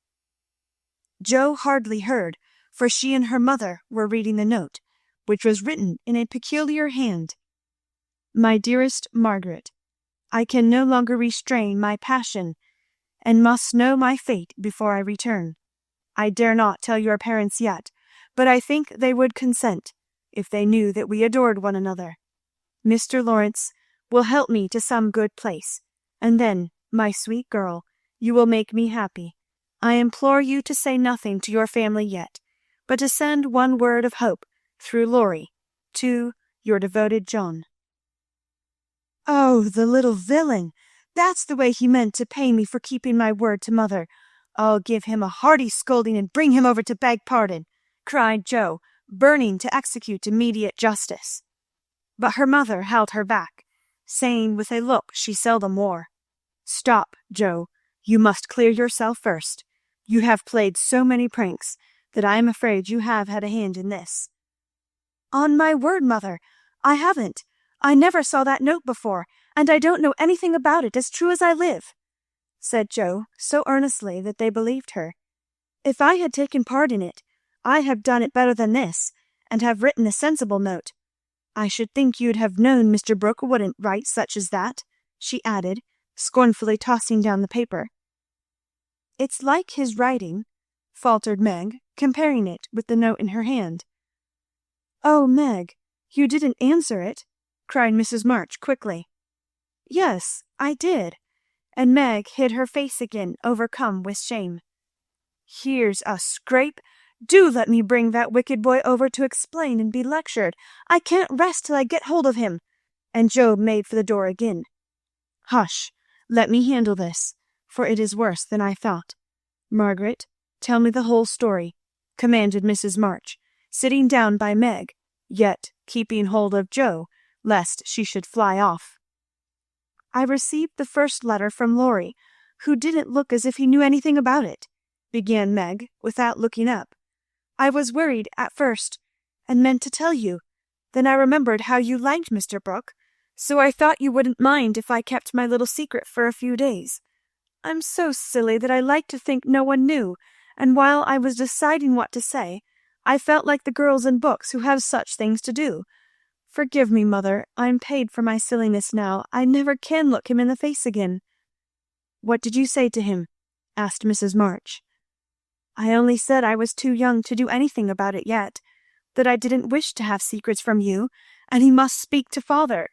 Joe hardly heard, for she and her mother were reading the note, which was written in a peculiar hand. "My dearest Margaret, I can no longer restrain my passion, and must know my fate before I return. I dare not tell your parents yet, but I think they would consent, if they knew that we adored one another. Mr. Lawrence will help me to some good place, and then, my sweet girl, you will make me happy. I implore you to say nothing to your family yet, but to send one word of hope, through Laurie, to Your devoted John. Oh, the little villain! That's the way he meant to pay me for keeping my word to mother. I'll give him a hearty scolding and bring him over to beg pardon, cried Jo, burning to execute immediate justice. But her mother held her back, saying with a look she seldom wore, Stop, Jo, you must clear yourself first. You have played so many pranks that I am afraid you have had a hand in this. On my word, mother, I haven't. I never saw that note before, and I don't know anything about it, as true as I live, said Jo, so earnestly that they believed her. If I had taken part in it, I have done it better than this, and have written a sensible note. I should think you'd have known Mr. Brooke wouldn't write such as that, she added, scornfully tossing down the paper. It's like his writing, faltered Meg, comparing it with the note in her hand. Oh, Meg, you didn't answer it, cried Mrs. March quickly. Yes, I did, and Meg hid her face again, overcome with shame. Here's a scrape! Do let me bring that wicked boy over to explain and be lectured. I can't rest till I get hold of him. And Job made for the door again. Hush, let me handle this, for it is worse than I thought. Margaret, tell me the whole story, commanded Mrs. March, sitting down by Meg, yet keeping hold of Jo, lest she should fly off. I received the first letter from Laurie, who didn't look as if he knew anything about it, began Meg, without looking up. I was worried at first, and meant to tell you. Then I remembered how you liked Mr. Brooke, so I thought you wouldn't mind if I kept my little secret for a few days. I'm so silly that I like to think no one knew, and while I was deciding what to say, I felt like the girls in books who have such things to do. Forgive me, mother, I'm paid for my silliness now. I never can look him in the face again. What did you say to him? Asked Mrs. March. I only said I was too young to do anything about it yet, that I didn't wish to have secrets from you, and he must speak to father.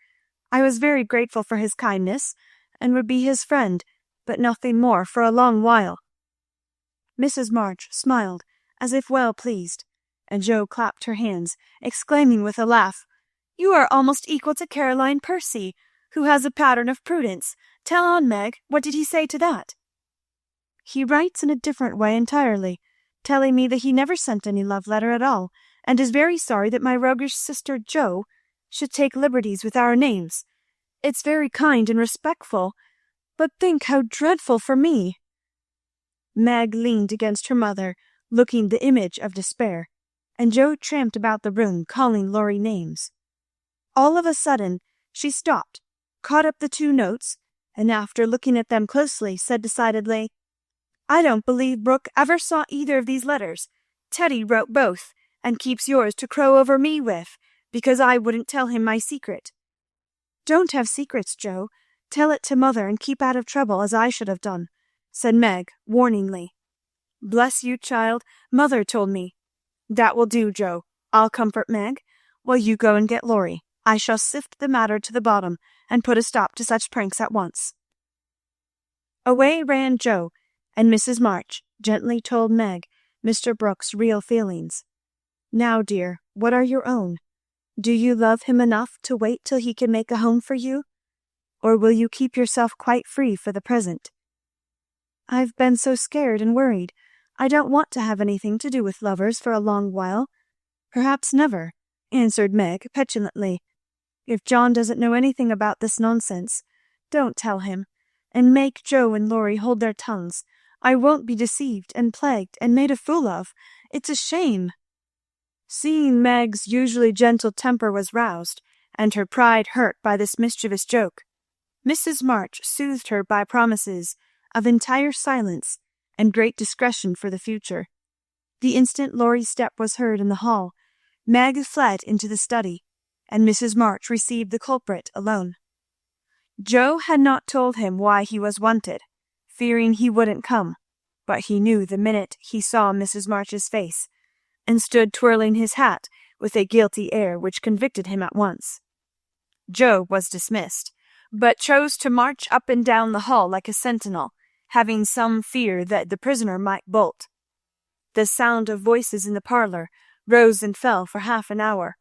I was very grateful for his kindness, and would be his friend, but nothing more for a long while. Mrs. March smiled, as if well pleased, and Jo clapped her hands, exclaiming with a laugh, You are almost equal to Caroline Percy, who has a pattern of prudence. Tell on, Meg, what did he say to that? He writes in a different way entirely, telling me that he never sent any love letter at all, and is very sorry that my roguish sister Jo should take liberties with our names. It's very kind and respectful, but think how dreadful for me. Meg leaned against her mother, looking the image of despair, and Jo tramped about the room, calling Laurie names. All of a sudden, she stopped, caught up the two notes, and after looking at them closely, said decidedly, I don't believe Brooke ever saw either of these letters. Teddy wrote both, and keeps yours to crow over me with, because I wouldn't tell him my secret. Don't have secrets, Jo. Tell it to mother and keep out of trouble, as I should have done, said Meg, warningly. Bless you, child, mother told me. That will do, Jo. I'll comfort Meg, while you go and get Laurie. I shall sift the matter to the bottom, and put a stop to such pranks at once. Away ran Jo, and Mrs. March gently told Meg Mr. Brooke's real feelings. Now, dear, what are your own? Do you love him enough to wait till he can make a home for you? Or will you keep yourself quite free for the present? I've been so scared and worried. I don't want to have anything to do with lovers for a long while. Perhaps never, answered Meg petulantly. If John doesn't know anything about this nonsense, don't tell him, and make Jo and Laurie hold their tongues. I won't be deceived and plagued and made a fool of. It's a shame. Seeing Meg's usually gentle temper was roused, and her pride hurt by this mischievous joke, Mrs. March soothed her by promises of entire silence and great discretion for the future. The instant Laurie's step was heard in the hall, Meg fled into the study, and Mrs. March received the culprit alone. Jo had not told him why he was wanted, fearing he wouldn't come, but he knew the minute he saw Mrs. March's face, and stood twirling his hat with a guilty air which convicted him at once. Jo was dismissed, but chose to march up and down the hall like a sentinel, having some fear that the prisoner might bolt. The sound of voices in the parlor rose and fell for half an hour,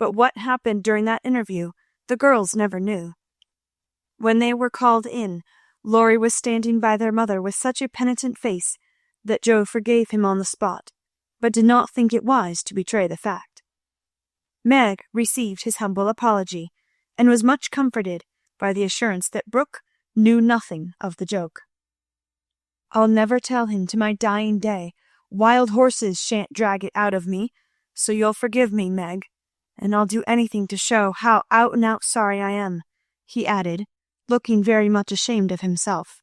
but what happened during that interview, the girls never knew. When they were called in, Laurie was standing by their mother with such a penitent face that Joe forgave him on the spot, but did not think it wise to betray the fact. Meg received his humble apology, and was much comforted by the assurance that Brooke knew nothing of the joke. "I'll never tell him to my dying day. Wild horses shan't drag it out of me, so you'll forgive me, Meg, and I'll do anything to show how out-and-out sorry I am," he added, looking very much ashamed of himself.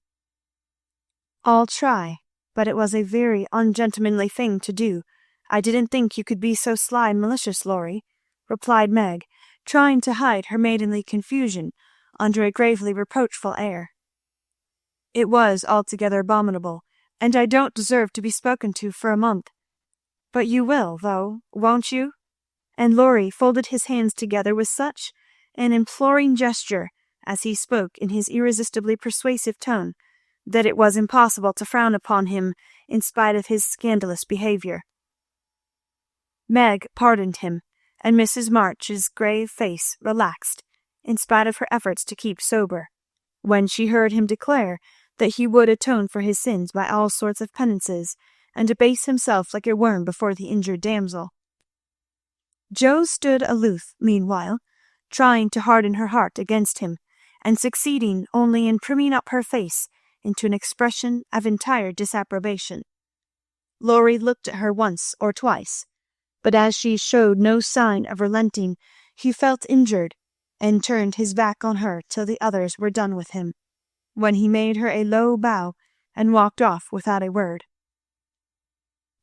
"I'll try, but it was a very ungentlemanly thing to do. I didn't think you could be so sly and malicious, Laurie," replied Meg, trying to hide her maidenly confusion under a gravely reproachful air. "It was altogether abominable, and I don't deserve to be spoken to for a month. But you will, though, won't you?" And Laurie folded his hands together with such an imploring gesture as he spoke in his irresistibly persuasive tone that it was impossible to frown upon him in spite of his scandalous behavior. Meg pardoned him, and Mrs. March's grave face relaxed, in spite of her efforts to keep sober, when she heard him declare that he would atone for his sins by all sorts of penances, and abase himself like a worm before the injured damsel. Joe stood aloof, meanwhile, trying to harden her heart against him, and succeeding only in primming up her face into an expression of entire disapprobation. Laurie looked at her once or twice, but as she showed no sign of relenting, he felt injured, and turned his back on her till the others were done with him, when he made her a low bow and walked off without a word.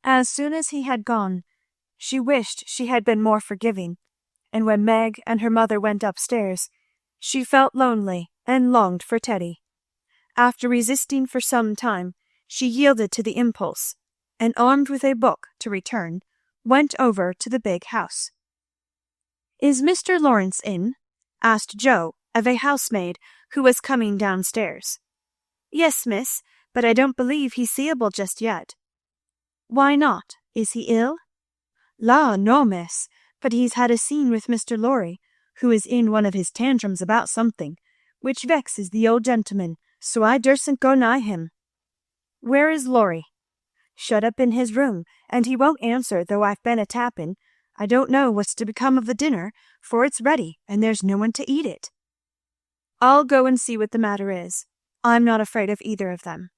As soon as he had gone, she wished she had been more forgiving, and when Meg and her mother went upstairs, she felt lonely and longed for Teddy. After resisting for some time, she yielded to the impulse, and armed with a book to return, went over to the big house. "Is Mr. Lawrence in?" asked Joe of a housemaid who was coming downstairs. "Yes, miss, but I don't believe he's seeable just yet." "Why not? Is he ill?" "La, no, miss, but he's had a scene with Mr. Laurie, who is in one of his tantrums about something, which vexes the old gentleman, so I dursn't go nigh him." "Where is Laurie?" "Shut up in his room, and he won't answer though I've been a-tapping. I don't know what's to become of the dinner, for it's ready, and there's no one to eat it." "I'll go and see what the matter is. I'm not afraid of either of them."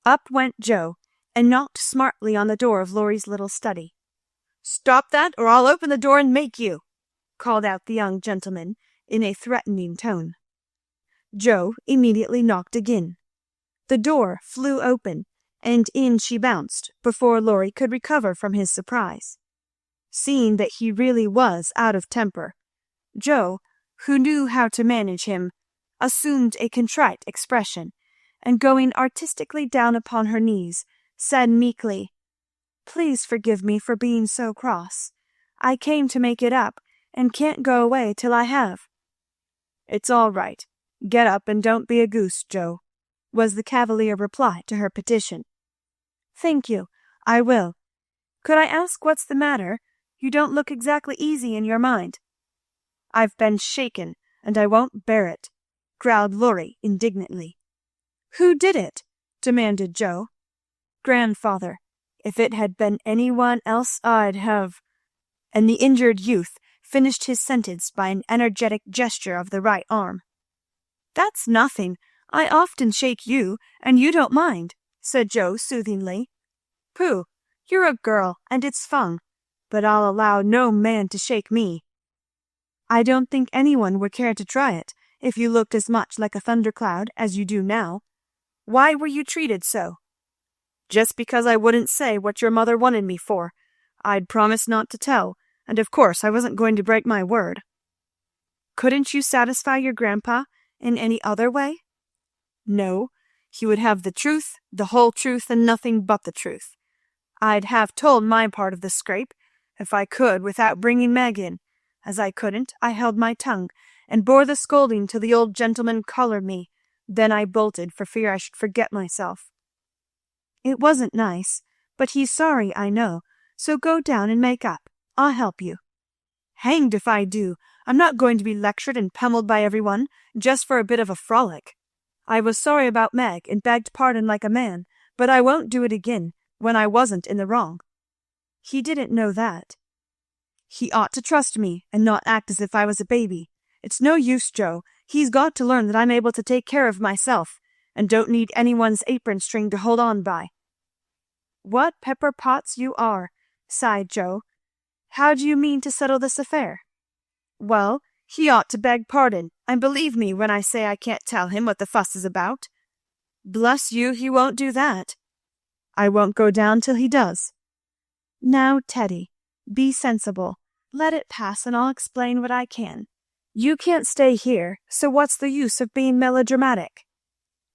Up went Joe, and knocked smartly on the door of Laurie's little study. "Stop that, or I'll open the door and make you," called out the young gentleman in a threatening tone. Joe immediately knocked again. The door flew open, and in she bounced before Laurie could recover from his surprise. Seeing that he really was out of temper, Joe, who knew how to manage him, assumed a contrite expression, and going artistically down upon her knees, said meekly, "Please forgive me for being so cross. I came to make it up, and can't go away till I have." "It's all right. Get up and don't be a goose, Joe," was the cavalier reply to her petition. "Thank you, I will. Could I ask what's the matter? You don't look exactly easy in your mind." "I've been shaken, and I won't bear it," growled Laurie indignantly. "Who did it?" demanded Joe. "Grandfather. If it had been anyone else I'd have—" And the injured youth finished his sentence by an energetic gesture of the right arm. "That's nothing. I often shake you, and you don't mind," said Joe soothingly. "Pooh, you're a girl, and it's fun, but I'll allow no man to shake me." "I don't think anyone would care to try it, if you looked as much like a thundercloud as you do now. Why were you treated so?" "Just because I wouldn't say what your mother wanted me for. I'd promised not to tell, and of course I wasn't going to break my word." "Couldn't you satisfy your grandpa in any other way?" "No, he would have the truth, the whole truth, and nothing but the truth. I'd have told my part of the scrape, if I could, without bringing Meg in. As I couldn't, I held my tongue, and bore the scolding till the old gentleman collared me. Then I bolted for fear I should forget myself." "It wasn't nice, but he's sorry, I know, so go down and make up. I'll help you." Hanged if I do. I'm not going to be lectured and pummeled by everyone, just for a bit of a frolic. I was sorry about Meg and begged pardon like a man, but I won't do it again when I wasn't in the wrong. He didn't know that. He ought to trust me and not act as if I was a baby. It's no use, Joe. He's got to learn that I'm able to take care of myself and don't need anyone's apron string to hold on by. What pepper pots you are, sighed Joe. How do you mean to settle this affair? Well, he ought to beg pardon, and believe me when I say I can't tell him what the fuss is about. Bless you, he won't do that. I won't go down till he does. Now, Teddy, be sensible. Let it pass and I'll explain what I can. You can't stay here, so what's the use of being melodramatic?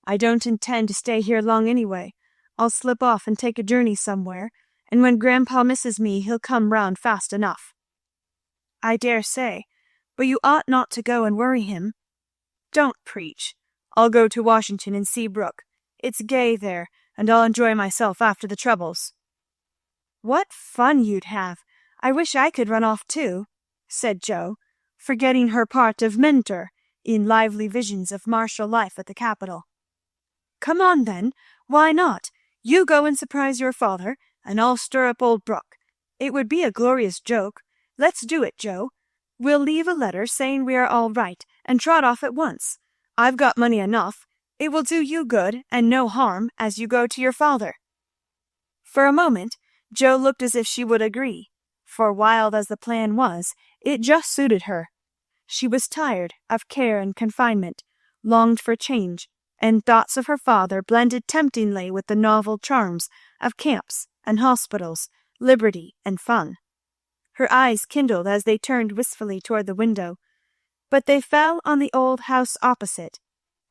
I don't intend to stay here long anyway. I'll slip off and take a journey somewhere, and when Grandpa misses me he'll come round fast enough. I dare say, but you ought not to go and worry him. Don't preach. I'll go to Washington and see Brooke. It's gay there, and I'll enjoy myself after the troubles. What fun you'd have! I wish I could run off too, said Joe, forgetting her part of mentor in lively visions of martial life at the capital. Come on then, why not? You go and surprise your father, and I'll stir up old Brooke. It would be a glorious joke. Let's do it, Joe. We'll leave a letter saying we are all right, and trot off at once. I've got money enough. It will do you good and no harm as you go to your father. For a moment, Joe looked as if she would agree, for wild as the plan was, it just suited her. She was tired of care and confinement, longed for change, and thoughts of her father blended temptingly with the novel charms of camps and hospitals, liberty and fun. Her eyes kindled as they turned wistfully toward the window, but they fell on the old house opposite,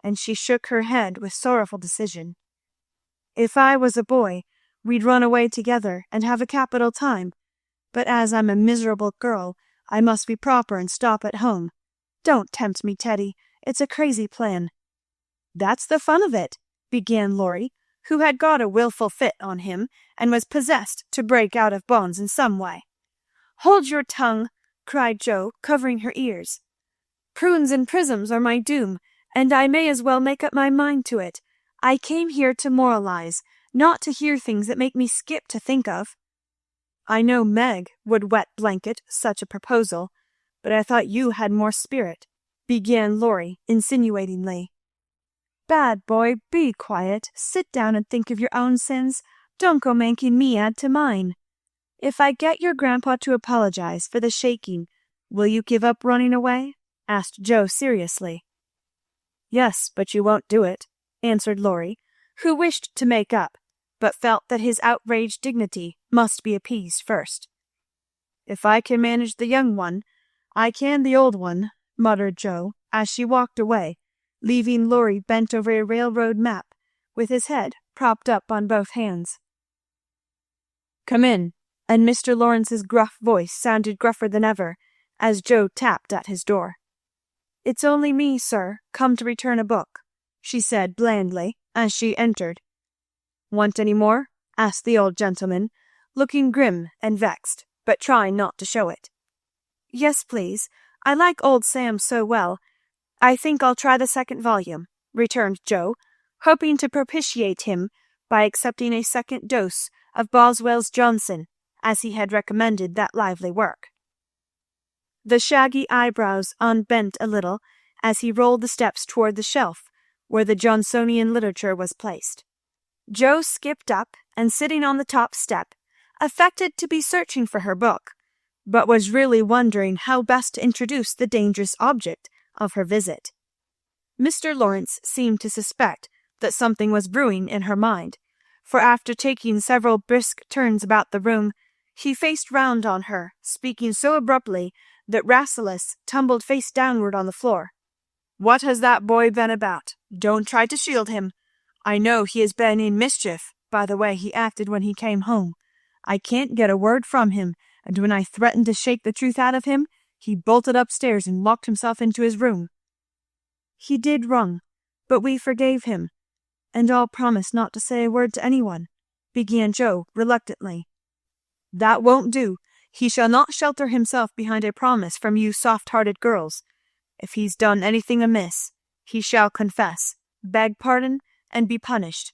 and she shook her head with sorrowful decision. If I was a boy, we'd run away together and have a capital time, but as I'm a miserable girl, I must be proper and stop at home. Don't tempt me, Teddy. It's a crazy plan. That's the fun of it, began Laurie, who had got a willful fit on him and was possessed to break out of bonds in some way. Hold your tongue, cried Joe, covering her ears. Prunes and prisms are my doom, and I may as well make up my mind to it. I came here to moralize, not to hear things that make me skip to think of. I know Meg would wet blanket such a proposal, but I thought you had more spirit, began Laurie insinuatingly. Bad boy, be quiet. Sit down and think of your own sins. Don't go making me add to mine. If I get your grandpa to apologize for the shaking, will you give up running away? Asked Joe seriously. Yes, but you won't do it, answered Laurie, who wished to make up, but felt that his outraged dignity must be appeased first. If I can manage the young one, I can the old one, muttered Joe, as she walked away, leaving Laurie bent over a railroad map, with his head propped up on both hands. Come in, and Mr. Lawrence's gruff voice sounded gruffer than ever, as Joe tapped at his door. It's only me, sir, come to return a book, she said blandly, as she entered. Want any more? Asked the old gentleman, looking grim and vexed, but trying not to show it. Yes, please. I like old Sam so well. I think I'll try the second volume, returned Joe, hoping to propitiate him by accepting a second dose of Boswell's Johnson, as he had recommended that lively work. The shaggy eyebrows unbent a little as he rolled the steps toward the shelf where the Johnsonian literature was placed. Joe skipped up and, sitting on the top step, affected to be searching for her book, but was really wondering how best to introduce the dangerous object of her visit. Mr. Lawrence seemed to suspect that something was brewing in her mind, for after taking several brisk turns about the room, he faced round on her, speaking so abruptly that Rasselas tumbled face downward on the floor. What has that boy been about? Don't try to shield him. I know he has been in mischief by the way he acted when he came home. I can't get a word from him, and when I threatened to shake the truth out of him, he bolted upstairs and locked himself into his room. He did wrong, but we forgave him, and all promised not to say a word to anyone, began Joe reluctantly. That won't do. He shall not shelter himself behind a promise from you soft-hearted girls. If he's done anything amiss, he shall confess, beg pardon, and be punished.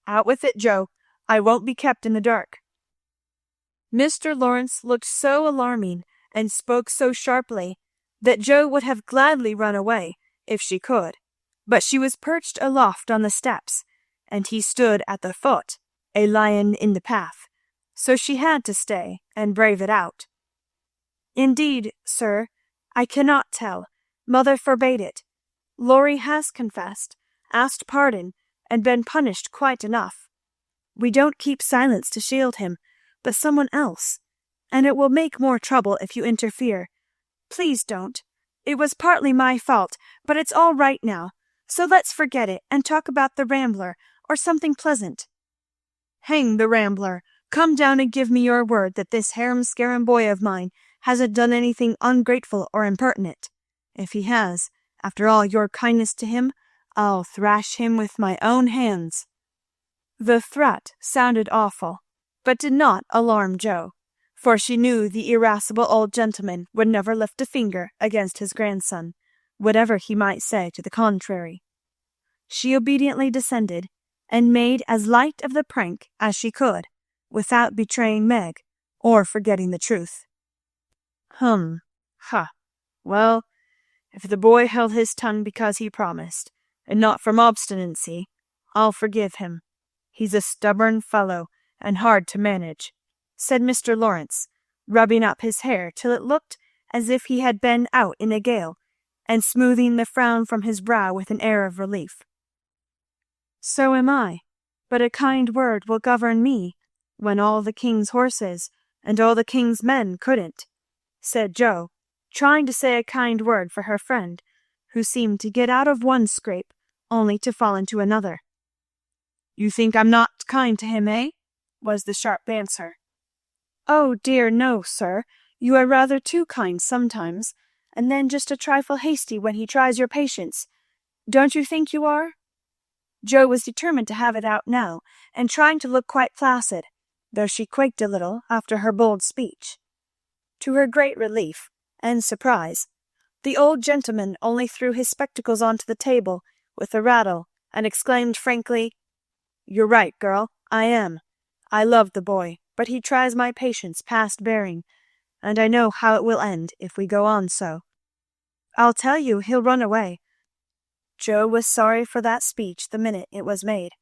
Out with it, Joe. I won't be kept in the dark." Mr. Lawrence looked so alarming and spoke so sharply that Joe would have gladly run away if she could, but she was perched aloft on the steps, and he stood at the foot, a lion in the path, so she had to stay and brave it out. "Indeed, sir, I cannot tell. Mother forbade it. Laurie has confessed, asked pardon, and been punished quite enough. We don't keep silence to shield him, but someone else, and it will make more trouble if you interfere. Please don't. It was partly my fault, but it's all right now, so let's forget it and talk about the Rambler, or something pleasant." "Hang the Rambler! Come down and give me your word that this harum-scarum boy of mine hasn't done anything ungrateful or impertinent. If he has, after all your kindness to him, I'll thrash him with my own hands." The threat sounded awful, but did not alarm Joe, for she knew the irascible old gentleman would never lift a finger against his grandson, whatever he might say to the contrary. She obediently descended, and made as light of the prank as she could, without betraying Meg, or forgetting the truth. Well, if the boy held his tongue because he promised, and not from obstinacy, I'll forgive him. He's a stubborn fellow, and hard to manage," said Mr. Lawrence, rubbing up his hair till it looked as if he had been out in a gale, and smoothing the frown from his brow with an air of relief. "So am I, but a kind word will govern me, when all the king's horses and all the king's men couldn't," said Joe, trying to say a kind word for her friend, who seemed to get out of one scrape only to fall into another. "You think I'm not kind to him, eh?" was the sharp answer. "Oh dear, no, sir. You are rather too kind sometimes, and then just a trifle hasty when he tries your patience. Don't you think you are?" Joe was determined to have it out now, and trying to look quite placid, though she quaked a little after her bold speech. To her great relief and surprise, the old gentleman only threw his spectacles onto the table with a rattle, and exclaimed frankly, "You're right, girl, I am. I love the boy, but he tries my patience past bearing, and I know how it will end if we go on so. I'll tell you he'll run away." Joe was sorry for that speech the minute it was made.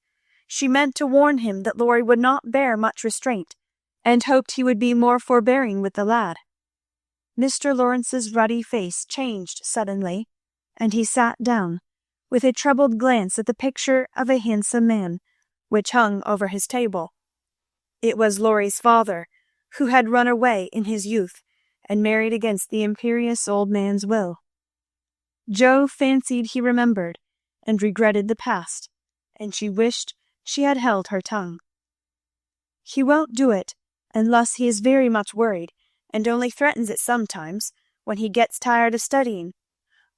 She meant to warn him that Laurie would not bear much restraint, and hoped he would be more forbearing with the lad. Mr. Lawrence's ruddy face changed suddenly, and he sat down, with a troubled glance at the picture of a handsome man, which hung over his table. It was Laurie's father, who had run away in his youth, and married against the imperious old man's will. Joe fancied he remembered, and regretted the past, and she wished she had held her tongue. "He won't do it, unless he is very much worried, and only threatens it sometimes, when he gets tired of studying.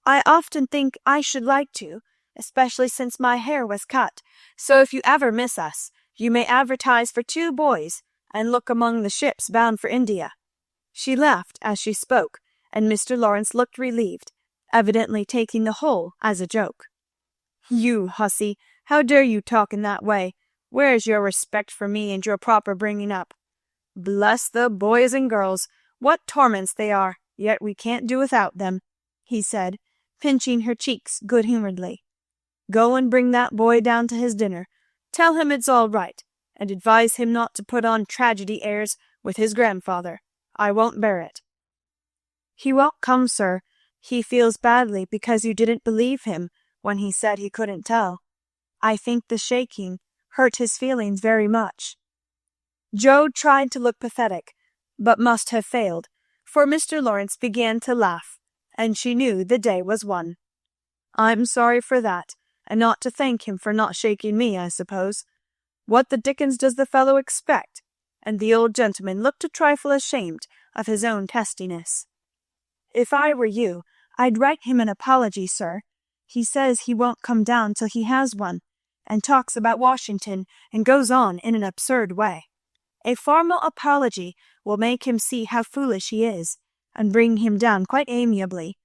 I often think I should like to, especially since my hair was cut, so if you ever miss us, you may advertise for 2 boys, and look among the ships bound for India." She laughed as she spoke, and Mr. Lawrence looked relieved, evidently taking the whole as a joke. "You hussy, how dare you talk in that way? Where's your respect for me and your proper bringing up? Bless the boys and girls, what torments they are, yet we can't do without them," he said, pinching her cheeks good-humoredly. "Go and bring that boy down to his dinner. Tell him it's all right, and advise him not to put on tragedy airs with his grandfather. I won't bear it." "He won't come, sir. He feels badly because you didn't believe him when he said he couldn't tell. I think the shaking hurt his feelings very much." Joe tried to look pathetic, but must have failed, for Mr. Lawrence began to laugh, and she knew the day was won. "I'm sorry for that, and not to thank him for not shaking me, I suppose. What the dickens does the fellow expect?" And the old gentleman looked a trifle ashamed of his own testiness. "If I were you, I'd write him an apology, sir. He says he won't come down till he has one, and talks about Washington, and goes on in an absurd way." A formal apology will make him see how foolish he is, and bring him down quite amiably.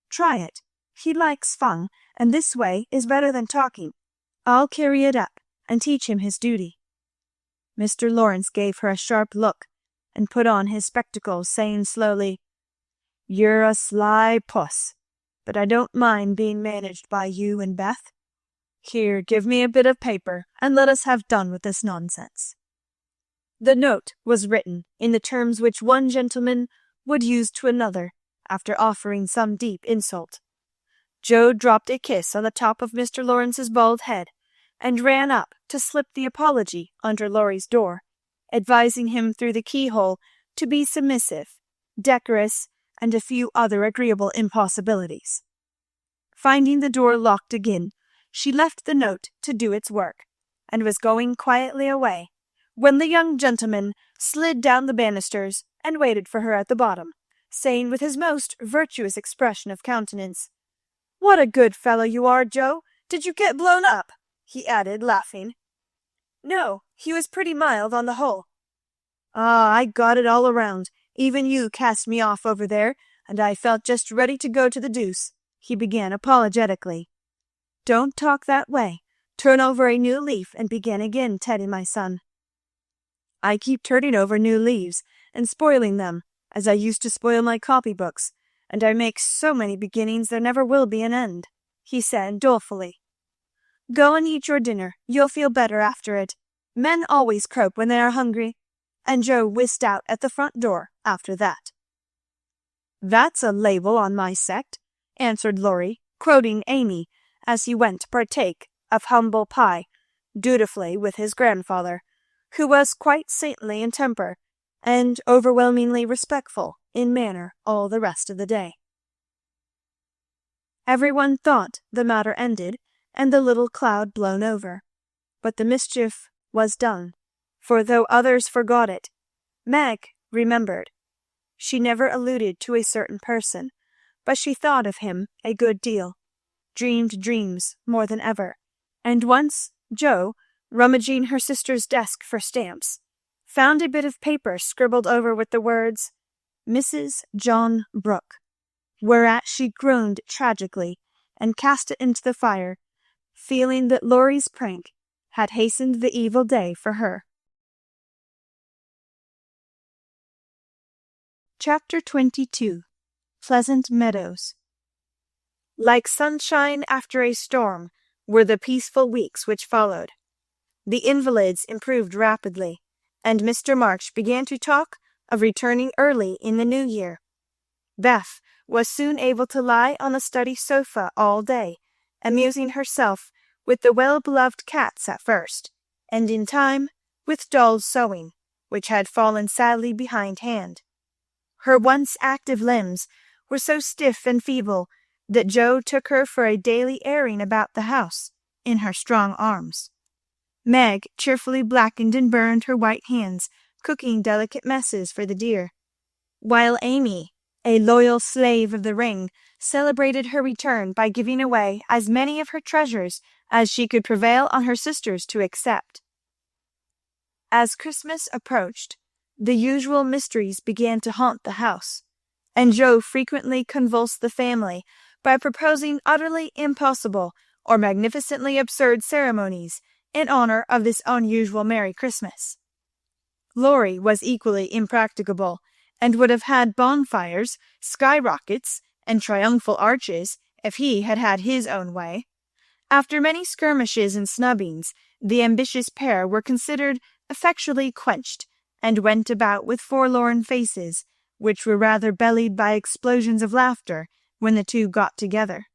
Try it. He likes fun, and this way is better than talking. I'll carry it up, and teach him his duty." Mr. Lawrence gave her a sharp look, and put on his spectacles, saying slowly, "You're a sly puss, but I don't mind being managed by you and Beth. Here, give me a bit of paper, and let us have done with this nonsense." The note was written in the terms which one gentleman would use to another after offering some deep insult. Joe dropped a kiss on the top of Mr. Lawrence's bald head, and ran up to slip the apology under Laurie's door, advising him through the keyhole to be submissive, decorous, and a few other agreeable impossibilities. Finding the door locked again, she left the note to do its work, and was going quietly away, when the young gentleman slid down the banisters and waited for her at the bottom, saying with his most virtuous expression of countenance, "What a good fellow you are, Joe! Did you get blown up?" he added, laughing. "No, he was pretty mild on the whole." "Ah, I got it all around. Even you cast me off over there, and I felt just ready to go to the deuce," he began apologetically. "Don't talk that way. Turn over a new leaf and begin again, Teddy, my son." "I keep turning over new leaves and spoiling them, as I used to spoil my copybooks, and I make so many beginnings there never will be an end," he said dolefully. "Go and eat your dinner. You'll feel better after it. Men always croak when they are hungry." And Joe whisked out at the front door after that. "That's a label on my sect," answered Laurie, quoting Amy, as he went to partake of humble pie, dutifully with his grandfather, who was quite saintly in temper, and overwhelmingly respectful in manner all the rest of the day. Everyone thought the matter ended, and the little cloud blown over. But the mischief was done, for though others forgot it, Meg remembered. She never alluded to a certain person, but she thought of him a good deal, dreamed dreams more than ever, and once Joe, rummaging her sister's desk for stamps, found a bit of paper scribbled over with the words, "Mrs. John Brooke," whereat she groaned tragically and cast it into the fire, feeling that Laurie's prank had hastened the evil day for her. Chapter 22. Pleasant Meadows. Like sunshine after a storm were the peaceful weeks which followed. The invalids improved rapidly, and Mr. March began to talk of returning early in the new year. Beth was soon able to lie on the study sofa all day, amusing herself with the well-beloved cats at first, and in time with doll's sewing, which had fallen sadly behindhand. Her once active limbs were so stiff and feeble that Joe took her for a daily airing about the house in her strong arms. Meg cheerfully blackened and burned her white hands, cooking delicate messes for the dear, while Amy, a loyal slave of the ring, celebrated her return by giving away as many of her treasures as she could prevail on her sisters to accept. As Christmas approached, the usual mysteries began to haunt the house, and Joe frequently convulsed the family by proposing utterly impossible or magnificently absurd ceremonies in honor of this unusual Merry Christmas. Laurie was equally impracticable, and would have had bonfires, skyrockets, and triumphal arches if he had had his own way. After many skirmishes and snubbings, the ambitious pair were considered effectually quenched, and went about with forlorn faces, which were rather bellied by explosions of laughter when the two got together.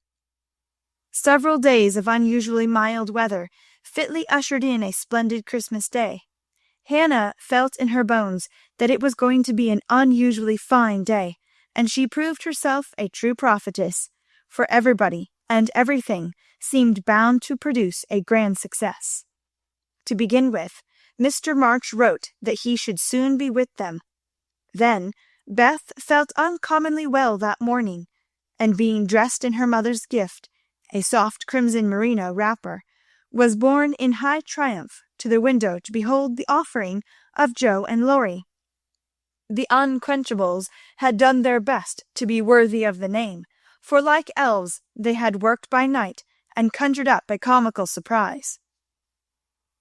Several days of unusually mild weather fitly ushered in a splendid Christmas day. Hannah felt in her bones that it was going to be an unusually fine day, and she proved herself a true prophetess, for everybody and everything seemed bound to produce a grand success. To begin with, Mr. March wrote that he should soon be with them. Then Beth felt uncommonly well that morning, and being dressed in her mother's gift, a soft crimson merino wrapper, was borne in high triumph to to the window to behold the offering of Joe and Laurie. The unquenchables had done their best to be worthy of the name, for like elves they had worked by night and conjured up a comical surprise.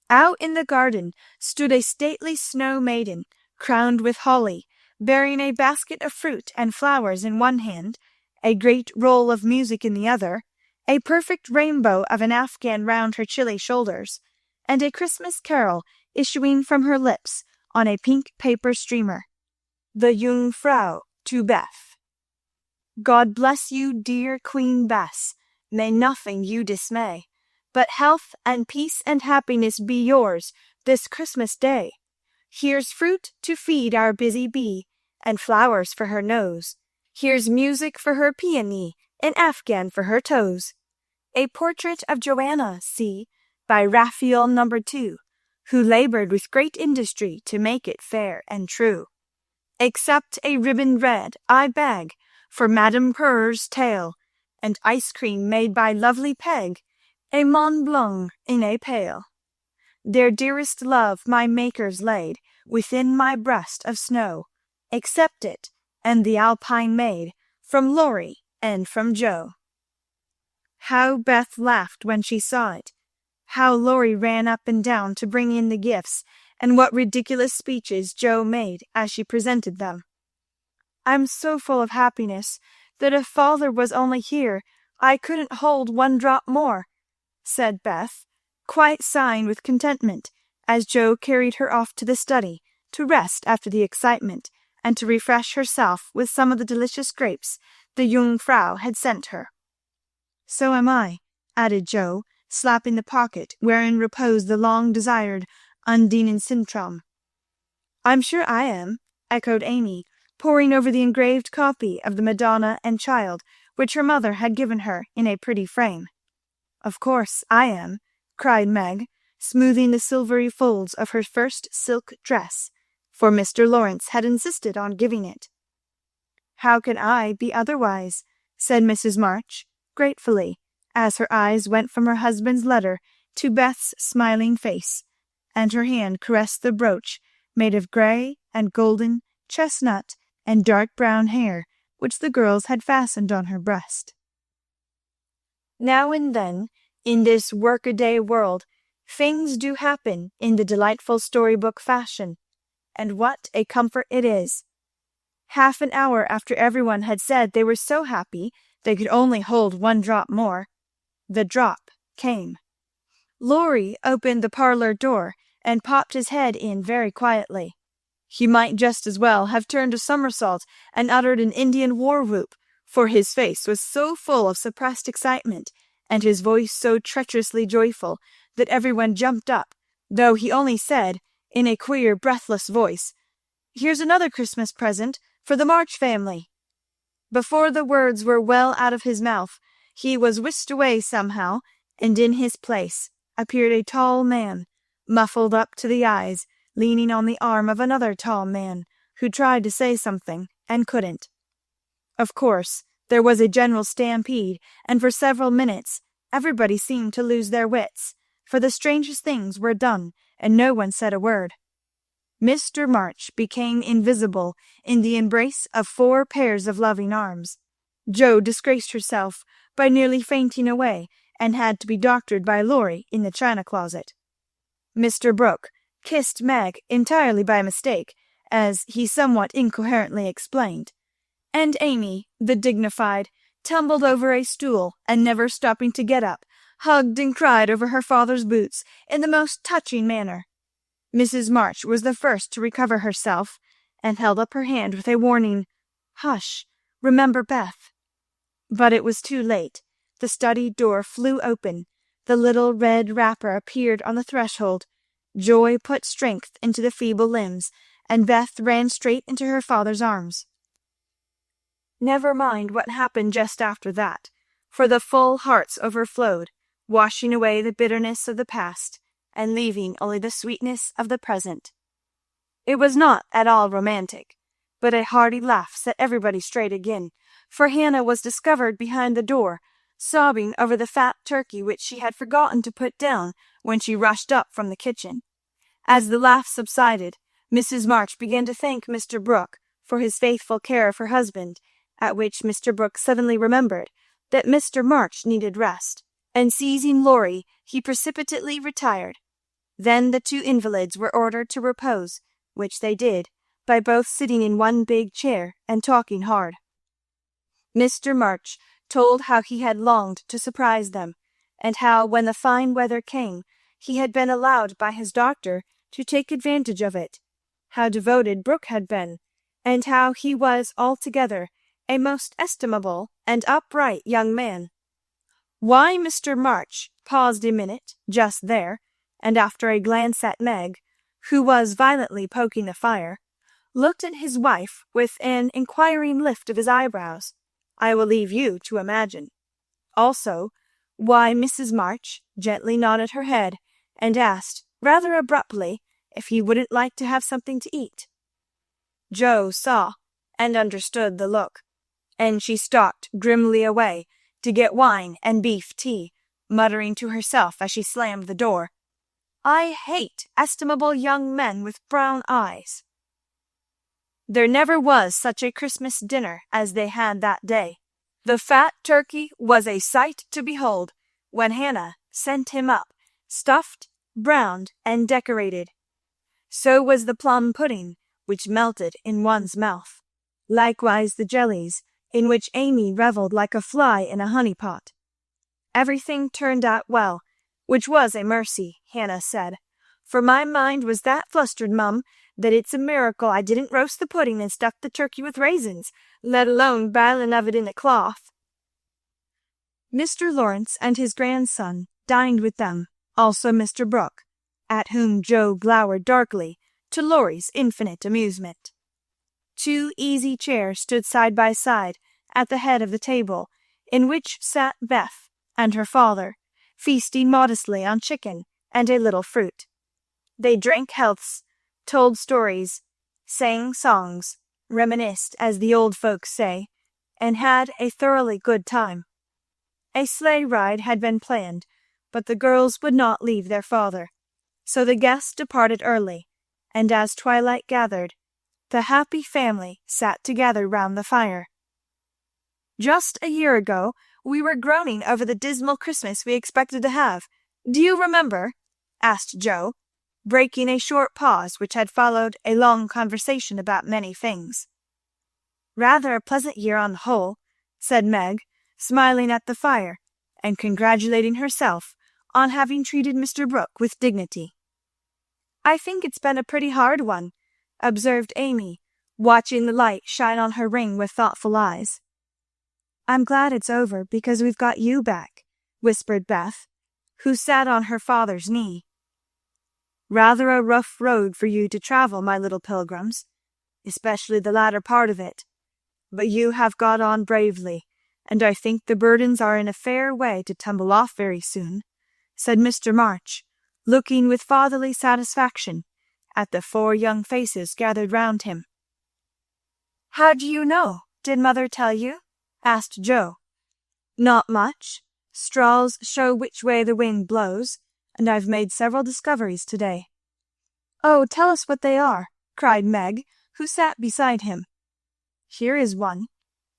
Out in the garden stood a stately snow maiden, crowned with holly, bearing a basket of fruit and flowers in one hand, a great roll of music in the other, a perfect rainbow of an afghan round her chilly shoulders, and a Christmas carol issuing from her lips on a pink paper streamer. The Jungfrau to Beth. God bless you, dear Queen Bess, may nothing you dismay, but health and peace and happiness be yours this Christmas day. Here's fruit to feed our busy bee, and flowers for her nose. Here's music for her peony, and Afghan for her toes. A portrait of Joanna, see, by Raphael No. 2, who labored with great industry to make it fair and true. Except a ribbon red, I beg, for Madame Purr's tail, and ice cream made by lovely Peg, a Mont Blanc in a pail. Their dearest love my makers laid within my breast of snow. Accept it, and the Alpine maid, from Laurie and from Joe. How Beth laughed when she saw it! How Laurie ran up and down to bring in the gifts, and what ridiculous speeches Joe made as she presented them. I'm so full of happiness that if father was only here I couldn't hold one drop more, said Beth, quite sighing with contentment, as Joe carried her off to the study to rest after the excitement, and to refresh herself with some of the delicious grapes the Jungfrau had sent her. So am I, added Joe, slapping the pocket wherein reposed the long-desired Undinen Sintram. I'm sure I am, echoed Amy, poring over the engraved copy of the Madonna and Child which her mother had given her in a pretty frame. Of course I am, cried Meg, smoothing the silvery folds of her first silk dress, for Mr. Lawrence had insisted on giving it. How can I be otherwise? Said Mrs. March, gratefully, as her eyes went from her husband's letter to Beth's smiling face, and her hand caressed the brooch made of grey and golden, chestnut and dark brown hair which the girls had fastened on her breast. Now and then, in this workaday world, things do happen in the delightful storybook fashion, and what a comfort it is! Half an hour after everyone had said they were so happy they could only hold one drop more, the drop came. Laurie opened the parlor door and popped his head in very quietly. He might just as well have turned a somersault and uttered an Indian war whoop, for his face was so full of suppressed excitement, and his voice so treacherously joyful, that everyone jumped up, though he only said, in a queer breathless voice, "Here's another Christmas present for the March family." Before the words were well out of his mouth, he was whisked away somehow, and in his place appeared a tall man, muffled up to the eyes, leaning on the arm of another tall man, who tried to say something and couldn't. Of course, there was a general stampede, and for several minutes everybody seemed to lose their wits, for the strangest things were done, and no one said a word. Mr. March became invisible in the embrace of 4 pairs of loving arms. Jo disgraced herself by nearly fainting away, and had to be doctored by Laurie in the china closet. Mr. Brooke kissed Meg entirely by mistake, as he somewhat incoherently explained, and Amy, the dignified, tumbled over a stool, and never stopping to get up, hugged and cried over her father's boots in the most touching manner. Mrs. March was the first to recover herself, and held up her hand with a warning, "Hush, remember Beth." But it was too late. The study door flew open, the little red wrapper appeared on the threshold, joy put strength into the feeble limbs, and Beth ran straight into her father's arms. Never mind what happened just after that, for the full hearts overflowed, washing away the bitterness of the past, and leaving only the sweetness of the present. It was not at all romantic, but a hearty laugh set everybody straight again, for Hannah was discovered behind the door, sobbing over the fat turkey which she had forgotten to put down when she rushed up from the kitchen. As the laugh subsided, Mrs. March began to thank Mr. Brooke for his faithful care of her husband, at which Mr. Brooke suddenly remembered that Mr. March needed rest, and seizing Laurie, he precipitately retired. Then the two invalids were ordered to repose, which they did, by both sitting in one big chair and talking hard. Mr. March told how he had longed to surprise them, and how, when the fine weather came, he had been allowed by his doctor to take advantage of it, how devoted Brooke had been, and how he was altogether a most estimable and upright young man. Why Mr. March paused a minute just there, and after a glance at Meg, who was violently poking the fire, looked at his wife with an inquiring lift of his eyebrows, I will leave you to imagine. Also, why Mrs. March gently nodded her head and asked, rather abruptly, if he wouldn't like to have something to eat. Joe saw and understood the look, and she stalked grimly away to get wine and beef tea, muttering to herself as she slammed the door, I hate estimable young men with brown eyes. There never was such a Christmas dinner as they had that day. The fat turkey was a sight to behold when Hannah sent him up, stuffed, browned, and decorated. So was the plum pudding, which melted in one's mouth. Likewise the jellies, in which Amy revelled like a fly in a honey-pot. Everything turned out well, which was a mercy, Hannah said, for my mind was that flustered, mum, that it's a miracle I didn't roast the pudding and stuff the turkey with raisins, let alone bilin' of it in a cloth. Mr. Lawrence and his grandson dined with them, also Mr. Brooke, at whom Joe glowered darkly, to Laurie's infinite amusement. 2 easy chairs stood side by side at the head of the table, in which sat Beth and her father, feasting modestly on chicken and a little fruit. They drank healths, told stories, sang songs, reminisced, as the old folks say, and had a thoroughly good time. A sleigh ride had been planned, but the girls would not leave their father, so the guests departed early, and as twilight gathered, the happy family sat together round the fire. Just a year ago, we were groaning over the dismal Christmas we expected to have. Do you remember? Asked Joe, breaking a short pause which had followed a long conversation about many things. Rather a pleasant year on the whole, said Meg, smiling at the fire, and congratulating herself on having treated Mr. Brooke with dignity. I think it's been a pretty hard one, observed Amy, watching the light shine on her ring with thoughtful eyes. I'm glad it's over because we've got you back, whispered Beth, who sat on her father's knee. Rather a rough road for you to travel, my little pilgrims, especially the latter part of it. But you have got on bravely, and I think the burdens are in a fair way to tumble off very soon, said Mr. March, looking with fatherly satisfaction at the 4 young faces gathered round him. How do you know? Did mother tell you? Asked Joe. Not much. Straws show which way the wind blows, and I've made several discoveries today. Oh, tell us what they are, cried Meg, who sat beside him. Here is one,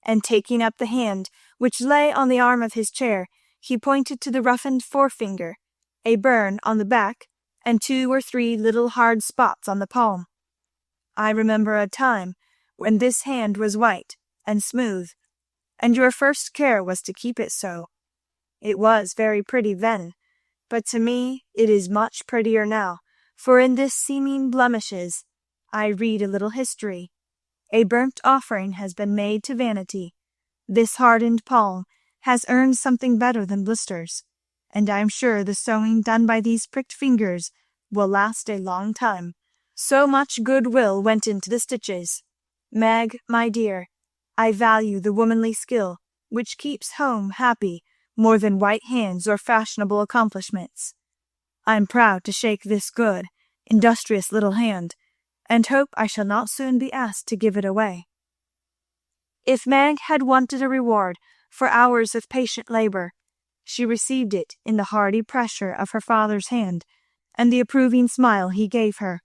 and taking up the hand which lay on the arm of his chair, he pointed to the roughened forefinger, a burn on the back, and 2 or 3 little hard spots on the palm. I remember a time when this hand was white and smooth, and your first care was to keep it so. It was very pretty then, but to me it is much prettier now, for in this seeming blemishes I read a little history. A burnt offering has been made to vanity. This hardened palm has earned something better than blisters, and I am sure the sewing done by these pricked fingers will last a long time. So much goodwill went into the stitches. Meg, my dear, I value the womanly skill which keeps home happy more than white hands or fashionable accomplishments. I am proud to shake this good, industrious little hand, and hope I shall not soon be asked to give it away. If Meg had wanted a reward for hours of patient labor, she received it in the hearty pressure of her father's hand, and the approving smile he gave her.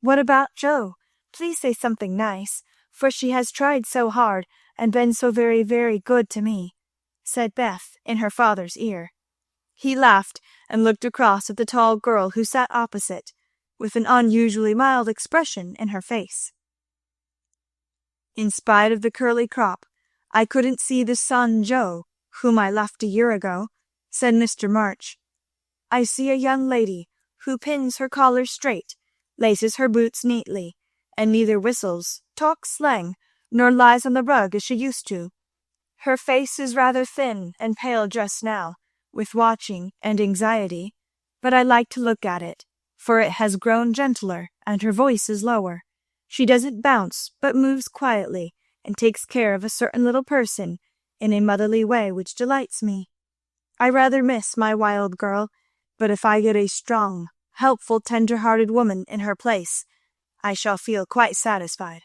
"What about Jo? Please say something nice, for she has tried so hard and been so very, very good to me," said Beth in her father's ear. He laughed and looked across at the tall girl who sat opposite, with an unusually mild expression in her face. "In spite of the curly crop, I couldn't see the son Jo, whom I left a year ago," said Mr. March. "I see a young lady who pins her collar straight, laces her boots neatly, and neither whistles, talks slang, nor lies on the rug as she used to. Her face is rather thin and pale just now, with watching and anxiety, but I like to look at it, for it has grown gentler and her voice is lower. She doesn't bounce, but moves quietly and takes care of a certain little person in a motherly way which delights me. I rather miss my wild girl, but if I get a strong, helpful, tender-hearted woman in her place, I shall feel quite satisfied.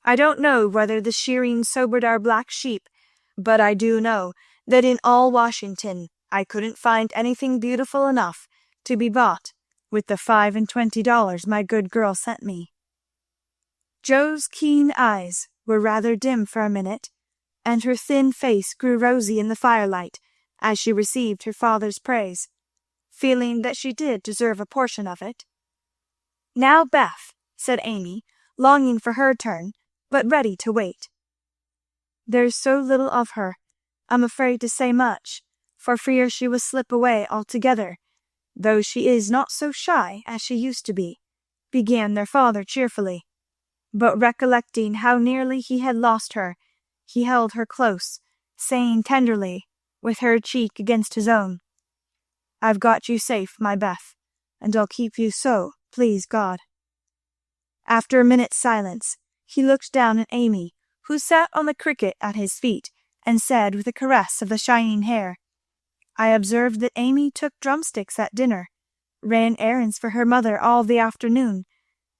I don't know whether the shearing sobered our black sheep, but I do know that in all Washington I couldn't find anything beautiful enough to be bought with the $25 my good girl sent me." Jo's keen eyes were rather dim for a minute, and her thin face grew rosy in the firelight as she received her father's praise, feeling that she did deserve a portion of it. "Now, Beth," said Amy, longing for her turn, but ready to wait. "There's so little of her, I'm afraid to say much, for fear she will slip away altogether, though she is not so shy as she used to be," began their father cheerfully. But recollecting how nearly he had lost her, he held her close, saying tenderly, with her cheek against his own, "I've got you safe, my Beth, and I'll keep you so, please God." After a minute's silence, he looked down at Amy, who sat on the cricket at his feet, and said with a caress of the shining hair, "I observed that Amy took drumsticks at dinner, ran errands for her mother all the afternoon,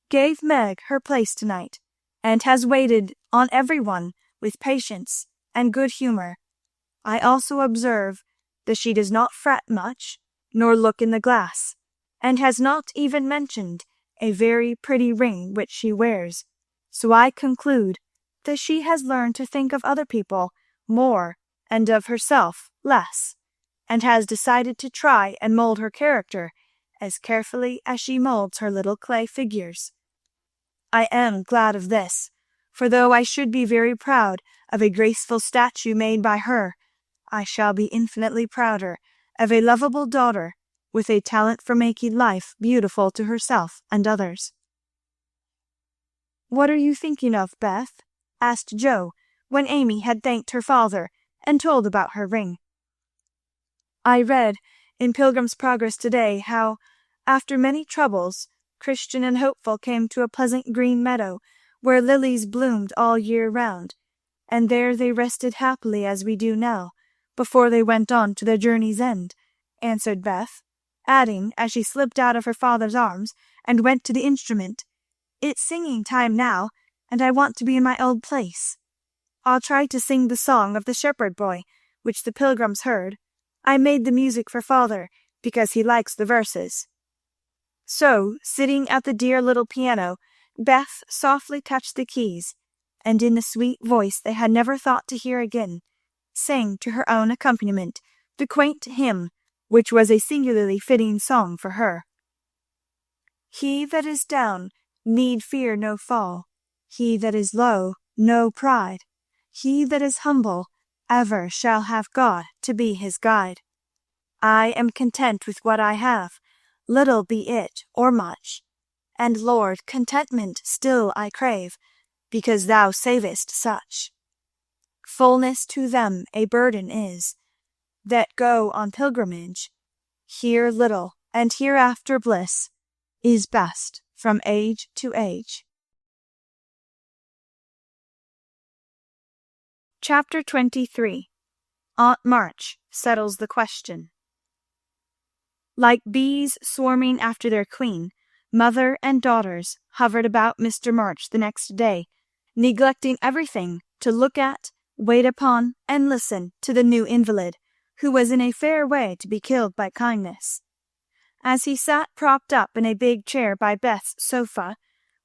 gave Meg her place tonight, and has waited on every one with patience and good humour. I also observe that she does not fret much, nor look in the glass, and has not even mentioned a very pretty ring which she wears, so I conclude that she has learned to think of other people more and of herself less, and has decided to try and mold her character as carefully as she molds her little clay figures. I am glad of this, for though I should be very proud of a graceful statue made by her, I shall be infinitely prouder of a lovable daughter with a talent for making life beautiful to herself and others." "What are you thinking of, Beth?" asked Jo, when Amy had thanked her father and told about her ring. "I read in Pilgrim's Progress today how, after many troubles, Christian and Hopeful came to a pleasant green meadow where lilies bloomed all year round, and there they rested happily as we do now, before they went on to their journey's end," answered Beth, adding, as she slipped out of her father's arms and went to the instrument, "It's singing time now, and I want to be in my old place. I'll try to sing the song of the shepherd boy, which the Pilgrims heard. I made the music for father, because he likes the verses." So, sitting at the dear little piano, Beth softly touched the keys, and in the sweet voice they had never thought to hear again, sang to her own accompaniment the quaint hymn, which was a singularly fitting song for her. "He that is down need fear no fall, he that is low no pride, he that is humble ever shall have God to be his guide. I am content with what I have, little be it or much, and Lord, contentment still I crave, because thou savest such. Fullness to them a burden is, that go on pilgrimage. Here little, and hereafter bliss, is best from age to age." Chapter 23. Aunt March Settles the Question. Like bees swarming after their queen, mother and daughters hovered about Mr. March the next day, neglecting everything to look at, wait upon, and listen to the new invalid, who was in a fair way to be killed by kindness. as he sat propped up in a big chair by Beth's sofa,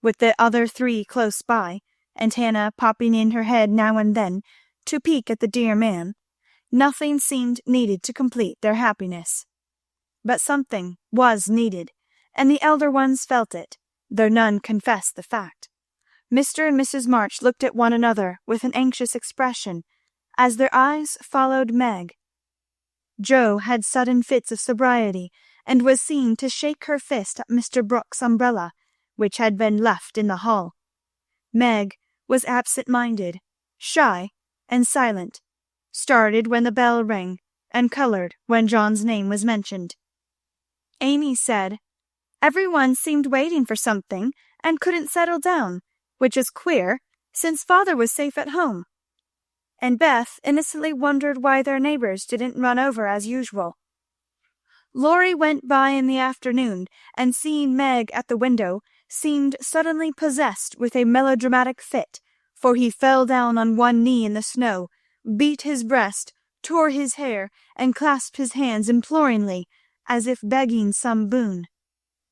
with the other three close by, and Hannah popping in her head now and then to peek at the dear man, nothing seemed needed to complete their happiness. But something was needed, and the elder ones felt it, though none confessed the fact. Mr. and Mrs. March looked at one another with an anxious expression, as their eyes followed Meg. Jo had sudden fits of sobriety, and was seen to shake her fist at Mr. Brooke's umbrella, which had been left in the hall. Meg was absent-minded, shy, and silent, started when the bell rang, and coloured when John's name was mentioned. Amy said, "Every one seemed waiting for something, and couldn't settle down, which is queer, since father was safe at home." And Beth innocently wondered why their neighbours didn't run over as usual. Laurie went by in the afternoon, and seeing Meg at the window, seemed suddenly possessed with a melodramatic fit, for he fell down on one knee in the snow, beat his breast, tore his hair, and clasped his hands imploringly, as if begging some boon.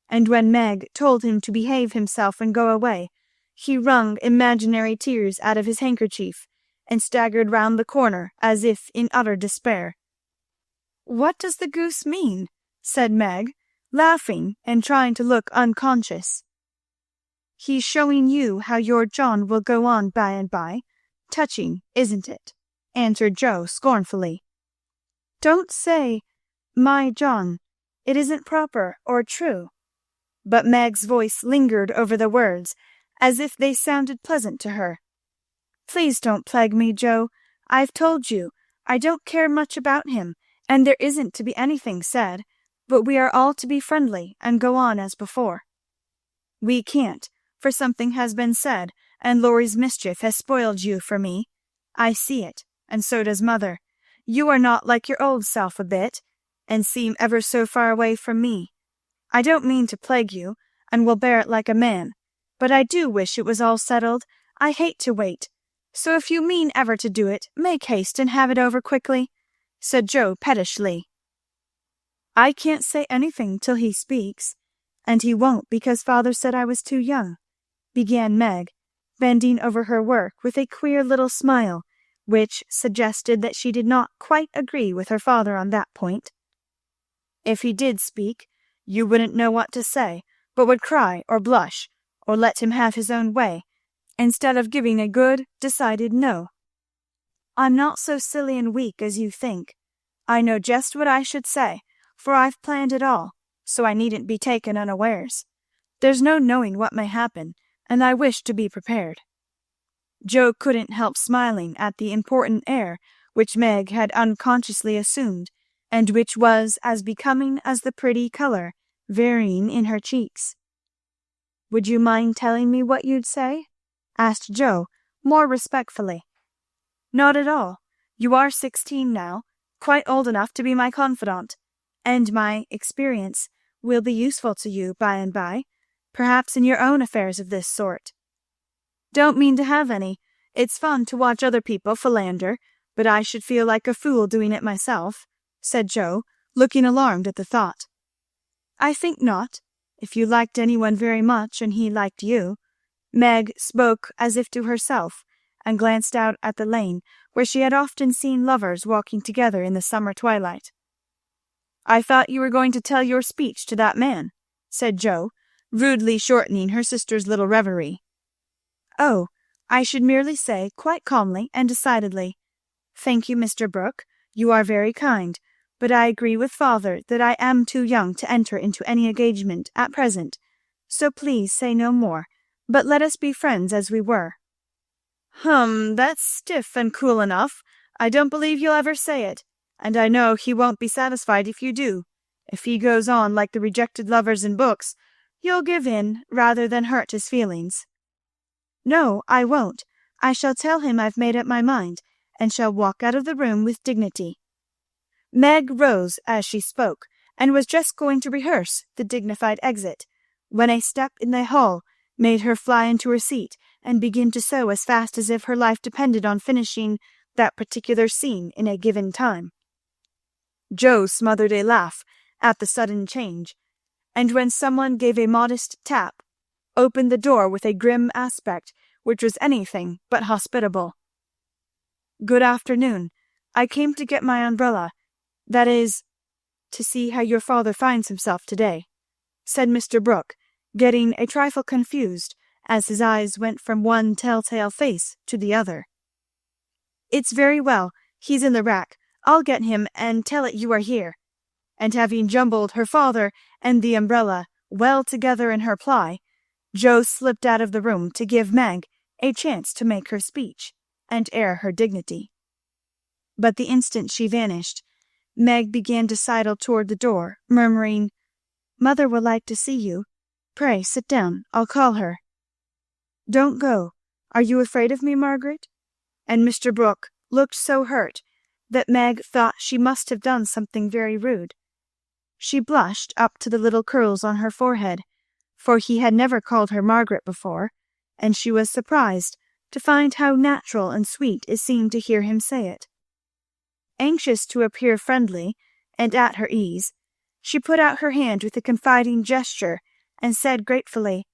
And when Meg told him to behave himself and go away, he wrung imaginary tears out of his handkerchief, and staggered round the corner as if in utter despair. "What does the goose mean?" said Meg, laughing and trying to look unconscious. "He's showing you how your John will go on by and by. Touching, isn't it?" answered Jo scornfully. "Don't say, 'my John.' It isn't proper or true." But Meg's voice lingered over the words, as if they sounded pleasant to her. "Please don't plague me, Jo. I've told you, I don't care much about him, and there isn't to be anything said, but we are all to be friendly and go on as before." "We can't, for something has been said, and Laurie's mischief has spoiled you for me. I see it, and so does mother. You are not like your old self a bit, and seem ever so far away from me. I don't mean to plague you, and will bear it like a man, but I do wish it was all settled. I hate to wait. So if you mean ever to do it, make haste and have it over quickly," said Jo pettishly. "I can't say anything till he speaks, and he won't because father said I was too young," began Meg, bending over her work with a queer little smile, which suggested that she did not quite agree with her father on that point. "If he did speak, you wouldn't know what to say, but would cry or blush, or let him have his own way, instead of giving a good, decided no. I'm not so silly and weak as you think. I know just what I should say, for I've planned it all, so I needn't be taken unawares. There's no knowing what may happen, and I wish to be prepared." Jo couldn't help smiling at the important air which Meg had unconsciously assumed, and which was as becoming as the pretty colour varying in her cheeks. "Would you mind telling me what you'd say?" asked Jo, more respectfully. "Not at all. You are 16 now, quite old enough to be my confidant, and my experience will be useful to you by and by, perhaps in your own affairs of this sort." "Don't mean to have any. It's fun to watch other people philander, but I should feel like a fool doing it myself," said Jo, looking alarmed at the thought. "I think not, if you liked anyone very much and he liked you." Meg spoke as if to herself, and glanced out at the lane, where she had often seen lovers walking together in the summer twilight. "I thought you were going to tell your speech to that man," said Jo, rudely shortening her sister's little reverie. "Oh, I should merely say, quite calmly and decidedly, 'Thank you, Mr. Brooke, you are very kind, but I agree with father that I am too young to enter into any engagement at present, so please say no more, but let us be friends as we were.'" That's stiff and cool enough. I don't believe you'll ever say it, and I know he won't be satisfied if you do. If he goes on like the rejected lovers in books, you'll give in rather than hurt his feelings." "No, I won't. I shall tell him I've made up my mind, and shall walk out of the room with dignity." Meg rose as she spoke, and was just going to rehearse the dignified exit, when a step in the hall made her fly into her seat and begin to sew as fast as if her life depended on finishing that particular scene in a given time. Jo smothered a laugh at the sudden change, and when someone gave a modest tap, opened the door with a grim aspect which was anything but hospitable. "Good afternoon. I came to get my umbrella, that is, to see how your father finds himself to-day," said Mr. Brooke, getting a trifle confused as his eyes went from one telltale face to the other. "It's very well. He's in the rack. I'll get him and tell it you are here." And having jumbled her father and the umbrella well together in her ply, Jo slipped out of the room to give Meg a chance to make her speech and air her dignity. But the instant she vanished, Meg began to sidle toward the door, murmuring, "Mother will like to see you. Pray sit down. I'll call her." "Don't go. Are you afraid of me, Margaret?" And Mr. Brooke looked so hurt that Meg thought she must have done something very rude. She blushed up to the little curls on her forehead, for he had never called her Margaret before, and she was surprised to find how natural and sweet it seemed to hear him say it. Anxious to appear friendly and at her ease, she put out her hand with a confiding gesture and said gratefully,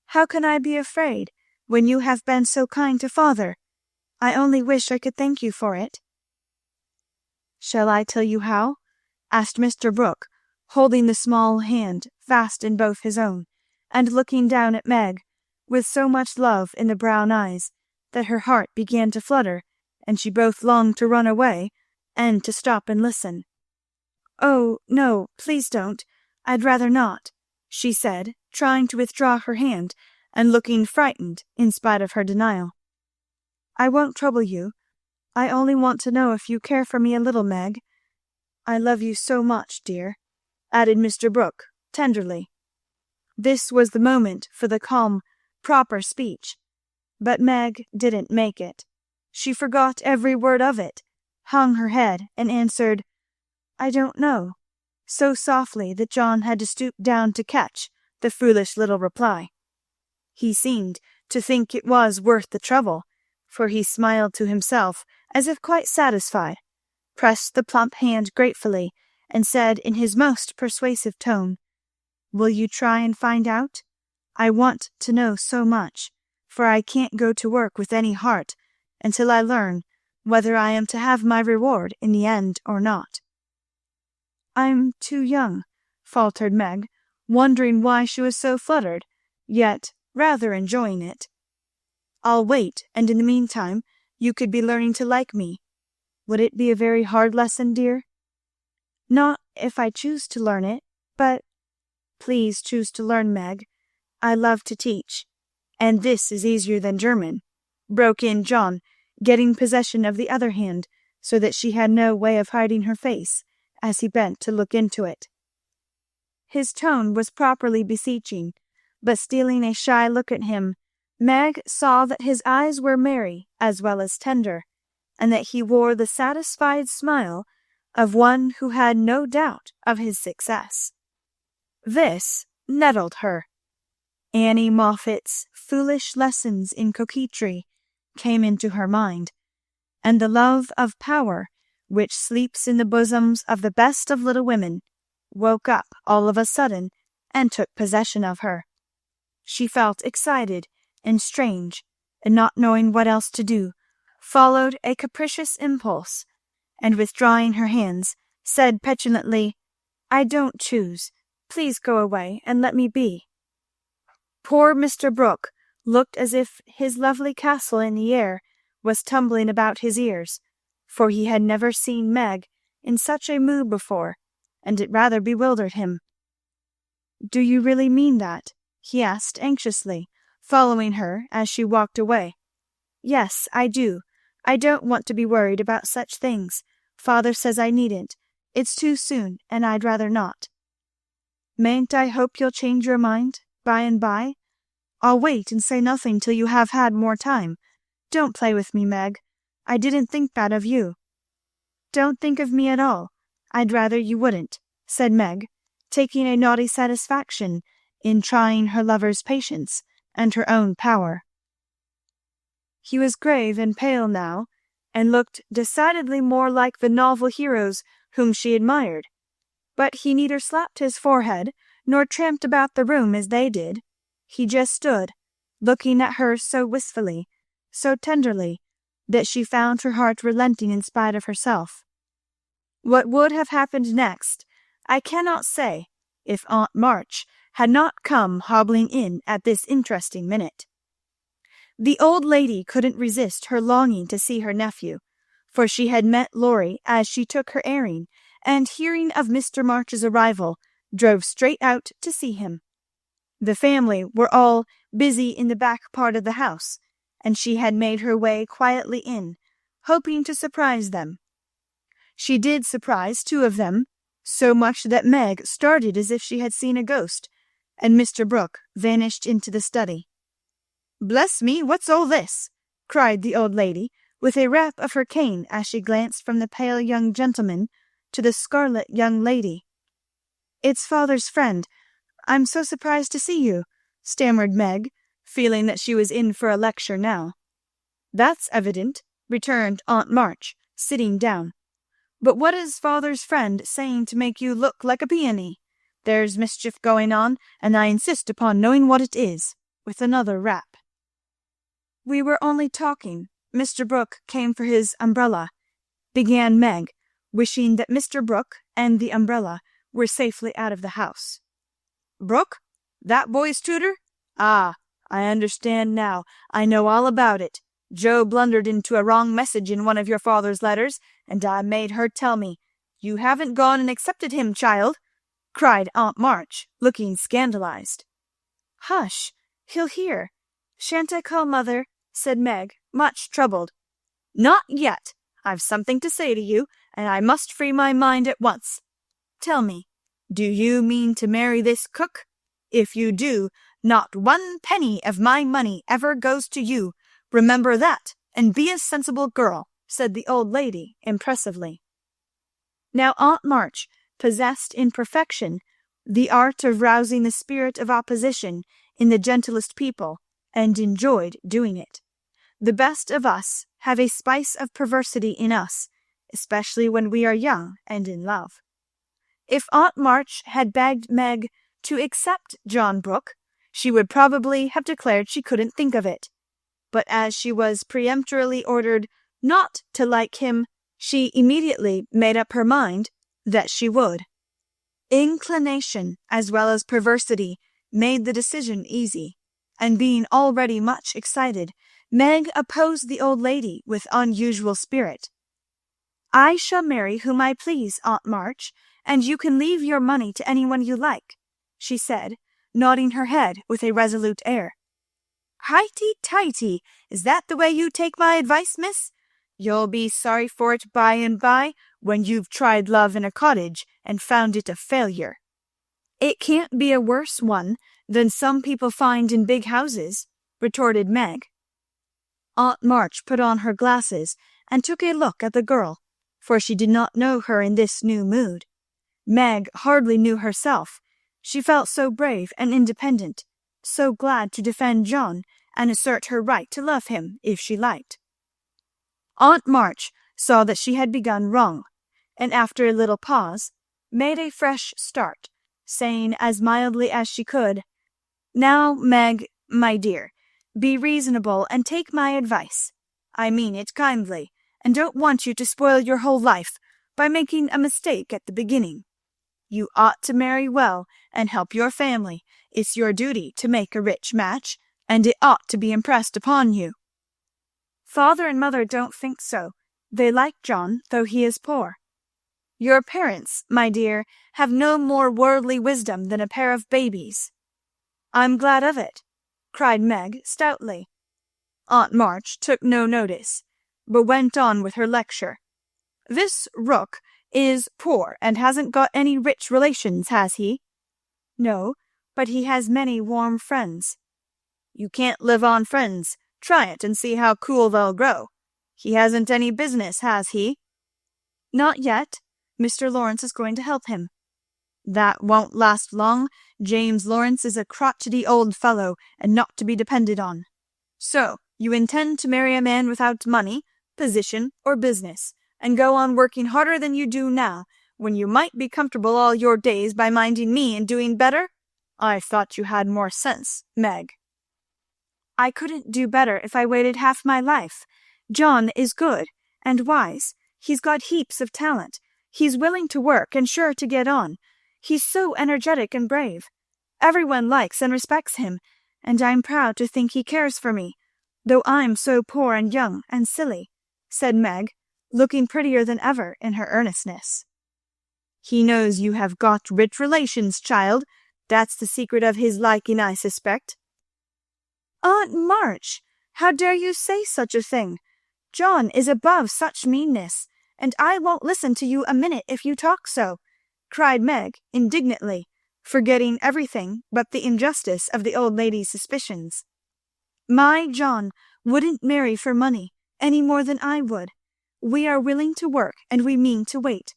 "How can I be afraid when you have been so kind to father? I only wish I could thank you for it." "Shall I tell you how?" asked Mr. Brooke, holding the small hand fast in both his own, and looking down at Meg with so much love in the brown eyes that her heart began to flutter, and she both longed to run away and to stop and listen. "Oh, no, please don't. I'd rather not," she said, trying to withdraw her hand and looking frightened in spite of her denial. "I won't trouble you. I only want to know if you care for me a little, Meg. I love you so much, dear," added Mr. Brooke tenderly. This was the moment for the calm, proper speech, but Meg didn't make it. She forgot every word of it, hung her head, and answered, "I don't know," so softly that John had to stoop down to catch the foolish little reply. He seemed to think it was worth the trouble, for he smiled to himself as if quite satisfied, pressed the plump hand gratefully, and said in his most persuasive tone, "Will you try and find out? I want to know so much, for I can't go to work with any heart until I learn whether I am to have my reward in the end or not." "I'm too young," faltered Meg, wondering why she was so fluttered, yet rather enjoying it. "I'll wait, and in the meantime you could be learning to like me. Would it be a very hard lesson, dear?" "Not if I choose to learn it, but—" "Please choose to learn, Meg. I love to teach, and this is easier than German," broke in John, getting possession of the other hand so that she had no way of hiding her face as he bent to look into it. His tone was properly beseeching, but stealing a shy look at him, Meg saw that his eyes were merry as well as tender, and that he wore the satisfied smile of one who had no doubt of his success. This nettled her. Annie Moffat's foolish lessons in coquetry came into her mind, and the love of power which sleeps in the bosoms of the best of little women woke up all of a sudden and took possession of her. She felt excited and strange, and not knowing what else to do, followed a capricious impulse, and withdrawing her hands, said petulantly, "I don't choose. Please go away and let me be." Poor Mr. Brooke looked as if his lovely castle in the air was tumbling about his ears, for he had never seen Meg in such a mood before, and it rather bewildered him. "Do you really mean that?" he asked anxiously, following her as she walked away. "Yes, I do. I don't want to be worried about such things. Father says I needn't. It's too soon, and I'd rather not." "Mayn't I hope you'll change your mind by and by? I'll wait and say nothing till you have had more time. Don't play with me, Meg. I didn't think that of you." "Don't think of me at all. I'd rather you wouldn't," said Meg, taking a naughty satisfaction in trying her lover's patience and her own power. He was grave and pale now, and looked decidedly more like the novel heroes whom she admired, but he neither slapped his forehead nor tramped about the room as they did. He just stood, looking at her so wistfully, so tenderly, that she found her heart relenting in spite of herself. What would have happened next, I cannot say, if Aunt March had not come hobbling in at this interesting minute. The old lady couldn't resist her longing to see her nephew, for she had met Laurie as she took her airing, and hearing of Mr. March's arrival, drove straight out to see him. The family were all busy in the back part of the house, and she had made her way quietly in, hoping to surprise them. She did surprise 2 of them, so much that Meg started as if she had seen a ghost, and Mr. Brooke vanished into the study. "Bless me, what's all this?" cried the old lady, with a rap of her cane as she glanced from the pale young gentleman to the scarlet young lady. "It's father's friend. I'm so surprised to see you," stammered Meg, feeling that she was in for a lecture now. "That's evident," returned Aunt March, sitting down. "But what is father's friend saying to make you look like a peony? There's mischief going on, and I insist upon knowing what it is," with another rap. "We were only talking. Mr. Brooke came for his umbrella," began Meg, wishing that Mr. Brooke and the umbrella were safely out of the house. "Brooke? That boy's tutor? Ah, I understand now. I know all about it. Joe blundered into a wrong message in one of your father's letters, and I made her tell me. You haven't gone and accepted him, child," cried Aunt March, looking scandalized. "Hush, he'll hear. Shan't I call mother?" said Meg, much troubled. "Not yet. I've something to say to you, and I must free my mind at once. Tell me, do you mean to marry this cook? If you do, not 1 penny of my money ever goes to you. Remember that, and be a sensible girl," said the old lady impressively. Now Aunt March possessed in perfection the art of rousing the spirit of opposition in the gentlest people, and enjoyed doing it. The best of us have a spice of perversity in us, especially when we are young and in love. If Aunt March had begged Meg to accept John Brooke, she would probably have declared she couldn't think of it. But as she was peremptorily ordered not to like him, she immediately made up her mind that she would. Inclination as well as perversity made the decision easy, and being already much excited, Meg opposed the old lady with unusual spirit. "I shall marry whom I please, Aunt March, and you can leave your money to anyone you like," she said, nodding her head with a resolute air. "Highty-tighty, is that the way you take my advice, miss? You'll be sorry for it by and by, when you've tried love in a cottage and found it a failure." "It can't be a worse one than some people find in big houses," retorted Meg. Aunt March put on her glasses and took a look at the girl, for she did not know her in this new mood. Meg hardly knew herself. She felt so brave and independent, so glad to defend John and assert her right to love him if she liked. Aunt March saw that she had begun wrong, and after a little pause, made a fresh start, saying as mildly as she could, "Now, Meg, my dear, be reasonable and take my advice. I mean it kindly, and don't want you to spoil your whole life by making a mistake at the beginning. You ought to marry well and help your family. It's your duty to make a rich match, and it ought to be impressed upon you." "Father and mother don't think so. They like John, though he is poor." "Your parents, my dear, have no more worldly wisdom than a pair of babies." "I'm glad of it," cried Meg stoutly. Aunt March took no notice, but went on with her lecture. "This Rook is poor and hasn't got any rich relations, has he?" "No, but he has many warm friends." "You can't live on friends. Try it and see how cool they'll grow. He hasn't any business, has he?" "Not yet. Mr. Lawrence is going to help him." "That won't last long. James Lawrence is a crotchety old fellow, and not to be depended on. So you intend to marry a man without money, position, or business, and go on working harder than you do now, when you might be comfortable all your days by minding me and doing better? I thought you had more sense, Meg." "I couldn't do better if I waited half my life. John is good and wise. He's got heaps of talent. He's willing to work and sure to get on. He's so energetic and brave. Everyone likes and respects him, and I'm proud to think he cares for me, though I'm so poor and young and silly," said Meg, looking prettier than ever in her earnestness. "He knows you have got rich relations, child. That's the secret of his liking, I suspect." "Aunt March, how dare you say such a thing? John is above such meanness, and I won't listen to you a minute if you talk so," cried Meg indignantly, forgetting everything but the injustice of the old lady's suspicions. "My John wouldn't marry for money any more than I would. We are willing to work, and we mean to wait.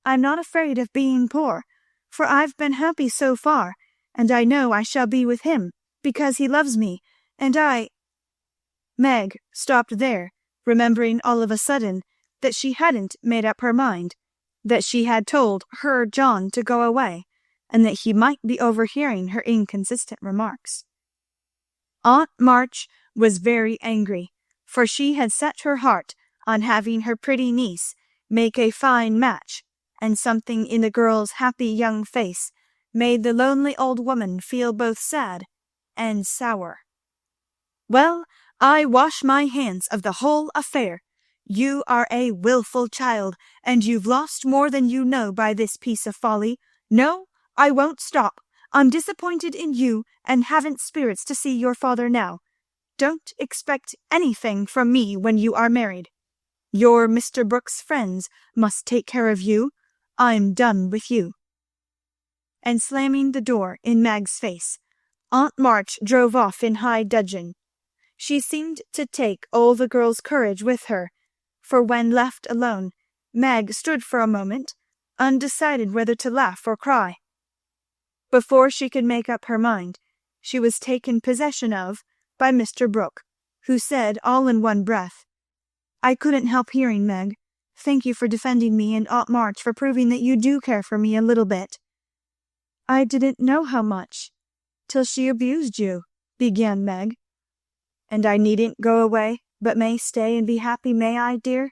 I'm not afraid of being poor, for I've been happy so far, and I know I shall be with him, because he loves me, and I—" Meg stopped there, remembering all of a sudden that she hadn't made up her mind, that she had told her John to go away, and that he might be overhearing her inconsistent remarks. Aunt March was very angry, for she had set her heart on having her pretty niece make a fine match, and something in the girl's happy young face made the lonely old woman feel both sad and sour. "Well, I wash my hands of the whole affair. You are a wilful child, and you've lost more than you know by this piece of folly. No, I won't stop. I'm disappointed in you, and haven't spirits to see your father now. Don't expect anything from me when you are married. Your Mr. Brooke's friends must take care of you. I'm done with you." And slamming the door in Meg's face, Aunt March drove off in high dudgeon. She seemed to take all the girl's courage with her, for when left alone, Meg stood for a moment, undecided whether to laugh or cry. Before she could make up her mind, she was taken possession of by Mr. Brooke, who said all in one breath, "I couldn't help hearing, Meg. Thank you for defending me, and Aunt March for proving that you do care for me a little bit." "I didn't know how much, till she abused you," began Meg. "And I needn't go away, but may stay and be happy, may I, dear?"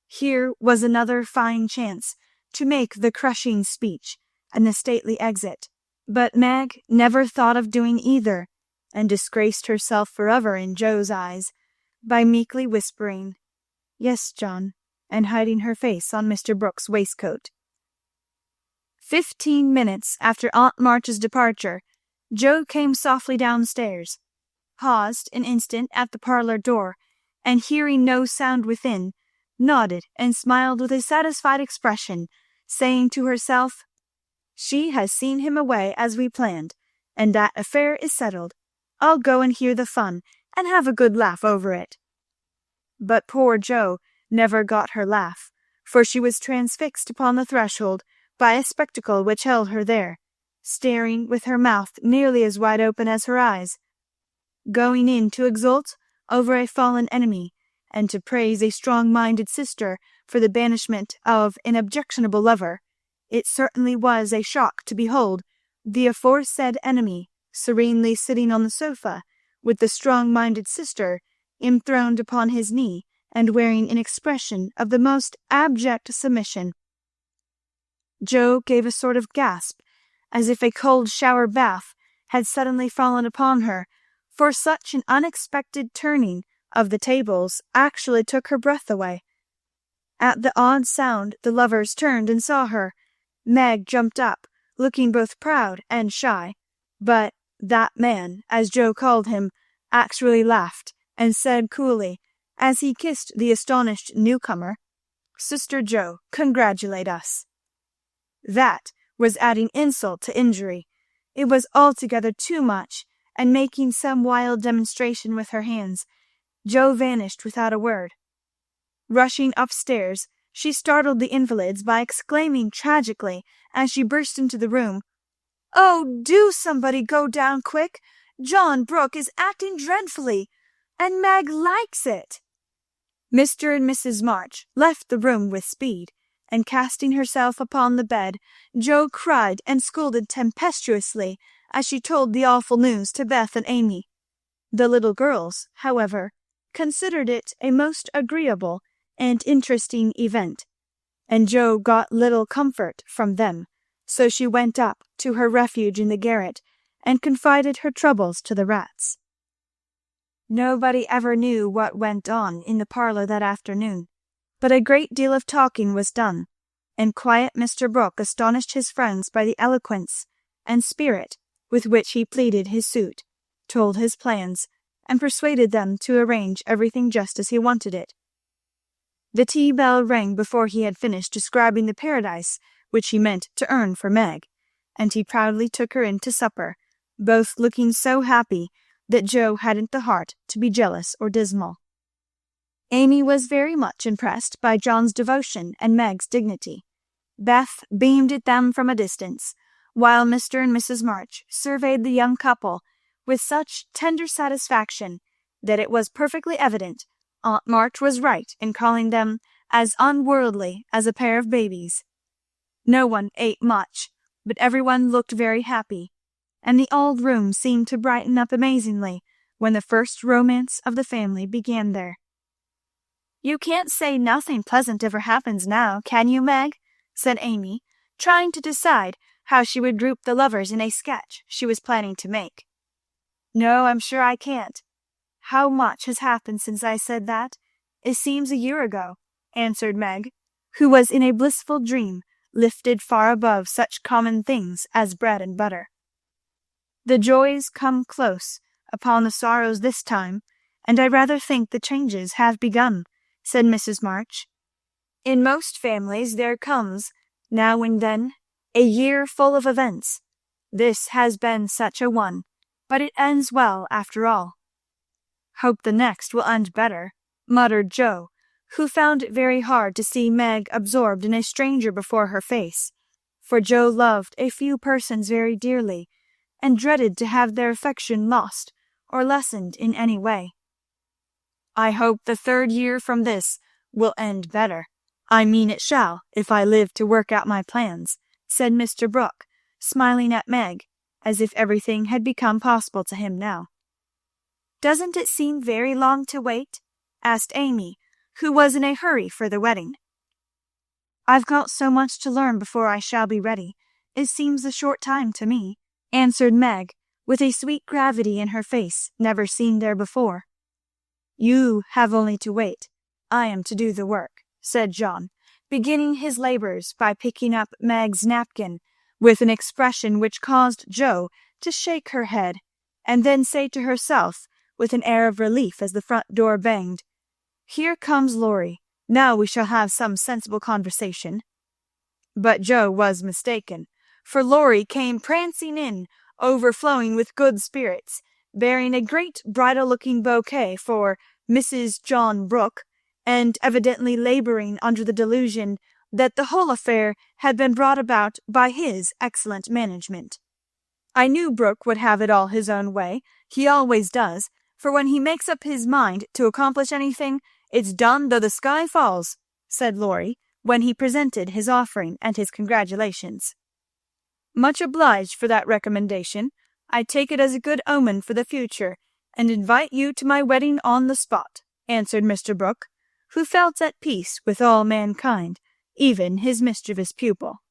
Here was another fine chance to make the crushing speech and the stately exit, but Meg never thought of doing either, and disgraced herself forever in Joe's eyes by meekly whispering, "Yes, John," and hiding her face on Mr. Brooke's waistcoat. 15 minutes after Aunt March's departure, Joe came softly downstairs, paused an instant at the parlor door, and hearing no sound within, nodded and smiled with a satisfied expression, saying to herself, "She has seen him away as we planned, and that affair is settled. I'll go and hear the fun, and have a good laugh over it." But poor Joe never got her laugh, for she was transfixed upon the threshold by a spectacle which held her there, staring with her mouth nearly as wide open as her eyes. Going in to exult over a fallen enemy, and to praise a strong-minded sister for the banishment of an objectionable lover, it certainly was a shock to behold the aforesaid enemy serenely sitting on the sofa, with the strong-minded sister enthroned upon his knee, and wearing an expression of the most abject submission. Joe gave a sort of gasp, as if a cold shower bath had suddenly fallen upon her, for such an unexpected turning of the tables actually took her breath away. At the odd sound the lovers turned and saw her. Meg jumped up, looking both proud and shy, but that man, as Joe called him, actually laughed, and said coolly, as he kissed the astonished newcomer, "Sister Joe, congratulate us." That was adding insult to injury. It was altogether too much, and making some wild demonstration with her hands, Joe vanished without a word. Rushing upstairs, she startled the invalids by exclaiming tragically as she burst into the room, "Oh, do somebody go down quick! John Brooke is acting dreadfully, and Meg likes it." Mr. and Mrs. March left the room with speed, and casting herself upon the bed, Joe cried and scolded tempestuously as she told the awful news to Beth and Amy. The little girls, however, considered it a most agreeable and interesting event, and Jo got little comfort from them, so she went up to her refuge in the garret and confided her troubles to the rats. Nobody ever knew what went on in the parlour that afternoon, but a great deal of talking was done, and quiet Mr. Brooke astonished his friends by the eloquence and spirit with which he pleaded his suit, told his plans, and persuaded them to arrange everything just as he wanted it. The tea bell rang before he had finished describing the paradise which he meant to earn for Meg, and he proudly took her in to supper, both looking so happy that Jo hadn't the heart to be jealous or dismal. Amy was very much impressed by John's devotion and Meg's dignity. Beth beamed at them from a distance, while Mr. and Mrs. March surveyed the young couple with such tender satisfaction that it was perfectly evident Aunt March was right in calling them as unworldly as a pair of babies. No one ate much, but everyone looked very happy, and the old room seemed to brighten up amazingly when the first romance of the family began there. "You can't say nothing pleasant ever happens now, can you, Meg?" said Amy, trying to decide how she would group the lovers in a sketch she was planning to make. "No, I'm sure I can't. How much has happened since I said that? It seems a year ago," answered Meg, who was in a blissful dream, lifted far above such common things as bread and butter. "The joys come close upon the sorrows this time, and I rather think the changes have begun," said Mrs. March. "In most families there comes, now and then, a year full of events. This has been such a one, but it ends well after all." "Hope the next will end better," muttered Jo, who found it very hard to see Meg absorbed in a stranger before her face, for Jo loved a few persons very dearly, and dreaded to have their affection lost or lessened in any way. "I hope the 3rd year from this will end better. I mean it shall, if I live to work out my plans," said Mr. Brooke, smiling at Meg, as if everything had become possible to him now. "Doesn't it seem very long to wait?" asked Amy, who was in a hurry for the wedding. "I've got so much to learn before I shall be ready, it seems a short time to me," answered Meg, with a sweet gravity in her face never seen there before. "You have only to wait. I am to do the work," said John, beginning his labours by picking up Meg's napkin, with an expression which caused Jo to shake her head, and then say to herself, with an air of relief as the front door banged, "Here comes Laurie. Now we shall have some sensible conversation." But Jo was mistaken, for Laurie came prancing in, overflowing with good spirits, bearing a great bridal-looking bouquet for Mrs. John Brooke, and evidently labouring under the delusion that the whole affair had been brought about by his excellent management. "I knew Brooke would have it all his own way. He always does, for when he makes up his mind to accomplish anything, it's done though the sky falls," said Laurie, when he presented his offering and his congratulations. "Much obliged for that recommendation. I take it as a good omen for the future, and invite you to my wedding on the spot," answered Mr. Brooke, who felt at peace with all mankind, even his mischievous pupil.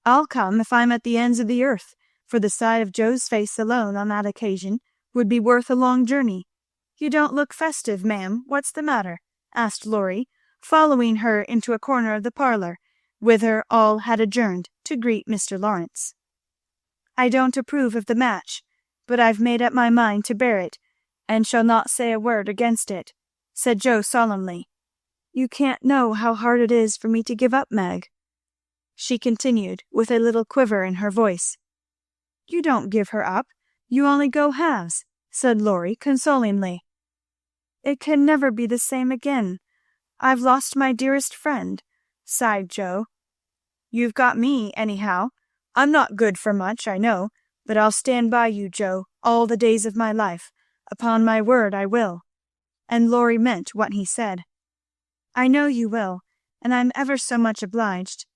"I'll come if I'm at the ends of the earth, for the sight of Jo's face alone on that occasion would be worth a long journey. You don't look festive, ma'am. What's the matter?" asked Laurie, following her into a corner of the parlour, whither all had adjourned to greet Mr. Lawrence. "I don't approve of the match, but I've made up my mind to bear it, and shall not say a word against it," said Jo solemnly. "You can't know how hard it is for me to give up Meg," she continued with a little quiver in her voice. "You don't give her up, you only go halves," said Laurie consolingly. "It can never be the same again. I've lost my dearest friend," sighed Jo. "You've got me, anyhow. I'm not good for much, I know, but I'll stand by you, Jo, all the days of my life. Upon my word I will." And Laurie meant what he said. "I know you will, and I'm ever so much obliged.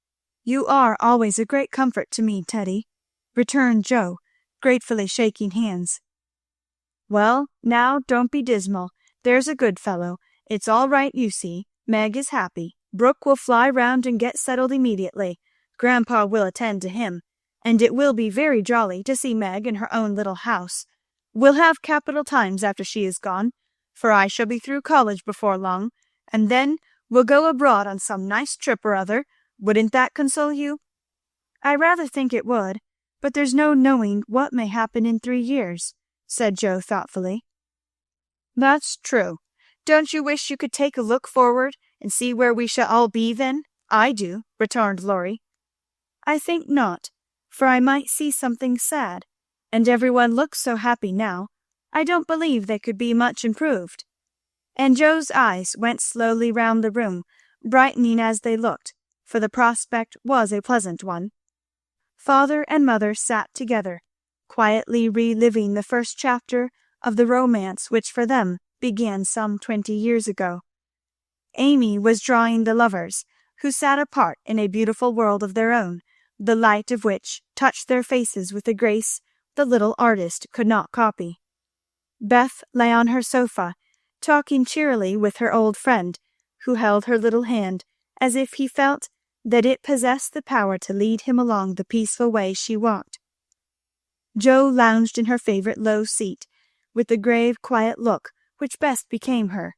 You are always a great comfort to me, Teddy," returned Jo, gratefully shaking hands. "Well, now don't be dismal, there's a good fellow. It's all right, you see. Meg is happy. Brooke will fly round and get settled immediately. Grandpa will attend to him. And it will be very jolly to see Meg in her own little house. We'll have capital times after she is gone, for I shall be through college before long, and then we'll go abroad on some nice trip or other. Wouldn't that console you?" "I rather think it would, but there's no knowing what may happen in 3 years," said Joe thoughtfully. "That's true. Don't you wish you could take a look forward and see where we shall all be then? I do," returned Laurie. "I think not, for I might see something sad, and everyone looks so happy now, I don't believe they could be much improved." And Joe's eyes went slowly round the room, brightening as they looked, for the prospect was a pleasant one. Father and mother sat together, quietly reliving the first chapter of the romance which for them began some 20 years ago. Amy was drawing the lovers, who sat apart in a beautiful world of their own, the light of which touched their faces with a grace the little artist could not copy. Beth lay on her sofa, talking cheerily with her old friend, who held her little hand as if he felt that it possessed the power to lead him along the peaceful way she walked. Jo lounged in her favourite low seat, with the grave quiet look which best became her,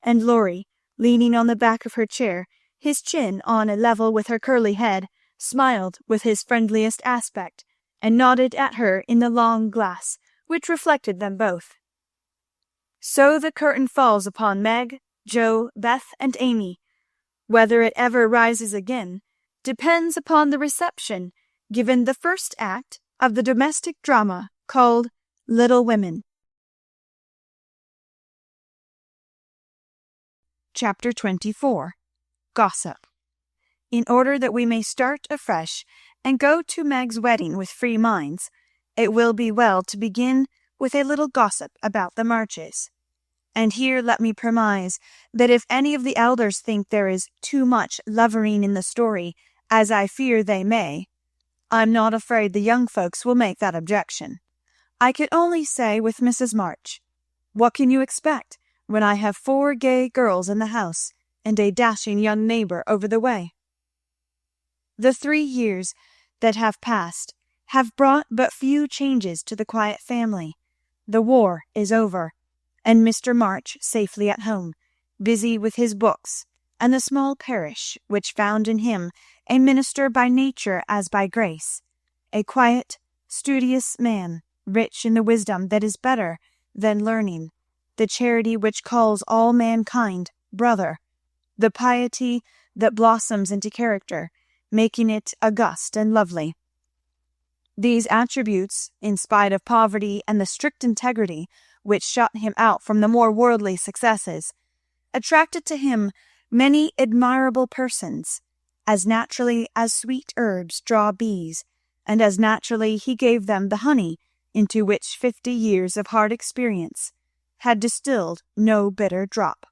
and Laurie, leaning on the back of her chair, his chin on a level with her curly head, smiled with his friendliest aspect, and nodded at her in the long glass, which reflected them both. So the curtain falls upon Meg, Jo, Beth, and Amy. Whether it ever rises again depends upon the reception given the first act of the domestic drama called Little Women. Chapter 24. Gossip. In order that we may start afresh and go to Meg's wedding with free minds, it will be well to begin with a little gossip about the Marches. And here let me premise that if any of the elders think there is too much lovering in the story, as I fear they may, I'm not afraid the young folks will make that objection. I could only say with Mrs. March, what can you expect when I have 4 gay girls in the house and a dashing young neighbour over the way? The 3 years that have passed have brought but few changes to the quiet family. The war is over, and Mr. March safely at home, busy with his books, and the small parish which found in him a minister by nature as by grace, a quiet, studious man, rich in the wisdom that is better than learning, the charity which calls all mankind brother, the piety that blossoms into character, making it august and lovely. These attributes, in spite of poverty and the strict integrity which shut him out from the more worldly successes, attracted to him many admirable persons, as naturally as sweet herbs draw bees, and as naturally he gave them the honey into which 50 years of hard experience had distilled no bitter drop.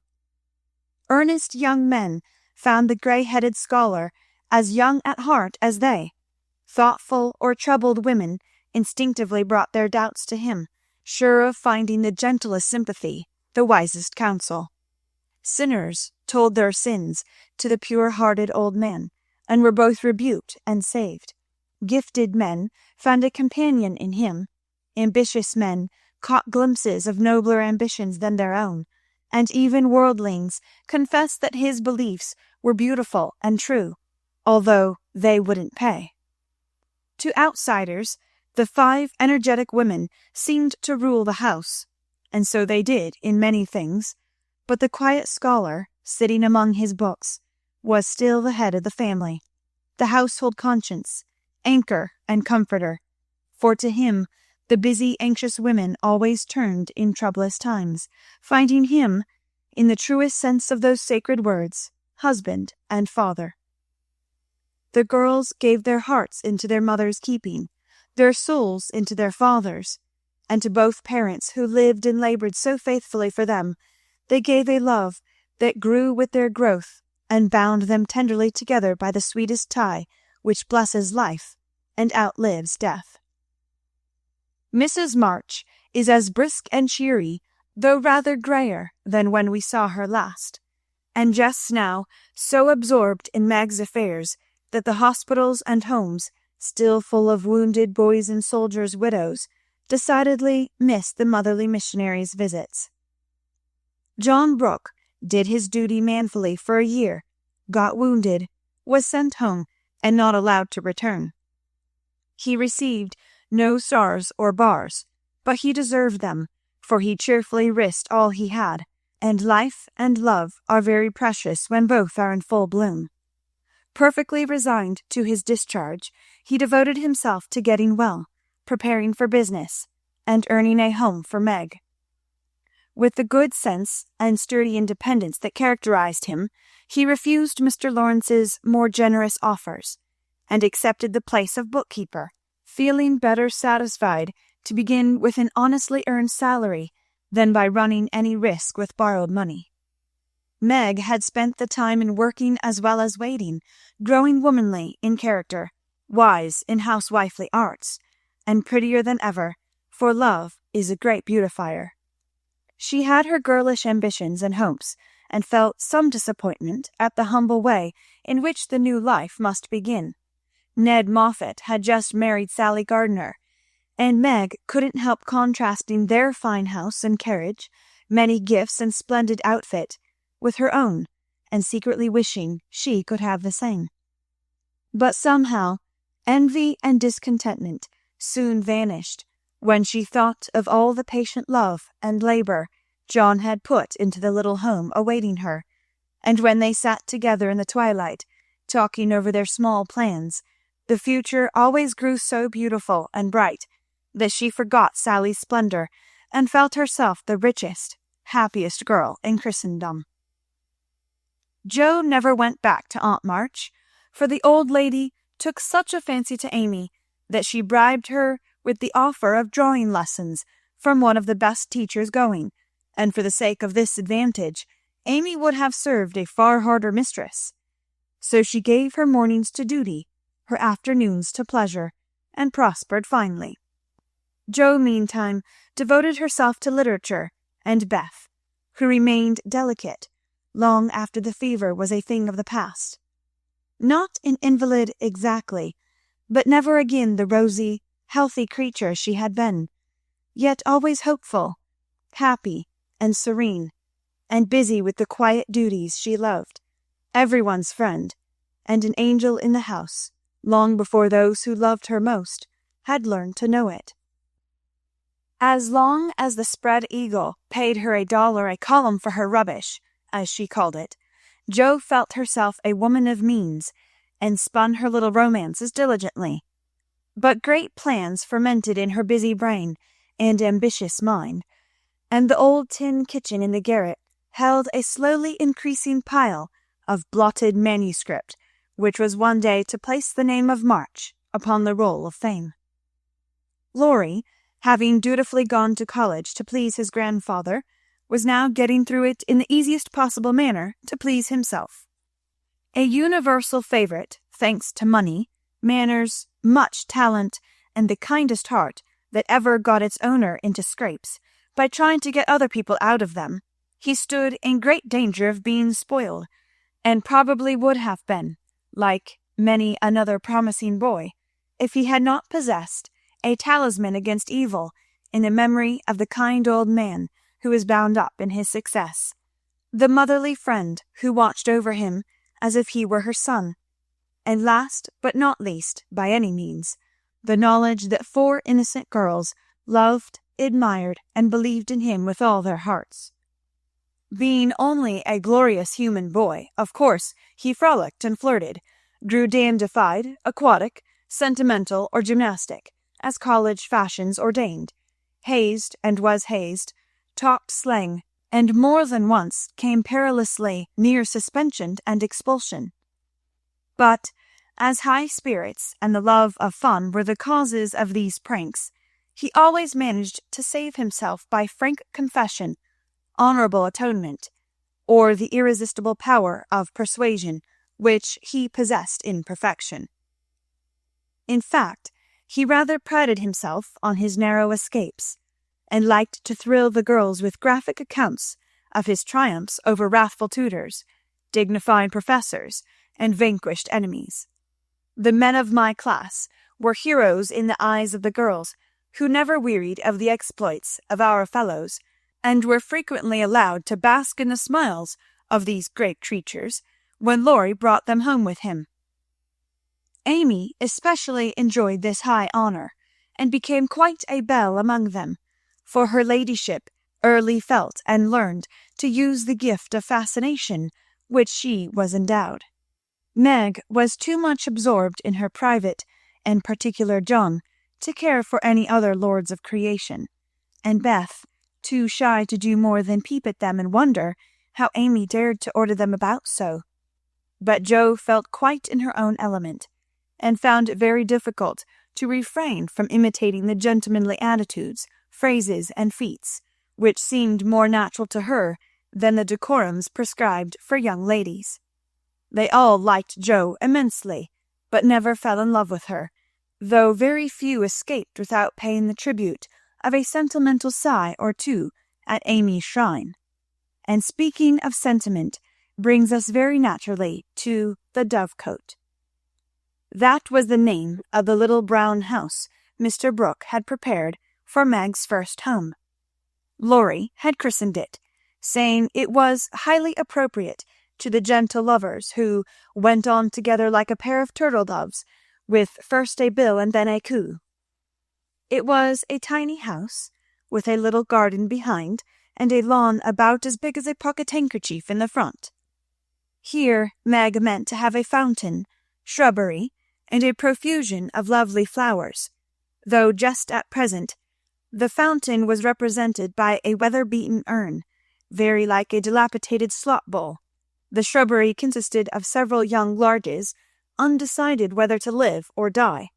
Earnest young men found the grey-headed scholar as young at heart as they. Thoughtful or troubled women instinctively brought their doubts to him, sure of finding the gentlest sympathy, the wisest counsel. Sinners told their sins to the pure-hearted old man, and were both rebuked and saved. Gifted men found a companion in him. Ambitious men caught glimpses of nobler ambitions than their own, and even worldlings confessed that his beliefs were beautiful and true, although they wouldn't pay. To outsiders, the 5 energetic women seemed to rule the house, and so they did in many things, but the quiet scholar, sitting among his books, was still the head of the family, the household conscience, anchor and comforter, for to him the busy, anxious women always turned in troublous times, finding him, in the truest sense of those sacred words, husband and father. The girls gave their hearts into their mother's keeping, their souls into their father's, and to both parents who lived and laboured so faithfully for them, they gave a love that grew with their growth and bound them tenderly together by the sweetest tie which blesses life and outlives death. Mrs. March is as brisk and cheery, though rather grayer than when we saw her last, and just now so absorbed in Meg's affairs that the hospitals and homes, still full of wounded boys and soldiers' widows, decidedly missed the motherly missionary's visits. John Brooke did his duty manfully for a year, got wounded, was sent home, and not allowed to return. He received no stars or bars, but he deserved them, for he cheerfully risked all he had, and life and love are very precious when both are in full bloom. Perfectly resigned to his discharge, he devoted himself to getting well, preparing for business, and earning a home for Meg. With the good sense and sturdy independence that characterized him, he refused Mr. Lawrence's more generous offers, and accepted the place of bookkeeper, feeling better satisfied to begin with an honestly earned salary than by running any risk with borrowed money. Meg had spent the time in working as well as waiting, growing womanly in character, wise in housewifely arts, and prettier than ever, for love is a great beautifier. She had her girlish ambitions and hopes, and felt some disappointment at the humble way in which the new life must begin. Ned Moffat had just married Sally Gardner, and Meg couldn't help contrasting their fine house and carriage, many gifts and splendid outfit, with her own, and secretly wishing she could have the same. But somehow envy and discontentment soon vanished when she thought of all the patient love and labor John had put into the little home awaiting her, and when they sat together in the twilight, talking over their small plans, the future always grew so beautiful and bright that she forgot Sally's splendor and felt herself the richest, happiest girl in Christendom. Jo never went back to Aunt March, for the old lady took such a fancy to Amy that she bribed her with the offer of drawing lessons from one of the best teachers going, and for the sake of this advantage, Amy would have served a far harder mistress. So she gave her mornings to duty, her afternoons to pleasure, and prospered finely. Jo, meantime, devoted herself to literature, and Beth, who remained delicate long after the fever was a thing of the past. Not an invalid exactly, but never again the rosy, healthy creature she had been, yet always hopeful, happy, and serene, and busy with the quiet duties she loved, everyone's friend, and an angel in the house, long before those who loved her most had learned to know it. As long as the Spread Eagle paid her $1 a column for her rubbish, as she called it, Jo felt herself a woman of means, and spun her little romances diligently. But great plans fermented in her busy brain and ambitious mind, and the old tin kitchen in the garret held a slowly increasing pile of blotted manuscript, which was one day to place the name of March upon the roll of fame. Laurie, having dutifully gone to college to please his grandfather, was now getting through it in the easiest possible manner to please himself. A universal favorite, thanks to money, manners, much talent, and the kindest heart that ever got its owner into scrapes by trying to get other people out of them, he stood in great danger of being spoiled, and probably would have been, like many another promising boy, if he had not possessed a talisman against evil in the memory of the kind old man who was bound up in his success, the motherly friend who watched over him as if he were her son, and last but not least, by any means, the knowledge that 4 innocent girls loved, admired, and believed in him with all their hearts. Being only a glorious human boy, of course he frolicked and flirted, grew dandified, aquatic, sentimental, or gymnastic, as college fashions ordained, hazed and was hazed, talked slang, and more than once came perilously near suspension and expulsion. But, as high spirits and the love of fun were the causes of these pranks, he always managed to save himself by frank confession, honorable atonement, or the irresistible power of persuasion which he possessed in perfection. In fact, he rather prided himself on his narrow escapes, and liked to thrill the girls with graphic accounts of his triumphs over wrathful tutors, dignified professors, and vanquished enemies. The men of my class were heroes in the eyes of the girls, who never wearied of the exploits of our fellows, and were frequently allowed to bask in the smiles of these great creatures when Laurie brought them home with him. Amy especially enjoyed this high honour, and became quite a belle among them, for her ladyship early felt and learned to use the gift of fascination which she was endowed. Meg was too much absorbed in her private and particular John to care for any other lords of creation, and Beth too shy to do more than peep at them and wonder how Amy dared to order them about so. But Jo felt quite in her own element, and found it very difficult to refrain from imitating the gentlemanly attitudes, phrases, and feats, which seemed more natural to her than the decorums prescribed for young ladies. They all liked Jo immensely, but never fell in love with her, though very few escaped without paying the tribute of a sentimental sigh or two at Amy's shrine. And speaking of sentiment brings us very naturally to the Dovecote. That was the name of the little brown house Mr. Brooke had prepared for Meg's first home. Laurie had christened it, saying it was highly appropriate to the gentle lovers who went on together like a pair of turtle doves, with first a bill and then a coo. It was a tiny house, with a little garden behind, and a lawn about as big as a pocket handkerchief in the front. Here Meg meant to have a fountain, shrubbery, and a profusion of lovely flowers, though just at present the fountain was represented by a weather-beaten urn, very like a dilapidated slop bowl. The shrubbery consisted of several young larches, undecided whether to live or die,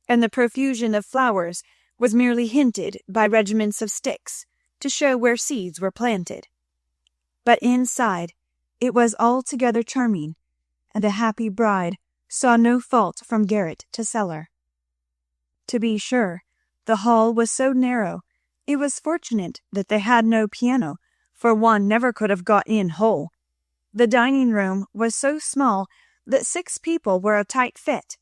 and the profusion of flowers was merely hinted by regiments of sticks, to show where seeds were planted. But inside it was altogether charming, and a happy bride saw no fault from garret to cellar. To be sure, the hall was so narrow, it was fortunate that they had no piano, for one never could have got in whole. The dining room was so small that 6 people were a tight fit,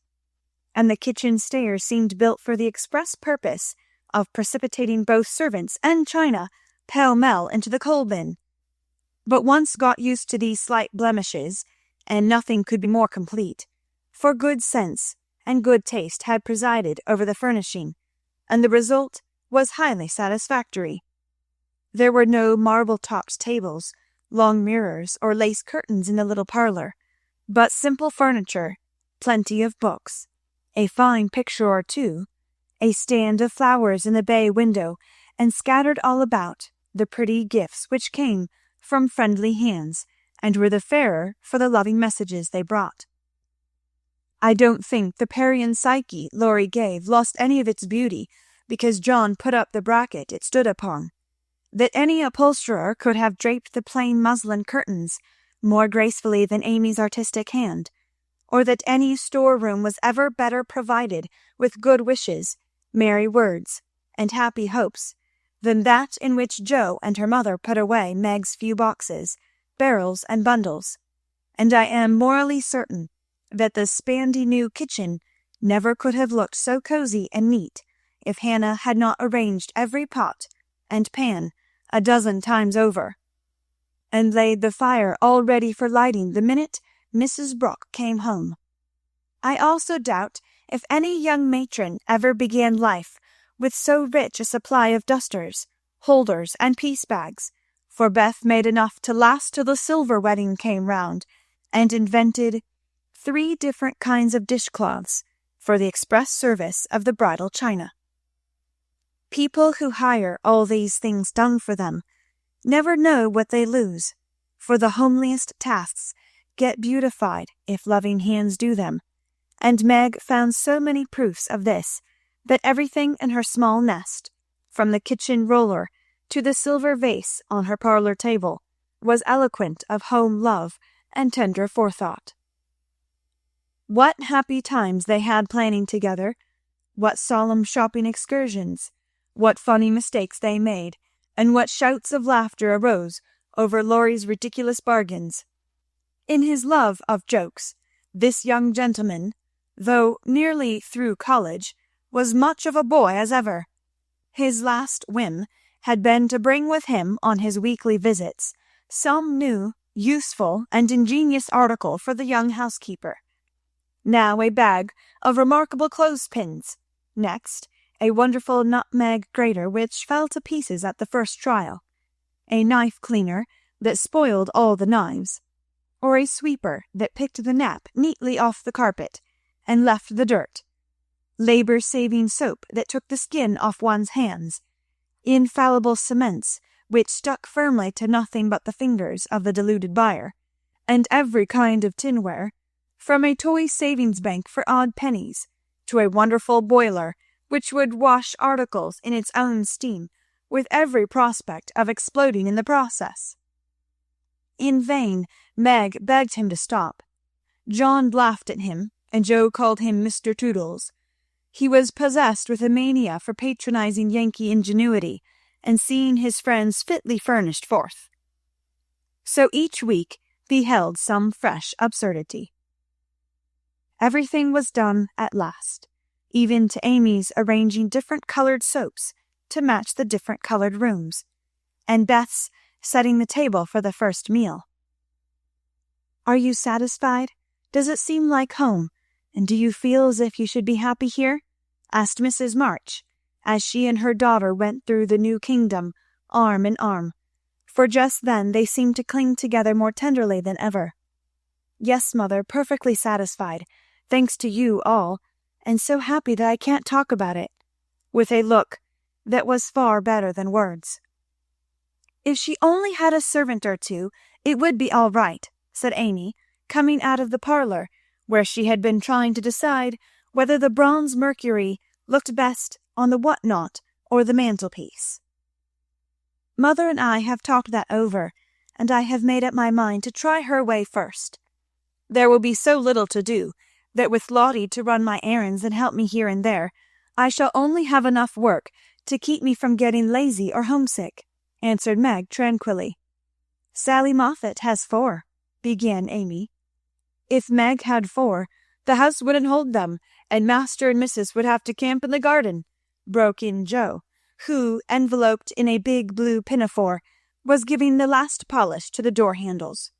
and the kitchen stairs seemed built for the express purpose of precipitating both servants and china pell-mell into the coal-bin. But once got used to these slight blemishes, and nothing could be more complete, for good sense and good taste had presided over the furnishing, and the result was highly satisfactory. There were no marble-topped tables, long mirrors, or lace curtains in the little parlour, but simple furniture, plenty of books, a fine picture or two, a stand of flowers in the bay window, and scattered all about the pretty gifts which came from friendly hands, and were the fairer for the loving messages they brought. I don't think the Parian Psyche Laurie gave lost any of its beauty because John put up the bracket it stood upon. That any upholsterer could have draped the plain muslin curtains more gracefully than Amy's artistic hand, or that any storeroom was ever better provided with good wishes, merry words, and happy hopes, than that in which Jo and her mother put away Meg's few boxes, barrels, and bundles, and I am morally certain that the spandy new kitchen never could have looked so cozy and neat if Hannah had not arranged every pot and pan a dozen times over, and laid the fire all ready for lighting the minute Mrs. Brooke came home. I also doubt if any young matron ever began life with so rich a supply of dusters, holders, and piece-bags, for Beth made enough to last till the silver wedding came round, and invented 3 different kinds of dishcloths for the express service of the bridal china. People who hire all these things done for them never know what they lose, for the homeliest tasks get beautified if loving hands do them, and Meg found so many proofs of this that everything in her small nest, from the kitchen roller to the silver vase on her parlour table, was eloquent of home love and tender forethought. What happy times they had planning together, What solemn shopping excursions, what funny mistakes they made, and what shouts of laughter arose over Laurie's ridiculous bargains. In his love of jokes, this young gentleman, though nearly through college, was much of a boy as ever. His last whim had been to bring with him on his weekly visits some new, useful, and ingenious article for the young housekeeper. Now a bag of remarkable clothespins, next a wonderful nutmeg grater which fell to pieces at the first trial, a knife cleaner that spoiled all the knives, or a sweeper that picked the nap neatly off the carpet and left the dirt, labor-saving soap that took the skin off one's hands, infallible cements which stuck firmly to nothing but the fingers of the deluded buyer, and every kind of tinware, from a toy savings bank for odd pennies to a wonderful boiler which would wash articles in its own steam, with every prospect of exploding in the process. In vain Meg begged him to stop. John laughed at him, and Joe called him Mr. Toodles. He was possessed with a mania for patronizing Yankee ingenuity, and seeing his friends fitly furnished forth. So each week beheld some fresh absurdity. Everything was done at last, even to Amy's arranging different colored soaps to match the different colored rooms, and Beth's setting the table for the first meal. "Are you satisfied? Does it seem like home, and do you feel as if you should be happy here?" asked Mrs. March, as she and her daughter went through the new kingdom arm in arm, for just then they seemed to cling together more tenderly than ever. "Yes, mother, perfectly satisfied, thanks to you all, and so happy that I can't talk about it," with a look that was far better than words. "If she only had a servant or two, it would be all right," said Amy, coming out of the parlour, where she had been trying to decide whether the bronze Mercury looked best on the what-not or the mantelpiece. "Mother and I have talked that over, and I have made up my mind to try her way first. There will be so little to do that with Lottie to run my errands and help me here and there, I shall only have enough work to keep me from getting lazy or homesick," answered Meg tranquilly. "Sally Moffat has 4, began Amy. "If Meg had 4, the house wouldn't hold them, and Master and Mrs. would have to camp in the garden," broke in Joe, who, enveloped in a big blue pinafore, was giving the last polish to the door handles.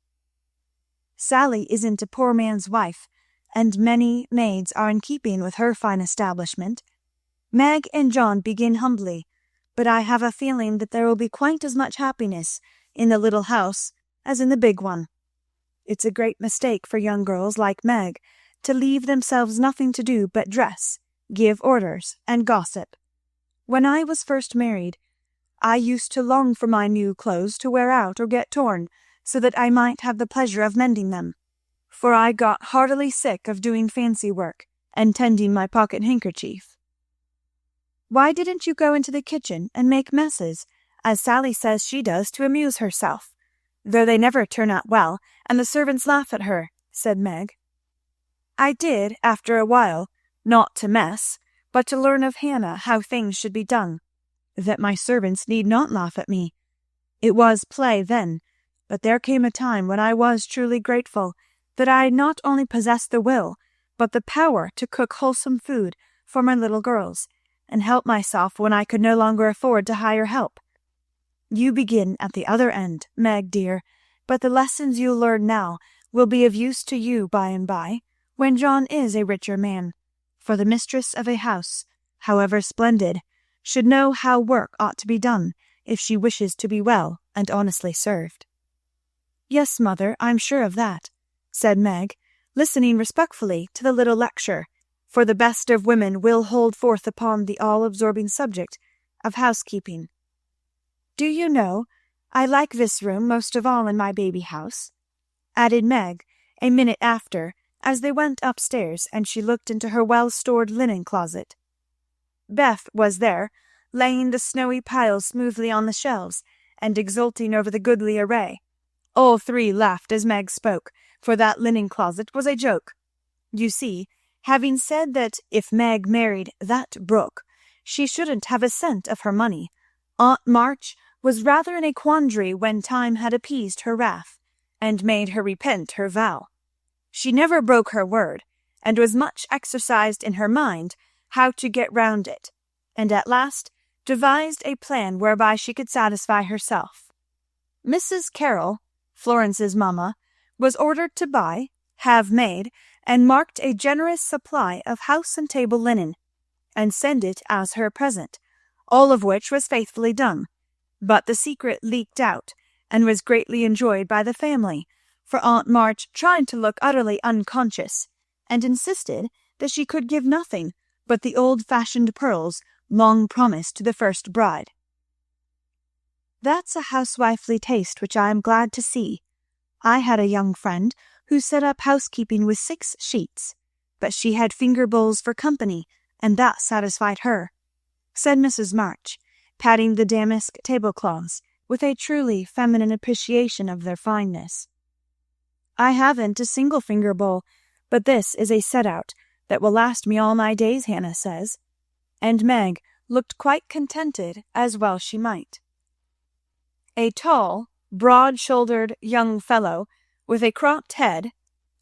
"Sally isn't a poor man's wife, and many maids are in keeping with her fine establishment. Meg and John begin humbly, but I have a feeling that there will be quite as much happiness in the little house as in the big one. It's a great mistake for young girls like Meg to leave themselves nothing to do but dress, give orders, and gossip. When I was first married, I used to long for my new clothes to wear out or get torn, so that I might have the pleasure of mending them, for I got heartily sick of doing fancy work and tending my pocket handkerchief. Why didn't you go into the kitchen and make messes, as Sally says she does to amuse herself, though they never turn out well, and the servants laugh at her?" said Meg. "I did, after a while, not to mess, but to learn of Hannah how things should be done, that my servants need not laugh at me. It was play then, but there came a time when I was truly grateful that I not only possessed the will, but the power to cook wholesome food for my little girls, and help myself when I could no longer afford to hire help. You begin at the other end, Meg dear, but the lessons you learn now will be of use to you by and by, when John is a richer man, for the mistress of a house, however splendid, should know how work ought to be done if she wishes to be well and honestly served." "Yes, mother, I'm sure of that," said Meg, listening respectfully to the little lecture, for the best of women will hold forth upon the all-absorbing subject of housekeeping. "Do you know, I like this room most of all in my baby house," added Meg a minute after, as they went upstairs and she looked into her well-stored linen closet. Beth was there, laying the snowy piles smoothly on the shelves, and exulting over the goodly array. All 3 laughed as Meg spoke, for that linen closet was a joke. You see, having said that if Meg married that Brooke, she shouldn't have a cent of her money. Aunt March was rather in a quandary when time had appeased her wrath, and made her repent her vow. She never broke her word, and was much exercised in her mind how to get round it, and at last devised a plan whereby she could satisfy herself. Mrs. Carroll, Florence's mamma, was ordered to buy, have made, and marked a generous supply of house and table linen, and send it as her present, all of which was faithfully done. But the secret leaked out, and was greatly enjoyed by the family, for Aunt March tried to look utterly unconscious, and insisted that she could give nothing but the old-fashioned pearls long promised to the first bride. That's a housewifely taste which I am glad to see. I had a young friend who set up housekeeping with 6 sheets, but she had finger bowls for company, and that satisfied her, said Mrs. March, patting the damask tablecloths with a truly feminine appreciation of their fineness. I haven't a single finger bowl, but this is a set-out that will last me all my days, Hannah says, and Meg looked quite contented, as well she might. A tall, broad-shouldered young fellow, with a cropped head,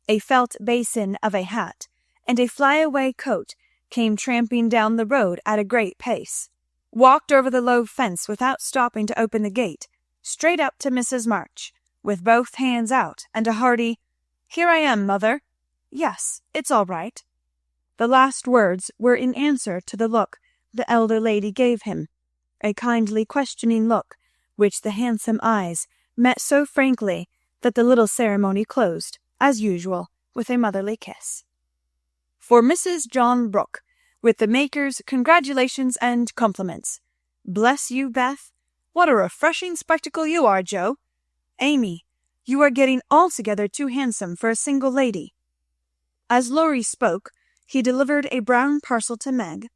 a felt basin of a hat, and a fly-away coat, came tramping down the road at a great pace, walked over the low fence without stopping to open the gate, straight up to Mrs. March, with both hands out, and a hearty, "Here I am, mother." "Yes, it's all right." The last words were in answer to the look the elder lady gave him, a kindly questioning look, which the handsome eyes met so frankly that the little ceremony closed, as usual, with a motherly kiss. "For Mrs. John Brooke, with the maker's congratulations and compliments. Bless you, Beth. What a refreshing spectacle you are, Joe. Amy, you are getting altogether too handsome for a single lady." As Laurie spoke, he delivered a brown parcel to Meg,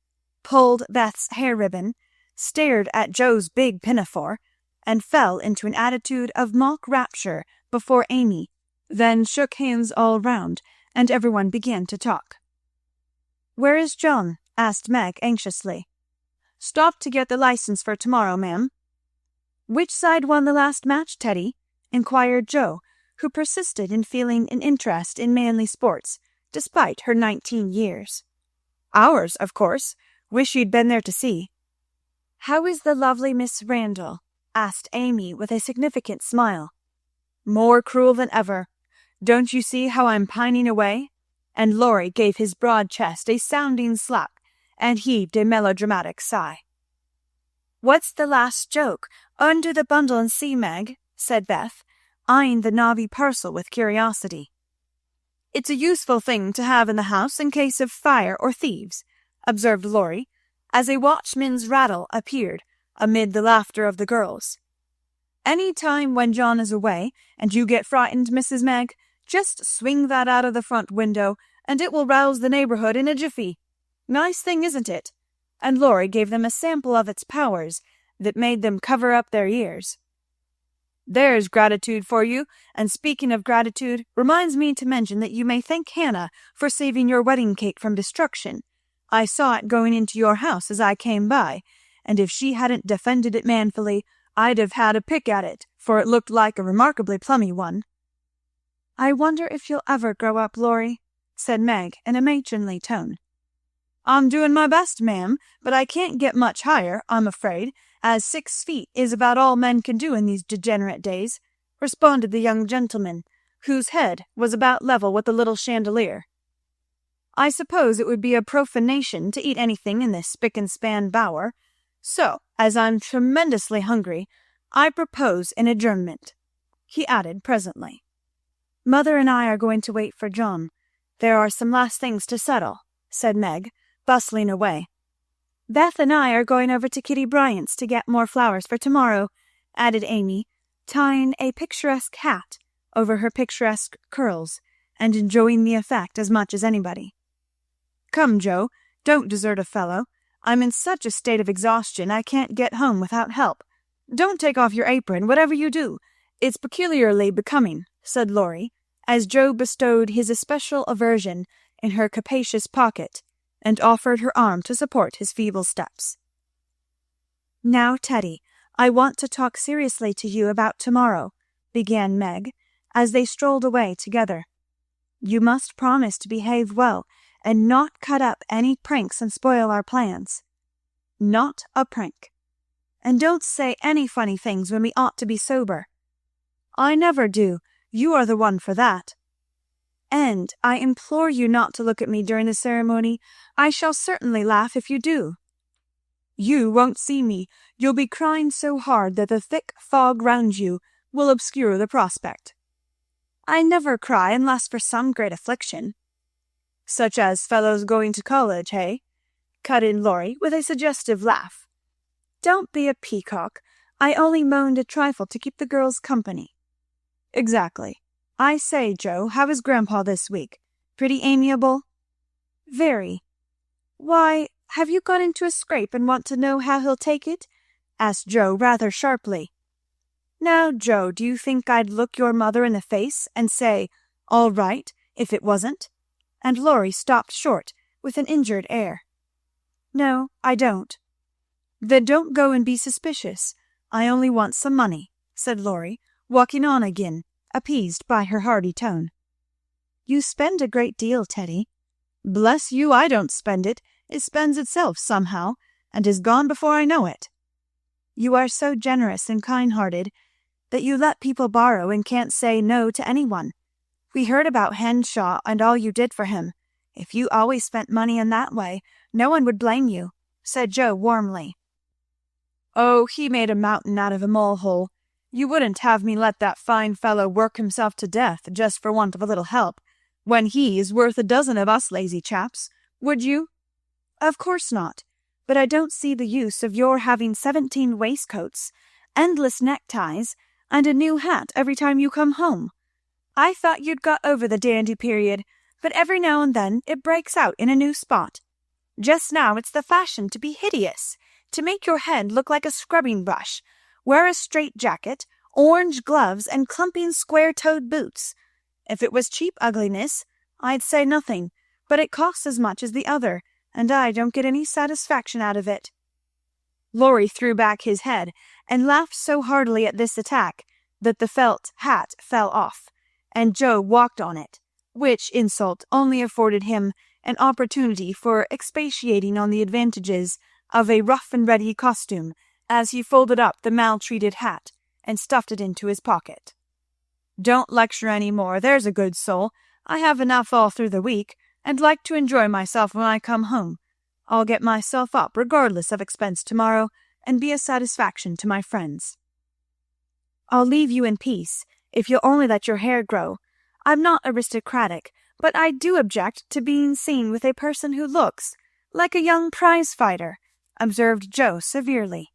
pulled Beth's hair ribbon, stared at Joe's big pinafore, and fell into an attitude of mock rapture before Amy, then shook hands all round, and everyone began to talk. "Where is John?" asked Meg anxiously. "Stopped to get the license for tomorrow, ma'am." "Which side won the last match, Teddy?" inquired Joe, who persisted in feeling an interest in manly sports, despite her 19 years. "Ours, of course. Wish you'd been there to see." "How is the lovely Miss Randall?" asked Amy with a significant smile. "More cruel than ever. Don't you see how I'm pining away?" And Laurie gave his broad chest a sounding slap, and heaved a melodramatic sigh. "What's the last joke? Undo the bundle and see, Meg," said Beth, eyeing the knobby parcel with curiosity. "It's a useful thing to have in the house in case of fire or thieves," observed Laurie, as a watchman's rattle appeared amid the laughter of the girls. "Any time when John is away, and you get frightened, Mrs. Meg, just swing that out of the front window, and it will rouse the neighborhood in a jiffy. Nice thing, isn't it?" And Laurie gave them a sample of its powers that made them cover up their ears. "There's gratitude for you, and speaking of gratitude, reminds me to mention that you may thank Hannah for saving your wedding cake from destruction. I saw it going into your house as I came by, and if she hadn't defended it manfully, I'd have had a pick at it, for it looked like a remarkably plummy one." "I wonder if you'll ever grow up, Laurie," said Meg in a matronly tone. "I'm doing my best, ma'am, but I can't get much higher, I'm afraid, as 6 feet is about all men can do in these degenerate days," responded the young gentleman, whose head was about level with the little chandelier. "I suppose it would be a profanation to eat anything in this spick-and-span bower, so, as I'm tremendously hungry, I propose an adjournment," he added presently. "Mother and I are going to wait for John. There are some last things to settle," said Meg, bustling away. "Beth and I are going over to Kitty Bryant's to get more flowers for tomorrow," added Amy, tying a picturesque hat over her picturesque curls, and enjoying the effect as much as anybody. "Come, Joe, don't desert a fellow. I'm in such a state of exhaustion I can't get home without help. Don't take off your apron, whatever you do. It's peculiarly becoming," said Laurie, as Joe bestowed his especial aversion in her capacious pocket, and offered her arm to support his feeble steps. "Now, Teddy, I want to talk seriously to you about tomorrow," began Meg, as they strolled away together. "You must promise to behave well, and not cut up any pranks and spoil our plans. Not a prank. And don't say any funny things when we ought to be sober." "I never do. You are the one for that." "And I implore you not to look at me during the ceremony. I shall certainly laugh if you do." "You won't see me. You'll be crying so hard that the thick fog round you will obscure the prospect." "I never cry unless for some great affliction." "Such as fellows going to college, hey?" cut in Laurie with a suggestive laugh. "Don't be a peacock. I only moaned a trifle to keep the girls company." "Exactly. I say, Joe, how is Grandpa this week? Pretty amiable?" "Very." "Why, have you got into a scrape and want to know how he'll take it?" asked Joe rather sharply. "Now, Joe, do you think I'd look your mother in the face and say, 'All right,' if it wasn't?" And Laurie stopped short with an injured air. "No, I don't." "Then don't go and be suspicious. I only want some money," said Laurie, walking on again, appeased by her hearty tone. "You spend a great deal, Teddy." "Bless you, I don't spend it. It spends itself somehow, and is gone before I know it." "You are so generous and kind-hearted that you let people borrow and can't say no to anyone. We heard about Henshaw and all you did for him. If you always spent money in that way, no one would blame you," said Joe warmly. "Oh, he made a mountain out of a molehill. You wouldn't have me let that fine fellow work himself to death just for want of a little help, when he is worth a dozen of us lazy chaps, would you?" "Of course not. But I don't see the use of your having 17 waistcoats, endless neckties, and a new hat every time you come home. I thought you'd got over the dandy period, but every now and then it breaks out in a new spot. Just now it's the fashion to be hideous, to make your head look like a scrubbing brush, wear a straight jacket, orange gloves, and clumping square-toed boots. If it was cheap ugliness, I'd say nothing, but it costs as much as the other, and I don't get any satisfaction out of it." Laurie threw back his head and laughed so heartily at this attack that the felt hat fell off, and Joe walked on it, which insult only afforded him an opportunity for expatiating on the advantages of a rough-and-ready costume as he folded up the maltreated hat and stuffed it into his pocket. "Don't lecture any more, there's a good soul. I have enough all through the week, and like to enjoy myself when I come home. I'll get myself up regardless of expense tomorrow, and be a satisfaction to my friends." "I'll leave you in peace, if you'll only let your hair grow. I'm not aristocratic, but I do object to being seen with a person who looks like a young prize-fighter," observed Joe severely.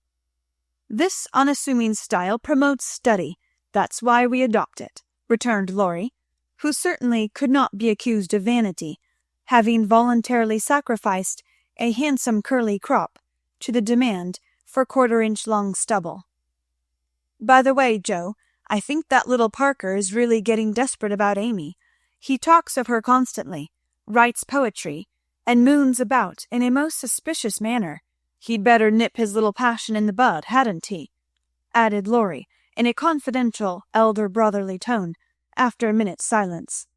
"This unassuming style promotes study. That's why we adopt it," returned Laurie, who certainly could not be accused of vanity, having voluntarily sacrificed a handsome curly crop to the demand for 1/4-inch long stubble. "By the way, Joe, I think that little Parker is really getting desperate about Amy. He talks of her constantly, writes poetry, and moons about in a most suspicious manner. He'd better nip his little passion in the bud, hadn't he?" added Laurie in a confidential elder brotherly tone, after a minute's silence.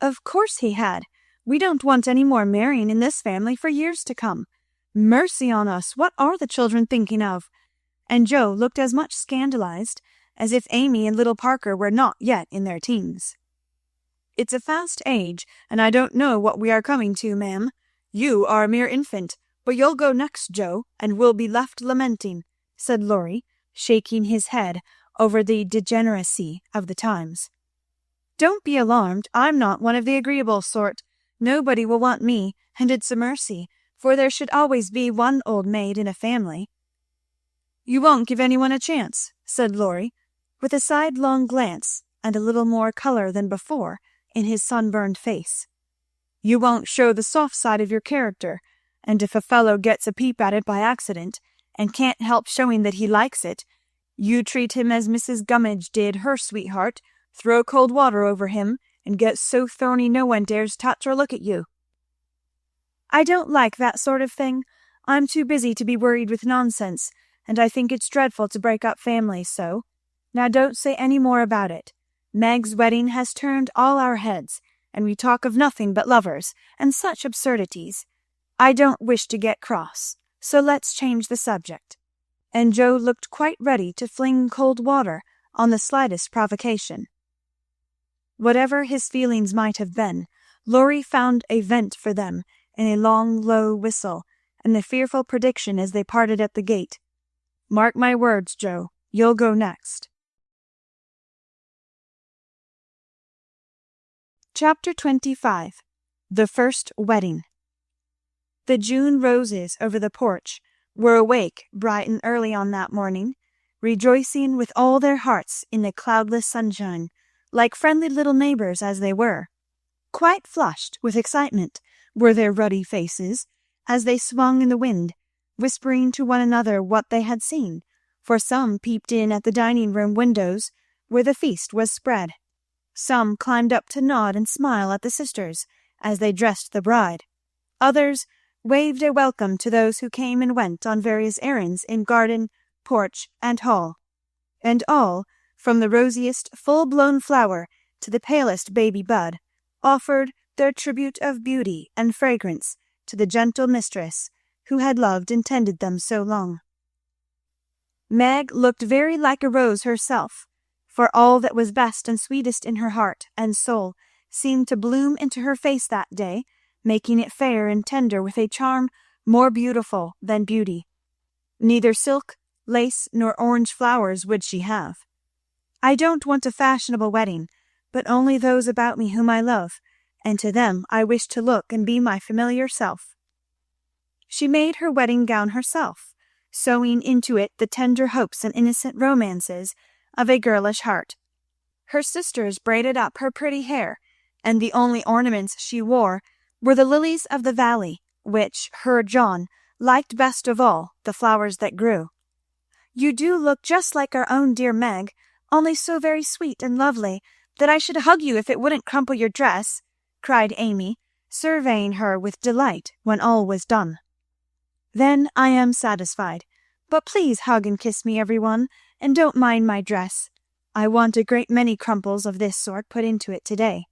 "Of course he had. We don't want any more marrying in this family for years to come. Mercy on us, what are the children thinking of?" And Joe looked as much scandalized as if Amy and little Parker were not yet in their teens. "It's a fast age, and I don't know what we are coming to, ma'am. You are a mere infant, but you'll go next, Joe, and will be left lamenting," said Laurie, shaking his head over the degeneracy of the times. "Don't be alarmed. I'm not one of the agreeable sort. Nobody will want me, and it's a mercy, for there should always be one old maid in a family." "You won't give anyone a chance," said Laurie, with a sidelong glance and a little more colour than before in his sunburned face. "You won't show the soft side of your character, and if a fellow gets a peep at it by accident, and can't help showing that he likes it, you treat him as Mrs. Gummidge did her sweetheart, throw cold water over him, and get so thorny no one dares touch or look at you." "I don't like that sort of thing. I'm too busy to be worried with nonsense, and I think it's dreadful to break up families so. Now don't say any more about it. Meg's wedding has turned all our heads, and we talk of nothing but lovers, and such absurdities. I don't wish to get cross, so let's change the subject." And Joe looked quite ready to fling cold water on the slightest provocation. Whatever his feelings might have been, Laurie found a vent for them in a long low whistle, and the fearful prediction as they parted at the gate, "Mark my words, Joe, you'll go next." Chapter 25. The First Wedding. The June roses over the porch were awake bright and early on that morning, rejoicing with all their hearts in the cloudless sunshine, like friendly little neighbors as they were. Quite flushed with excitement were their ruddy faces, as they swung in the wind, whispering to one another what they had seen, for some peeped in at the dining-room windows where the feast was spread. Some climbed up to nod and smile at the sisters as they dressed the bride. Others waved a welcome to those who came and went on various errands in garden, porch, and hall. And all, from the rosiest full-blown flower to the palest baby bud, offered their tribute of beauty and fragrance to the gentle mistress who had loved and tended them so long. Meg looked very like a rose herself, for all that was best and sweetest in her heart and soul seemed to bloom into her face that day, making it fair and tender with a charm more beautiful than beauty. Neither silk, lace, nor orange flowers would she have. "I don't want a fashionable wedding, but only those about me whom I love, and to them I wish to look and be my familiar self." She made her wedding gown herself, sewing into it the tender hopes and innocent romances of a girlish heart. Her sisters braided up her pretty hair, and the only ornaments she wore were the lilies of the valley, which her John liked best of all the flowers that grew. "You do look just like our own dear Meg, only so very sweet and lovely that I should hug you if it wouldn't crumple your dress," cried Amy, surveying her with delight when all was done. "Then I am satisfied. But please hug and kiss me, every one, and don't mind my dress. I want a great many crumples of this sort put into it today."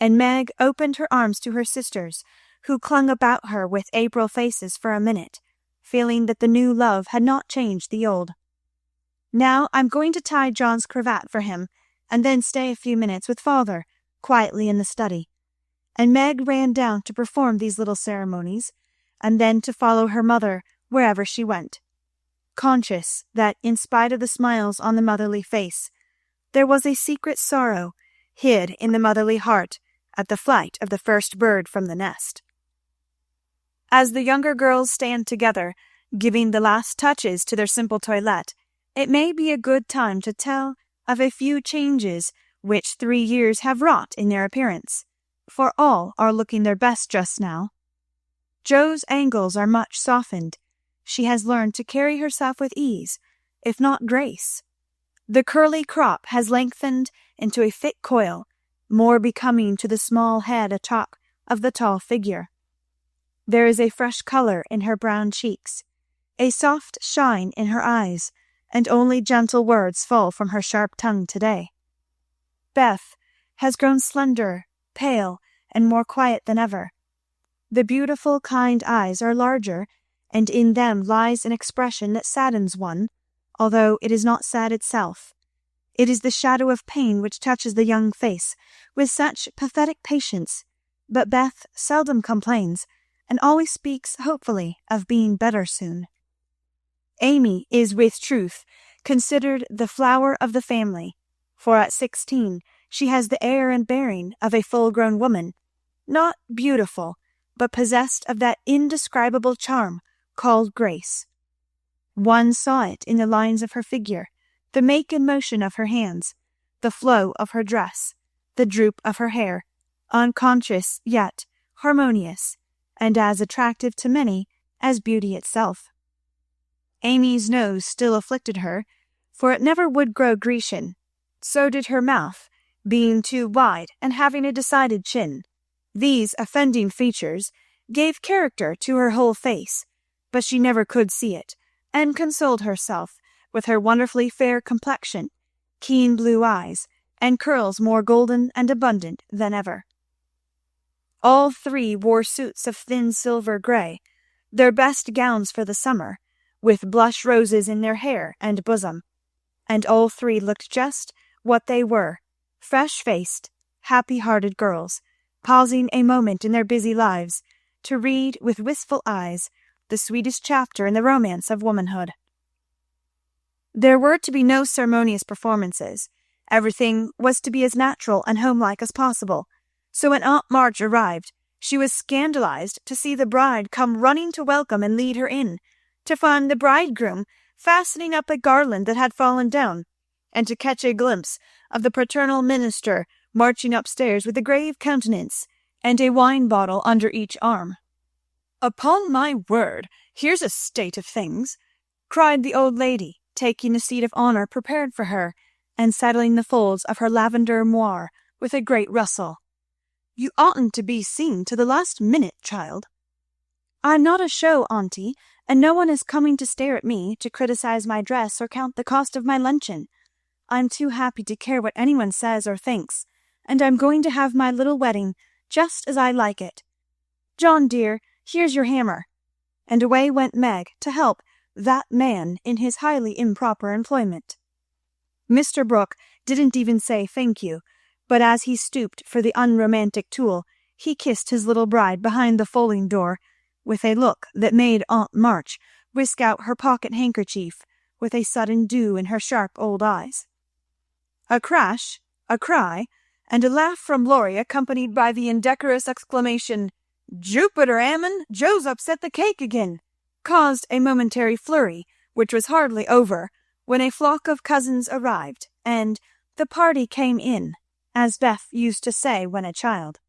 And Meg opened her arms to her sisters, who clung about her with April faces for a minute, feeling that the new love had not changed the old. "Now I'm going to tie John's cravat for him, and then stay a few minutes with father, quietly in the study." And Meg ran down to perform these little ceremonies, and then to follow her mother wherever she went, conscious that, in spite of the smiles on the motherly face, there was a secret sorrow hid in the motherly heart at the flight of the first bird from the nest. As the younger girls stand together, giving the last touches to their simple toilette, it may be a good time to tell of a few changes which 3 years have wrought in their appearance, for all are looking their best just now. Jo's angles are much softened. She has learned to carry herself with ease, if not grace. The curly crop has lengthened into a thick coil, more becoming to the small head atop of the tall figure. There is a fresh color in her brown cheeks, a soft shine in her eyes, and only gentle words fall from her sharp tongue today. Beth has grown slender, pale, and more quiet than ever. The beautiful, kind eyes are larger, and in them lies an expression that saddens one, although it is not sad itself. It is the shadow of pain which touches the young face with such pathetic patience, but Beth seldom complains, and always speaks hopefully of being better soon. Amy is with truth considered the flower of the family, for at 16 she has the air and bearing of a full-grown woman, not beautiful, but possessed of that indescribable charm called grace. One saw it in the lines of her figure, the make and motion of her hands, the flow of her dress, the droop of her hair, unconscious yet harmonious, and as attractive to many as beauty itself. Amy's nose still afflicted her, for it never would grow Grecian. So did her mouth, being too wide and having a decided chin. These offending features gave character to her whole face, but she never could see it, and consoled herself with her wonderfully fair complexion, keen blue eyes, and curls more golden and abundant than ever. All three wore suits of thin silver grey, their best gowns for the summer, with blush roses in their hair and bosom, and all three looked just what they were, fresh-faced, happy-hearted girls, pausing a moment in their busy lives to read with wistful eyes the sweetest chapter in the romance of womanhood. There were to be no ceremonious performances. Everything was to be as natural and homelike as possible, so when Aunt March arrived, she was scandalized to see the bride come running to welcome and lead her in, to find the bridegroom fastening up a garland that had fallen down, and to catch a glimpse of the paternal minister marching upstairs with a grave countenance and a wine bottle under each arm. "Upon my word, here's a state of things!" cried the old lady, taking the seat of honour prepared for her, and settling the folds of her lavender moire with a great rustle. "You oughtn't to be seen to the last minute, child." "I'm not a show, auntie, and no one is coming to stare at me, to criticize my dress or count the cost of my luncheon. I'm too happy to care what anyone says or thinks, and I'm going to have my little wedding just as I like it. John dear, here's your hammer." And away went Meg to help that man in his highly improper employment. Mr. Brooke didn't even say thank you, but as he stooped for the unromantic tool, he kissed his little bride behind the folding door, with a look that made Aunt March whisk out her pocket handkerchief with a sudden dew in her sharp old eyes. A crash, a cry, and a laugh from Laurie, accompanied by the indecorous exclamation, "Jupiter Ammon, Joe's upset the cake again," caused a momentary flurry, which was hardly over, when a flock of cousins arrived, and the party came in, as Beth used to say when a child.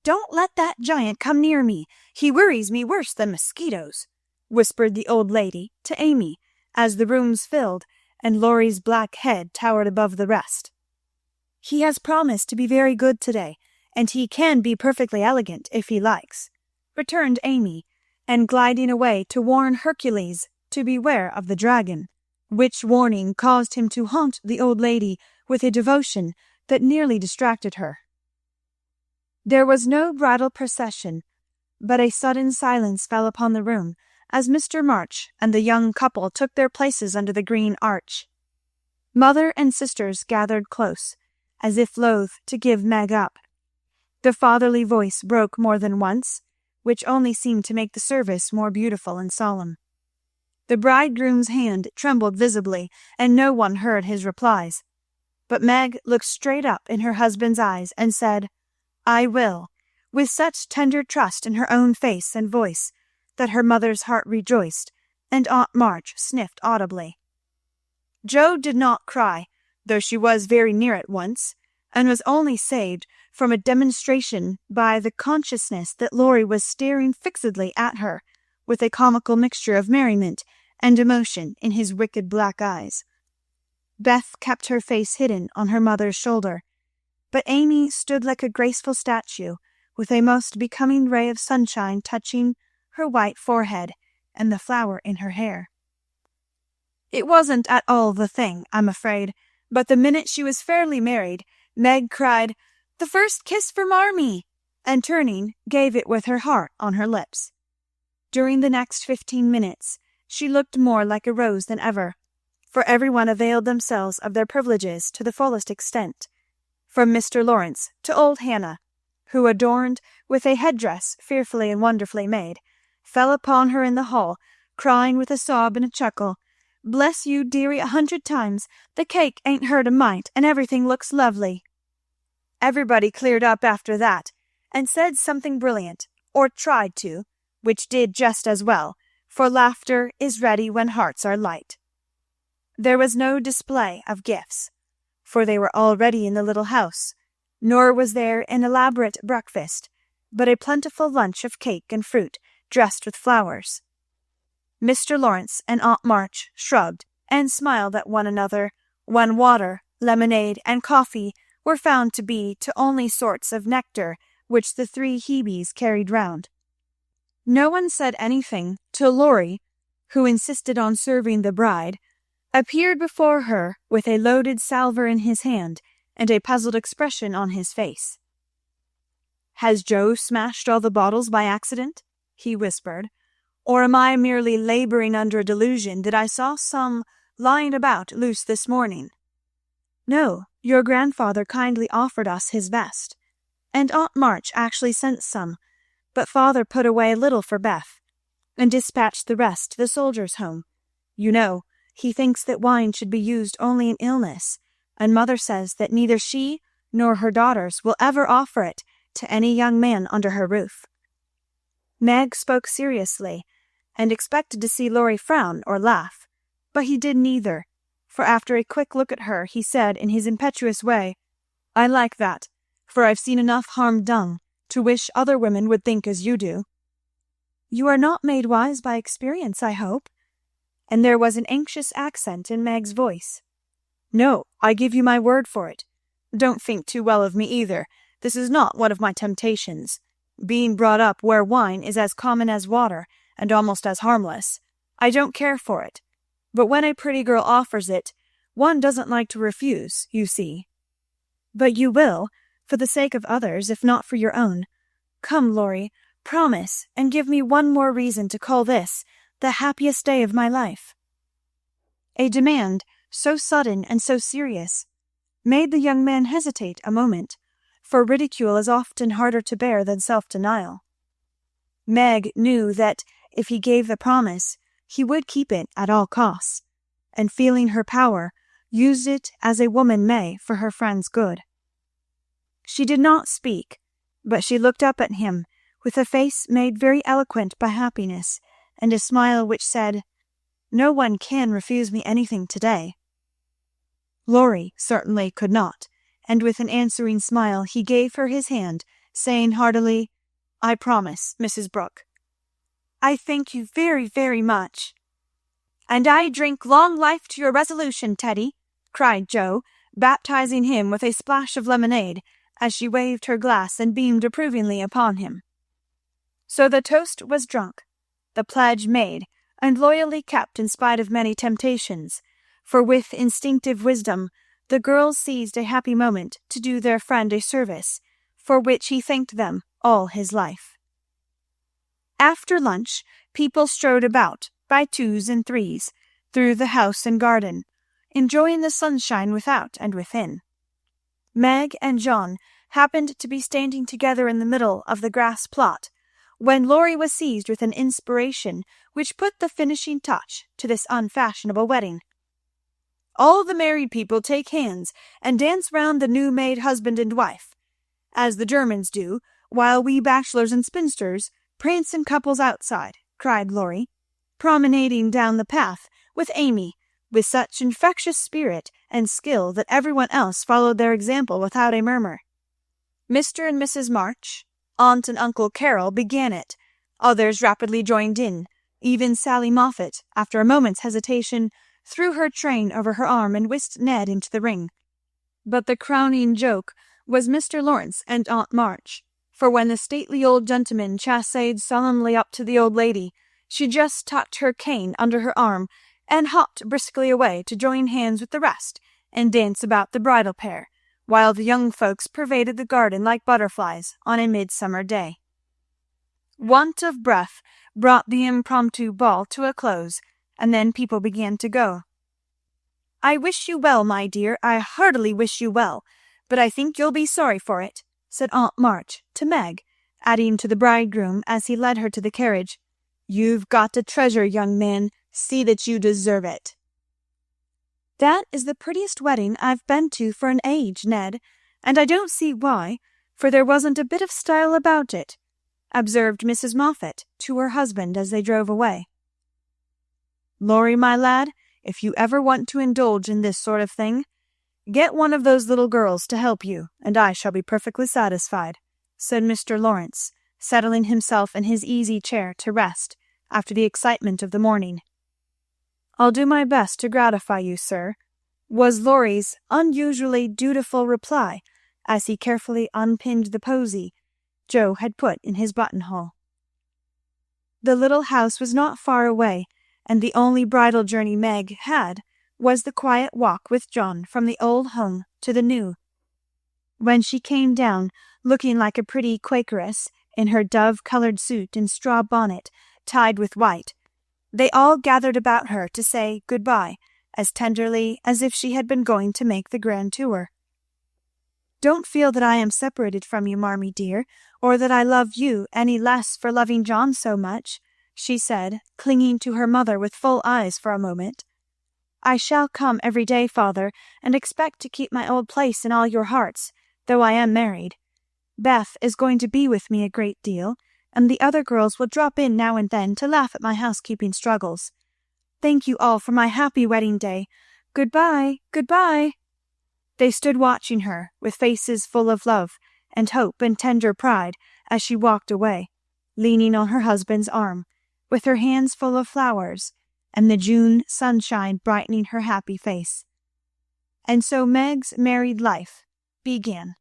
"Don't let that giant come near me. He worries me worse than mosquitoes," whispered the old lady to Amy, as the rooms filled, and Laurie's black head towered above the rest. "He has promised to be very good today, and he can be perfectly elegant if he likes," returned Amy, and gliding away to warn Hercules to beware of the dragon, which warning caused him to haunt the old lady with a devotion that nearly distracted her. There was no bridal procession, but a sudden silence fell upon the room as Mr. March and the young couple took their places under the green arch. Mother and sisters gathered close, as if loath to give Meg up. The fatherly voice broke more than once, which only seemed to make the service more beautiful and solemn. The bridegroom's hand trembled visibly, and no one heard his replies. But Meg looked straight up in her husband's eyes and said, "I will," with such tender trust in her own face and voice that her mother's heart rejoiced, and Aunt March sniffed audibly. Joe did not cry, though she was very near it once, and was only saved from a demonstration by the consciousness that Laurie was staring fixedly at her, with a comical mixture of merriment and emotion in his wicked black eyes. Beth kept her face hidden on her mother's shoulder, but Amy stood like a graceful statue, with a most becoming ray of sunshine touching her white forehead and the flower in her hair. It wasn't at all the thing, I'm afraid, but the minute she was fairly married, Meg cried, "The first kiss for Marmee," and turning, gave it with her heart on her lips. During the next 15 minutes, she looked more like a rose than ever, for everyone availed themselves of their privileges to the fullest extent, from Mr. Lawrence to old Hannah, who, adorned with a headdress fearfully and wonderfully made, fell upon her in the hall, crying with a sob and a chuckle, "Bless you, dearie, 100 times. The cake ain't hurt a mite, and everything looks lovely." Everybody cleared up after that, and said something brilliant, or tried to, which did just as well, for laughter is ready when hearts are light. There was no display of gifts, for they were already in the little house, nor was there an elaborate breakfast, but a plentiful lunch of cake and fruit dressed with flowers. Mr. Lawrence and Aunt March shrugged and smiled at one another when water Lemonade and coffee were found to be the only sorts of nectar which the three Hebes carried round. No one said anything till Laurie, who insisted on serving the bride, appeared before her with a loaded salver in his hand and a puzzled expression on his face. "Has Joe smashed all the bottles by accident?" he whispered. "Or am I merely labouring under a delusion that I saw some lying about loose this morning?" "No, your grandfather kindly offered us his best, and Aunt March actually sent some, but father put away a little for Beth, and dispatched the rest to the soldiers' home. You know, he thinks that wine should be used only in illness, and mother says that neither she nor her daughters will ever offer it to any young man under her roof." Meg spoke seriously, and expected to see Laurie frown or laugh, but he did neither, for after a quick look at her he said in his impetuous way, "I like that, for I've seen enough harm done to wish other women would think as you do." "You are not made wise by experience, I hope?" And there was an anxious accent in Meg's voice. "No, I give you my word for it. Don't think too well of me either. This is not one of my temptations. Being brought up where wine is as common as water, and almost as harmless, I don't care for it. But when a pretty girl offers it, one doesn't like to refuse, you see." "But you will, for the sake of others, if not for your own. Come, Laurie, promise, and give me one more reason to call this the happiest day of my life." A demand so sudden and so serious made the young man hesitate a moment, for ridicule is often harder to bear than self-denial. Meg knew that if he gave the promise he would keep it at all costs, and feeling her power, used it as a woman may for her friend's good. She did not speak, but she looked up at him with a face made very eloquent by happiness, and a smile which said, "No one can refuse me anything today." Laurie certainly could not, and with an answering smile he gave her his hand, saying heartily, "I promise, Mrs. Brooke." "I thank you very, very much." "And I drink long life to your resolution, Teddy," cried Joe, baptizing him with a splash of lemonade, as she waved her glass and beamed approvingly upon him. So the toast was drunk, the pledge made, and loyally kept in spite of many temptations, for with instinctive wisdom the girls seized a happy moment to do their friend a service, for which he thanked them all his life. After lunch people strode about by twos and threes through the house and garden, enjoying the sunshine without and within. Meg and John happened to be standing together in the middle of the grass plot, when Laurie was seized with an inspiration which put the finishing touch to this unfashionable wedding. "All the married people take hands and dance round the new-made husband and wife, as the Germans do, while we bachelors and spinsters prance in couples outside," cried Laurie, promenading down the path with Amy with such infectious spirit and skill that everyone else followed their example without a murmur. Mr. and Mrs. March, Aunt and Uncle Carroll began it, others rapidly joined in, even Sally Moffat, after a moment's hesitation, threw her train over her arm and whisked Ned into the ring. But the crowning joke was Mr. Lawrence and Aunt March, for when the stately old gentleman chassayed solemnly up to the old lady, she just tucked her cane under her arm and hopped briskly away to join hands with the rest and dance about the bridal pair, while the young folks pervaded the garden like butterflies on a midsummer day. Want of breath brought the impromptu ball to a close, and then people began to go. "I wish you well, my dear, I heartily wish you well, but I think you'll be sorry for it," said Aunt March to Meg, adding to the bridegroom as he led her to the carriage, "You've got a treasure, young man. See that you deserve it." "That is the prettiest wedding I've been to for an age, Ned, and I don't see why, for there wasn't a bit of style about it," observed Mrs. Moffat to her husband as they drove away. "Laurie, my lad, if you ever want to indulge in this sort of thing, get one of those little girls to help you, and I shall be perfectly satisfied," said Mr. Lawrence, settling himself in his easy chair to rest after the excitement of the morning. "I'll do my best to gratify you, sir," was Laurie's unusually dutiful reply as he carefully unpinned the posy Joe had put in his buttonhole. The little house was not far away, and the only bridal journey Meg had was the quiet walk with John from the old home to the new. When she came down, looking like a pretty Quakeress in her dove-coloured suit and straw bonnet tied with white, they all gathered about her to say good-bye as tenderly as if she had been going to make the grand tour. "Don't feel that I am separated from you, Marmee dear, or that I love you any less for loving John so much," she said, clinging to her mother with full eyes for a moment. "I shall come every day, father, and expect to keep my old place in all your hearts, though I am married. Beth is going to be with me a great deal, and the other girls will drop in now and then to laugh at my housekeeping struggles. Thank you all for my happy wedding day. Good-bye, good-bye." They stood watching her with faces full of love and hope and tender pride as she walked away, leaning on her husband's arm, with her hands full of flowers, and the June sunshine brightening her happy face. And so Meg's married life began.